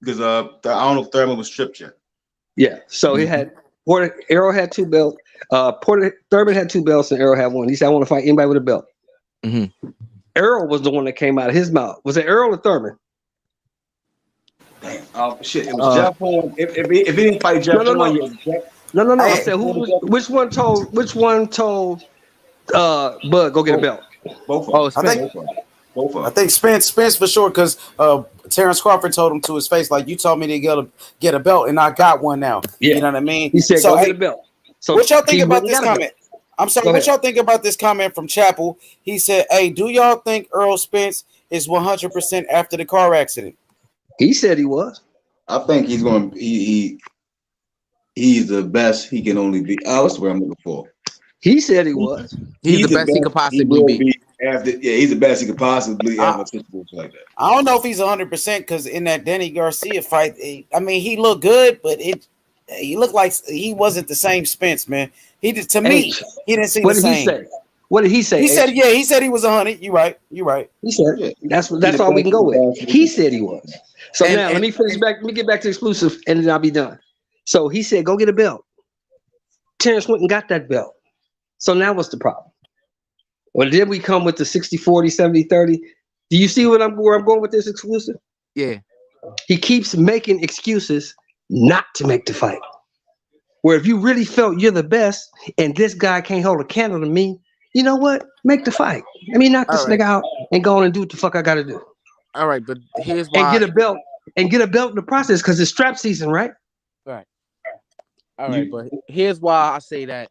S15: Because I don't know if Thurman was stripped yet.
S16: Yeah. So he had Porter. Errol had 2 belts. Thurman had 2 belts and Errol had 1. He said, I want to fight anybody with a belt.
S11: Mm-hmm.
S16: Errol was the one that came out of his mouth. Was it Errol or Thurman?
S15: Damn. Oh shit! It was Jeff Horn. If he didn't fight Jeff Horn,
S16: no. I said which one told Bud go get a belt?
S15: Both of them.
S8: I think Spence for sure, because Terrence Crawford told him to his face, like, you told me to get a belt and I got one now. Yeah. You know what I mean?
S16: He said, go get a belt. So
S8: what y'all think about this comment? I'm sorry, what y'all think about this comment from Chappell? He said, hey, do y'all think Earl Spence is 100% after the car accident?
S16: He said he was.
S15: I think he's going to he's the best he can only be. That's what I'm looking for.
S16: He said he was.
S11: He's the best he could possibly be.
S15: He's the best he could possibly be after a situation like that.
S8: I don't know if he's 100% because in that Danny Garcia fight, he looked good, but he looked like he wasn't the same Spence, man. He did to me. He didn't seem the same.
S16: What did he say?
S8: He said, yeah, he said he was 100. You right.
S16: He said that's all we can go with. He said he was. So now let me finish back. Let me get back to exclusive, and then I'll be done. So he said, "Go get a belt." Terrence went and got that belt. So now what's the problem? Well, then we come with the 60-40, 70-30. Do you see where I'm going with this exclusive?
S11: Yeah.
S16: He keeps making excuses not to make the fight. Where if you really felt you're the best and this guy can't hold a candle to me, you know what? Make the fight. Let me knock this nigga out and go on and do what the fuck I gotta do.
S11: All right, but here's why.
S16: And get a belt in the process because it's strap season, right?
S11: Right. All right, but here's why I say that.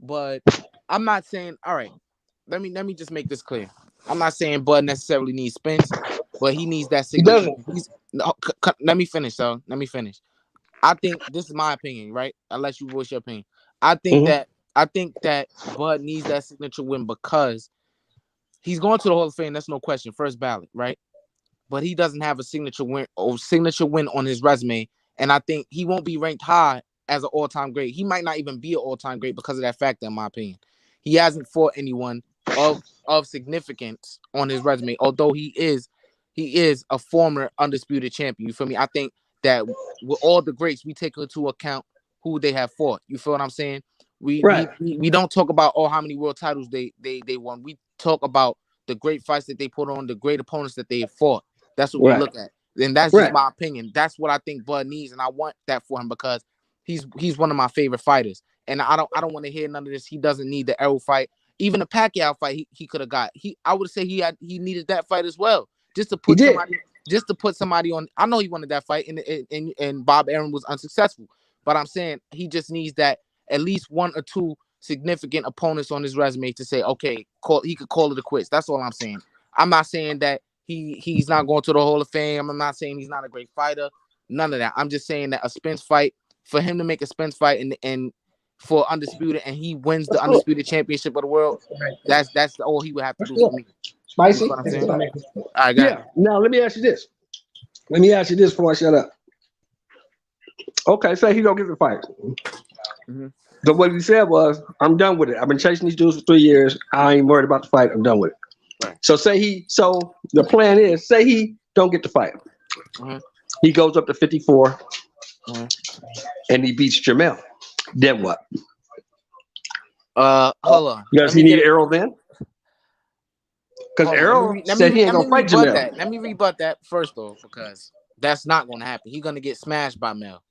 S11: But I'm not saying. All right, let me just make this clear. I'm not saying Bud necessarily needs Spence, but he needs that signature. Let me finish, though. Let me finish. I think this is my opinion, right? Unless you voice your opinion. I think that Bud needs that signature win because he's going to the Hall of Fame. That's no question. First ballot, right? But he doesn't have a signature win on his resume, and I think he won't be ranked high as an all-time great. He might not even be an all-time great because of that factor, in my opinion. He hasn't fought anyone of significance on his resume, although he is a former undisputed champion. You feel me? I think that with all the greats, we take into account who they have fought. You feel what I'm saying? We don't talk about how many world titles they won. We talk about the great fights that they put on, the great opponents that they have fought. That's what we look at. And that's just my opinion. That's what I think Bud needs, and I want that for him because he's one of my favorite fighters. And I don't want to hear none of this. He doesn't need the Errol fight. Even the Pacquiao fight he could have got. I would say he needed that fight as well. Just to put somebody on. I know he wanted that fight, and Bob Arum was unsuccessful. But I'm saying he just needs that at least one or two significant opponents on his resume to say, okay, he could call it a quits. That's all I'm saying. I'm not saying that he's not going to the Hall of Fame. I'm not saying he's not a great fighter. None of that. I'm just saying that a Spence fight, for him to make a Spence fight and for undisputed, and he wins the undisputed championship of the world, that's all he would have to do for me.
S16: Spicy.
S11: You know what I'm saying? All right,
S16: yeah. Now let me ask you this. Before I shut up. Okay, say he don't get the fight.
S11: Mm-hmm.
S16: So what he said was, I'm done with it. I've been chasing these dudes for 3 years. I ain't worried about the fight. I'm done with it. Right. So the plan is, say he don't get the fight.
S11: Mm-hmm.
S16: He goes up to 54
S11: mm-hmm.
S16: and he beats Jamel. Then what?
S11: Hold on.
S16: Does he need Errol then? Because Errol said he ain't gonna fight Jamel.
S11: Let me rebut that first though, because that's not gonna happen. He's gonna get smashed by Mel.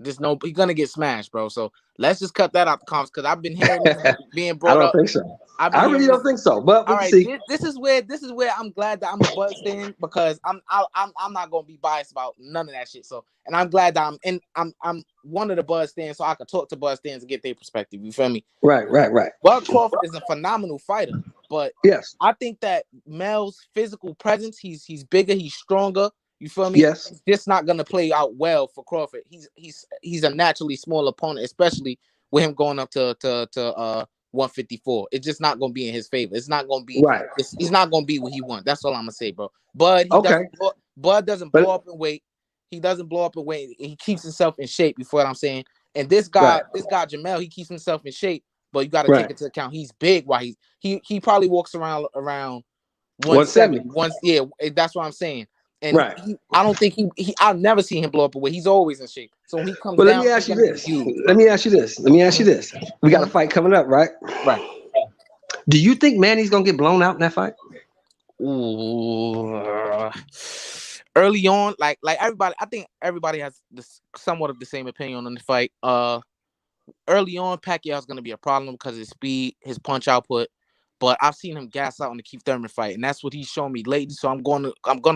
S11: He's gonna get smashed, bro. So let's just cut that out the comments because I've been hearing this being brought up.
S16: I don't think so. I really don't think so. But
S11: all
S16: we'll
S11: right,
S16: see.
S11: This is where I'm glad that I'm a Bud stan because I'm not gonna be biased about none of that shit. So, and I'm glad that I'm one of the Bud stans, so I can talk to Bud stans and get their perspective. You feel me?
S16: Right.
S11: Bud Crawford is a phenomenal fighter, but
S16: yes,
S11: I think that Mel's physical presence, he's bigger, he's stronger. You feel me?
S16: Yes.
S11: It's just not gonna play out well for Crawford. He's a naturally small opponent, especially with him going up to 154. It's just not gonna be in his favor. It's not gonna be
S16: right.
S11: He's not gonna be what he wants. That's all I'm gonna say, bro. Bud doesn't blow up in weight. He doesn't blow up in weight. He keeps himself in shape. You feel what I'm saying? And this guy Jamel, he keeps himself in shape, but you got to take into account he's big. While he probably walks around 170. Yeah, that's what I'm saying. And I don't think I'll never see him blow up away. He's always in shape. So when he comes down,
S16: let me ask you this. We got a fight coming up, right?
S11: Right.
S16: Do you think Manny's gonna get blown out in that fight?
S11: Ooh. Early on, like everybody, I think everybody has somewhat of the same opinion on the fight. Early on, Pacquiao's gonna be a problem because of his speed, his punch output. But I've seen him gas out in the Keith Thurman fight, and that's what he's shown me lately. So I'm gonna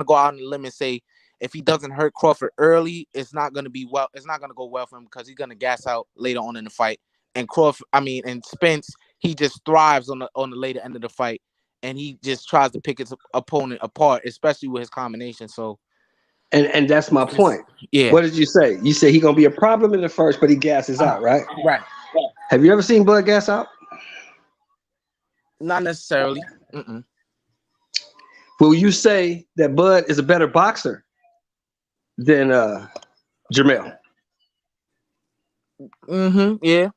S11: go out on the limb and say, if he doesn't hurt Crawford early, it's not gonna go well for him because he's gonna gas out later on in the fight. And and Spence, he just thrives on the later end of the fight, and he just tries to pick his opponent apart, especially with his combination. So,
S16: and that's my point.
S11: Yeah.
S16: What did you say? You said he's gonna be a problem in the first, but he gasses out, right?
S11: Right.
S16: Have you ever seen Bud gas out?
S11: Not necessarily. Mm-mm.
S16: Will you say that Bud is a better boxer than Jamel?
S11: Mm-hmm. Yeah.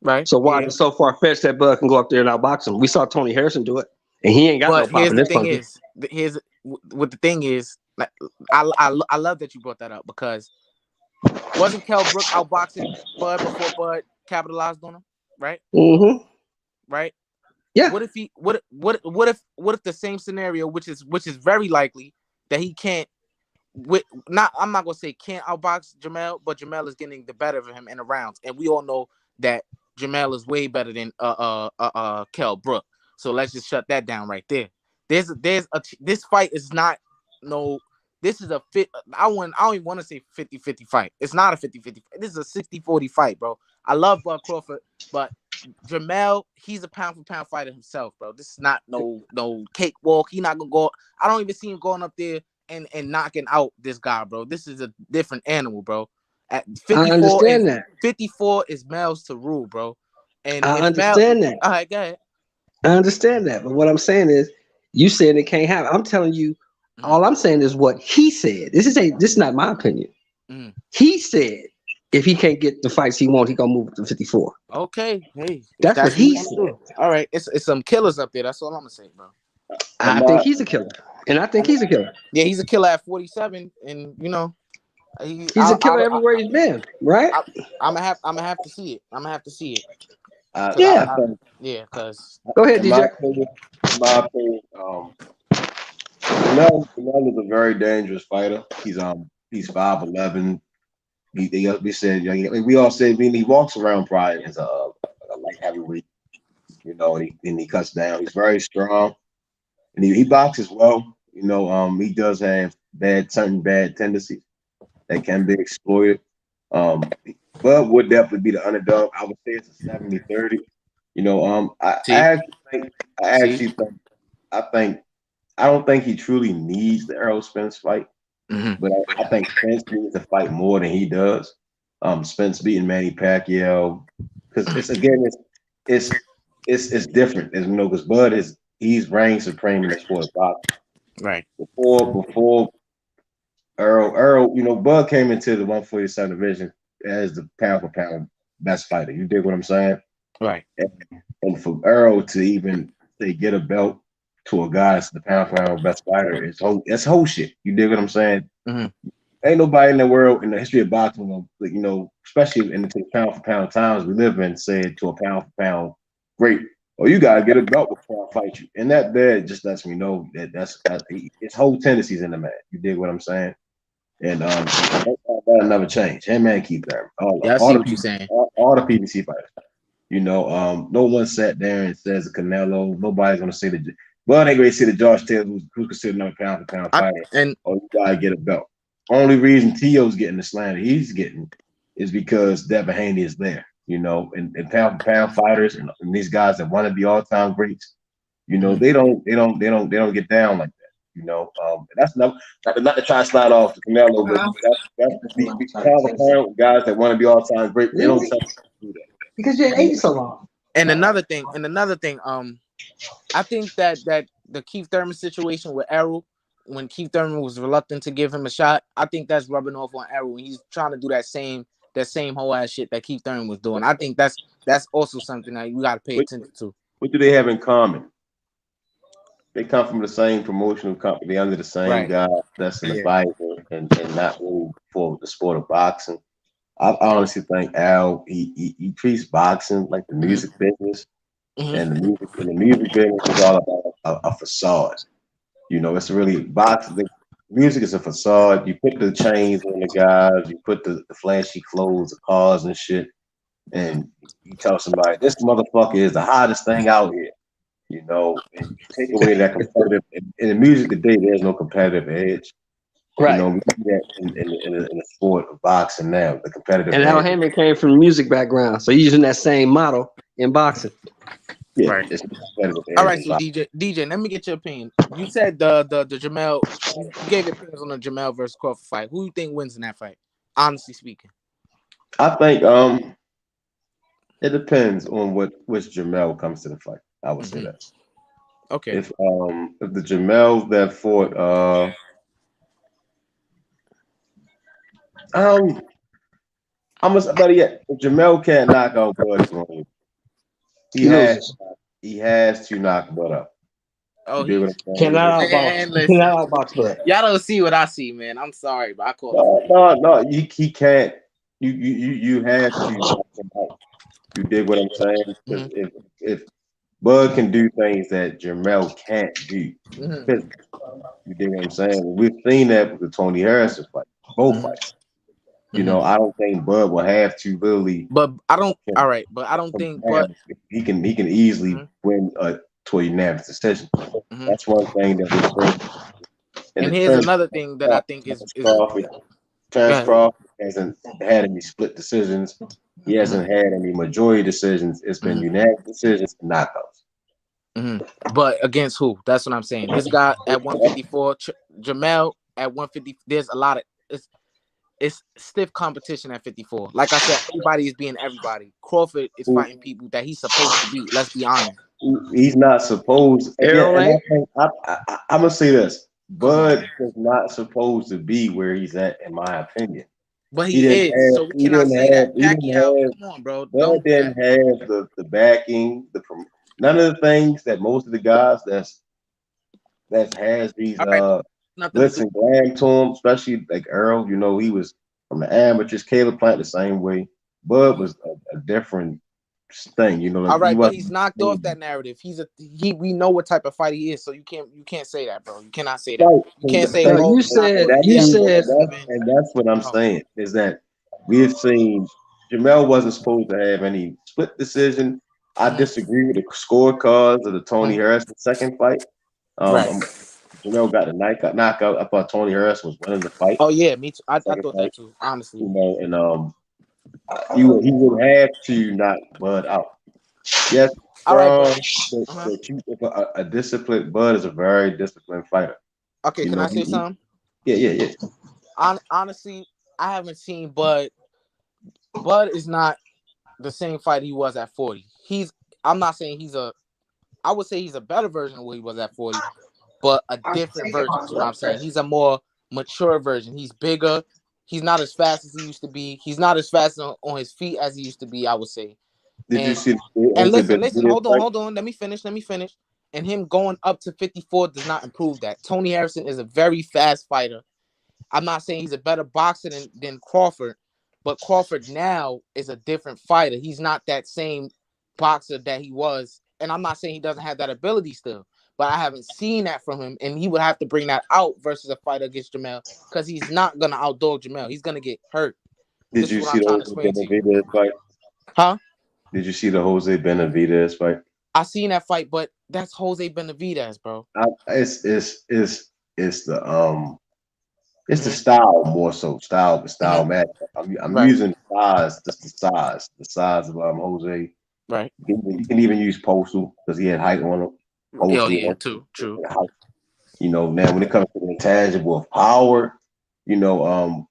S11: Right.
S16: So why is it so far fetched that Bud can go up there and outbox him? We saw Tony Harrison do it, and he ain't got no problem.
S11: Here's the thing is, what the thing is, like, I love that you brought that up because wasn't Kell Brook outboxing Bud before Bud capitalized on him, right?
S16: Mm-hmm.
S11: Right.
S16: Yeah.
S11: What if if the same scenario, which is very likely that he can't. I'm not gonna say can't outbox Jamel, but Jamel is getting the better of him in the rounds, and we all know that Jamel is way better than Kell Brook. So let's just shut that down right there. This fight is not this is a fit. I don't even want to say 50-50 fight. It's not a 50-50. This is a 60-40 fight, bro. I love Bud Crawford, but Jamel, he's a pound for pound fighter himself, bro. This is not no cakewalk. He not gonna go. I don't even see him going up there and knocking out this guy, bro. This is a different animal, bro. At 54,
S16: I understand that.
S11: 54 is Mel's to rule, bro. And
S16: I understand that.
S11: All right, go ahead.
S16: I understand that, but what I'm saying is, you said it can't happen. I'm telling you, all I'm saying is what he said. This is not my opinion. He said if he can't get the fights he wants, he gonna move to 54.
S11: Okay, hey,
S16: that's what he said.
S11: All right, it's some killers up there. That's all I'm gonna say, bro.
S16: I think he's a killer, and I think he's a killer.
S11: Yeah, he's a killer at 47, and you know,
S16: he's a killer everywhere he's been. Right?
S11: I'm gonna have to see it. I'm gonna have to see it.
S16: Yeah,
S11: because
S16: go ahead, DJ.
S15: In my opinion, Jamel is a very dangerous fighter. He's 5'11". We said, we all said he walks around probably as a light heavyweight, you know, and he cuts down. He's very strong, and he boxes well. You know, he does have certain bad tendencies that can be exploited. But would definitely be the underdog. I would say it's a 70-30. You know, I don't think he truly needs the Errol Spence fight, but I think Spence needs to fight more than he does. Spence beating Manny Pacquiao, because it's different, as we know, because Bud he's reigned supreme in the sport of boxing.
S11: Right.
S15: Before Earl, you know, Bud came into the 147 division as the pound for pound best fighter. You dig what I'm saying?
S11: Right.
S15: And for Earl to even get a belt to a guy that's the pound for pound best fighter, it's whole shit. You dig what I'm saying? Ain't nobody in the world in the history of boxing, you know, especially in the pound for pound times we live in, said to a pound for pound great, oh, you gotta get a belt before I fight you. And that just lets me know that that's his whole tendencies in the man. You dig what I'm saying? And that'll never change. Him and Keith Thurman.
S11: I see what you're saying.
S15: All the PBC fighters. You know, no one sat there and says Canelo. Nobody's gonna say Bud ain't gonna say the Josh Taylor, who's considered another pound for pound fighter. You gotta get a belt. Only reason Tio's getting the slander he's getting is because Devin Haney is there. You know, and pound for pound fighters and these guys that want to be all time greats. You know, they don't get down like that. You know, that's not to try to slide off to Canelo, but that's the pound for pound guys that want to be all time great. They don't do that.
S16: Because you ate so long.
S11: And another thing, I think that the Keith Thurman situation with Errol, when Keith Thurman was reluctant to give him a shot, I think that's rubbing off on Errol. He's trying to do that same whole ass shit that Keith Thurman was doing. I think that's also something that you got to pay attention to.
S15: What do they have in common? They come from the same promotional company under the same guy that's in the Bible and not really for the sport of boxing. I honestly think Al he treats boxing like the music business, and the music business is all about a facade. You know, it's really boxing. The music is a facade. You put the chains on the guys, you put the flashy clothes, the cars and shit, and you tell somebody this motherfucker is the hottest thing out here. You know, and you take away that competitive. In the music today, there's no competitive edge.
S16: Right.
S15: You know, we see that in the sport of boxing now, the competitive.
S16: And Al Hammond came from a music background, so he's using that same model in boxing.
S15: Yeah,
S11: right. All right, so DJ, let me get your opinion. You said the Jamel, you gave your opinions on the Jamel versus Crawford fight. Who do you think wins in that fight? Honestly speaking,
S15: I think it depends on which Jamel comes to the fight. I would say that.
S11: Okay.
S15: If the Jamels that fought I'm better yet, if Jamel can't knock out Bud, He has to knock Bud up.
S11: Oh,
S10: cannot outbox Bud.
S11: Y'all don't see what I see, man. I'm sorry, but I call
S15: No. He can't. You have to knock him out. You dig what I'm saying? Because if Bud can do things that Jermell can't do, you dig what I'm saying? We've seen that with the Tony Harrison fight, both fights. You know, I don't think Bud will have to really.
S11: But I don't. All right, but I don't think. But
S15: he can easily win to a unanimous decision. That's one thing that we're seeing.
S11: And here's another thing that I think is
S15: Terence Crawford hasn't had any split decisions. He hasn't had any majority decisions. It's been unanimous decisions and knockouts.
S11: But against who? That's what I'm saying. This guy at 154, Jermell at 150. There's a lot of it's stiff competition at 54. Like I said, everybody is being everybody. Crawford is fighting people that he's supposed to beat. Let's be honest.
S15: He's not supposed. I'm gonna say this. Bud is not supposed to be where he's at, in my opinion.
S11: But he is. So we cannot say that. Come on, bro.
S15: Bud didn't have the backing, none of the things that most of the guys that has these glitz and glam to him, especially like Earl. You know, he was from the amateurs. Caleb Plant the same way. Bud was a different thing, you know. Like,
S11: all right, but he's knocked off that narrative. We know what type of fight he is, so you can't say that, bro. You cannot say that.
S15: Right.
S11: You can't say
S10: you said,
S15: and that's what I'm saying is that we've seen Jermell wasn't supposed to have any split decision. I disagree with the scorecards of the Tony Harrison second fight. Jermell got a knockout. I thought Tony Harrison was winning the fight.
S11: Oh yeah, me too. I thought that too, honestly.
S15: You know, and he would have to knock Bud out. Yes, a disciplined Bud is a very disciplined fighter.
S11: Okay, can I say something?
S15: Yeah.
S11: Honestly, I haven't seen Bud. Bud is not the same fighter he was at 40. I'm not saying I would say he's a better version of what he was at 40, but a different version. Is what I'm saying. He's a more mature version. He's bigger. He's not as fast as he used to be. He's not as fast on his feet as he used to be, I would say.
S15: You see?
S11: And listen, hold on. Let me finish. And him going up to 54 does not improve that. Tony Harrison is a very fast fighter. I'm not saying he's a better boxer than Crawford, but Crawford now is a different fighter. He's not that same boxer that he was. And I'm not saying he doesn't have that ability still, but I haven't seen that from him. And he would have to bring that out versus a fight against Jermell because he's not going to outdog Jermell. He's going to get hurt.
S15: Did you see the Jose Benavidez fight?
S11: Huh?
S15: Did you see the Jose Benavidez fight?
S11: I seen that fight, but that's Jose Benavidez, bro.
S15: It's the style more so the style match. I'm using size, just the size of Jose.
S11: Right.
S15: You can even use Postal because he had height on him.
S11: Oh yeah, true.
S15: You know, now when it comes to the intangible of power, you know,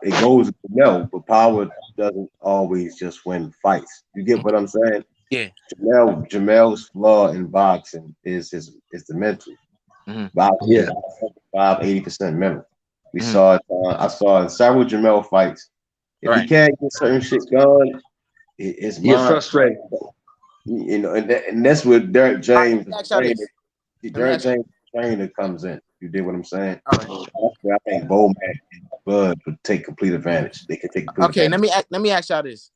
S15: it goes to Jermell, but power doesn't always just win fights. You get what I'm saying?
S11: Yeah.
S15: Jermell's flaw in boxing is the mental. Boxing, 80% mental. We saw it. I saw in several Jermell fights. If he can't get certain shit going, it's
S10: frustrated.
S15: You know, and that's where Derek James, trainer comes in. You did what I'm saying?
S11: All right.
S15: That's where I think Bomac and Bud would take complete advantage. They could take complete advantage.
S11: Let me ask y'all this.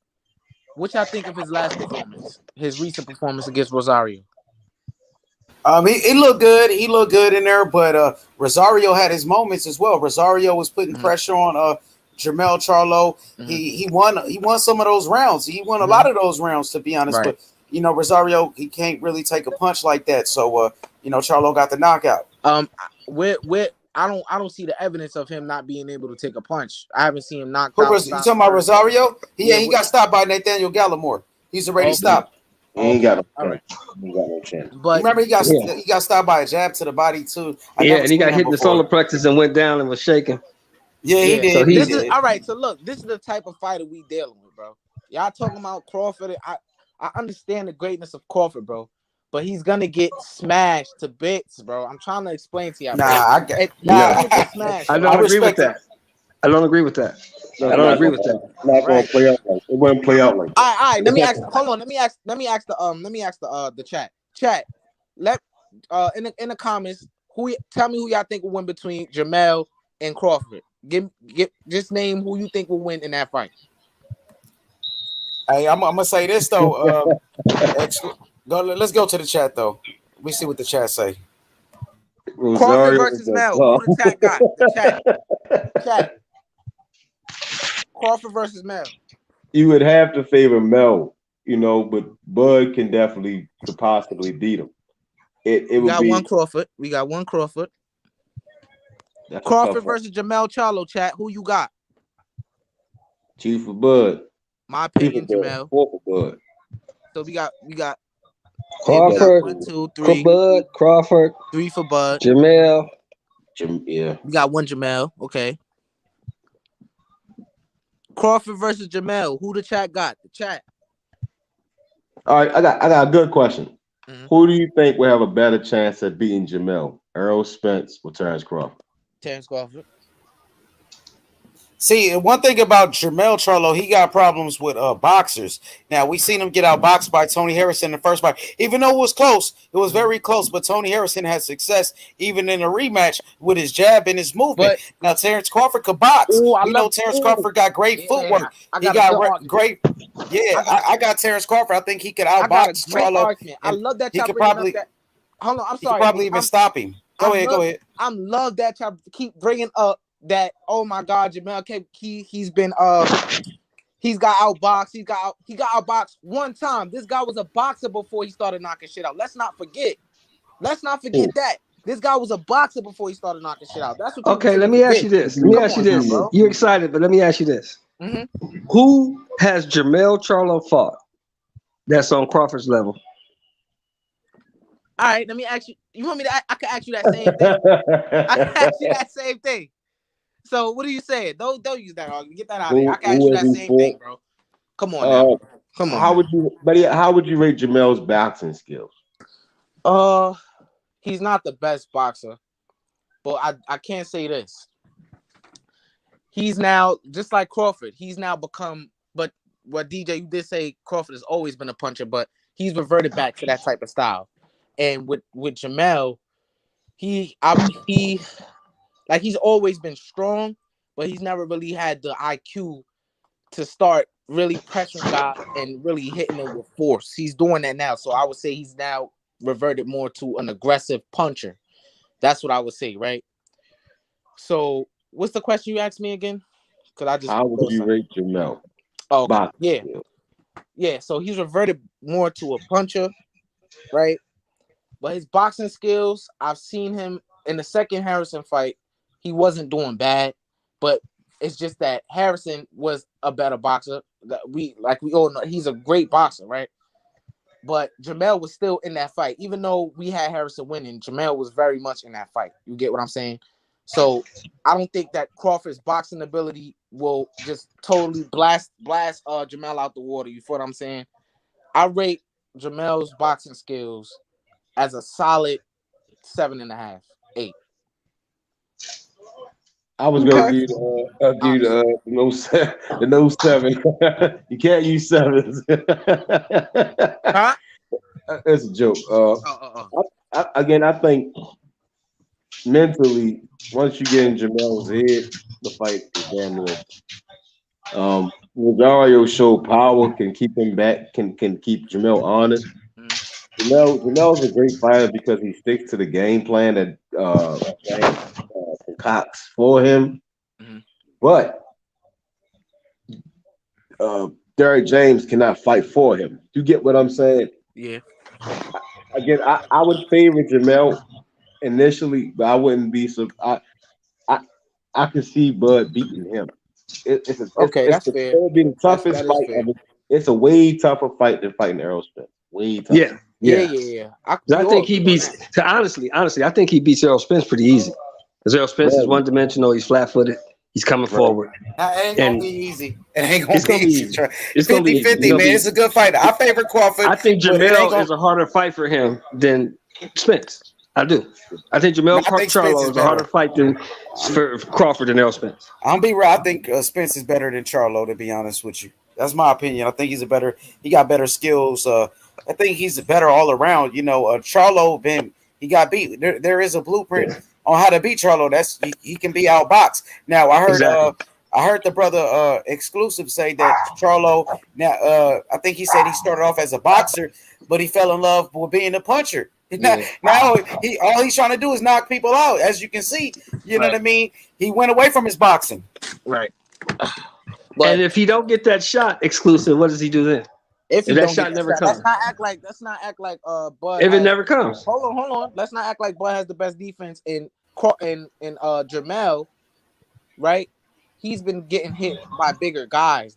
S11: What y'all think of his last performance? His recent performance against Rosario?
S8: He looked good. He looked good in there, but Rosario had his moments as well. Rosario was putting pressure on Jermell Charlo. He won some of those rounds. He won a lot of those rounds, to be honest. Right. But you know, Rosario, he can't really take a punch like that. So you know, Charlo got the knockout.
S11: I don't see the evidence of him not being able to take a punch. I haven't seen him knocked
S8: out.
S11: You
S8: talking about Rosario? He got stopped by Nathaniel Gallimore. He's already stopped.
S15: He ain't got no chin.
S11: But
S8: remember, he got stopped by a jab to the body too.
S10: And he got hit in the solar plexus and went down and was shaking.
S8: Yeah, he did.
S11: So he did. All right. So look, this is the type of fighter we dealing with, bro. Y'all talking about Crawford? I understand the greatness of Crawford, bro, but he's gonna get smashed to bits, bro. I'm trying to explain to y'all.
S10: I don't agree with that. I don't agree with that. I don't agree with that.
S15: Not going to play out like it. Wouldn't play out like that.
S11: All right. Let me ask. Hold on. Let me ask the chat. Chat. In the comments, tell me who y'all think will win between Jamel and Crawford. Just name who you think will win in that fight.
S8: Hey, I'm gonna say this though. Let's go to the chat though. We see what the chat say.
S11: Crawford versus Mel. Who the chat got? The chat. Crawford versus Mel.
S15: You would have to favor Mel, but Bud can definitely possibly beat him. We got
S11: one Crawford. Crawford versus Jamel Charlo, chat. Who you got?
S15: Two for Bud.
S11: My opinion, Jamel.
S15: 4 for Bud.
S11: So we got
S16: Crawford,
S11: 1, 2, 3.
S16: Bud, Crawford,
S11: 3 for Bud.
S16: Jamel.
S15: Yeah.
S11: We got 1 Jamel. Okay. Crawford versus Jamel. Who the chat got? The chat.
S15: All right, I got a good question. Mm-hmm. Who do you think will have a better chance at beating Jamel? Errol Spence or Terrence Crawford?
S11: Terrence Crawford.
S8: See, one thing about Jamel Charlo, he got problems with boxers. Now, we seen him get outboxed by Tony Harrison in the first fight. Even though it was close, it was very close, but Tony Harrison had success even in a rematch with his jab and his movement. Now, Terrence Crawford could box. Terrence Crawford got great footwork. He got great. Yeah, I got Terrence Crawford. I think he could outbox Charlo.
S11: I love that.
S8: He could probably.
S11: Hold on, I'm sorry.
S8: He could probably even stop him. Go ahead.
S11: I love that y'all keep bringing up that. Oh my God, Jamel, he's got outboxed. He got outboxed one time. This guy was a boxer before he started knocking shit out. Let's not forget that. This guy was a boxer before he started knocking shit out. That's what.
S16: Okay, let me ask you this. You're excited, but let me ask you this.
S11: Mm-hmm.
S16: Who has Jamel Charlo fought that's on Crawford's level?
S11: All right, let me ask you. You want me to? I can ask you that same thing. I can ask you that same thing. So what are you saying? Don't use that argument. Get that out of here. I can ask you that same thing, bro. Come on now. Come on.
S15: How would you rate Jamel's boxing skills?
S11: He's not the best boxer, but I can't say this. He's now just like Crawford. He's now become. But what DJ, you did say Crawford has always been a puncher, but he's reverted back to that type of style. And with Jamel, he's always been strong, but he's never really had the IQ to start really pressuring guys and really hitting them with force. He's doing that now. So I would say he's now reverted more to an aggressive puncher. That's what I would say, right? So what's the question you asked me again?
S15: How would you rate Jamel?
S11: Oh, yeah. Yeah, so he's reverted more to a puncher, right? But his boxing skills, I've seen him in the second Harrison fight. He wasn't doing bad, but it's just that Harrison was a better boxer. We all know he's a great boxer, right? But Jamel was still in that fight. Even though we had Harrison winning, Jamel was very much in that fight. You get what I'm saying? So I don't think that Crawford's boxing ability will just totally blast Jamel out the water. You feel what I'm saying? I rate Jamel's boxing skills as a solid 7.5, 8.
S15: I was gonna give the no 7. You can't use 7s.
S11: Huh?
S15: It's a joke. I think mentally, once you get in Jamel's head, the fight is damn near. Rosario showed power, can keep him back, can keep Jamel honest. Jamel's a great fighter because he sticks to the game plan that concocts for him. Mm-hmm. But Derrick James cannot fight for him. You get what I'm saying?
S11: Yeah.
S15: Again, I would favor Jamel initially, but I wouldn't be so. I could see Bud beating him. That's fair. It would be the toughest fight ever. It's a way tougher fight than fighting Errol Spence. Way tougher.
S11: Yeah.
S16: I think he beats. Honestly, I think he beats Errol Spence pretty easy. Because Errol Spence is one-dimensional. He's flat-footed. He's coming forward.
S8: It ain't gonna be easy. It ain't gonna be easy.
S16: It's 50-50,
S8: man. It's a good fight. I favor Crawford.
S16: I think Jamel is a harder fight for him than Spence. I do. I think Jamel Charlo is a harder fight than for Crawford and Errol Spence.
S8: I'm be real. I think Spence is better than Charlo, to be honest with you. That's my opinion. I think he got better skills. I think he's better all around. Charlo he got beat. There is a blueprint on how to beat Charlo. He can be outboxed. Now I heard the brother exclusive say that Charlo. Now I think he said he started off as a boxer, but he fell in love with being a puncher. Yeah. Now all he's trying to do is knock people out. As you can see, you know what I mean. He went away from his boxing.
S11: Right.
S16: And if he don't get that shot exclusive, what does he do then?
S11: If
S16: that shot never comes,
S11: let's not act like Bud.
S16: If it never comes,
S11: hold on. Let's not act like Bud has the best defense in Jamel, right? He's been getting hit by bigger guys.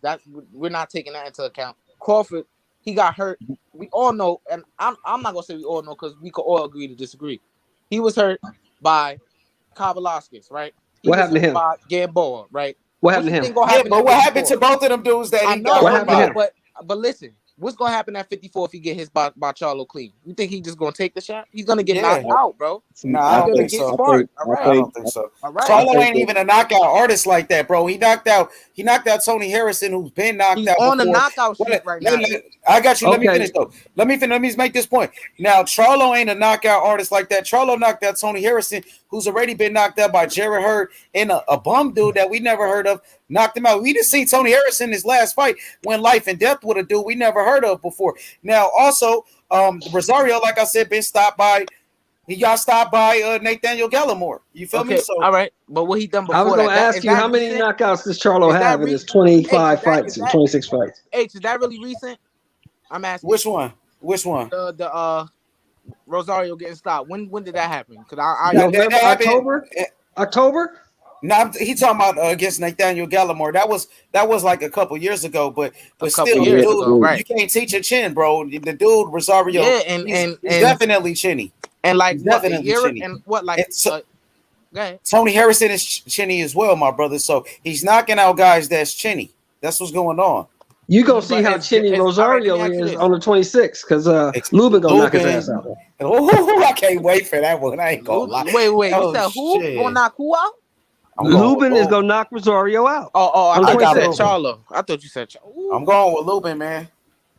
S11: We're not taking that into account. Crawford, he got hurt. We all know, and I'm not gonna say we all know because we could all agree to disagree. He was hurt by Kavalauskas, right?
S16: What happened to him?
S11: By Gamboa, right?
S16: What happened to him?
S8: But what happened to both of them dudes that he got?
S11: What happened to him? But listen, what's gonna happen at 54 if he get his by Charlo clean? You think he's just gonna take the shot? He's gonna get knocked out, bro.
S8: I don't think so. I don't think so. Charlo ain't even a knockout artist like that, bro. He knocked out Tony Harrison, who's been knocked out
S11: on
S8: before.
S11: the knockout streak right now.
S8: I got you. Let me finish though. Let me make this point. Now, Charlo ain't a knockout artist like that. Charlo knocked out Tony Harrison, who's already been knocked out by Jared Hurd, and a bum dude that we never heard of knocked him out. We just seen Tony Harrison his last fight when life and death with a dude we never heard of before. Now, also, Rosario, like I said, he got stopped by Nathaniel Gallimore. You feel me? So
S11: all right, but what he done before?
S16: I was going to ask you how many knockouts does Charlo have in his 25 fights, 26 fights?
S11: H, is that really recent? I'm asking.
S8: Which one?
S11: The Rosario getting stopped. When did that happen? Because
S16: October.
S8: No, he talking about against Nathaniel Gallimore. That was like a couple years ago, but still, dude, right. You can't teach a chin, bro. The dude Rosario, he's definitely chinny,
S11: and like
S8: definitely chinny.
S11: And what like
S8: Tony Harrison is chinny as well, my brother. So he's knocking out guys that's chinny. That's what's going on.
S16: You gonna see how chinny Rosario is on the 26th because Lubin gonna knock his ass out.
S8: Oh, I can't wait for that one. I ain't gonna lie.
S11: Wait. You said who gonna knock who out?
S16: Lubin is gonna knock Rosario out.
S11: I thought you said Charlo. I thought you said Charlo.
S8: I'm going with Lubin, man.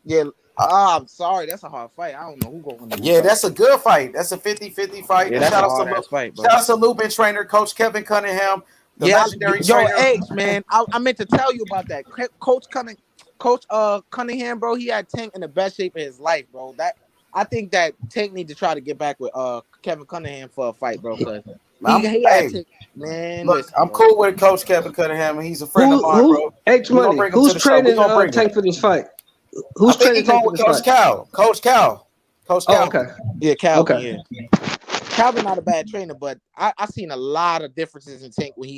S11: Yeah. I'm sorry. That's a hard fight. I don't know who going to win.
S8: Yeah, that's a good fight. That's a 50-50 fight.
S11: Yeah, that's a hard fight, bro.
S8: Shout out to Lubin trainer, Coach Kevin Cunningham, the legendary trainer.
S11: H, man. I meant to tell you about that. Coach Cunningham, bro, he had Tank in the best shape of his life, bro. I think that Tank need to try to get back with Kevin Cunningham for a fight, bro. Because he had Tank. Man,
S8: look, I'm cool with Coach Kevin Cunningham, and he's a friend of mine, bro.
S16: H Money, who's training Tank for this fight? Who's training Tank for this
S8: Coach
S16: fight?
S8: Coach Cal.
S16: Oh, okay.
S11: Yeah, Calvin.
S16: Okay.
S11: Yeah. Calvin not a bad trainer, but I seen a lot of differences in Tank when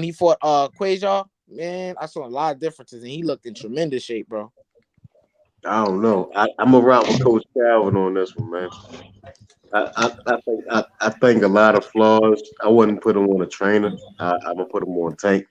S11: he fought Quasar. Man, I saw a lot of differences, and he looked in tremendous shape, bro.
S18: I don't know. I'm around with Coach Calvin on this one, man. I think a lot of flaws. I wouldn't put him on a trainer. I'm gonna put him on Tank.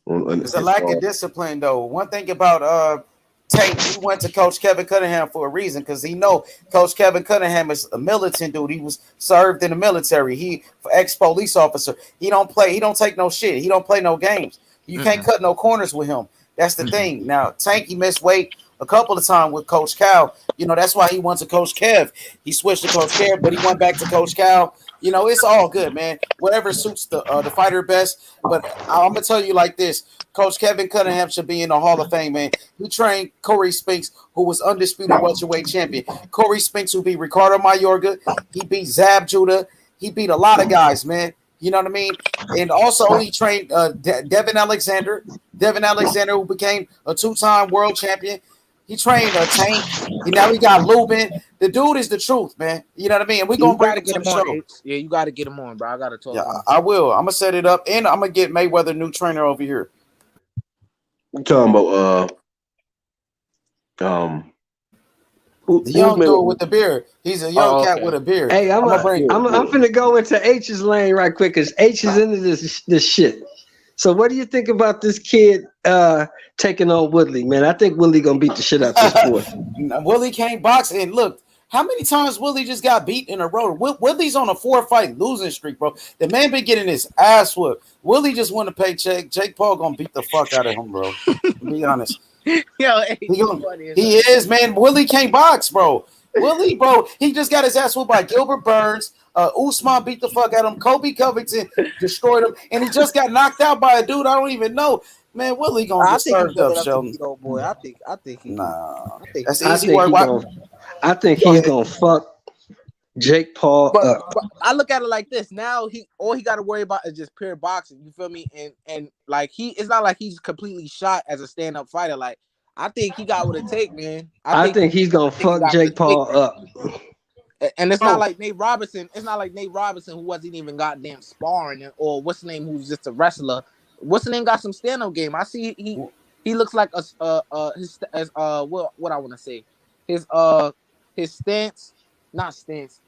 S8: It's a lack of discipline, though. One thing about Tank, he went to Coach Kevin Cunningham for a reason, because he know Coach Kevin Cunningham is a militant dude. He was served in the military. He ex-police officer. He don't take no shit. He don't play no games. You can't cut no corners with him. That's the thing. Now, Tank, he missed weight a couple of times with Coach Cal. That's why he went to Coach Kev. He switched to Coach Kev, but he went back to Coach Cal. It's all good, man. Whatever suits the fighter best. But I'm gonna tell you like this: Coach Kevin Cunningham should be in the Hall of Fame, man. He trained Corey Spinks, who was undisputed welterweight champion. Corey Spinks, who beat Ricardo Mayorga, he beat Zab Judah, he beat a lot of guys, man. You know what I mean? And also he trained Devin Alexander, who became a 2-time world champion. He trained Tank. Now he got Lubin. The dude is the truth, man. You know what I mean? And we're going to bring him to the show.
S11: Yeah, you got to get him on, bro. I got to talk.
S8: Yeah, I will. I'm going to set it up, and I'm going to get Mayweather new trainer over here.
S18: I'm talking about
S8: the young dude with the beard. He's a young cat with a beard.
S16: Hey, I'm finna go into H's lane right quick because H is into this shit. So what do you think about this kid taking on Woodley, man? I think Woodley gonna beat the shit out this boy.
S8: Woodley can't box, and look, How many times Willie just got beat in a row? Willie's on a 4-fight losing streak, bro. The man been getting his ass whooped. Willie just won a paycheck. Jake Paul gonna beat the fuck out of him, bro. To be honest.
S11: Yo,
S8: he is, man. Willie can't box, bro. Willie, bro, he just got his ass whooped by Gilbert Burns. Usman beat the fuck out of him. Kobe Covington destroyed him, and he just got knocked out by a dude I don't even know. Man, Willie gonna get served up, Sheldon.
S11: Boy, I think he.
S8: Nah,
S11: that's
S8: easy work.
S10: I think he's gonna fuck Jake Paul up.
S11: But I look at it like this. Now all he got to worry about is just pure boxing. You feel me? And like it's not like he's completely shot as a stand-up fighter. Like I think he got what it take, man.
S10: I think he's gonna fuck Jake Paul up.
S11: And it's not like Nate Robinson. It's not like Nate Robinson, who wasn't even goddamn sparring, or what's the name, who's just a wrestler. What's the name got some stand-up game. I see he looks like what I want to say. His stance, not stance.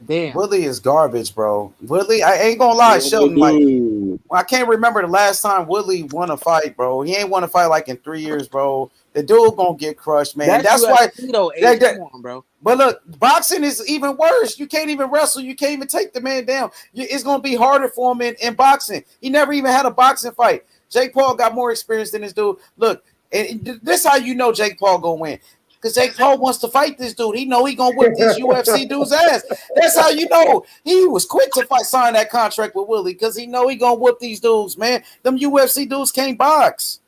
S11: Damn.
S8: Willie is garbage, bro. Willie, I ain't gonna lie, Sheldon. Like, I can't remember the last time Willie won a fight, bro. He ain't won a fight like in 3 years, bro. The dude gonna get crushed, man. That's why.
S11: Come on, bro.
S8: But look, boxing is even worse. You can't even wrestle. You can't even take the man down. It's gonna be harder for him in boxing. He never even had a boxing fight. Jake Paul got more experience than this dude. Look, and this how you know Jake Paul gonna win. Because Jake Paul wants to fight this dude. He know he gonna whip this UFC dude's ass. That's how you know he was quick to sign that contract with Willie, because he know he gonna whip these dudes, man. Them UFC dudes can't box.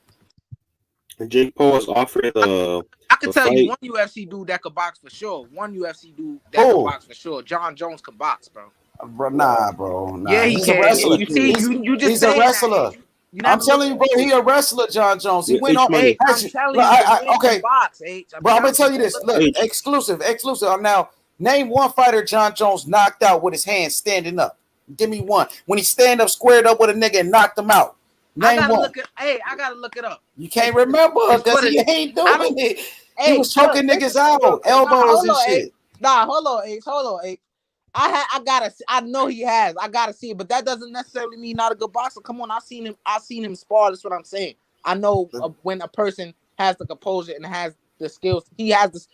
S20: Jake Paul was offered
S11: I can tell you one UFC dude that could box for sure. One UFC dude that could box for sure. John Jones can box, bro.
S8: Bro, nah, bro. Nah.
S11: Yeah, he's a wrestler. You see, you just
S8: he's a wrestler. I'm telling you, bro, he a wrestler, John Jones. He went on.
S11: Hey, I'm telling you,
S8: okay,
S11: box,
S8: bro, I'm gonna tell you this. Look, exclusive. Now, name one fighter John Jones knocked out with his hands standing up. Give me one. When he stand up, squared up with a nigga and knocked him out. Name one.
S11: I gotta look it up.
S8: You can't remember because he ain't doing it. He was choking niggas out, elbows and shit.
S11: Nah, hold on, Ace. I know he has. I gotta see it, but that doesn't necessarily mean not a good boxer. Come on, I've seen him spar. That's what I'm saying. I know when a person has the composure and has the skills. He has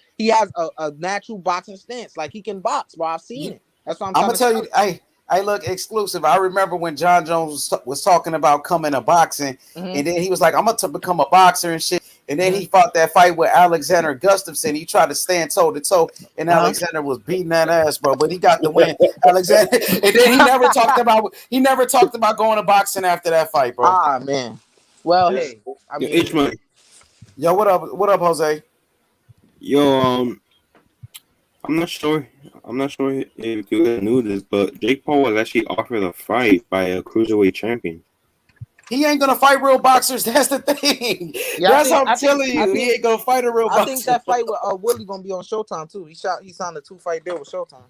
S11: a natural boxing stance. Like he can box, bro. I've seen it. That's what I'm
S8: gonna tell you. I look exclusive. I remember when John Jones was talking about coming to boxing, and then he was like, "I'm gonna become a boxer and shit." And then he fought that fight with Alexander Gustafsson. He tried to stand toe to toe, and Alexander was beating that ass, bro. But he got the win, Alexander. And then he never talked about going to boxing after that fight, bro.
S11: Ah, man. Well, hey, I mean,
S8: yo, what up, Jose?
S20: Yo, I'm not sure if you guys knew this, but Jake Paul was actually offered a fight by a cruiserweight champion.
S8: He ain't gonna fight real boxers. That's the thing.
S11: Yeah,
S8: That's how I'm telling you. He ain't gonna fight a real boxer.
S11: I think that fight with Willie gonna be on Showtime too. He signed a 2-fight deal with Showtime.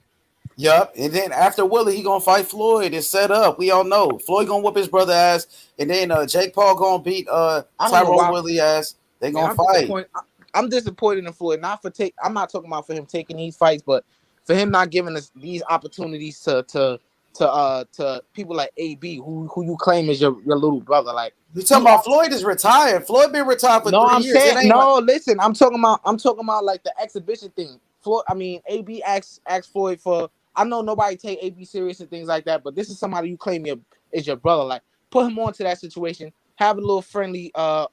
S8: Yup. And then after Willie, he gonna fight Floyd. It's set up. We all know. Floyd gonna whoop his brother ass, and then Jake Paul gonna beat Tyrone Willie ass. They gonna fight.
S11: I'm disappointed in Floyd. I'm not talking about for him taking these fights, but for him not giving us these opportunities to people like AB, who you claim is your little brother. Like
S8: you talking about Floyd is retired. Floyd been retired for 3 years.
S11: Listen, I'm talking about like the exhibition thing. AB asked Floyd for. I know nobody take AB serious and things like that, but this is somebody you claim is your brother. Like put him onto that situation, have a little friendly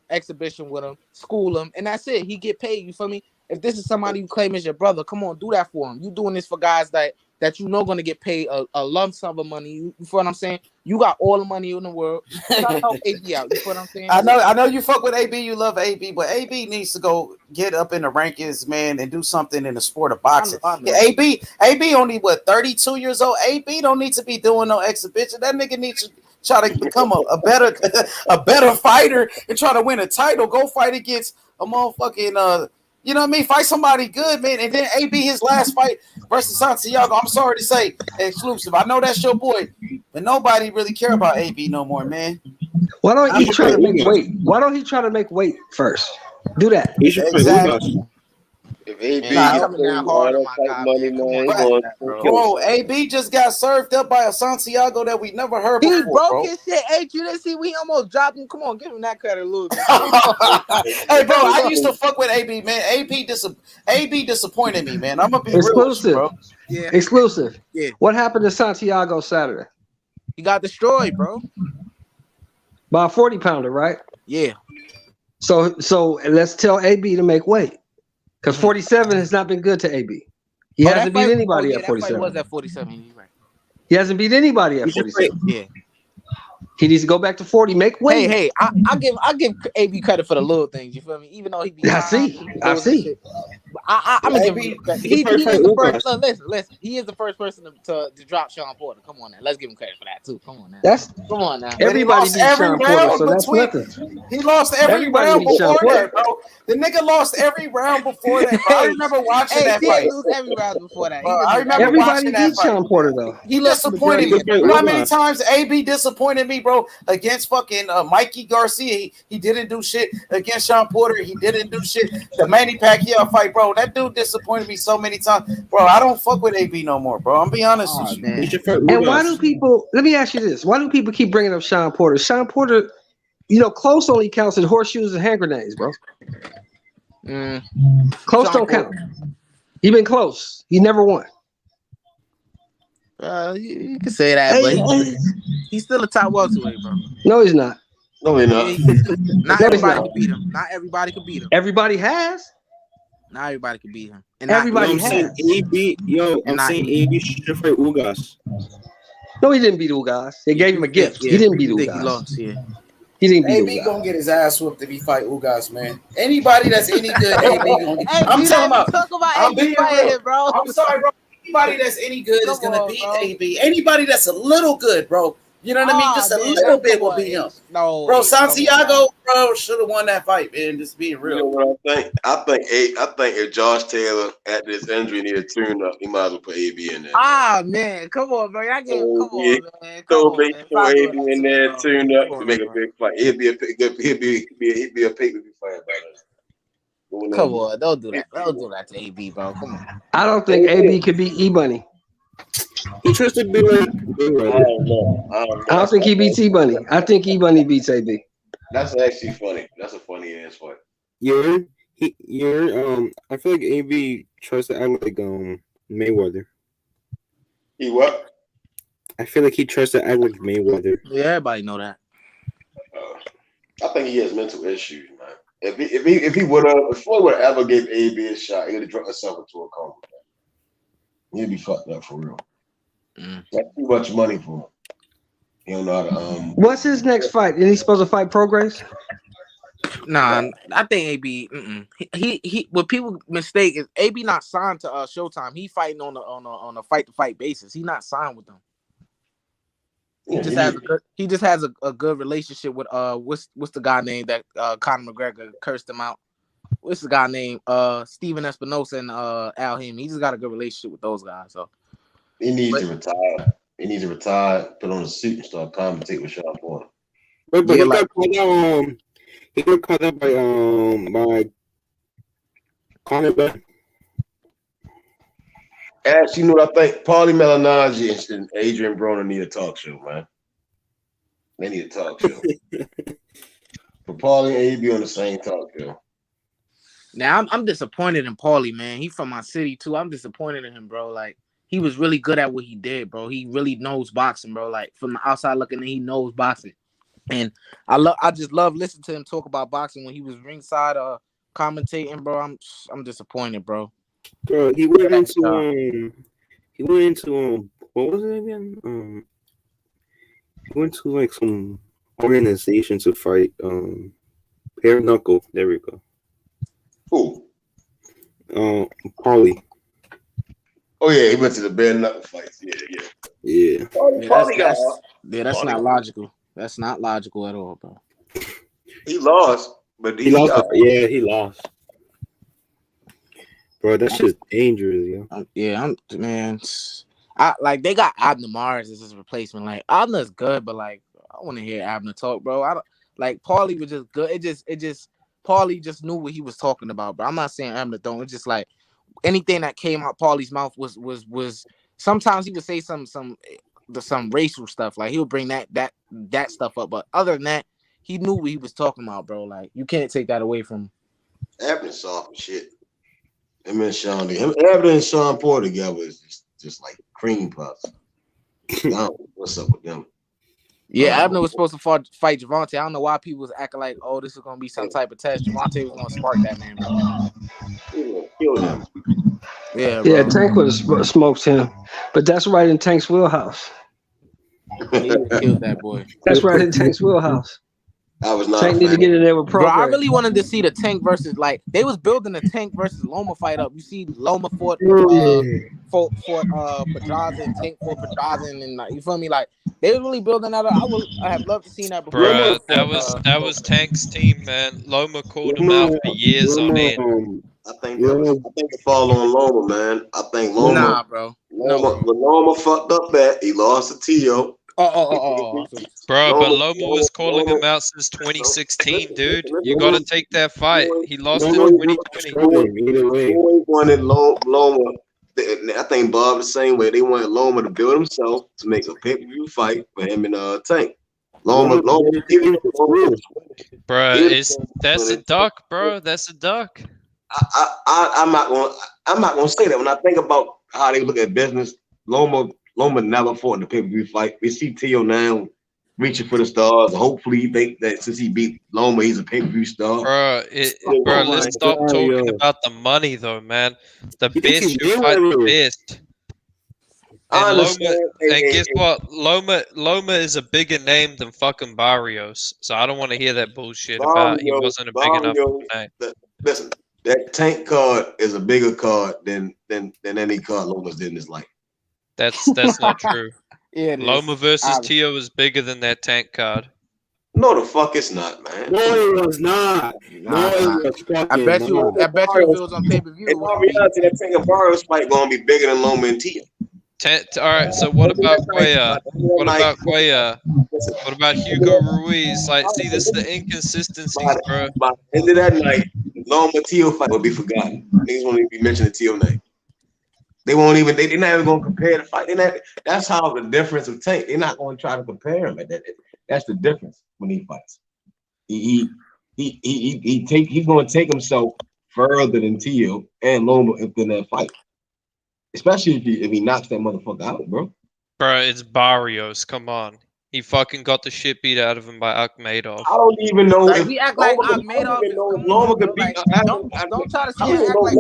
S11: exhibition with him, school him, and that's it. He get paid. You feel me? If this is somebody you claim is your brother, come on, do that for him. You doing this for guys that you know gonna get paid a lump sum of money. You feel what I'm saying? You got all the money in the world. Try to help AB out. You feel what I'm saying?
S8: I know you fuck with AB, you love AB, but AB needs to go get up in the rankings, man, and do something in the sport of boxing. Yeah, AB only 32 years old. AB don't need to be doing no exhibition. That nigga needs to try to become a better fighter and try to win a title. Go fight against a motherfucking you know what I mean? Fight somebody good, man. And then AB, his last fight versus Santiago, I'm sorry to say, exclusive. I know that's your boy, but nobody really care about AB no more, man.
S10: Why don't he try to make weight? Why don't he try to make weight first? Do that.
S8: Exactly.
S4: If
S18: AB
S11: Nah, coming down hard on my guy,
S18: money,
S11: man. Come on,
S18: man.
S11: don't do that, bro.
S1: Bro, AB just got served up by a Santiago that we never heard
S11: He
S1: before,
S11: broke
S1: bro.
S11: his shit. Hey, you didn't see we almost dropped him. Come on, give him that credit a little bit.
S1: Hey, bro, I used to fuck with AB, man. AB disappointed me, man. I'm gonna be real with you, bro.
S11: Yeah.
S16: Exclusive.
S11: Yeah.
S16: What happened to Santiago Saturday?
S11: He got destroyed, bro.
S16: By a 40-pounder, right?
S11: Yeah.
S16: So let's tell AB to make weight. Because 47 has not been good to AB. He hasn't beat anybody at 47.
S11: That fight was at 47. You're right.
S16: He hasn't beat anybody at 47.
S11: Yeah.
S16: He needs to go back to 40. Make weight.
S11: Hey, I give AB credit for the little things. You feel me? Even though he be
S16: I see.
S11: I'm gonna give him credit. He is the first. Look, listen. He is the first person to drop Sean Porter. Come on now, let's give him credit for that too. Come on now. Come on now.
S16: Everybody beat Sean Porter, so that's nothing.
S1: He lost every round before that, bro. The nigga lost every round before that. Bro. I remember watching that fight.
S11: He lose every round before that.
S1: I remember
S16: Everybody
S1: watching that
S16: beat
S1: fight.
S16: Sean Porter though.
S1: He disappointed me. You know how many times AB disappointed me, bro? Against fucking Mikey Garcia, he didn't do shit. Against Sean Porter, he didn't do shit. The Manny Pacquiao fight, bro, that dude disappointed me so many times, bro. I don't fuck with AB no more, bro. I'm be honest with you.
S16: And why do people? Let me ask you this: why do people keep bringing up Sean Porter? Sean Porter, close only counts in horseshoes and hand grenades, bro. Close don't count. He been close. He never won.
S11: You can say that, but he's still a top welterweight, bro.
S16: No, he's not.
S18: No, he's not.
S11: Not everybody can beat him. Not everybody can beat him.
S16: Everybody has.
S11: Not everybody can beat him. And
S16: everybody
S9: has. I'm saying AB should fight Ugas.
S16: No, he didn't beat Ugas. They gave him a gift. He didn't beat Ugas.
S11: He lost, yeah.
S16: He didn't beat
S1: AB gonna get his ass whooped if he fight Ugas, man. Anybody that's any good, AB gonna get. I'm talking about. I'm being real,
S11: bro.
S1: I'm sorry, bro. Anybody that's any good is gonna beat AB. Anybody that's a little good, bro. You know what I mean? Just a little bit will beat him.
S11: No,
S1: bro. Santiago, bro, should have won that fight, man. Just being real.
S18: You know what I think if Josh Taylor at this injury needed a tune up, he might as well put AB in there.
S11: Man, come on, bro. Come
S18: on, man. Throw AB in there, tune up to make a big fight. He'd be a pay-per-view fight by that.
S11: Come on, don't do that. Don't do that to AB, bro. Come on.
S16: I don't think AB could beat E-Bunny.
S9: He tries to be like.
S16: I don't think he beats E-Bunny. I think E-Bunny beats AB.
S18: That's actually funny. That's a funny ass fight.
S9: I feel like AB tries to act like Mayweather.
S18: He what?
S9: I feel like he tries to act like Mayweather.
S11: Yeah, everybody know that.
S18: I think he has mental issues, man. If he would have, if Floyd would have ever gave AB a shot, he would have dropped himself into a coma. He'd be fucked up for real. That's too much money for him. He don't know how to.
S16: What's his next fight? Is he supposed to fight Prograis?
S11: Nah, I think AB. He what people mistake is AB not signed to Showtime. He fighting on a fight to fight basis. He not signed with them. He just has a good relationship with what's the guy named that Conor McGregor cursed him out. What's the guy named Steven Espinosa and Al Haim. He just got a good relationship with those guys. So
S18: he needs to retire. He needs to retire, put on a suit, and start commentating with Sean Porter.
S9: But he got caught up by Conor Ben.
S18: Actually, you know what I think? Paulie Malignaggi and Adrian Broner need a talk show, man. They need a talk show. For Paulie and AB on the same talk show.
S11: Now I'm disappointed in Paulie, man. He from my city too. I'm disappointed in him, bro. Like he was really good at what he did, bro. He really knows boxing, bro. Like from the outside looking in, he knows boxing. And I just love listening to him talk about boxing when he was ringside commentating, bro. I'm disappointed, bro.
S9: Bro, he went into what was it again? He went to like some organization to fight bare knuckle. There we go.
S18: Who?
S9: Paulie.
S18: Oh yeah, he went to the bare knuckle fights. Yeah.
S11: That's not logical. That's not logical at all, bro.
S18: He lost, but
S9: he lost. Yeah, he lost. Bro, that's just dangerous, yo.
S11: I like they got Abner Mars as his replacement. Like Abner's good, but like I want to hear Abner talk, bro. I don't like Paulie was just good. It just Paulie just knew what he was talking about, bro. I'm not saying Abner don't. It's just like anything that came out Paulie's mouth was sometimes he would say some racial stuff. Like he would bring that stuff up. But other than that, he knew what he was talking about, bro. Like you can't take that away from him.
S15: Abner soft shit. Him and Sean, Abner and Sean Porter together is just like cream puffs. I don't know what's up with them.
S11: Yeah, Abner was supposed to fight Gervonta. I don't know why people was acting like, oh, this is gonna be some type of test. Gervonta was gonna spark that man, bro.
S15: Kill him.
S11: Yeah, bro.
S16: Yeah, Tank would have smoked him, but that's right in Tank's wheelhouse.
S11: He killed that boy.
S16: That's right in Tank's wheelhouse.
S15: I was not.
S16: Tank need to get in there with
S11: Bro,
S16: progress.
S11: I really wanted to see the Tank versus they was building the Tank versus Loma fight up. You see, Loma fought Pedraza and Tank fought Pedraza, and you feel me? Like they were really building that up. I have loved to see that before.
S13: Bro, that was Tank's team, man. Loma called him out for years on end.
S15: I think it fall on Loma, man. I think Loma.
S11: Nah, bro.
S15: Loma fucked up that he lost to Tio.
S11: Oh.
S13: Bro, but Loma was calling him out since 2016, dude. You got to take that fight. He lost in 2020.
S15: Always wanted Loma. I think Bob the same way. They wanted Loma to build himself to make a pay-per-view fight for him and Tank. Loma.
S13: Bro, that's a duck, bro. That's a duck.
S15: I'm not gonna say that. When I think about how they look at business, Loma never fought in a pay-per-view fight. We see Tio now reaching for the stars. Hopefully, he think that since he beat Loma, he's a pay-per-view star.
S13: Bro, let's stop talking about the money, though, man. The best you fight the best. And guess what? Loma is a bigger name than fucking Barrios. So I don't want to hear that bullshit about he wasn't a big enough name.
S15: Listen, that Tank card is a bigger card than any card Loma's did in his life.
S13: That's not true.
S11: Yeah,
S13: Loma versus Tio is bigger than that Tank card.
S15: No, the fuck it's not, man.
S20: No, it was not.
S11: I bet you if it was on pay-per-view.
S15: In all reality, that Tank and Barrios fight gonna be bigger than Loma and Tio.
S13: All right, so what about Cuellar? What about Cuellar? What about Hugo Ruiz? Like, see, this is the inconsistencies, bro.
S15: By the end of that night, Loma Tio fight will be forgotten. Niggas won't even be mentioning Tio name. They won't even. They're not even gonna compare the fight. That's how the difference of Tank. They're not gonna try to compare him. That's the difference when he fights. He's gonna take himself further than Tio and Loma in that fight. Especially if he knocks that motherfucker out, bro.
S13: Bro, it's Barrios. Come on. He fucking got the shit beat out of him by Akhmedov.
S15: I don't even know
S11: if we act like Akhmedov is
S15: Loma could beat.
S11: Don't try to say act like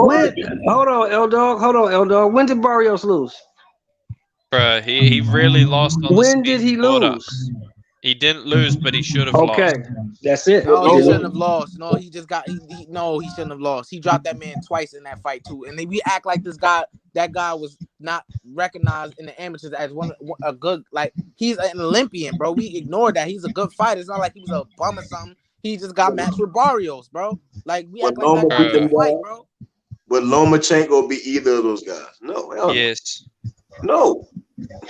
S16: Hold on, L Dog. When did Barrios lose?
S13: Bro, he really lost on
S16: When did he lose?
S13: He didn't lose, but he should have lost.
S16: Okay, that's it.
S11: No, he shouldn't have lost. No, he just got. No, he shouldn't have lost. He dropped that man twice in that fight too. And then we act like that guy was not recognized in the amateurs as a good. Like he's an Olympian, bro. We ignored that. He's a good fighter. It's not like he was a bum or something. He just got matched with Barrios, bro. Like we act like that guy fight, bro.
S15: Would Lomachenko be either of those guys? No.
S13: Yes.
S15: No,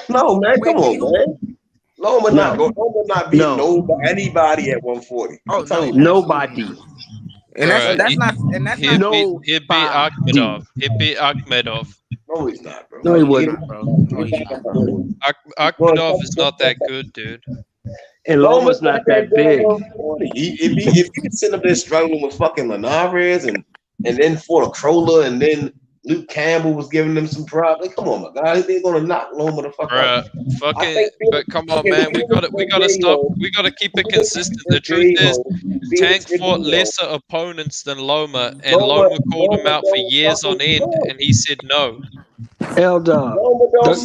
S15: man. Come on, man. Loma not beating anybody at 140.
S11: Oh, no.
S16: Nobody.
S11: And that's not.
S13: He'll beat Akhmedov. He'll beat Akhmedov.
S15: No, he's not, bro.
S16: No, he wouldn't,
S11: bro. No, he's not, bro.
S13: Akhmedov is not that good, dude.
S16: And Loma's not that big.
S15: If he's sitting up there struggling with fucking Linares and then fought a Crowler and then Luke Campbell was giving them some props. Like, come on, my guy, they're gonna knock Loma the fuck out.
S13: But come on, man, we gotta stop. We gotta keep it consistent. The truth is, Tank fought lesser opponents than Loma, and Loma called him out for years on end, and he said no.
S16: L Dog,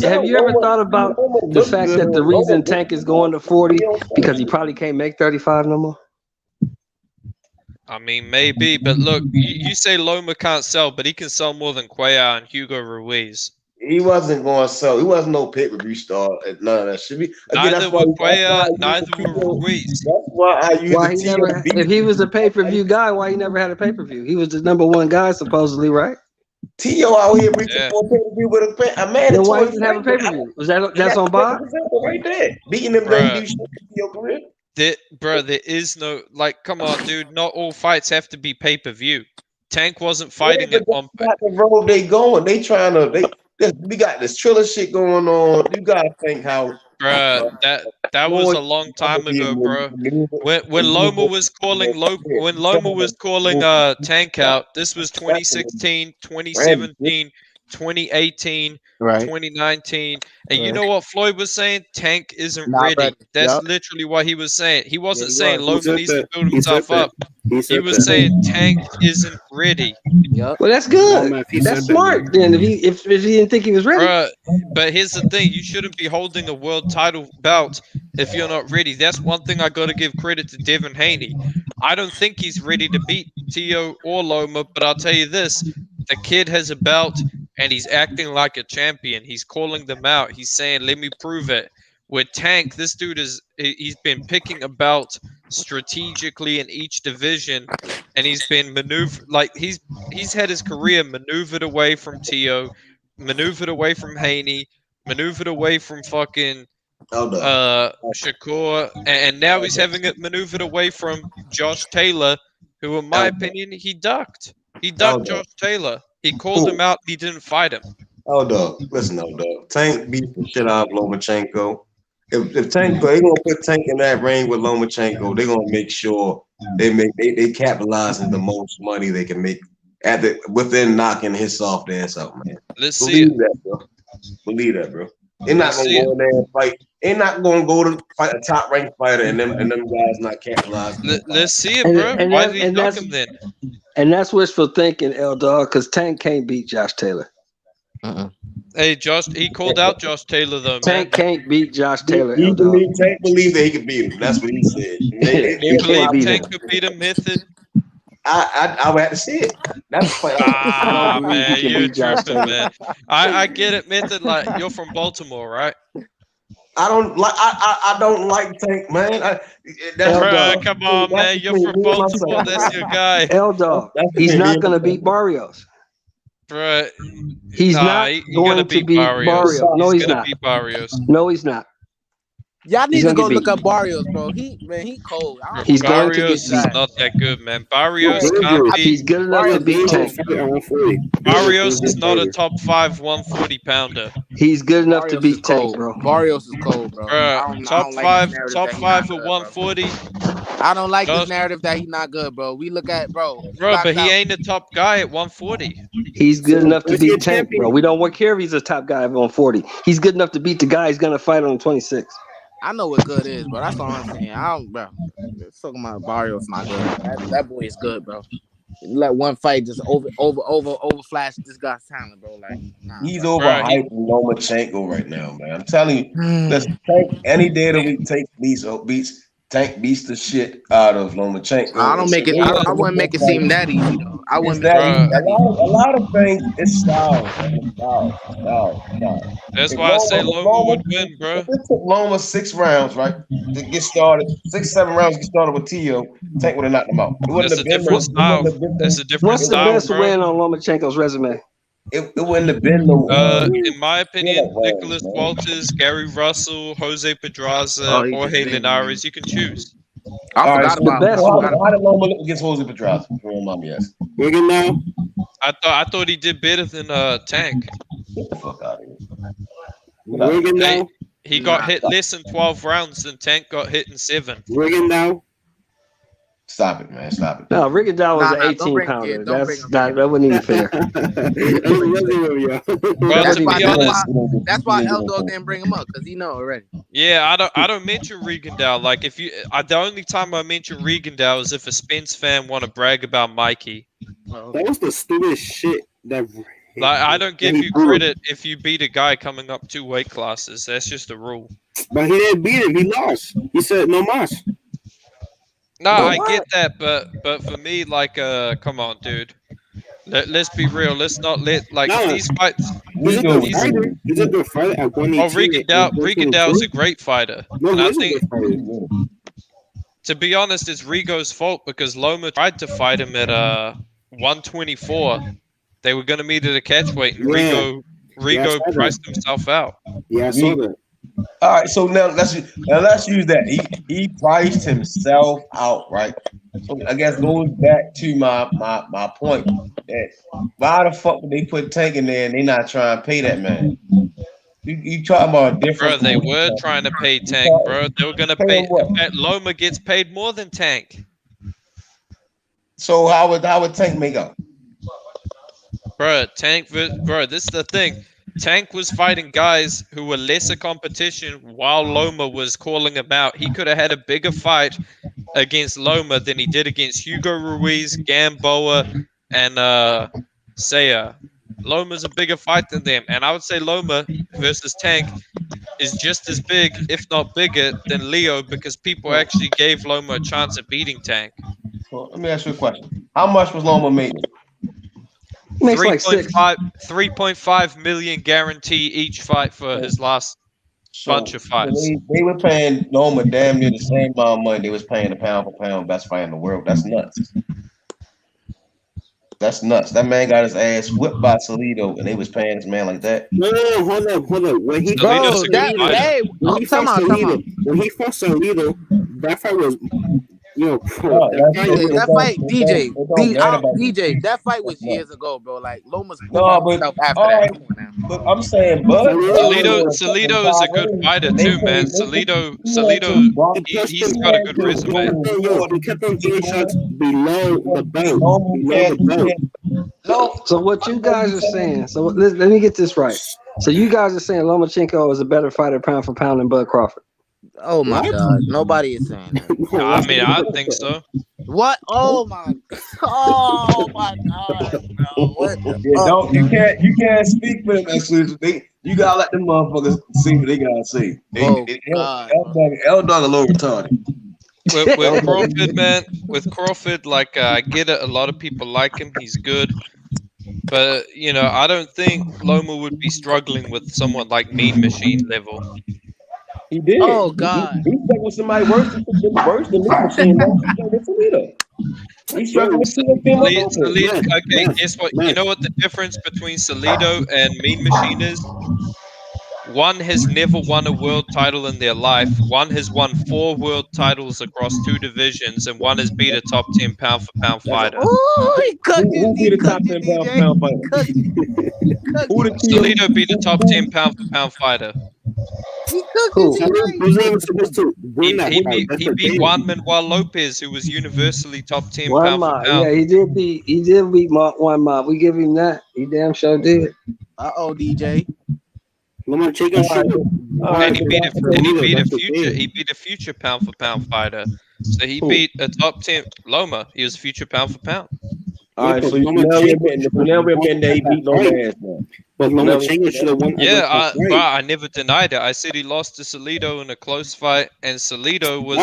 S16: have you ever thought about the fact that the reason Tank is going to 40 because he probably can't make 35 no more?
S13: I mean, maybe, but look, you say Loma can't sell, but he can sell more than Cuellar and Hugo Ruiz.
S15: He wasn't going to sell. He wasn't no pay-per-view star at none of that shit.
S13: Neither were Cuellar, neither were Ruiz.
S15: That's why
S16: if he was a pay-per-view guy, why he never had a pay-per-view? He was the number one guy, supposedly, right?
S15: Tio out here reaching for a pay-per-view with a man.
S16: Then why he didn't have a pay-per-view? That's on Bob?
S15: Right there. Beating him down your career.
S13: There is no, like, come on, dude. Not all fights have to be pay-per-view. Tank wasn't fighting it on.
S18: That's the road they going. They trying to. We got this Triller shit going on. You gotta think how.
S13: Bruh, that was a long time ago, bro. When Loma was calling Tank out, this was 2016, 2017, 2018, 2019. And you know what Floyd was saying? Tank isn't ready. That's literally what he was saying. He wasn't saying Loma needs to build himself up. He was saying Tank isn't ready.
S16: Well, that's good. That's smart. Then if he didn't think he was ready.
S13: Bruh, but here's the thing: you shouldn't be holding a world title belt if you're not ready. That's one thing I got to give credit to Devin Haney. I don't think he's ready to beat Tio or Loma, but I'll tell you this: the kid has a belt and he's acting like a champion. He's calling them out. He's saying, "Let me prove it." With Tank, this dude he's been picking a belt strategically in each division, and he's been maneuvered like he's had his career maneuvered away from Tio, maneuvered away from Haney, maneuvered away from fucking Shakur, and now he's having it maneuvered away from Josh Taylor, who, in my opinion, he ducked. He ducked Josh Taylor. He called him out. He didn't fight him.
S18: Listen, Tank beat the shit out of Lomachenko. If Tank, they gonna put Tank in that ring with Lomachenko, they're gonna make sure they capitalize on the most money they can make within knocking his soft ass out, man.
S13: Let's see
S18: that, bro. Believe that, bro. They're not gonna go in there and fight. They're not gonna go to fight a top ranked fighter and them guys not capitalizing.
S13: Let's see it, bro. Why did he knock him then?
S16: And that's wishful thinking, L Dog, because Tank can't beat Josh Taylor.
S13: Hey, he called out Josh Taylor though, man.
S16: Tank can't beat Josh Taylor.
S18: Tank believed that he could beat him. That's what he said.
S13: You believe Tank could beat him, Method?
S18: I would have to see it. That's
S13: man, you're tripping, man. I get it, Method. Like, you're from Baltimore, right?
S18: I don't like Tank, man.
S13: Bro, come on, man. You're from Baltimore. That's your guy.
S16: L Dog. He's not gonna beat Barrios.
S13: Bro,
S16: he's not going to beat Barrios. No, he's not.
S13: Beat Barrios.
S16: No, he's not.
S11: Y'all need to go look up Barrios, bro. He's cold.
S16: He's
S13: Barrios is not that good, man. Barrios can't be.
S16: He's good enough to beat Tank.
S13: Barrios is not a top 5 140 pounder.
S16: He's good enough to beat Tank, bro.
S11: Barrios is cold, bro.
S13: Top 5 at 140.
S11: I don't like this narrative that he's not good, bro. We look at bro,
S13: but he ain't a top guy at 140.
S16: He's good enough to beat Tank, bro. We don't care if he's a top guy at 140. He's good enough to beat the guy he's gonna fight on 26.
S11: I know what good is, but that's all I'm saying. Bro. Talking about Barrios not good. That boy is good, bro. You let one fight just over flash this guy's talent, bro. Like
S18: he's overhyping Lomachenko right now, man. I'm telling you, listen, Tank any day that we take beats. Tank beats the shit out of Lomachenko.
S11: I don't make it. I wouldn't make it seem that easy though. I wouldn't.
S18: A lot of things. It's style.
S13: That's why I say Loma would win, bro.
S18: If it took Loma 6 rounds, right, to get started, 6-7 rounds to get started with Tio, Tank would have knocked him out.
S13: That's a different style. That's a different style.
S16: What's the best win on Lomachenko's resume?
S18: It wouldn't have been no.
S13: In my opinion, Nicholas Walters, Gary Russell, Jose Pedraza, Jorge Linares. You can choose.
S18: I forgot about the best. How did Loma look against Jose Pedraza?
S20: Wigan now.
S13: I thought he did better than Tank.
S18: Get the fuck out of here.
S20: Wigan now.
S13: He got hit less than 12 rounds than Tank got hit in 7.
S20: Riggin now.
S18: Stop it, man. Stop it.
S16: No, Rigondeaux was an 18-pounder. That wasn't even fair.
S13: Well, to be honest,
S11: that's why L Dog didn't bring him up because he know already.
S13: Yeah, I don't mention Rigondeaux. Like the only time I mention Rigondeaux is if a Spence fan want to brag about Mikey.
S20: That was the stupidest shit that.
S13: Like, I don't give you credit if you beat a guy coming up 2 weight classes. That's just a rule.
S20: But he didn't beat him. He lost. He said no mas.
S13: No, I get that, but for me, like, come on, dude. Let's be real. Let's not let these fights.
S20: He's a good fighter at 118.
S13: Rigondeaux is a great fighter, and I think, to be honest, it's Rigo's fault because Loma tried to fight him at 124. They were going to meet at a catchweight, and Rigo priced himself out.
S20: Yeah, I saw that.
S15: All right, so now let's use that. He priced himself out, right? So I guess goes back to my point that why the fuck would they put Tank in there and they not trying to pay that man? You talking about a different?
S13: Bro, they were trying to pay Tank, bro. They were gonna pay. Loma gets paid more than Tank.
S15: So how would Tank make up?
S13: Bro, this is the thing. Tank was fighting guys who were lesser competition while Loma was calling him out. He could have had a bigger fight against Loma than he did against Hugo Ruiz, Gamboa, and Saya. Loma's a bigger fight than them, and I would say Loma versus Tank is just as big, if not bigger, than Leo because people actually gave Loma a chance at beating Tank.
S15: Well, let me ask you a question. How much was Loma making?
S13: 3.5 million guarantee each fight for his last bunch of fights.
S15: They were paying Loma damn near the same amount of money they was paying the pound for pound best fighter in the world. That's nuts. That's nuts. That man got his ass whipped by Salido, and they was paying this man like that.
S20: No, hold up. When he
S11: Bro,
S20: fought Salido, that fight was,
S11: that fight, DJ, that fight was years ago, bro. Like Loma's himself after that. Come on now.
S15: But I'm saying, bud,
S13: Salido is a good fighter too, man. Salido, he's got a good resume.
S20: He kept on getting shots below the belt.
S16: So what you guys are saying? So let me get this right. So you guys are saying Lomachenko is a better fighter pound for pound than Bud Crawford?
S11: Oh my God! Nobody is saying that.
S13: I mean, I think so.
S11: What? Oh my God!
S15: You can't speak for them. You gotta let them motherfuckers see what they gotta say. L Dog a little retarded.
S13: With Crawford, man, like I get it. A lot of people like him. He's good. But, I don't think Loma would be struggling with someone like Mean Machine level.
S15: He did.
S11: Oh, God.
S15: He stuck with somebody worse than Mean Machine. He's struggling with
S13: Salido. Okay, guess what? You know what the difference between Salido and Mean Machine is? One has never won a world title in their life. One has won 4 world titles across 2 divisions, and one has beat a top 10 pound for pound fighter.
S11: Oh, he cooked
S15: Who beat a top 10 pound for pound fighter?
S13: Salido beat a top 10 pound for pound fighter.
S11: He cooked
S13: He beat Juan Manuel Lopez, who was universally top 10 pound for pound.
S16: Yeah, he did beat Juan Mob. We give him that. He damn sure did.
S11: DJ.
S20: Lomachenko
S13: And he beat a future pound for pound fighter. So he beat a top 10 Loma. He was future pound for pound.
S15: All right, so now we're admitting that he beat Loma ass now.
S20: But Lomachenko should have won.
S13: Yeah, I never denied it. I said he lost to Salido in a close fight, and Salido was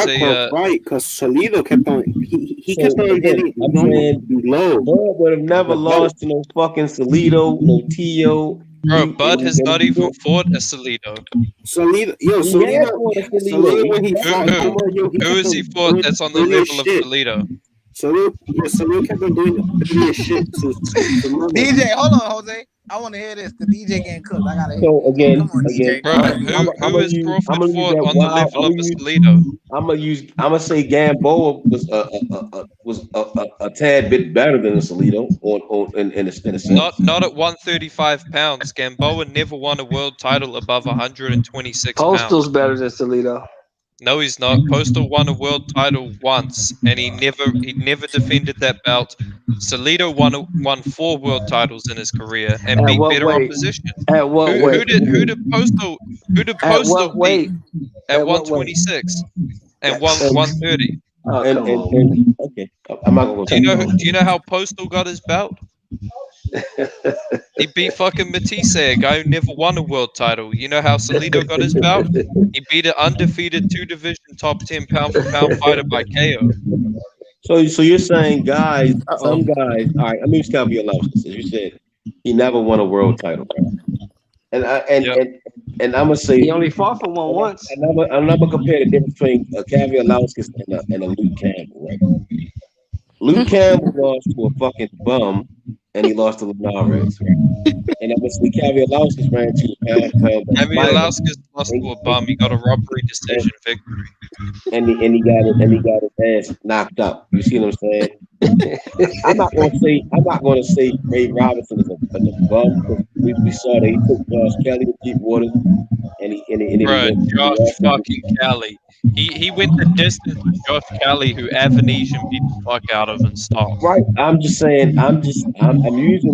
S20: right, because Salido kept on. He kept on hitting low.
S15: Bud would have never lost to no fucking Salido, no Tio.
S13: Bro, Bud has not even fought a Salido.
S20: Salido when he fought.
S13: Who has he fought that's on the level of Salido?
S20: Salido kept on doing this shit to
S11: DJ, hold on, Jose. I want to hear this because DJ getting cooked. I gotta hear.
S15: So again,
S11: Come on, DJ.
S13: Bro, who has Crawford fought on the level of a Salido?
S15: I'm gonna say Gamboa was a tad bit better than a Salido in a sense.
S13: Not at 135 pounds. Gamboa never won a world title above 126 pounds.
S16: Postal's better than Salido.
S13: No, he's not. Postal won a world title once, and he never defended that belt. Salido won 4 world titles in his career and beat better opposition.
S16: At what weight?
S13: Who did Postal beat at 126 and 130?
S15: Okay, I'm not gonna.
S13: Do you know how Postal got his belt? He beat fucking Matisse, a guy who never won a world title. You know how Salido got his belt? He beat an undefeated 2-division top 10 pound for pound fighter by KO.
S15: So you're saying some guys. All right, I mean, it's gotta be allowed. You said he never won a world title, and I'm gonna say
S16: he only fought for one once.
S15: And I'm gonna compare the difference between a Caviar Lauskas and a Luke Campbell. Right? Luke Campbell lost to a fucking bum
S18: and he lost to Linares. And obviously, Kavaliauskas ran to the pound by
S13: Kavaliauskas lost to a bum. He got a robbery decision victory.
S18: And he got his ass knocked out. You see what I'm saying? I'm not gonna say Ray Robinson is a bum because we saw that he took Josh Kelly to Deepwater, and he
S13: Bro,
S18: went.
S13: Josh fucking Kelly. He went the distance with Josh Kelly, who Avanesian beat the fuck out of and stopped.
S18: Right. I'm just saying. I'm using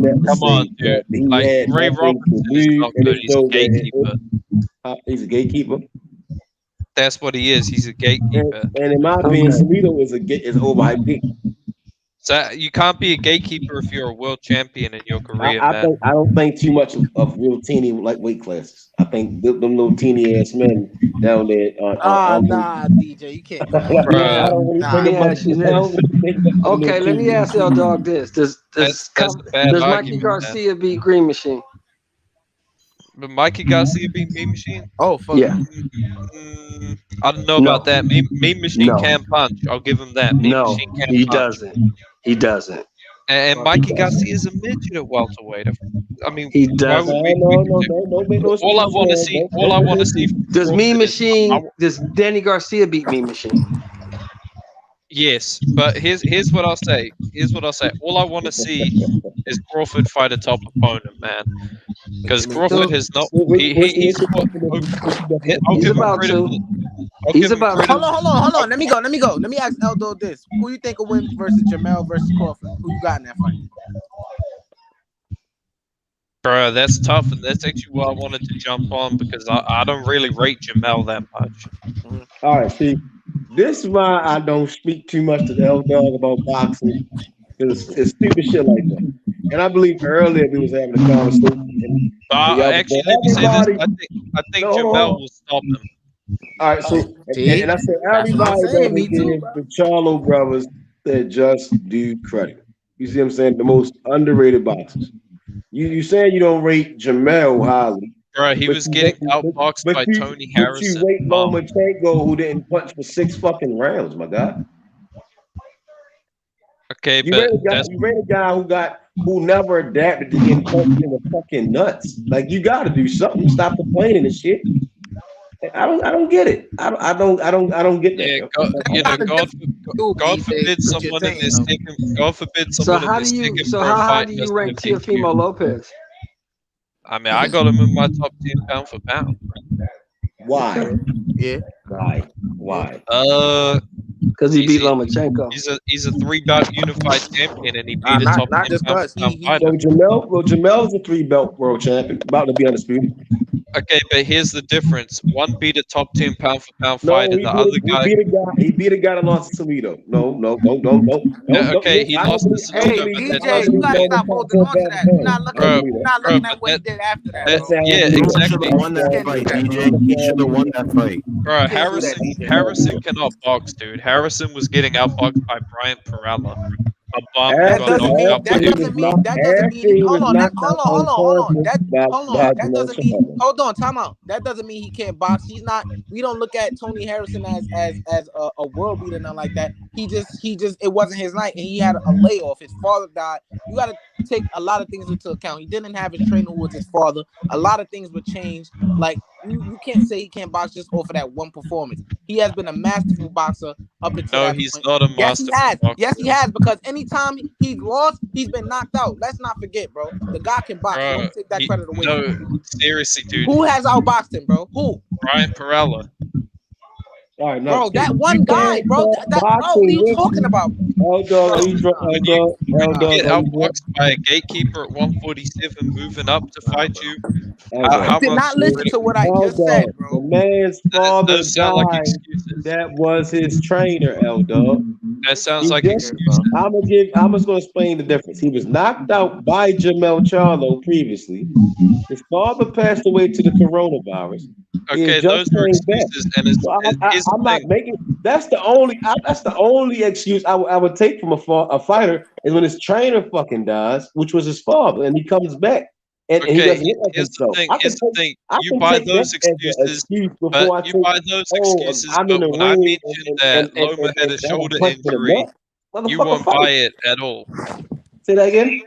S18: that to
S13: Come
S18: say
S13: on, dude.
S18: that he
S13: Like
S18: had
S13: Ray
S18: nothing to
S13: Robinson is
S18: lose
S13: not
S18: in
S13: good.
S18: his
S13: He's a gatekeeper.
S18: He's a gatekeeper.
S13: That's what he is. He's a gatekeeper.
S18: And in my opinion, Salido is overhyped pick.
S13: So you can't be a gatekeeper if you're a world champion in your career, man.
S18: I don't think too much of real teeny like weight classes. I think them little teeny ass men down there.
S11: Nah, DJ, you can't do that.
S18: I don't really
S16: Let me ask you this. Okay, let me ask L Dog this: Does Mikey Garcia beat Green Machine?
S13: But Mikey Garcia beat Mean Machine?
S11: Oh, fuck.
S16: Yeah.
S13: I don't know about that. Mean Machine can punch. I'll give him that. Mean Machine can
S16: he
S13: punch.
S16: doesn't. He doesn't.
S13: And Mikey Garcia is a midget at welterweight. I mean,
S16: he doesn't.
S13: All I want to see.
S16: Does Mean Machine? Does Danny Garcia beat Mean Machine?
S13: Yes, but here's what I'll say. All I want to see is Crawford fight a top opponent, man. Because Crawford has not. He's
S16: about to. He's about to.
S11: Hold on. Let me go. Let me ask Eldo this: who you think will win versus Jamel versus Crawford? Who you got in that fight?
S13: Bro, that's tough, and that's actually what I wanted to jump on because I don't really rate Jamel that much.
S18: All right, see, this is why I don't speak too much to the L Dog about boxing because it's stupid shit like that. And I believe earlier we was having a conversation.
S13: Actually, let me say this: I think Jamel will stop him.
S18: All right, so and I said everybody doesn't give the Charlo brothers their just due credit. You see what I'm saying? The most underrated boxers. You saying you don't rate Jamel highly.
S13: Bro, he was getting outboxed by Tony Harrison.
S18: But you rate Lomachenko, who didn't punch for 6 fucking rounds, my God.
S13: Okay,
S18: you rate a guy who never adapted to getting punched in the fucking nuts. Like you got to do something. Stop complaining and shit. I don't get it. I don't get that.
S13: Yeah, God forbid someone in this taking. God forbid someone in this taking.
S16: So how do you rank Teofimo Lopez?
S13: I mean, I got him in my top 10 pound for pound.
S18: Why?
S11: Yeah.
S18: Why?
S16: Because he beat Lomachenko.
S13: He's a 3-belt unified champion, and he beat a top 10 pound for pound fighter.
S18: So Jamel's a 3-belt world champion, about to be undisputed.
S13: Okay, but here's the difference. One beat a top 10 pound for pound fighter. The other guy.
S18: He beat a guy that lost to Toledo. No.
S13: Okay, he lost to Toledo.
S11: Hey, DJ, you gotta stop holding on to that. You're not looking at what he did after that.
S13: Yeah, exactly.
S17: He won that fight, DJ. He should have won that fight.
S13: Bro, Harrison cannot box, dude. Harrison was getting outboxed by Brian Perella. A bomb
S11: that doesn't mean. Hold on. That doesn't mean. Hold on. Time out. That doesn't mean he can't box. He's not. We don't look at Tony Harrison as a world beater, nothing like that. He just. It wasn't his night, and he had a layoff. His father died. You got to take a lot of things into account. He didn't have his trainer who was his father. A lot of things would change. Like you can't say he can't box just off of that one performance. He has been a masterful boxer up until that
S13: he's
S11: point.
S13: not a masterful boxer.
S11: Yes, he has. Because anytime he's lost, he's been knocked out. Let's not forget, bro. The guy can box. Don't take that credit away.
S13: No, seriously, dude.
S11: Who has outboxed him, bro? Who?
S13: Brian Perella.
S18: All right, no,
S11: bro, that one guy, bro. Bro, what are you talking about?
S13: When you get outboxed by a gatekeeper at 147 moving up to fight you,
S11: you did not listen to what I just said, bro.
S18: The man's father died. That was his trainer, L-Dog.
S13: That sounds like excuses.
S18: I'm just gonna explain the difference. He was knocked out by Jamel Charlo previously. His father passed away to the coronavirus.
S13: Okay, those are excuses, and
S18: I'm not making. That's the only excuse I would take from a fighter is when his trainer fucking dies, which was his father, and he comes back. And he doesn't look like himself.
S13: Here's the thing. You buy those excuses, but when I mentioned that Loma had a shoulder injury, you won't buy it at all.
S18: Say that again.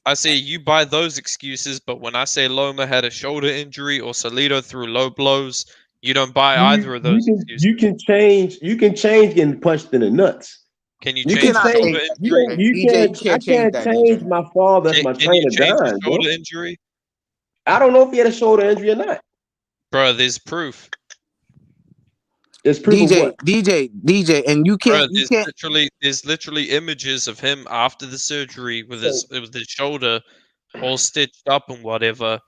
S13: I say you buy those excuses, but when I say Loma had a shoulder injury or Salido threw low blows, you don't buy either of those excuses.
S15: You can change getting punched in the nuts.
S13: Can you
S15: You
S13: change
S15: can
S13: the
S15: change.
S13: shoulder injury?
S15: You can't change my father as my
S13: Can you
S15: trainer
S13: change the
S15: dying, bro.
S13: shoulder injury?
S15: I don't know if he had a shoulder injury or not.
S13: Bro, there's proof.
S15: There's proof of what?
S11: DJ, and you can't.
S13: There's literally images of him after the surgery with his shoulder all stitched up and whatever.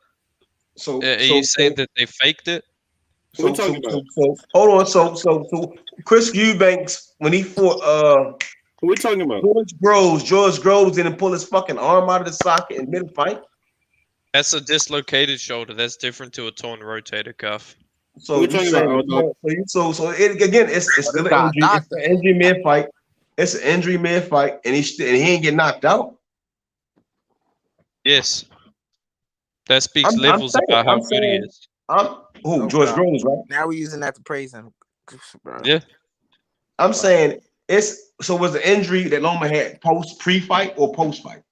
S15: So
S13: are you saying that they faked it?
S15: So hold on. So Chris Eubanks, when he fought
S20: who we talking about?
S15: George Groves didn't pull his fucking arm out of the socket in mid-fight.
S13: That's a dislocated shoulder. That's different to a torn rotator cuff.
S15: So it's still an injury. It's an injury mid-fight. It's an injury mid-fight, and he ain't get knocked out.
S13: Yes. That speaks levels about how good he is.
S15: George Groves, right?
S11: Now we're using that to praise him.
S13: Yeah.
S15: I'm saying was the injury that Loma had pre-fight or post-fight?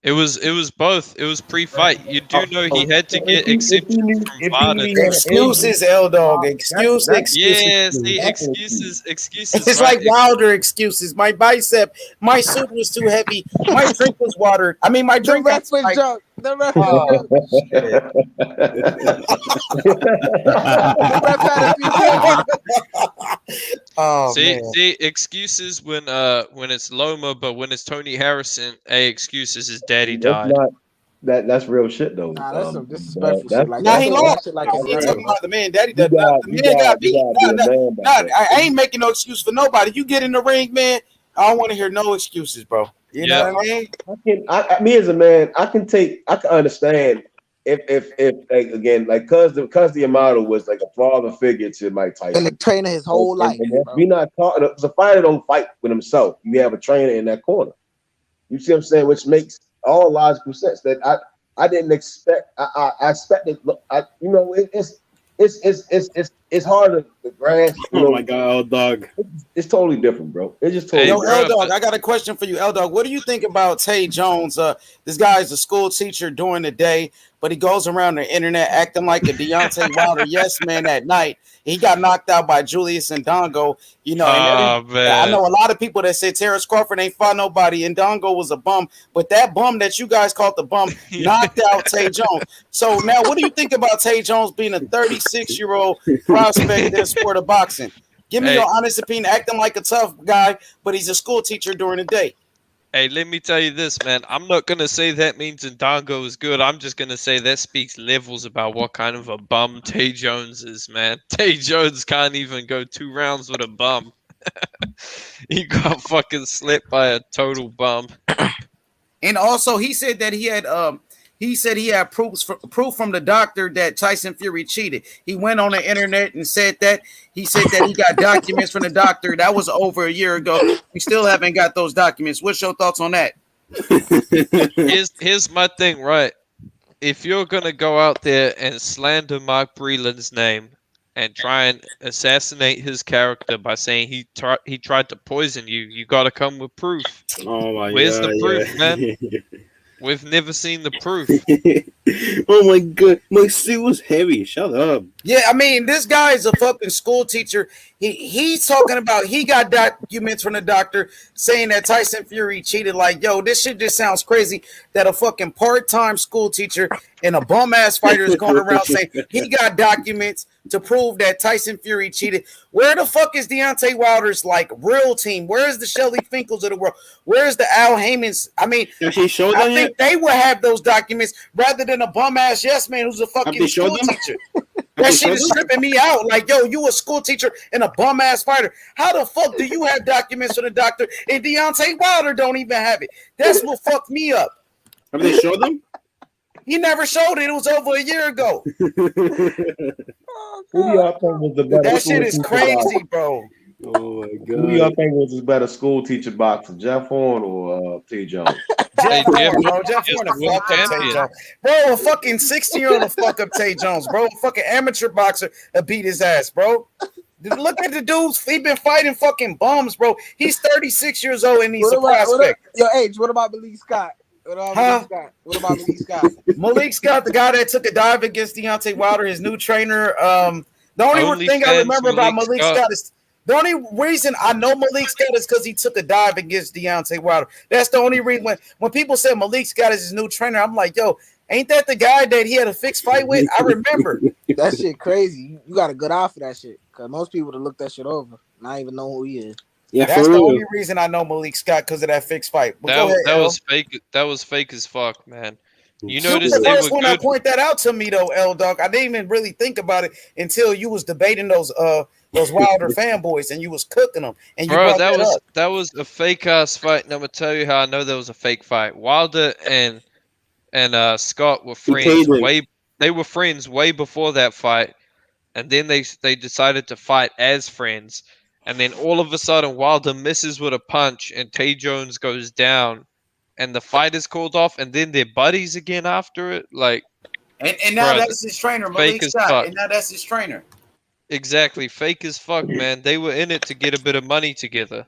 S13: It was both. It was pre-fight. You do know he had to get exceptions from VADA.
S1: Excuses, L-Dog. Excuses.
S13: Yeah, see, excuses.
S1: It's like Wilder excuses. My bicep, my suit was too heavy. My drink was watered. I mean, my drink was like,
S11: drunk. The ref
S13: See, excuses when it's Loma, but when it's Tony Harrison, excuses his daddy died.
S15: That's real shit though.
S11: Nah, that's some disrespectful shit. Like
S1: he lost.
S11: Like
S1: He talking about the man daddy died. The man got beat. I ain't making no excuse for nobody. You get in the ring, man. I don't want to hear no excuses, bro. You know what I mean?
S15: Me as a man, I can understand if again, like cause the Amato was like a father figure to Mike Tyson.
S11: And the trainer his whole life.
S15: We not talking. The fighter don't fight with himself. You have a trainer in that corner. You see what I'm saying? Which makes all logical sense. That I didn't expect. I expected. It's hard to grasp.
S20: Oh my god, L-Dog.
S15: It's totally different, bro. It's just totally
S1: different. L-Dog, I got a question for you, L-Dog. What do you think about Tay Jones? This guy is a school teacher during the day, but he goes around the internet acting like a Deontay Wilder yes man at night. He got knocked out by Julius Ndongo. You know, I know a lot of people that say Terrence Crawford ain't fought nobody. Ndongo was a bum, but that bum that you guys called the bum knocked out Tay Jones. So now, what do you think about Tay Jones being a 36-year-old prospect in the sport of boxing? Give me your honest opinion. Acting like a tough guy, but he's a school teacher during the day.
S13: Hey, let me tell you this, man. I'm not going to say that means Ndongo is good. I'm just going to say that speaks levels about what kind of a bum Tay Jones is, man. Tay Jones can't even go 2 rounds with a bum. He got fucking slipped by a total bum.
S1: And also, he said that he had proof from the doctor that Tyson Fury cheated. He went on the internet and said that. He said that he got documents from the doctor. That was over a year ago. We still haven't got those documents. What's your thoughts on that?
S13: Here's my thing, right? If you're going to go out there and slander Mark Breland's name and try and assassinate his character by saying he tried to poison you, you got to come with proof.
S20: Oh my
S13: Where's
S20: god.
S13: the proof, man? We've never seen the proof.
S20: Oh my god, my suit was heavy. Shut up.
S1: Yeah, I mean, this guy is a fucking school teacher. He's talking about he got documents from the doctor saying that Tyson Fury cheated. Like, yo, this shit just sounds crazy that a fucking part-time school teacher and a bum-ass fighter is going around saying he got documents to prove that Tyson Fury cheated. Where the fuck is Deontay Wilder's like real team? Where is the Shelly Finkles of the world? Where is the Al Haymans? I mean, I think they would have those documents rather than a bum-ass yes man who's a fucking school teacher. That shit is tripping me out. Like, yo, you a school teacher and a bum-ass fighter. How the fuck do you have documents from the doctor and Deontay Wilder don't even have it? That's what fucked me up.
S20: Have they showed them?
S1: He never showed it. It was over a year ago.
S15: Who do y'all think was the better?
S1: That shit is crazy, bro.
S20: Oh my god.
S15: Who do y'all think was the better school teacher boxer, Jeff Horn or Tay Jones?
S1: Jeff Horn, bro. Jeff Horn to fuck up Tay Jones. Bro, a fucking 60-year-old to fuck up Tay Jones, bro. A fucking amateur boxer to beat his ass, bro. Look at the dudes. He been fighting fucking bums, bro. He's 36 years old and he's a prospect.
S11: Your age. What about Malik Scott? What about Malik Scott? What about Malik Scott?
S1: Malik Scott, the guy that took a dive against Deontay Wilder, his new trainer. The only thing I remember about Malik Scott is the only reason I know Malik Scott is because he took a dive against Deontay Wilder. That's the only reason. When people say Malik Scott is his new trainer, I'm like, yo, ain't that the guy that he had a fixed fight with? I remember.
S11: That shit crazy. You got a good eye for that shit. Because most people would have looked that shit over. Not even know who he is.
S1: Yeah, that's the only reason I know Malik Scott because of that fixed fight.
S13: That was fake. That was fake as fuck, man. You noticed
S1: the
S13: they
S1: first
S13: were
S1: one
S13: good.
S1: I point that out to me though, L Dog. I didn't even really think about it until you was debating those Wilder fanboys and you was cooking them. And you
S13: Bro,
S1: brought
S13: that was a fake ass fight. And I'm gonna tell you how I know that was a fake fight. Wilder and Scott were friends They were friends way before that fight, and then they decided to fight as friends. And then all of a sudden, Wilder misses with a punch, and Tay Jones goes down, and the fight is called off. And then they're buddies again after it. Like,
S1: and now that's his trainer, Malik Scott. And now that's his trainer.
S13: Exactly, fake as fuck, man. They were in it to get a bit of money together.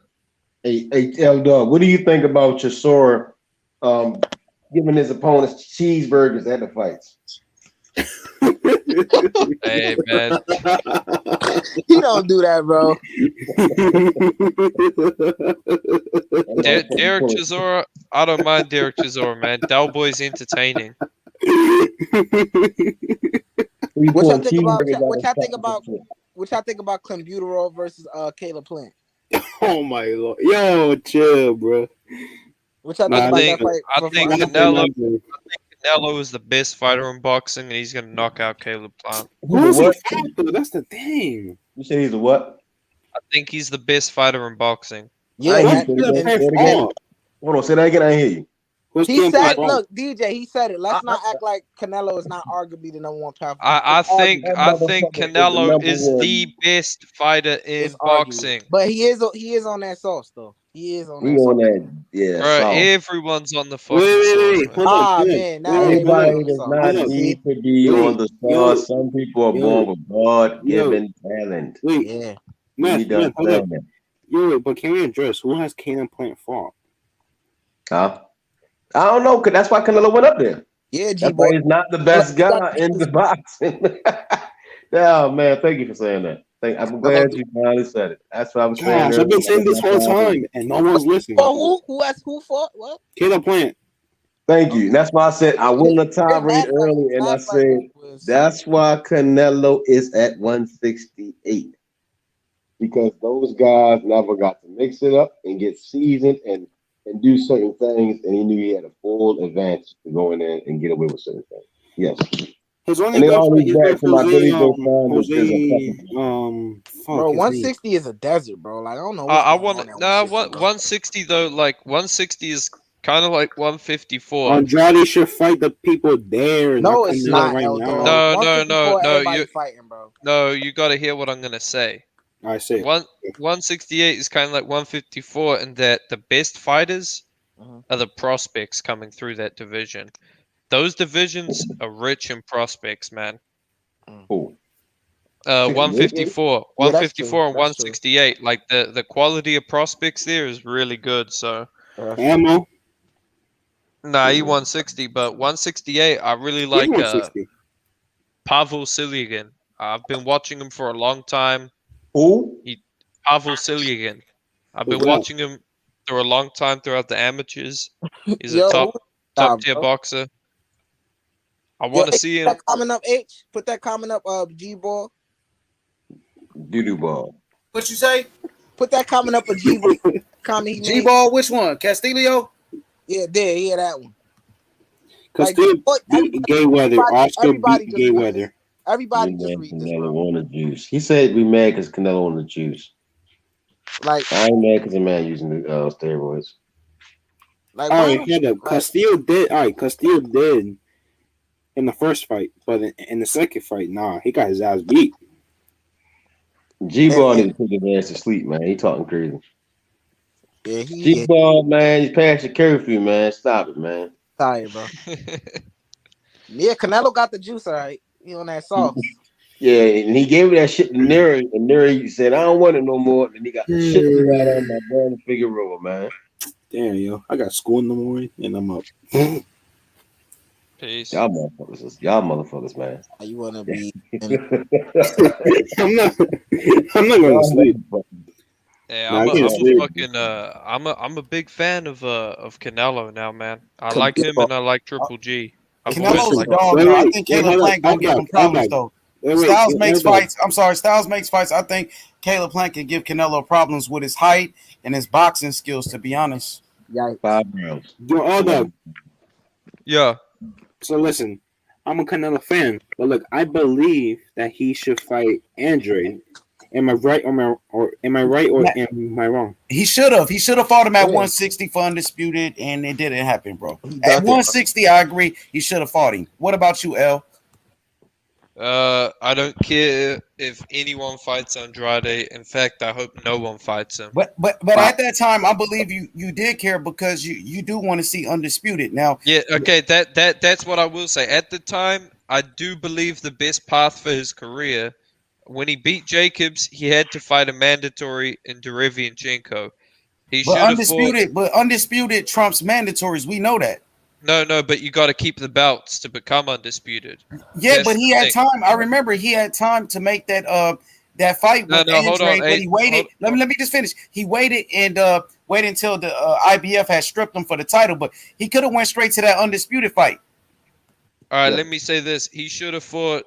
S15: Hey, L-Dog, what do you think about Chisora giving his opponents cheeseburgers at the fights?
S13: Hey, man.
S11: He don't do that, bro.
S13: Derek Chisora, I don't mind Derek Chisora, man. Del Boy's entertaining.
S11: What y'all think about Clenbuterol versus Caleb Plant?
S20: Oh my lord, yo, chill, bro.
S11: What y'all think about that fight?
S13: I think Canelo is the best fighter in boxing, and he's gonna knock out Caleb Plant.
S20: That's the thing.
S15: You say he's the what?
S13: I think he's the best fighter in boxing.
S11: Yeah.
S15: Hold on, say that again. I hear you.
S11: He said, "Look, DJ, he said it. Let's not act like Canelo is not arguably the number one power."
S13: I think Canelo is the best fighter in boxing.
S11: But he is on that sauce though. He is on that.
S15: Yeah,
S13: bro. Everyone's on the fucking
S15: sauce.
S11: Man.
S15: Everybody does not need to be on the sauce. Some people are born with God-given talent.
S20: Wait, but can we address who has Caleb Plant fought?
S15: Huh? I don't know, cause that's why Canelo went up there.
S11: Yeah,
S15: G-boy. He's not the best guy in the boxing. Yeah, man, thank you for saying that. I'm glad you finally said it. That's what I was saying.
S20: I've been saying this whole time, and no one's listening.
S11: Oh, who fought? What?
S20: Caleb Plant.
S15: Thank you. And that's why I said I won the tirade early, and I said that's why Canelo is at 168 because those guys never got to mix it up and get seasoned and do certain things, and he knew he had a full advantage to go in there and get away with certain things. Yes.
S20: His only
S15: and they always back to my Billy
S11: bro, 160 is a desert, bro. Like I don't know.
S13: I want 160 though. Like 160 is kind of like 154.
S20: Andrade should fight the people there.
S11: No, it's not.
S13: Right now. No. No, you got to hear what I'm gonna say.
S20: I say
S13: 168 is kind of like 154, and that the best fighters are the prospects coming through that division. Those divisions are rich in prospects, man. 154, 154, and 168. Like the quality of prospects there is really good. So,
S20: ammo.
S13: Nah, he 160, but 168. I really like Pavel Silyagan. I've been watching him for a long time.
S15: Who?
S13: Pavel Silyagan. I've been watching him for a long time throughout the amateurs. He's a top tier boxer. I want to see him.
S11: That comment up, H. Put that comment up, G-Ball.
S15: Doo-doo ball.
S1: What you say?
S11: Put that comment up, G-Ball.
S1: G-Ball, which one? Castillo?
S11: Yeah, that one.
S20: Castillo beat Gay Weather. Oscar beat Gay Weather.
S11: Everybody just read this.
S15: Canelo won the juice. He said we mad because Canelo won the juice.
S11: Like
S15: I ain't mad because a man using the steroids.
S20: Like, all right, hold up. Castillo did. All right, Castillo did in the first fight, but in the second fight, nah, he got his ass beat.
S15: G-Ball need to put his ass to sleep, man. He talking crazy.
S11: Yeah,
S15: G-Ball, man, he's past your curfew, man. Stop it, man.
S11: Sorry, bro. Yeah, Canelo got the juice, all right. He on that sauce.
S15: Yeah, and he gave me that shit to Neri, and Neri said, I don't want it no more. And he got the shit right on my brother Figueroa, man.
S20: Damn, yo, I got school in the morning and I'm up.
S13: Peace.
S3: Y'all motherfuckers, man.
S11: You want to be?
S20: I'm not going to sleep.
S13: Yeah,
S20: Nah,
S13: I'm
S20: I
S13: a
S20: can't sleep.
S13: fucking I'm a big fan of Canelo now, man. I like him and I like Triple G. I've always
S1: Canelo's a
S13: liked
S1: dog, though. I think Caleb Plant gonna give him problems, though. Styles makes fights. I'm sorry, Styles makes fights. I think Caleb Plant can give Canelo problems with his height and his boxing skills. To be honest,
S11: Yeah,
S3: 5 rounds.
S20: Yo, hold up.
S13: Yeah.
S20: So listen, I'm a Canelo fan, but look, I believe that he should fight Andre. Am I right or am I wrong?
S1: he should have. He should have fought him at 160 for undisputed, and it didn't happen, bro. At 160, I agree. He should have fought him. What about you, L?
S13: I don't care if anyone fights Andrade. In fact, I hope no one fights him.
S1: But at that time, I believe you did care because you do want to see undisputed. Now,
S13: Yeah, okay, that's what I will say. At the time, I do believe the best path for his career. When he beat Jacobs, he had to fight a mandatory in Derevyanchenko. He should have fought.
S1: But undisputed trumps mandatories. We know that.
S13: No, but you got to keep the belts to become undisputed.
S1: Yeah, but he had time. I remember he had time to make that fight with Andre,
S13: hold on.
S1: but he waited. Let me just finish. He waited and waited until the IBF had stripped him for the title, but he could have went straight to that undisputed fight.
S13: All right, let me say this. He should have fought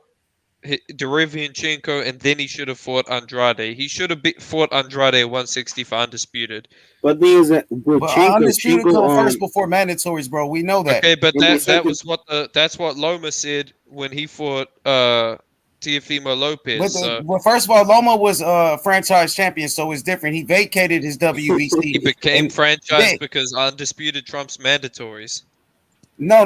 S13: Derevyanchenko, and then he should have fought Andrade. He should have fought Andrade at 160 for undisputed.
S20: But these
S1: undisputed come first before mandatories, bro. We know that.
S13: Okay, but that was that's what Loma said when he fought Teofimo Lopez.
S1: Well, first of all, Loma was franchise champion, so it's different. He vacated his WBC.
S13: He became franchise because undisputed trumps mandatories.
S1: No.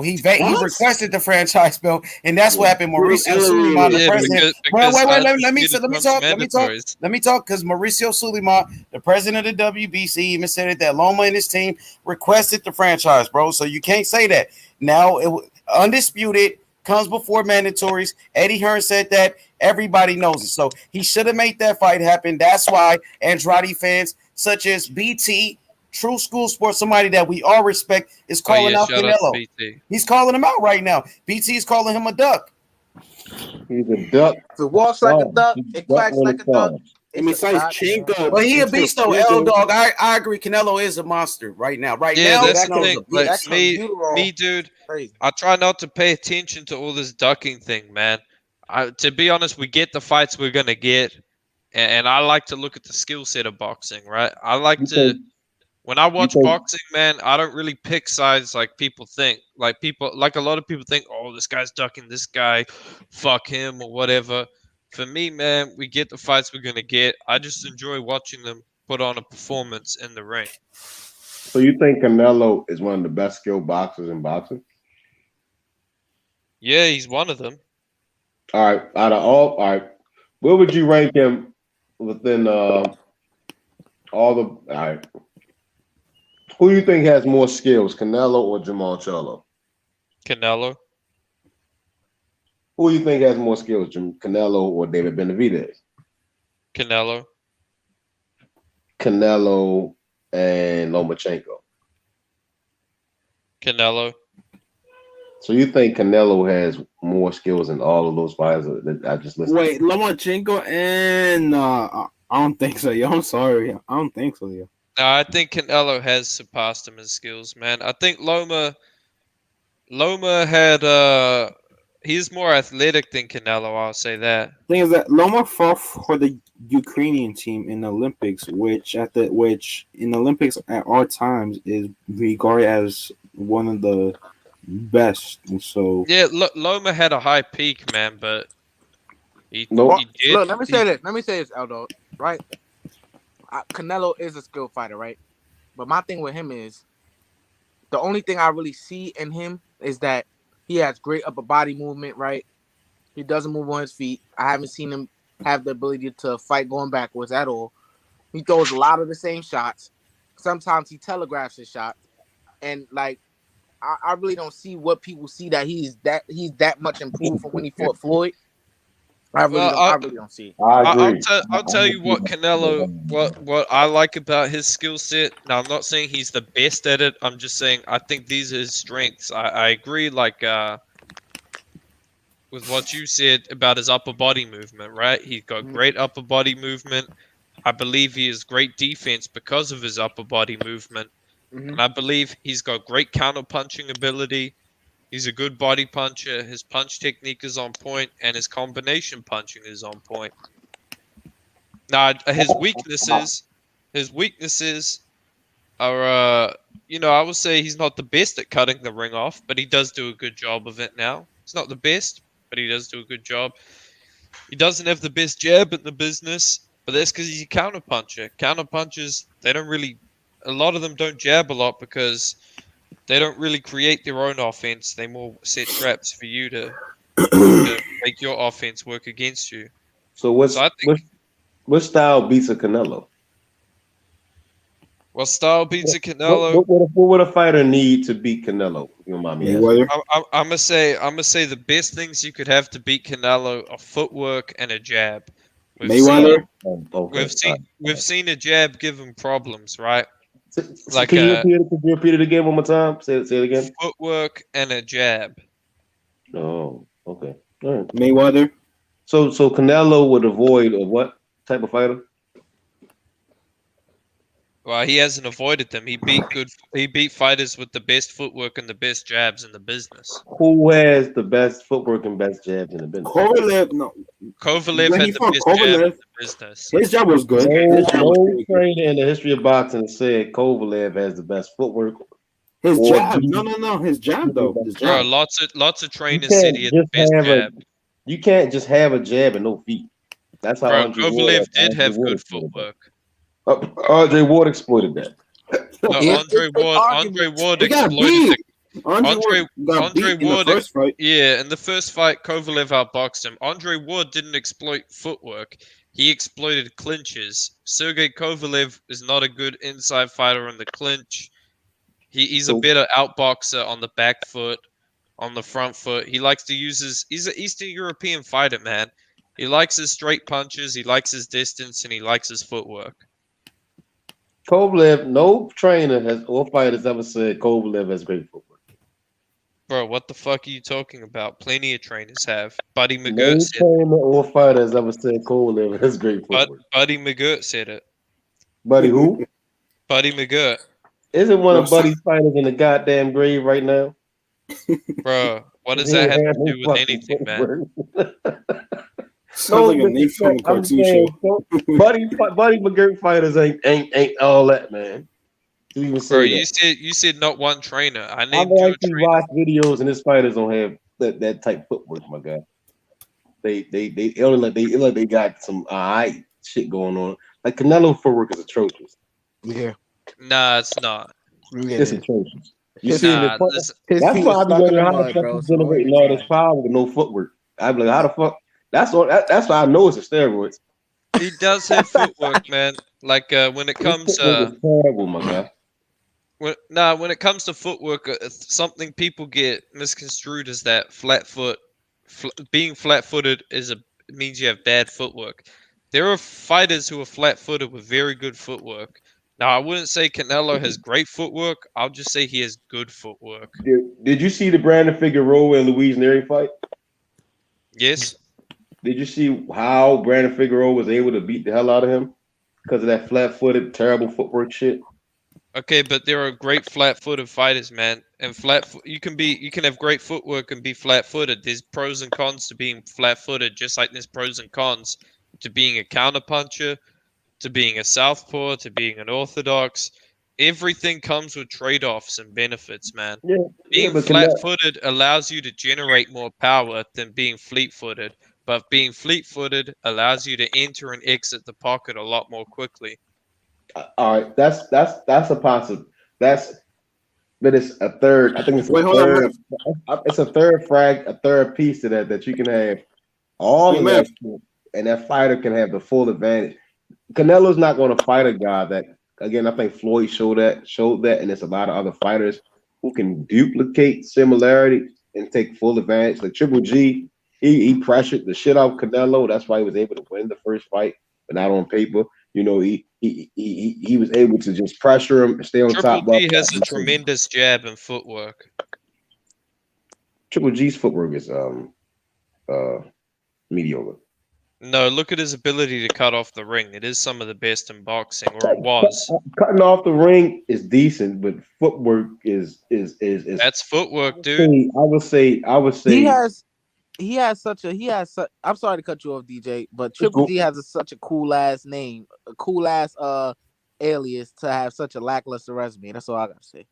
S1: He requested the franchise belt, and that's what happened. Mauricio Suleiman, the president. Let me talk, because Mauricio Suleiman, the president of the WBC, even said that Loma and his team requested the franchise, bro. So you can't say that. Now, undisputed comes before mandatories. Eddie Hearn said that. Everybody knows it. So he should have made that fight happen. That's why Andrade fans such as BT, True School Sports, somebody that we all respect, is calling out Canelo. He's calling him out right now. BT is calling him a duck.
S3: He's a duck.
S11: If it walks like a duck, it quacks like a duck.
S1: Well, he a beast though, L dog. I agree. Canelo is a monster right now.
S13: That's the thing. Like me, dude. I try not to pay attention to all this ducking thing, man. To be honest, we get the fights we're gonna get, and I like to look at the skill set of boxing. Right? I like to. When I watch boxing, man, I don't really pick sides like people think. Like a lot of people think, oh, this guy's ducking this guy, fuck him or whatever. For me, man, we get the fights we're gonna get. I just enjoy watching them put on a performance in the ring.
S3: So you think Canelo is one of the best skilled boxers in boxing?
S13: Yeah, he's one of them.
S3: All right. Where would you rank him within all right. Who do you think has more skills, Canelo or Jamal Charlo?
S13: Canelo.
S3: Who do you think has more skills, Canelo or David Benavidez?
S13: Canelo.
S3: Canelo and Lomachenko.
S13: Canelo.
S3: So you think Canelo has more skills in all of those fighters that I just listed?
S20: Wait, Lomachenko and I don't think so. Yo, I'm sorry. I don't think so. Yo.
S13: No, I think Canelo has surpassed him in skills, man. I think Loma had he's more athletic than Canelo, I'll say that.
S20: Thing is that Loma fought for the Ukrainian team in the Olympics, which in the Olympics at all times is regarded as one of the best. And so
S13: yeah, Loma had a high peak, man, but he did.
S11: Look, let me say this, Aldo, right? Canelo is a skilled fighter, right? But my thing with him is the only thing I really see in him is that he has great upper body movement, right? He doesn't move on his feet. I haven't seen him have the ability to fight going backwards at all. He throws a lot of the same shots. Sometimes he telegraphs his shots. And like I really don't see what people see that he's that much improved from when he fought Floyd.
S21: I really don't see it.
S3: I agree.
S13: I'll tell you what Canelo, what I like about his skill set. Now, I'm not saying he's the best at it. I'm just saying I think these are his strengths. I agree, like with what you said about his upper body movement, right? He's got great upper body movement. I believe he has great defense because of his upper body movement. And I believe he's got great counter punching ability. He's a good body puncher. His punch technique is on point, and his combination punching is on point. Now, his weaknesses are, I would say he's not the best at cutting the ring off, but he does do a good job of it now. He's not the best, but he does do a good job. He doesn't have the best jab in the business, but that's because he's a counter puncher. Counter punchers, a lot of them don't jab a lot because they don't really create their own offense. They more set traps for you to make your offense work against you.
S3: So what style beats a Canelo?
S13: What style beats a Canelo?
S3: What would a fighter need to beat Canelo? You know,
S13: I'm gonna say the best things you could have to beat Canelo are footwork and a jab. We've seen a jab give him problems, right?
S3: Can you repeat it again one more time? Say it again.
S13: Footwork and a jab.
S3: Oh, okay. All right.
S9: Mayweather.
S3: So Canelo would avoid a what type of fighter?
S13: Well, he hasn't avoided them. He beat fighters with the best footwork and the best jabs in the business.
S3: Who has the best footwork and best jabs in the business?
S13: Kovalev had the best jab in the business.
S9: His jab was good.
S3: No trainer in the history of boxing said Kovalev has the best footwork.
S9: His jab. No. His jab though. His jab.
S13: Bro, lots of trainers said he had the best jab.
S3: You can't just have a jab and no feet. That's how
S13: Kovalev did have good footwork.
S3: Andre Ward exploited that.
S13: No, Andre Ward exploited Andre Ward. Yeah, in the first fight, Kovalev outboxed him. Andre Ward didn't exploit footwork. He exploited clinches. Sergey Kovalev is not a good inside fighter in the clinch. He's a better outboxer on the back foot, on the front foot. He likes to use he's an Eastern European fighter, man. He likes his straight punches, he likes his distance, and he likes his footwork.
S3: Kovalev, no trainer or fighter has ever said Kovalev has great footwork.
S13: Bro, what the fuck are you talking about? Plenty of trainers have. Buddy McGirt
S3: No
S13: said
S3: trainer or fighter has ever said Kovalev has great footwork.
S13: Buddy McGirt said it.
S3: Buddy who?
S13: Buddy McGirt.
S3: Isn't one of Buddy's fighters in the goddamn grave right now?
S13: Bro, what does that have to do with anything, man?
S9: Sounds like a name from a cartoon show.
S3: Buddy McGirt fighters ain't all that, man.
S13: Bro, you said not one trainer. I
S3: I've
S13: named you a
S3: actually
S13: trainer.
S3: watched videos and his fighters don't have that type of footwork, my guy. They only like they got some alright shit going on. Like Canelo footwork is atrocious.
S21: Yeah.
S13: Nah, it's not.
S3: It's atrocious. You see,
S13: Nah,
S3: that's why I be wondering how the fuck he's generating all this power with no footwork. I be like, how the fuck? That's why I know it's a steroids.
S13: He does have footwork, man. Like when it comes
S3: terrible, my guy.
S13: When it comes to footwork, something people get misconstrued is that being flat-footed means you have bad footwork. There are fighters who are flat-footed with very good footwork. Now, I wouldn't say Canelo has great footwork. I'll just say he has good footwork.
S3: Did you see the Brandon Figueroa and Luis Neri fight?
S13: Yes.
S3: Did you see how Brandon Figueroa was able to beat the hell out of him because of that flat-footed, terrible footwork shit?
S13: Okay, but there are great flat-footed fighters, man. And you can have great footwork and be flat-footed. There's pros and cons to being flat-footed, just like there's pros and cons to being a counterpuncher, to being a southpaw, to being an orthodox. Everything comes with trade-offs and benefits, man. Being flat-footed allows you to generate more power than being fleet-footed, but being fleet-footed allows you to enter and exit the pocket a lot more quickly.
S3: All right, that's a possible. But it's a third. I think it's a third. It's a third piece to that you can have all of that, and that fighter can have the full advantage. Canelo's not going to fight a guy that, again, I think Floyd showed that, and there's a lot of other fighters who can duplicate similarity and take full advantage. Like Triple G, he pressured the shit out of Canelo. That's why he was able to win the first fight, but not on paper. You know, he was able to just pressure him and stay on
S13: Triple
S3: top.
S13: G has a tremendous jab and footwork.
S3: Triple G's footwork is mediocre.
S13: No, look at his ability to cut off the ring. It is some of the best in boxing, or it was.
S3: Cutting off the ring is decent, but footwork is
S13: That's footwork, dude.
S3: I would say
S11: he has such. I'm sorry to cut you off, DJ, but Triple G has such a cool ass name, a cool ass alias to have such a lackluster resume. That's all I gotta say.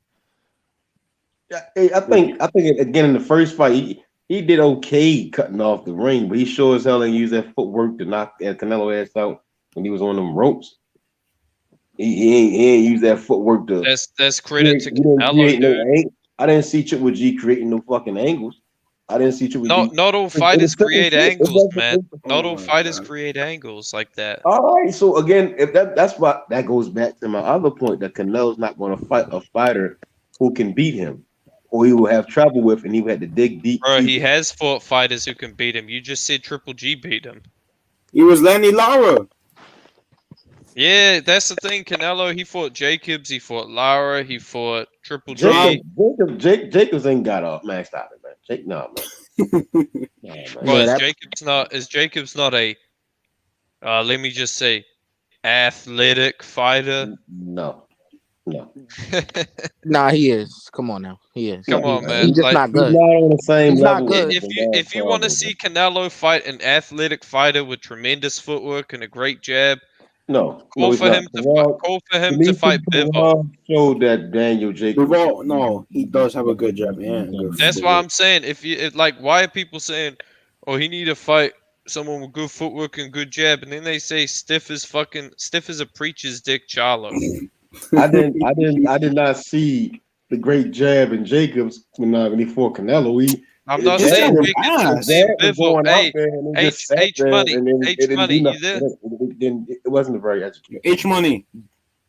S3: I think again in the first fight he did okay cutting off the ring, but he sure as hell ain't use that footwork to knock Canelo ass out when he was on them ropes. He ain't use that footwork to.
S13: That's credit to Canelo, dude.
S3: I didn't see Triple G creating no fucking angles. I didn't see Triple G.
S13: Not all fighters create angles, man. Not all fighters create angles like that.
S3: All right, so again, if that's what that goes back to my other point that Canelo's not going to fight a fighter who can beat him, or he will have trouble with, and he had to dig deep.
S13: Bro, he has fought fighters who can beat him. You just said Triple G beat him.
S9: He was Lenny Lara.
S13: Yeah, that's the thing. Canelo, he fought Jacobs, he fought Lara, he fought Triple G.
S3: Jacobs ain't got off. Man, stop it, man. Man.
S13: Well, is Jacobs not a let me just say athletic fighter?
S3: No.
S11: Nah, he is. Come on now. He is.
S13: Come on, man.
S11: He's just not good.
S3: He's not on the same level.
S13: If you want to see Canelo fight an athletic fighter with tremendous footwork and a great jab, call for him to fight Bivol.
S3: Showed that Daniel Jacobs.
S9: Bivol, no, he does have a good jab.
S13: That's why I'm saying why are people saying, oh, he need to fight someone with good footwork and good jab, and then they say stiff as a preacher's dick Charlo.
S3: I did not see the great jab in Jacobs when he fought Canelo.
S13: I'm not saying Bivol. Hey, H Money, you there?
S3: It wasn't a very educated.
S9: H Money.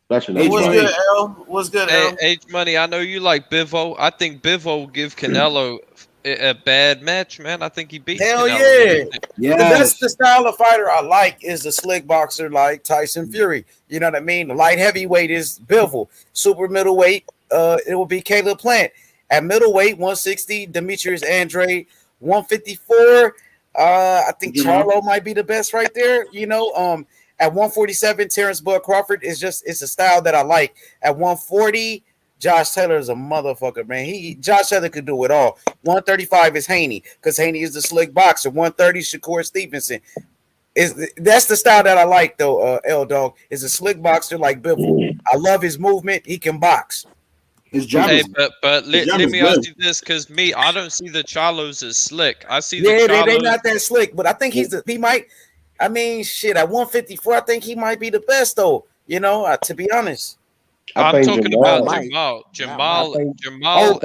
S1: What's good, L? What's good, L?
S13: H Money, I know you like Bivol. I think Bivol will give Canelo a bad match, man. I think he beats Canelo.
S1: Yeah. That's the style of fighter I like, is the slick boxer like Tyson Fury. You know what I mean? The light heavyweight is Bivol. Super middleweight, it will be Caleb Plant. At middleweight, 160, Demetrius Andrade. 154, I think Charlo might be the best right there. You know, at 147, Terrence Bud Crawford it's a style that I like. At 140, Josh Taylor is a motherfucker, man. Josh Taylor could do it all. 135 is Haney, because Haney is the slick boxer. 130, Shakur Stevenson. That's the style that I like, though, L Dog. Is a slick boxer like Bivol. I love his movement. He can box.
S13: His job but let me ask you this, because I don't see the Charlos as slick. I see the Charlos.
S1: They not that slick, but I think he might. I mean, shit, at 154, I think he might be the best, though. You know, to be honest.
S13: I'm talking about Jamal and Jamal.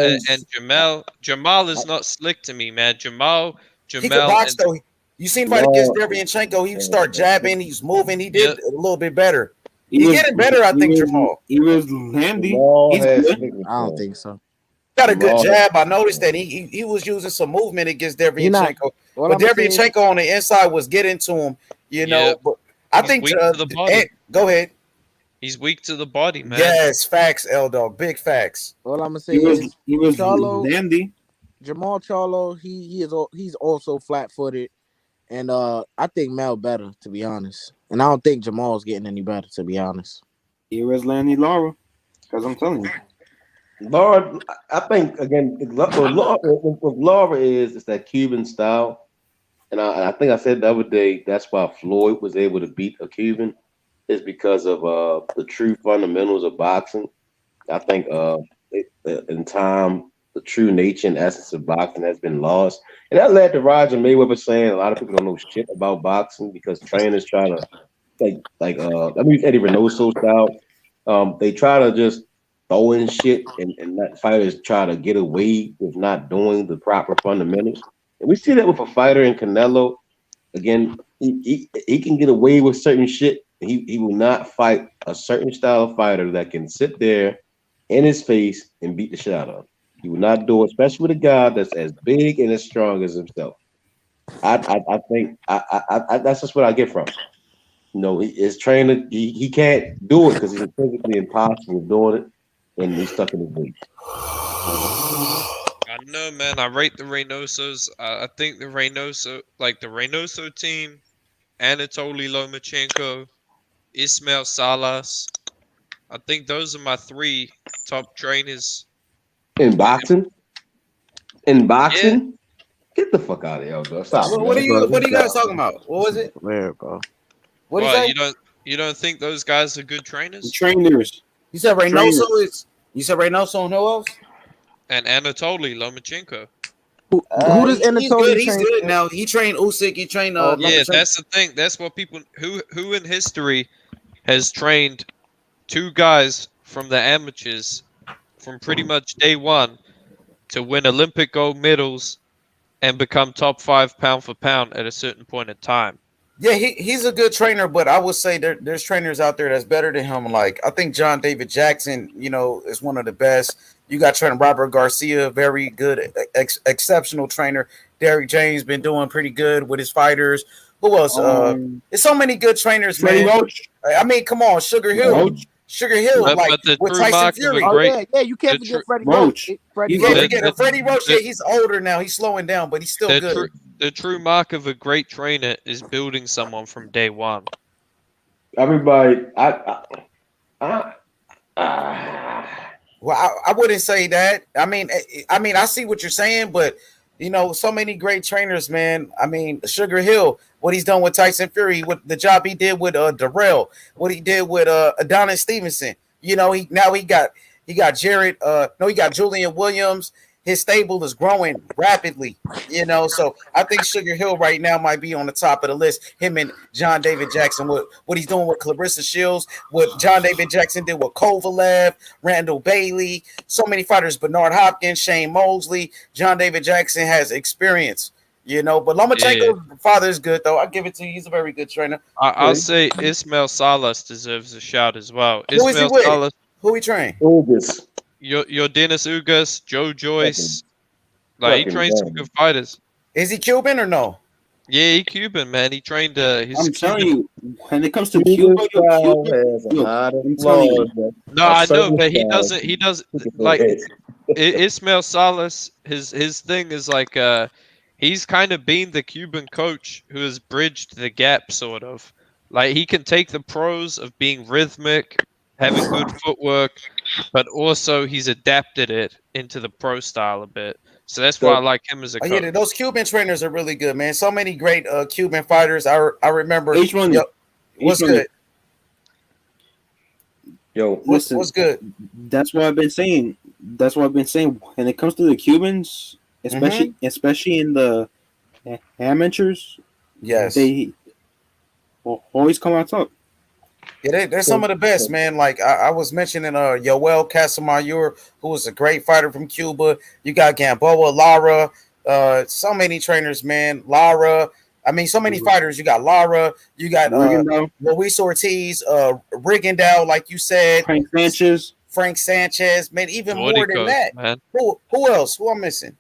S13: Jamal is not slick to me, man. Jamal.
S1: He could box, though. You seen fight against Devin Haney? He start jabbing, he's moving. He did a little bit better. He's getting better, I think, Jamal.
S9: He was handy.
S11: I don't think so.
S1: Got a good jab. I noticed that he was using some movement against Derevyanchenko. But Derevyanchenko on the inside was getting to him, you know. But I think go ahead.
S13: He's weak to the body, man.
S1: Yes, facts, L Dog. Big facts.
S11: All I'm gonna say
S9: he was
S11: Charlo,
S9: dandy.
S11: Jamal Charlo, he's also flat footed. And I think Mel better, to be honest. And I don't think Jamal's getting any better, to be honest.
S9: Here is Lanny Lara, because I'm telling you.
S3: Lara, I think, again, with Lara is that Cuban style. And I think I said the other day, that's why Floyd was able to beat a Cuban, is because of the true fundamentals of boxing. I think in time, the true nature and essence of boxing has been lost. And that led to Roger Mayweather saying a lot of people don't know shit about boxing because trainers try to, I mean, Eddie Reynoso style. They try to just throw in shit and let fighters try to get away with not doing the proper fundamentals. And we see that with a fighter in Canelo. Again, he can get away with certain shit. He will not fight a certain style of fighter that can sit there in his face and beat the shit out of him. He will not do it, especially with a guy that's as big and as strong as himself. I think that's just what I get from him. You know, his trainer, he can't do it because he's physically impossible doing it, and he's stuck in his league.
S13: I know, man. I rate the Reynosos. I think the Reynoso team, Anatoly Lomachenko, Ismail Salas. I think those are my 3 top trainers.
S3: In boxing? Yeah. Get the fuck out of here, bro. Stop.
S1: What are you guys talking about? What was it?
S4: Where, bro?
S1: What do you say?
S13: You don't think those guys are good trainers?
S9: Trainers.
S1: You said Reynoso is. You said Reynoso and who else?
S13: And Anatoly Lomachenko.
S11: Who does Anatoly
S1: He's good now. He trained Usyk. He trained.
S13: Yeah, that's the thing. That's what people who in history has trained 2 guys from the amateurs from pretty much day one to win Olympic gold medals and become top 5 pound for pound at a certain point in time.
S1: Yeah, he's a good trainer, but I would say there's trainers out there that's better than him. Like I think John David Jackson, is one of the best. You got trainer Robert Garcia, very good, exceptional trainer. Derrick James been doing pretty good with his fighters. Who else? There's so many good trainers, man.
S9: Roach.
S1: I mean, come on, Sugar Hill. Sugar Hill,
S13: But
S1: like
S13: the
S1: with
S13: true
S1: Tyson
S13: mark of
S1: Fury.
S13: a great-
S11: you can't forget Freddie
S9: Roach.
S11: Roach.
S1: You can't forget Freddie Roach. Yeah, he's older now. He's slowing down, but he's still good.
S13: The true mark of a great trainer is building someone from day one.
S3: Everybody,
S1: Well, I wouldn't say that. I mean, I see what you're saying, but so many great trainers, man. I mean, Sugar Hill, what he's done with Tyson Fury, what the job he did with Darrell, what he did with Adonis Stevenson. He got Jared. He got Julian Williams. His stable is growing rapidly. So I think Sugar Hill right now might be on the top of the list. Him and John David Jackson, what he's doing with Clarissa Shields, what John David Jackson did with Kovalev, Randall Bailey, so many fighters, Bernard Hopkins, Shane Mosley. John David Jackson has experience, but Lomachenko's father is good, though. I give it to you. He's a very good trainer.
S13: I'll say Ismail Salas deserves a shout as well.
S1: Who is he with?
S13: Salas,
S1: who he train?
S3: Ugas.
S13: Your Dennis Ugas, Joe Joyce. He trained some good fighters.
S1: Is he Cuban or no?
S13: Yeah, he Cuban, man. He trained
S9: I'm telling you, when it comes to Cuba,
S13: No, I know, but he doesn't like Ismail Salas, his thing is like he's kind of been the Cuban coach who has bridged the gap, sort of. Like he can take the pros of being rhythmic, having good footwork, but also he's adapted it into the pro style a bit. So that's why I like him as a coach.
S1: Yeah, those Cuban trainers are really good, man. So many great Cuban fighters. I remember. What's good?
S3: Yo,
S1: what's good?
S9: That's what I've been saying. When it comes to the Cubans, especially in the amateurs,
S1: yes,
S9: they always come out top.
S1: Yeah, they're some of the best, man. Like I was mentioning, Yoel Casamayor, who was a great fighter from Cuba. You got Gamboa, Lara, so many trainers, man. Lara, I mean, so many fighters. You got Lara, you got Luis Ortiz, Rigondeaux, like you said, Frank Sanchez, man. Even more than that,
S13: man.
S1: Who else? Who I'm missing?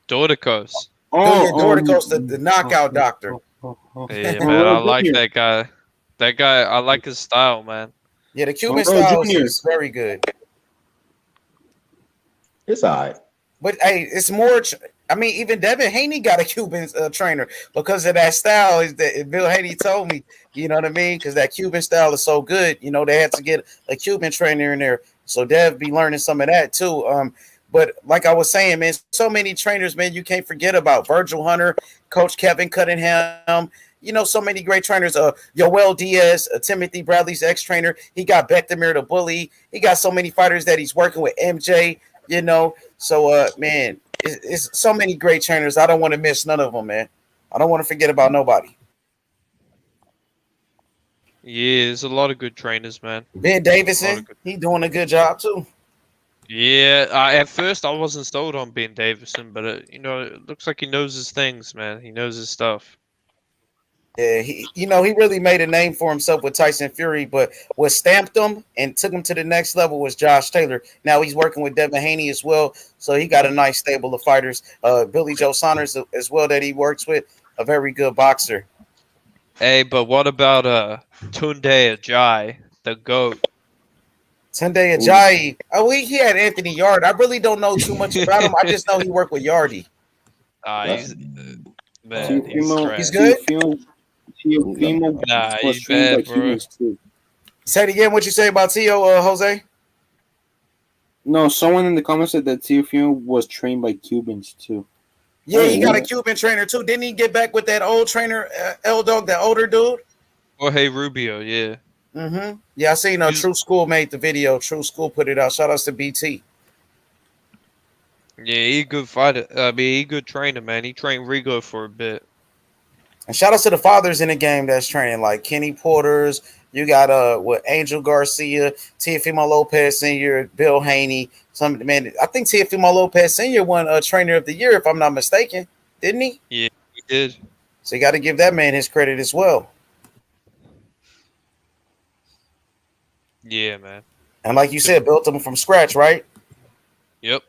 S13: Dorticos.
S1: Dorticos, the knockout doctor.
S13: Yeah, man, I like that guy. That guy, I like his style, man.
S1: Yeah, the Cuban style is very good.
S3: It's all right.
S1: But, hey, it's more... I mean, even Devin Haney got a Cuban trainer because of that style. Is that Bill Haney told me, you know what I mean? Because that Cuban style is so good. They had to get a Cuban trainer in there. So Dev be learning some of that, too. But like I was saying, man, so many trainers, man, you can't forget about Virgil Hunter, Coach Kevin Cunningham. So many great trainers. Yoel Diaz, Timothy Bradley's ex-trainer. He got Bektamir the Bully. He got so many fighters that he's working with. MJ, So, man, it's so many great trainers. I don't want to miss none of them, man. I don't want to forget about nobody.
S13: Yeah, there's a lot of good trainers, man.
S1: Ben Davison, he doing a good job, too.
S13: Yeah, at first I wasn't sold on Ben Davison, but, it looks like he knows his things, man. He knows his stuff.
S1: Yeah, he really made a name for himself with Tyson Fury, but what stamped him and took him to the next level was Josh Taylor. Now he's working with Devin Haney as well, so he got a nice stable of fighters. Billy Joe Saunders as well that he works with. a very good boxer.
S13: Hey, but what about Tunde Ajayi, the GOAT?
S1: Tunde Ajayi. Oh, he had Anthony Yard. I really don't know too much about him. I just know he worked with Yardy.
S13: He's man,
S1: He's good.
S20: Teofimo
S13: Nah,
S20: was
S13: he's
S20: trained by
S13: bad, bro.
S20: Cubans too.
S1: Say it again. What you say about Tio, Jose?
S20: No, someone in the comments said that Teofimo was trained by Cubans too.
S1: Yeah, he got a Cuban trainer too. Didn't he get back with that old trainer, L Dog, that older dude?
S13: Jorge Rubio, yeah.
S1: Mm-hmm. Yeah, I seen True School made the video. True School put it out. Shout outs to BT.
S13: Yeah, he a good fighter. I mean, he a good trainer, man. He trained Rigo for a bit.
S1: And shout outs to the fathers in the game that's training, like Kenny Porters. You got with Angel Garcia, Teofimo Lopez Sr., Bill Haney. Man, I think Teofimo Lopez Sr. won Trainer of the Year, if I'm not mistaken, didn't he?
S13: Yeah, he did.
S1: So you got to give that man his credit as well.
S13: Yeah, man.
S1: And like you said, built him from scratch, right?
S13: Yep.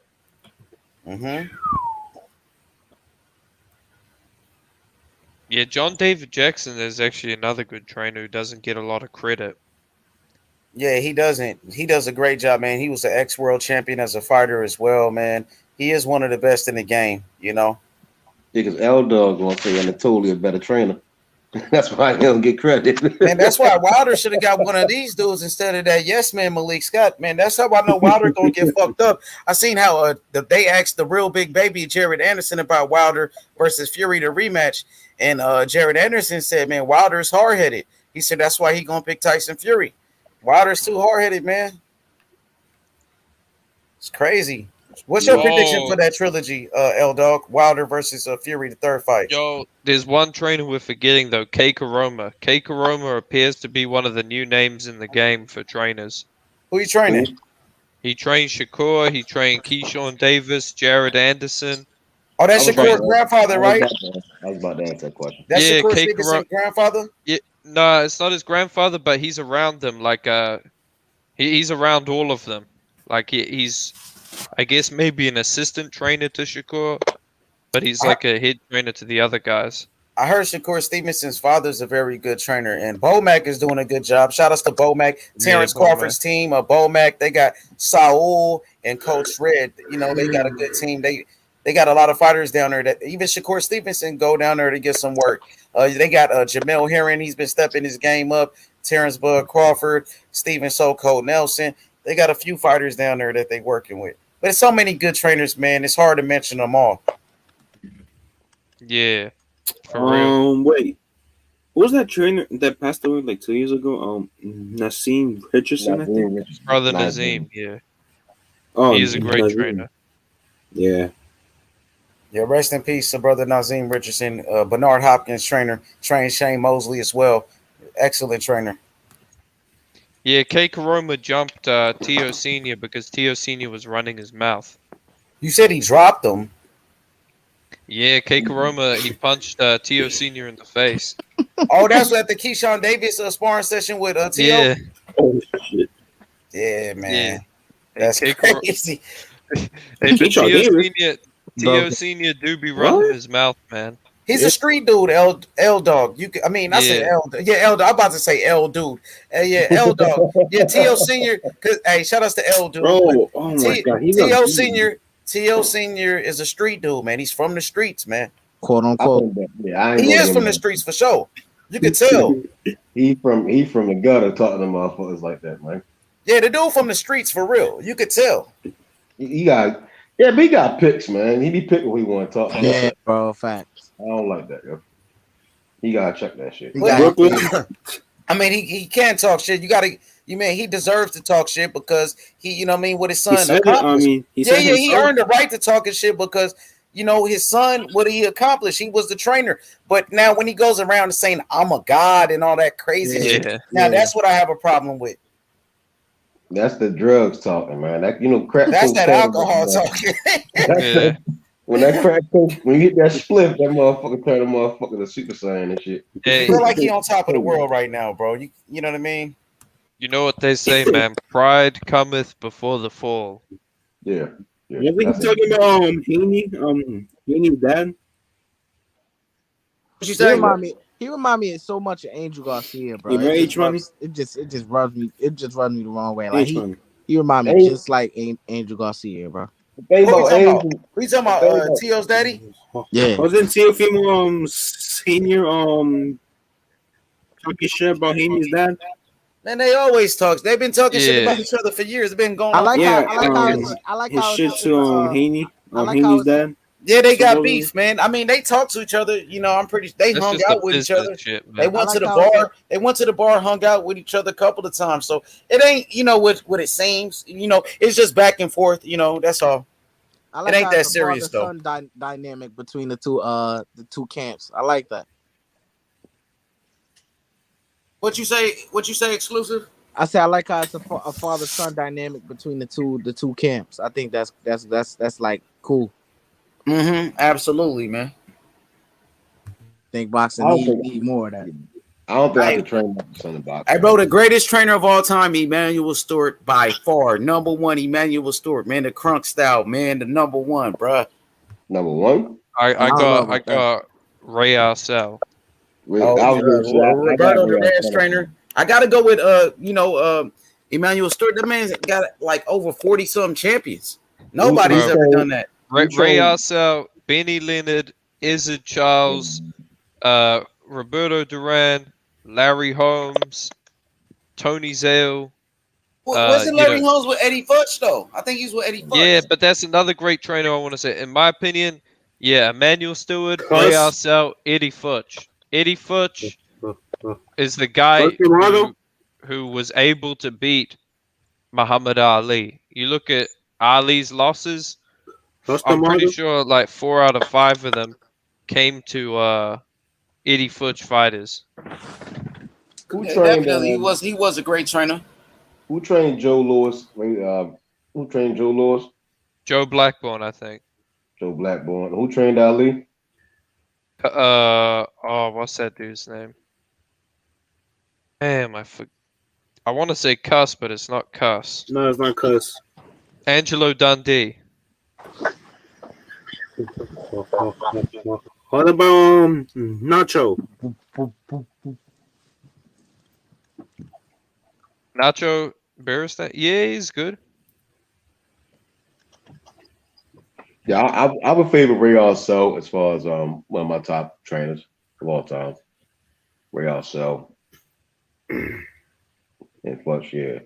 S1: Mm-hmm.
S13: Yeah, John David Jackson is actually another good trainer who doesn't get a lot of credit.
S1: Yeah, he doesn't. He does a great job, man. He was an ex-world champion as a fighter as well, man. He is one of the best in the game, you know.
S3: Yeah, because L Dog gonna say Anatoly a better trainer. That's why he don't get credit.
S1: Man, that's why Wilder should have got one of these dudes instead of that yes man Malik Scott. Man, that's how I know Wilder gonna get fucked up. I seen how they asked the real big baby Jared Anderson about Wilder versus Fury to rematch, and Jared Anderson said, "Man, Wilder's hard headed." He said that's why he gonna pick Tyson Fury. Wilder's too hard headed, man. It's crazy. What's your prediction for that trilogy, L Dog? Wilder versus Fury, the third fight.
S13: Yo, there's one trainer we're forgetting though, Kei Koroma. Kei Koroma appears to be one of the new names in the game for trainers.
S1: Who you training?
S13: He trained Shakur. He trained Keyshawn Davis, Jared Anderson.
S1: Oh, that's Shakur's grandfather, right?
S3: I was about to answer that question.
S1: That's Shakur Stevenson's grandfather?
S13: Yeah, no, it's not his grandfather, but he's around them. Like, he's around all of them. Like, he's, I guess, maybe an assistant trainer to Shakur, but he's like a head trainer to the other guys.
S1: I heard Shakur Stevenson's father's a very good trainer, and Bomac is doing a good job. Shout outs to Bomac, Terrence Crawford's team. Bomac, they got Saul and Coach Red. You know, they got a good team. They got a lot of fighters down there that even Shakur Stevenson go down there to get some work. They got Jamel Herring. He's been stepping his game up. Terrence Bud Crawford, Steven Soko Nelson. They got a few fighters down there that they working with. But there's so many good trainers, man. It's hard to mention them all.
S13: Yeah. For real.
S20: Wait. What was that trainer that passed away like 2 years ago? Naseem Richardson, I think.
S13: Brother Nazeem, yeah.
S20: Oh,
S13: he's a great trainer.
S20: Yeah.
S1: Yeah, rest in peace to brother Nazeem Richardson. Bernard Hopkins trainer, trained Shane Mosley as well. Excellent trainer.
S13: Yeah, Kei Koroma jumped Tio Senior because Tio Senior was running his mouth.
S1: You said he dropped him.
S13: Yeah, Kei Koroma, he punched Tio Senior in the face.
S1: Oh, that's at the Keyshawn Davis sparring session with Tio?
S13: Yeah.
S20: Oh, shit.
S1: Yeah, man.
S13: Yeah.
S1: That's crazy.
S13: Hey, Tio Senior do be running his mouth, man.
S1: He's a street dude, L Dog. I said L. Yeah, L Dog. I'm about to say L dude. Yeah, L Dog. Yeah, Tio Senior. Hey, shout outs to L dude.
S20: Oh my God.
S1: Tio Senior. Tio Senior is a street dude, man. He's from the streets, man.
S21: Quote unquote.
S1: He is from the streets for sure. You can tell.
S3: He from the gutter talking to motherfuckers like that, man.
S1: Yeah, the dude from the streets for real. You could tell.
S3: He got but he got picks, man. He be picking what he want to talk about.
S21: Yeah, bro, facts.
S3: I don't like that, yo. He gotta check that shit.
S1: I mean, he can talk shit. He deserves to talk shit because he, you know what I mean, what his son accomplished. He earned the right to talk his shit because, you know, his son, what he accomplished, he was the trainer. But now when he goes around and saying, I'm a god and all that crazy shit, that's what I have a problem with.
S3: That's the drugs talking, man. That crack.
S1: That's that alcohol talking.
S3: When that crack coke, when you get that split, that motherfucker turn the motherfucker to Super Saiyan and shit.
S1: I feel like he on top of the world right now, bro. You know what I mean?
S13: You know what they say, man. Pride cometh before the fall.
S3: Yeah.
S20: I think he's talking about Haney. Haney's dad.
S1: you say?
S11: He remind me so much of Angel Garcia, bro.
S20: You know
S11: It
S20: H-Money?
S11: just rubs me the wrong way. Like
S20: H-Money.
S11: he remind me just like Angel Garcia, bro.
S3: The thing
S1: Who we
S3: about
S1: talking about?
S3: Angel,
S1: We talking
S3: the thing
S1: about
S3: about
S1: Tio's daddy?
S11: Yeah.
S20: Wasn't Teofimo senior talking shit about Haney's dad?
S1: Man, they always talk. They've been talking shit
S13: Yeah.
S1: about each other for years. It's been going
S11: I
S1: on.
S11: like
S1: For
S11: how
S1: years.
S20: his shit to Haney,
S11: I like how
S20: Haney's
S11: it's
S20: dad.
S1: Yeah, they got
S20: supposedly.
S1: beef, man. I mean, they talk to each other. You know, I'm pretty. They
S13: That's
S1: hung
S13: just
S1: out
S13: the
S1: with each
S13: business
S1: other.
S13: shit,
S1: They
S13: man.
S1: went
S11: I
S1: to
S11: like
S1: the
S11: how it's
S1: bar. They went to the bar, hung out with each other a couple of times. So it ain't, you know, what it seems. You know, it's just back and forth. You know, that's all.
S11: I
S1: It
S11: like
S1: ain't
S11: how
S1: that
S11: it's a
S1: serious though.
S11: father-son dynamic between the two camps. I like that.
S1: What you say? What you say? Exclusive?
S11: I say I like how it's a father-son dynamic between the two camps. I think that's like cool.
S1: Mm-hmm. Absolutely, man.
S11: I think boxing need more of that.
S3: I don't think I could train my son in boxing.
S1: Hey, bro, the greatest trainer of all time, Emmanuel Stewart, by far, number one. Emmanuel Stewart, man, the crunk style, man, the number one, bro.
S3: Number one.
S13: I got Ray Arcel.
S1: Roberto Duran's trainer. I gotta go with Emmanuel Stewart. That man's got like over 40-something champions. Nobody's ever done that.
S13: Ray Arcel, Benny Leonard, Izzard Charles, Roberto Duran, Larry Holmes, Tony Zale.
S1: Wasn't Larry Holmes with Eddie Futch though? I think he's with Eddie Futch.
S13: Yeah, but that's another great trainer I want to say. In my opinion, yeah, Emmanuel Stewart, Ray Arcel, Eddie Futch. Eddie Futch is the guy who was able to beat Muhammad Ali. You look at Ali's losses, I'm pretty sure like 4 out of 5 of them came to Eddie Futch fighters.
S1: Definitely, he was a great trainer.
S3: Who trained Joe Louis? Who trained Joe Louis?
S13: Joe Blackburn, I think.
S3: Joe Blackburn. Who trained Ali?
S13: What's that dude's name? Damn, I want to say Cuss, but it's not Cuss.
S20: No, it's not Cuss.
S13: Angelo Dundee.
S20: What about Nacho?
S13: Nacho Beristain? Yeah, he's good.
S3: Yeah, I would favor Ray Arcel as far as one of my top trainers of all time. Ray Arcel. And Futch, yeah.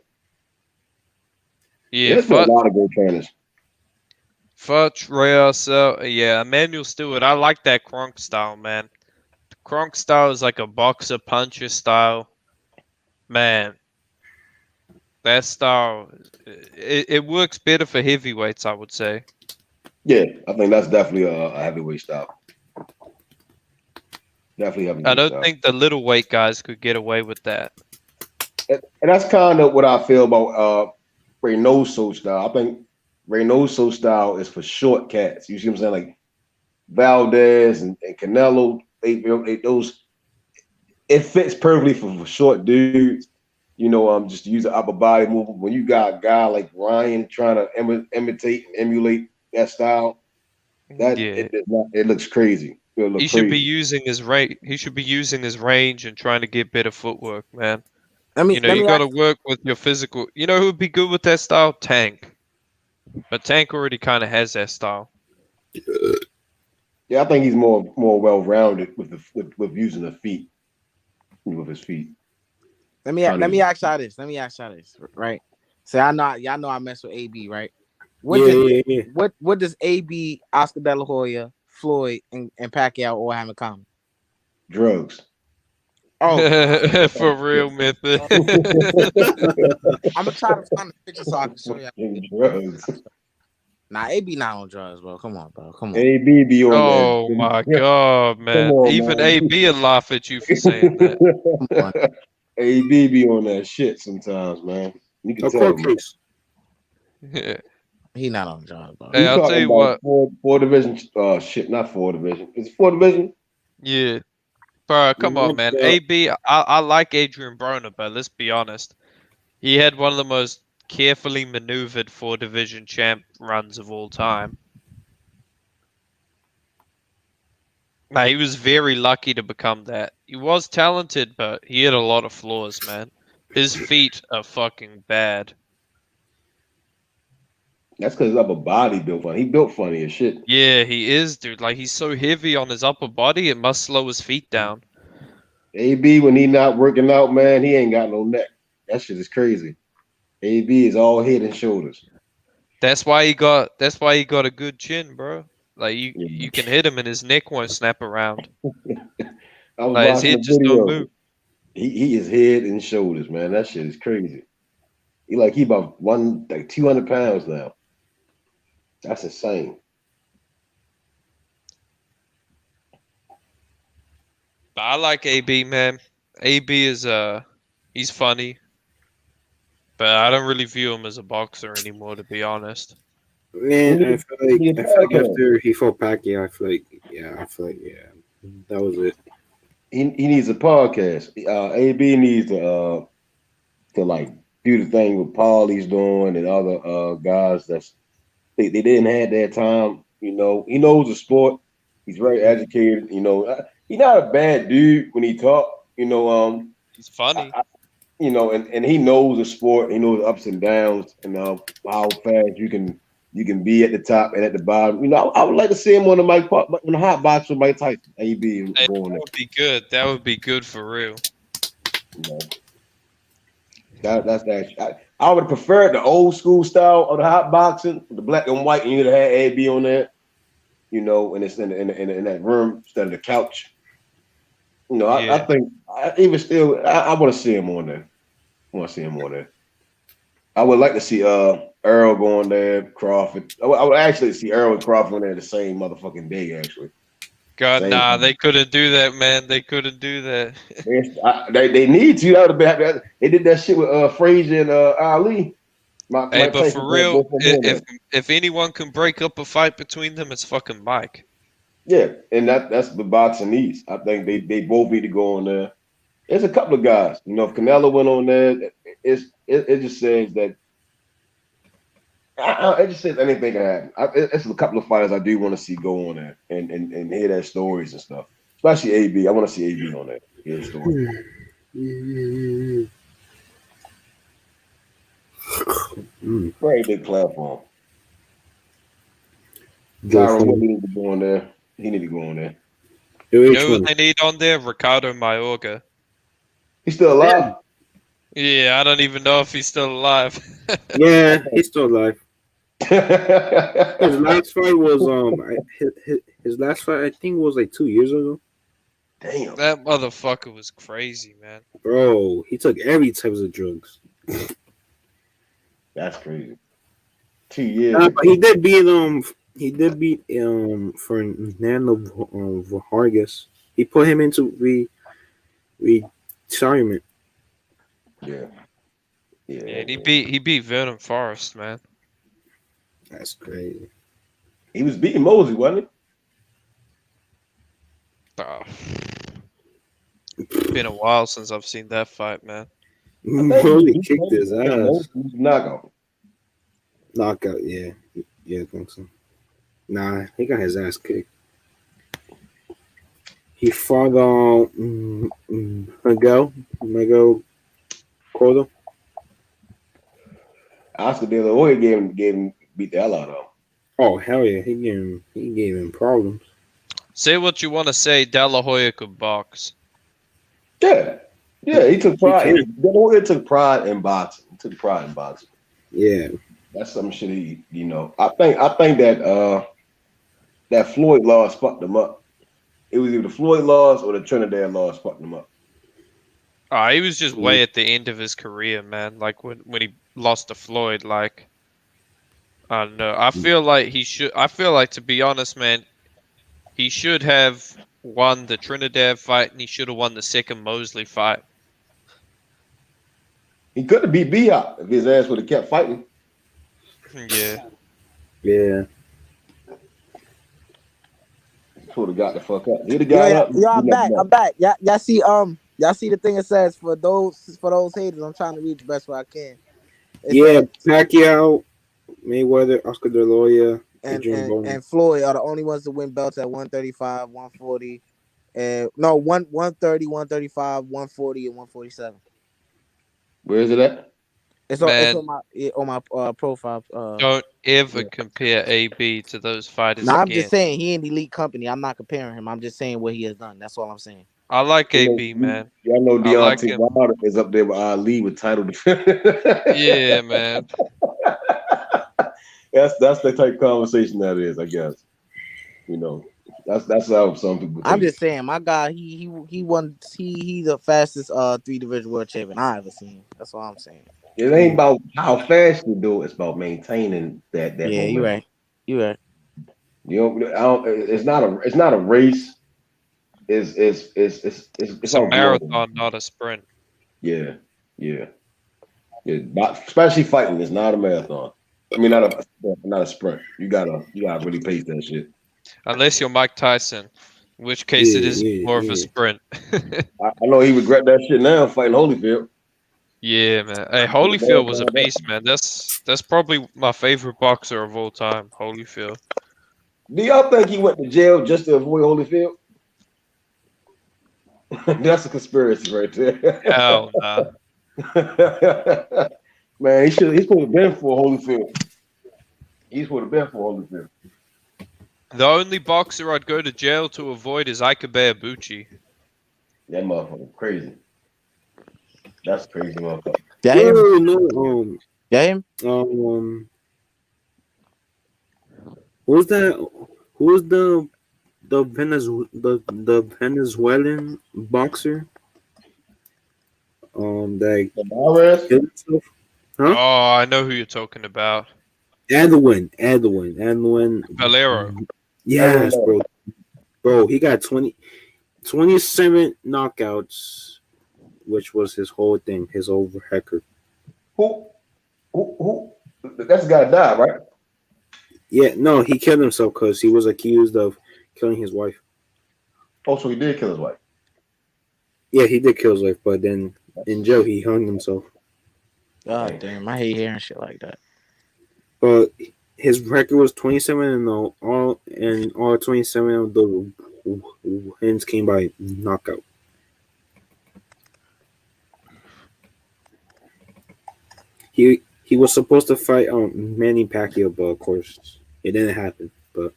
S13: Yeah,
S3: there's been a lot of good trainers.
S13: Futch, Ray Arcel, yeah, Emmanuel Stewart. I like that Kronk style, man. The Kronk style is like a boxer puncher style. Man, that style, it works better for heavyweights, I would say.
S3: Yeah, I think that's definitely a heavyweight style. Definitely heavyweight
S13: I don't
S3: style.
S13: think the little weight guys could get away with that.
S3: And that's kind of what I feel about Reynoso style. I think Reynoso style is for short cats. You see what I'm saying? Like Valdez and Canelo, those it fits perfectly for short dudes. You know, just to use the upper body movement. When you got a guy like Ryan trying to imitate and emulate that style, it looks crazy.
S13: He should be using his range. He should be using his range and trying to get better footwork, man. You got to work with your physical. You know who would be good with that style? Tank. But Tank already kind of has that style.
S3: Yeah, I think he's more well-rounded with using the feet, with his feet.
S11: Let me ask y'all this. Right? So y'all know I mess with AB, right? What does AB, Oscar De La Hoya, Floyd, and Pacquiao all have in common?
S3: Drugs.
S11: Oh,
S13: for real, Method.
S11: I'm gonna try to find a picture so I can show you.
S3: Drugs.
S11: Nah, AB not on drugs, bro. Come on, bro. Come on.
S3: AB be on
S13: Oh
S3: there.
S13: my god, man!
S3: on,
S13: Even
S3: man.
S13: AB will laugh at you for saying that.
S3: AB be on that shit sometimes, man. You can tell him.
S13: Yeah.
S11: He not on drugs, bro.
S13: Hey, I'll tell you what.
S3: Four division. Shit, not four division. Is it four division?
S13: Yeah. Bro, come on, man. AB, I like Adrian Broner, but let's be honest. He had one of the most carefully maneuvered 4-division champ runs of all time. Nah, he was very lucky to become that. He was talented, but he had a lot of flaws, man. His feet are fucking bad.
S3: That's because his upper body built funny. He built funny as shit.
S13: Yeah, he is, dude. Like, he's so heavy on his upper body, it must slow his feet down.
S3: AB, when he not working out, man, he ain't got no neck. That shit is crazy. AB is all head and shoulders.
S13: That's why he got a good chin, bro. Like, you can hit him and his neck won't snap around.
S3: I was
S13: Like, his
S3: watching
S13: head
S3: the
S13: just don't
S3: video.
S13: move.
S3: He is head and shoulders, man. That shit is crazy. He about 200 pounds now. That's insane.
S13: But I like AB, man. AB is he's funny. But I don't really view him as a boxer anymore, to be honest.
S20: Man, I feel like after he fought Pacquiao, I feel like that was it.
S3: He needs a podcast. AB needs to like do the thing with Paulie's doing and other guys they didn't have that time. You know, he knows the sport. He's very educated. You know, he's not a bad dude when he talk. You know,
S13: he's funny.
S3: And he knows the sport. He knows the ups and downs and how fast you can be at the top and at the bottom. You know, I would like to see him on the hot box with Mike Tyson. AB
S13: That would be good. That would be good for real.
S3: You know, that's that. I would have preferred the old school style of the hot boxing, the black and white, and you'd have had AB on there. You know, and it's in that room instead of the couch. You know, I think I want to see him on there. I would like to see Earl go on there, Crawford. I would actually see Earl and Crawford on there the same motherfucking day, actually.
S13: God, nah, they couldn't do that, man. They couldn't do that.
S3: They need to. That would have been. They did that shit with Frazier and Ali.
S13: Hey, but for real, if anyone can break up a fight between them, it's fucking Mike.
S3: Yeah, and that's the boxing needs. I think they both need to go on there. There's a couple of guys. You know, if Canelo went on there, it just says that. It just says anything can happen. It's a couple of fighters I do want to see go on there and hear their stories and stuff. Especially AB. I want to see AB on there. Hear his story. Very big platform. Tyron Woodley need to go on there. He need to go on there.
S13: You know what they need on there? Ricardo Mayorga.
S3: He's still alive?
S13: Yeah, I don't even know if he's still alive.
S20: Yeah, he's still alive. His last fight was his last fight I think was like 2 years ago.
S3: Damn.
S13: That motherfucker was crazy, man.
S20: Bro, he took every type of drugs.
S3: That's crazy. 2 years.
S20: But he did beat Fernando Vargas. He put him into retirement.
S3: Yeah.
S13: And he beat Venom Forrest, man.
S20: That's crazy.
S3: He was beating Mosey, wasn't he?
S13: Oh. It's been a while since I've seen that fight, man.
S20: Mosey kicked his ass.
S3: Knockout,
S20: yeah. Yeah, I think so. Nah, he got his ass kicked. He fought Miguel Cotto.
S3: Oscar De La Hoya gave him beat the hell out of him.
S20: Oh hell yeah, he gave him problems.
S13: Say what you want to say. De La Hoya could box.
S3: Yeah, he took pride. De La Hoya took pride in boxing.
S20: Yeah,
S3: that's some shit. I think that that Floyd loss fucked him up. It was either the Floyd loss or the Trinidad loss fucked him up.
S13: He was just way at the end of his career, man. Like when he lost to Floyd, like I don't know. I feel like to be honest, man, he should have won the Trinidad fight and he should have won the second Mosley fight.
S3: He could have beat B-Hop if his ass would have kept fighting.
S13: Yeah.
S20: Yeah.
S3: Would have got the fuck up. He'd have got up.
S11: Yo, I'm back. Y'all see the thing it says for those haters. I'm trying to read the best way I can.
S20: Pacquiao, Mayweather, Oscar De La Hoya,
S11: and Floyd are the only ones to win belts at 135, 140, and 130, 135, 140, and 147.
S3: Where is it at?
S11: It's
S13: Man,
S11: on my profile.
S13: don't ever compare AB to those fighters
S11: No, I'm
S13: again.
S11: just saying he in elite company. I'm not comparing him. I'm just saying what he has done. That's all I'm saying.
S13: I like AB, man.
S3: Y'all know
S13: I like
S3: Deontay
S13: him.
S3: Wilder is up there with Ali with title defense.
S13: Yeah, man.
S3: That's the type of conversation that is, I guess. You know, that's how some people
S11: I'm
S3: think.
S11: just saying, my guy, he won. He's the fastest 3-division world champion I ever seen. That's all I'm saying.
S3: It ain't about how fast you do it; it's about maintaining that
S11: Yeah,
S3: momentum.
S11: you're right. You're right.
S3: You know, it's not a race. It's
S13: It's a
S3: all growing.
S13: marathon, not a sprint.
S3: Yeah. Especially fighting is not a marathon. I mean, not a sprint. You gotta really pace that shit.
S13: Unless you're Mike Tyson, in which case it is more of a sprint.
S3: I know he regret that shit now fighting Holyfield.
S13: Yeah, man. Hey, Holyfield was a beast, man. That's probably my favorite boxer of all time, Holyfield.
S3: Do y'all think he went to jail just to avoid Holyfield? That's a conspiracy right there.
S13: Hell nah.
S3: Man, he's supposed to have been for Holyfield. He's supposed to have been for Holyfield.
S13: The only boxer I'd go to jail to avoid is Ike Ibuchi.
S3: That motherfucker crazy. That's crazy motherfucker.
S20: Who's that? Who's the Venezuelan boxer? That killed himself? Huh?
S13: Oh, I know who you're talking about.
S20: Edwin.
S13: Valero.
S20: Yes, bro. He got 27 knockouts, which was his whole thing, his over record.
S3: Who? That's the guy that died, right?
S20: Yeah, no, he killed himself because he was accused of killing his wife.
S3: Oh, so he did kill his wife?
S20: Yeah, he did kill his wife, but then in jail he hung himself.
S11: God damn, I hate hearing shit like that.
S20: But his record was 27-0. All 27 of the wins came by knockout. He was supposed to fight Manny Pacquiao, but of course it didn't happen. But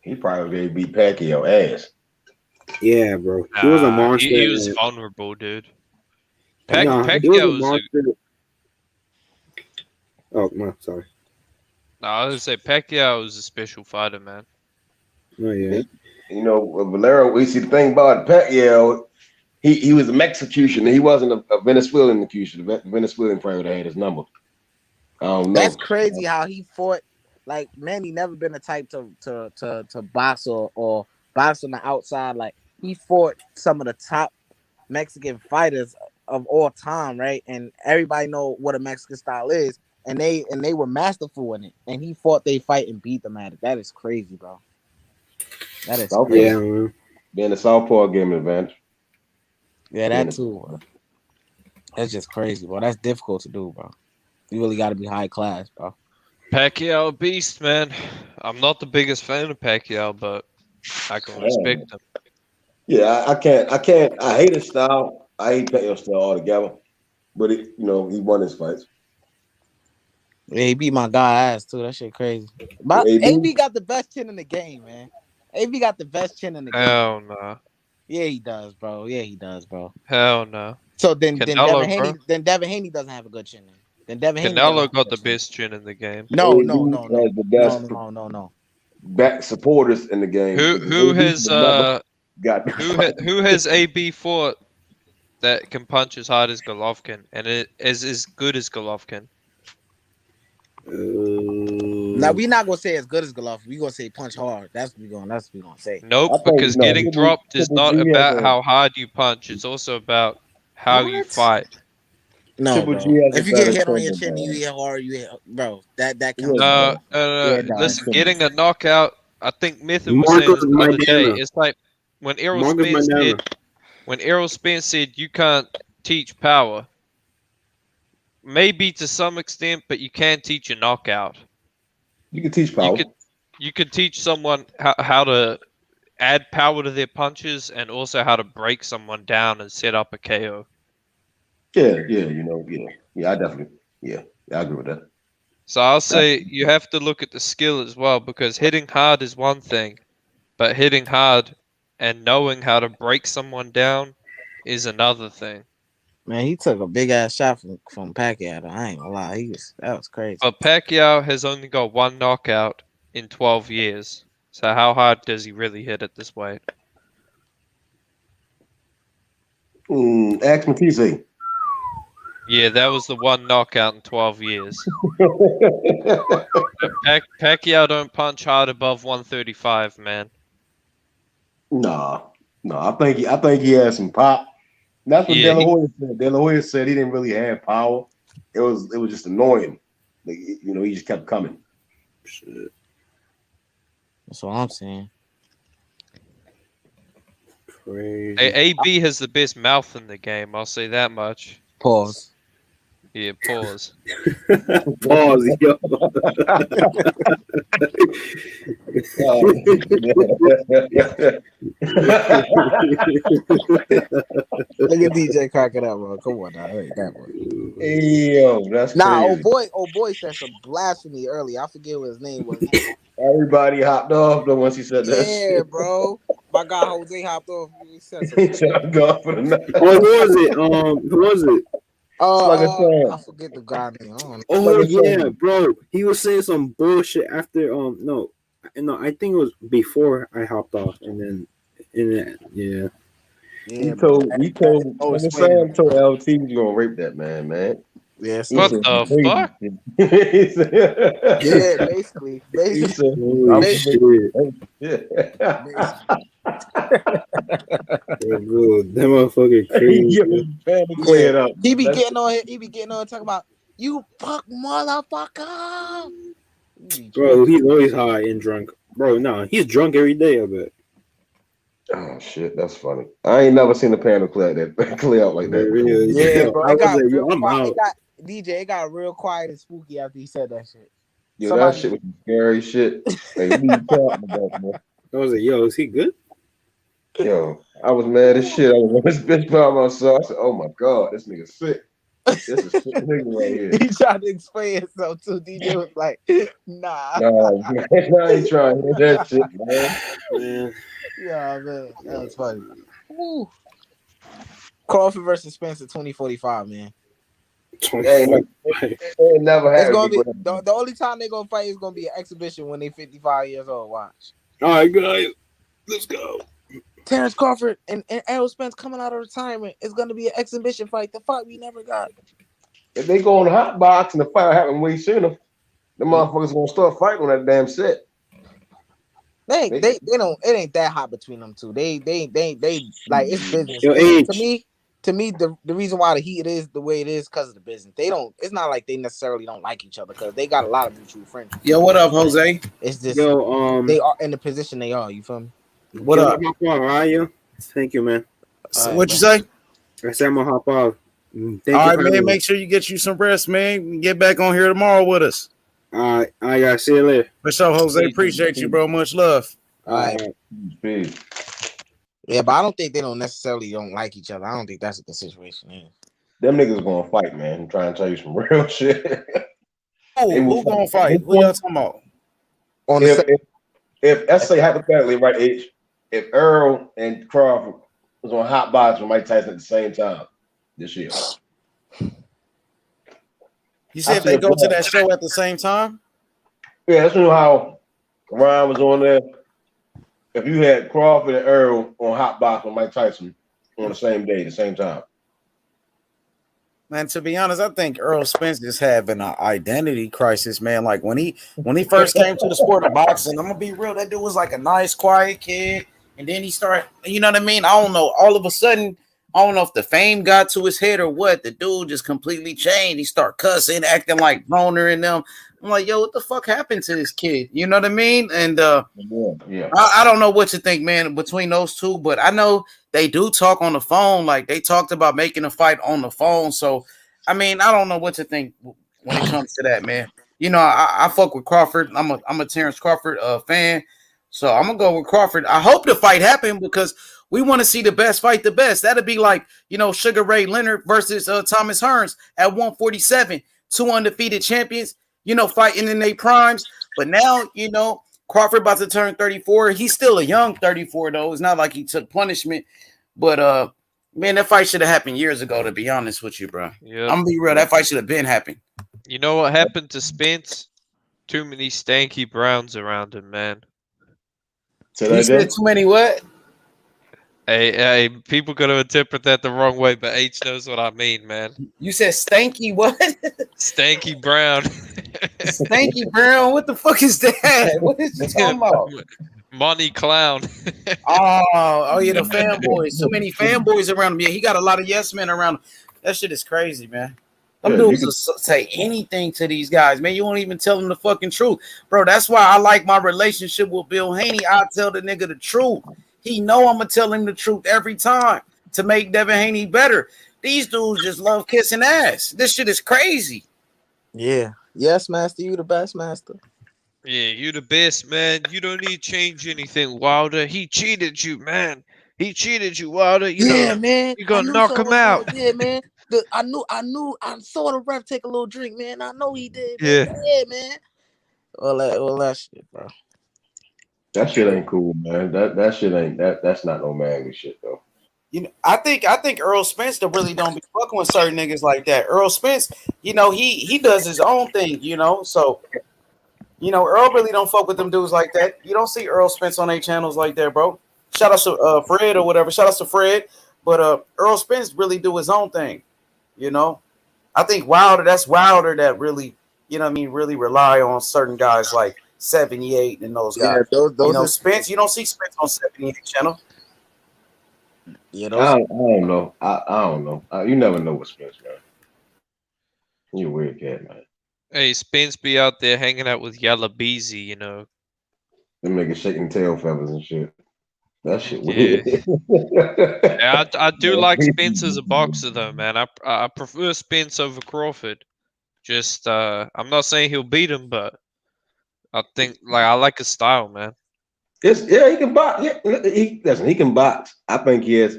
S3: he probably beat Pacquiao ass.
S20: Yeah, bro. He was a monster.
S13: He was vulnerable, dude.
S20: He was a monster. Oh no, sorry.
S13: No, I was gonna say Pacquiao was a special fighter, man.
S20: Oh yeah.
S3: You know, Valero. We see the thing about Pacquiao. He was a Mexican. He wasn't a Venezuelan executioner. The Venezuelan probably would have had his number. I don't know.
S11: That's crazy how he fought. Like, Manny never been the type to box or box on the outside. Like, he fought some of the top Mexican fighters of all time, right? And everybody know what a Mexican style is, and they were masterful in it. And he fought they fight and beat them at it. That is crazy, bro. That is crazy.
S3: Yeah, man. Being a southpaw game advantage.
S11: Yeah, that too, bro. That's just crazy, bro. That's difficult to do, bro. You really got to be high class, bro.
S13: Pacquiao, a beast, man. I'm not the biggest fan of Pacquiao, but I can respect him.
S3: Yeah, I can't. I hate his style. I hate Pacquiao's style altogether. But he won his fights.
S11: Yeah, he beat my guy ass too. That shit crazy. But AB got the best chin in the game, man. AB got the best chin in the game.
S13: Hell no.
S11: Yeah, he does, bro.
S13: Hell no.
S11: So then
S13: Canelo,
S11: Devin Haney doesn't have a good chin. Then Devin Haney.
S13: Canelo got the best chin in the game.
S11: No.
S3: The best back supporters in the game.
S13: Who has AB fought that can punch as hard as Golovkin and it is as good as Golovkin?
S11: Now we're not gonna say as good as Golovkin. We're gonna say punch hard. That's what we're gonna say.
S13: Nope, because getting dropped is not about how hard you punch. It's also about how you fight.
S11: No, bro. If you get hit on your chin, you hit hard. You hit, bro. That counts.
S13: No. Listen, getting a knockout. I think Method was saying this the other day. It's like when Errol Spence said you can't teach power. Maybe to some extent, but you can teach a knockout.
S3: You can teach power.
S13: you could teach someone how to add power to their punches and also how to break someone down and set up a KO.
S3: Yeah, I definitely, I agree with that.
S13: So I'll say you have to look at the skill as well, because hitting hard is one thing, but hitting hard and knowing how to break someone down is another thing.
S7: Man, he took a big ass shot from Pacquiao. I ain't gonna lie, that was crazy.
S13: But Pacquiao has only got one knockout in 12 years. So how hard does he really hit at this weight?
S3: Ask Matisse.
S13: Yeah, that was the one knockout in 12 years. Pacquiao don't punch hard above 135, man.
S3: No, I think he has some pop. That's what De La Hoya said. De La Hoya said he didn't really have power. It was just annoying. Like, he just kept coming. Shit.
S7: That's what I'm saying.
S13: Crazy. AB has the best mouth in the game. I'll say that much.
S7: Pause.
S13: Yeah, pause.
S20: Pause, yo.
S7: Look at DJ cracking up, bro. Come on now, hey, that one.
S3: Yo, that's crazy.
S7: Old boy said some blasphemy earlier. I forget what his name was.
S3: Everybody hopped off though once he said that.
S7: Yeah, bro. My guy Jose hopped off. He said
S3: something.
S20: Who was it? Who was it?
S7: I forget the guy name.
S20: Oh yeah, bro. He was saying some bullshit after no, I think it was before I hopped off, and then yeah.
S3: He told LT he was gonna rape that man.
S7: Yeah.
S13: What the fuck?
S7: Yeah, basically.
S20: That motherfucker crazy.
S7: He be getting on talking about you fuck motherfucker.
S20: Bro, he's always high and drunk. Bro, no, he's drunk every day, I bet.
S3: Oh shit, that's funny. I ain't never seen a panel clear out like that.
S20: Really?
S7: Yeah, bro. It got real quiet and spooky after he said that shit.
S3: Yo, that shit was scary shit. Like, what are you talking about, man?
S20: I was like, yo, is he good?
S3: Yo, I was mad as shit. I was on this bitch by myself. I said, oh my God, this nigga sick. This is sick nigga right here.
S7: He tried to explain himself too. DJ was like, nah.
S3: Nah, he trying to hit that shit, man.
S7: Yeah, man. That was funny. Woo. Crawford versus Spencer 2045, man.
S3: Never
S7: it's gonna be the only time they're gonna fight is gonna be an exhibition when they 55 years old. Watch.
S20: All right, guys, let's go.
S7: Terrence Crawford and Errol Spence coming out of retirement. It's gonna be an exhibition fight. The fight we never got.
S3: If they go on the hot box and the fight happen way sooner, the motherfuckers gonna start fighting on that damn set.
S7: They don't. It ain't that hot between them two. They like it's business. To me, the reason why the heat is the way it is because of the business. They don't. It's not like they necessarily don't like each other because they got a lot of mutual friends.
S8: Yo, what up, Jose?
S7: It's just
S20: they
S7: are in the position they are. You feel me?
S8: What up?
S20: How are you? Thank you, man.
S8: What'd you say?
S20: I said I'm gonna hop off.
S8: All right, man. Make sure you get you some rest, man. Get back on here tomorrow with us.
S20: All right, I gotta see you later.
S8: For sure, Jose. Appreciate you, bro. Much love.
S7: All right. Yeah, but I don't think they don't necessarily don't like each other. I don't think that's what the situation is.
S3: Them niggas gonna fight, man. I'm trying to tell you some real shit.
S8: Who gonna fight? Who y'all talking about?
S3: If let's say hypothetically, right, H, if Earl and Crawford was on hot box with Mike Tyson at the same time this year.
S8: You said if they go to that show at the same time?
S3: Yeah, that's how Ryan was on there. If you had Crawford and Earl on hot box with Mike Tyson on the same day, the same time.
S8: Man, to be honest, I think Earl Spence is having an identity crisis, man. Like when he first came to the sport of boxing, I'm gonna be real, that dude was like a nice, quiet kid, and then he started, you know what I mean? I don't know. All of a sudden, I don't know if the fame got to his head or what. The dude just completely changed. He started cussing, acting like Broner and them. I'm like, yo, what the fuck happened to this kid? You know what I mean? And I don't know what to think, man, between those two, but I know they do talk on the phone. Like they talked about making a fight on the phone. So, I mean, I don't know what to think when it comes to that, man. You know, I fuck with Crawford. I'm a Terrence Crawford fan. So I'm gonna go with Crawford. I hope the fight happen because we want to see the best fight the best. That'd be like, Sugar Ray Leonard versus Thomas Hearns at 147, 2 undefeated champions, fighting in their primes. But now, Crawford about to turn 34. He's still a young 34 though. It's not like he took punishment. But man, that fight should have happened years ago, to be honest with you, bro.
S13: Yep.
S8: I'm gonna be real. That fight should have been happened.
S13: You know what happened to Spence? Too many stanky Browns around him, man.
S8: You said too many what?
S13: Hey, people gonna interpret that the wrong way, but H knows what I mean, man.
S8: You said stanky what?
S13: Stanky Brown.
S8: Stanky Brown? What the fuck is that? What is you talking about?
S13: Money Clown.
S8: oh yeah, the fanboys. Too many fanboys around him. Yeah, he got a lot of yes men around him. That shit is crazy, man. Them dudes will say anything to these guys, man. You won't even tell them the fucking truth, bro. That's why I like my relationship with Bill Haney. I tell the nigga the truth. He know I'm gonna tell him the truth every time to make Devin Haney better. These dudes just love kissing ass. This shit is crazy.
S11: Yeah. Yes, master. You the best, master.
S13: Yeah, you the best, man. You don't need to change anything, Wilder. He cheated you, man. He cheated you, Wilder.
S11: Man.
S13: You gonna knock him out.
S11: Yeah, man. I saw the ref take a little drink, man. I know he did.
S13: Yeah.
S11: Yeah, man. All that shit, bro.
S3: That shit ain't cool, man. That shit ain't that's not no manly shit though.
S8: I think Earl Spence really don't be fucking with certain niggas like that. Earl Spence, he does his own thing, so Earl really don't fuck with them dudes like that. You don't see Earl Spence on 8 channels like that, bro. Shout out to Fred or whatever. Shout out to Fred. But Earl Spence really do his own thing. I think that's Wilder that really, really rely on certain guys like 78 and those guys. Those Spence, you don't see Spence on 78 channel.
S3: Yeah, I don't know. I don't know. You never know with Spence, man. You a weird cat, man.
S13: Hey, Spence be out there hanging out with Yella Beezy,
S3: Them niggas shaking tail feathers and shit. That shit weird.
S13: Yeah, I do like Spence as a boxer though, man. I prefer Spence over Crawford. Just I'm not saying he'll beat him, but I think I like his style, man.
S3: He can box. Yeah, he can box. I think he has.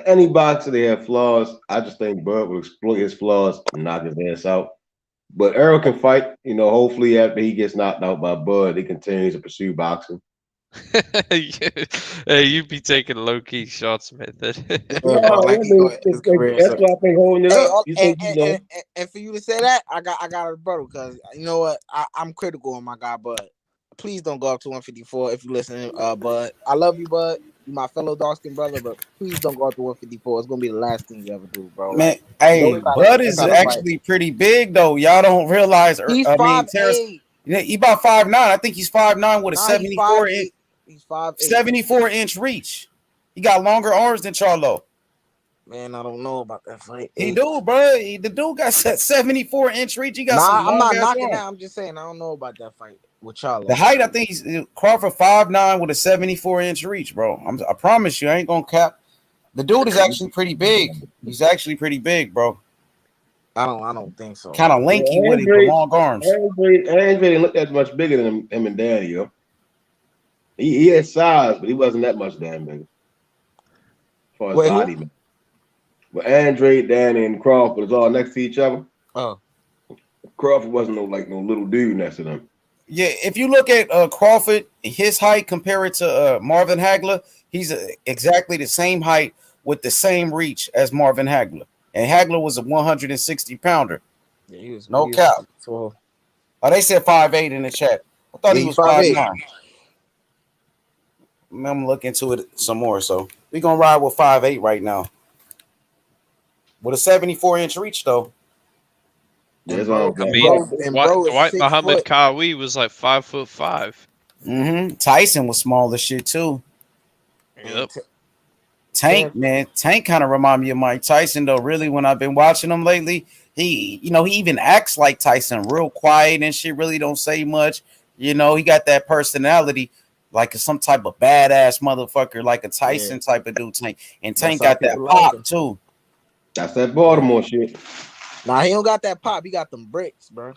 S3: Any boxer, they have flaws. I just think Bud will exploit his flaws and knock his ass out. But Earl can fight. Hopefully after he gets knocked out by Bud, he continues to pursue boxing.
S13: Hey, you be taking low key shots, man.
S3: That's why I think holding it up.
S11: And for you to say that, I got a rebuttal because you know what, I'm critical on my guy, Bud. Please don't go up to 154 if you listen, Bud. I love you, Bud. You my fellow dark skin brother, but please don't go up to 154. It's gonna be the last thing you ever do, bro.
S8: Man, hey, Bud is actually pretty big though. Y'all don't realize.
S11: He's 5'8".
S8: He about 5'9". I think he's 5'9" with a 74 inch.
S11: He's 5'8".
S8: 74 inch reach. He got longer arms than Charlo.
S11: Man, I don't know about that fight.
S8: He do, bro. The dude got 74 inch reach. He got some
S11: I'm not knocking that. I'm just saying I don't know about that fight with Charlo.
S8: The height, I think he's Crawford 5'9" with a 74 inch reach, bro. I promise you, I ain't gonna cap. The dude is actually pretty big. He's actually pretty big, bro.
S11: I don't think so.
S8: Kind of lanky with it, long arms.
S3: Andre didn't look that much bigger than him and Danny, yo. He had size, but he wasn't that much damn big. As far as body, man. But Andre, Danny, and Crawford was all next to each other.
S11: Oh.
S3: Crawford wasn't no little dude next to them.
S8: Yeah, if you look at Crawford, his height compared to Marvin Hagler, he's exactly the same height with the same reach as Marvin Hagler. And Hagler was a 160 pounder.
S11: Yeah, he was
S8: no cap.
S11: So,
S8: they said 5'8" in the chat. I thought he was 5'9". I'm gonna look into it some more. So we're gonna ride with 5'8" right now. With a 74 inch reach though.
S3: Dwight
S13: Muhammad Kawi was like 5'5".
S8: Tyson was small as shit too.
S13: Yep.
S8: Tank, man. Tank kind of remind me of Mike Tyson though. Really, when I've been watching him lately, he even acts like Tyson, real quiet and shit. Really don't say much. He got that personality. Like some type of badass motherfucker, like a Tyson type of dude, Tank. And Tank got that pop too.
S3: That's that Baltimore shit.
S11: Nah, he don't got that pop. He got them bricks, bro.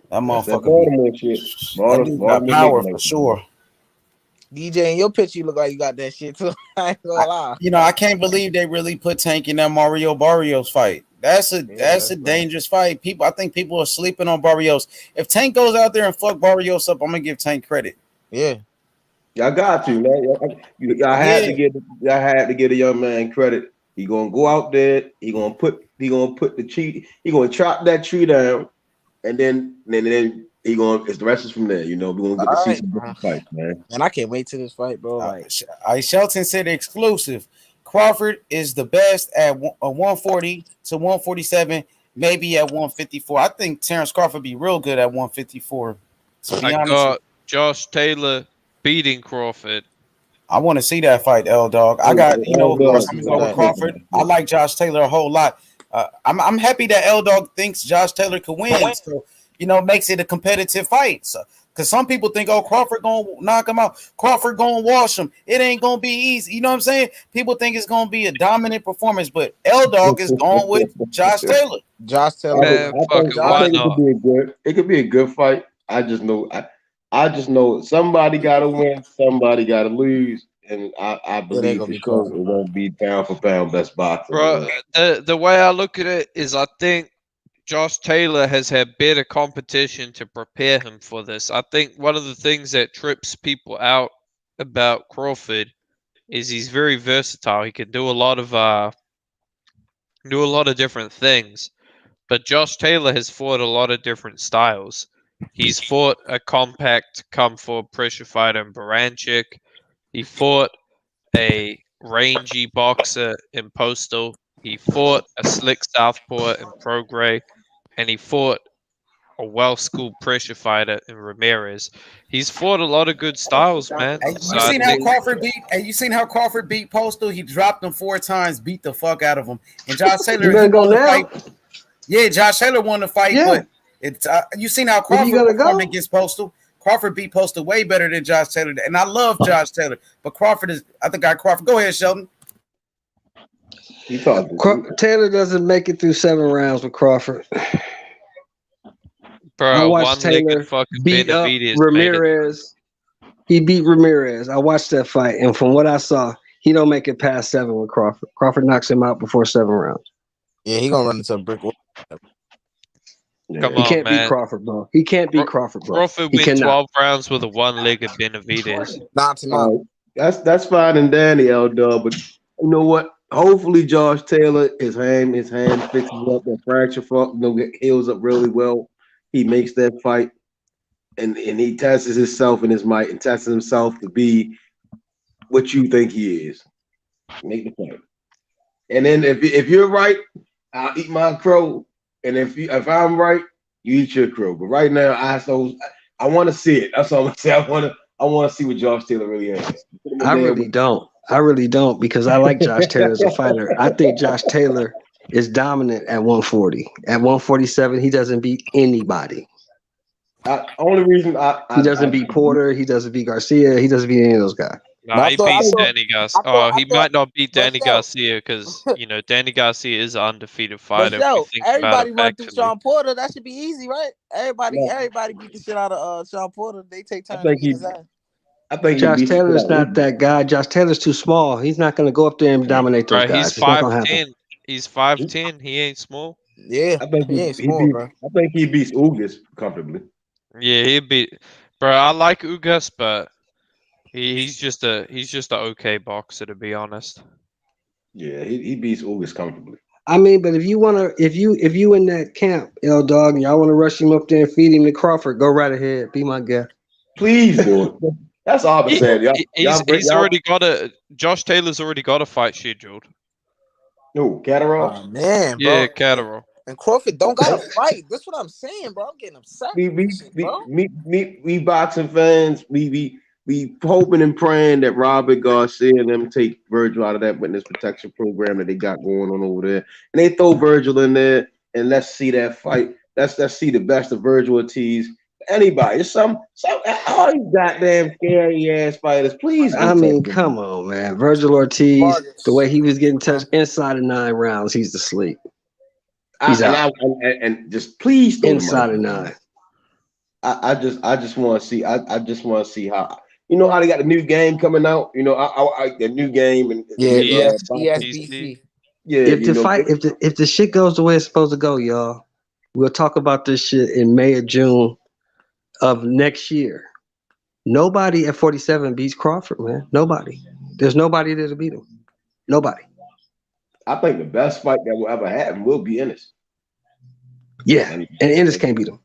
S8: That
S3: That's that
S8: motherfucker
S3: Baltimore shit.
S8: that dude got power for sure.
S11: DJ, in your picture, you look like you got that shit too. I ain't gonna lie.
S8: I can't believe they really put Tank in that Mario Barrios fight. That's a dangerous fight. I think people are sleeping on Barrios. If Tank goes out there and fuck Barrios up, I'm gonna give Tank credit.
S11: Yeah.
S3: Y'all got to, man. Y'all had to give the young man credit. He gonna go out there. He gonna put the tree. He gonna chop that tree down, and then he gonna. It's the rest is from there. We're gonna get to see some different fights, man.
S11: And I can't wait to this fight, bro. Like,
S8: Shelton said exclusive. Crawford is the best at 140 to 147, maybe at 154. I think Terrence Crawford be real good at 154. To be honest,
S13: got Josh Taylor beating Crawford.
S8: I want to see that fight, L Dog. I got, of course, I'm going with Crawford. I like Josh Taylor a whole lot. I'm happy that L Dog thinks Josh Taylor could win. So, makes it a competitive fight. So, because some people think, Crawford going to knock him out. Crawford going to wash him. It ain't going to be easy. You know what I'm saying? People think it's going to be a dominant performance, but L Dog is going with Josh Taylor.
S11: Josh Taylor.
S3: It could be a good fight. I just know somebody got to win, somebody got to lose, and I believe for sure it won't be pound for pound best boxer.
S13: Bro, the way I look at it is I think Josh Taylor has had better competition to prepare him for this. I think one of the things that trips people out about Crawford is he's very versatile. He can do a lot of different things. But Josh Taylor has fought a lot of different styles. He's fought a compact, come-forward pressure fighter in Baranchik. He fought a rangy boxer in Postal. He fought a slick southpaw in Prograis. And he fought a well-schooled pressure fighter in Ramirez. He's fought a lot of good styles, man.
S8: Hey, you seen how Crawford beat Postal? He dropped him 4 times, beat the fuck out of him. And Josh Taylor won the fight. Yeah, Josh Taylor won the fight, but it's you seen how Crawford performed against Postal. Crawford beat Postal way better than Josh Taylor, and I love Josh Taylor, but Crawford is. I think Crawford. Go ahead, Sheldon.
S16: Taylor doesn't make it through 7 rounds with Crawford.
S13: Bro,
S16: I watched Taylor beat up Ramirez. He beat Ramirez. I watched that fight, and from what I saw, he don't make it past 7 with Crawford. Crawford knocks him out before 7 rounds.
S11: Yeah, he gonna run into a brick wall.
S16: He can't beat Crawford, bro. He can't beat Crawford, bro.
S13: Crawford wins 12 rounds with a one-legged Benavidez.
S3: That's fine and dandy, L-Dub, but you know what? Hopefully Josh Taylor, his hand fixes up that fracture, heals up really well. He makes that fight, and he tests himself in his might and tests himself to be what you think he is. Make the fight. And then if you're right, I'll eat my crow. And if I'm right, you eat your crow. But right now, I want to see it. That's all I'm gonna say. I want to see what Josh Taylor really is.
S16: I really don't because I like Josh Taylor as a fighter. I think Josh Taylor is dominant at 140. At 147, he doesn't beat anybody.
S3: Only reason
S16: he doesn't beat Porter, he doesn't beat Garcia, he doesn't beat any of those guys.
S13: No, he beats Danny Garcia. He might not beat Danny Garcia because Danny Garcia is an undefeated fighter.
S11: But everybody run through Sean Porter. That should be easy, right? Everybody beat the shit out of Sean Porter. They take time to beat his ass.
S3: I think
S16: Josh Taylor's not that guy. Josh Taylor's too small. He's not going to go up there and dominate those guys.
S13: He's 5'10". He's 5'10". He ain't small.
S11: Yeah,
S3: I think he ain't small, bro. I think he beats Ugas comfortably.
S13: Yeah, he beat. Bro, I like Ugas, but he's just a okay boxer, to be honest.
S3: Yeah, he beats Ugas comfortably.
S16: I mean, but if you in that camp, L Dog, and y'all want to rush him up there and feed him to Crawford, go right ahead. Be my guest.
S3: Please do it. That's all I'm saying.
S13: Josh Taylor's already got a fight scheduled.
S3: No, Catterall.
S11: Oh, man, bro.
S13: Yeah, Catterall.
S11: And Crawford don't got to fight. That's what I'm saying, bro. I'm getting upset.
S3: We boxing fans, we hoping and praying that Robert Garcia and them take Virgil out of that witness protection program that they got going on over there, and they throw Virgil in there, and let's see that fight. Let's see the best of Virgil Ortiz. Anybody, some all these goddamn scary ass fighters, please.
S16: I mean, come on, man. Virgil Ortiz, the way he was getting touched inside of 9 rounds, he's asleep. He's out.
S3: And just please
S16: inside of 9.
S3: I just want to see. I just want to see how. You know how they got the new game coming out. You know, the new game and
S11: ESBC.
S3: Yeah,
S16: If the fight, if the shit goes the way it's supposed to go, y'all, we'll talk about this shit in May or June of next year. Nobody at 47 beats Crawford, man. Nobody. There's nobody there to beat him. Nobody.
S3: I think the best fight that will ever happen will be Ennis.
S16: Yeah, and Ennis can't beat him.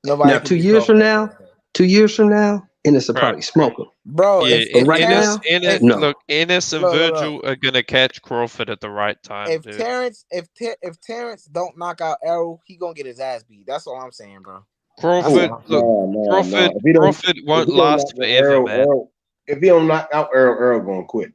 S11: Nobody
S16: now, 2 years from now, Ennis will probably smoke him.
S11: Bro,
S13: Yeah,
S11: if
S16: right
S13: Ennis,
S16: now,
S13: Ennis,
S16: no.
S13: look, Ennis and Virgil are gonna catch Crawford at the right time,
S11: if
S13: dude.
S11: Terrence don't knock out Errol, he gonna get his ass beat. That's all I'm saying, bro.
S13: Crawford, Crawford won't last forever, man.
S3: If he don't knock out Errol gonna quit.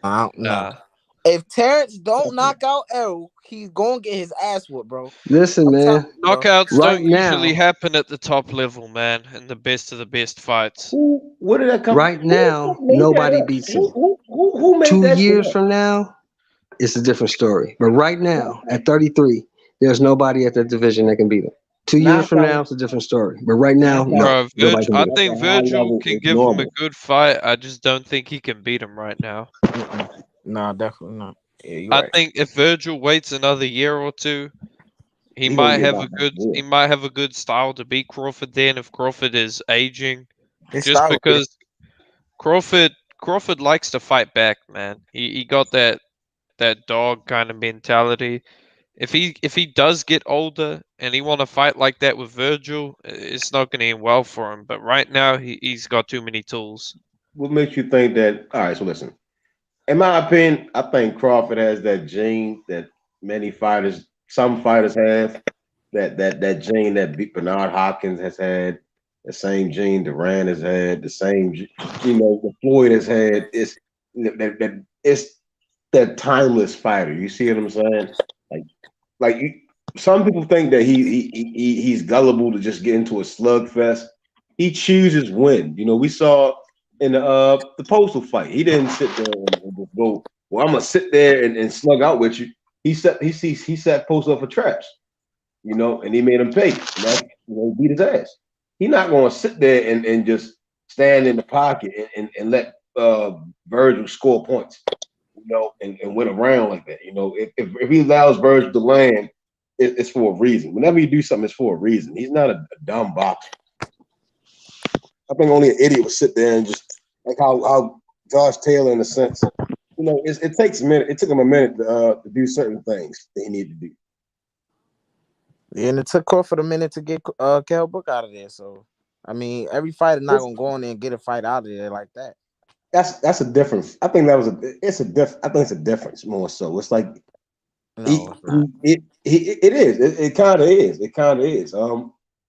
S11: Nah. If Terrence don't knock out Errol, he's gonna get his ass whooped, bro.
S16: Listen, man.
S13: Knockouts
S16: right
S13: don't usually happen at the top level, man, in the best of the best fights.
S3: Where did that come?
S16: Right now, nobody beats him.
S3: Who made
S16: 2
S3: that
S16: years
S3: shit
S16: from now, it's a different story. But right now, at 33, there's nobody at that division that can beat him. 2 years from now, it's a different story. But right now, no.
S13: Bro,
S16: Nobody can
S13: I
S16: beat him.
S13: think Virgil can give him a good fight. I just don't think he can beat him right now.
S11: Nah, definitely not. Yeah,
S13: I think if Virgil waits another year or two, he
S3: He
S13: might
S3: gonna get
S13: have a
S3: knocked
S13: good
S3: out.
S13: he might have a good style to beat Crawford then if Crawford is aging.
S11: His
S13: Just
S11: style,
S13: because Crawford likes to fight back, man. He got that dog kind of mentality. If he does get older and he want to fight like that with Virgil, it's not going to end well for him. But right now, he's got too many tools.
S3: What makes you think that? All right, so listen. In my opinion, I think Crawford has that gene that some fighters have. That gene that Bernard Hopkins has had, the same gene Duran has had, the same that Floyd has had. It's that timeless fighter. You see what I'm saying? Some people think that he's gullible to just get into a slugfest. He chooses when. You know, we saw in the Postal fight. He didn't sit there and just go, well, I'm gonna sit there and slug out with you. He set Postal up for traps, you know, and he made him pay. And that, beat his ass. He's not gonna sit there and just stand in the pocket and let Virgil score points, you know, and win a round like that. You know, if he allows Virgil to land, it's for a reason. Whenever you do something, it's for a reason. He's not a dumb boxer. I think only an idiot would sit there and just like how Josh Taylor, in a sense, you know, it takes a minute. It took him a minute to do certain things that he needed to do.
S11: Yeah, and it took Crawford a minute to get Kell Brook out of there. So, I mean, every fighter not gonna go in there and get a fight out of there like that.
S3: That's a difference. I think it's a difference more so. It's like it is. It kind of is. It kind of is.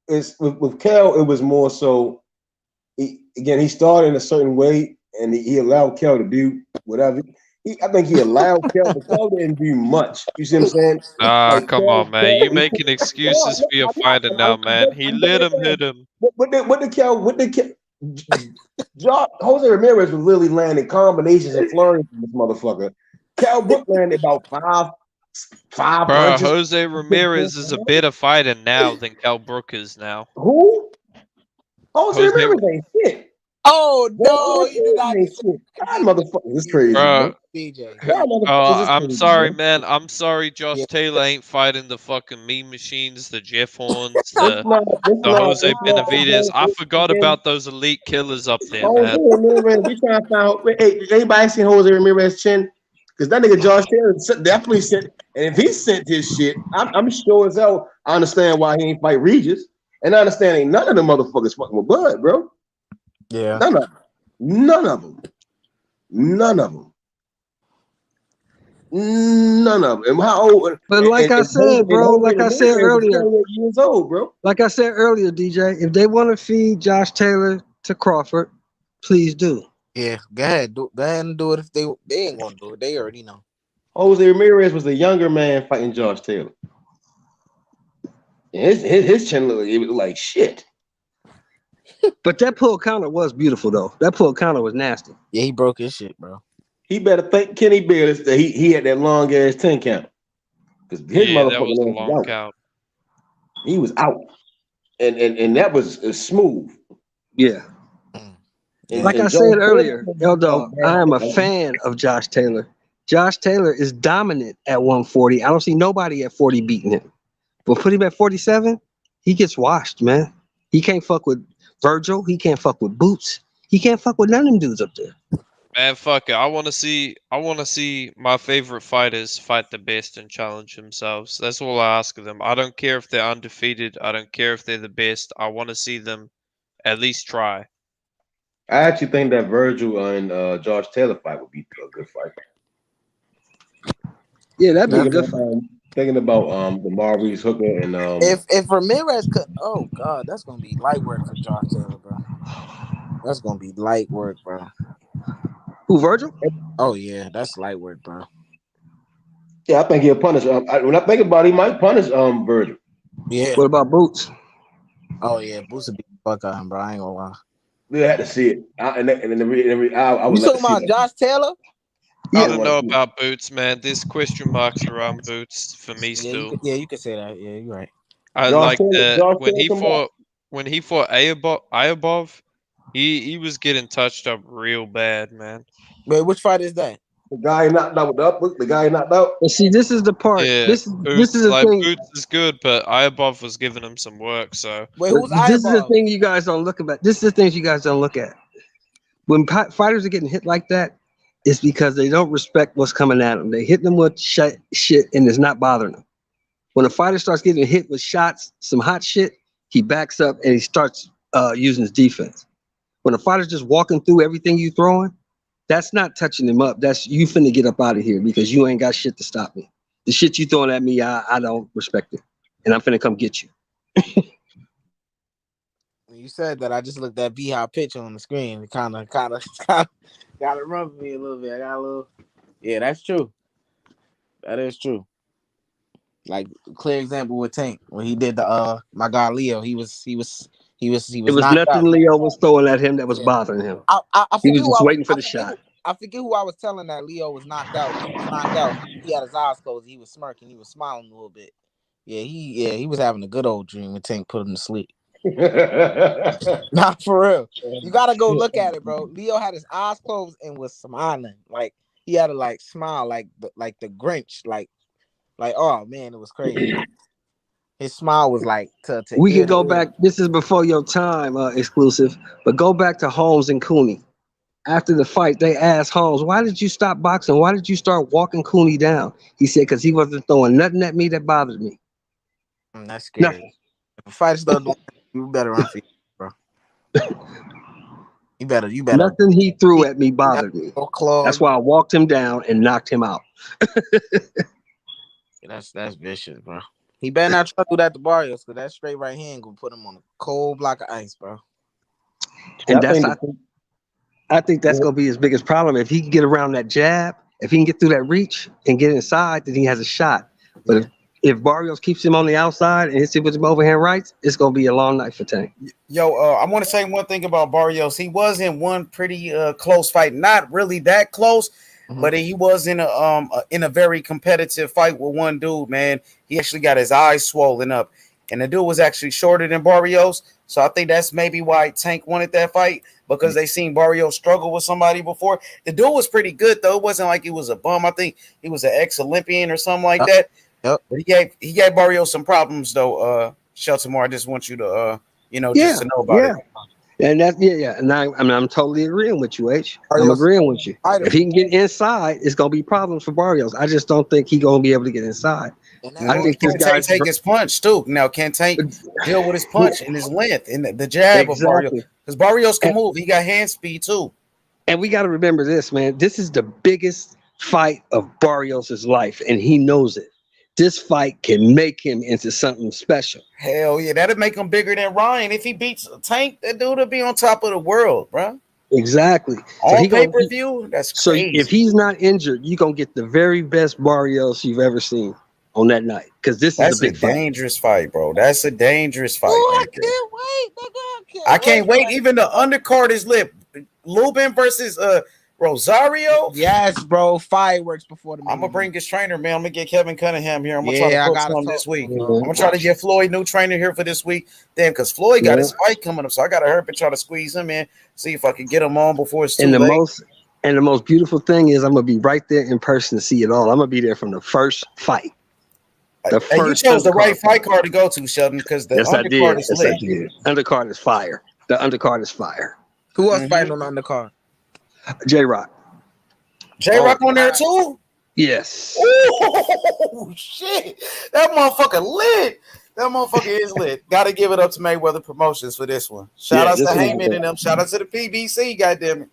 S3: It's with Kell. It was more so. He started in a certain way, and he allowed Kell to do whatever. I think he allowed Kell, but Kell didn't do much. You see what I'm saying?
S13: Come on, man. You making excuses for your fighter now, man. He let him hit him.
S3: What did Kell? Jose Ramirez was literally landing combinations and flurries from this motherfucker. Kell Brook landed about five
S13: Bro,
S3: punches.
S13: Jose Ramirez is a better fighter now than Kell Brook is now.
S3: Who? Jose Ramirez ain't shit.
S11: Oh no, you do not.
S3: God, motherfucker, this crazy,
S13: bro.
S11: DJ.
S13: I'm sorry, man. I'm sorry. Josh Taylor ain't fighting the fucking meme machines, the Jeff Horns, the Jose Benavidez. I forgot about those elite killers up there, man.
S3: Ramirez, we trying to find out. Hey, anybody seen Jose Ramirez chin? Because that nigga Josh Taylor definitely sent. And if he sent his shit, I'm sure as hell. I understand why he ain't fight Regis, and I understand ain't none of them motherfuckers fucking with Bud, bro.
S11: Yeah,
S3: none of them. None of them. And how old?
S16: But like I said, bro, like I said earlier,
S3: years old, bro.
S16: Like I said earlier, DJ, if they want to feed Josh Taylor to Crawford, please do.
S11: Yeah, go ahead and do it. If they ain't gonna do it, they already know.
S3: Jose Ramirez was a younger man fighting Josh Taylor. His chin looked like shit.
S16: But that pull counter was beautiful, though. That pull counter was nasty.
S11: Yeah, he broke his shit, bro.
S3: He better thank Kenny Beers that he had that long ass 10 count. Because his motherfucker
S13: that was a long count.
S3: He was out, and that was smooth.
S16: Yeah. Like I said earlier, Eldo, I am a fan of Josh Taylor. Josh Taylor is dominant at 140. I don't see nobody at 40 beating him. But put him at 47, he gets washed, man. He can't fuck with Virgil. He can't fuck with Boots. He can't fuck with none of them dudes up there.
S13: Man, fuck it. I want to see my favorite fighters fight the best and challenge themselves. That's all I ask of them. I don't care if they're undefeated. I don't care if they're the best. I want to see them at least try.
S3: I actually think that Virgil and Josh Taylor fight would be a good fight.
S16: Yeah, that'd be a good fight.
S3: Thinking about the Maurice Hooker and
S11: if Ramirez could, oh god, that's gonna be light work for Josh Taylor, bro. That's gonna be light work, bro.
S16: Who, Virgil?
S11: Oh yeah, that's light work, bro.
S3: Yeah, I think he'll punish. When I think about it, he might punish Virgil.
S11: Yeah.
S16: What about Boots?
S11: Oh yeah, Boots would be the fuck out of him, bro. I ain't gonna lie.
S3: We had to see it. I would
S11: You
S3: like
S11: talking about Josh Taylor?
S13: I don't know about Boots, man. There's question marks around Boots for me still.
S11: You can say that. Yeah, you're right.
S13: I like that when he fought Ayabov, he was getting touched up real bad, man.
S11: Wait, which fight is that?
S3: The guy knocked out with the uppercut. The guy knocked out.
S16: And see, this is the part.
S13: Yeah,
S16: This is the
S13: like
S16: thing.
S13: Boots is good, but Ayabov was giving him some work. So
S11: wait, who's
S16: This is the thing you guys don't look at. This is the things you guys don't look at. When fighters are getting hit like that, it's because they don't respect what's coming at them. They hit them with shit and it's not bothering them. When a fighter starts getting hit with shots, some hot shit, he backs up and he starts using his defense. When a fighter's just walking through everything you throwing, that's not touching him up. That's you finna get up out of here because you ain't got shit to stop me. The shit you throwing at me, I don't respect it. And I'm finna come get you.
S11: When you said that, I just looked at B-Hop picture on the screen. It kind of got to run for me a little bit. I got a little. Yeah, that's true. That is true. Like clear example with Tank when he did the my guy Leo. He was
S16: It was
S11: knocked
S16: nothing
S11: out.
S16: Leo was throwing at him that was bothering him.
S11: I
S16: He was just waiting for the shot.
S11: I forget who I was telling that Leo was knocked out. He was knocked out. He had his eyes closed. He was smirking. He was smiling a little bit. Yeah, he was having a good old dream when Tank put him to sleep. Nah, for real. You gotta go look at it, bro. Leo had his eyes closed and was smiling. Like he had to like smile like the Grinch. Like oh man, it was crazy. His smile was like to
S16: We can go back. This is before your time, exclusive. But go back to Holmes and Cooney. After the fight, they asked Holmes, "Why did you stop boxing? Why did you start walking Cooney down?" He said, "Because he wasn't throwing nothing at me that bothered me."
S11: That's scary. Nothing. If a fighter start doing, you better run for you, bro. You better.
S16: Nothing he threw at me bothered me. That's why I walked him down and knocked him out.
S11: That's vicious, bro. He better not try to do that to Barrios, because that straight right hand gonna put him on a cold block of ice, bro.
S16: And I think that's gonna be his biggest problem. If he can get around that jab, if he can get through that reach and get inside, then he has a shot. But if Barrios keeps him on the outside and hits him with some overhand rights, it's gonna be a long night for Tank.
S8: Yo, I want to say one thing about Barrios. He was in one pretty close fight, not really that close, but he was in a very competitive fight with one dude. Man, he actually got his eyes swollen up, and the dude was actually shorter than Barrios. So I think that's maybe why Tank wanted that fight, because they seen Barrios struggle with somebody before. The dude was pretty good though. It wasn't like he was a bum. I think he was an ex-Olympian or something like that.
S11: Yep.
S8: But he gave Barrios some problems though. Shelton Moore, I just want you to just to know about it.
S16: And that's and I'm totally agreeing with you, H. I'm agreeing with you. If he can get inside, it's gonna be problems for Barrios. I just don't think he's gonna be able to get inside.
S8: I think this guy take his punch too. Now, can Tank deal with his punch and his length and the jab of Barrios? Because Barrios can move. He got hand speed too.
S16: And we got to remember this, man. This is the biggest fight of Barrios' life, and he knows it. This fight can make him into something special.
S8: Hell yeah, that'd make him bigger than Ryan. If he beats Tank, that dude will be on top of the world, bro.
S16: Exactly.
S8: On pay-per-view, that's crazy.
S16: So if he's not injured, you're gonna get the very best Barrios you've ever seen on that night. Because that's
S8: a dangerous fight, bro. That's a dangerous fight.
S11: Oh, I can't wait, nigga.
S8: I can't wait. Even the undercard is lit. Lubin versus
S1: Rosario?
S11: Yes, bro. Fireworks before the
S1: I'm gonna bring his trainer, man. I'm gonna get Kevin Cunningham here. I'm gonna try to book some this week. I'm gonna try to get Floyd new trainer here for this week. Damn, because Floyd got his fight coming up, so I gotta hurry up and try to squeeze him in. See if I can get him on before it's too late.
S16: And the most beautiful thing is I'm gonna be right there in person to see it all. I'm gonna be there from the first fight.
S1: And you chose the right fight card to go to, Sheldon, because the undercard is lit.
S16: Undercard is fire. The undercard is fire.
S11: Who else fighting on the undercard?
S16: J-Rock.
S1: J-Rock on there too?
S16: Yes.
S1: Oh shit! That motherfucker lit. That motherfucker is lit. Got to give it up to Mayweather Promotions for this one. Shout out to Heyman and them. Shout out to the PBC. Goddamn it.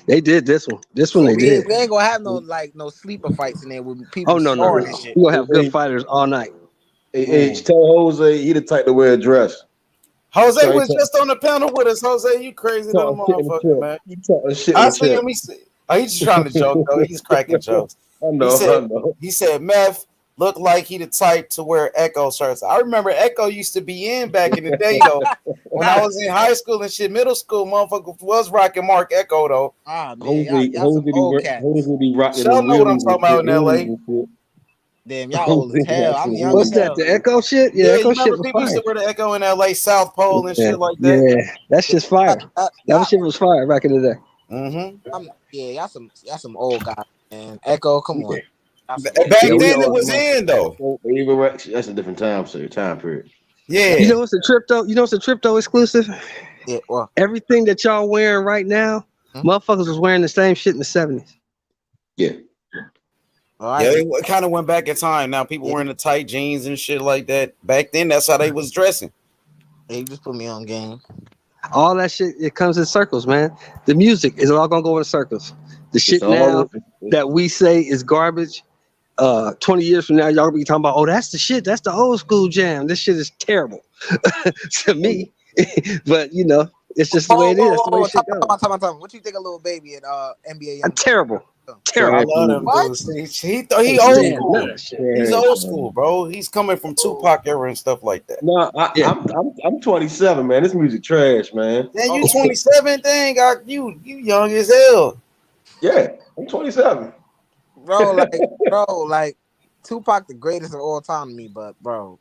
S16: They did this one. This one they did.
S11: We ain't gonna have no sleeper fights in there with people.
S16: Oh no.
S11: And shit.
S16: We gonna have good fighters all night.
S3: Hey, tell Jose he the type to wear a dress.
S1: Jose was just on the panel with us. Jose, you crazy little motherfucker, man.
S3: You talking shit.
S1: I see him. He's just trying to joke though. He's cracking jokes.
S3: I know.
S1: He said Meth looked like he the type to wear Echo shirts. I remember Echo used to be in back in the day though. When I was in high school and shit, middle school, motherfucker was rocking Mark Echo though.
S11: Ah man,
S3: Jose be rocking.
S1: Y'all know what I'm talking about in LA.
S11: Damn, y'all old as hell. I'm young.
S16: What's that? The Echo shit? Yeah, Echo shit was
S1: people
S16: fire.
S1: used to wear the Echo in LA, South Pole and shit like that.
S16: Yeah, that's just fire. That shit was fire back in the day.
S1: Mm-hmm.
S11: Y'all some old guys, man. Echo, come on.
S1: Back then it was in though.
S3: That's a different time period.
S1: Yeah.
S16: You know what's a Tripto exclusive?
S11: Yeah. Well,
S16: everything that y'all wearing right now, motherfuckers was wearing the same shit in the 70s.
S3: Yeah.
S1: Yeah, it kind of went back in time. Now people wearing the tight jeans and shit like that. Back then, that's how they was dressing.
S11: Hey, you just put me on game.
S16: All that shit, it comes in circles, man. The music is all gonna go in circles. The shit now that we say is garbage, 20 years from now, y'all gonna be talking about, oh, that's the shit. That's the old school jam. This shit is terrible to me. But you know, it's just the way it is. That's the way shit goes.
S11: What you think of Lil Baby at NBA?
S16: Terrible.
S1: I love him. He old school. He's old school, bro. He's coming from Tupac era and stuff like that.
S3: No, I'm 27, man. This music trash, man.
S1: Man, you 27? Dang, you young as hell.
S3: Yeah, I'm 27.
S11: Bro, like Tupac the greatest of all time to me, but bro,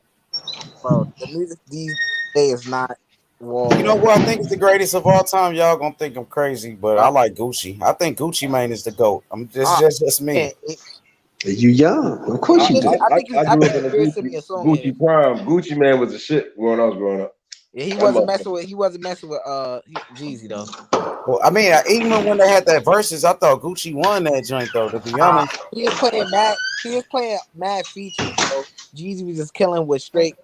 S11: the music these days is not. Whoa.
S1: You know what I think is the greatest of all time? Y'all gonna think I'm crazy, but I like Gucci. I think Gucci Mane is the GOAT. Just me.
S16: You young, of course you do.
S3: I grew up in the Gucci prime. Gucci Man was a shit when I was growing up.
S11: Yeah, he wasn't messing with Jeezy though.
S1: Well, I mean, even when they had that versus, I thought Gucci won that joint though. To be honest,
S11: he was playing mad features, bro. Jeezy was just killing with straight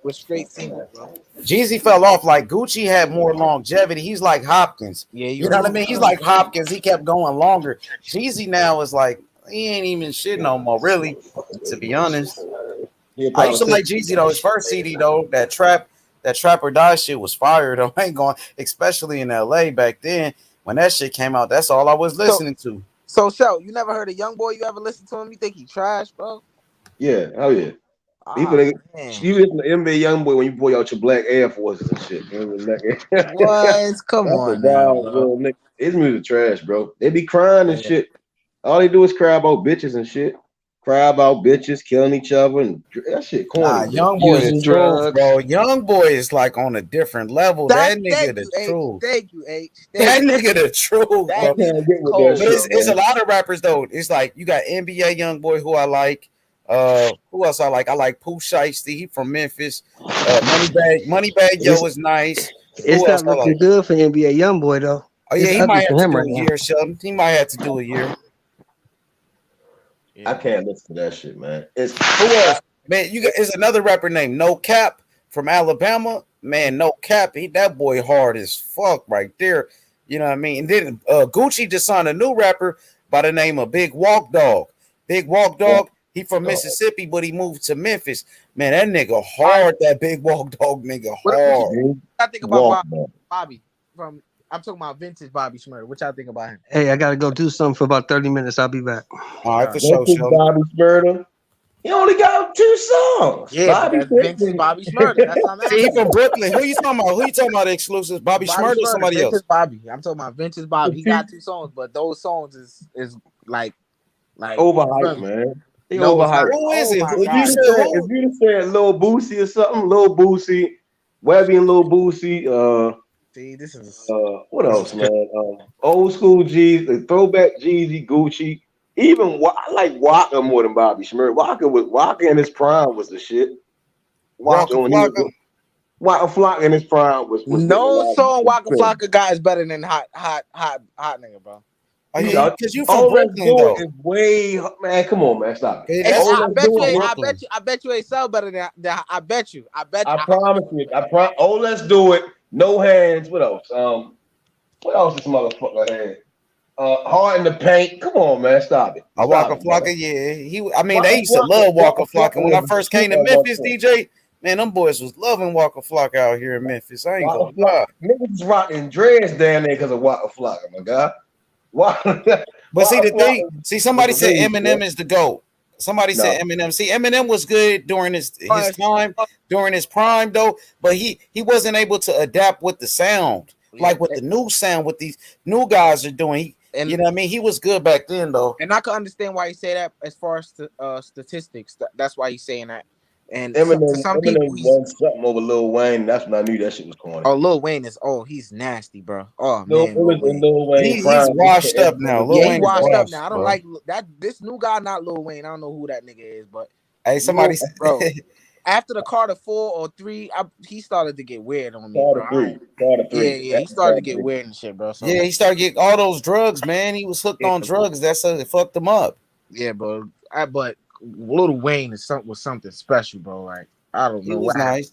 S11: singles, bro.
S1: Jeezy fell off. Like Gucci had more longevity. He's like Hopkins.
S11: Yeah,
S1: you know what I mean. He's like Hopkins. He kept going longer. Jeezy now is like he ain't even shit no more. Really, to be honest. I used to like Jeezy though. His first CD though, that Trap or Die shit was fire though. I ain't going, especially in LA back then when that shit came out. That's all I was listening to.
S11: So, you never heard of Young Boy? You ever listen to him? You think he trash, bro?
S3: Yeah, hell yeah. You listen to NBA Young Boy when you pull out your black Air Forces and shit.
S11: What? Come on, now,
S3: his music trash, bro. They be crying and shit. All they do is cry about bitches and shit. Cry about bitches killing each other and that shit corny.
S1: Young Boy is drugs, bro. Young Boy is like on a different level. That nigga the truth.
S11: Thank you, H.
S1: That nigga the truth, bro. But it's a lot of rappers though. It's like you got NBA Young Boy who I like. Who else I like? I like Pooh Shiesty. He from Memphis. Moneybag Yo is nice.
S16: It's not looking good for NBA Young Boy though.
S1: Oh yeah, he might have to do a year, Sheldon. He might have to do a year.
S3: I can't listen to that shit, man.
S1: Who else? Man, is another rapper named No Cap from Alabama. Man, No Cap, that boy hard as fuck right there. You know what I mean? And then Gucci just signed a new rapper by the name of Big Walk Dog. Big Walk Dog, he from Mississippi, but he moved to Memphis. Man, that nigga hard. That Big Walk Dog nigga hard.
S11: I think about Bobby from. I'm talking about vintage Bobby Shmurda. What y'all think about him?
S16: Hey, I gotta go do something for about 30 minutes. I'll be back.
S1: All right, for sure.
S3: Bobby Shmurda. He only got 2 songs.
S11: Yeah,
S3: Bobby
S11: but that's Vince's Bobby Shmurda. That's what I'm
S8: See, he
S11: asking.
S8: from Brooklyn. Who you talking about? Who you talking about? The exclusives? Bobby Shmurda or somebody
S11: Vince's
S8: else?
S11: Bobby. I'm talking about Vince's Bobby. He got 2 songs, but those songs is like
S3: overhyped, man. They
S11: no, it's not.
S3: overhyped.
S8: Who is
S11: Oh
S8: it?
S11: my
S8: Who you
S11: god.
S8: said?
S3: If
S8: Who?
S3: you'd have said Lil Boosie or something, Lil Boosie, Webby and Lil Boosie,
S11: See, this is
S3: what else, man? Old school G's, the throwback Jeezy, Gucci. Even I like Waka more than Bobby Shmurda. Waka in his prime was the shit. Waka when he was Waka Flocka in his prime was
S11: no song Waka Flocka got is better than hot nigga, bro.
S8: Because you from
S3: all let's
S8: Brooklyn,
S3: do
S8: though.
S3: it is way, man. Come on, man, stop it.
S8: Hey,
S11: I bet you ain't sell better than I bet you.
S3: I promise you. Oh, let's do it. No hands. What else? What else this motherfucker had? Hard in the paint. Come on, man, stop it.
S8: Waka Flocka, yeah. I mean, they used to love Waka Flocka. When I first came to Memphis, DJ, man, them boys was loving Waka Flocka out here in Memphis. I ain't gonna lie.
S3: Niggas was rocking dreads down there because of Waka Flocka, my God.
S8: But see the thing, somebody said Eminem is the GOAT. Somebody said Eminem. See, Eminem was good during his time, during his prime, though, but he wasn't able to adapt with the sound, like with the new sound, what these new guys are doing. You know what I mean? He was good back then, though.
S11: And I can understand why he say that as far as statistics. That's why he's saying that. And
S3: Eminem won something over Lil Wayne. That's when I knew that shit was corny.
S11: Oh, Lil Wayne is he's nasty, bro. Oh man,
S3: Lil Wayne
S8: he's washed up now.
S11: He's washed up now. I don't like that. This new guy, not Lil Wayne. I don't know who that nigga is, but
S8: hey, somebody,
S11: bro. After the Carter 4 or 3, he started to get weird on me,
S3: bro.
S11: Carter 3. Yeah, he started to get weird and shit, bro. So.
S8: Yeah, he started getting all those drugs, man. He was hooked on drugs. That's how it fucked him up.
S11: Yeah, bro. But Lil Wayne was something special, bro. Like I don't know what happened.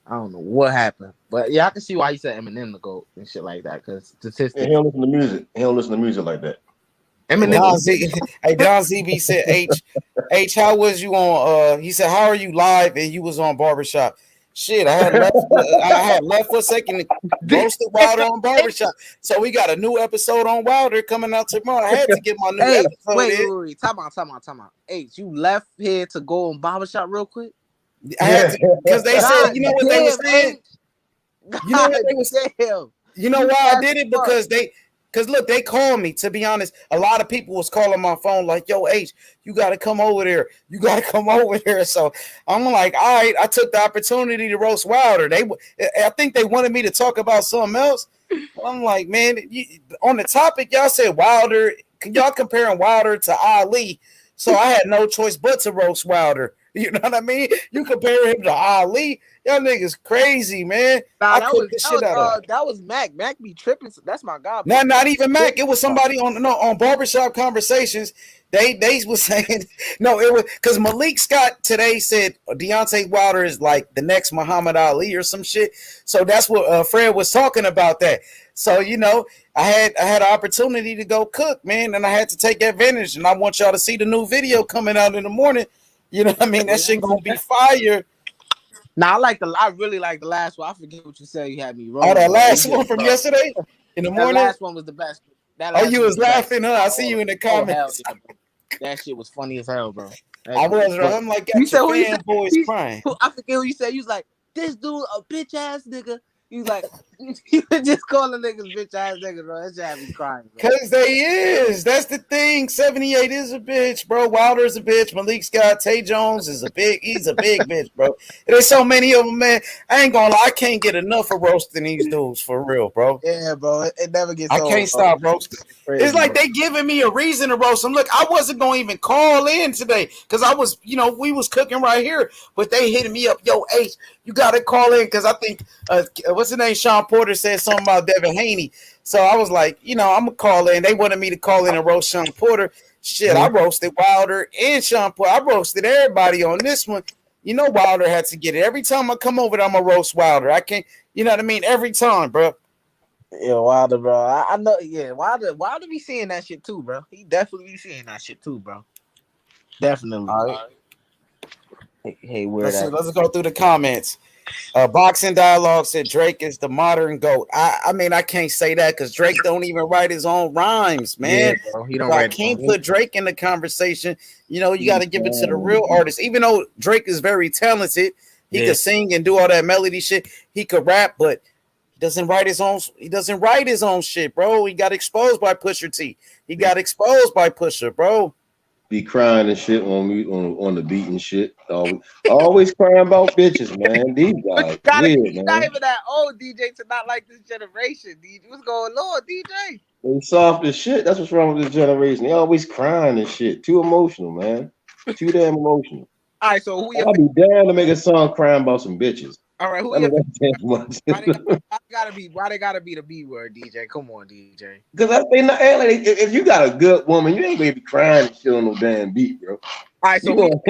S11: I don't know what happened, but yeah, I can see why he said Eminem to go and shit like that. Because statistics,
S3: he don't listen to music. He don't listen to music like that.
S8: Eminem. Don ZB said, H, how was you on? He said, how are you live? And you was on Barbershop. Shit, I had left for a second. Roasted Wilder on Barbershop. So we got a new episode on Wilder coming out tomorrow. I had to get my new episode.
S11: Wait. Time out. H, you left here to go on Barbershop real quick?
S8: I had to, because they said, you know what they were saying? You know what they were saying? You know why I did it? Because look, they called me. To be honest, a lot of people was calling my phone like, "Yo, H, you got to come over there. You got to come over there." So I'm like, "All right." I took the opportunity to roast Wilder. I think they wanted me to talk about something else. I'm like, man, on the topic, y'all said Wilder. Y'all comparing Wilder to Ali, so I had no choice but to roast Wilder. You know what I mean? You compare him to Ali, y'all niggas crazy, man.
S11: Nah, that was Mac. Mac be tripping. That's my guy.
S8: Not even Mac. It was somebody on Barbershop Conversations. They was saying no. It was because Malik Scott today said Deontay Wilder is like the next Muhammad Ali or some shit. So that's what Fred was talking about that. So I had an opportunity to go cook, man, and I had to take advantage. And I want y'all to see the new video coming out in the morning. You know what I mean? That shit gonna be fire.
S11: Now I really like the last one. I forget what you said. You had me wrong.
S8: Oh, that last one from yesterday in the morning.
S11: That last one was the best.
S8: You was laughing, huh? I see you in the comments.
S11: That shit was funny as hell, bro.
S8: I was. I'm like, got your fanboys crying.
S11: I forget who you said. You was like, this dude a bitch ass nigga. He's like, you just calling niggas bitch ass niggas, bro. That shit had me crying. Bro.
S8: Cause they is. That's the thing. 78 is a bitch, bro. Wilder is a bitch. Malik Scott, Tay Jones is he's a big bitch, bro. There's so many of them, man. I ain't gonna lie, I can't get enough of roasting these dudes for real, bro.
S11: Yeah, bro. It never gets
S8: I can't stop roasting. It's like they giving me a reason to roast them. Look, I wasn't gonna even call in today because I was, we was cooking right here, but they hitting me up, yo, H, you gotta call in because I think what's his name? Sean Porter said something about Devin Haney. So I was like, I'm gonna call in. They wanted me to call in and roast Sean Porter. Shit, I roasted Wilder and Sean Porter. I roasted everybody on this one. Wilder had to get it. Every time I come over there, I'm gonna roast Wilder. I can't, you know what I mean? Every time, bro.
S11: Yeah, Wilder, bro. I know. Yeah, Wilder be seeing that shit too, bro. He definitely be seeing that shit too, bro. Definitely.
S8: All right.
S11: Hey, where
S8: let's go through the comments. Boxing Dialogue said Drake is the modern GOAT. I mean, I can't say that because Drake don't even write his own rhymes, man.
S7: Yeah, bro. He don't
S8: So I
S7: write.
S8: can't put Drake in the conversation. You know, you got to give it to the real artist. Even though Drake is very talented, he could sing and do all that melody shit. He could rap, but he doesn't write his own. He doesn't write his own shit, bro. He got exposed by Pusha T. He got exposed by Pusha, bro.
S3: Be crying and shit on the beat and shit. Always crying about bitches, man. These guys,
S7: You're not even that old, DJ, to not like this generation. DJ, what's going on, DJ?
S3: They soft as shit. That's what's wrong with this generation. They always crying and shit. Too emotional, man. Too damn emotional.
S7: All right, so who you?
S3: I'll be down to make a song crying about some bitches.
S7: All right, who
S3: I mean,
S7: why they gotta be the B word, DJ? Come on, DJ.
S3: Because they not like, if you got a good woman, you ain't gonna be crying and shit on no damn beat, bro.
S7: All right, so
S3: you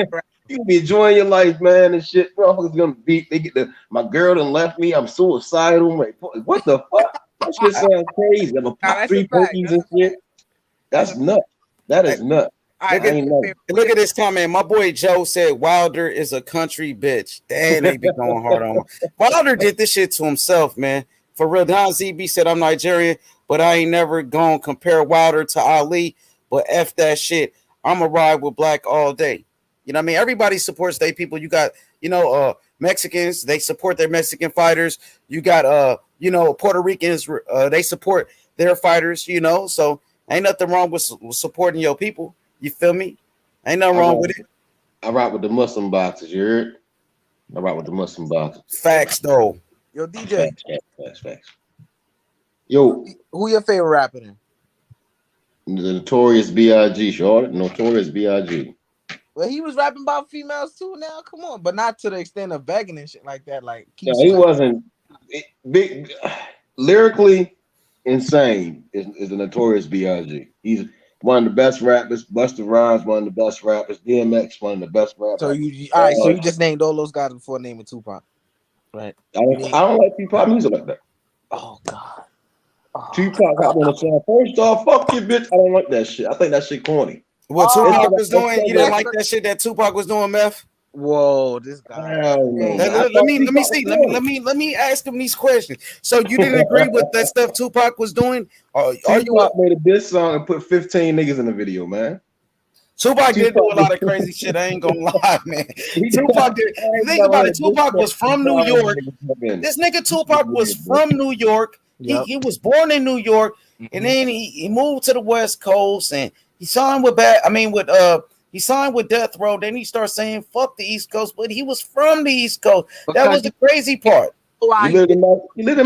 S3: gonna be enjoying your life, man, and shit. Motherfuckers gonna beat. They get my girl done left me. I'm suicidal. I'm like, what the fuck? That shit sounds crazy. I'm gonna pop 3 pokies and shit. That's nuts. That is nuts.
S8: Look at this comment. My boy Joe said Wilder is a country bitch. Damn, they be going hard on him. Wilder did this shit to himself, man. For real. Don ZB said I'm Nigerian, but I ain't never gonna compare Wilder to Ali. But F that shit. I'ma ride with Black all day. You know what I mean? Everybody supports their people. You got, Mexicans, they support their Mexican fighters. You got Puerto Ricans, they support their fighters, so ain't nothing wrong with supporting your people. You feel me? Ain't nothing wrong with it.
S3: I rock with the Muslim boxers, you heard? I rock with the Muslim boxers.
S8: Facts, though.
S7: Yo, DJ.
S3: Facts. Yo.
S7: Who your favorite rapper then?
S3: The Notorious B.I.G. Short. Notorious B.I.G.
S7: Well, he was rapping about females too now. Come on. But not to the extent of begging and shit like that. Like,
S3: he wasn't big. Lyrically insane is the Notorious B.I.G. He's one of the best rappers. Busta Rhymes, one of the best rappers. DMX, one of the best rappers.
S7: So you just named all those guys before naming Tupac, right?
S3: I don't like Tupac music like that.
S7: Oh God.
S3: Tupac got on the song. First off, fuck you, bitch. I don't like that shit. I think that shit corny.
S8: What Tupac was doing? You didn't like that shit that Tupac was doing, Meth?
S7: Whoa, this guy.
S8: Let me see. Let me ask him these questions. So you didn't agree with that stuff Tupac was doing?
S3: Tupac made a diss song and put 15 niggas in the video, man.
S8: Tupac did do a lot of crazy shit. I ain't gonna lie, man. Tupac did. Think about it. Tupac was from New York. This nigga Tupac was from New York. He was born in New York, and then he moved to the West Coast, and he signed with he signed with Death Row. Then he started saying fuck the East Coast, but he was from the East Coast. That was the crazy part.
S3: He lived in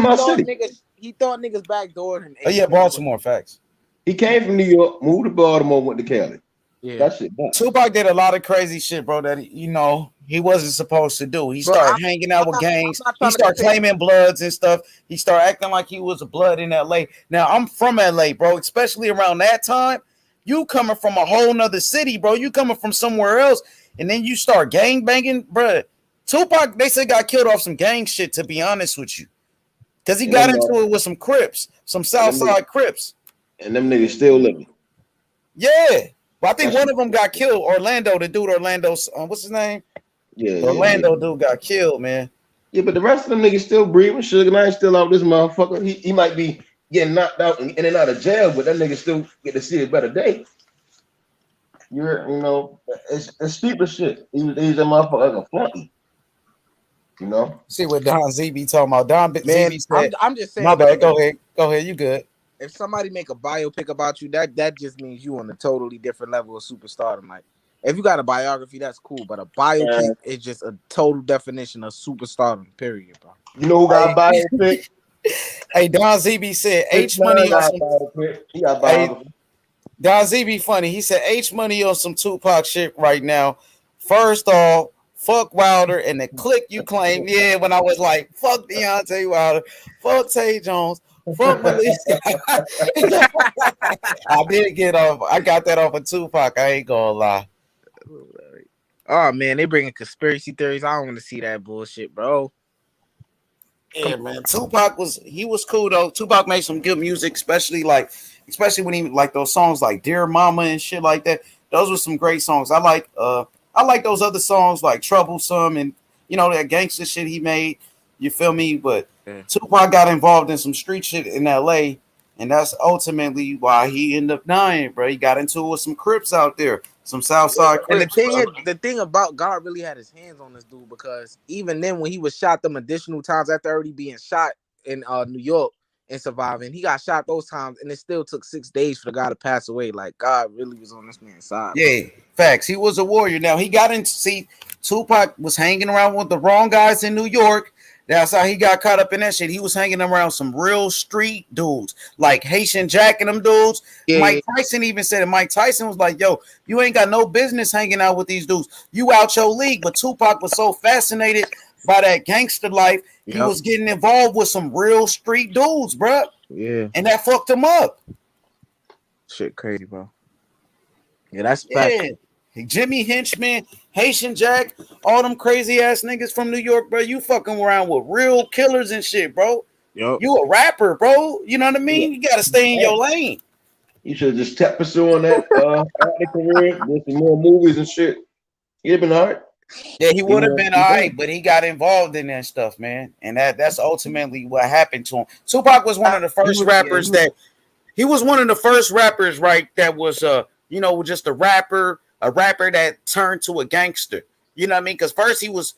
S3: my city.
S7: He thought niggas backdoored him.
S8: Oh yeah, Baltimore, facts.
S3: He came from New York, moved to Baltimore, went to Cali.
S7: Yeah,
S3: that shit.
S8: Tupac did a lot of crazy shit, bro. That he wasn't supposed to do. He started hanging out with gangs. He started claiming bloods and stuff. He started acting like he was a blood in LA. Now I'm from LA, bro. Especially around that time, you coming from a whole nother city, bro. You coming from somewhere else, and then you start gang banging, bro. Tupac, they said, got killed off some gang shit. To be honest with you, because he got into it with some Crips, some Southside Crips,
S3: and them niggas still living.
S8: Yeah. Well, I think one of them got killed. Orlando, the dude, what's his name?
S3: Yeah,
S8: Orlando dude got killed, man.
S3: Yeah, but the rest of them niggas still breathing. Sugar Knight still out this motherfucker. He might be getting knocked out and in and out of jail, but that nigga still get to see a better day. It's stupid shit. He's a motherfucker like a flunky.
S8: See what Don ZB talking about. ZB said,
S7: I'm just saying.
S8: My bad. Go ahead. You good?
S7: If somebody make a biopic about you, that just means you on a totally different level of superstardom. Like, if you got a biography, that's cool, but a biopic is just a total definition of superstardom. Period, bro.
S3: You know who got a biopic?
S8: Hey, Don ZB said H Money on some. Don ZB funny. He said H Money on some Tupac shit right now. First off, fuck Wilder and the click you claim. Yeah, when I was like, fuck Deontay Wilder, fuck Tay Jones. Fuck Melissa. I did get off. I got that off of Tupac. I ain't gonna lie.
S7: Oh man, they bringing conspiracy theories. I don't want to see that bullshit, bro.
S8: Yeah, man. Tupac was cool though. Tupac made some good music, especially when he like those songs like Dear Mama and shit like that. Those were some great songs. I like those other songs like Troublesome and that gangster shit he made. You feel me? But Tupac got involved in some street shit in LA, and that's ultimately why he ended up dying, bro. He got into it with some Crips out there, some Southside
S11: And
S8: Crips.
S11: the thing about God really had his hands on this dude, because even then when he was shot them additional times after already being shot in New York and surviving, he got shot those times, and it still took 6 days for the guy to pass away. Like, God really was on this man's side.
S8: Yeah, facts. He was a warrior. Now he got into Tupac was hanging around with the wrong guys in New York. That's how he got caught up in that shit. He was hanging around some real street dudes, like Haitian Jack and them dudes. Mike Tyson even said it. Mike Tyson was like, yo, you ain't got no business hanging out with these dudes. You out your league. But Tupac was so fascinated by that gangster life, he was getting involved with some real street dudes, bro.
S11: Yeah.
S8: And that fucked him up.
S11: Shit crazy, bro. Yeah, that's fact.
S8: Jimmy Henchman, Haitian Jack, all them crazy ass niggas from New York, bro. You fucking around with real killers and shit, bro.
S11: Yep.
S8: You a rapper, bro. You know what I mean? You gotta stay in your lane.
S3: You should have just kept pursuing that acting career, did some more movies and shit. He'd have been all right.
S8: Yeah, he would have been all right, but he got involved in that stuff, man. And that's ultimately what happened to him. Tupac was one of the first rappers right, that was just a rapper that turned to a gangster. You know what I mean? Because first he was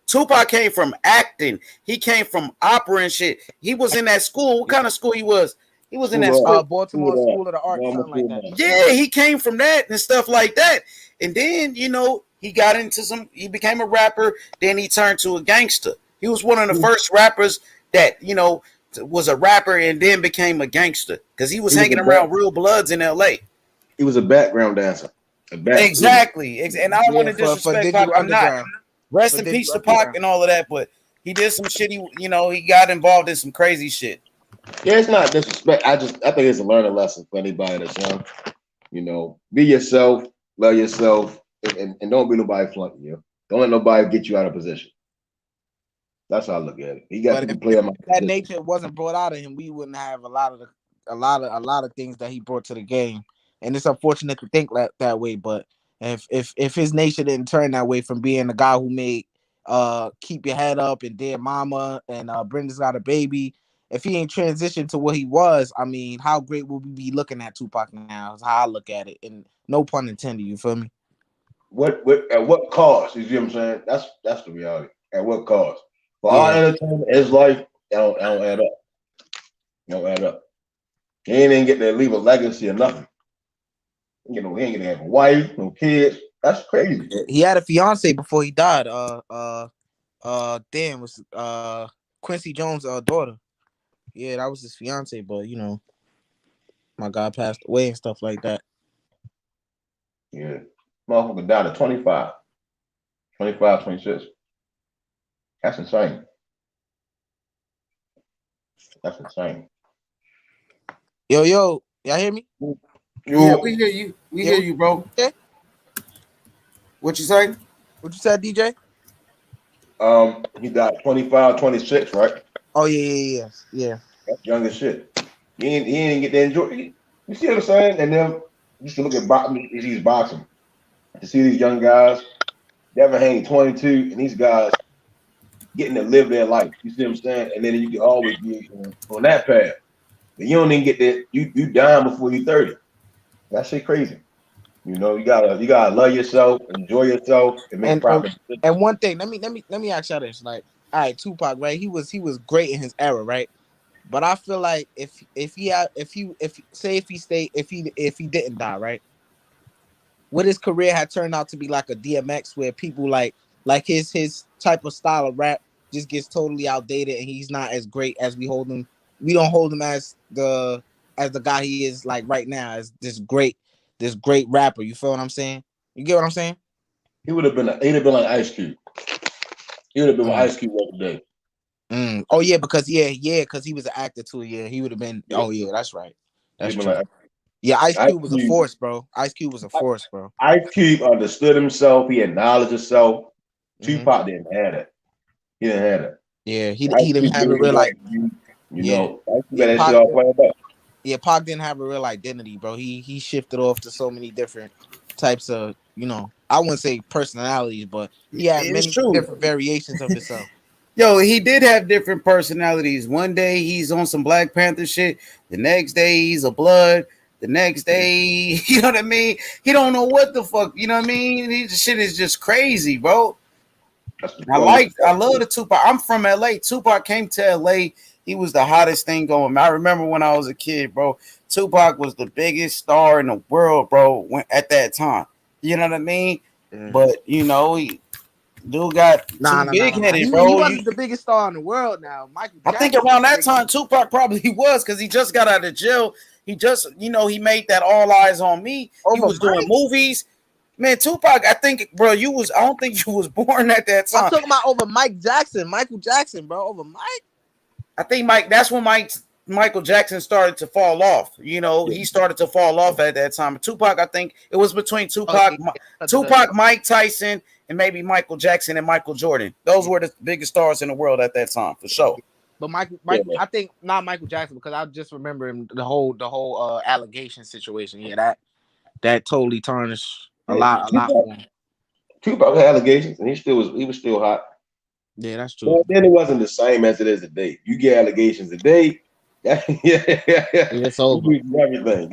S8: Tupac came from acting. He came from opera and shit. He was in that school. What kind of school he was? He was in that school.
S11: Baltimore School of the Arts, something like that.
S8: Yeah, he came from that and stuff like that. And then, he got into he became a rapper. Then he turned to a gangster. He was one of the first rappers that, was a rapper and then became a gangster because he was hanging around real bloods in LA.
S3: He was a background dancer.
S8: Exactly. And I don't want to disrespect Pac. I'm not. Rest in peace to Pac and all of that, but he did some shit. He got involved in some crazy shit.
S3: Yeah, it's not disrespect. I think it's a learning lesson for anybody that's young. Be yourself, love yourself, and don't be nobody flunking you. Don't let nobody get you out of position. That's how I look at it. He got to play.
S11: That nature wasn't brought out of him, we wouldn't have a lot of things that he brought to the game. And it's unfortunate to think that way. But if his nature didn't turn that way from being the guy who made Keep Your Head Up and Dear Mama and Brenda's Got a Baby, if he ain't transitioned to what he was, I mean, how great will we be looking at Tupac now? Is how I look at it, and no pun intended. You feel me?
S3: At what cost? You see what I'm saying? That's the reality. At what cost? For our entertainment, his life, that don't add up. It don't add up. He ain't even get to leave a legacy or nothing. He ain't gonna have a wife, no kids. That's crazy.
S11: He had a fiance before he died. Was Quincy Jones' daughter. Yeah, that was his fiance, but my God passed away and stuff like that.
S3: Yeah. Motherfucker died at 25, 26. That's insane. That's insane.
S11: Yo, y'all hear me?
S8: Yeah, we hear you. We hear you, bro.
S11: Okay.
S8: What you say?
S11: What you said, DJ?
S3: He died 25, 26, right?
S11: Oh yeah.
S3: That's young as shit. He ain't get to enjoy it. You see what I'm saying? And then just to look at boxing, to see these young guys, Devin Haney, 22, and these guys getting to live their life. You see what I'm saying? And then you can always be on that path. But you don't even get that. You dying before you're 30. That shit crazy. You gotta love yourself, enjoy yourself, and make proper decisions.
S11: And one thing, let me ask y'all this. Like, all right, Tupac, right? He was great in his era, right? But I feel like if he didn't die, right? What his career had turned out to be like a DMX, where people like his type of style of rap just gets totally outdated, and he's not as great as we hold him. We don't hold him as the guy he is like right now, as this great rapper. You feel what I'm saying? You get what I'm saying?
S3: He'd have been like Ice Cube. He would have been with Ice Cube every day.
S11: Oh yeah, because he was an actor too. Yeah, he would have been. Yeah. Oh yeah, that's right. That's true. Ice Cube was a force, bro. Ice Cube was a force, bro.
S3: Ice Cube understood himself. He acknowledged himself. Tupac didn't have that. He didn't have that.
S11: Yeah, he didn't have a real like. Pac didn't have a real identity, bro. He shifted off to so many different types of I wouldn't say personalities, but he had many different variations of himself.
S8: Yo, he did have different personalities. One day he's on some Black Panther shit. The next day he's a Blood. The next day, you know what I mean? He don't know what the fuck, you know what I mean? This shit is just crazy, bro. I love the Tupac. I'm from LA. Tupac came to LA. He was the hottest thing going. I remember when I was a kid, bro. Tupac was the biggest star in the world, bro, at that time. You know what I mean? But you know, he dude got too big headed, bro.
S11: He wasn't the biggest star in the world now. Michael Jackson,
S8: I think around that time, Tupac probably was, because he just got out of jail. He just, you know, he made that All Eyes on Me. He was doing movies. Man, Tupac, I think, bro, I don't think you was born at that time.
S11: I'm talking about over Michael Jackson, bro, over Mike.
S8: I think that's when Michael Jackson started to fall off. You know, he started to fall off at that time. Tupac, I think it was between Tupac, Mike Tyson, and maybe Michael Jackson and Michael Jordan. Those were the biggest stars in the world at that time, for sure.
S11: But Michael, I think not Michael Jackson, because I just remember him, the whole allegation situation. Yeah, that totally tarnished a lot more.
S3: Tupac had allegations, and he was still hot.
S11: Yeah, that's true.
S3: But then it wasn't the same as it is today. You get allegations today, it's
S11: over.
S3: Everything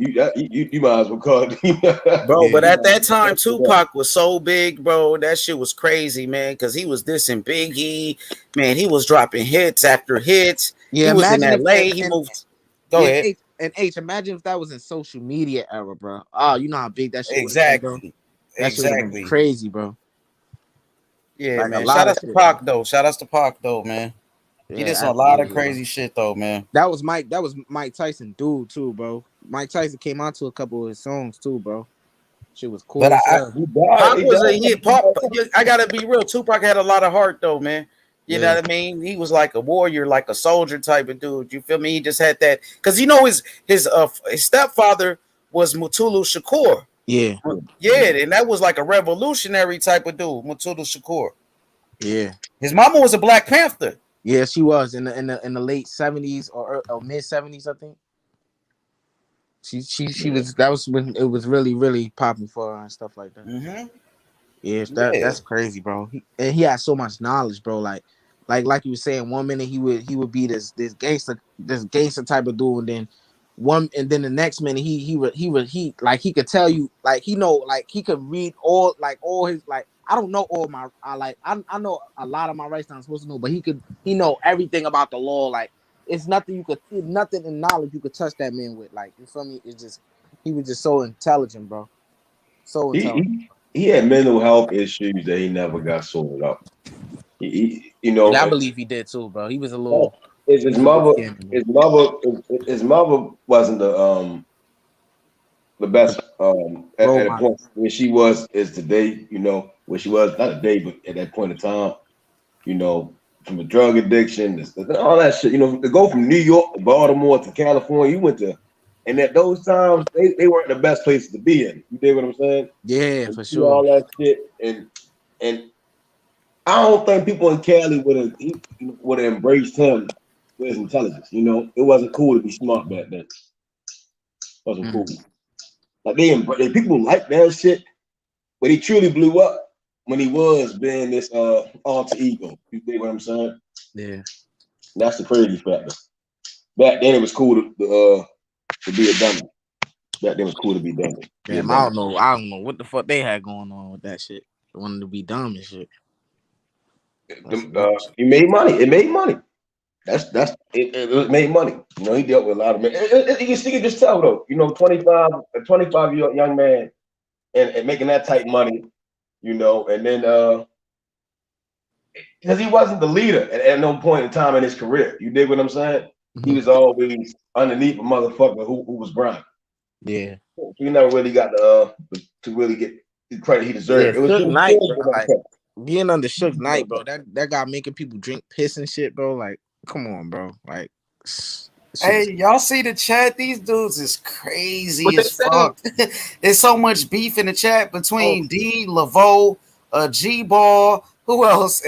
S3: you might as well call it,
S8: bro. But at that time, Tupac was so big, bro. That shit was crazy, man. Because he was dissing Biggie, man. He was dropping hits after hits.
S11: Yeah,
S8: he was in LA. He moved. Go ahead.
S11: Imagine if that was in social media era, bro. Oh, you know how big that shit was.
S8: Exactly.
S11: That shit would be crazy, bro.
S8: Yeah, man. Shout out to Pac, though. Shout out to Pac, though, man. He did a lot of crazy shit, though, man.
S11: That was Mike Tyson, dude, too, bro. Mike Tyson came out to a couple of his songs, too, bro. Shit was cool.
S8: But Pac was a hit. I gotta be real. Tupac had a lot of heart, though, man. You know what I mean? He was like a warrior, like a soldier type of dude. You feel me? He just had that, because you know his stepfather was Mutulu Shakur.
S11: Yeah,
S8: and that was like a revolutionary type of dude, Mutulu Shakur.
S11: Yeah,
S8: his mama was a Black Panther.
S11: Yeah, she was in the late 70s or mid 70s, I think. She was. That was when it was really, really popping for her and stuff like that.
S8: Mm-hmm.
S11: Yeah, that's crazy, bro. He had so much knowledge, bro. Like you were saying, 1 minute he would be this gangster type of dude, and then the next minute he like he could tell you, like he know, like he could read all his, like I don't know all my I know a lot of my rights I'm supposed to know, but he know everything about the law. Like it's nothing in knowledge you could touch that man with. Like you feel me? It's just he was just so intelligent, bro. So intelligent.
S3: He had mental health issues that he never got sorted out.
S11: And I believe he did too, bro. He was a little.
S3: His mother wasn't the best at a point when she was is today. Where she was not today, but at that point in time, from a drug addiction, all that shit. To go from New York to Baltimore to California, you went to. And at those times, they weren't the best places to be in. You dig what I'm saying?
S11: Yeah, for sure.
S3: All that shit, and I don't think people in Cali would have embraced him with his intelligence. It wasn't cool to be smart back then. It wasn't cool. Like people like that shit, but he truly blew up when he was being this alter ego. You dig what I'm saying?
S11: Yeah.
S3: That's the crazy factor. Back then, it was cool to be a dummy. Back then it was cool to be dummy.
S11: Damn, I don't know what the fuck they had going on with that shit. They wanted to be dumb and shit.
S3: He made money. It made money. It made money. He dealt with a lot of men. You can just tell though. 25-year-old young man and making that type money. And then because he wasn't the leader at no point in time in his career. You dig what I'm saying? Mm-hmm. He was always underneath a motherfucker who was grinding.
S11: Yeah.
S3: He never really got to really get the credit he deserved.
S11: Yeah, it was Suge Knight, bro, like, being under Suge Knight, bro. That guy making people drink piss and shit, bro. Like, come on, bro. Like,
S8: hey, y'all see the chat? These dudes is crazy as fuck. There's so much beef in the chat between D, Laveau, G-Ball, who else?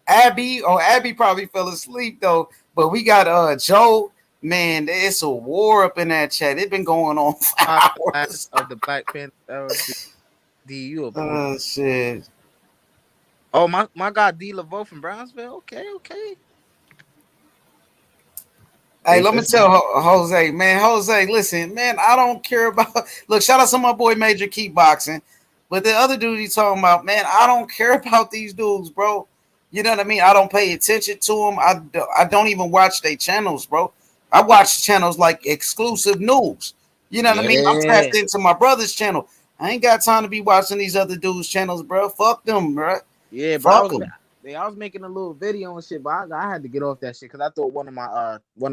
S8: Abby. Oh, Abby probably fell asleep though. But we got Joe. Man, it's a war up in that chat. It's been going on for hours.
S11: Of the Black Panther. D, you a
S8: Oh shit.
S11: Oh, my guy D LaVoe from Brownsville. Okay.
S8: Hey, let me tell Jose, man. Jose, listen, man. I don't care about. Look, shout out to my boy Major Keep Boxing, but the other dude he's talking about, man. I don't care about these dudes, bro. You know what I mean? I don't pay attention to them. I don't even watch their channels, bro. I watch channels like Exclusive News. You know what I mean? I'm tapped into my brother's channel. I ain't got time to be watching these other dudes' channels, bro. Fuck them, bro.
S11: Yeah,
S8: Fuck
S11: bro.
S8: them.
S11: I was making a little video and shit, but I had to get off that shit because I thought one of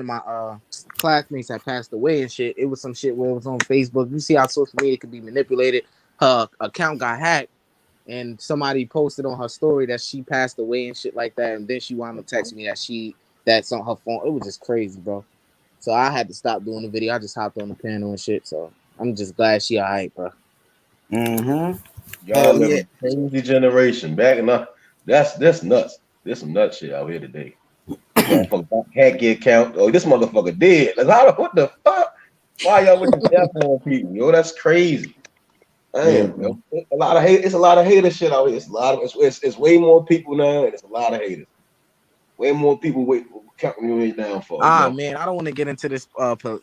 S11: my classmates had passed away and shit. It was some shit where it was on Facebook. You see how social media could be manipulated. Her account got hacked, and somebody posted on her story that she passed away and shit like that. And then she wound up texting me that's on her phone. It was just crazy, bro. So I had to stop doing the video. I just hopped on the panel and shit. So I'm just glad she alright, bro.
S3: Y'all live in a crazy generation. Backing up. That's nuts. There's some nuts shit out here today. Motherfucker can't get count. Oh, this motherfucker dead. Like, what the fuck? Why y'all with the death on people? Yo, that's crazy. Damn, yo. It's a lot of hate. It's a lot of hater shit out here. It's way more people now, and it's a lot of haters. Way more people counting your way down for.
S11: Man, I don't want to get into this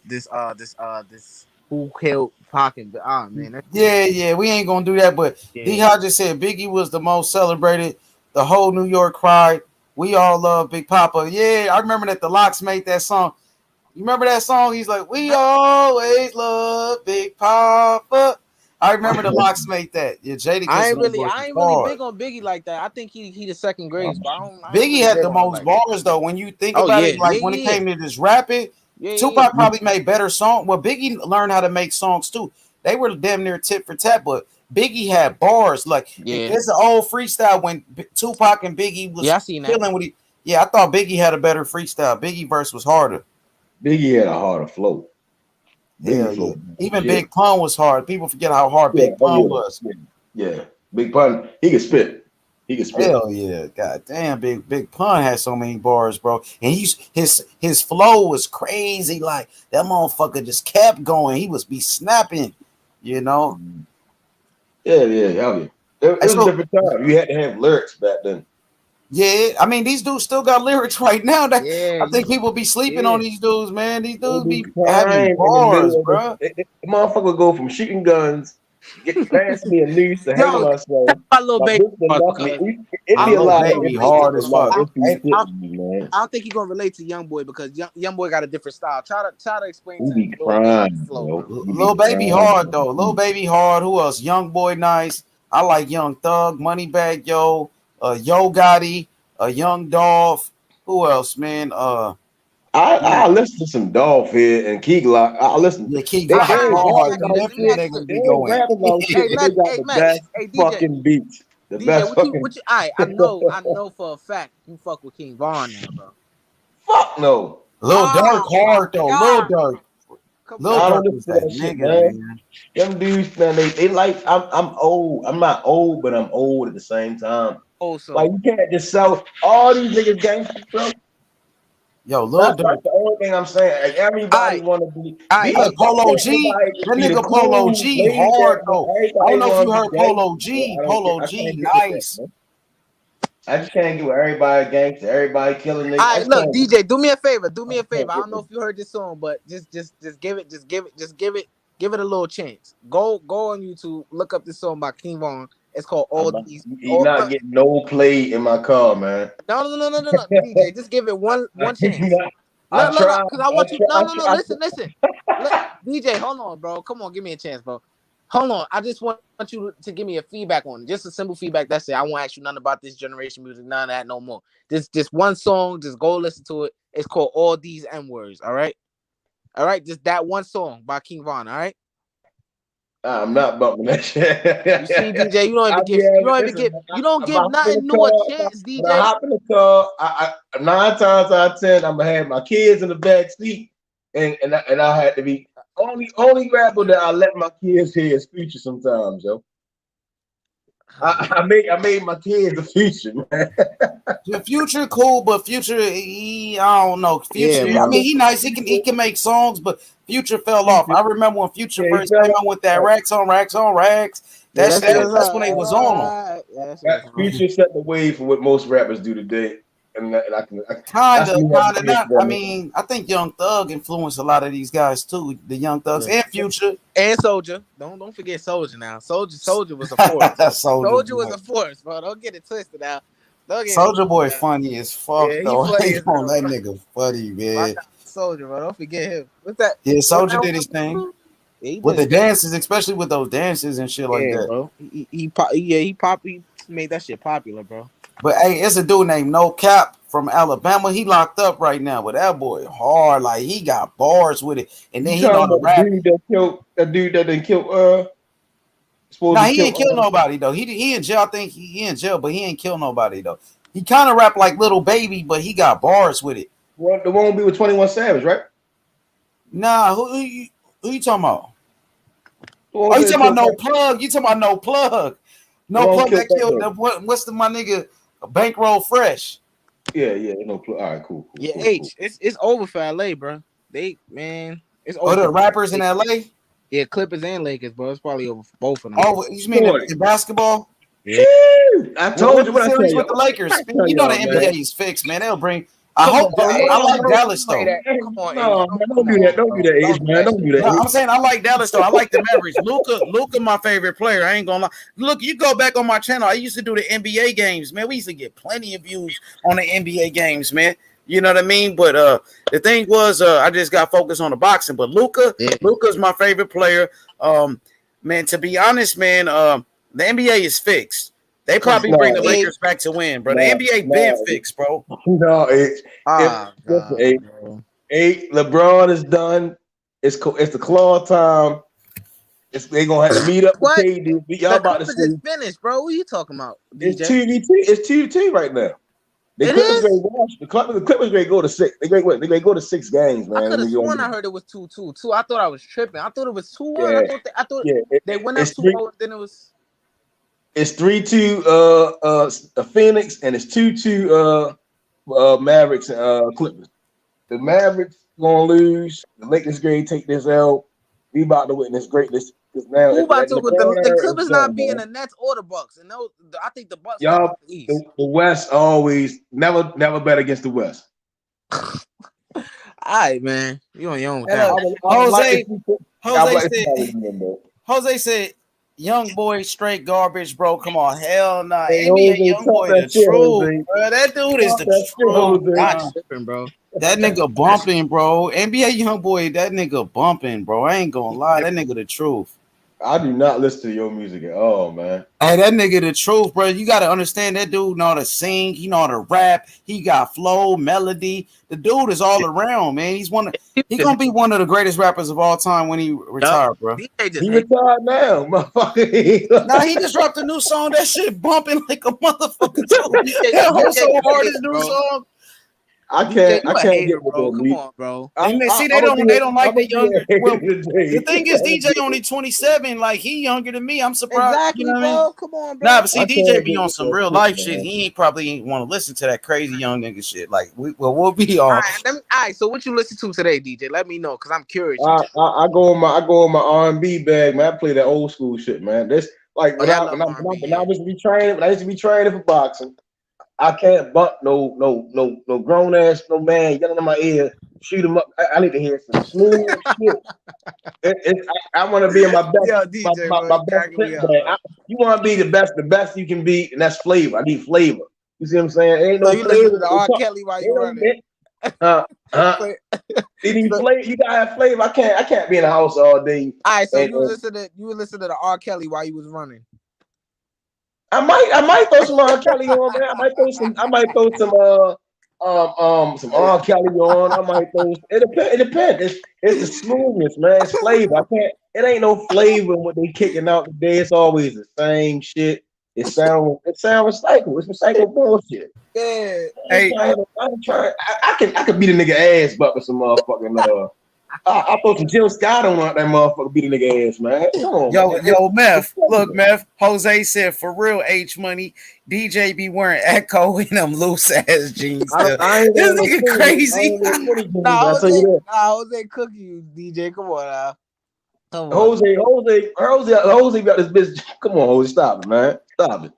S11: this who killed Pac and man.
S8: Yeah, we ain't gonna do that. But D-Hop just said Biggie was the most celebrated. The whole New York cried. We all love Big Papa. Yeah, I remember that the Locks made that song. You remember that song? He's like, we always love Big Papa. I remember the Locks made that. Yeah, Jada.
S11: I ain't really big on Biggie like that. I think he the second greatest. But
S8: Biggie had the most bars though. When you think about it, like when it came to this rapping, Tupac probably made better songs. Well, Biggie learned how to make songs too. They were damn near tit for tat, but Biggie had bars. Like it's an old freestyle when Tupac and Biggie was killing with it. Yeah, I thought Biggie had a better freestyle. Biggie verse was harder.
S3: Biggie had a harder flow.
S8: Flow. Even Big Pun was hard. People forget how hard Big Pun was.
S3: Yeah, Big Pun. He could spit.
S8: Hell yeah, god damn, Big Pun had so many bars, bro. And his flow was crazy. Like that motherfucker just kept going. He was be snapping, you know.
S3: Yeah. It was a different time. You had to have lyrics back then.
S8: Yeah, I mean these dudes still got lyrics right now. I think people be sleeping on these dudes, man. These dudes be having bars, bro.
S3: The motherfucker go from shooting guns, get past me and noose to hang myself.
S11: My little baby.
S3: It'd be a lot of
S8: hard as fuck.
S11: I don't think he's gonna relate to Young Boy because Young Boy got a different style. Try to explain to him.
S8: Lil Baby hard though. Lil Baby hard. Who else? Young Boy nice. I like Young Thug, Moneybag Yo, Yo Gotti, Young Dolph. Who else, man?
S3: I listen to some Dolph here and Key Glock. I listen.
S8: Yeah, Key Glock.
S3: Hey, fucking beats. The
S11: DJ,
S3: best fucking.
S11: I know for a fact you fuck with King Von now, bro.
S3: Fuck no.
S8: Lil Durk hard though. Lil Durk. Lil Durk is that nigga, man.
S3: Them dudes, man, they like. I'm old. I'm not old, but I'm old at the same time.
S11: Also,
S3: like you can't just sell all these niggas gangsters, bro.
S8: Yo, Lil Durk.
S3: That's the only thing I'm saying. Like everybody want to be.
S8: Like Polo G. That nigga Polo G hard though. I don't know if you heard Polo G. Polo G nice.
S3: I just can't get with everybody gangster, everybody killing niggas.
S11: All right, look, DJ, do me a favor. I don't know if you heard this song, but just give it a little chance. Go on YouTube, look up this song by King Von. It's called All These.
S3: He's not getting no play in my car, man.
S11: No, DJ, just give it one chance. No, because I want you. No, listen. DJ, hold on, bro. Come on, give me a chance, bro. Hold on. I just want you to give me a feedback on it. Just a simple feedback. That's it. I won't ask you nothing about this generation music, none of that no more. Just one song. Just go listen to it. It's called All These M Words. All right. Just that one song by King Von. All right.
S3: I'm not bumping that shit.
S11: You see, DJ, you don't give nothing new a chance, DJ.
S3: When I hop in the car, I 9 times out of 10, I'm gonna have my kids in the back seat, and I had to be only rapper that I let my kids hear is Future sometimes, yo. I made my kids a Future, man.
S8: The Future cool, but Future, I don't know. Future, I mean, he nice. He can make songs, but Future fell off. I remember when Future first came out with that Racks on Racks,
S1: That's when they was on them.
S3: That Future set the wave for what most rappers do today. And I
S1: kinda not. I mean, I think Young Thug influenced a lot of these guys too. The Young Thugs and Future
S11: and Soldier. Don't forget Soldier now. Soldier was a force. Soldier was a force, bro. Don't get it twisted now.
S1: Soldier Boy funny as fuck though.
S11: Funny as hell,
S1: that nigga funny, man.
S11: Soldier, bro. Don't forget him. What's that?
S1: Yeah, Soldier did his thing. With the dances, especially with those dances and shit like that.
S11: Bro. He made that shit popular, bro.
S1: But hey, it's a dude named No Cap from Alabama. He locked up right now, but that boy hard. Like he got bars with it, and then he know the rap.
S3: That dude that didn't kill.
S1: Nah, he ain't kill nobody though. He in jail. I think he in jail, but he ain't kill nobody though. He kind of rap like Little Baby, but he got bars with it.
S3: Well, the one be with 21 Savage, right?
S1: Nah, who you talking about? Oh, you talking about No Plug? You talking about No Plug? No Plug that killed. What's my nigga? Bankroll Fresh.
S3: Yeah, No Plug. All right, cool.
S11: Yeah,
S3: cool,
S11: H. It's over for LA, bro. It's over.
S1: Oh, the rappers in LA.
S11: Yeah, Clippers and Lakers, bro. It's probably over for both of them.
S1: Oh, you mean in basketball?
S11: Yeah.
S3: I told you what I said
S1: with the Lakers. You know the NBA is fixed, man. They'll bring. I like Dallas though.
S11: Come on,
S3: no, don't do that. Don't do that, H, man. Don't do that.
S1: No, I'm saying I like Dallas though. I like the Mavericks. Luka, my favorite player. I ain't gonna lie. Look, you go back on my channel. I used to do the NBA games, man. We used to get plenty of views on the NBA games, man. You know what I mean? But the thing was, I just got focused on the boxing. But Luka's my favorite player. Man, to be honest, man, the NBA is fixed. They probably bring the Lakers back to win, bro. The NBA been fixed, bro.
S3: No, LeBron is done. It's the claw time. They gonna have to meet up with KD. Y'all about to see.
S11: It's finished, bro. What are you talking about? DJ?
S3: It's 2v2. It's 2v2 right now. The Clippers may go to 6. They may go to 6 games, man.
S11: I could have sworn I heard it was 2-2. I thought I was tripping. I thought it was 2-1. I thought they went up 2-0. Then it was.
S3: It's 3-2 Phoenix, and it's 2-2 Mavericks and Clippers. The Mavericks gonna lose. The Lakers gonna take this L. We about to witness greatness. Now,
S11: who about to with the Clippers not being the Nets or the Bucks? And I think the Bucks.
S3: Y'all, the West always never bet against the West.
S11: All right, man. You on your own.
S1: Jose said. Young boy, straight garbage, bro. Come on, hell nah. NBA young boy, the truth, bro. That dude is the truth.
S11: Not tripping, bro.
S1: That nigga bumping, bro. NBA young boy, that nigga bumping, bro. I ain't gonna lie, that nigga the truth.
S3: I do not listen to your music at all, man.
S1: Hey, that nigga the truth, bro. You gotta understand that dude know how to sing, he know how to rap, he got flow, melody. The dude is all around, man. He's gonna be one of the greatest rappers of all time when he retired, bro.
S3: He retired now, motherfucker.
S1: Nah, he just dropped a new song. That shit bumping like a motherfucker too. That whole so hard, this new song.
S3: I can't
S11: get bro. Come on, bro.
S1: And see, they don't like the younger. Well, the thing is, DJ only 27. Like he younger than me. I'm surprised.
S11: Exactly,
S1: you know what
S11: bro.
S1: I mean?
S11: Come on, bro.
S1: Nah, but see, DJ be on some real life shit. He probably ain't want to listen to that crazy young nigga shit. Like we'll be on.
S11: All right. So what you listen to today, DJ? Let me know, cause I'm curious.
S3: I go in my R&B bag, man. I play that old school shit, man. This like when I used to be training for boxing. I can't bump no grown ass man yelling in my ear, shoot him up. I need to hear some smooth shit. I want to be in my best.
S11: Yo, DJ,
S3: my best bag. You want to be the best you can be, and that's flavor. I need flavor. You see what I'm saying? Ain't no
S11: you
S3: flavor.
S11: listen to R. Kelly while you running.
S3: You gotta have flavor. I can't be in the house all day.
S11: All right, so you listen to the R. Kelly while you was running.
S3: I might throw some R. Kelly on, man. I might throw some R. Kelly on. I might throw. It depends. It's the smoothness, man. It's flavor. It ain't no flavor in what they kicking out today. It's always the same shit. It sound recycled. It's recycled bullshit.
S11: Yeah.
S3: Hey, I'm trying. I could beat a nigga ass, but with some motherfucking I thought some Jill Scott don't want that motherfucker beat a nigga ass, man. Come on,
S1: yo, Meth. Look, Meth. Jose said for real, H Money. DJ be wearing Echo in them loose ass jeans. This nigga crazy.
S11: Nah, Jose cook you, DJ. Come on now.
S3: Jose got this bitch. Come on, Jose, stop it, man. Stop it.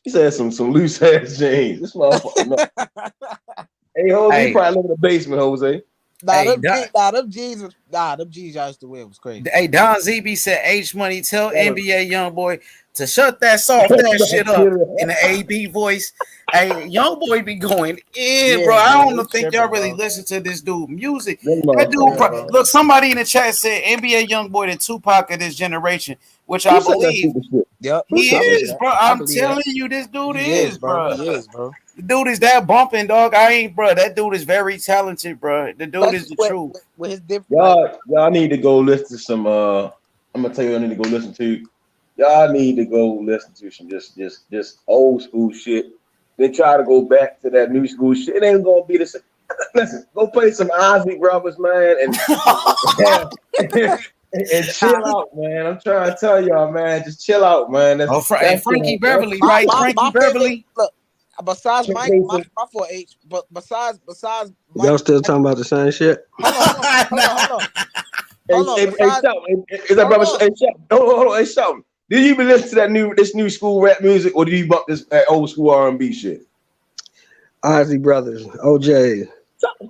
S3: He said some loose ass jeans. This motherfucker. No. Hey, Jose, you probably live in the basement, Jose.
S11: Them G's y'all used to wear was crazy.
S8: Hey, Don ZB said, H Money, tell NBA young boy to shut that soft ass shit up in the AB voice. Hey, young boy be going in, bro. I don't think y'all really listen to this dude music. That dude, look, somebody in the chat said NBA young boy the Tupac of this generation, which I believe.
S11: Yep,
S8: he is, bro. I'm telling you, this dude is, bro.
S11: He is, bro.
S8: The dude is that bumping, dog. Bro. That dude is very talented, bro. The dude is the truth.
S11: With his different,
S3: y'all need to go listen to some. I'm gonna tell you, I need to go listen to. Y'all need to go listen to some just old school shit. Then try to go back to that new school shit. It ain't gonna be the same. Listen, go play some Ozzy Brothers, man, and chill out, man. I'm trying to tell y'all, man, just chill out, man. That's
S8: Frankie Beverly, right? Frankie Beverly.
S11: Look, besides Mike, my 4H, but besides Mike,
S16: y'all still talking about the same shit?
S11: Hold on.
S3: Hey, Shelton. Did you even listen to this new school rap music, or do you bump this old school R&B shit?
S16: Ozzy Brothers, OJ.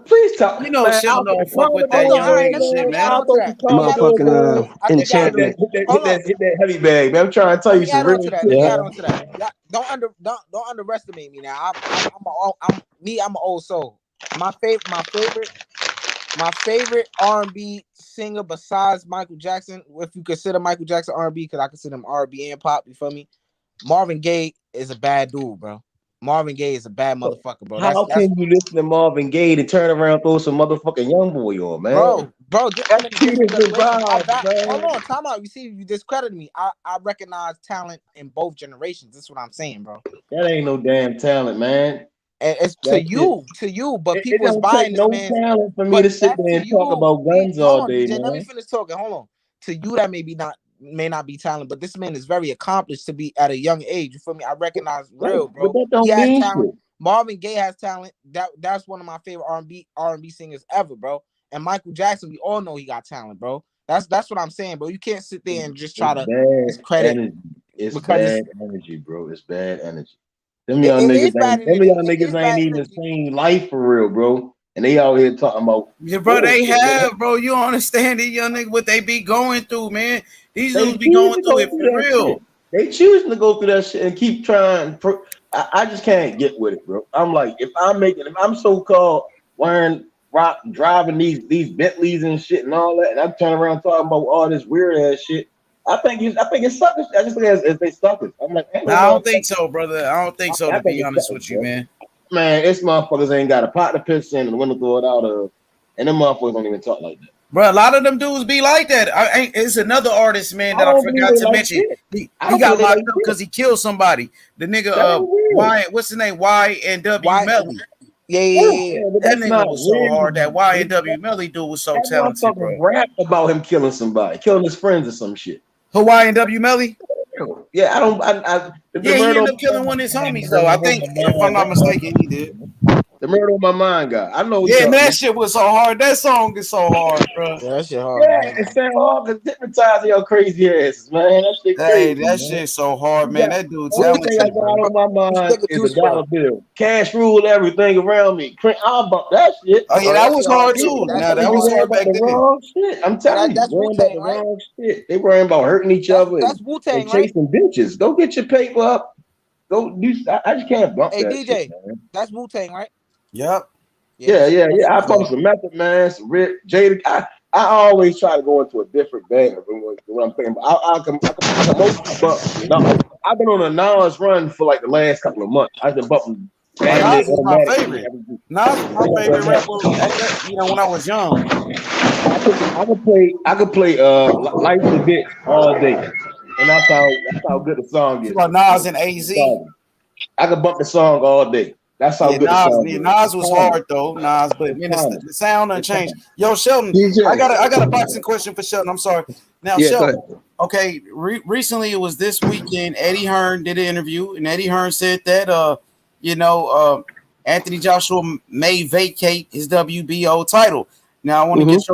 S3: Please talk.
S8: You know, Shelton don't fuck with that young nigga shit, man.
S16: Motherfucking enchantment.
S3: Hit that heavy bag, man. I'm trying to tell you some real shit.
S11: Let me add on to that. Don't underestimate me now. I'm an old soul. My favorite R&B singer besides Michael Jackson, if you consider Michael Jackson R&B, because I consider him R&B and pop, you feel me? Marvin Gaye is a bad dude, bro. Marvin Gaye is a bad motherfucker, bro.
S3: How can you listen to Marvin Gaye and turn around and throw some motherfucking young boy on, man?
S11: Bro,
S3: vibe,
S11: hold on, time out. You see, you discredited me. I recognize talent in both generations. That's what I'm saying, bro.
S3: That ain't no damn talent, man.
S11: And it's to you, but people is buying this man.
S3: Talent for me to sit there and talk about guns all day, man.
S11: Let me finish talking. Hold on. To you, that may not be talent, but this man is very accomplished to be at a young age. You feel me? I recognize real, bro.
S3: But that don't mean talent.
S11: Marvin Gaye has talent. That's one of my favorite R&B singers ever, bro. And Michael Jackson, we all know he got talent, bro. That's what I'm saying, bro. You can't sit there and just try to discredit.
S3: It's bad energy, bro. It's bad energy. Them young niggas ain't even seen life for real, bro. And they out here talking about
S8: bro. They have, bro. You don't understand these young niggas what they be going through, man. These dudes be going through it for real.
S3: Shit. They choosing to go through that shit and keep trying. I just can't get with it, bro. I'm like, if I'm so-called driving these Bentleys and shit and all that, and I'm turning around talking about all this weird ass shit. I think it's suckers. I just think as they suckers. I'm like,
S8: I don't think so, brother. I don't think so. To be honest with you, man.
S3: Man, this motherfuckers ain't got a pot to piss in and a window throw it out of, and them motherfuckers don't even talk like that.
S8: Bro, a lot of them dudes be like that. It's another artist, man, that I forgot to mention. He got locked up because he killed somebody. The nigga, what's his name? Y&W Melly.
S11: Yeah.
S8: That nigga was so hard. That Y&W Melly dude was so talented, bro.
S3: Rap about him killing somebody, killing his friends or some shit.
S8: Who, Y&W Melly?
S3: Yeah,
S8: he ended up killing one of his homies, though. I think, if I'm not mistaken, he did.
S3: The Murder on My Mind guy. I know.
S8: Yeah, that shit was so hard. That song is so hard, bro.
S11: Yeah, that shit hard.
S3: Yeah, it's so hard because hypnotizing your crazy asses, man. That shit crazy.
S8: That shit's so hard, man. That dude's talented.
S3: Only thing I got on my mind is a dollar bill. Cash rule everything around me. I'll bump that shit.
S8: Oh yeah, that was hard too. Now that was hard back then.
S3: Wrong shit. I'm telling you,
S11: that's Wu-Tang, right?
S3: Wrong shit. They worrying about hurting each other.
S11: That's Wu-Tang,
S3: and chasing bitches. Go get your paper up. Go do. I just can't bump that
S11: DJ,
S3: shit, man.
S11: That's Wu-Tang, right?
S8: Yep.
S3: Yeah. I bump some Method Man, some Rip, Jada. I always try to go into a different bag of what I'm thinking about. I can I've been on a Nas run for like the last couple of months. I've been bumping.
S8: Nas is my favorite. Nas is my favorite rapper. When I was young.
S3: I could play Life is a Bitch all day. And that's how good the song is.
S8: About Nas and AZ.
S3: I could bump the song all day. That's how good the song is.
S8: Nas was hard though, Nas, but the sound unchanged. Yo, Shelton, I got a boxing question for Shelton. I'm sorry. Now, Shelton, okay, recently it was this weekend. Eddie Hearn did an interview, and Eddie Hearn said that Anthony Joshua may vacate his WBO title. Now I want to get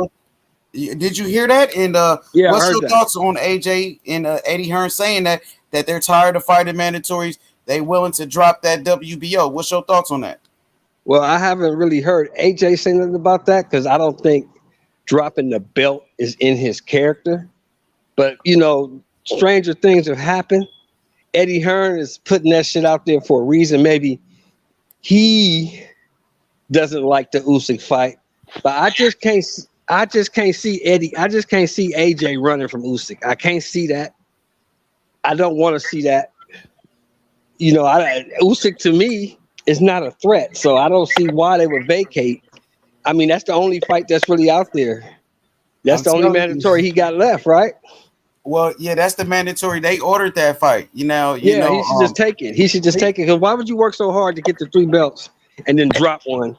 S8: Did you hear that? And
S16: Yeah,
S8: what's
S16: I heard
S8: your
S16: that.
S8: thoughts on AJ and Eddie Hearn saying that they're tired of fighting mandatories? They willing to drop that WBO. What's your thoughts on that?
S16: Well, I haven't really heard AJ say nothing about that because I don't think dropping the belt is in his character. But stranger things have happened. Eddie Hearn is putting that shit out there for a reason. Maybe he doesn't like the Usyk fight, but I just can't see Eddie. I just can't see AJ running from Usyk. I can't see that. I don't want to see that. Usyk to me is not a threat, so I don't see why they would vacate. I mean, that's the only fight that's really out there. That's the only mandatory he got left, right?
S8: Well, yeah, that's the mandatory. They ordered that fight.
S16: He should just take it. He should just take it. Because why would you work so hard to get the 3 belts and then drop one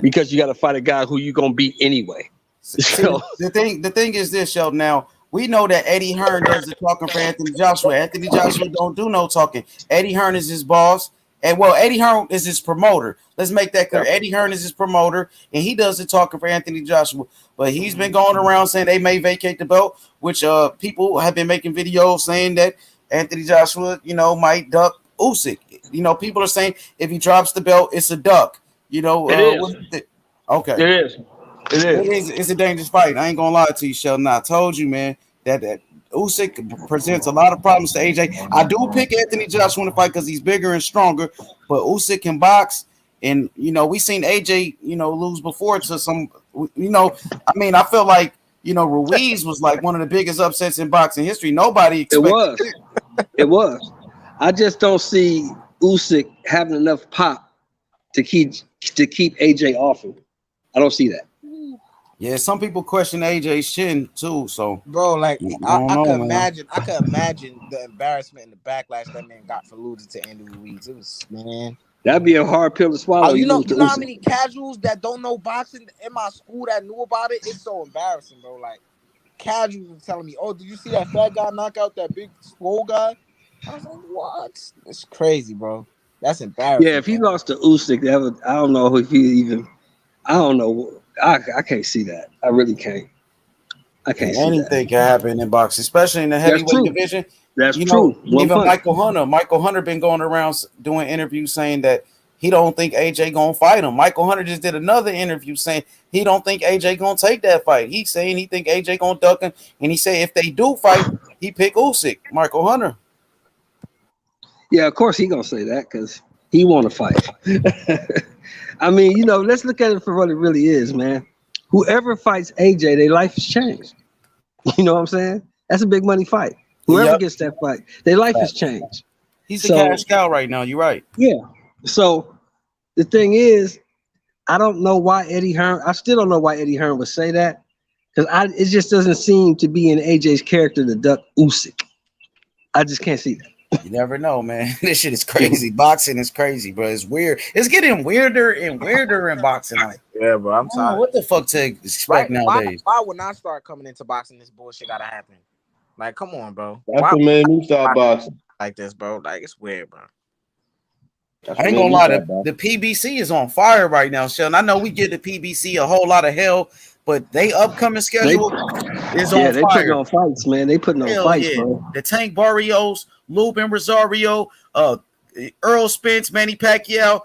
S16: because you got to fight a guy who you're gonna beat anyway? So
S8: the thing is this, Sheldon. Now we know that Eddie Hearn does the talking for Anthony Joshua. Anthony Joshua don't do no talking. Eddie Hearn is his boss. And Eddie Hearn is his promoter. Let's make that clear. Eddie Hearn is his promoter, and he does the talking for Anthony Joshua. But he's been going around saying they may vacate the belt, which people have been making videos saying that Anthony Joshua, might duck Usyk. People are saying if he drops the belt, it's a duck.
S16: It is.
S8: Okay.
S16: It is.
S8: It's a dangerous fight. I ain't gonna lie to you, Sheldon. I told you, man, that Usyk presents a lot of problems to AJ. I do pick Anthony Joshua in the fight because he's bigger and stronger, but Usyk can box, and we seen AJ lose before to some. I feel like Ruiz was like one of the biggest upsets in boxing history. Nobody expected
S16: it was. I just don't see Usyk having enough pop to keep AJ off him. I don't see that.
S8: Yeah, some people question AJ's chin too. So,
S11: bro, like I could imagine the embarrassment and the backlash that man got for losing to Andy Ruiz. It was, man,
S16: that'd be a hard pill to swallow.
S11: You know how many casuals that don't know boxing in my school that knew about it? It's so embarrassing, bro. Like casuals were telling me, "Oh, did you see that fat guy knock out that big swole guy?" I was like, "What? It's crazy, bro. That's embarrassing."
S16: Yeah, if he lost to Usyk, I don't know if he even. I don't know. I can't see that. I really can't. I can't see
S8: anything can happen in boxing, especially in the heavyweight division.
S16: That's true.
S8: Even Michael Hunter been going around doing interviews saying that he don't think AJ gonna fight him. Michael Hunter just did another interview saying he don't think AJ gonna take that fight. He's saying he think AJ gonna duck him, and he said if they do fight, he pick Usyk. Michael Hunter.
S16: Yeah, of course he gonna say that because he want to fight. I mean, let's look at it for what it really is, man. Whoever fights AJ, their life has changed. You know what I'm saying? That's a big money fight. Whoever gets that fight, their life has changed.
S8: He's the cash cow right now. You're right.
S16: Yeah. So the thing is, I don't know why Eddie Hearn. I still don't know why Eddie Hearn would say that because it just doesn't seem to be in AJ's character to duck Usyk. I just can't see that.
S8: You never know, man. This shit is crazy. Boxing is crazy, bro. It's weird. It's getting weirder and weirder in boxing. Like,
S11: yeah, bro. I'm tired.
S8: What the fuck to expect nowadays?
S11: Why would I start coming into boxing? This bullshit gotta happen. Like, come on, bro.
S3: That's what made me start boxing
S11: like this, bro. Like, it's weird, bro.
S8: I ain't gonna lie. The PBC is on fire right now, Sheldon. I know we give the PBC a whole lot of hell, but they upcoming schedule is on fire.
S16: They putting on fights, man. They putting on fights, bro.
S8: The Tank Barrios, Lubin Rosario, Earl Spence, Manny Pacquiao.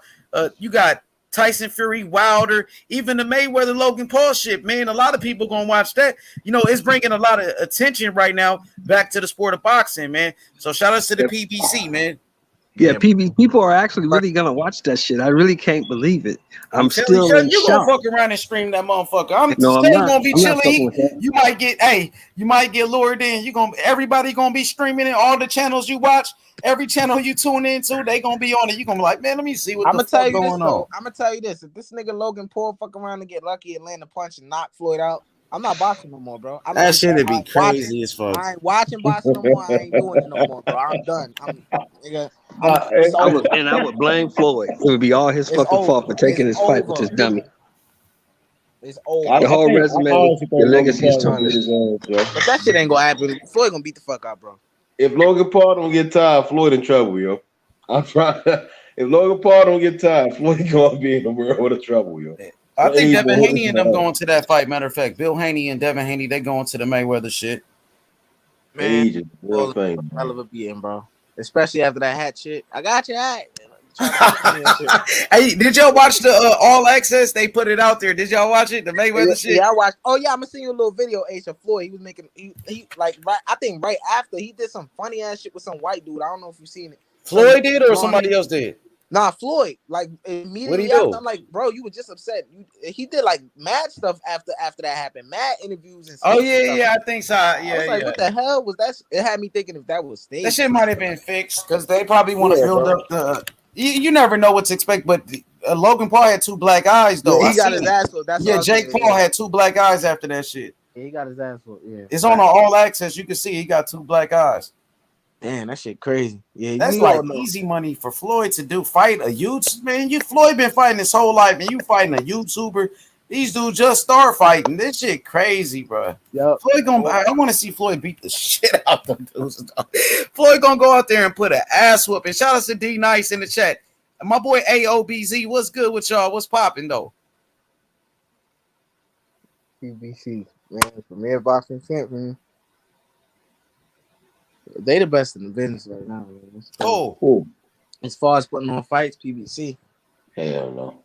S8: You got Tyson Fury, Wilder, even the Mayweather Logan Paul shit. Man, a lot of people gonna watch that. It's bringing a lot of attention right now back to the sport of boxing, man. So shout out to the PBC, man.
S16: Yeah, people are actually really gonna watch that shit. I really can't believe it. I'm still in
S8: you
S16: shock.
S8: gonna fuck around and stream that motherfucker. I'm gonna be chilling. You might get lured in. Everybody gonna be streaming it. All the channels you watch, every channel you tune into, they gonna be on it. You gonna be like, man, let me see what the fuck going on.
S11: I'm gonna tell you this: if this nigga Logan Paul fuck around and get lucky and land a punch and knock Floyd out, I'm not boxing no more, bro.
S8: That shit'd be crazy as fuck.
S11: I ain't watching boxing no more. I ain't doing it no more, bro. I'm done.
S16: I would blame Floyd. It would be all his fucking fault for taking his fight with this dummy.
S11: It's over.
S16: The whole resume, the legacy is tarnished.
S11: But that shit ain't gonna happen. Floyd gonna beat the fuck out, bro.
S3: If Logan Paul don't get tired, Floyd in trouble, yo. I'm trying. If Logan Paul don't get tired, Floyd gonna be in the world of trouble, yo.
S1: I think Devin Haney and them going to that fight. Matter of fact, Bill Haney and Devin Haney, they going to the Mayweather shit.
S11: Man,
S3: Age is real thing.
S11: hell of a beating, bro. Especially after that hat shit. I got your hat.
S1: Hey, did y'all watch the All Access? They put it out there. Did y'all watch it? The Mayweather shit.
S11: Yeah, I watched. Oh yeah, I'm gonna send you a little video. Ace of Floyd. He was making. He like right. I think right after he did some funny ass shit with some white dude. I don't know if you've seen it.
S1: Floyd did or somebody else did?
S11: Nah, Floyd. Like immediately after, I'm like, bro, you were just upset. He did like mad stuff after that happened. Mad interviews and stuff.
S1: Oh yeah, I think so. Yeah,
S11: I was like, what the hell was that? It had me thinking if that was staged.
S1: That shit might have been fixed because they probably want to build up the. You never know what to expect, but Logan Paul had 2 black eyes though.
S11: Yeah, he got his ass whooped.
S1: Jake Paul had 2 black eyes after that shit.
S11: Yeah, he got his ass whooped. Yeah,
S1: it's on All Access. You can see he got 2 black eyes.
S11: Damn, that shit crazy. Yeah,
S1: that's like easy money for Floyd to fight a YouTuber. Man, Floyd been fighting his whole life, and you fighting a YouTuber. These dudes just start fighting. This shit crazy, bro.
S11: Yep.
S1: Floyd I want to see Floyd beat the shit out them dudes. Floyd gonna go out there and put an ass whooping. Shout out to D Nice in the chat. My boy AOBZ, what's good with y'all? What's popping though?
S11: PBC, man, Premier Boxing Champion. They the best in the business right now. Man.
S1: Oh,
S11: as far as putting on fights, PBC.
S3: Hell no.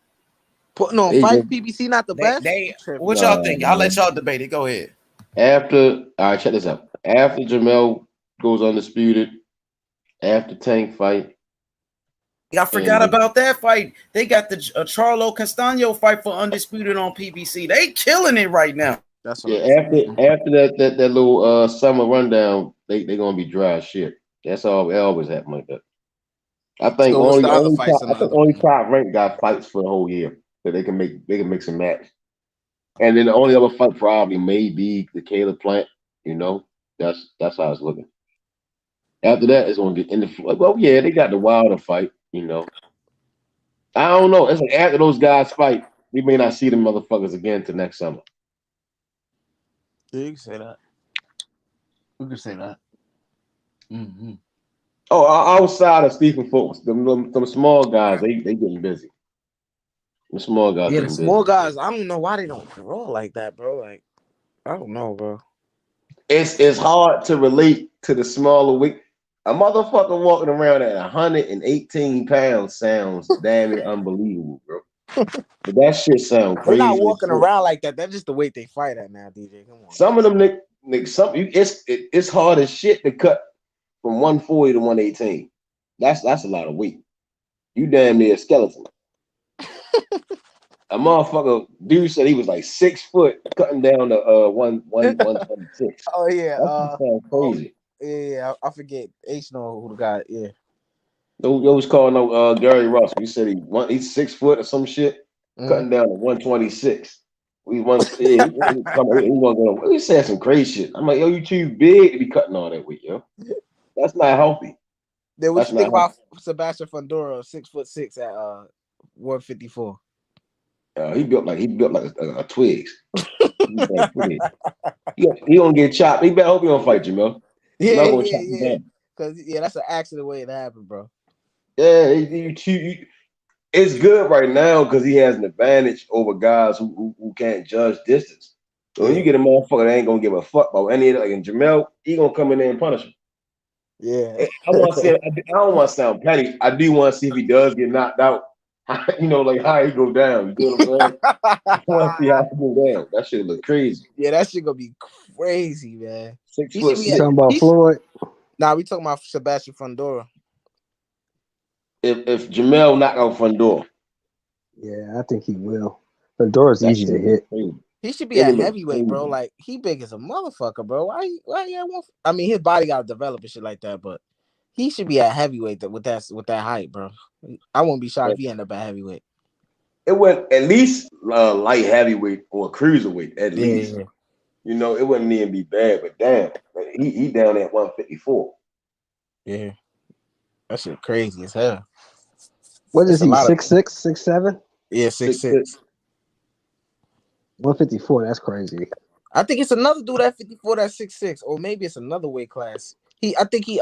S11: Putting on fights, PBC not the best.
S1: What y'all think? I'll let y'all debate it. Go ahead.
S3: All right, check this out. After Jamel goes undisputed, after Tank fight.
S1: I forgot about that fight. They got the Charlo Castano fight for undisputed on PBC. They killing it right now.
S11: That's
S3: what after that little summer rundown, they gonna be dry as shit. That's all. It always happen like that. I think only top ranked got fights for the whole year that they can mix and match. And then the only other fight probably may be the Caleb Plant. You know, that's how it's looking. After that, it's gonna get in the well, yeah, they got the Wilder fight. You know, I don't know. It's like after those guys fight, we may not see them motherfuckers again till next summer.
S11: Yeah, you can say that. We can say that. Mm-hmm.
S3: Oh, outside of Stephen Folks, them small guys, they getting busy. The small guys.
S11: Yeah, the small guys. I don't know why they don't roll like that, bro. Like, I don't know, bro.
S3: It's hard to relate to the smaller weight. A motherfucker walking around at 118 pounds sounds damn it unbelievable, bro. But that shit sound crazy.
S11: They're not walking around like that. That's just the weight they fight at now, DJ. Come on.
S3: Some of them, Nick, it's hard as shit to cut from 140 to 118. That's a lot of weight. You damn near a skeleton. A motherfucker dude said he was like 6 foot cutting down to 126.
S11: Oh yeah,
S3: that sounds crazy.
S11: Yeah, I forget. H know who the guy. Yeah,
S3: They was calling Gary Russell. He said he's 6 foot or some shit, cutting down to 126. He said some crazy shit. I'm like, yo, you too big to be cutting all that weight, yo. That's not healthy.
S11: Then what you think about Sebastian Fundora, 6'6" at 154?
S3: He built like a Twigs. He gonna get chopped. He better hope he don't fight Jamel.
S11: Yeah. Because that's an accident way it happened, bro.
S3: Yeah, it's good right now because he has an advantage over guys who can't judge distance. So when you get a motherfucker that ain't gonna give a fuck about any of that, like in Jamel, he gonna come in there and punish him.
S11: Yeah,
S3: I don't want to sound petty. I do want to see if he does get knocked out. You know, like how he go down. You know what I'm saying? I want to see how he go down. That shit look crazy.
S11: Yeah, that shit gonna be crazy, man.
S3: 6 foot.
S16: You talking about Floyd?
S11: Nah, we talking about Sebastian Fundora.
S3: If Jamel knock out Fundora.
S16: Yeah, I think he will. Fundora's easy to hit.
S11: He should be at heavyweight, bro. Like, he big as a motherfucker, bro. Why he at one? I mean, his body got to develop and shit like that, but he should be at heavyweight with that height, bro. I wouldn't be shocked if he ended up at heavyweight.
S3: It went at least light heavyweight or cruiserweight at least.
S11: Yeah.
S3: You know, it wouldn't even be bad, but damn, he down at 154.
S11: Yeah, that shit crazy as hell.
S16: What is he? 6'6", 6'7"?
S11: Yeah, 6'6".
S16: 154. That's crazy.
S11: I think it's another dude at 54 that's 6'6", or maybe it's another weight class. I think he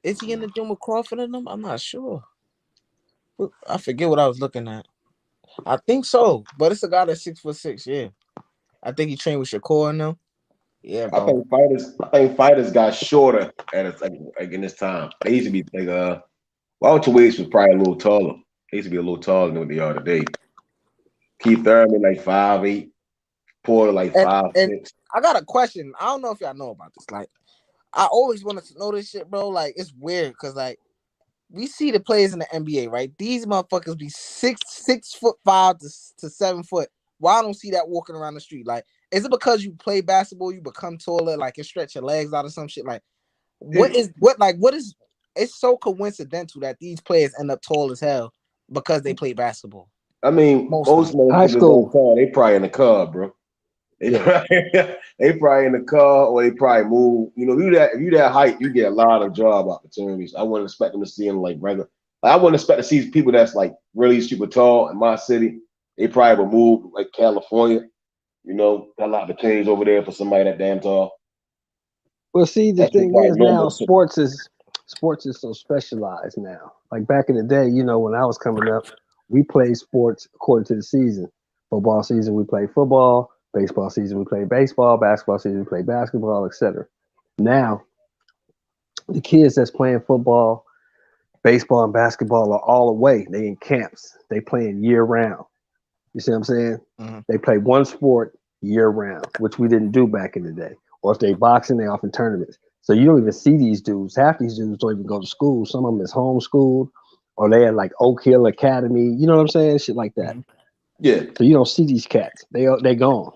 S11: is he in the gym with Crawford and them? I'm not sure. I forget what I was looking at. I think so, but it's a guy that's 6'6". Yeah, I think he trained with Shakur and them. Yeah,
S3: I
S11: bro.
S3: think fighters got shorter at a, like in this time. They used to be like welterweights was probably a little taller. They used to be a little taller than what they are today. Keith Thurman like 5'8", Porter like 5'6".
S11: I got a question. I don't know if y'all know about this. Like, I always wanted to know this shit, bro. Like, it's weird because like we see the players in the NBA, right? These motherfuckers be 6'5" to 7 foot. Why I don't see that walking around the street? Like, is it because you play basketball, you become taller, like you stretch your legs out or some shit? Like, what is? It's so coincidental that these players end up tall as hell because they play basketball.
S3: I mean, most motherfuckers don't call. They probably in the car, bro. They probably in the car, or they probably move. You know, if you that height, you get a lot of job opportunities. I wouldn't expect them to see them like regular. I wouldn't expect to see people that's like really super tall in my city. They probably would move like California. You know, got a lot of change over there for somebody that damn tall.
S16: Well, see, the thing is now sports is so specialized now. Like back in the day, you know, when I was coming up, we played sports according to the season. Football season, we played football. Baseball season, we played baseball. Basketball season, we played basketball, etc. Now, the kids that's playing football, baseball, and basketball are all away. They in camps. They playing year round. You see what I'm saying?
S11: Mm-hmm.
S16: They play one sport year round, which we didn't do back in the day. Or if they boxing, they off in tournaments. So you don't even see these dudes. Half these dudes don't even go to school. Some of them is homeschooled, or they at like Oak Hill Academy. You know what I'm saying? Shit like that.
S3: Yeah.
S16: So you don't see these cats. They gone.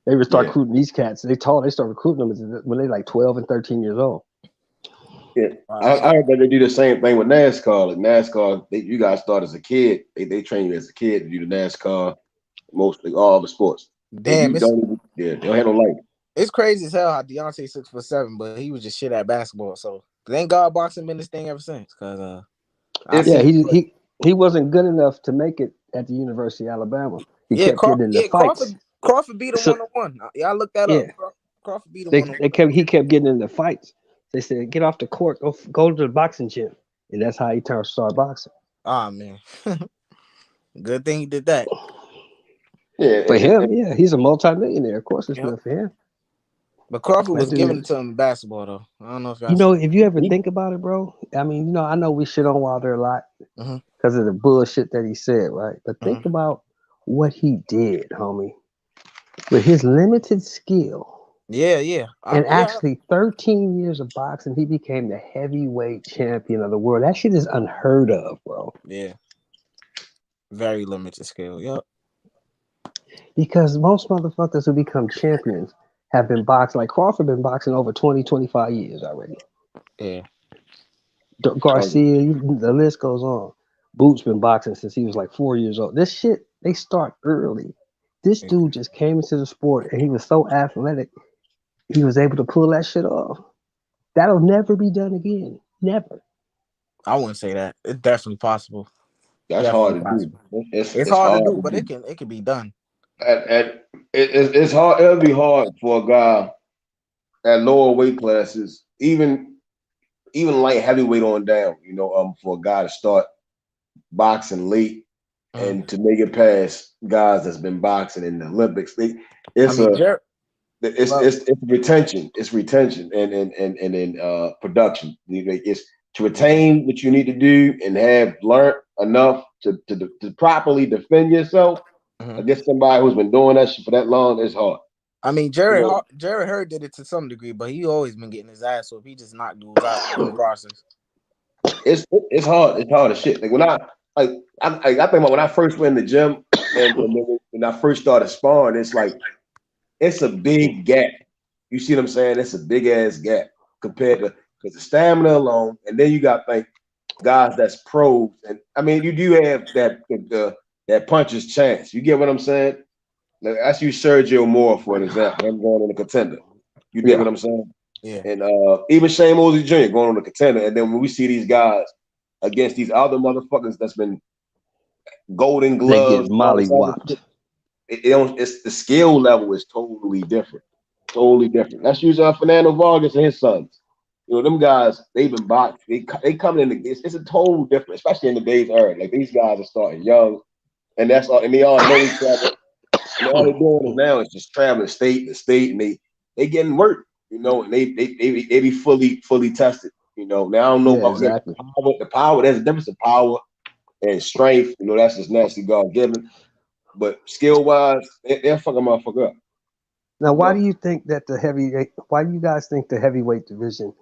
S16: They would start recruiting these cats. They start recruiting them when they're like 12 and 13 years old.
S3: Yeah, I heard that they do the same thing with NASCAR. Like NASCAR, you guys start as a kid. They train you as a kid to do the NASCAR, mostly all the sports.
S11: Damn,
S3: they don't have no life.
S11: It's crazy as hell how Deontay 6'7", but he was just shit at basketball. So thank God boxing been this thing ever since. Cause
S16: he wasn't good enough to make it at the University of Alabama. He kept getting in the fights.
S11: Crawford beat him 1-1. Y'all look that up. Crawford beat him 1-1.
S16: He kept getting in the fights. They said, get off the court, go to the boxing gym. And that's how he started boxing.
S11: Oh, man. Good thing he did that.
S16: Yeah, for him, yeah. He's a multimillionaire. Of course it's good for him.
S11: But Crawford was giving it to him in basketball, though. I don't know if
S16: y'all if you ever think about it, bro, I mean, I know we shit on Wilder a lot because of the bullshit that he said, right? But think about what he did, homie. With his limited skill.
S11: Yeah.
S16: And actually 13 years of boxing, he became the heavyweight champion of the world. That shit is unheard of, bro.
S11: Yeah. Very limited skill, yep.
S16: Because most motherfuckers who become champions have been boxing. Like Crawford been boxing over 20, 25 years already.
S11: Yeah.
S16: Garcia, the list goes on. Boots been boxing since he was like 4 years old. This shit, they start early. This dude just came into the sport and he was so athletic. He was able to pull that shit off. That'll never be done again. Never.
S11: I wouldn't say that. It's definitely possible.
S3: That's hard to do.
S11: It's hard to do, but it can be done.
S3: It's hard. It'll be hard for a guy at lower weight classes, even light heavyweight on down. For a guy to start boxing late and to make it past guys that's been boxing in the Olympics. It's retention. It's retention and then production. It's to retain what you need to do and have learned enough to properly defend yourself against somebody who's been doing that shit for that long. It's hard.
S11: I mean, Jared Hurd did it to some degree, but he always been getting his ass. So if he just knocked dudes out in the process,
S3: it's hard. It's hard as shit. Like when I think about when I first went in the gym and when I first started sparring, it's like it's a big gap. You see what I'm saying? It's a big ass gap compared to because the stamina alone, and then you got to think guys that's pros, and I mean you do have that puncher's chance. You get what I'm saying? Like, that's you Sergio Moore for an example. Him going on a contender. You get what I'm saying?
S11: Yeah.
S3: And even Shane Mosley Jr. going on a contender, and then when we see these guys against these other motherfuckers that's been golden gloves,
S16: they get mollywopped.
S3: It's the skill level is totally different. Totally different. Let's use Fernando Vargas and his sons. Them guys, they've been boxing. They coming in. It's a total different, especially in the days era. Like these guys are starting young. and that's all. And they all know each other. And all they're doing is now is just traveling state to state, and they getting work, you know, and they be fully tested, you know. Now I don't know
S16: Yeah,
S3: about
S16: exactly.
S3: the power. There's a difference in power and strength, you know. That's just naturally God given, but skill wise, they'll fuck a motherfucker up.
S16: Now, why do you think that why do you guys think the heavyweight division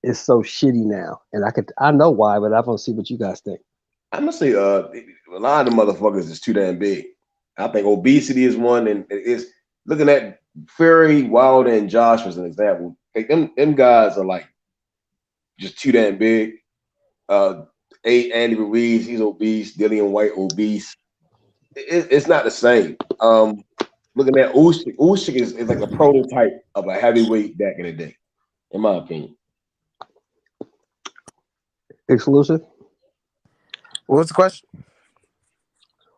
S16: is so shitty now? And I know why, but I want to see what you guys think.
S3: I'm gonna say a lot of the motherfuckers is too damn big. I think obesity is one, and it's looking at Fury, Wilder, and Josh as an example. Like them guys are like just too damn big. Andy Ruiz, he's obese. Dillian White, obese. It's not the same. Looking at Usyk is like a prototype of a heavyweight back in the day, in my opinion.
S16: Exclusive.
S11: What's the question?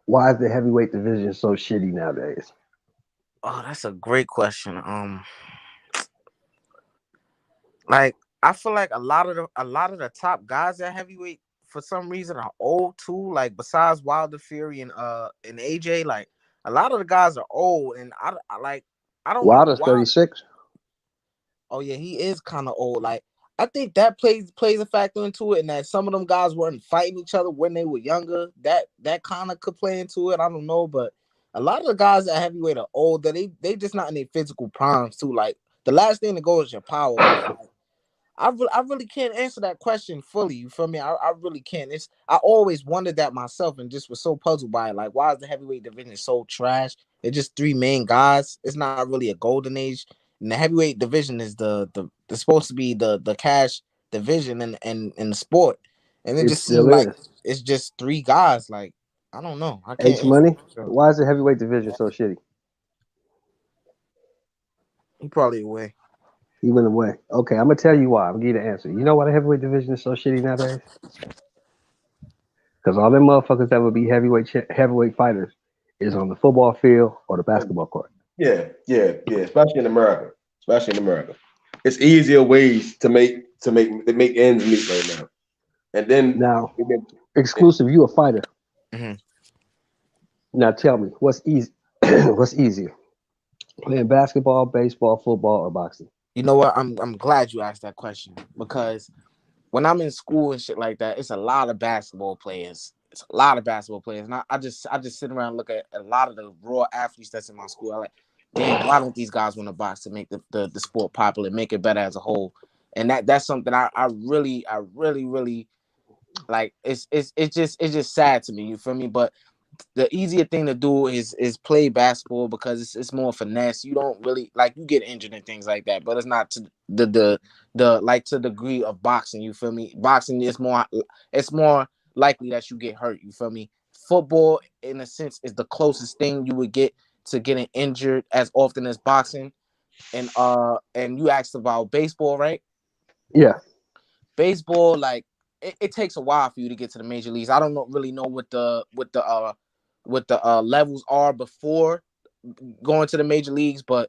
S16: Why is the heavyweight division so shitty nowadays?
S11: Oh, that's a great question. Like I feel like a lot of the top guys at heavyweight for some reason are old too. Like besides Wilder, Fury, and AJ, like a lot of the guys are old, and I don't
S16: Wilder's
S11: know why.
S16: 36.
S11: Oh yeah, he is kind of old. Like I think that plays a factor into it, and that some of them guys weren't fighting each other when they were younger. That kind of could play into it. I don't know, but a lot of the guys at heavyweight are old. That they just not in their physical primes too. Like the last thing to go is your power. But, like, I really can't answer that question fully. You feel me? I really can't. I always wondered that myself and just was so puzzled by it. Like, why is the heavyweight division so trash? It's just three main guys. It's not really a golden age. And the heavyweight division is the supposed to be the cash division in the sport. And it just seemed like it's just three guys. Like, I don't know. I can't.
S16: H Money. Why is the heavyweight division so shitty?
S11: He probably away.
S16: He went away. Okay, I'm gonna tell you why. I'm gonna give you the answer. You know why the heavyweight division is so shitty nowadays? Because all them motherfuckers that would be heavyweight fighters is on the football field or the basketball court.
S3: Yeah. Especially in America. It's easier ways to make ends meet right now. And then
S16: now, exclusive, you a fighter.
S11: Mm-hmm.
S16: Now tell me, what's easy? What's easier, playing basketball, baseball, football, or boxing?
S11: You know what? I'm glad you asked that question because when I'm in school and shit like that, it's a lot of basketball players. And I just sit around and look at a lot of the raw athletes that's in my school. I'm like, damn, why don't these guys want to box to make the sport popular, make it better as a whole? And that's something I really like. It's just sad to me. You feel me? But the easier thing to do is play basketball because it's more finesse. You don't really like you get injured and things like that, but it's not to the like to the degree of boxing. You feel me? Boxing is more likely that you get hurt. You feel me? Football, in a sense, is the closest thing you would get to getting injured as often as boxing. And you asked about baseball, right?
S16: Yeah.
S11: Baseball, like it takes a while for you to get to the major leagues. I don't really know what the levels are before going to the major leagues, but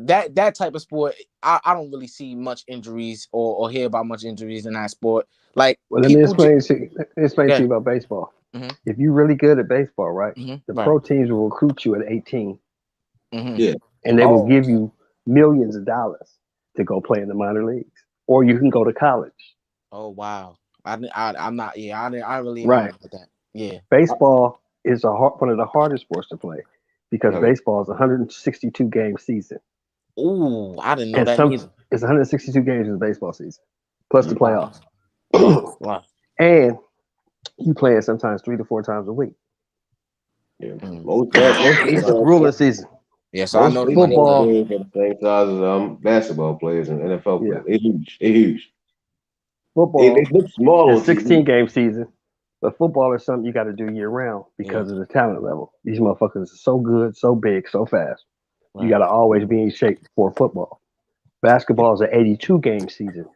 S11: that type of sport, I don't really see much injuries or hear about much injuries in that sport. Like,
S16: well, let me explain to you about baseball.
S11: Mm-hmm.
S16: If you're really good at baseball, right,
S11: mm-hmm.
S16: the pro teams will recruit you at 18.
S11: Mm-hmm.
S3: Yeah,
S16: and they will give you millions of dollars to go play in the minor leagues, or you can go to college.
S11: Oh wow. I'm not. Yeah, I really
S16: right.
S11: Know about that. Yeah,
S16: baseball is one of the hardest sports to play because baseball is a 162 game season.
S11: Ooh, I didn't know that either.
S16: It's 162 games in the baseball season, plus the playoffs.
S11: Wow.
S16: And you play it sometimes 3 to 4 times a week.
S3: Yeah,
S16: it's a ruling season.
S11: Yeah, so I know the
S3: football are the same size as basketball players and NFL players. They're huge. They're huge.
S16: Football,
S3: they look small.
S16: It's 16 game season, but football is something you got to do year round because of the talent level. These motherfuckers are so good, so big, so fast. Right. You got to always be in shape for football. Basketball is an 82 game season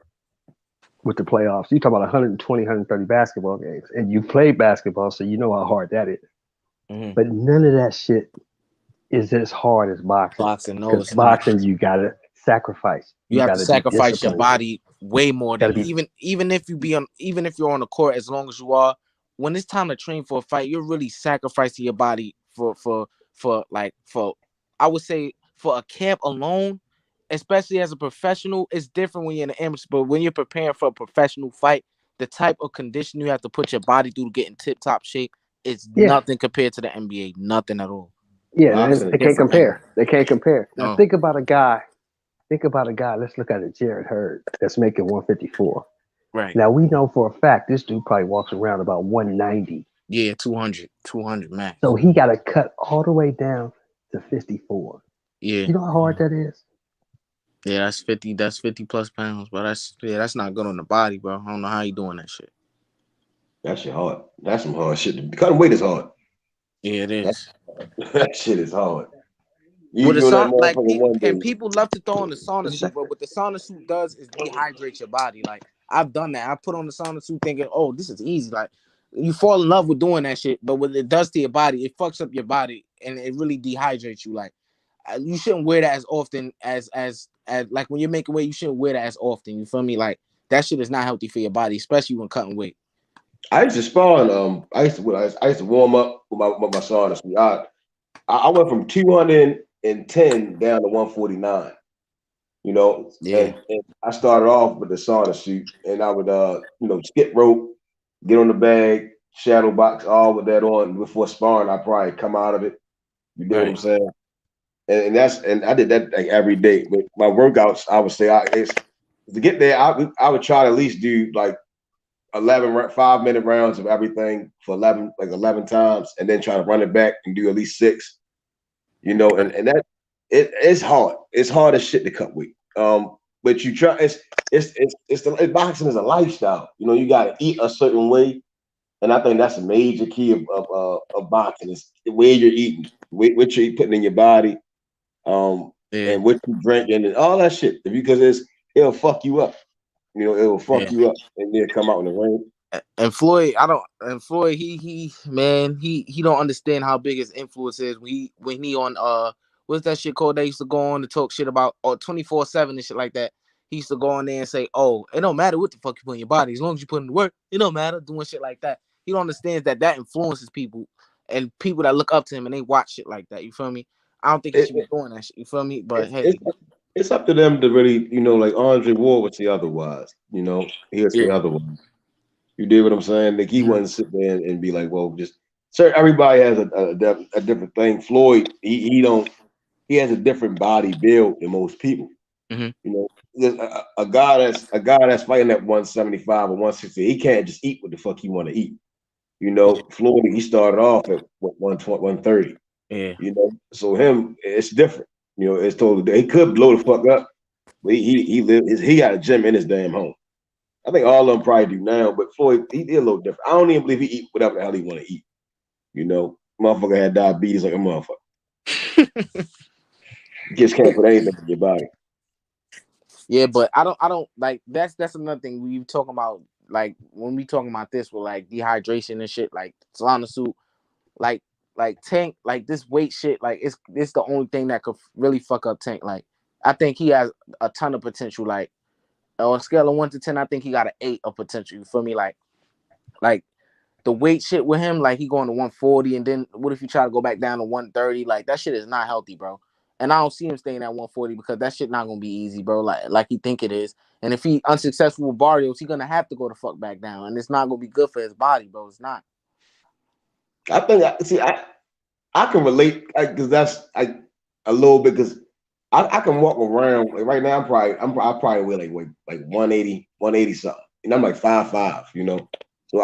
S16: with the playoffs. You talk about 120, 130 basketball games, and you play basketball, so you know how hard that is. Mm-hmm. But none of that shit is as hard as boxing. Because boxing, you got to sacrifice.
S11: You have to sacrifice your body way more than even if you're on the court, as long as you are when it's time to train for a fight, you're really sacrificing your body for I would say for a camp alone, especially as a professional. It's different when you're in the amateur, but when you're preparing for a professional fight, the type of condition you have to put your body through to get in tip top shape is nothing compared to the NBA. Nothing at all.
S10: Yeah, they can't compare. They can't compare. Now
S11: No.
S10: think about a guy. Let's look at it. Jared Hurd that's making 154.
S11: Right.
S10: Now we know for a fact this dude probably walks around about 190.
S11: Yeah, 200 max.
S10: So he got to cut all the way down to 54.
S11: Yeah.
S10: You know how hard that is?
S11: Yeah, that's 50. That's 50 plus pounds, but that's not good on the body, bro. I don't know how you doing that shit.
S15: That shit hard. That's some hard shit. Cutting weight is hard.
S11: Yeah, it is.
S15: That shit is hard.
S11: With the people love to throw on the sauna suit, but what the sauna suit does is dehydrate your body. Like I've done that. I put on the sauna suit thinking, oh, this is easy. Like you fall in love with doing that shit, but what it does to your body, it fucks up your body and it really dehydrates you. Like you shouldn't wear that as often as like when you're making weight, you shouldn't wear that as often. You feel me? Like that shit is not healthy for your body, especially when cutting weight.
S15: I used to spawn. I used to warm up with my sauna suit. I went from 210 down to 149. You know, and I started off with the sauna suit, and I would skip rope, get on the bag, shadow box, all with that on. Before sparring, I probably come out of it. You know what I'm saying? And I did that like every day. But my workouts, I would say, to get there, I would try to at least do like 5-minute rounds of everything for 11 times, and then try to run it back and do at least 6. You know, and that it's hard. It's hard as shit to cut weight. But you try. Boxing is a lifestyle. You know, you got to eat a certain way, and I think that's a major key of boxing is the way you're eating, what you're putting in your body, and what you drinking and all that shit. Because it'll fuck you up. You know, it'll fuck you up, and then come out in the ring.
S11: And Floyd, he don't understand how big his influence is when he on what's that shit called? They used to go on to talk shit about 24/7 and shit like that. He used to go on there and say, "Oh, it don't matter what the fuck you put in your body, as long as you put in the work, it don't matter." Doing shit like that, he don't understand that influences people and people that look up to him and they watch shit like that. You feel me? I don't think he should be doing that shit. You feel me? But
S15: it's up to them to really, like Andre Ward would say otherwise. You know, he'll say otherwise. You did what I'm saying? Like he wouldn't sit there and be like, "Well, just sir." Everybody has a different thing. Floyd, he has a different body build than most people.
S11: Mm-hmm.
S15: You know, a guy that's fighting at 175 or 160, he can't just eat what the fuck he want to eat. You know, Floyd, he started off at 120, 130.
S11: Yeah.
S15: You know, so him, it's different. You know, it's totally. He could blow the fuck up, but he got a gym in his damn home. I think all of them probably do now, but Floyd, he did a little different. I don't even believe he eat whatever the hell he want to eat. You know, motherfucker had diabetes like a motherfucker. You just can't put anything in your body.
S11: Yeah, but I don't like that's another thing we talking about. Like when we talking about this with like dehydration and shit, like sauna suit, like Tank, like this weight shit, like it's the only thing that could really fuck up Tank. Like I think he has a ton of potential. Like on a scale of 1 to 10, I think he got an 8 of potential. You feel me? Like the weight shit with him, like he going to 140, and then what if you try to go back down to 130? Like that shit is not healthy, bro. And I don't see him staying at 140 because that shit not gonna be easy, bro. Like he think it is. And if he unsuccessful with Barrios, he gonna have to go the fuck back down, and it's not gonna be good for his body, bro. It's not.
S15: I think I can relate because that's a little bit because I can walk around like right now. I probably weigh like 180 something, and I'm like 5'5", you know. So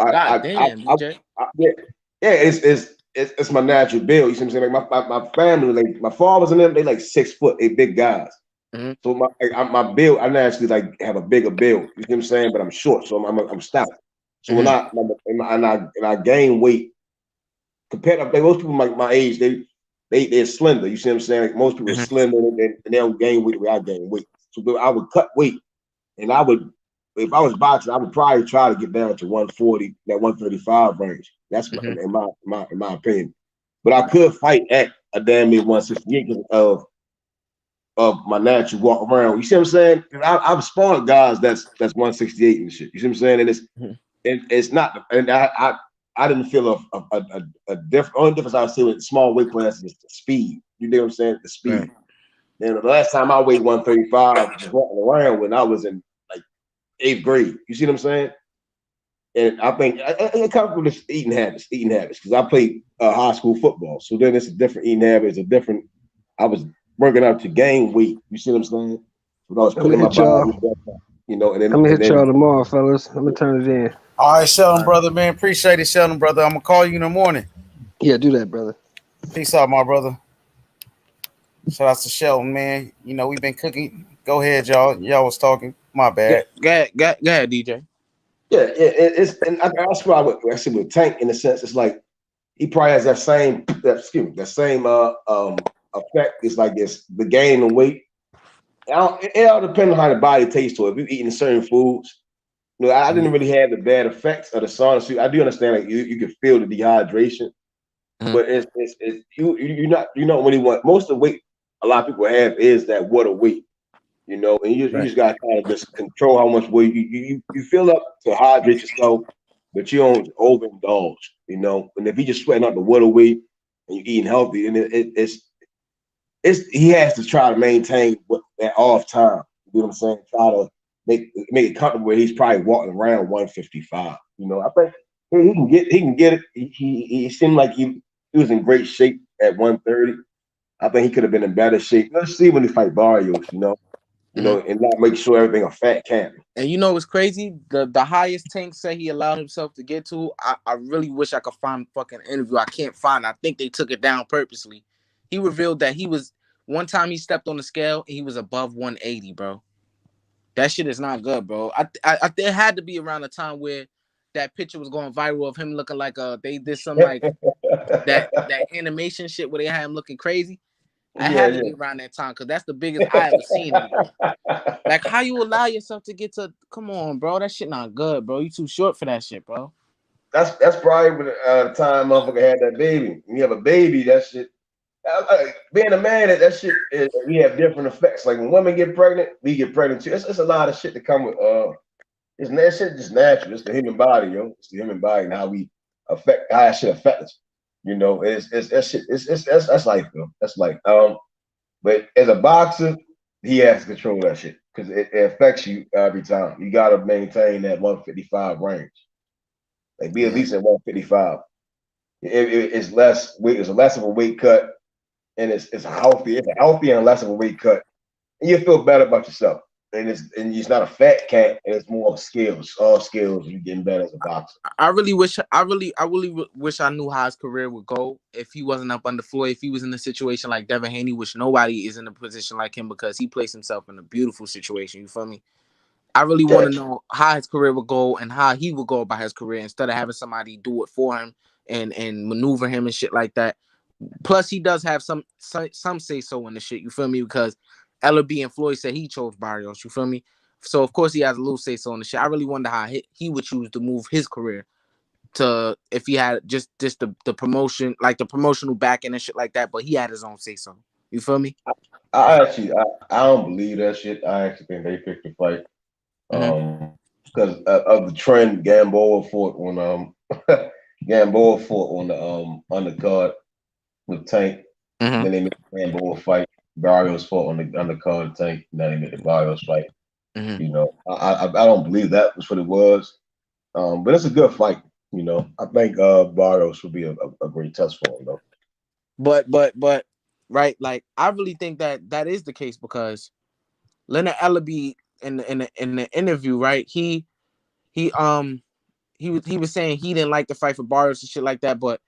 S15: it's my natural build. You see what I'm saying? Like my family, like my fathers and them, they like 6 foot, they big guys.
S11: Mm-hmm.
S15: So my build, I naturally like have a bigger build. You see what I'm saying? But I'm short, so I'm stout. So when I gain weight, compared to like most people my age, they're slender. You see what I'm saying? Like most people are slender and they don't gain weight the way I gain weight. So I would cut weight, and if I was boxing, I would probably try to get down to 140, that 135 range. That's in my opinion. But I could fight at a damn near 168 because of my natural walk around. You see what I'm saying? I've spawned guys that's 168 and shit. You see what I'm saying? And it's not. And I
S3: I didn't feel a different. Only difference I would see with small weight classes is the speed. You know what I'm saying? The speed. Right. And the last time I weighed 135, just walking around when I was in like 8th grade. You see what I'm saying? And I think it comes from this eating habits. Because I played high school football, so then it's a different eating habit. It's a different. I was working out to gain weight. You see what I'm saying? But I was putting my body, you know. And then
S16: I'm gonna hit y'all tomorrow, fellas. I'm gonna turn it in.
S8: All right, Sheldon, brother, man. Appreciate it, Sheldon, brother. I'm gonna call you in the morning.
S16: Yeah, do that, brother.
S8: Peace out, my brother. Shout out to Sheldon, man. You know, we've been cooking. Go ahead, y'all. Y'all was talking. My bad.
S11: Go ahead, DJ.
S3: Yeah, it's and that's why I see with Tank in a sense. It's like he probably has that same effect. It's like the gain of weight. It all depends on how the body tastes to it. If you're eating certain foods, you know, I didn't really have the bad effects of the sauna suit. I do understand like you can feel the dehydration, but it's you're not really want most of the weight a lot of people have is that water weight. You know, and you just got to kind of just control how much weight you fill up to hydrate yourself, but you don't overindulge. You know, and if you just sweating out the water weight and you're eating healthy, and it's he has to try to maintain that off time. You know what I'm saying? Try to make it comfortable where he's probably walking around 155. You know, I think he can get it. He seemed like he was in great shape at 130. I think he could have been in better shape. Let's see when he fight Barrios. You know, and not make sure everything a fat cat.
S11: And you know what's crazy? The highest Tank said he allowed himself to get to. I really wish I could find fucking interview. I can't find. I think they took it down purposely. He revealed that he was one time he stepped on the scale and he was above 180, bro. That shit is not good, bro. I there had to be around a time where that picture was going viral of him looking like they did some like that animation shit where they had him looking crazy. I had to be around that time because that's the biggest I ever seen him. Like, how you allow yourself to get to? Come on, bro. That shit not good, bro. You too short for that shit, bro.
S3: That's probably when the time motherfucker had that baby. When you have a baby, that shit. Being a man, that shit we have different effects. Like when women get pregnant, we get pregnant too. It's a lot of shit to come with. That shit just natural. It's the human body, yo. It's the human body and how that shit affects us. You know, it's that shit. That's life, though. That's life. But as a boxer, he has to control that shit because it affects you every time. You gotta maintain that 155 range. Like be at least at 155. It's less weight. It's a less of a weight cut, and it's healthy. It's a healthy and less of a weight cut, and you feel better about yourself. And it's not a fat cat, and it's more of skills. All skills. You getting better as a boxer.
S11: I really wish I knew how his career would go if he wasn't up under Floyd. If he was in a situation like Devin Haney, which nobody is in a position like him because he placed himself in a beautiful situation. You feel me? I really want to know how his career would go and how he would go about his career instead of having somebody do it for him and maneuver him and shit like that. Plus, he does have some say so in the shit. You feel me? Because LB and Floyd said he chose Barrios. You feel me? So of course he has a little say so in the shit. I really wonder how he would choose to move his career to if he had just the promotion, like the promotional backing and shit like that. But he had his own say so. You feel me?
S3: I don't believe that shit. I actually think they picked the fight. Because of the trend Gamboa fought on the undercard with Tank. Then they made the Gamboa fight. Barrios fought on the undercard of Tank. And then they made the Barrios fight. You know, I don't believe that was what it was. But it's a good fight. You know, I think Barrios would be a great test for him though.
S11: But right, like I really think that is the case because Leonard Ellaby in the interview, right? He was saying he didn't like the fight for Barrios and shit like that, but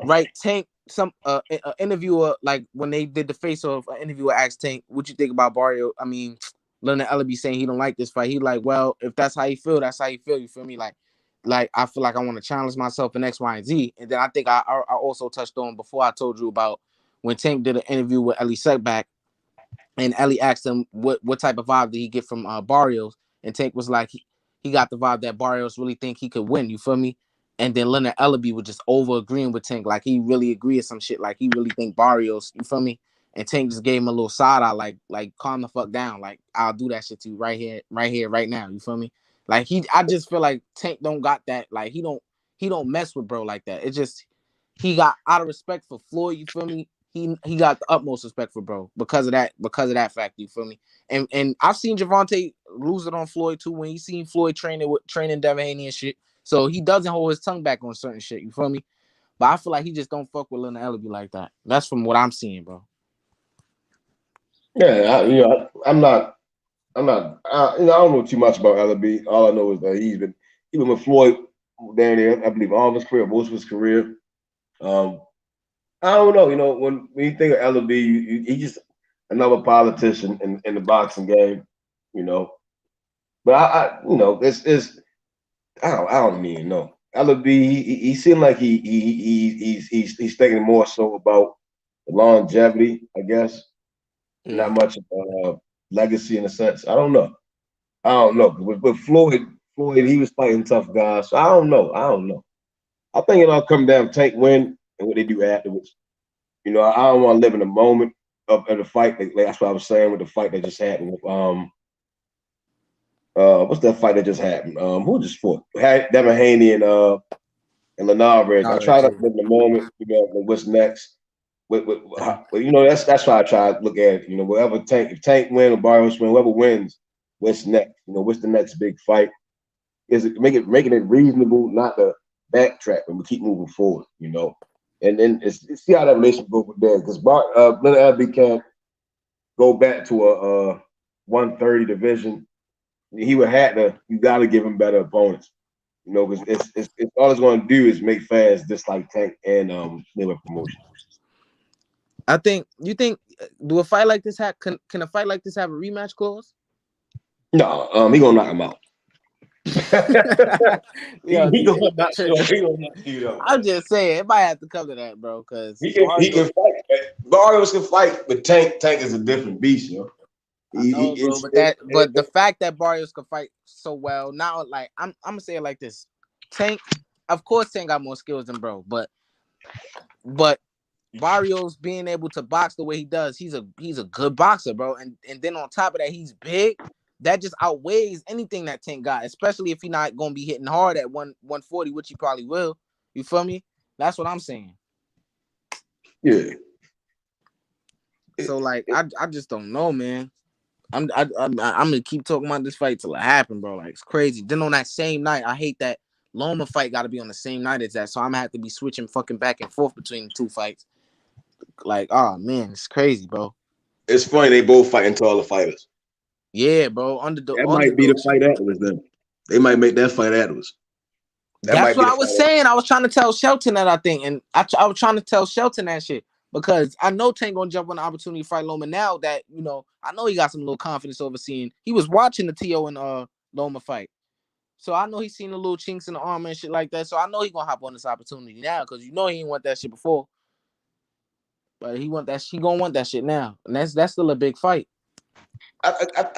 S11: right, Tank, some interviewer, like when they did the face-off, an interviewer asked Tank, what you think about Barrios? I mean, Leonard Ellaby saying he don't like this fight. He like, well, if that's how you feel, that's how you feel. You feel me? Like I feel like I want to challenge myself in X, Y, and Z. And then I think I also touched on before I told you about when Tank did an interview with Ellie Setback, and Ellie asked him what type of vibe did he get from Barrios, and Tank was like he got the vibe that Barrios really think he could win. You feel me? And then Leonard Ellaby was just over agreeing with Tank, like he really agreed with some shit, like he really think Barrios. You feel me? And Tank just gave him a little side eye, like calm the fuck down, like I'll do that shit to you right here, right now. You feel me? Like I just feel like Tank don't got that. Like he he don't mess with bro like that. It's just he got out of respect for Floyd. You feel me? He got the utmost respect for bro because of that fact. You feel me? And I've seen Gervonta lose it on Floyd too when he seen Floyd training Devin Haney and shit. So he doesn't hold his tongue back on certain shit. You feel me? But I feel like he just don't fuck with Lil Ellaby like that. That's from what I'm seeing, bro.
S3: Yeah, I'm not. I don't know too much about Ellaby. All I know is that he's been with Floyd down there. I believe all of his career, most of his career. I don't know. When you think of Ellaby, he's just another politician in the boxing game. But it's I don't even know. Ellaby, he seemed like he's thinking more so about the longevity, I guess, not much legacy in a sense. I don't know. With Floyd, he was fighting tough guys. So I don't know. I think it all come down to Tank win and what they do afterwards. I don't want to live in the moment of the fight. Like that's what I was saying with the fight that just happened with what's that fight that just happened? Who just fought? Devin Haney and Linares. I try to live in the moment. What's next? That's why I try to look at it. Whatever if Tank win or Barrios win, whoever wins, what's next? What's the next big fight? Is it making it reasonable not to backtrack and we keep moving forward? And then see how that relationship goes with there because Leonard Ellaby can't go back to a 130 division. He would have to. You got to give him better opponents. Because it's all it's going to do is make fans dislike Tank and Mayweather promotion.
S11: You think do a fight like this can a fight like this have a rematch clause?
S3: No, he gonna knock him out. He gonna knock you out.
S11: I'm just saying it might have to come to that, bro. Because
S3: he can fight. Barrios can fight, but Tank is a different beast,
S11: But the fact that Barrios can fight so well, now like I'm gonna say it like this: Tank, of course, Tank got more skills than bro, but Barrios being able to box the way he does, he's a good boxer, bro. And then on top of that, he's big. That just outweighs anything that Tank got, especially if he's not gonna be hitting hard at 140, which he probably will. You feel me? That's what I'm saying.
S3: Yeah.
S11: So like, I just don't know, man. I'm gonna keep talking about this fight till it happen, bro. Like it's crazy. Then on that same night, I hate that Loma fight got to be on the same night as that, so I'm gonna have to be switching fucking back and forth between the two fights. Like, oh man, it's crazy, bro.
S3: It's funny they both fighting taller fighters.
S11: Yeah, bro. That
S3: might be the fight afterwards. Then they might make that fight afterwards.
S11: That's what I was saying. I was trying to tell Shelton that I think, and I was trying to tell Shelton that shit because I know Tank gonna jump on the opportunity to fight Loma now that I know he got some little confidence overseeing. He was watching the Tio and Loma fight, so I know he's seen the little chinks in the armor and shit like that. So I know he gonna hop on this opportunity now because he didn't want that shit before, but he gonna want that shit now, and that's still a big fight.
S3: I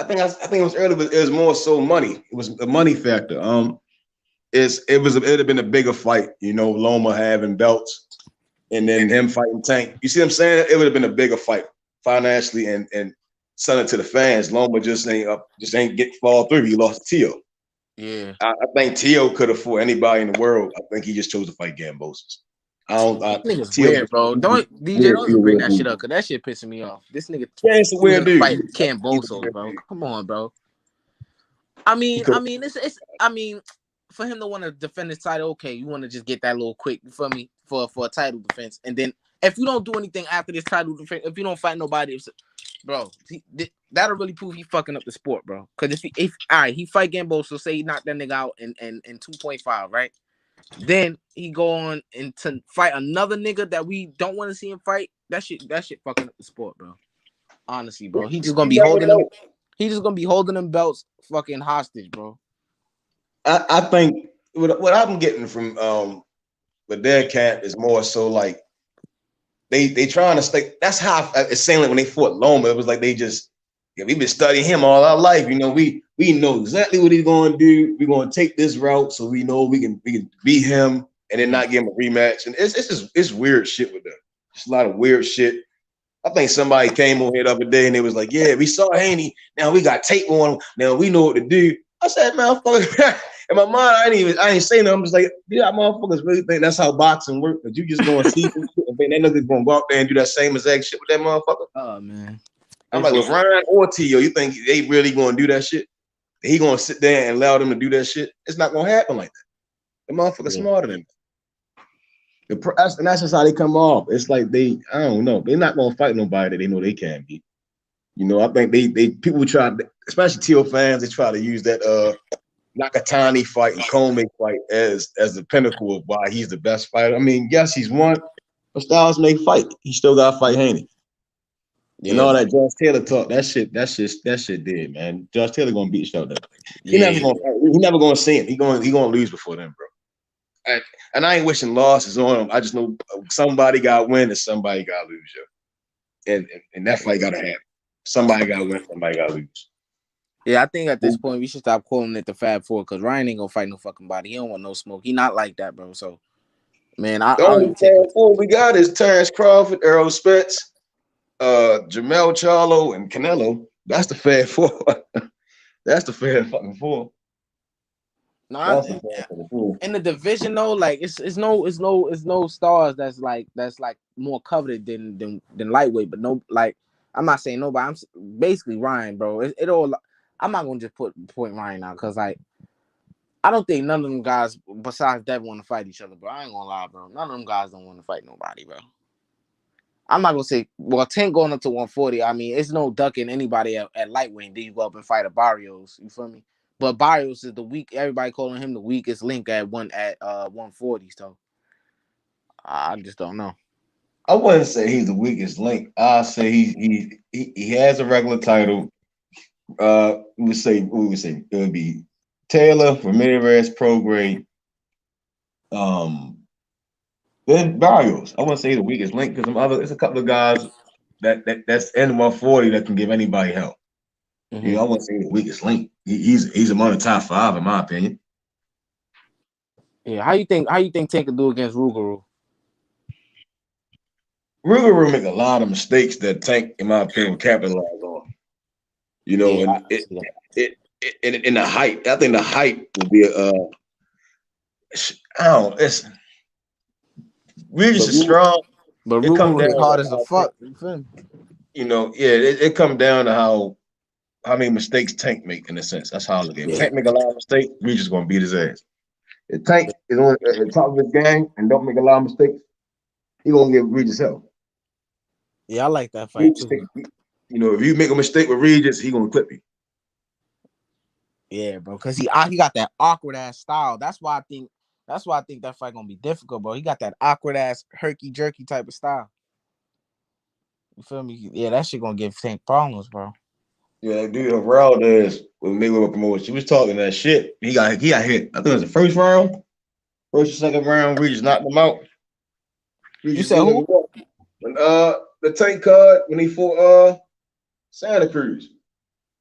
S3: think it was early, but it was more so money. It was the money factor. It'd have been a bigger fight, Loma having belts and then him fighting Tank. You see what I'm saying? It would have been a bigger fight financially and selling to the fans. Loma just ain't get fall through. He lost to Tio.
S11: Yeah.
S3: I think Tio could have fought anybody in the world. I think he just chose to fight Gambosis.
S11: Nigga's weird, bro. Don't even bring that shit up, cause that shit pissing me off. This nigga
S3: it's a weird dude.
S11: Fight Cambosos, bro. Come on, bro. I mean, for him to want to defend his title, okay, you want to just get that little quick, you feel me, for a title defense, and then if you don't do anything after this title defense, if you don't fight nobody, bro, that'll really prove he fucking up the sport, bro. Cause if all right, he fight Gambosos, say he knocked that nigga out in 2.5, right? Then he go on and to fight another nigga that we don't want to see him fight. That shit fucking up the sport, bro. Honestly, bro. He just gonna be holding them. He just gonna be holding them belts fucking hostage, bro.
S3: I think what I'm getting from with their camp is more so like they trying to stay. That's how it's saying like when they fought Loma, it was like we've been studying him all our life. We know exactly what he's going to do. We're going to take this route so we know we can beat him and then not give him a rematch. And it's weird shit with them. It's a lot of weird shit. I think somebody came on here the other day and they was like, yeah, we saw Haney. Now we got tape on him. Now we know what to do. I said, man, fuck.
S15: in my mind, I ain't saying nothing. I'm just like, yeah, motherfuckers really think that's how boxing works. That you just gonna see some shit and think that nigga's gonna go out there and do that same exact shit with that motherfucker.
S7: Oh man.
S15: I'm like, with Ryan or Tio, you think they really gonna do that shit? He gonna sit there and allow them to do that shit? It's not gonna happen like that. The motherfucker's smarter than that. And that's just how they come off. It's like I don't know. They're not gonna fight nobody that they know they can't beat. You know, I think people try, especially Tio fans, they try to use that Nakatani fight and Coleman fight as the pinnacle of why he's the best fighter. I mean, yes, he's won, but Styles may fight. He still got to fight Haney. Yeah. And all that Josh Taylor talk, that shit did, man. Josh Taylor gonna beat the shit out of that. He never gonna see him. He gonna lose before then, bro. And I ain't wishing losses on him. I just know somebody got to win and somebody got to lose, yo. And that fight got to happen. Somebody got to win, somebody got to lose.
S7: Yeah, I think at this point we should stop calling it the Fab Four because Ryan ain't gonna fight no fucking body. He don't want no smoke. He not like that, bro. So, man,
S15: the only Fab Four we got is Terrence Crawford, Errol Spence, Jamel Charlo, and Canelo. That's the Fab Four. That's the Fab fucking Four.
S7: No, in the division though, like it's no stars that's like more coveted than lightweight, but no, like I'm not saying nobody. I'm basically Ryan, bro. It all. I'm not gonna just point Ryan out because like I don't think none of them guys besides Devin want to fight each other, bro. I ain't gonna lie, bro. None of them guys don't want to fight nobody, bro. I'm not gonna say Tank going up to 140. I mean, it's no ducking anybody at lightweight. Then you go up and fight a Barrios. You feel me? But Barrios is the weak. Everybody calling him the weakest link at 140. So I just don't know.
S15: I wouldn't say he's the weakest link. I say he has a regular title. We would say it would be Taylor, Ramirez, Prograde, then Barrios. I wouldn't say the weakest link because there's a couple of guys that's in 140 that can give anybody help. Mm-hmm. You know, I wouldn't say the weakest link. He's among the top 5 in my opinion.
S7: Yeah, how you think Tank can do against Rougarou?
S15: Rougarou make a lot of mistakes that Tank, in my opinion, will capitalize on. You know, yeah, and in the height, I think the height will be it's Regis is strong,
S7: but Rougarou is hard as a fuck.
S15: You know, yeah, it comes down to how many mistakes Tank make in a sense. That's how I look at it. Tank make a lot of mistakes, Regis gonna beat his ass. If Tank is on the top of his game and don't make a lot of mistakes, he gonna give Regis help.
S7: Yeah, I like that fight too.
S15: You know, if you make a mistake with Regis, he gonna clip you.
S7: Yeah, bro, because he got that awkward ass style. That's why I think that fight gonna be difficult, bro. He got that awkward ass herky jerky type of style. You feel me? Yeah, that shit gonna give Tank problems, bro.
S15: Yeah, dude, Heraldez with Mayweather promotion. She was talking that shit. He got hit. I think it was the first round, first or second round. Regis knocked him out.
S7: You said who?
S15: When the Tank card when he fought Santa Cruz.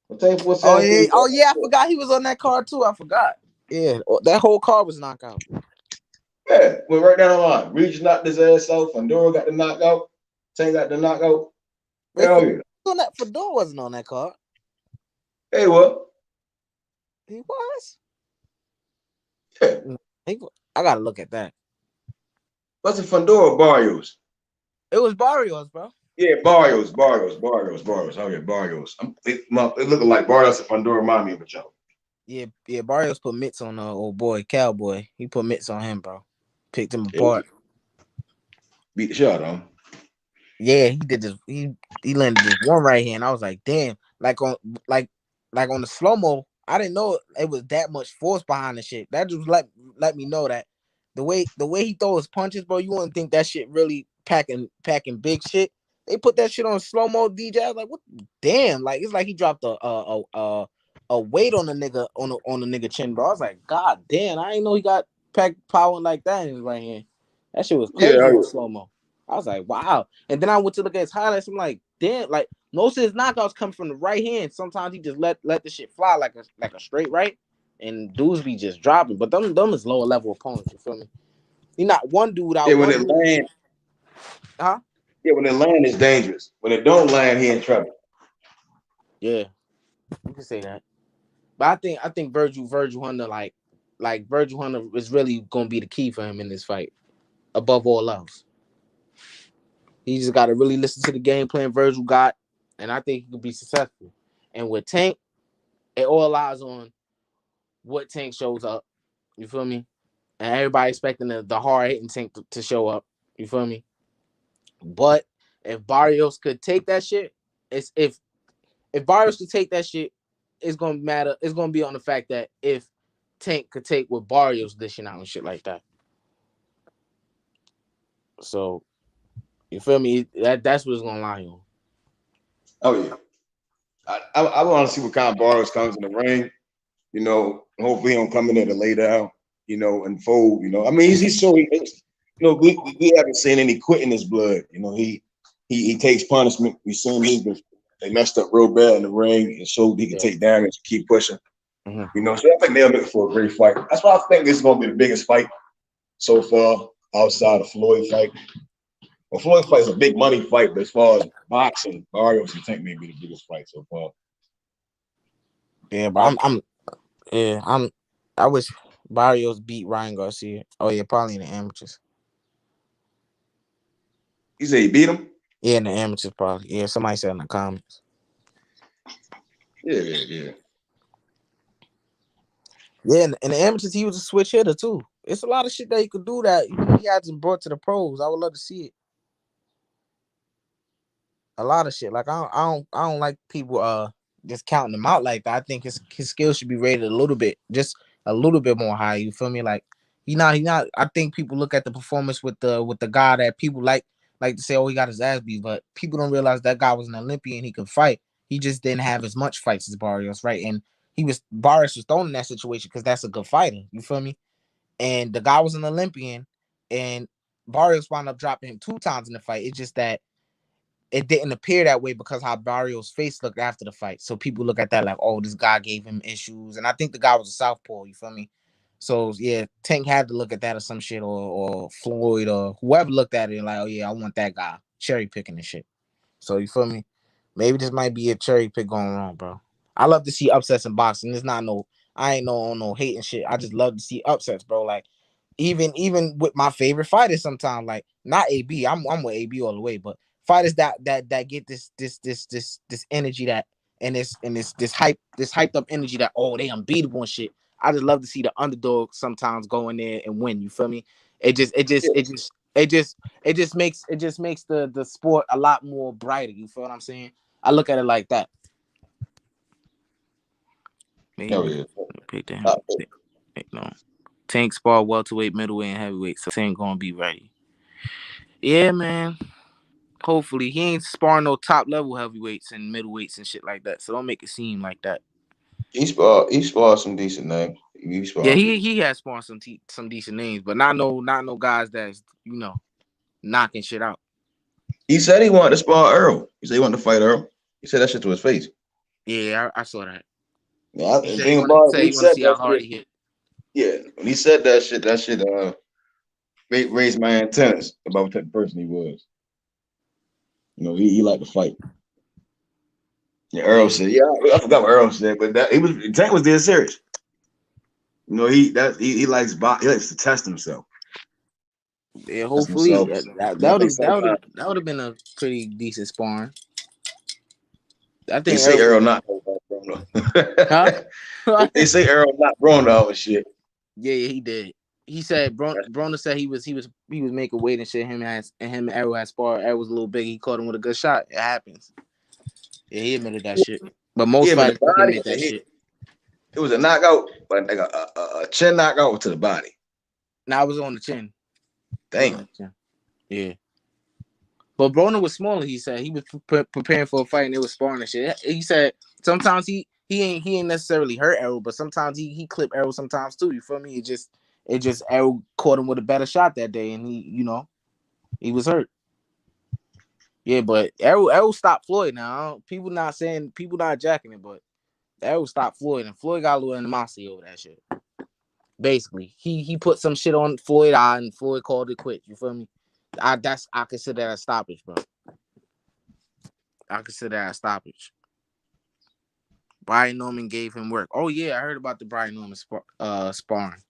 S7: Oh yeah, I forgot he was on that card too. I forgot. Yeah, that whole card was knockout.
S15: Yeah, went right down the line. Regis knocked his ass out. Fandora got the knockout. Tank got the knockout. Hell yeah.
S7: Fedor wasn't on that card.
S15: Hey, what?
S7: He was.
S15: Yeah.
S7: I gotta look at that.
S15: Was it Fandora or Barrios?
S7: It was Barrios, bro.
S15: Yeah, Barrios. Oh yeah, Barrios. It looked like Barrios and Fandora remind me of each other.
S7: Yeah, Barrios put mitts on old boy, Cowboy. He put mitts on him, bro. Picked him apart.
S15: Beat the shot on him.
S7: Yeah, he did this. He landed this one right hand. I was like, damn. Like on the slow-mo, I didn't know it was that much force behind the shit. That just let me know that the way he throws punches, bro, you wouldn't think that shit really packing big shit. They put that shit on slow-mo, DJ. I was like, what? Damn, like it's like he dropped a weight on the nigga on the nigga chin, bro. I was like, God damn, I didn't know he got packed power like that in his right hand. That shit was crazy on slow-mo. I was like, wow. And then I went to look at his highlights. I'm like, damn, like most of his knockouts come from the right hand. Sometimes he just let the shit fly like a straight right, and dudes be just dropping. But them is lower level opponents. You feel me? He not one dude out.
S15: Yeah, when it land,
S7: huh?
S15: Yeah, when it land, it's dangerous. When it don't land, he in trouble.
S7: Yeah, you can say that. But I think Virgil Hunter like
S11: like Virgil Hunter is really gonna be the key for him in this fight, above all else. He just got to really listen to the game plan Virgil got, and I think he could be successful. And with Tank, it all lies on what Tank shows up. You feel me? And everybody expecting the hard hitting Tank to show up. You feel me? But if Barrios could take that shit, it's if Barrios could take that shit, it's gonna matter. It's gonna be on the fact that if Tank could take what Barrios dishing out and shit like that. So you feel me? That's what it's gonna lie on.
S15: Oh yeah. I want to see what kind of Barrios comes in the ring. You know, hopefully he don't come in there to lay down, you know, and fold. You know, I mean, he's so you know, we haven't seen any quit in his blood. You know, he takes punishment. We've seen they messed up real bad in the ring and showed he can take damage and keep pushing.
S11: Mm-hmm.
S15: You know, so I think they'll make for a great fight. That's why I think this is gonna be the biggest fight so far outside of Floyd fight. Well, Floyd fight is a big money fight, but as far as boxing, Barrios and Tank may be the biggest fight so far.
S11: Yeah, but I wish Barrios beat Ryan Garcia. Oh yeah, probably in the amateurs.
S15: You say he beat him?
S11: Yeah, in the amateurs probably. Yeah, somebody said in the comments.
S15: Yeah.
S11: Yeah, in the amateurs he was a switch hitter too. It's a lot of shit that he could do that he hasn't brought to the pros. I would love to see it. A lot of shit. Like I don't like people just counting him out like that. I think his skills should be rated a little bit, just a little bit more high. You feel me? Like he not. I think people look at the performance with the guy that people like to say, oh, he got his ass beat, but people don't realize that guy was an Olympian. He could fight. He just didn't have as much fights as Barrios, right? And Barrios was thrown in that situation because that's a good fighter. You feel me? And the guy was an Olympian, and Barrios wound up dropping him 2 times in the fight. It's just that it didn't appear that way because how Barrios' face looked after the fight. So people look at that like, oh, this guy gave him issues. And I think the guy was a southpaw, you feel me? So, yeah, Tank had to look at that or some shit, or Floyd or whoever looked at it and like, oh, yeah, I want that guy. Cherry picking and shit. So, you feel me? Maybe this might be a cherry pick going wrong, bro. I love to see upsets in boxing. I ain't no hate and shit. I just love to see upsets, bro. Like, even with my favorite fighters sometimes, like, not AB. I'm with AB all the way, but fighters that get this energy this hyped up energy that, oh, they unbeatable and shit. I just love to see the underdog sometimes go in there and win. You feel me? It just makes the sport a lot more brighter. You feel what I'm saying? I look at it like that. Maybe pick that. No. Tank spar welterweight, middleweight, and heavyweight. So Tank gonna be ready. Yeah, man. Hopefully he ain't sparring no top level heavyweights and middleweights and shit like that. So don't make it seem like that.
S15: He sparred some decent names.
S11: Yeah, he has sparred some decent names, but not no guys that's knocking shit out.
S15: He said he wanted to spar Earl. He said he wanted to fight Earl. He said that shit to his face.
S11: Yeah, I saw that.
S15: Yeah,
S11: he said he wanted to see how hard he hit.
S15: Yeah, when he said that shit raised my antennas about what type of person he was. You know, he liked to fight. Yeah, Earl said, I forgot what Earl said, but Tank was dead serious. You know, he likes to test himself.
S11: Yeah, hopefully that would have been a pretty decent sparring. I think
S15: they say Earl not huh? They say Earl not grown all and shit.
S11: Yeah, he did. He said Broner said he was making weight and shit. Him and Errol had sparred. Errol was a little big. He caught him with a good shot. It happens. Yeah, he admitted that shit. But most fighters can admit that shit.
S15: It was a knockout, but like a chin knockout to the body.
S11: Now it was on the chin.
S15: Damn.
S11: Yeah. But Broner was smaller. He said he was preparing for a fight and they was sparring and shit. He said sometimes he ain't necessarily hurt Errol, but sometimes he clipped Errol sometimes too. You feel me? It just Errol caught him with a better shot that day, and he was hurt. Yeah, but Errol stopped Floyd now. People not jacking it, but Errol stopped Floyd, and Floyd got a little animosity over that shit. Basically, he put some shit on Floyd eye, and Floyd called it quits. You feel me? I consider that a stoppage, bro. I consider that a stoppage. Brian Norman gave him work. Oh yeah, I heard about the Brian Norman sparring.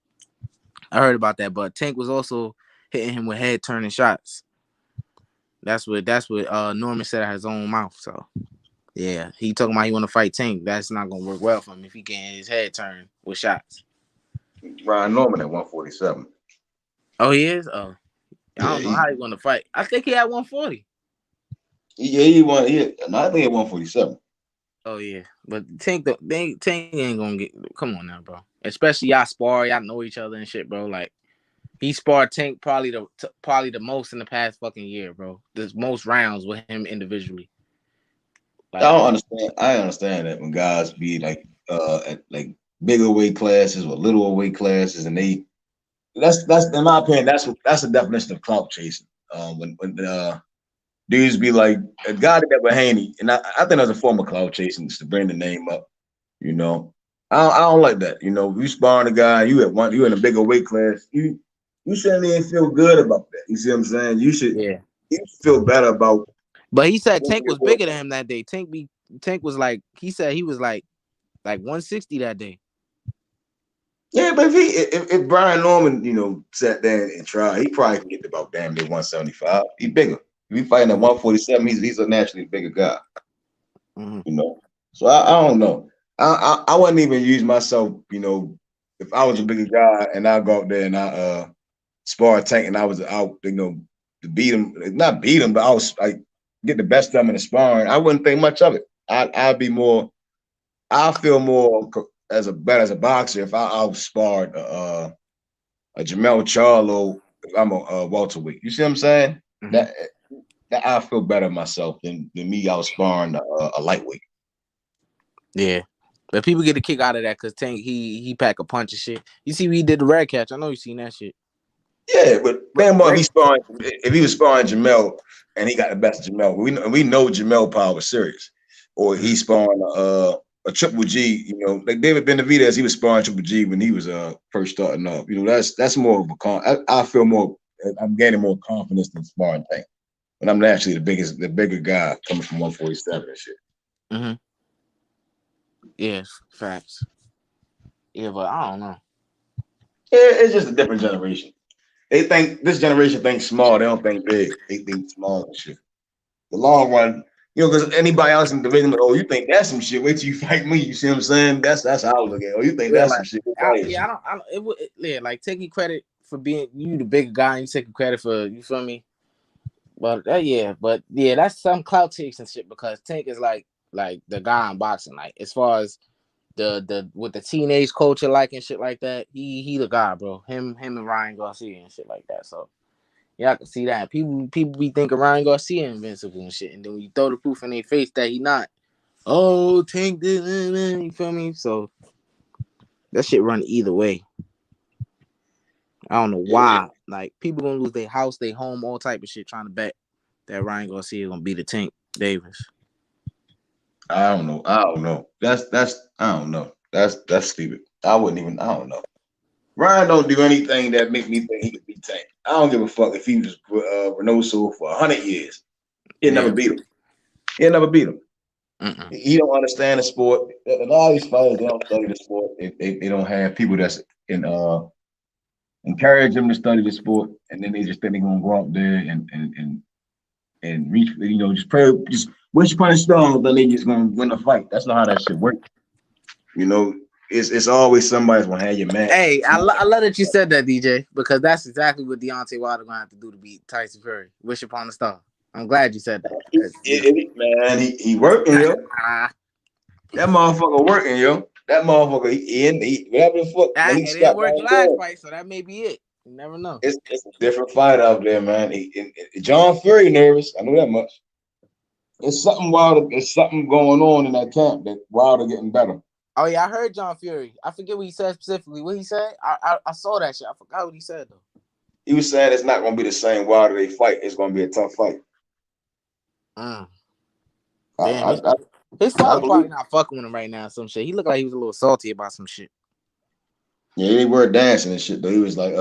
S11: I heard about that, but Tank was also hitting him with head turning shots. That's what Norman said out of his own mouth. So yeah, he talking about he want to fight Tank. That's not gonna work well for him if he getting his head turned with shots.
S6: Ryan Norman at 147.
S11: Oh, he is. Oh, I don't know
S6: Yeah,
S11: how he want to fight. I think he had 140.
S6: he won. No, I think at 147.
S11: Oh yeah, but Tank ain't gonna get. Come on now, bro. Especially y'all spar, y'all know each other and shit, bro. Like he sparred Tank probably the most in the past fucking year, bro. There's most rounds with him individually. Like,
S6: I don't understand. I understand that when guys be like at like bigger weight classes or little weight classes, and that's in my opinion that's the definition of clout chasing. When dudes be like a guy that with Haney, and I think that's a form of clout chasing just to bring the name up. You know, I don't like that. You know, if you sparring a guy, you in a bigger weight class, you shouldn't even feel good about that. You see what I'm saying? You should feel better about.
S11: But he said Tank was bigger than him that day. Tank was like, he said he was like 160 that day.
S6: Yeah, but if Brian Norman, you know, sat there and tried, he probably could get about damn near 175. He's bigger. If he fighting at 147, he's a naturally bigger guy.
S11: Mm-hmm.
S6: You know, so I don't know. I wouldn't even use myself. You know, if I was a bigger guy and I go out there and I spar Tank and I was out, you know, to beat him, not beat him, but I was like get the best of him in the sparring. I wouldn't think much of it. I feel more as a boxer if I outsparred a Jamel Charlo if I'm a welterweight. You see what I'm saying? Mm-hmm. That I feel better myself than me outsparring a lightweight.
S11: Yeah, but people get a kick out of that because Tank he pack a punch and shit. You see, we did the red catch. I know you seen that shit.
S6: Yeah, but man, if he was sparring Jamel and he got the best of Jamel, we know Jamel power was serious, or he sparring a Triple G, you know, like David Benavidez, he was sparring Triple G when he was first starting up. You know, that's more of a I feel more. I'm gaining more confidence than sparring Tank, and I'm naturally the bigger guy coming from 147 and shit.
S11: Mm-hmm. Yes, facts. Yeah, but I don't know.
S6: Yeah, it's just a different generation. They think this generation thinks small. They don't think big. They think small and shit. The long run. You know, because anybody else in the division, oh, you think that's some shit? Wait till you fight me. You see what I'm saying? That's how I look at it. Oh, you think that's some shit?
S11: Like taking credit for being you the bigger guy, and you taking credit for, you feel me? But that's some clout chasing shit because Tank is like the guy in boxing. Like as far as the with the teenage culture like and shit like that, he the guy, bro. Him and Ryan Garcia and shit like that. So yeah, I can see that. People be thinking Ryan Garcia invincible and shit, and then when you throw the proof in their face that he not, oh, Tank did, you feel me? So that shit run either way. I don't know why. Like people gonna lose their house, their home, all type of shit trying to bet that Ryan Garcia gonna beat the Tank Davis.
S6: I don't know. That's I don't know. That's stupid. I don't know. Ryan don't do anything that make me think he could beat Tank. I don't give a fuck if he was Reynoso for 100 years. He'll never beat him.
S11: Mm-mm.
S6: He don't understand the sport. A lot of these fighters, they don't study the sport. They don't have people that's encourage them to study the sport, and then they just think they're gonna go out there and reach, you know, just wish upon a star, then they just gonna win the fight. That's not how that shit works. You know, it's always somebody's gonna have your man.
S11: Hey, I love that you said that, DJ, because that's exactly what Deontay Wilder gonna have to do to beat Tyson Fury. Wish upon a star. I'm glad you said that.
S6: Man, he working, yo. That motherfucker working, yo. That motherfucker, he whatever the fuck.
S11: It didn't work last fight, so that may be it. You never know.
S6: It's a different fight out there, man. John Fury nervous. I know that much. It's something Wilder. There's something going on in that camp that Wilder getting better.
S11: Oh yeah, I heard John Fury. I forget what he said specifically. What he said? I saw that shit. I forgot what he said though.
S6: He was saying it's not gonna be the same Wilder they fight. It's gonna be a tough fight.
S11: Damn, his father probably not fucking with him right now. Some shit. He looked like he was a little salty about some shit.
S6: Yeah, they were dancing and shit though. He was like,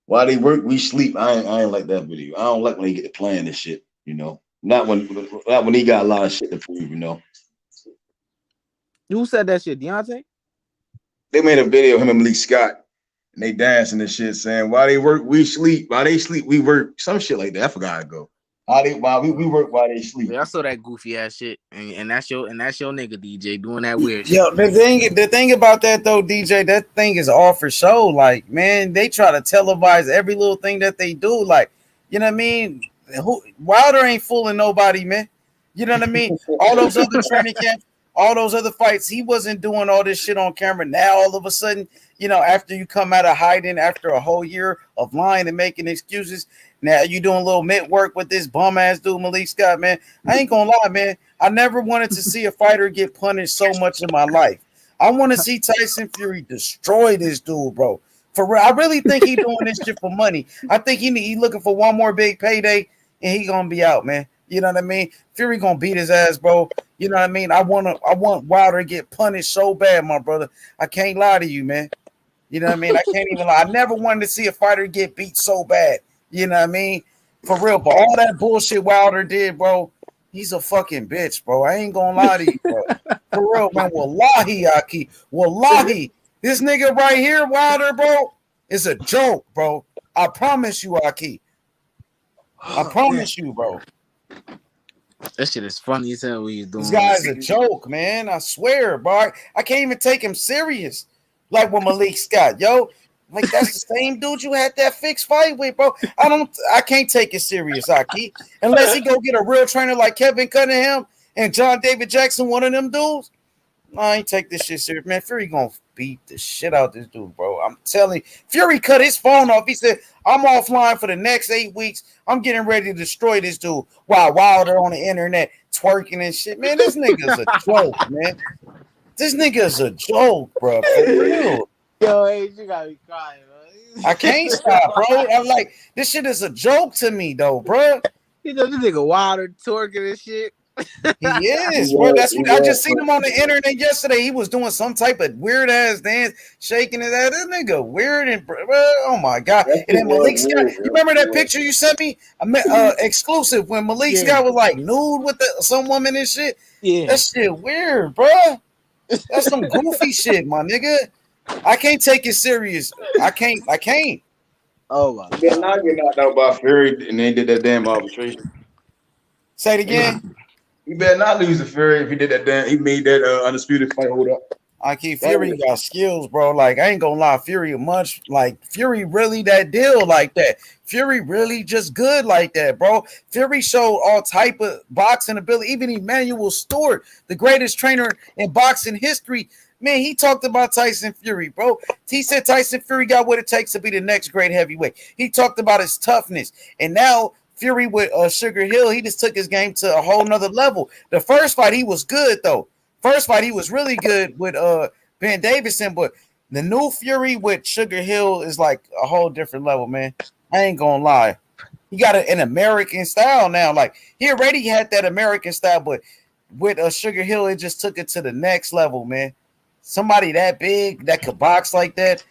S6: while they work, we sleep. I ain't like that video. I don't like when they get to playing this shit, you know. Not when he got a lot of shit to prove, you know.
S11: Who said that shit? Deontay?
S6: They made a video of him and Malik Scott and they dancing and shit, saying while they work, we sleep. While they sleep, we work. Some shit like that. I forgot to go. While we work while they sleep.
S11: Yeah, I saw that goofy ass shit, and that's your nigga DJ doing that weird shit.
S8: Yo, the thing about that though, DJ, that thing is all for show. Like, man, they try to televise every little thing that they do. Like, you know what I mean? Wilder ain't fooling nobody, man. You know what I mean? All those other training camps, all those other fights, he wasn't doing all this shit on camera. Now all of a sudden, you know, after you come out of hiding after a whole year of lying and making excuses, now you doing a little mid work with this bum ass dude, Malik Scott, man. I ain't gonna lie, man. I never wanted to see a fighter get punished so much in my life. I want to see Tyson Fury destroy this dude, bro. For real, I really think he doing this shit for money. I think he looking for one more big payday, and he gonna be out, man. You know what I mean? Fury gonna beat his ass, bro. You know what I mean? I want Wilder to get punished so bad, my brother. I can't lie to you, man. You know what I mean? I can't even lie. I never wanted to see a fighter get beat so bad. You know what I mean? For real, but all that bullshit Wilder did, bro, he's a fucking bitch, bro. I ain't gonna lie to you, bro. For real, man. Wallahi, Aki. Wallahi. This nigga right here, Wilder, bro, is a joke, bro. I promise you, Aki. I promise you, bro.
S11: That shit is funny as hell what he's doing.
S8: This guy's a joke, man. I swear, bro. I can't even take him serious. Like with Malik Scott, yo. Like that's the same dude you had that fixed fight with, bro. I can't take it serious, Aki. Unless he go get a real trainer like Kevin Cunningham and John David Jackson, one of them dudes. No, I ain't take this shit serious, man. Fury gonna beat the shit out this dude, bro. I'm telling you. Fury cut his phone off. He said, I'm offline for the next 8 weeks. I'm getting ready to destroy this dude while Wilder on the internet twerking and shit. Man, this nigga's a joke, man. This nigga's a joke, bro. For real.
S11: Yo, hey, you gotta be crying, bro.
S8: I can't stop, bro. I'm like, this shit is a joke to me, though, bro.
S11: You know, this nigga Wilder twerking and shit.
S8: He is, bro. That's what I just seen him on the internet yesterday. He was doing some type of weird ass dance, shaking his ass. This nigga weird and bro, oh my god. And then Malik Scott, you remember that picture you sent me? Exclusive when Malik Scott was like nude with some woman and shit.
S11: Yeah,
S8: that shit weird, bro. That's some goofy shit, my nigga. I can't take it serious. I can't.
S11: Oh my god.
S6: Yeah, now you're not know about Fury and they did that damn arbitration.
S8: Say it again.
S6: You better not lose to Fury if he did that damn. He made that undisputed fight hold up.
S8: I keep Fury got skills, bro. Like I ain't gonna lie, Fury much like Fury really that deal like that. Fury really just good like that, bro. Fury showed all type of boxing ability. Even Emmanuel Stewart, the greatest trainer in boxing history, man, he talked about Tyson Fury, bro. He said Tyson Fury got what it takes to be the next great heavyweight. He talked about his toughness, and now Fury with Sugar Hill, he just took his game to a whole nother level. The first fight, he was good, though. First fight, he was really good with Ben Davison, but the new Fury with Sugar Hill is like a whole different level, man. I ain't gonna lie. He got an American style now. Like, he already had that American style, but with Sugar Hill, it just took it to the next level, man. Somebody that big, that could box like that,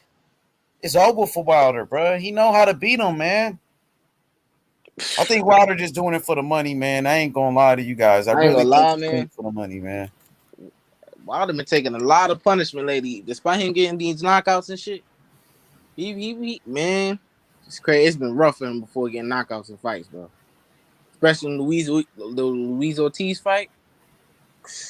S8: it's over for Wilder, bro. He know how to beat him, man. I think Wilder just doing it for the money, man. I ain't gonna lie to you guys. I really think he's doing it for the money, man.
S11: Wilder been taking a lot of punishment lately, despite him getting these knockouts and shit. He man, it's crazy. It's been rough for him before getting knockouts in fights, bro. Especially in the Luis Ortiz fight.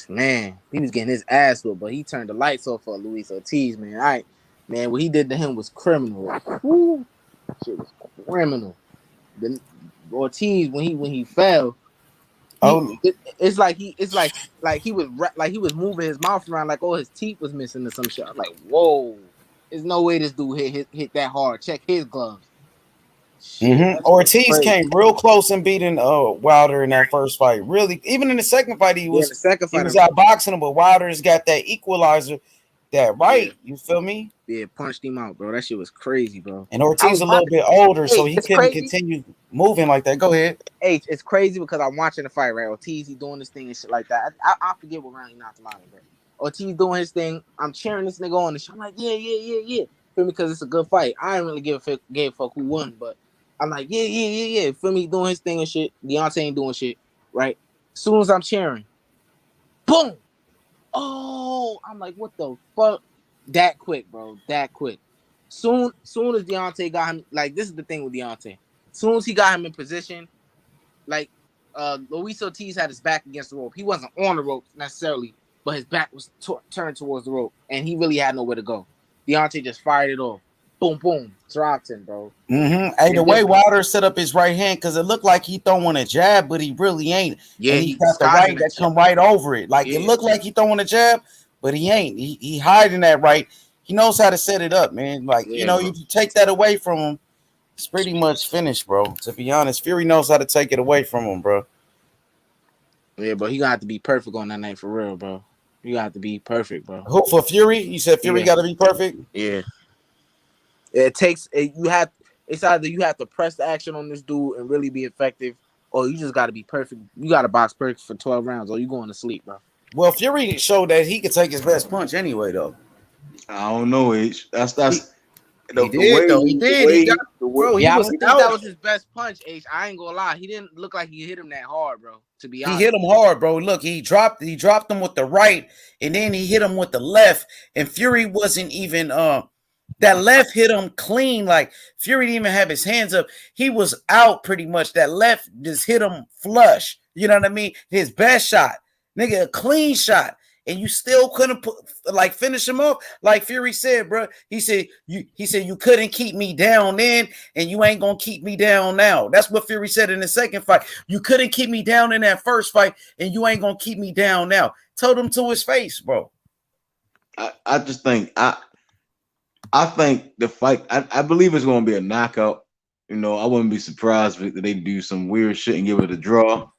S11: Man, he was getting his ass whooped, but he turned the lights off for Luis Ortiz, man. Man, what he did to him was criminal. Woo. Shit was criminal. The Ortiz when he fell, it's like he was moving his mouth around like his teeth was missing or some shit. I was like, whoa, there's no way this dude hit that hard. Check his gloves.
S8: Ortiz came real close in beating Wilder in that first fight. Really, even in the second fight, he was outboxing him, but Wilder's got that equalizer. That right, you feel me?
S11: Yeah, punched him out, bro. That shit was crazy, bro.
S8: And Ortiz a little bit older, so he couldn't continue moving like that. Go ahead.
S11: Hey, it's crazy because I'm watching the fight, right? Ortiz, he doing this thing and shit like that. I forget what round he knocked him out of, bro. Ortiz doing his thing. I'm cheering this nigga on the shit. I'm like, yeah. Feel me? Because it's a good fight. I didn't really give a fuck who won, but I'm like, yeah. Feel me? Doing his thing and shit. Deontay ain't doing shit, right? As soon as I'm cheering, boom. Oh, I'm like, what the fuck? That quick, bro. That quick. Soon as Deontay got him, like this is the thing with Deontay. Soon as he got him in position, like Luis Ortiz had his back against the rope. He wasn't on the rope necessarily, but his back was turned towards the rope, and he really had nowhere to go. Deontay just fired it off. Boom, boom. Dropped him, bro.
S8: Mm-hmm. Hey, the way Wilder set up his right hand, because it looked like he throwing a jab, but he really ain't.
S11: Yeah,
S8: and he got the right that come right over it. Like it looked like he throwing a jab, but he ain't. He hiding that right. He knows how to set it up, man. Like, you know, if you take that away from him, it's pretty much finished, bro. To be honest, Fury knows how to take it away from him, bro.
S11: Yeah, but he gonna have to be perfect on that night for real, bro. You got to be perfect, bro.
S8: Who for Fury? You said Fury got to be perfect?
S11: Yeah. It takes it's either you have to press the action on this dude and really be effective, or you just got to be perfect. You got to box perfect for 12 rounds, or you going to sleep, bro.
S8: Well, Fury showed that he could take his best punch anyway, though.
S6: I don't know, H. That's
S8: he did.
S11: I don't think that was his best punch, H. I ain't gonna lie. He didn't look like he hit him that hard, bro. To be honest,
S8: he hit him hard, bro. Look, he dropped him with the right, and then he hit him with the left. And Fury wasn't even that left hit him clean. Like Fury didn't even have his hands up. He was out pretty much. That left just hit him flush. You know what I mean? His best shot, nigga, a clean shot. And you still couldn't finish him off, like Fury said, bro. He said you couldn't keep me down then, and you ain't gonna keep me down now. That's what Fury said in the second fight. You couldn't keep me down in that first fight, and you ain't gonna keep me down now. Told him to his face, bro.
S6: I just think I think the fight. I believe it's gonna be a knockout. You know, I wouldn't be surprised if they do some weird shit and give it a draw.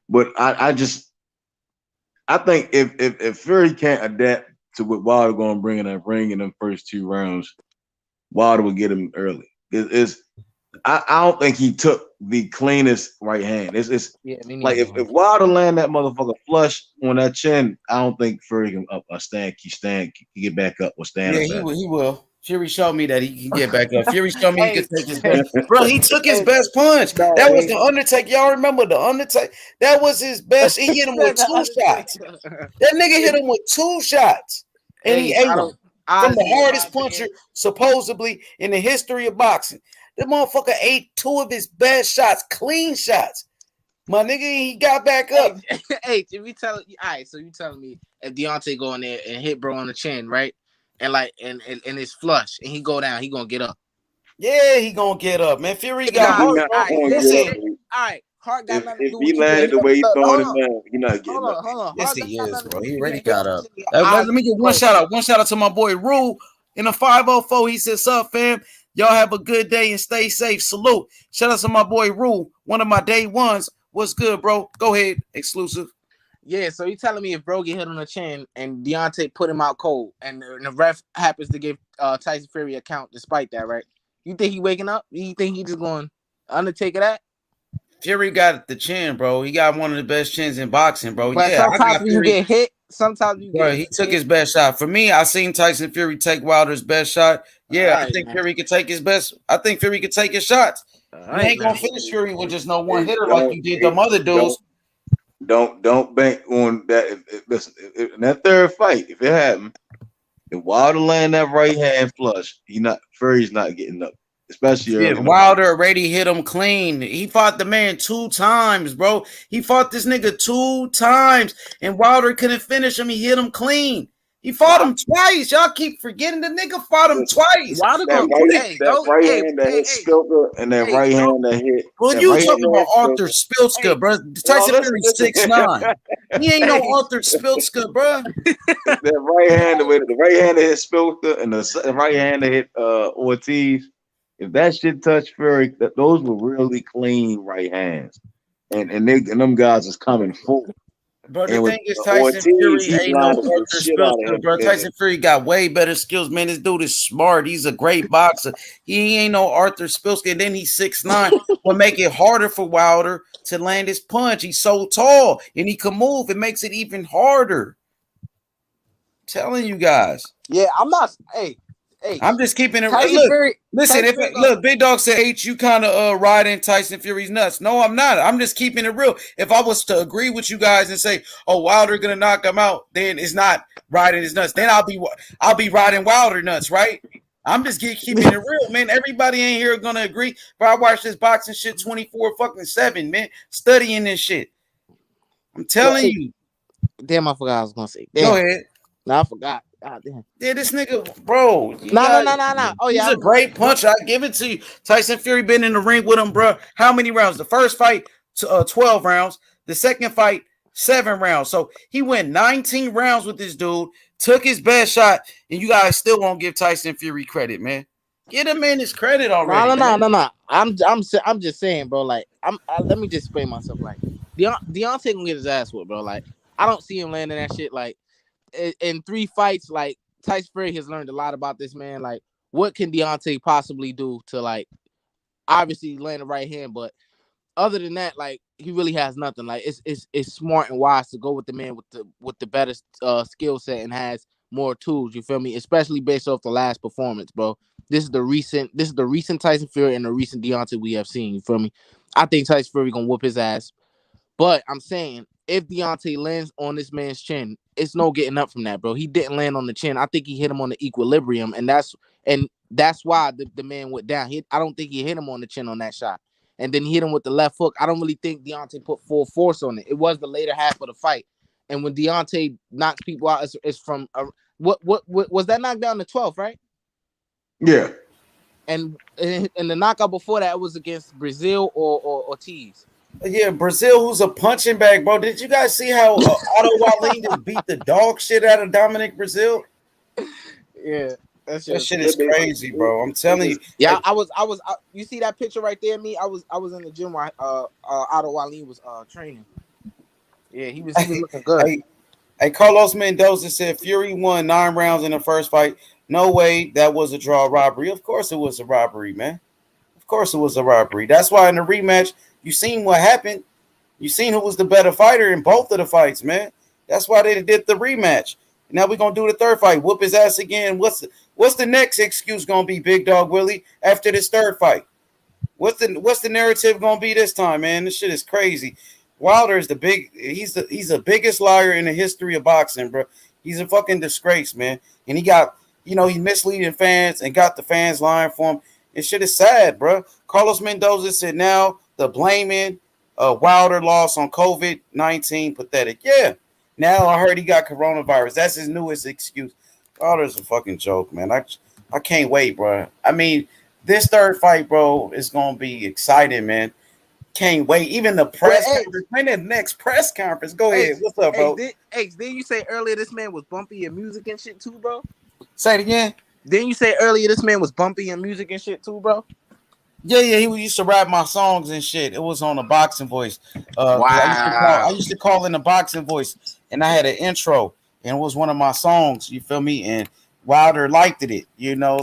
S6: But I think if Fury can't adapt to what Wilder going to bring in that ring in them first 2 rounds, Wilder will get him early. I don't think he took the cleanest right hand. It's like if Wilder land that motherfucker flush on that chin, I don't think Fury can get back up or stand up.
S8: Yeah, he will. Fury showed me that he can get back up. Fury showed me he could take his best. Bro, he took his best punch. That was the Undertaker. Y'all remember the Undertaker? That was his best. He hit him with 2 shots. That nigga hit him with 2 shots. And he ate him. From the hardest puncher, supposedly, in the history of boxing. That motherfucker ate 2 of his best shots, clean shots. My nigga, he got back up.
S11: Hey, if you tell all right, so you telling me if Deontay go in there and hit bro on the chin, right? And and it's flush, and he go down, he gonna get up.
S8: Yeah, he gonna get up, man. Fury got heart.
S11: All right, Hart got nothing to do with
S6: he landed the way he throwing it, man. You're not getting up.
S11: Hold on.
S8: Yes, he is, bro. He already got up. Let me get one shout out. One shout out to my boy Rue in a 504. He says, "Sup, fam? Y'all have a good day and stay safe. Salute." Shout out to my boy Rue, one of my day ones. What's good, bro? Go ahead, exclusive.
S11: Yeah, so you telling me if bro get hit on the chin and Deontay put him out cold, and the ref happens to give Tyson Fury a count despite that, right? You think he waking up? You think he just going Undertaker that?
S8: Fury got the chin, bro. He got one of the best chins in boxing, bro.
S11: But sometimes when you get hit, sometimes you
S8: bro, he took his best shot. For me, I seen Tyson Fury take Wilder's best shot. Yeah, right, I think Fury could take his best. I think Fury could take his shots. You ain't gonna finish Fury with just no one hitter like you did them other dudes.
S6: Don't bank on that. Listen, in that third fight, if it happened, if Wilder land that right hand flush, Fury's not getting up. Especially
S8: Wilder already hit him clean. He fought the man 2 times, bro. He fought this nigga 2 times, and Wilder couldn't finish him. He hit him clean. He fought him twice. Y'all keep forgetting the nigga fought him twice.
S6: Wilder that right hand that hit Spilka and that right hand that hit.
S8: Well, you talking about Arthur Spilka, bro? Tyson Fury 6'9". He ain't no Arthur Spilka, bro.
S6: That right hand, the right hand that hit Spilka and the right hand that hit Ortiz. If that shit touched Fury, those were really clean right hands, and them guys is coming full.
S8: Bro, the thing is, Tyson Fury ain't no Arthur Spilka, bro. Tyson Fury got way better skills, man. This dude is smart. He's a great boxer. He ain't no Arthur Spilka, and then he's 6'9". Will make it harder for Wilder to land his punch. He's so tall, and he can move. It makes it even harder. I'm telling you guys.
S11: Yeah, I'm not. Hey,
S8: I'm just keeping it.
S11: Look,
S8: look, Big Dog said, "H, you kind of riding Tyson Fury's nuts." No, I'm not. I'm just keeping it real. If I was to agree with you guys and say, "Oh, Wilder gonna knock him out," then it's not riding his nuts. Then I'll be riding Wilder nuts, right?
S1: I'm just keeping it real, man. Everybody in here gonna agree. But I watch this boxing shit 24/7, man. Studying this shit. I'm telling you.
S11: Damn, I forgot what I was gonna say.
S1: Go
S11: Damn.
S1: ahead.
S11: No, I forgot. God damn.
S1: Yeah, this nigga, bro.
S11: No. Oh yeah,
S1: he's a great puncher. I give it to you. Tyson Fury been in the ring with him, bro. How many rounds? The first fight, 12 rounds. The second fight, 7 rounds. So he went 19 rounds with this dude. Took his best shot, and you guys still won't give Tyson Fury credit, man. Get him in his credit already.
S11: No. I'm just saying, bro. Like, let me just explain myself. Like, Deontay gonna get his ass whooped, bro. Like, I don't see him landing that shit. Like, in 3 fights, like Tyson Fury has learned a lot about this man. Like, what can Deontay possibly do to, like, obviously land the right hand, but other than that, like, he really has nothing. Like, it's smart and wise to go with the man with the better skill set and has more tools. You feel me? Especially based off the last performance, bro. This is the recent Tyson Fury and the recent Deontay we have seen. You feel me? I think Tyson Fury gonna whoop his ass. But I'm saying, if Deontay lands on this man's chin, it's no getting up from that, bro. He didn't land on the chin. I think he hit him on the equilibrium, and that's why the man went down. I don't think he hit him on the chin on that shot. And then he hit him with the left hook. I don't really think Deontay put full force on it. It was the later half of the fight. And when Deontay knocks people out, it's from what was that knockdown the 12th, right?
S6: Yeah.
S11: And the knockout before that was against Brazil or Ortiz.
S1: Yeah, Brazil, who's a punching bag, bro. Did you guys see how Otto Wallin just beat the dog shit out of Dominic Brazil?
S11: Yeah.
S1: That shit is crazy, bro. I'm telling you.
S11: Yeah, I was. You see that picture right there, me? I was in the gym while Otto Wallin was training. Yeah, he was looking good.
S1: Hey, Carlos Mendoza said Fury won 9 rounds in the first fight. No way that was a draw robbery. Of course it was a robbery, man. Of course it was a robbery. That's why in the rematch, you seen what happened. You seen who was the better fighter in both of the fights, man. That's why they did the rematch. Now we're gonna do the third fight. Whoop his ass again. What's the next excuse gonna be, Big Dog Willie, after this third fight? What's the narrative gonna be this time, man? This shit is crazy. Wilder is he's the biggest liar in the history of boxing, bro. He's a fucking disgrace, man. And he got, he's misleading fans and got the fans lying for him. And shit is sad, bro. Carlos Mendoza said now the blaming Wilder loss on COVID-19 pathetic. Yeah. Now I heard he got coronavirus. That's his newest excuse. Wilder's a fucking joke, man. I can't wait, bro. I mean, this third fight, bro, is gonna be exciting, man. Can't wait. Even the press conference. Man, the next press conference. Go ahead. What's up, bro?
S11: Didn't you say earlier this man was bumpy in music and shit too, bro?
S1: Say it again.
S11: Didn't you say earlier this man was bumpy in music and shit too, bro?
S1: Yeah, he used to rap my songs and shit. It was on the boxing voice.
S11: Wow.
S1: I used to call in the boxing voice, and I had an intro, and it was one of my songs. You feel me? And Wilder liked it,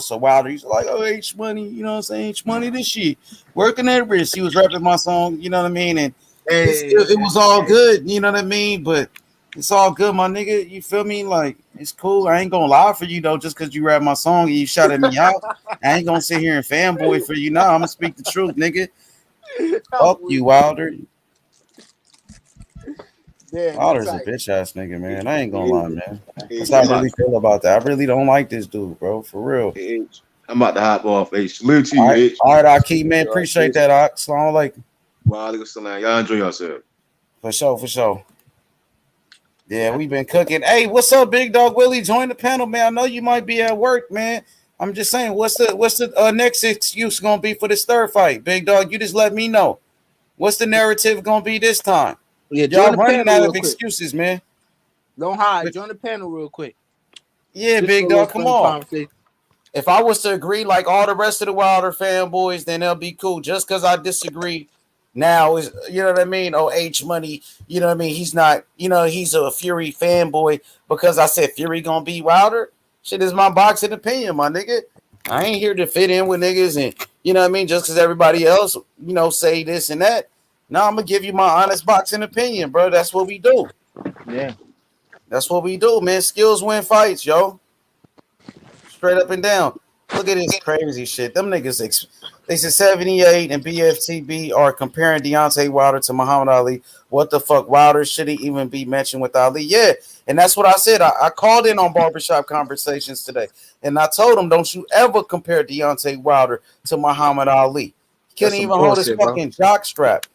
S1: So Wilder used to like, oh, H Money, you know what I'm saying? H Money, this shit, working that wrist. He was rapping my song, you know what I mean? And it was all good, you know what I mean? But it's all good, my nigga. You feel me? Like, it's cool. I ain't gonna lie for you though, just because you rap my song and you shouted me out. I ain't gonna sit here and fanboy for you. Nah, I'm gonna speak the truth, nigga. Fuck you, Wilder.
S11: Yeah,
S1: Wilder's a bitch ass nigga, man. I ain't gonna lie, man. That's how I really feel about that. I really don't like this dude, bro. For real.
S6: I'm about to hop off. Salute to you, H.
S1: All right, Akeem, man. Appreciate that, Ak. Assalamu alaikum.
S6: Wa alaikum salam. Y'all enjoy yourself.
S1: For sure. Yeah, we've been cooking. Hey, what's up, Big Dog Willie? Join the panel, man. I know you might be at work, man. I'm just saying, what's the next excuse gonna be for this third fight, Big Dog? You just let me know. What's the narrative gonna be this time?
S11: Yeah,
S1: y'all running out of excuses, man.
S11: Don't hide. Join the panel real quick.
S1: Yeah, just Big Dog, come on. If I was to agree like all the rest of the Wilder fanboys, then they'll be cool. Just because I disagree now is, you know what I mean? Oh, H Money, you know what I mean? He's not, he's a Fury fanboy because I said Fury gonna beat Wilder. Shit is my boxing opinion, my nigga. I ain't here to fit in with niggas and, you know what I mean? Just because everybody else, say this and that. No, I'm gonna give you my honest boxing opinion, bro. That's what we do.
S11: Yeah.
S1: That's what we do, man. Skills win fights, yo. Straight up and down. Look at this crazy shit. Them niggas, they said 78 and BFTB are comparing Deontay Wilder to Muhammad Ali. What the fuck? Wilder shouldn't even be mentioned with Ali. Yeah,
S8: And that's what I said. I called in on Barbershop Conversations today, and I told him, don't you ever compare Deontay Wilder to Muhammad Ali. He couldn't even hold his fucking jock strap.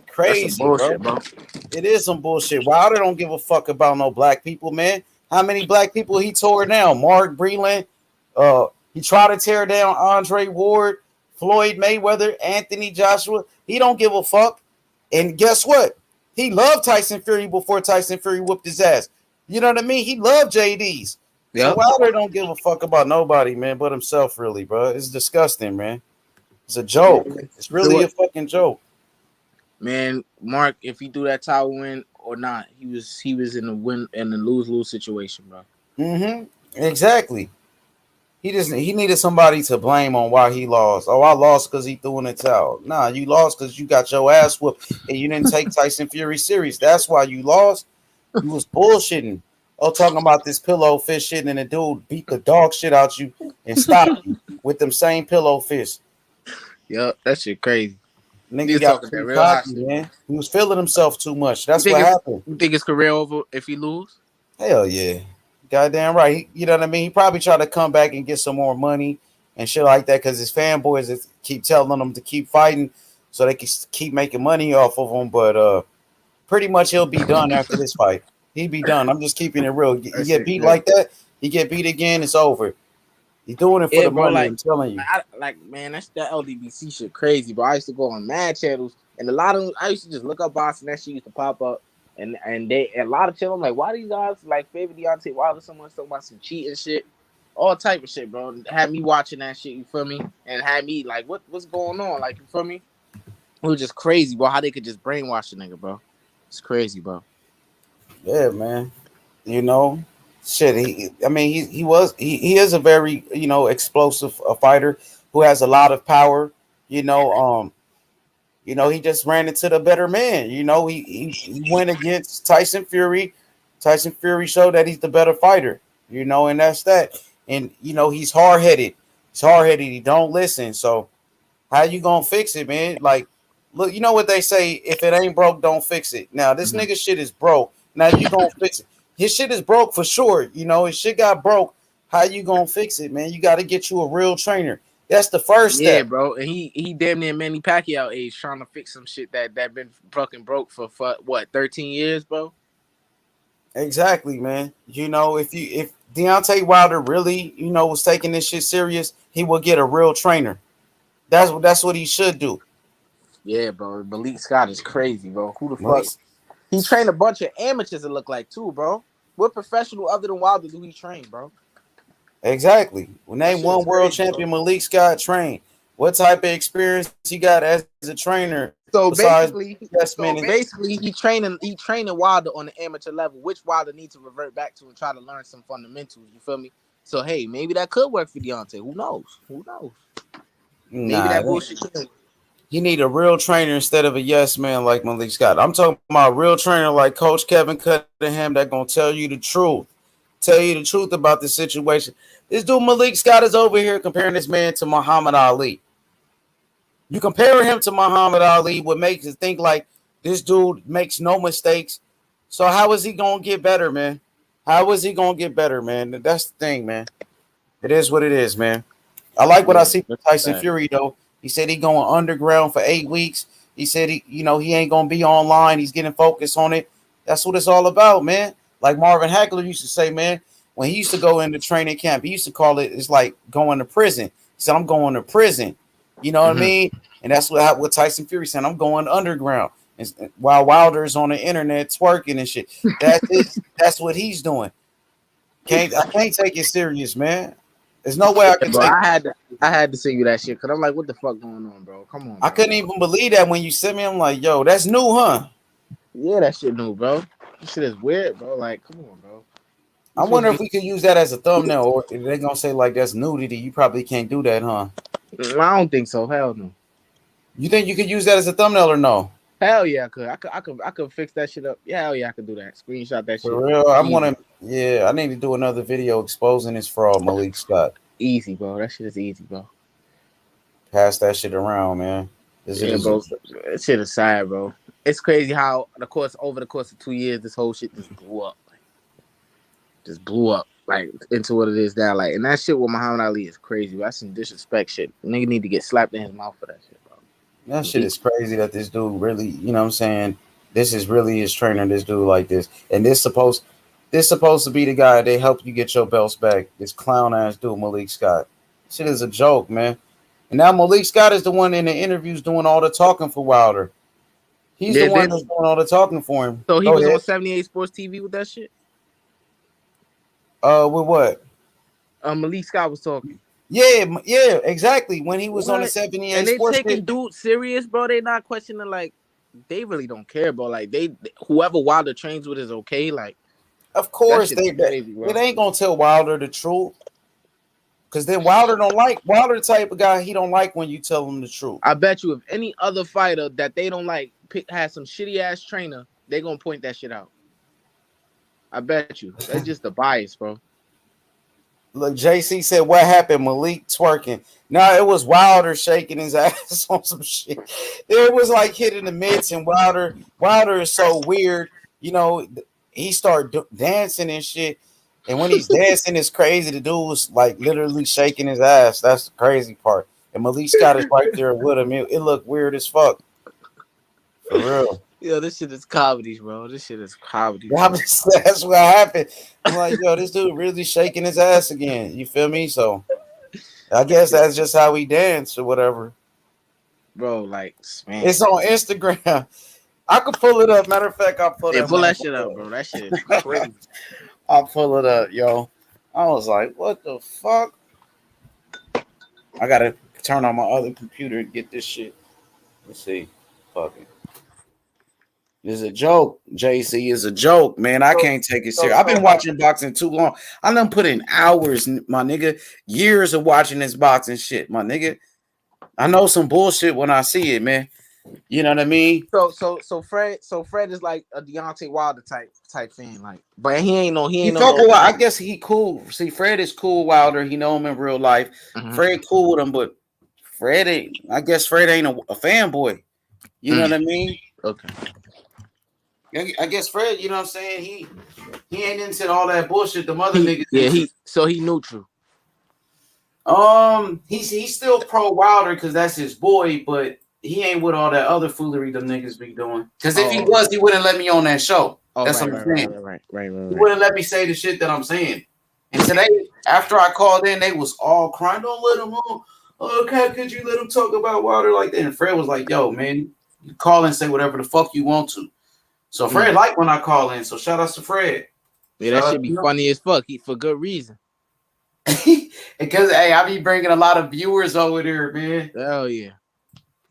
S8: Crazy,
S11: that's some bullshit, bro.
S8: It is some bullshit. Wilder don't give a fuck about no black people, man. How many black people he tore down? Mark Breland. He tried to tear down Andre Ward, Floyd Mayweather, Anthony Joshua. He don't give a fuck. And guess what? He loved Tyson Fury before Tyson Fury whooped his ass. You know what I mean? He loved JD's. Yep. So Wilder don't give a fuck about nobody, man, but himself, really, bro. It's disgusting, man. It's a joke. It's really a fucking joke.
S11: Man, Mark, if he do that title win or not, he was in the win and the lose situation, bro.
S8: Exactly. He needed somebody to blame on why he lost. Oh, I lost because he threw in the towel. Nah, you lost because you got your ass whooped and you didn't take Tyson Fury serious. That's why you lost. You was bullshitting. Oh, talking about this pillow fish shit, and the dude beat the dog shit out you and stopped you with them same pillow fish.
S11: Yep, that shit crazy.
S8: Nigga got too cocky, man. He was feeling himself too much. That's what happened.
S11: You think his career over if he lose?
S8: Hell yeah. Goddamn right. You know what I mean? He probably tried to come back and get some more money and shit like that because his fanboys keep telling him to keep fighting so they can keep making money off of him. But pretty much he'll be done after this fight. He'll be done. I'm just keeping it real. You get beat like that, you get beat again, it's over. He's doing it for the money, I'm telling you.
S11: Man, that LDBC shit crazy, bro. I used to go on mad channels, and a lot of them, I used to just look up boxing. That shit used to pop up, and a lot of channels, I'm like, why these guys like favorite Deontay Wilder? Someone talking about some cheating shit, all type of shit, bro. Had me watching that shit, you feel me? And had me like, what's going on? Like, you feel me? It was just crazy, bro. How they could just brainwash a nigga, bro. It's crazy, bro.
S8: Yeah, man. You know. Shit, he is a very, explosive fighter who has a lot of power. He just ran into the better man. He went against Tyson Fury. Tyson Fury showed that he's the better fighter, and that's that. And he's hard-headed. He's hard-headed. He don't listen. So how you gonna fix it, man? Like, look, you know what they say, if it ain't broke, don't fix it. Now this nigga shit is broke. Now you gonna fix it. His shit is broke for sure. His shit got broke. How you gonna fix it, man? You got to get you a real trainer. That's the first step.
S11: Yeah, bro. And he damn near Manny Pacquiao age trying to fix some shit that been fucking broke for what 13 years, bro.
S8: Exactly, man. If Deontay Wilder really, was taking this shit serious, he will get a real trainer. That's what he should do.
S11: Yeah, bro. Malik Scott is crazy, bro. Who the fuck? He trained a bunch of amateurs, it look like, too, bro. What professional other than Wilder do he train, bro?
S8: Exactly. Name one world champion Malik Scott trained. What type of experience he got as a trainer?
S11: So basically, he training Wilder on the amateur level, which Wilder needs to revert back to and try to learn some fundamentals. You feel me? So hey, maybe that could work for Deontay. Who knows? Maybe that bullshit could.
S8: You need a real trainer instead of a yes man like Malik Scott. I'm talking about a real trainer like Coach Kevin Cunningham that gonna tell you the truth. Tell you the truth about the situation. This dude Malik Scott is over here comparing this man to Muhammad Ali. You compare him to Muhammad Ali, what makes it think like this dude makes no mistakes. So how is he gonna get better, man? How is he gonna get better, man? That's the thing, man. It is what it is, man. I like what I see from Tyson Fury though. He said he going underground for 8 weeks. He said he ain't gonna be online. He's getting focused on it. That's what it's all about, man. Like Marvin Hagler used to say, man, when he used to go into training camp, he used to call it's like going to prison. He said, I'm going to prison. You know what I mean? And that's what Tyson Fury said. I'm going underground. And while Wilder's on the internet twerking and shit. That's what he's doing. I can't take it serious, man. There's no way I can take it.
S11: I had to send you that shit because I'm like, what the fuck going on, bro? Come on. Bro.
S8: I couldn't even believe that when you sent me. I'm like, yo, that's new, huh?
S11: Yeah, that shit new, bro. This shit is weird, bro. Like, come on, bro.
S8: I wonder if we could use that as a thumbnail, or if they're gonna say like that's nudity. You probably can't do that, huh?
S11: I don't think so. Hell no.
S8: You think you could use that as a thumbnail or no?
S11: Hell yeah, I could fix that shit up. Yeah, hell yeah, I could do that. Screenshot that shit.
S8: For real, I need to do another video exposing this fraud, Malik Scott.
S11: Easy, bro. That shit is easy, bro.
S8: Pass that shit around, man.
S11: That shit is sad, bro. It's crazy how over the course of 2 years, this whole shit just blew up.
S7: just blew up like into what it is now. Like, and that shit with Muhammad Ali is crazy. That's some disrespect shit. Nigga need to get slapped in his mouth for that shit, bro.
S8: That shit is crazy that this dude really, you know what I'm saying? This is really his trainer, this dude like this. And this supposed to be the guy that helped you get your belts back. This clown ass dude, Malik Scott. Shit is a joke, man. And now Malik Scott is the one in the interviews doing all the talking for Wilder. He's the one that's doing all the talking for him.
S7: So he was on 78 Sports TV with that shit?
S8: With what?
S7: Malik Scott was talking.
S8: Yeah, exactly. When he was on the 78
S7: and they
S8: Sports
S7: taking dude serious, bro. They not questioning, like, they really don't care, bro. Like, whoever Wilder trains with is okay. Like,
S8: of course
S7: crazy,
S8: it ain't gonna tell Wilder the truth. Cause then Wilder the type of guy, he don't like when you tell him the truth.
S7: I bet you if any other fighter that they don't like has some shitty ass trainer, they gonna point that shit out. I bet you. That's just the bias, bro.
S8: Look, JC said, what happened? Malik twerking. No, it was Wilder shaking his ass on some shit. It was like hitting the mitts, and Wilder is so weird. You know, he started dancing and shit. And when he's dancing, it's crazy. The dude was like literally shaking his ass. That's the crazy part. And Malik Scott is right there with him. It looked weird as fuck. For real.
S7: Yo, this shit is comedy, bro. This shit is comedy.
S8: That's what happened. I'm like, yo, this dude really shaking his ass again. You feel me? So I guess that's just how he danced or whatever.
S7: Bro, like, man.
S8: It's on Instagram. I could pull it up. Matter of fact, I'll pull
S7: pull that shit up, bro. That shit is crazy.
S8: I'll pull it up, yo. I was like, what the fuck? I gotta turn on my other computer and get this shit. Let's see. Fuck it. It's a joke, JC. It's a joke, man. I can't take it serious. I've been watching boxing too long. I done put in hours, my nigga. Years of watching this boxing shit, my nigga. I know some bullshit when I see it, man. You know what I mean?
S7: So Fred is like a Deontay Wilder type fan, like, but he ain't no.
S8: I guess he cool. See, Fred is cool. Wilder, he know him in real life.
S7: Mm-hmm.
S8: Fred cool with him, but Fred ain't. I guess Fred ain't a fanboy. You know what I mean?
S7: Okay.
S8: I guess Fred, you know what I'm saying? He ain't into all that bullshit. The other niggas.
S7: Yeah, he neutral.
S8: He's still pro Wilder because that's his boy, but he ain't with all that other foolery them niggas be doing. Because if he was, he wouldn't let me on that show. That's what I'm saying.
S7: Right.
S8: He wouldn't let me say the shit that I'm saying. And today, after I called in, they was all crying, don't let him on. Oh, okay, could you let him talk about Wilder like that? And Fred was like, yo, man, you call and say whatever the fuck you want to. So Fred like when I call in. So shout out to Fred.
S7: Yeah, that should be funny as fuck. For good reason.
S8: Because hey, I be bringing a lot of viewers over there, man.
S7: Hell yeah.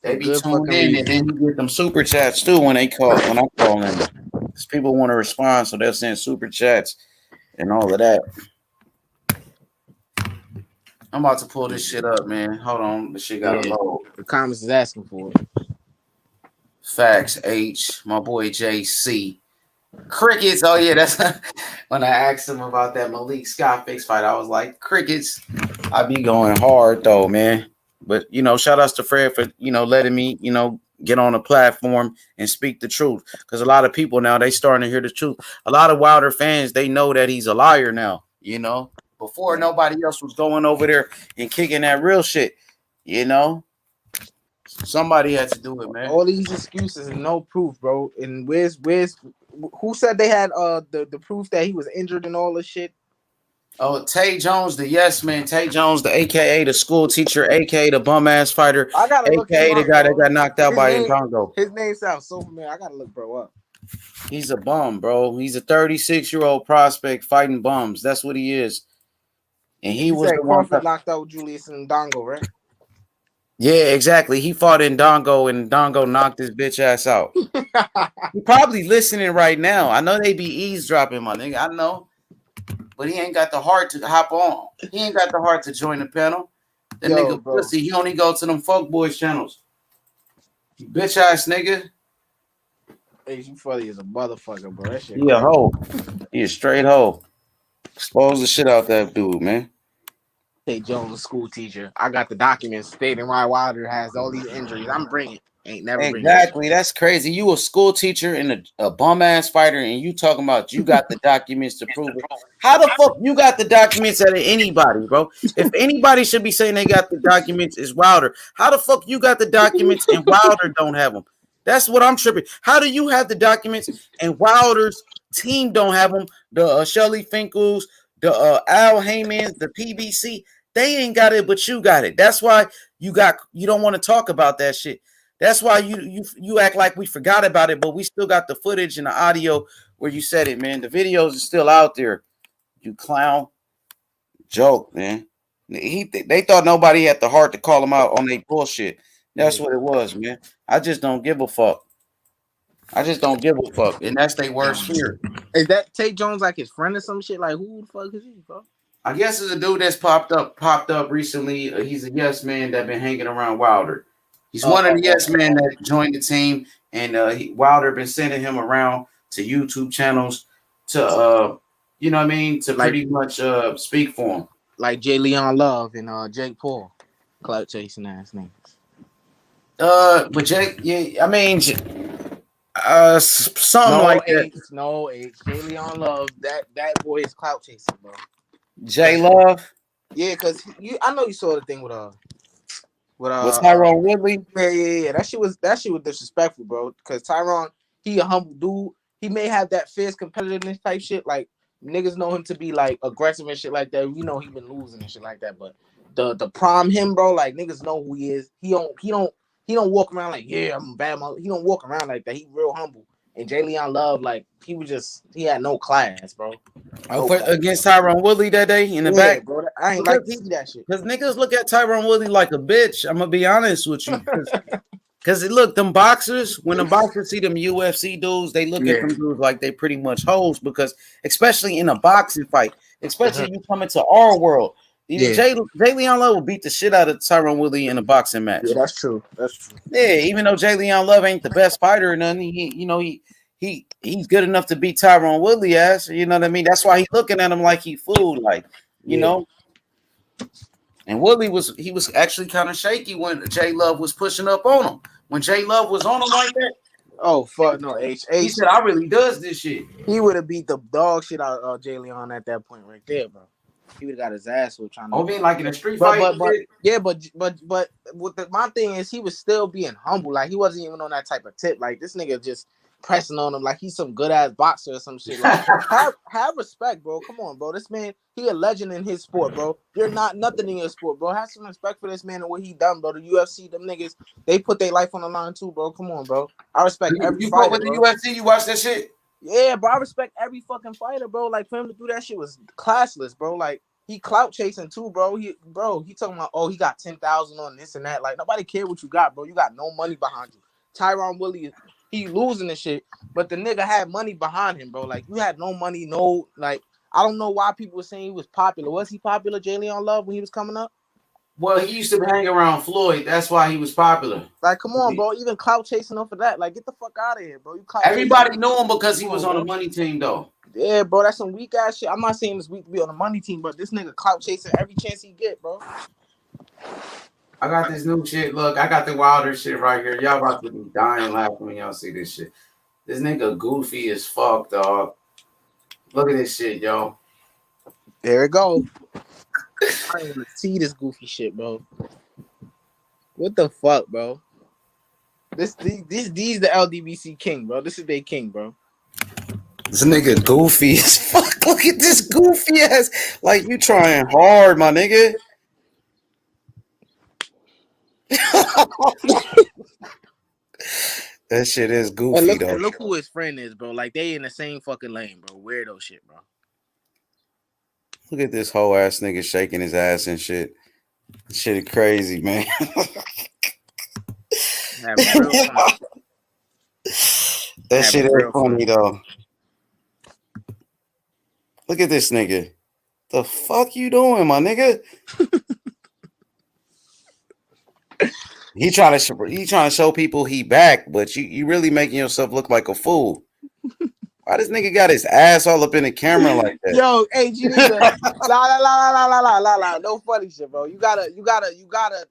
S8: They be tuned in, and then you get them super chats too when I call in. Because people want to respond, so they'll send super chats and all of that. I'm about to pull this shit up, man. Hold on, this shit got to load.
S7: The comments is asking for it.
S8: Facts H, my boy JC. Crickets. Oh yeah, that's when I asked him about that Malik Scott fix fight. I was like, crickets. I be going hard though, man. But you know, shout outs to Fred for letting me get on a platform and speak the truth. Because a lot of people now they starting to hear the truth. A lot of Wilder fans, they know that he's a liar now. You know, before nobody else was going over there and kicking that real shit. You know. Somebody had to do it, man.
S7: All these excuses and no proof, bro. And where's who said they had the proof that he was injured and all this shit?
S8: Oh, Tay Jones, the yes man. Tay Jones, the AKA the school teacher, AKA the bum ass fighter, AKA the guy that got knocked out by Ngannou.
S7: His name sounds so familiar. I gotta look bro up.
S8: He's a bum, bro. He's a 36-year-old prospect fighting bums. That's what he is. And he was the one
S7: that knocked out Julius and Dongo, right?
S8: Yeah, exactly. He fought in Dongo, and Dongo knocked his bitch ass out. He probably listening right now. I know they be eavesdropping, my nigga. I know. But he ain't got the heart to hop on. He ain't got the heart to join the panel. That nigga pussy. He only go to them folk boys channels. Bitch ass nigga.
S7: Hey, you funny as a motherfucker, bro. That shit
S8: he a hoe. He a straight hoe. Expose the shit out that dude, man.
S7: Hey, Jones, school teacher. I got the documents stating why Wilder has all these injuries. I'm bringing.
S11: Ain't never
S8: exactly. That's crazy. You a school teacher and a bum ass fighter, and you talking about you got the documents to prove it. How the fuck you got the documents out of anybody, bro? If anybody should be saying they got the documents, is Wilder. How the fuck you got the documents and Wilder don't have them? That's what I'm tripping. How do you have the documents and Wilder's team don't have them? The Shelly Finkel's, the Al Haymans, the PBC, they ain't got it, but you got it. That's why you don't want to talk about that shit. That's why you act like we forgot about it, but we still got the footage and the audio where you said it, man. The videos are still out there. You clown. Joke, man. They thought nobody had the heart to call him out on their bullshit. That's what it was, man. I just don't give a fuck. I just don't give a fuck. And that's their worst fear.
S11: Is that Tate Jones like his friend or some shit? Like, who the fuck is he, bro?
S8: I guess it's a dude that's popped up recently. He's a yes man that been hanging around Wilder. He's one of the yes men that joined the team, and Wilder been sending him around to YouTube channels to you know what I mean, to pretty much speak for him.
S11: Like J. Leon Love and Jake Paul, clout chasing ass niggas.
S8: But Jake, yeah, I mean, something like that.
S11: No H. J. Leon Love, that boy is clout chasing, bro.
S8: J Love.
S11: Yeah, cause I know you saw the thing with
S8: Tyrone Woodley.
S11: Yeah. That shit was disrespectful, bro. Cause Tyrone, he a humble dude. He may have that fierce competitiveness type shit. Like niggas know him to be like aggressive and shit like that. We know he been losing and shit like that. But the prime him, bro, like niggas know who he is. He don't walk around like, yeah, I'm a bad mother. He don't walk around like that. He real humble. And J. Leon Love, like he had no class, bro.
S8: Against Tyrone Woodley that day in the back.
S11: Bro, I ain't like to see that shit.
S8: Because niggas look at Tyrone Woodley like a bitch. I'm gonna be honest with you. Because look, them boxers, when the boxers see them UFC dudes, they look at them dudes like they pretty much hoes. Because especially in a boxing fight, especially you come into our world, J. Leon Love will beat the shit out of Tyrone Woodley in a boxing match.
S11: Yeah, that's true. That's true.
S8: Yeah, even though J. Leon Love ain't the best fighter or nothing, he's good enough to beat Tyrone Woodley ass. You know what I mean? That's why he's looking at him like he fooled, like you know. And Woodley was actually kind of shaky when J. Love was pushing up on him. When J. Love was on him like that.
S11: Oh fuck no, H.
S8: He said, "I really does this shit."
S11: He would have beat the dog shit out of J. Leon at that point right there, bro. He would have got his ass with trying to.
S8: Oh, being like in a street fight.
S11: But my thing is he was still being humble. Like he wasn't even on that type of tip. Like this nigga just pressing on him like he's some good ass boxer or some shit. Like have respect, bro. Come on, bro. This man, he a legend in his sport, bro. You're not nothing in your sport, bro. Have some respect for this man and what he done, bro. The UFC, them niggas, they put their life on the line too, bro. Come on, bro. I respect every fighter. You
S8: with the UFC? You watch that shit?
S11: Yeah, bro. I respect every fucking fighter, bro. Like for him to do that shit was classless, bro. Like he clout chasing too, bro. He talking about, oh, he got 10,000 on this and that. Like nobody care what you got, bro. You got no money behind you. Tyrone Woodley, he losing the shit, but the nigga had money behind him, bro. Like you had no money, no like. I don't know why people were saying he was popular. Was he popular, J. Leon Love, when he was coming up?
S8: Well, he used to hang around Floyd. That's why he was popular.
S11: Like, come on, bro. Even clout chasing him for that. Like, get the fuck out of here, bro.
S8: Everybody knew him because he was on the money team, though.
S11: Yeah, bro. That's some weak ass shit. I'm not saying it's weak to be on the money team, but this nigga clout chasing every chance he get, bro.
S8: I got this new shit. Look, I got the Wilder shit right here. Y'all about to be dying laughing when y'all see this shit. This nigga goofy as fuck, dog. Look at this shit, yo.
S11: There it go. I don't even see this goofy shit, bro. What the fuck, bro? These the LDBC king, bro. This is their king, bro.
S8: This nigga goofy as fuck. Look at this goofy ass. Like you trying hard, my nigga. That shit is goofy, though.
S11: Look who his friend is, bro. Like they in the same fucking lane, bro. Weirdo shit, bro.
S8: Look at this whole ass nigga shaking his ass and shit. Shit is crazy, man. That shit is funny, though. Look at this nigga. The fuck you doing, my nigga? He trying to show people he back, but you really making yourself look like a fool. Why this nigga got his ass all up in the camera like that?
S11: Yo, H, you need to la. No funny shit, bro. You gotta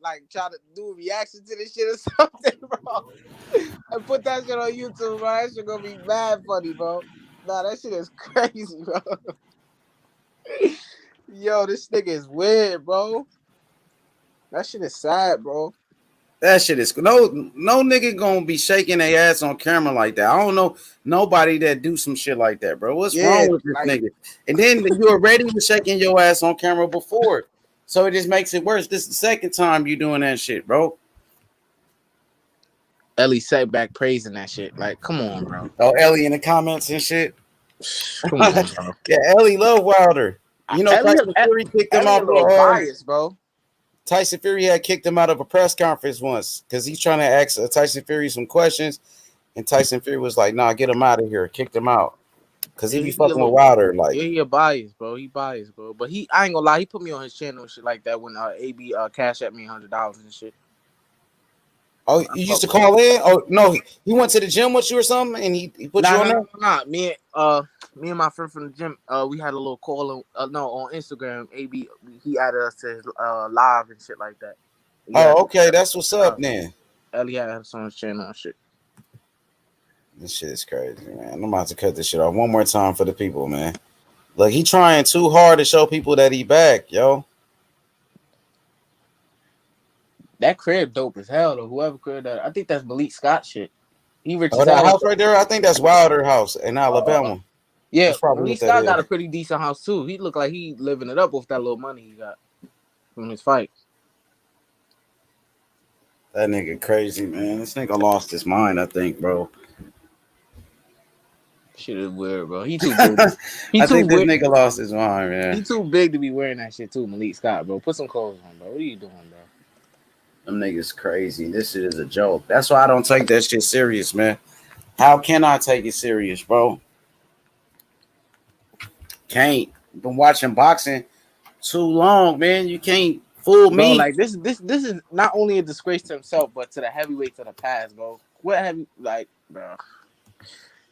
S11: like try to do a reaction to this shit or something, bro. And put that shit on YouTube, bro. That shit gonna be mad funny, bro. Nah, that shit is crazy, bro. Yo, this nigga is weird, bro. That shit is sad, bro.
S8: That shit is no nigga gonna be shaking their ass on camera like that. I don't know nobody that do some shit like that, bro. What's wrong with this nigga? And then you already was shaking your ass on camera before, so it just makes it worse. This is the second time you doing that shit, bro.
S11: Ellie sat back praising that shit. Like, come on, bro.
S8: Oh, Ellie in the comments and shit.
S11: Come on, bro.
S8: Yeah, Ellie love Wilder. You know, Tyson Fury kicked him out.
S11: Bias, bro.
S8: Tyson Fury had kicked him out of a press conference once because he's trying to ask Tyson Fury some questions, and Tyson Fury was like, "Nah, get him out of here." Kicked him out because he be fucking with Wilder. Like,
S11: yeah, he a bias, bro. He biased, bro. But I ain't gonna lie, he put me on his channel and shit like that when AB cash at me $100 and shit.
S8: Oh, you used to call in? Oh no, he went to the gym with you or something, and he put you on there.
S11: Nah, me and my friend from the gym, we had a little call on Instagram. AB he added us to his live and shit like that.
S8: Oh, okay, that's what's up then.
S11: Ellie had us on his channel and shit.
S8: This shit is crazy, man. I'm about to cut this shit off one more time for the people, man. Look, he trying too hard to show people that he back, yo.
S11: That crib dope as hell though. Whoever crib that, I think that's Malik Scott shit. He rich
S8: as that house right there. I think that's Wilder House in Alabama.
S11: Yeah, Malik Scott got a pretty decent house too. He look like he living it up with that little money he got from his fight.
S8: That nigga crazy, man. This nigga lost his mind, I think, bro.
S11: Shit is weird, bro. He too big.
S8: I think this nigga lost his mind, man.
S11: He too big to be wearing that shit too, Malik Scott, bro. Put some clothes on, bro. What are you doing, bro?
S8: Them niggas crazy. This shit is a joke. That's why I don't take that shit serious, man. How can I take it serious, bro? Can't. Been watching boxing too long, man. You can't fool me.
S11: Bro, like this is not only a disgrace to himself, but to the heavyweights of the past, bro. What have you like, bro?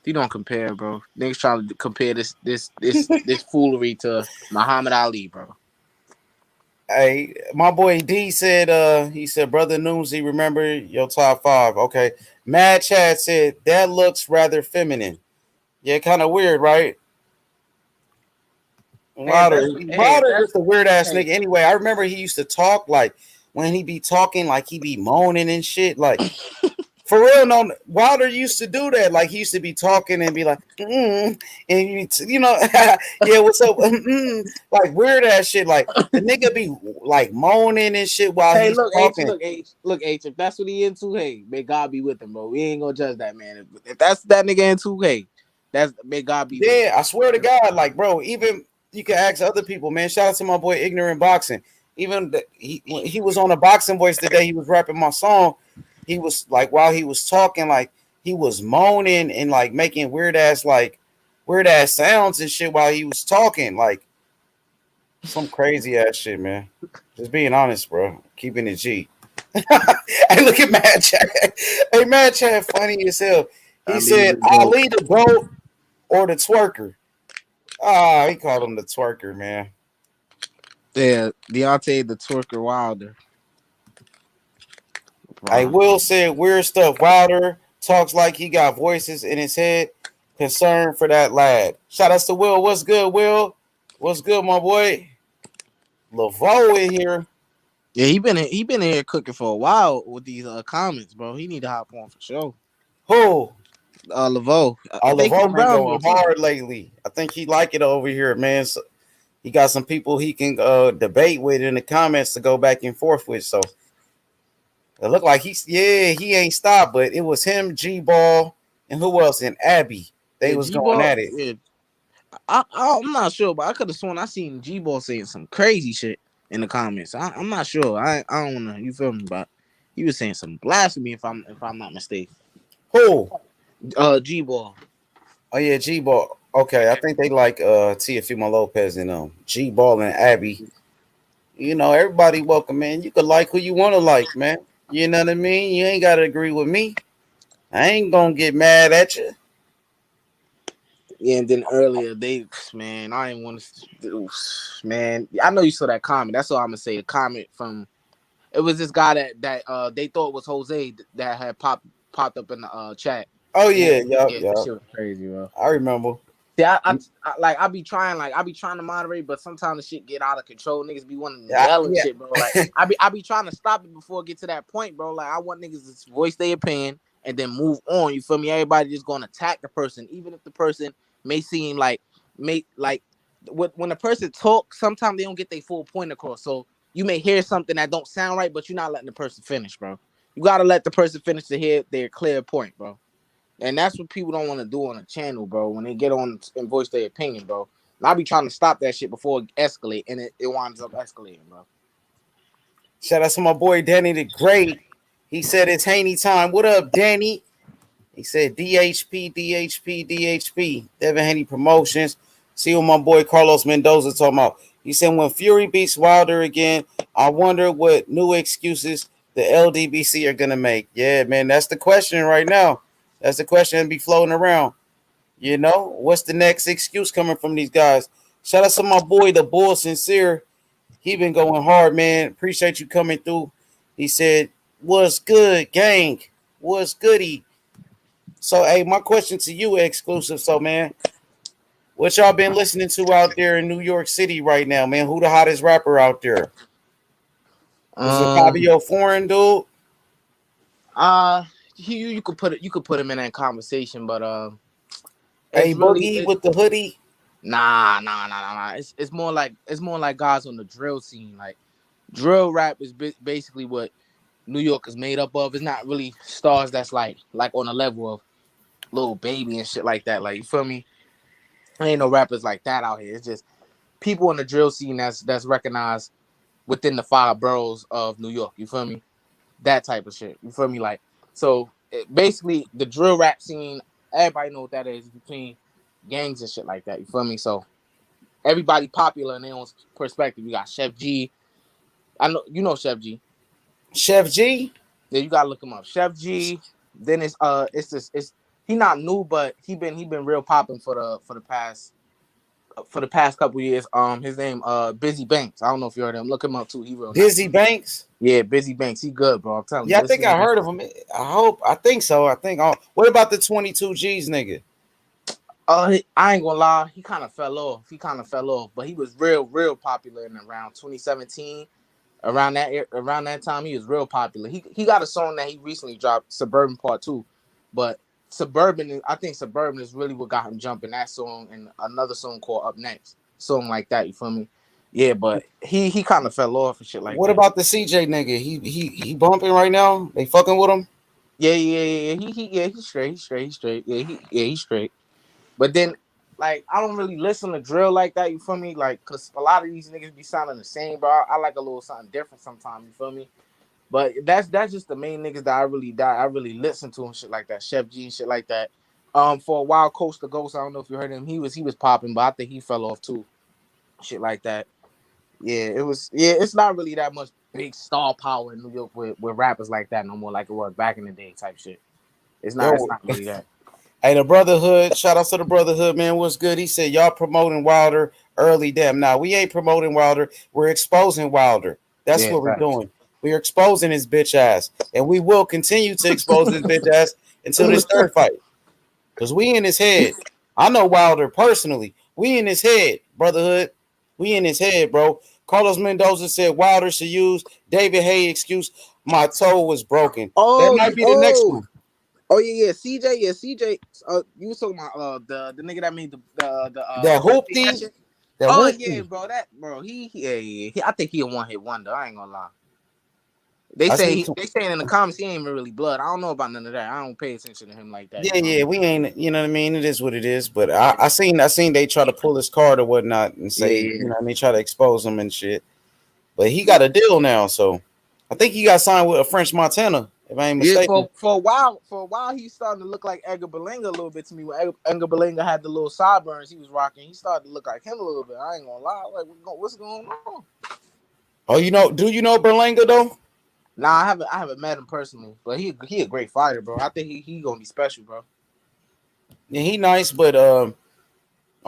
S11: You don't compare, bro. Niggas trying to compare this foolery to Muhammad Ali, bro.
S8: Hey, my boy D said, he said, Brother Noomsy, remember your top 5. Okay. Mad Chad said, that looks rather feminine. Yeah, kind of weird, right? Wilder is a weird ass nigga. Anyway, I remember he used to talk like when he be talking, like he be moaning and shit. Like, for real, no, Wilder used to do that. Like, he used to be talking and be like, and you know, yeah, what's up? Like, weird ass shit. Like, the nigga be like moaning and shit while he's talking.
S11: Look, H, if that's what he into, hey, may God be with him, bro. We ain't gonna judge that, man. If that's that nigga into, hey, that's may God be with him.
S8: I swear to God, like, bro, even you can ask other people, man. Shout out to my boy Ignorant Boxing. Even he was on a Boxing Voice today. He was rapping my song. He was like, while he was talking, like he was moaning and like making weird ass sounds and shit while he was talking, like some crazy ass shit, man. Just being honest, bro. Keeping it G. Hey, look at Mad Chad. Hey, Mad Chad, funny as hell. He said, Ali the GOAT or the twerker. He called him the twerker, man.
S11: Yeah, Deontay the twerker Wilder.
S8: Wow. Hey, Will said weird stuff. Wilder talks like he got voices in his head. Concern for that lad. Shout out to Will. What's good, Will? What's good, my boy? Laveau in here.
S11: Yeah, he been in here cooking for a while with these comments, bro. He need to hop on for sure.
S8: Who?
S11: Laveau.
S8: Laveau been going hard lately. I think he like it over here, man. So he got some people he can debate with in the comments to go back and forth with. So it looked like he ain't stopped, but it was him, G-Ball, and who else? And Abby. They was
S11: G-Ball,
S8: going at it.
S11: Yeah. I'm not sure, but I could have sworn I seen G-Ball saying some crazy shit in the comments. I'm not sure. I don't know. You feel me? But he was saying some blasphemy if I'm not mistaken.
S8: Who?
S11: G-Ball.
S8: Oh yeah, G-Ball. Okay, I think they like Teofimo Lopez and G-Ball and Abby. You know, everybody welcome, man. You could like who you want to like, man. You know what I mean? You ain't got to agree with me. I ain't going to get mad at you.
S11: Yeah, and then earlier man, I didn't want to. Man, I know you saw that comment. That's all I'm gonna say. A comment from it was this guy that they thought was Jose that had popped up in the chat.
S8: Oh yeah,
S11: Yeah,
S8: yeah.
S11: that shit was crazy, bro.
S8: I remember.
S11: Yeah, I be trying to moderate, but sometimes the shit get out of control. Niggas be wanting to yell and shit, bro. Like I be trying to stop it before it get to that point, bro. Like I want niggas to voice their opinion and then move on. You feel me? Everybody just gonna attack the person, even if the person may seem like when a person talks, sometimes they don't get their full point across. So you may hear something that don't sound right, but you're not letting the person finish, bro. You gotta let the person finish to hear their clear point, bro. And that's what people don't want to do on a channel, bro. When they get on and voice their opinion, bro. And I be trying to stop that shit before it escalate, and it winds up escalating, bro.
S8: Shout out to my boy Danny the Great. He said it's Haney time. What up, Danny? He said DHP, DHP, DHP. Devin Haney Promotions. See what my boy Carlos Mendoza talking about. He said when Fury beats Wilder again, I wonder what new excuses the LDBC are gonna make. Yeah, man, that's the question right now. That's the question that be floating around. You know, what's the next excuse coming from these guys? Shout out to my boy, the Bull Sincere. He been going hard, man. Appreciate you coming through. He said, "What's good, gang? What's goody?" So, hey, my question to you, exclusive. So, man, what y'all been listening to out there in New York City right now, man? Who the hottest rapper out there? Is it Fabio Foreign, dude?
S11: You could put him in that conversation, but
S8: hey, Boogie with the hoodie.
S11: Nah. It's more like guys on the drill scene. Like drill rap is basically what New York is made up of. It's not really stars that's like on the level of Lil Baby and shit like that. Like you feel me? There ain't no rappers like that out here. It's just people in the drill scene that's recognized within the 5 boroughs of New York. You feel me? That type of shit. You feel me? Like so. Basically, the drill rap scene. Everybody know what that is between gangs and shit like that. You feel me? So everybody popular in their own perspective. You got Chef G. I know you know Chef G.
S8: Chef G?
S11: Yeah, you gotta look him up. Chef G. Then it's he not new, but he been real popping for the past couple years. His name Busy Banks. I don't know if you heard him. Look him up too. He real
S8: Busy
S11: nice.
S8: Banks?
S11: Yeah, Busy Banks. He good, bro. I'm telling you.
S8: Yeah, I think I heard of him. I think so. What about the 22 G's nigga?
S11: I ain't gonna lie. He kind of fell off. But he was real popular in around 2017. Around that time, he was real popular. He got a song that he recently dropped, Suburban Part 2. But I think Suburban is really what got him jumping. That song and another song called Up Next. Song like that, you feel me? Yeah, but he kind of fell off and shit like that.
S8: What about the CJ nigga? He bumping right now? They fucking with him?
S11: Yeah. He's straight. Yeah, he's straight. But then, like, I don't really listen to drill like that. You feel me? Like, cause a lot of these niggas be sounding the same, bro. I like a little something different sometimes. You feel me? But that's just the main niggas that I really listen to and shit like that. Chef G and shit like that. For a while, Coast to Ghost. I don't know if you heard him. He was popping, but I think he fell off too. Shit like that. Yeah, it was. Yeah, it's not really that much big star power in New York with rappers like that no more, like it was back in the day type shit. It's not really that.
S8: Hey, the Brotherhood. Shout out to the Brotherhood, man. What's good? He said y'all promoting Wilder early. Damn, now we ain't promoting Wilder. We're exposing Wilder. That's what we're doing. We're exposing his bitch ass, and we will continue to expose his bitch ass until this third fight. Cause we in his head. I know Wilder personally. We in his head, Brotherhood. We in his head, bro. Carlos Mendoza said Wilder should use David Hay excuse. My toe was broken. That might be the next one.
S11: Oh yeah, CJ. You was talking about the nigga that made the
S8: hoopty.
S11: Yeah, bro. He I think he a one-hit wonder. I ain't gonna lie. They saying in the comments he ain't even really blood. I don't know about none of that. I don't pay attention to him like that.
S8: Yeah, we ain't. You know what I mean? It is what it is. But I seen they try to pull his card or whatnot and say, you know what I mean, try to expose him and shit. But he got a deal now, so I think he got signed with a French Montana. If I ain't mistaken.
S11: Yeah, for a while, he's starting to look like Edgar Berlanga a little bit to me. When Edgar Berlanga had the little sideburns he was rocking, he started to look like him a little bit. I ain't gonna lie. Like, what's going on?
S8: Oh, do you know Berlanga though?
S11: Nah, I haven't met him personally, but he a great fighter, bro. I think he gonna be special, bro.
S8: Yeah, he nice, but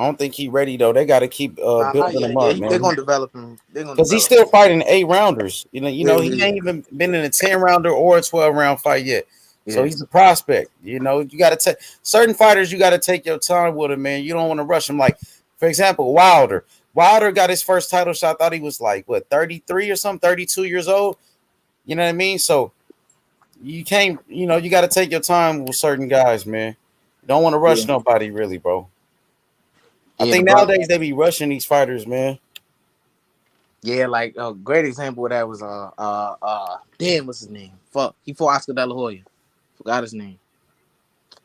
S8: I don't think he's ready though. They got to keep building him up, man.
S11: They're gonna develop him.
S8: Because he's still fighting 8-rounders. You know, he
S11: Yeah.
S8: ain't even been in a 10-rounder or a 12-round fight yet. So he's a prospect. You know, you got to take certain fighters. You got to take your time with him, man. You don't want to rush him. Like, for example, Wilder. Wilder got his first title shot. I thought he was like 33 or something, 32 years old. You know what I mean? So you can't. You know, you got to take your time with certain guys, man. You don't want to rush nobody, really, bro. I think nowadays they be rushing these fighters, man.
S11: Yeah, like a great example of that was damn, what's his name? Fuck, he fought Oscar De La Hoya. Forgot his name.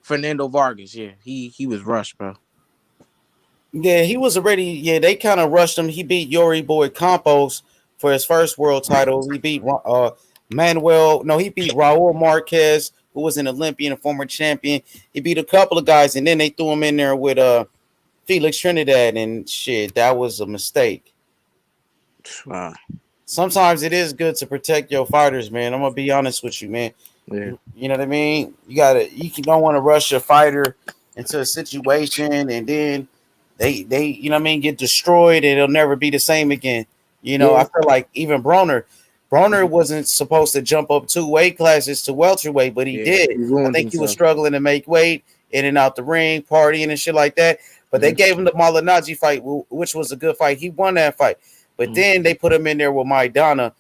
S11: Fernando Vargas. Yeah, he was rushed, bro.
S8: Yeah, he was already. Yeah, they kind of rushed him. He beat Yuri Boy Campos for his first world title. He beat Manuel. No, he beat Raul Marquez, who was an Olympian, a former champion. He beat a couple of guys, and then they threw him in there with Felix Trinidad, and shit, that was a mistake.
S11: Wow.
S8: Sometimes it is good to protect your fighters, man. I'm gonna be honest with you, man.
S11: Yeah.
S8: You know what I mean? You don't want to rush a fighter into a situation and then they you know what I mean, get destroyed and it'll never be the same again. You know, I feel like even Broner wasn't supposed to jump up 2 weight classes to welterweight, but he did. I think he was struggling to make weight in and out the ring, partying and shit like that. But they gave him the Malignaggi fight, which was a good fight. He won that fight. But then they put him in there with Maidana.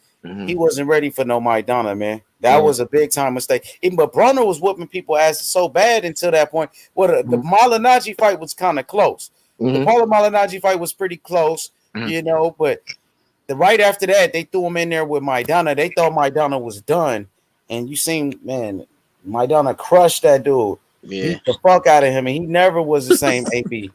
S8: He wasn't ready for no Maidana, man. That was a big time mistake. But Broner was whooping people ass so bad until that point. Well, the Malignaggi fight was kind of close. The Paulo Malignaggi fight was pretty close, you know. But right after that, they threw him in there with Maidana. They thought Maidana was done, and you seen, man, Maidana crushed that dude. Beat the fuck out of him, and he never was the same. AB.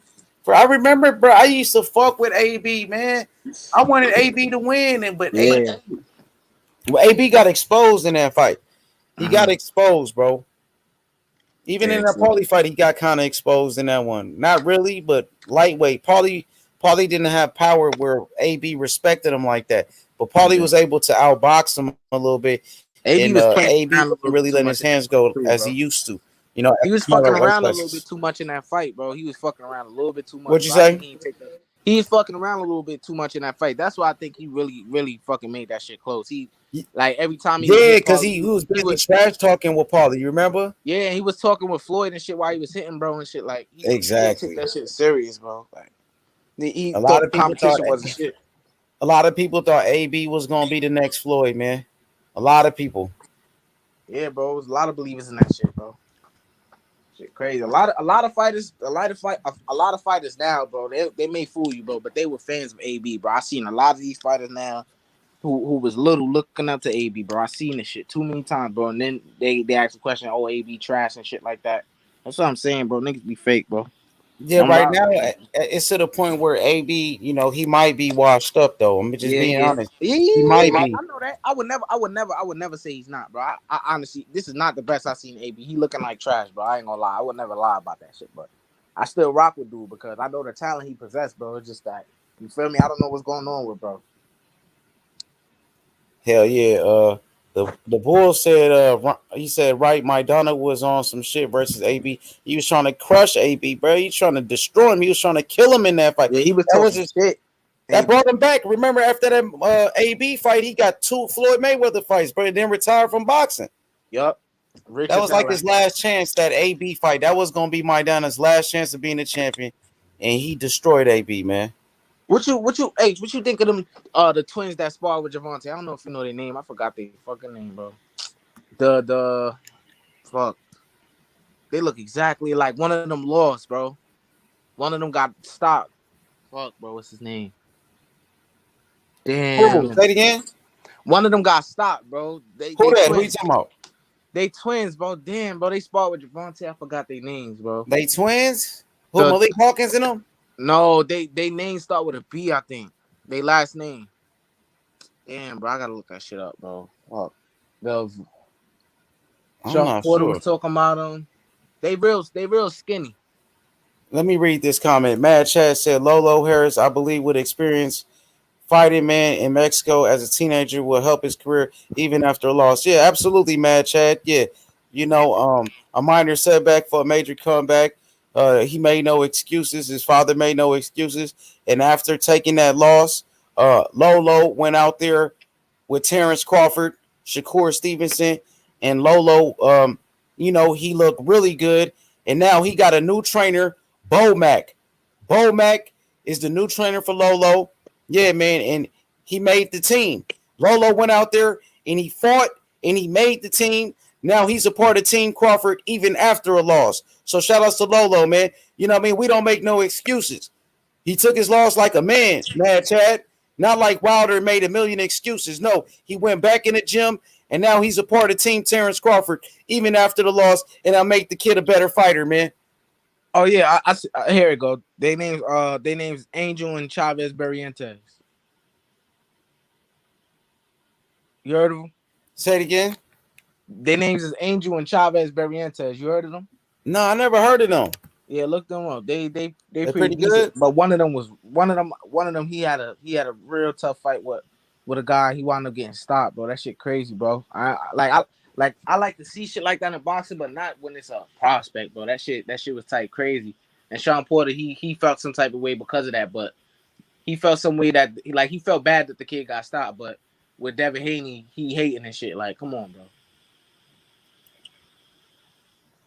S8: Bro, I remember, bro. I used to fuck with AB, man. I wanted AB to win, but AB got exposed in that fight. He got exposed, bro. Even in that Paulie fight, he got kind of exposed in that one. Not really, but lightweight. Paulie didn't have power where AB respected him like that. But Paulie was able to outbox him a little bit. AB wasn't really letting his hands go as he used to. You know,
S11: he was fucking around a little bit too much in that fight, bro. He was fucking around a little bit too much.
S8: What'd you say?
S11: He was fucking around a little bit too much in that fight. That's why I think he really, really fucking made that shit close. He like every time
S8: because he was busy trash talking with Paulie. You remember?
S11: Yeah, he was talking with Floyd and shit while he was hitting, bro, and shit. Like
S8: exactly,
S11: he took that shit serious, bro. Like
S8: a lot of people thought A lot of people thought AB was gonna be the next Floyd, man. A lot of people.
S11: Yeah, bro. There's a lot of believers in that shit, bro. Shit crazy. A lot of fighters now, bro. They may fool you, bro, but they were fans of AB, bro. I seen a lot of these fighters now who was looking up to AB, bro. I seen this shit too many times, bro. And then they ask the question, oh, AB trash and shit like that. That's what I'm saying, bro. Niggas be fake, bro.
S8: Yeah, right now it's to the point where AB, you know, he might be washed up though. I'm just being honest. He might be.
S11: I know that. I would never say he's not, bro. I honestly, this is not the best I've seen AB. He looking like trash, bro. I ain't gonna lie. I would never lie about that shit, but I still rock with dude because I know the talent he possessed, bro. It's just that, you feel me? I don't know what's going on with bro.
S8: Hell yeah. The bull said he said right, Maidana was on some shit versus AB. He was trying to crush AB, bro. He was trying to destroy him. He was trying to kill him in that fight.
S11: Yeah, he was talking his shit.
S8: That brought him back. Remember after that AB fight, he got 2 Floyd Mayweather fights, but then retired from boxing.
S11: Yup.
S8: That was like his last chance, that AB fight. That was gonna be Maidana's last chance of being a champion. And he destroyed AB, man.
S11: What you think of them the twins that sparred with Gervonta? I don't know if you know their name. I forgot their fucking name, bro. The fuck. They look exactly like one of them lost, bro. One of them got stopped. Fuck, bro, what's his name? Damn.
S8: Say it again.
S11: One of them got stopped, bro.
S8: Who that? Who you talking about?
S11: They twins, bro. Damn, bro. They sparred with Gervonta. I forgot their names, bro.
S8: They twins? Who, Malik Hawkins and them?
S11: No, they names start with a B, I think. They last name. Damn, bro, I gotta look that shit up, bro. Fuck. Sean Porter was talking about them. They real skinny.
S8: Let me read this comment. Mad Chad said Lolo Harris, I believe, would experience fighting man in Mexico as a teenager will help his career even after a loss. Yeah, absolutely, Mad Chad. Yeah. You know, a minor setback for a major comeback. He made no excuses. His father made no excuses. And after taking that loss, Lolo went out there with Terrence Crawford, Shakur Stevenson, and Lolo. He looked really good. And now he got a new trainer, Bo Mack. Bo Mack is the new trainer for Lolo. Yeah, man. And he made the team. Lolo went out there and he fought and he made the team. Now he's a part of Team Crawford even after a loss. So shout outs to Lolo, man. You know what I mean? We don't make no excuses. He took his loss like a man, Mad Chad. Not like Wilder made a million excuses. No, he went back in the gym, and now he's a part of Team Terrence Crawford even after the loss, and I'll make the kid a better fighter, man.
S11: Oh yeah, here it go. They names Angel and Chavez Barrientos. You heard of them?
S8: Say it again.
S11: Their names is Angel and Chavez Barrientos. You heard of them?
S8: No, I never heard of them.
S11: Yeah, look them up. They
S8: pretty good.
S11: But one of them he had a real tough fight with a guy. He wound up getting stopped, bro. That shit crazy, bro. I like to see shit like that in boxing, but not when it's a prospect, bro. That shit was tight, crazy. And Sean Porter, he felt some type of way because of that, but he felt some way that he felt bad that the kid got stopped. But with Devin Haney, he hating and shit. Like, come on, bro.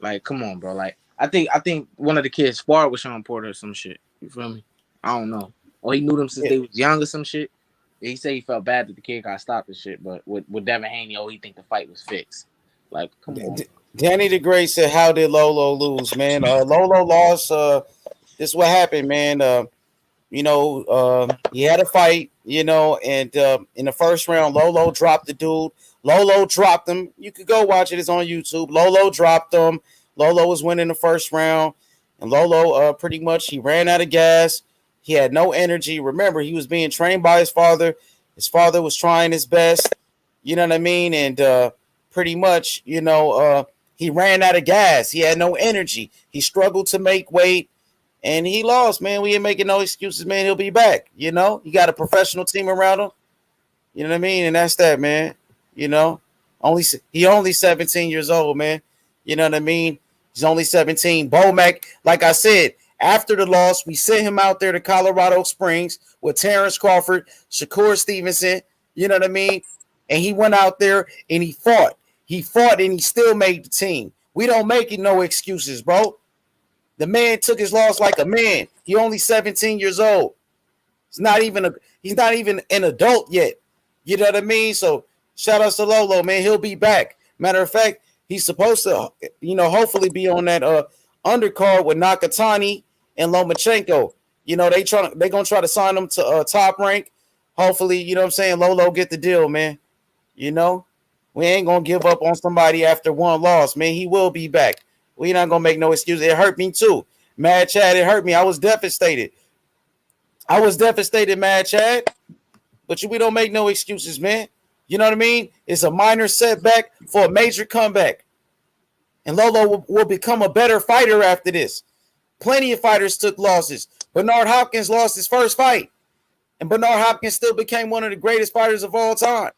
S11: Like, come on, bro. Like, I think one of the kids sparred with Sean Porter or some shit. You feel me? I don't know. Or he knew them since they was young or some shit. Yeah, he said he felt bad that the kid got stopped and shit. But with Devin Haney, he think the fight was fixed. Like, come on.
S8: Danny the Great said, "How did Lolo lose, man? Lolo lost. This is what happened, man. He had a fight, and in the first round, Lolo dropped the dude. Lolo dropped him. You could go watch it. It's on YouTube. Lolo dropped him. Lolo was winning the first round, and Lolo pretty much he ran out of gas. He had no energy. Remember, he was being trained by his father. His father was trying his best. You know what I mean? And pretty much, he ran out of gas. He had no energy. He struggled to make weight, and he lost, man. We ain't making no excuses, man. He'll be back. He got a professional team around him. You know what I mean? And that's that, man. He only 17 years old, man. You know what I mean? He's only 17. Bo Mack, like I said, after the loss, we sent him out there to Colorado Springs with Terrence Crawford, Shakur Stevenson. You know what I mean? And he went out there and he fought. He fought and he still made the team. We don't make it no excuses, bro. The man took his loss like a man. He only 17 years old. He's not even an adult yet. You know what I mean? So shout out to Lolo, man. He'll be back. Matter of fact, he's supposed to, hopefully be on that undercard with Nakatani and Lomachenko. They gonna try to sign him to Top Rank. Hopefully, you know what I'm saying, Lolo get the deal, man. We ain't gonna give up on somebody after one loss, man. He will be back. We not gonna make no excuse. It hurt me too, Mad Chad. It hurt me. I was devastated. Mad Chad. But we don't make no excuses, man. You know what I mean? It's a minor setback for a major comeback. And Lolo will become a better fighter after this. Plenty of fighters took losses. Bernard Hopkins lost his first fight. And Bernard Hopkins still became one of the greatest fighters of all time.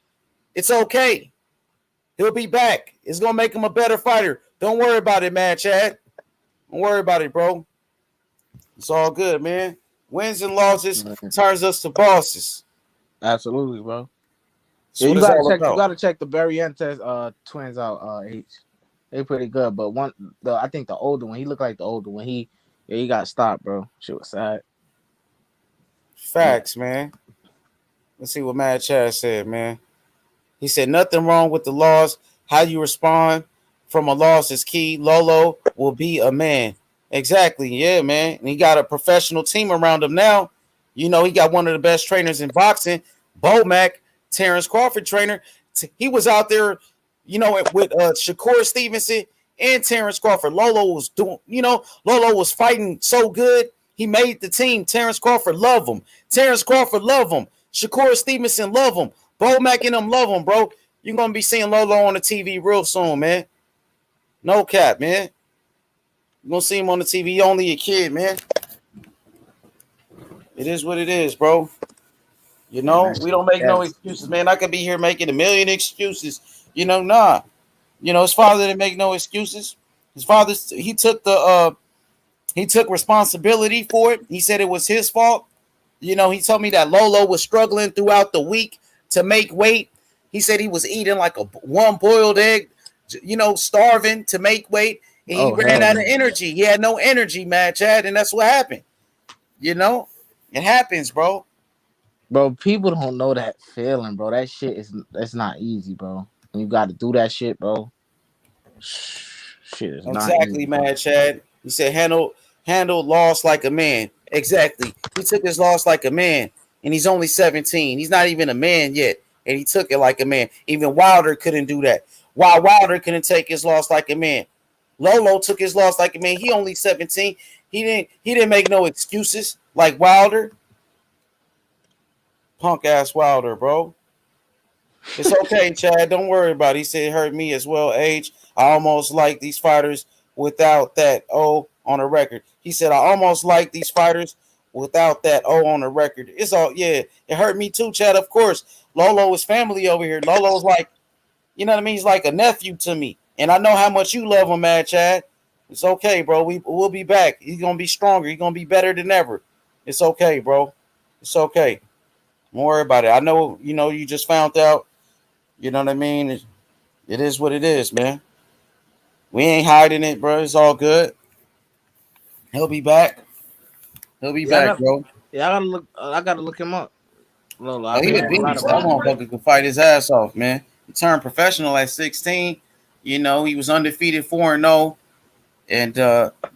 S8: It's okay. He'll be back. It's going to make him a better fighter. Don't worry about it, man, Chad. Don't worry about it, bro. It's all good, man. Wins and losses turns us to bosses.
S11: Absolutely, bro.
S8: Yeah,
S11: you gotta check the Barrientos twins out, H. They pretty good, but I think the older one, he looked like the older one. He got stopped, bro. Shit was sad.
S8: Facts, man. Let's see what Mad Chad said, man. He said nothing wrong with the loss. How you respond from a loss is key. Lolo will be a man. Exactly, yeah, man. And he got a professional team around him now. He got one of the best trainers in boxing, Bo Mack, Terrence Crawford trainer. He was out there, with Shakur Stevenson and Terrence Crawford. Lolo was fighting so good. He made the team. Terrence Crawford love him. Shakur Stevenson love him. Bo Mack and them love him, bro. You're going to be seeing Lolo on the TV real soon, man. No cap, man. You're going to see him on the TV. He only a kid, man. It is what it is, bro. We don't make no excuses, man. I could be here making a million excuses. His father didn't make no excuses. His father, he took the He took responsibility for it. He said it was his fault. You know, he told me that Lolo was struggling throughout the week to make weight. He said he was eating like a one boiled egg, you know, starving to make weight. And he ran out of energy. He had no energy, man, Chad, and that's what happened. You know, it happens, bro.
S7: Bro, people don't know that feeling, bro. That shit that's not easy, bro. And you got to do that shit, bro. Shit is not
S8: Exactly,
S7: easy,
S8: man, Chad. He said handle loss like a man. Exactly. He took his loss like a man, and he's only 17. He's not even a man yet, and he took it like a man. Even Wilder couldn't do that. Why Wilder couldn't take his loss like a man? Lolo took his loss like a man. He only 17. He didn't make no excuses like Wilder. Punk ass Wilder, bro. It's okay, Chad. Don't worry about it. He said it hurt me as well, Age. I almost like these fighters without that O on the record. He said, I almost like these fighters without that O on the record. It's all, yeah, it hurt me too, Chad. Of course, Lolo is family over here. Lolo's like, you know what I mean? He's like a nephew to me. And I know how much you love him, man, Chad. It's okay, bro. We'll be back. He's going to be stronger. He's going to be better than ever. It's okay, bro. It's okay. Don't worry about it. I know, you know, you just found out. You know what I mean? It is what it is, man. We ain't hiding it, bro. It's all good. He'll be back. He'll be back, bro.
S7: Yeah, I gotta look him up. Lolo,
S8: Oh, he a beast. That motherfucker could fight his ass off, man. He turned professional at 16. You know, he was undefeated 4-0. And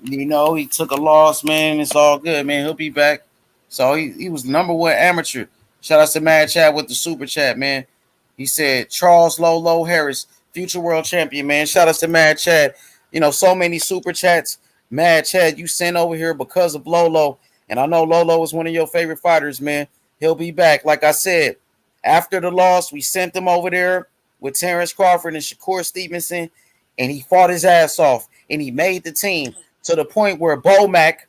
S8: you know, he took a loss, man. It's all good, man. He'll be back. So he was the number one amateur. Shout out to Mad Chat with the super chat, man. He said Charles Lolo Harris, future world champion, man. Shout out to Mad Chad. You know, so many super chats. Mad Chad, you sent over here because of Lolo. And I know Lolo is one of your favorite fighters, man. He'll be back. Like I said, after the loss, we sent him over there with Terrence Crawford and Shakur Stevenson, and he fought his ass off, and he made the team to the point where Bomac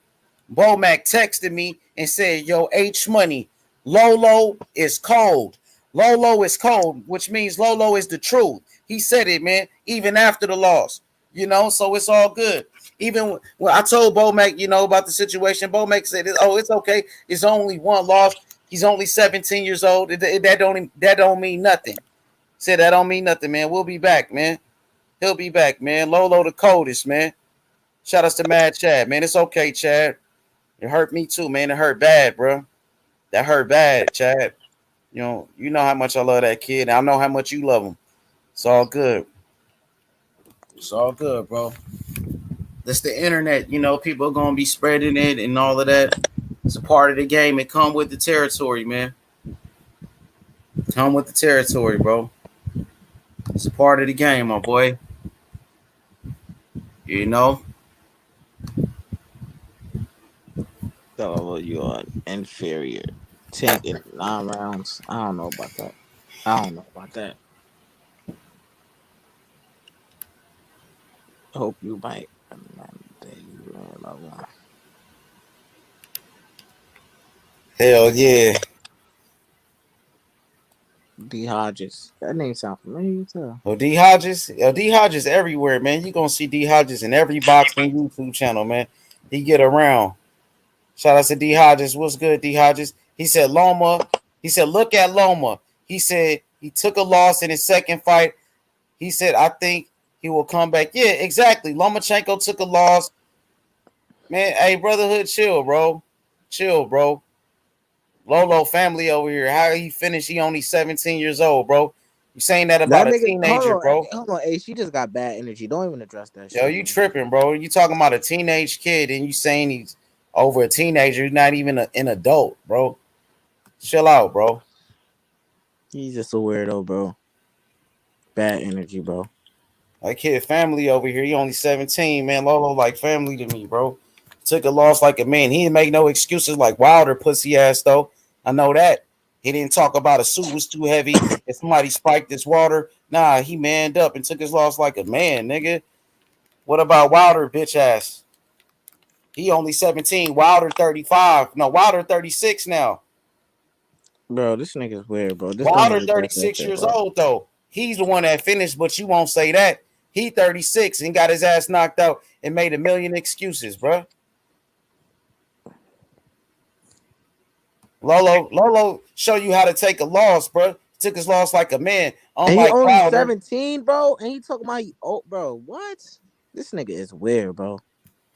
S8: texted me and said, yo, H Money, Lolo is cold. Lolo is cold, which means Lolo is the truth. He said it, man, even after the loss, you know, so it's all good. Even when I told Bomac, you know, about the situation, Bomac said, oh, it's okay. It's only one loss. He's only 17 years old. That don't mean nothing. Said that don't mean nothing, man. We'll be back, man. He'll be back, man. Lolo the coldest, man. Shout out to Mad Chad, man. It's okay, Chad. It hurt me too, man. It hurt bad, bro. That hurt bad, Chad. You know how much I love that kid. I know how much you love him. It's all good. It's all good, bro. That's the internet. You know, people are gonna be spreading it and all of that. It's a part of the game. It come with the territory, man. Come with the territory, bro. It's a part of the game, my boy. You know.
S7: So you are inferior. 10 in 9 rounds. I don't know about that. Hope you might.
S8: Hell yeah.
S7: D Hodges. That name sound familiar too.
S8: Oh, D Hodges. D Hodges everywhere, man. You gonna see D Hodges in every boxing YouTube channel, man. He get around. Shout out to D Hodges. What's good, D Hodges? He said Loma. He said, look at Loma. He said he took a loss in his second fight. He said, I think he will come back. Yeah, exactly. Lomachenko took a loss. Man, hey, brotherhood, chill, bro. Chill, bro. Lolo family over here. How he finished? He only 17 years old, bro. You saying that about a teenager, bro?
S7: Hold on, Ace. You just got bad energy. Don't even address that shit.
S8: Yo, you tripping, bro. You talking about a teenage kid and you saying he's over a teenager. He's not even an adult, bro. Chill out, bro.
S7: He's just a weirdo, bro. Bad energy, bro.
S8: Like kid family over here. He only 17, man. Lolo like family to me, bro. Took a loss like a man. He didn't make no excuses like Wilder pussy ass though. I know that. He didn't talk about a suit was too heavy. If somebody spiked his water, nah, he manned up and took his loss like a man, nigga. What about Wilder, bitch ass? He only 17. Wilder 35. No, Wilder 36 now.
S7: Bro, this nigga's weird, bro.
S8: Wilder 36 years old though. He's the one that finished, but you won't say that. He 36 and got his ass knocked out and made a million excuses, bro. Lolo show you how to take a loss, bro. Took his loss like a man.
S7: And he
S8: Unlike
S7: only
S8: Wilder.
S7: 17, bro. And he talking about bro. What? This nigga is weird, bro.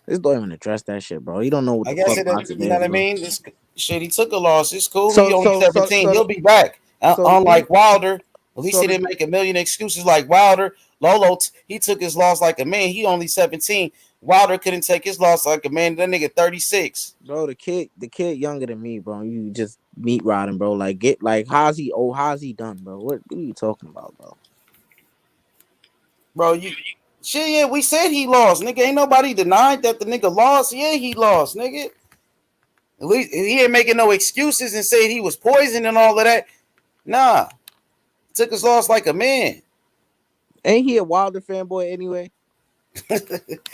S7: This don't even address that shit, bro. He don't know what
S8: I
S7: the
S8: guess
S7: fuck boxing
S8: you know
S7: is,
S8: what I
S7: bro.
S8: mean. This shit, he took a loss. It's cool.
S7: So
S8: He only 17. He'll be back.
S7: so
S8: Unlike Wilder, at least
S7: so
S8: he didn't make a million excuses like Wilder. Lolo, he took his loss like a man. He only 17. Wilder couldn't take his loss like a man. That nigga 36.
S7: Bro, the kid younger than me, bro. You just meat riding, bro. How's he done, bro? What are you talking about, bro?
S8: Bro, yeah, we said he lost, nigga. Ain't nobody denied that the nigga lost. Yeah, he lost, nigga. At least he ain't making no excuses and said he was poisoned and all of that. Nah, took his loss like a man.
S7: Ain't he a Wilder fanboy anyway?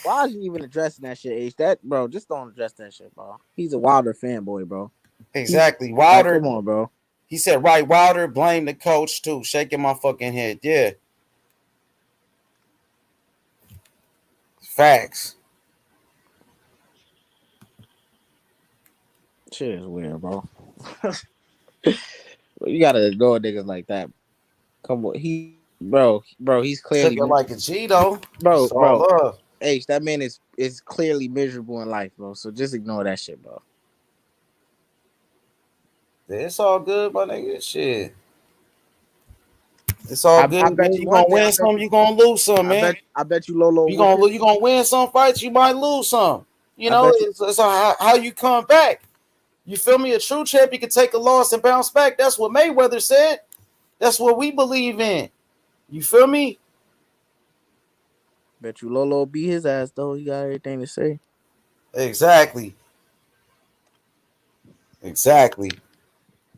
S7: Why is you even addressing that shit, H? That bro, just don't address that shit, bro. He's a Wilder fanboy, bro.
S8: Exactly, Wilder.
S7: Come on, bro.
S8: He said, right, Wilder, blame the coach too. Shaking my fucking head. Yeah. Facts.
S7: Shit is weird, bro. You gotta ignore niggas like that. Come on, he's clearly
S8: took it like a G though.
S7: Bro.
S8: Love.
S7: H, that man is clearly miserable in life, bro. So just ignore that shit, bro.
S8: It's all good, my nigga. Shit. It's all good. You gonna win some, you gonna lose some, man.
S7: I bet you Lolo.
S8: You gonna win some fights, you might lose some. You know, it's how you come back. You feel me? A true champion can take a loss and bounce back. That's what Mayweather said. That's what we believe in. You feel me?
S7: Bet you Lolo beat his ass though. He got everything to say.
S8: Exactly.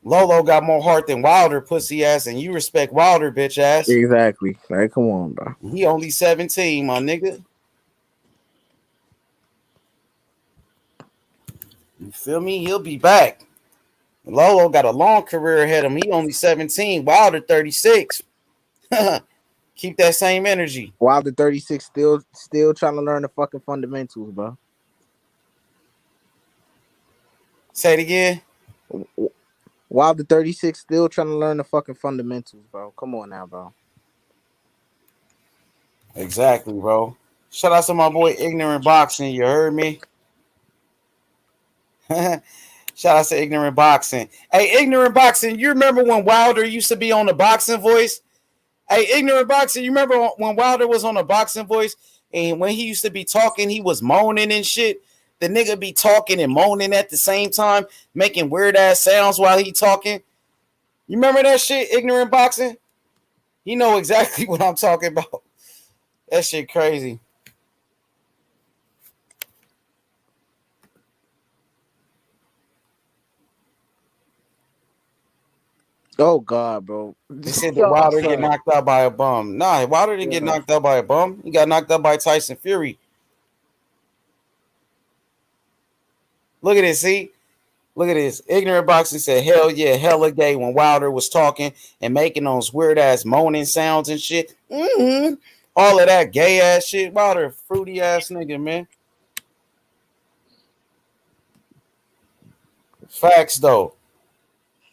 S8: Lolo got more heart than Wilder, pussy ass, and you respect Wilder, bitch ass.
S7: Exactly. Like, come on, bro.
S8: He only 17, my nigga. You feel me? He'll be back. Lolo got a long career ahead of him. He only 17. Wilder 36. Keep that same energy.
S7: Wilder 36 still trying to learn the fucking fundamentals, bro.
S8: Say it again.
S7: Wilder 36 still trying to learn the fucking fundamentals, bro. Come on now, bro.
S8: Exactly, bro. Shout out to my boy Ignorant Boxing. You heard me? Shout out to Ignorant Boxing. Hey, Ignorant Boxing, you remember when Wilder used to be on the Boxing Voice? Hey, Ignorant Boxing, you remember when Wilder was on the Boxing Voice? And when he used to be talking, he was moaning and shit. The nigga be talking and moaning at the same time, making weird ass sounds while he talking. You remember that shit, Ignorant Boxing? You know exactly what I'm talking about. That shit crazy.
S7: Oh God, bro.
S8: They said that Wilder get knocked out by a bum. Nah, Wilder didn't get knocked out by a bum. He got knocked out by Tyson Fury. Look at this, see? Look at this. Ignorant Boxing said, hell yeah, hella gay when Wilder was talking and making those weird ass moaning sounds and shit. Mm-hmm. All of that gay ass shit. Wilder, fruity ass nigga, man. Facts though.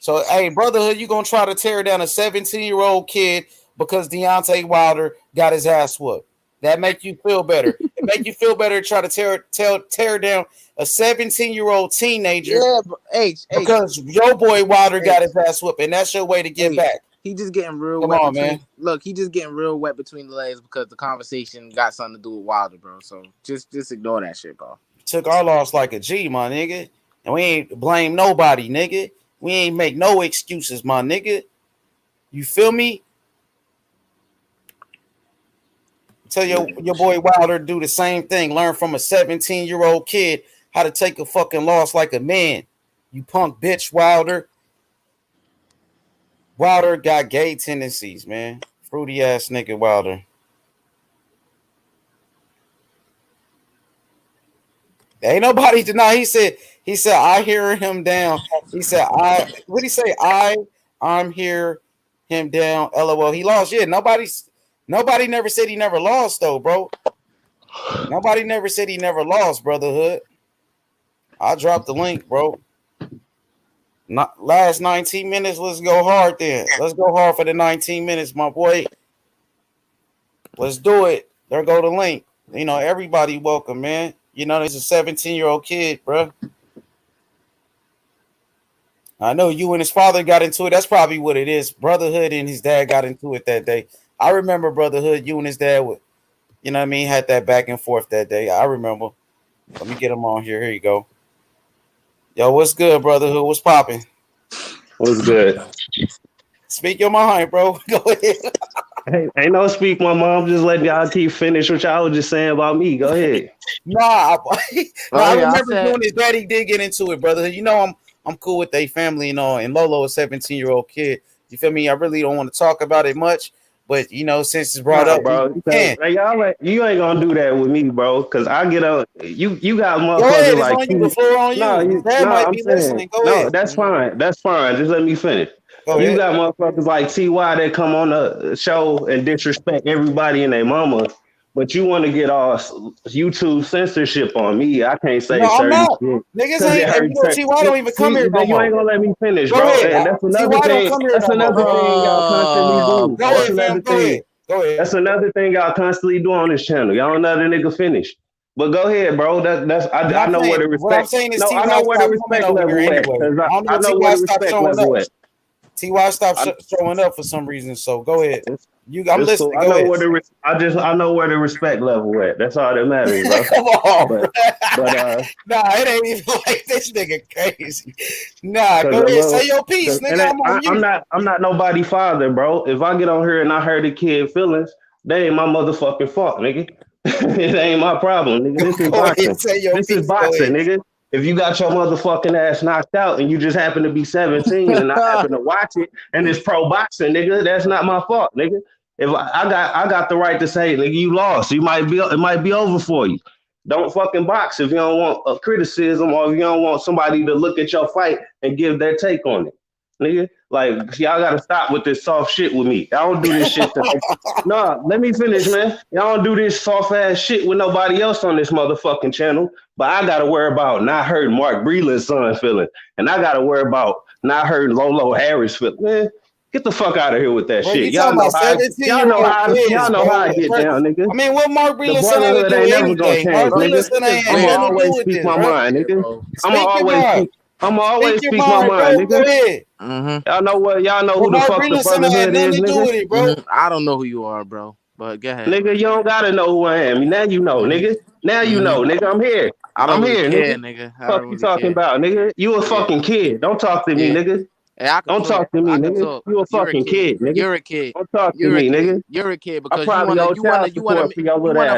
S8: So, hey, Brotherhood, you gonna try to tear down a 17-year-old kid because Deontay Wilder got his ass whooped. That make you feel better. It make you feel better to try to tear down a 17-year-old teenager.
S7: Yeah,
S8: because your boy Wilder got his ass whooped, and that's your way to get back.
S7: He just getting real
S8: Come
S7: wet.
S8: on, man.
S7: Look, he just getting real wet between the legs because the conversation got something to do with Wilder, bro. So just ignore that shit, bro.
S8: Took our loss like a G, my nigga. And we ain't blame nobody, nigga. We ain't make no excuses, my nigga. You feel me? Tell your boy Wilder to do the same thing. Learn from a 17-year-old kid how to take a fucking loss like a man. You punk bitch, Wilder. Wilder got gay tendencies, man. Fruity ass nigga, Wilder. Ain't nobody deny. He said, I hear him down. He said, what'd he say? I'm here him down. LOL. He lost. Yeah, nobody never said he never lost, though, bro. Nobody never said he never lost, Brotherhood. I dropped the link, bro. Not last 19 minutes. Let's go hard then. Let's go hard for the 19 minutes, my boy. Let's do it. There go the link. You know, everybody welcome, man. You know, there's a 17-year-old kid, bro. I know you and his father got into it. That's probably what it is. Brotherhood and his dad got into it that day. I remember Brotherhood. You and his dad would, you know what I mean, had that back and forth that day. I remember. Let me get him on here. Here you go. Yo, what's good, Brotherhood? What's popping?
S2: What's good?
S8: Speak your mind, bro. Go ahead.
S2: Hey, ain't no speak, my mom. Just letting y'all keep finish what y'all was just saying about me. Go ahead.
S8: I remember
S11: said,
S8: you and his daddy did get into it, brother. You know, I'm cool with their family, you know, and Lolo, a 17-year-old kid. You feel me? I really don't want to talk about it much, but you know, since it's brought up,
S2: bro. Hey, you ain't gonna do that with me, bro. Cause I get up. You got motherfuckers
S8: go ahead,
S2: like
S8: it's on you. The floor on you. Dad might be listening. Go ahead.
S2: That's fine. That's fine. Just let me finish.
S8: Go
S2: you
S8: ahead.
S2: got motherfuckers like TY that come on the show and disrespect everybody and their mama. But you want to get all YouTube censorship on me. I can't say
S8: no,
S2: certain
S8: I'm not.
S2: shit.
S8: Niggas ain't. TY don't even come here no
S2: You
S8: more.
S2: ain't gonna let me finish,
S8: Go
S2: bro.
S8: ahead.
S2: That's another
S8: TY
S2: thing.
S8: don't come here
S2: That's
S8: no
S2: another
S8: more.
S2: thing y'all constantly do.
S8: Go ahead, fam. Go ahead. Go ahead.
S2: That's another thing y'all constantly do on this channel. Y'all don't let a nigga finish. But go ahead, bro. I know where the respect.
S8: What I'm saying is,
S2: I know where the respect level at. I know where the respect level at.
S8: TY stopped showing up for some reason. So go ahead. I'm listening.
S2: Cool.
S8: Go ahead.
S2: I know where the respect level at. That's all that matters, bro.
S8: Come on,
S2: but
S8: nah, it ain't even like this nigga crazy. Nah, go ahead, say your piece, nigga.
S2: I'm not nobody father, bro. If I get on here and I hurt a kid feelings, that ain't my motherfucking fault, nigga. It ain't my problem, nigga. This is boxing. This is boxing, nigga. If you got your motherfucking ass knocked out and you just happen to be 17 and I happen to watch it and it's pro boxing, nigga, that's not my fault, nigga. If I got the right to say, nigga, you lost. It might be over for you. Don't fucking box if you don't want a criticism or if you don't want somebody to look at your fight and give their take on it. Nigga, like y'all gotta stop with this soft shit with me. Y'all don't do this shit. No, let me finish, man. Y'all don't do this soft ass shit with nobody else on this motherfucking channel. But I gotta worry about not hurting Mark Breland's son feeling, and I gotta worry about not hurting Lolo Harris feeling. Man, get the fuck out of here with that shit. Y'all know how I get down, nigga.
S8: I mean, what Mark Breland
S2: the
S8: said ain't
S2: brotherhood ain't never gonna change, nigga. I'ma always speak my mind, nigga. I'ma always speak my mind, nigga. Y'all know who the fuck the brotherhood is, nigga.
S11: I don't know who you are, bro. But go ahead.
S2: Nigga, you don't gotta know who I am. Now you know, nigga. Now you know, nigga. I'm here.
S11: I'm
S2: here,
S11: care,
S2: nigga.
S11: What
S2: fuck you talking about, nigga? You a fucking kid. Don't talk to me, nigga.
S11: Hey,
S2: don't talk to me, nigga. You a fucking kid, nigga.
S11: You're a kid.
S2: Don't talk to me, nigga.
S11: You're a kid because
S2: you want to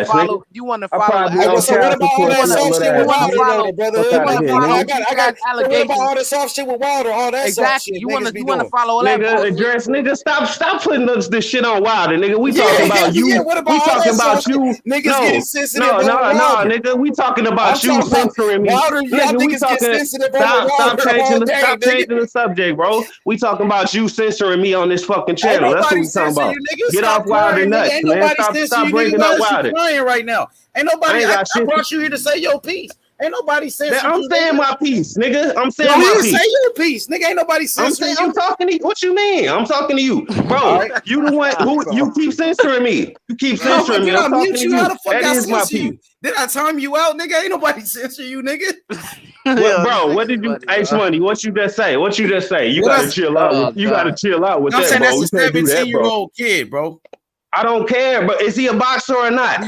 S11: follow. You want to follow.
S8: So what about all that soft shit with Wilder, brother?
S11: You want to follow.
S8: I got allegations. What about all that soft shit with Wilder? All that soft shit.
S11: You want to follow all that.
S2: Nigga, stop putting this shit on Wilder, nigga. We talking about you.
S8: What about
S2: we talking about you.
S8: Niggas getting sensitive.
S2: No, nigga. We talking about you censoring me.
S8: Nigga, we talking.
S2: Stop changing the subject, bro. We talking about you censoring me on this fucking channel. That's what we talking about. Get off Wilder nuts, man. Stop bringing up Wilder.
S8: Crying right now. Ain't nobody. I brought you here to say your piece. Ain't nobody censoring you.
S2: I'm saying my piece, nigga. I'm saying my piece.
S8: Say your piece, nigga. Ain't nobody censoring you.
S2: I'm talking to you. What you mean? I'm talking to you, bro. You the one who you keep censoring me. You keep censoring me. I'm talking to you. That is my piece.
S8: Did I time you out, nigga? Ain't nobody censor you, nigga.
S2: Bro, what did you? Ace Money, what you just say? You gotta chill out. You gotta chill out with that, bro.
S8: I'm saying that's a 17-year-old kid, bro.
S2: I don't care, but is he a boxer or not?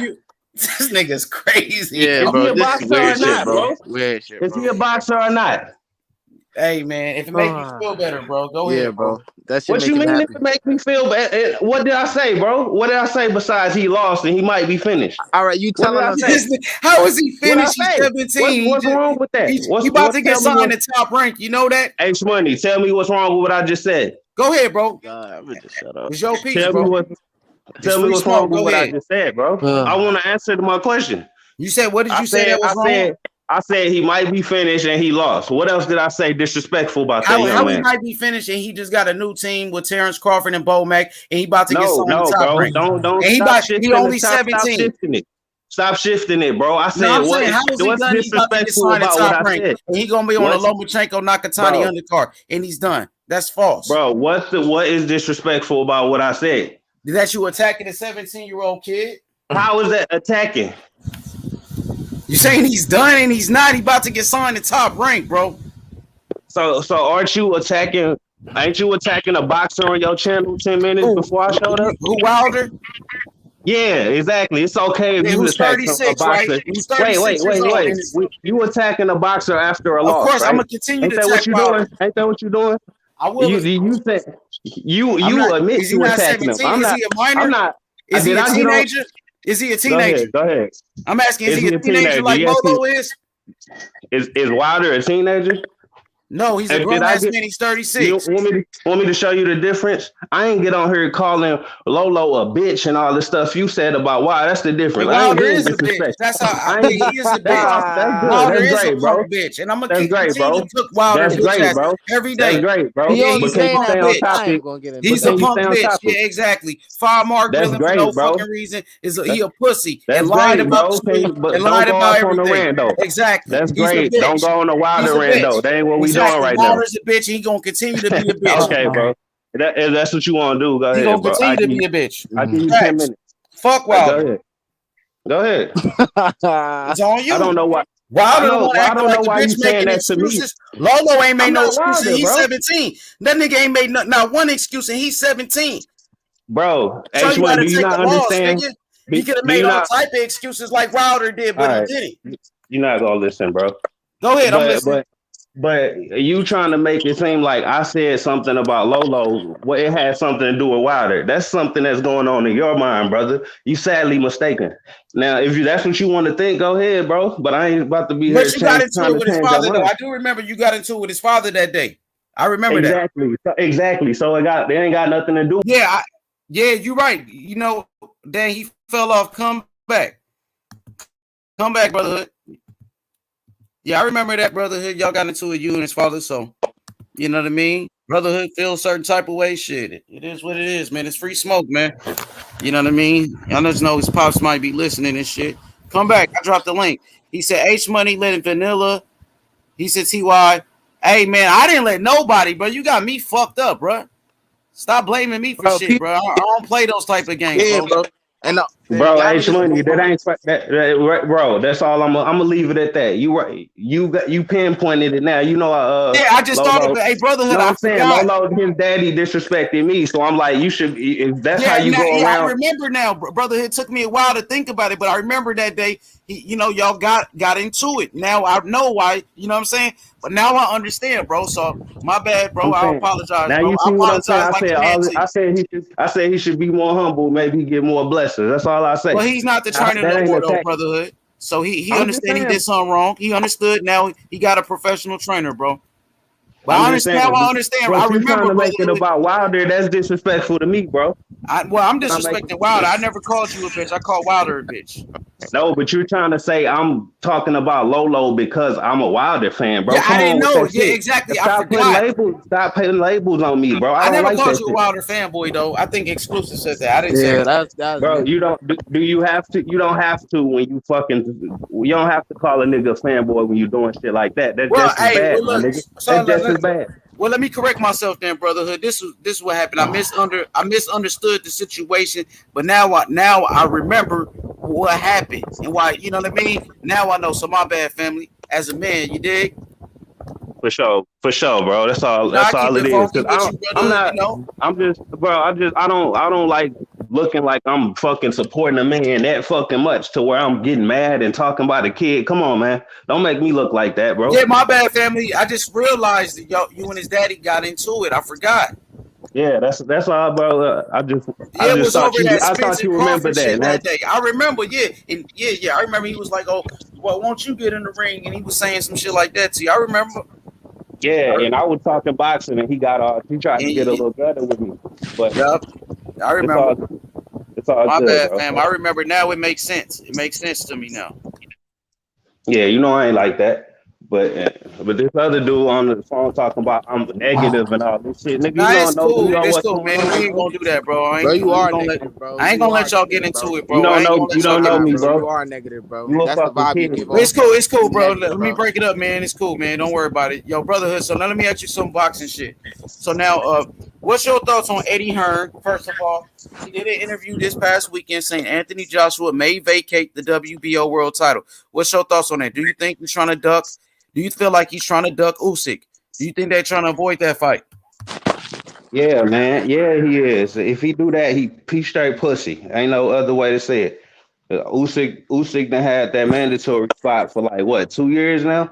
S8: This nigga's crazy.
S11: Yeah,
S2: bro. Is he a boxer or not, bro?
S11: Weird shit, bro.
S2: Is he a boxer or not?
S8: Hey, man, if it makes you feel better, bro, go ahead, bro.
S2: What you mean if it make me feel better? What did I say, bro? What did I say besides he lost and he might be finished?
S11: All right, you telling us.
S8: How is he finished? He's 17.
S2: What's wrong with that?
S8: He's about to get signed to Top Rank. You know that?
S2: H Money, tell me what's wrong with what I just said.
S8: Go ahead, bro.
S11: God, I'm gonna just shut up.
S8: It's your piece,
S2: Tell me what's wrong with what I just said, bro. I want to answer to my question.
S8: You said, what did you say that was wrong?
S2: I said he might be finished and he lost. What else did I say disrespectful about that young man?
S8: How he might be finished and he just got a new team with Terrence Crawford and Bo Mack and he about to get signed to Top Rank.
S2: Don't
S8: and he only 17.
S2: Stop shifting it, bro. I said,
S1: no, I'm saying, how is he
S2: what's
S1: done? He's about to get
S2: disrespectful
S1: signed at
S2: about what
S1: Top
S2: I
S1: Rank.
S2: said?
S1: And he's gonna be on a Lomachenko Nakatani undercard, and he's done. That's false,
S2: bro. What is disrespectful about what I said?
S1: That you attacking a 17-year-old kid?
S2: How is that attacking?
S1: You saying he's done and he's not? He about to get signed at Top Rank, bro.
S2: So aren't you attacking? Ain't you attacking a boxer on your channel 10 minutes before I showed up?
S1: Who, Wilder?
S2: Yeah, exactly. It's okay if you attack a boxer.
S1: Right? He's 36
S2: Wait. You attacking a boxer after a loss?
S1: Of course,
S2: right?
S1: I'm gonna continue to
S2: attack
S1: Wilder.
S2: Doing? Ain't that what you doing?
S1: I will.
S2: You said you admit you attacking him.
S1: Is he a minor?
S2: I'm not.
S1: Is he a teenager? Is he a teenager?
S2: Go ahead.
S1: I'm asking. Is he a teenager like Lolo is?
S2: Is Wilder a teenager?
S1: No, he's a grown ass man. He's 36.
S2: You want me to show you the difference? I ain't get on here calling Lolo a bitch and all this stuff you said about Wilder. That's the difference.
S1: Wilder is a bitch. That's how I think he is a bitch. Wilder is a punk bitch, and I'm gonna continue to cook Wilder bitch every day.
S2: That's great, bro.
S1: He only saying that bitch. He's a punk bitch. Yeah, exactly. Fire Mark Williams for no fucking reason. He a pussy and lied about and lied about everything. Exactly.
S2: That's great. Don't go on the Wilder rant though. That ain't what we doing right now.
S1: Wilder's a bitch. He gonna continue to be a bitch.
S2: Okay, bro. If that's what you want to do, go ahead.
S1: He gonna
S2: bro.
S1: continue to be a bitch.
S2: I give you 10 minutes.
S1: Fuck Wilder.
S2: Go ahead.
S1: It's on you.
S2: I don't know why.
S1: Wilder don't know why you saying that to me. Lolo ain't made no excuse and he's 17. That nigga ain't made not one excuse and he's 17.
S2: Bro,
S1: so you gotta
S2: do you
S1: take
S2: not
S1: the loss,
S2: understand?
S1: nigga. He could have made all type of excuses like Wilder did, but he didn't.
S2: You're not gonna listen, bro.
S1: Go ahead, I'm listening.
S2: But you trying to make it seem like I said something about Lolo, well, it had something to do with Wilder. That's something that's going on in your mind, brother. You sadly mistaken. Now, if that's what you want to think, go ahead, bro. But I ain't about to be here.
S1: But you got into it with his father, though. I do remember you got into it with his father that day. I remember
S2: that. Exactly. So it ain't got nothing to do.
S1: Yeah, you're right. You know, then he fell off. Come back, brotherhood. Yeah, I remember that, brotherhood. Y'all got into it, you and his father. So, you know what I mean? Brotherhood feels certain type of way. Shit, it is what it is, man. It's free smoke, man. You know what I mean? Y'all just know his pops might be listening and shit. Come back. I dropped the link. He said H Money let Vanilla. He said TY. Hey, man, I didn't let nobody, bro. You got me fucked up, bro. Stop blaming me for shit, bro. I don't play those type of games, bro.
S11: And
S2: bro, H Money, that ain't that, bro. That's all I'm gonna leave it at that. You pinpointed it now. You know,
S1: I just thought of it. Hey, brotherhood, I'm saying
S2: Lolo, his daddy disrespected me, so I'm like, you should. If that's how you go around.
S1: I remember now, brotherhood. Took me a while to think about it, but I remember that day. Y'all got into it. Now I know why. You know what I'm saying? But now I understand, bro. So my bad, bro. I apologize.
S2: Now
S1: bro.
S2: you see what I'm saying? I said he should be more humble. Maybe get more blessings. That's all I say.
S1: Well, he's not the trainer no more, though, brotherhood. So he understand he did something wrong. He understood. Now he got a professional trainer, bro. But I understand.
S2: Bro,
S1: I remember
S2: trying to make it about Wilder. That's disrespectful to me, bro.
S1: I'm disrespecting Wilder. I never called you a bitch. I called Wilder a bitch.
S2: No, but you're trying to say I'm talking about Lolo because I'm a Wilder fan, bro.
S1: Yeah, I didn't know. Yeah, exactly. I forgot.
S2: Stop putting labels on me, bro.
S1: I never called you a Wilder fanboy, though. I think Exclusive said that. I didn't say that.
S2: Bro, you don't. Do you have to? You don't have to when you fucking. You don't have to call a nigga a fanboy when you're doing shit like that. That's just as bad, my nigga. That's just as bad.
S1: Well, let me correct myself then, brotherhood. This is what happened. I misunderstood the situation, but now I remember what happened and why. You know what I mean? Now I know. So my bad, family. As a man, you dig?
S2: For sure, bro. That's all it is. I don't like looking like I'm fucking supporting a man that fucking much to where I'm getting mad and talking about a kid. Come on, man. Don't make me look like that, bro.
S1: Yeah, my bad, family. I just realized that you and his daddy got into it. I forgot.
S2: Yeah, that's all, bro. I thought you remember that
S1: day. I remember, yeah. I remember he was like, "Oh, well, won't you get in the ring?" And he was saying some shit like that to you. I remember.
S2: Yeah, and I was talking boxing, and he tried to get a little better with me. But
S1: I remember.
S2: It's all
S1: my
S2: good,
S1: bad,
S2: bro.
S1: fam. I remember now. It makes sense. It makes sense to me now.
S2: Yeah, I ain't like that. But this other dude on the phone talking about I'm negative and all this shit, nigga. You
S8: Nah,
S2: don't
S8: it's
S2: know
S8: cool.
S2: what's
S8: It's cool,
S2: going
S8: man.
S2: on,
S8: We ain't
S2: bro.
S8: gonna do that, bro.
S11: Bro, you are
S8: Gonna let,
S11: negative, bro.
S8: I ain't
S11: You
S8: gonna
S11: are
S8: let y'all get
S11: negative, bro.
S8: into it,
S2: You
S8: bro. I
S2: don't
S8: ain't
S2: know.
S8: gonna
S2: You
S8: let y'all
S2: don't
S8: get
S2: know
S11: Nah,
S2: me,
S8: into
S11: bro.
S8: it.
S11: You
S2: bro.
S11: are negative, bro.
S2: You a
S11: That's the
S2: fucking
S11: vibe you
S2: kid,
S11: give
S8: But
S2: bro.
S11: off,
S8: it's cool.
S11: bro.
S8: It's cool,
S11: You
S8: bro.
S11: negative,
S8: Let me
S11: bro.
S8: break it up, man. It's cool, man. Don't worry about it. Yo, brotherhood. So now let me ask you some boxing shit. So now, what's your thoughts on Eddie Hearn? First of all, he did an interview this past weekend saying Anthony Joshua may vacate the WBO world title. What's your thoughts on that? Do you think he's trying to duck? Do you feel like he's trying to duck Usyk? Do you think they're trying to avoid that fight?
S2: Yeah, man. Yeah, he is. If he do that, he straight pussy. Ain't no other way to say it. Usyk done had that mandatory spot for like what 2 years now,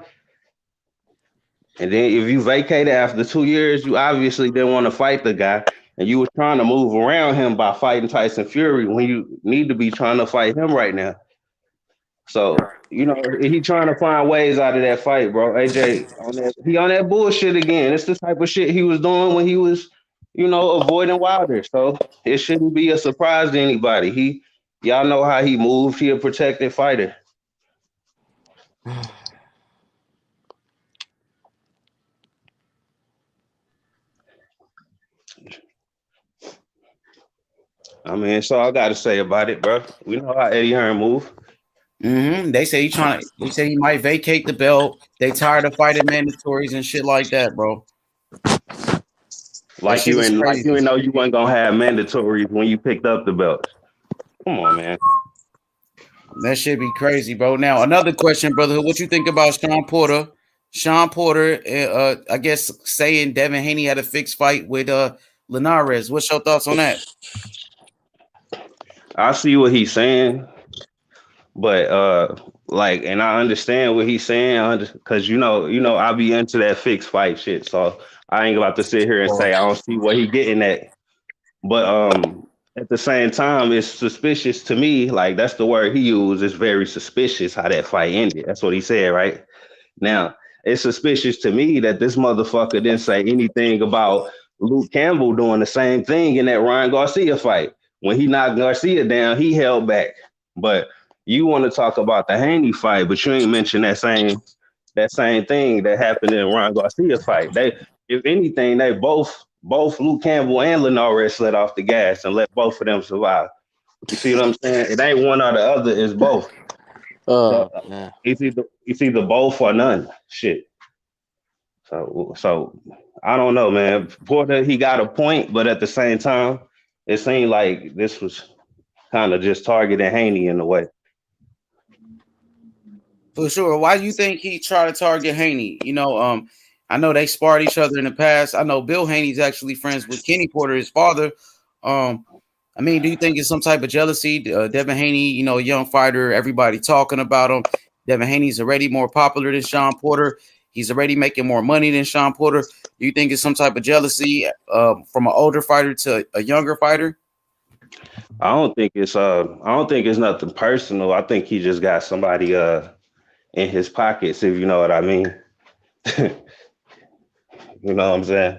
S2: and then if you vacated after 2 years, you obviously didn't want to fight the guy, and you was trying to move around him by fighting Tyson Fury when you need to be trying to fight him right now. So he trying to find ways out of that fight, bro. AJ on that bullshit again. It's the type of shit he was doing when he was, avoiding Wilder. So it shouldn't be a surprise to anybody. Y'all know how he moved. He a protected fighter. I mean, that's all I got to say about it, bro. We know how Eddie Hearn move.
S8: They say They say he might vacate the belt. They tired of fighting mandatories and shit like that, bro.
S2: Like you didn't know you weren't gonna have mandatories when you picked up the belts. Come on, man.
S8: That should be crazy, bro. Now another question, brotherhood. What you think about Sean Porter? Sean Porter, I guess saying Devin Haney had a fixed fight with Linares. What's your thoughts on that?
S2: I see what he's saying, but and I understand what he's saying because I be into that fixed fight shit, so I ain't about to sit here and say I don't see what he getting at. But at the same time, it's suspicious to me. Like that's the word he used. It's very suspicious how that fight ended. That's what he said, right? Now it's suspicious to me that this motherfucker didn't say anything about Luke Campbell doing the same thing in that Ryan Garcia fight. When he knocked Garcia down, he held back. But you want to talk about the Haney fight, but you ain't mentioned that same thing that happened in Ryan Garcia fight. If anything, they both Luke Campbell and Linares let off the gas and let both of them survive. You see what I'm saying? It ain't one or the other, it's both.
S11: Man.
S2: It's either both or none. Shit. So I don't know, man. Porter, he got a point, but at the same time, it seemed like this was kind of just targeting Haney in a way.
S8: For sure. Why do you think he tried to target Haney? I know they sparred each other in the past. I know Bill Haney's actually friends with Kenny Porter, his father. Do you think it's some type of jealousy? Devin Haney, young fighter, everybody talking about him. Devin Haney's already more popular than Sean Porter. He's already making more money than Sean Porter. Do you think it's some type of jealousy from an older fighter to a younger fighter?
S2: I don't think it's nothing personal. I think he just got somebody in his pockets, if you know what I mean. You know what I'm saying?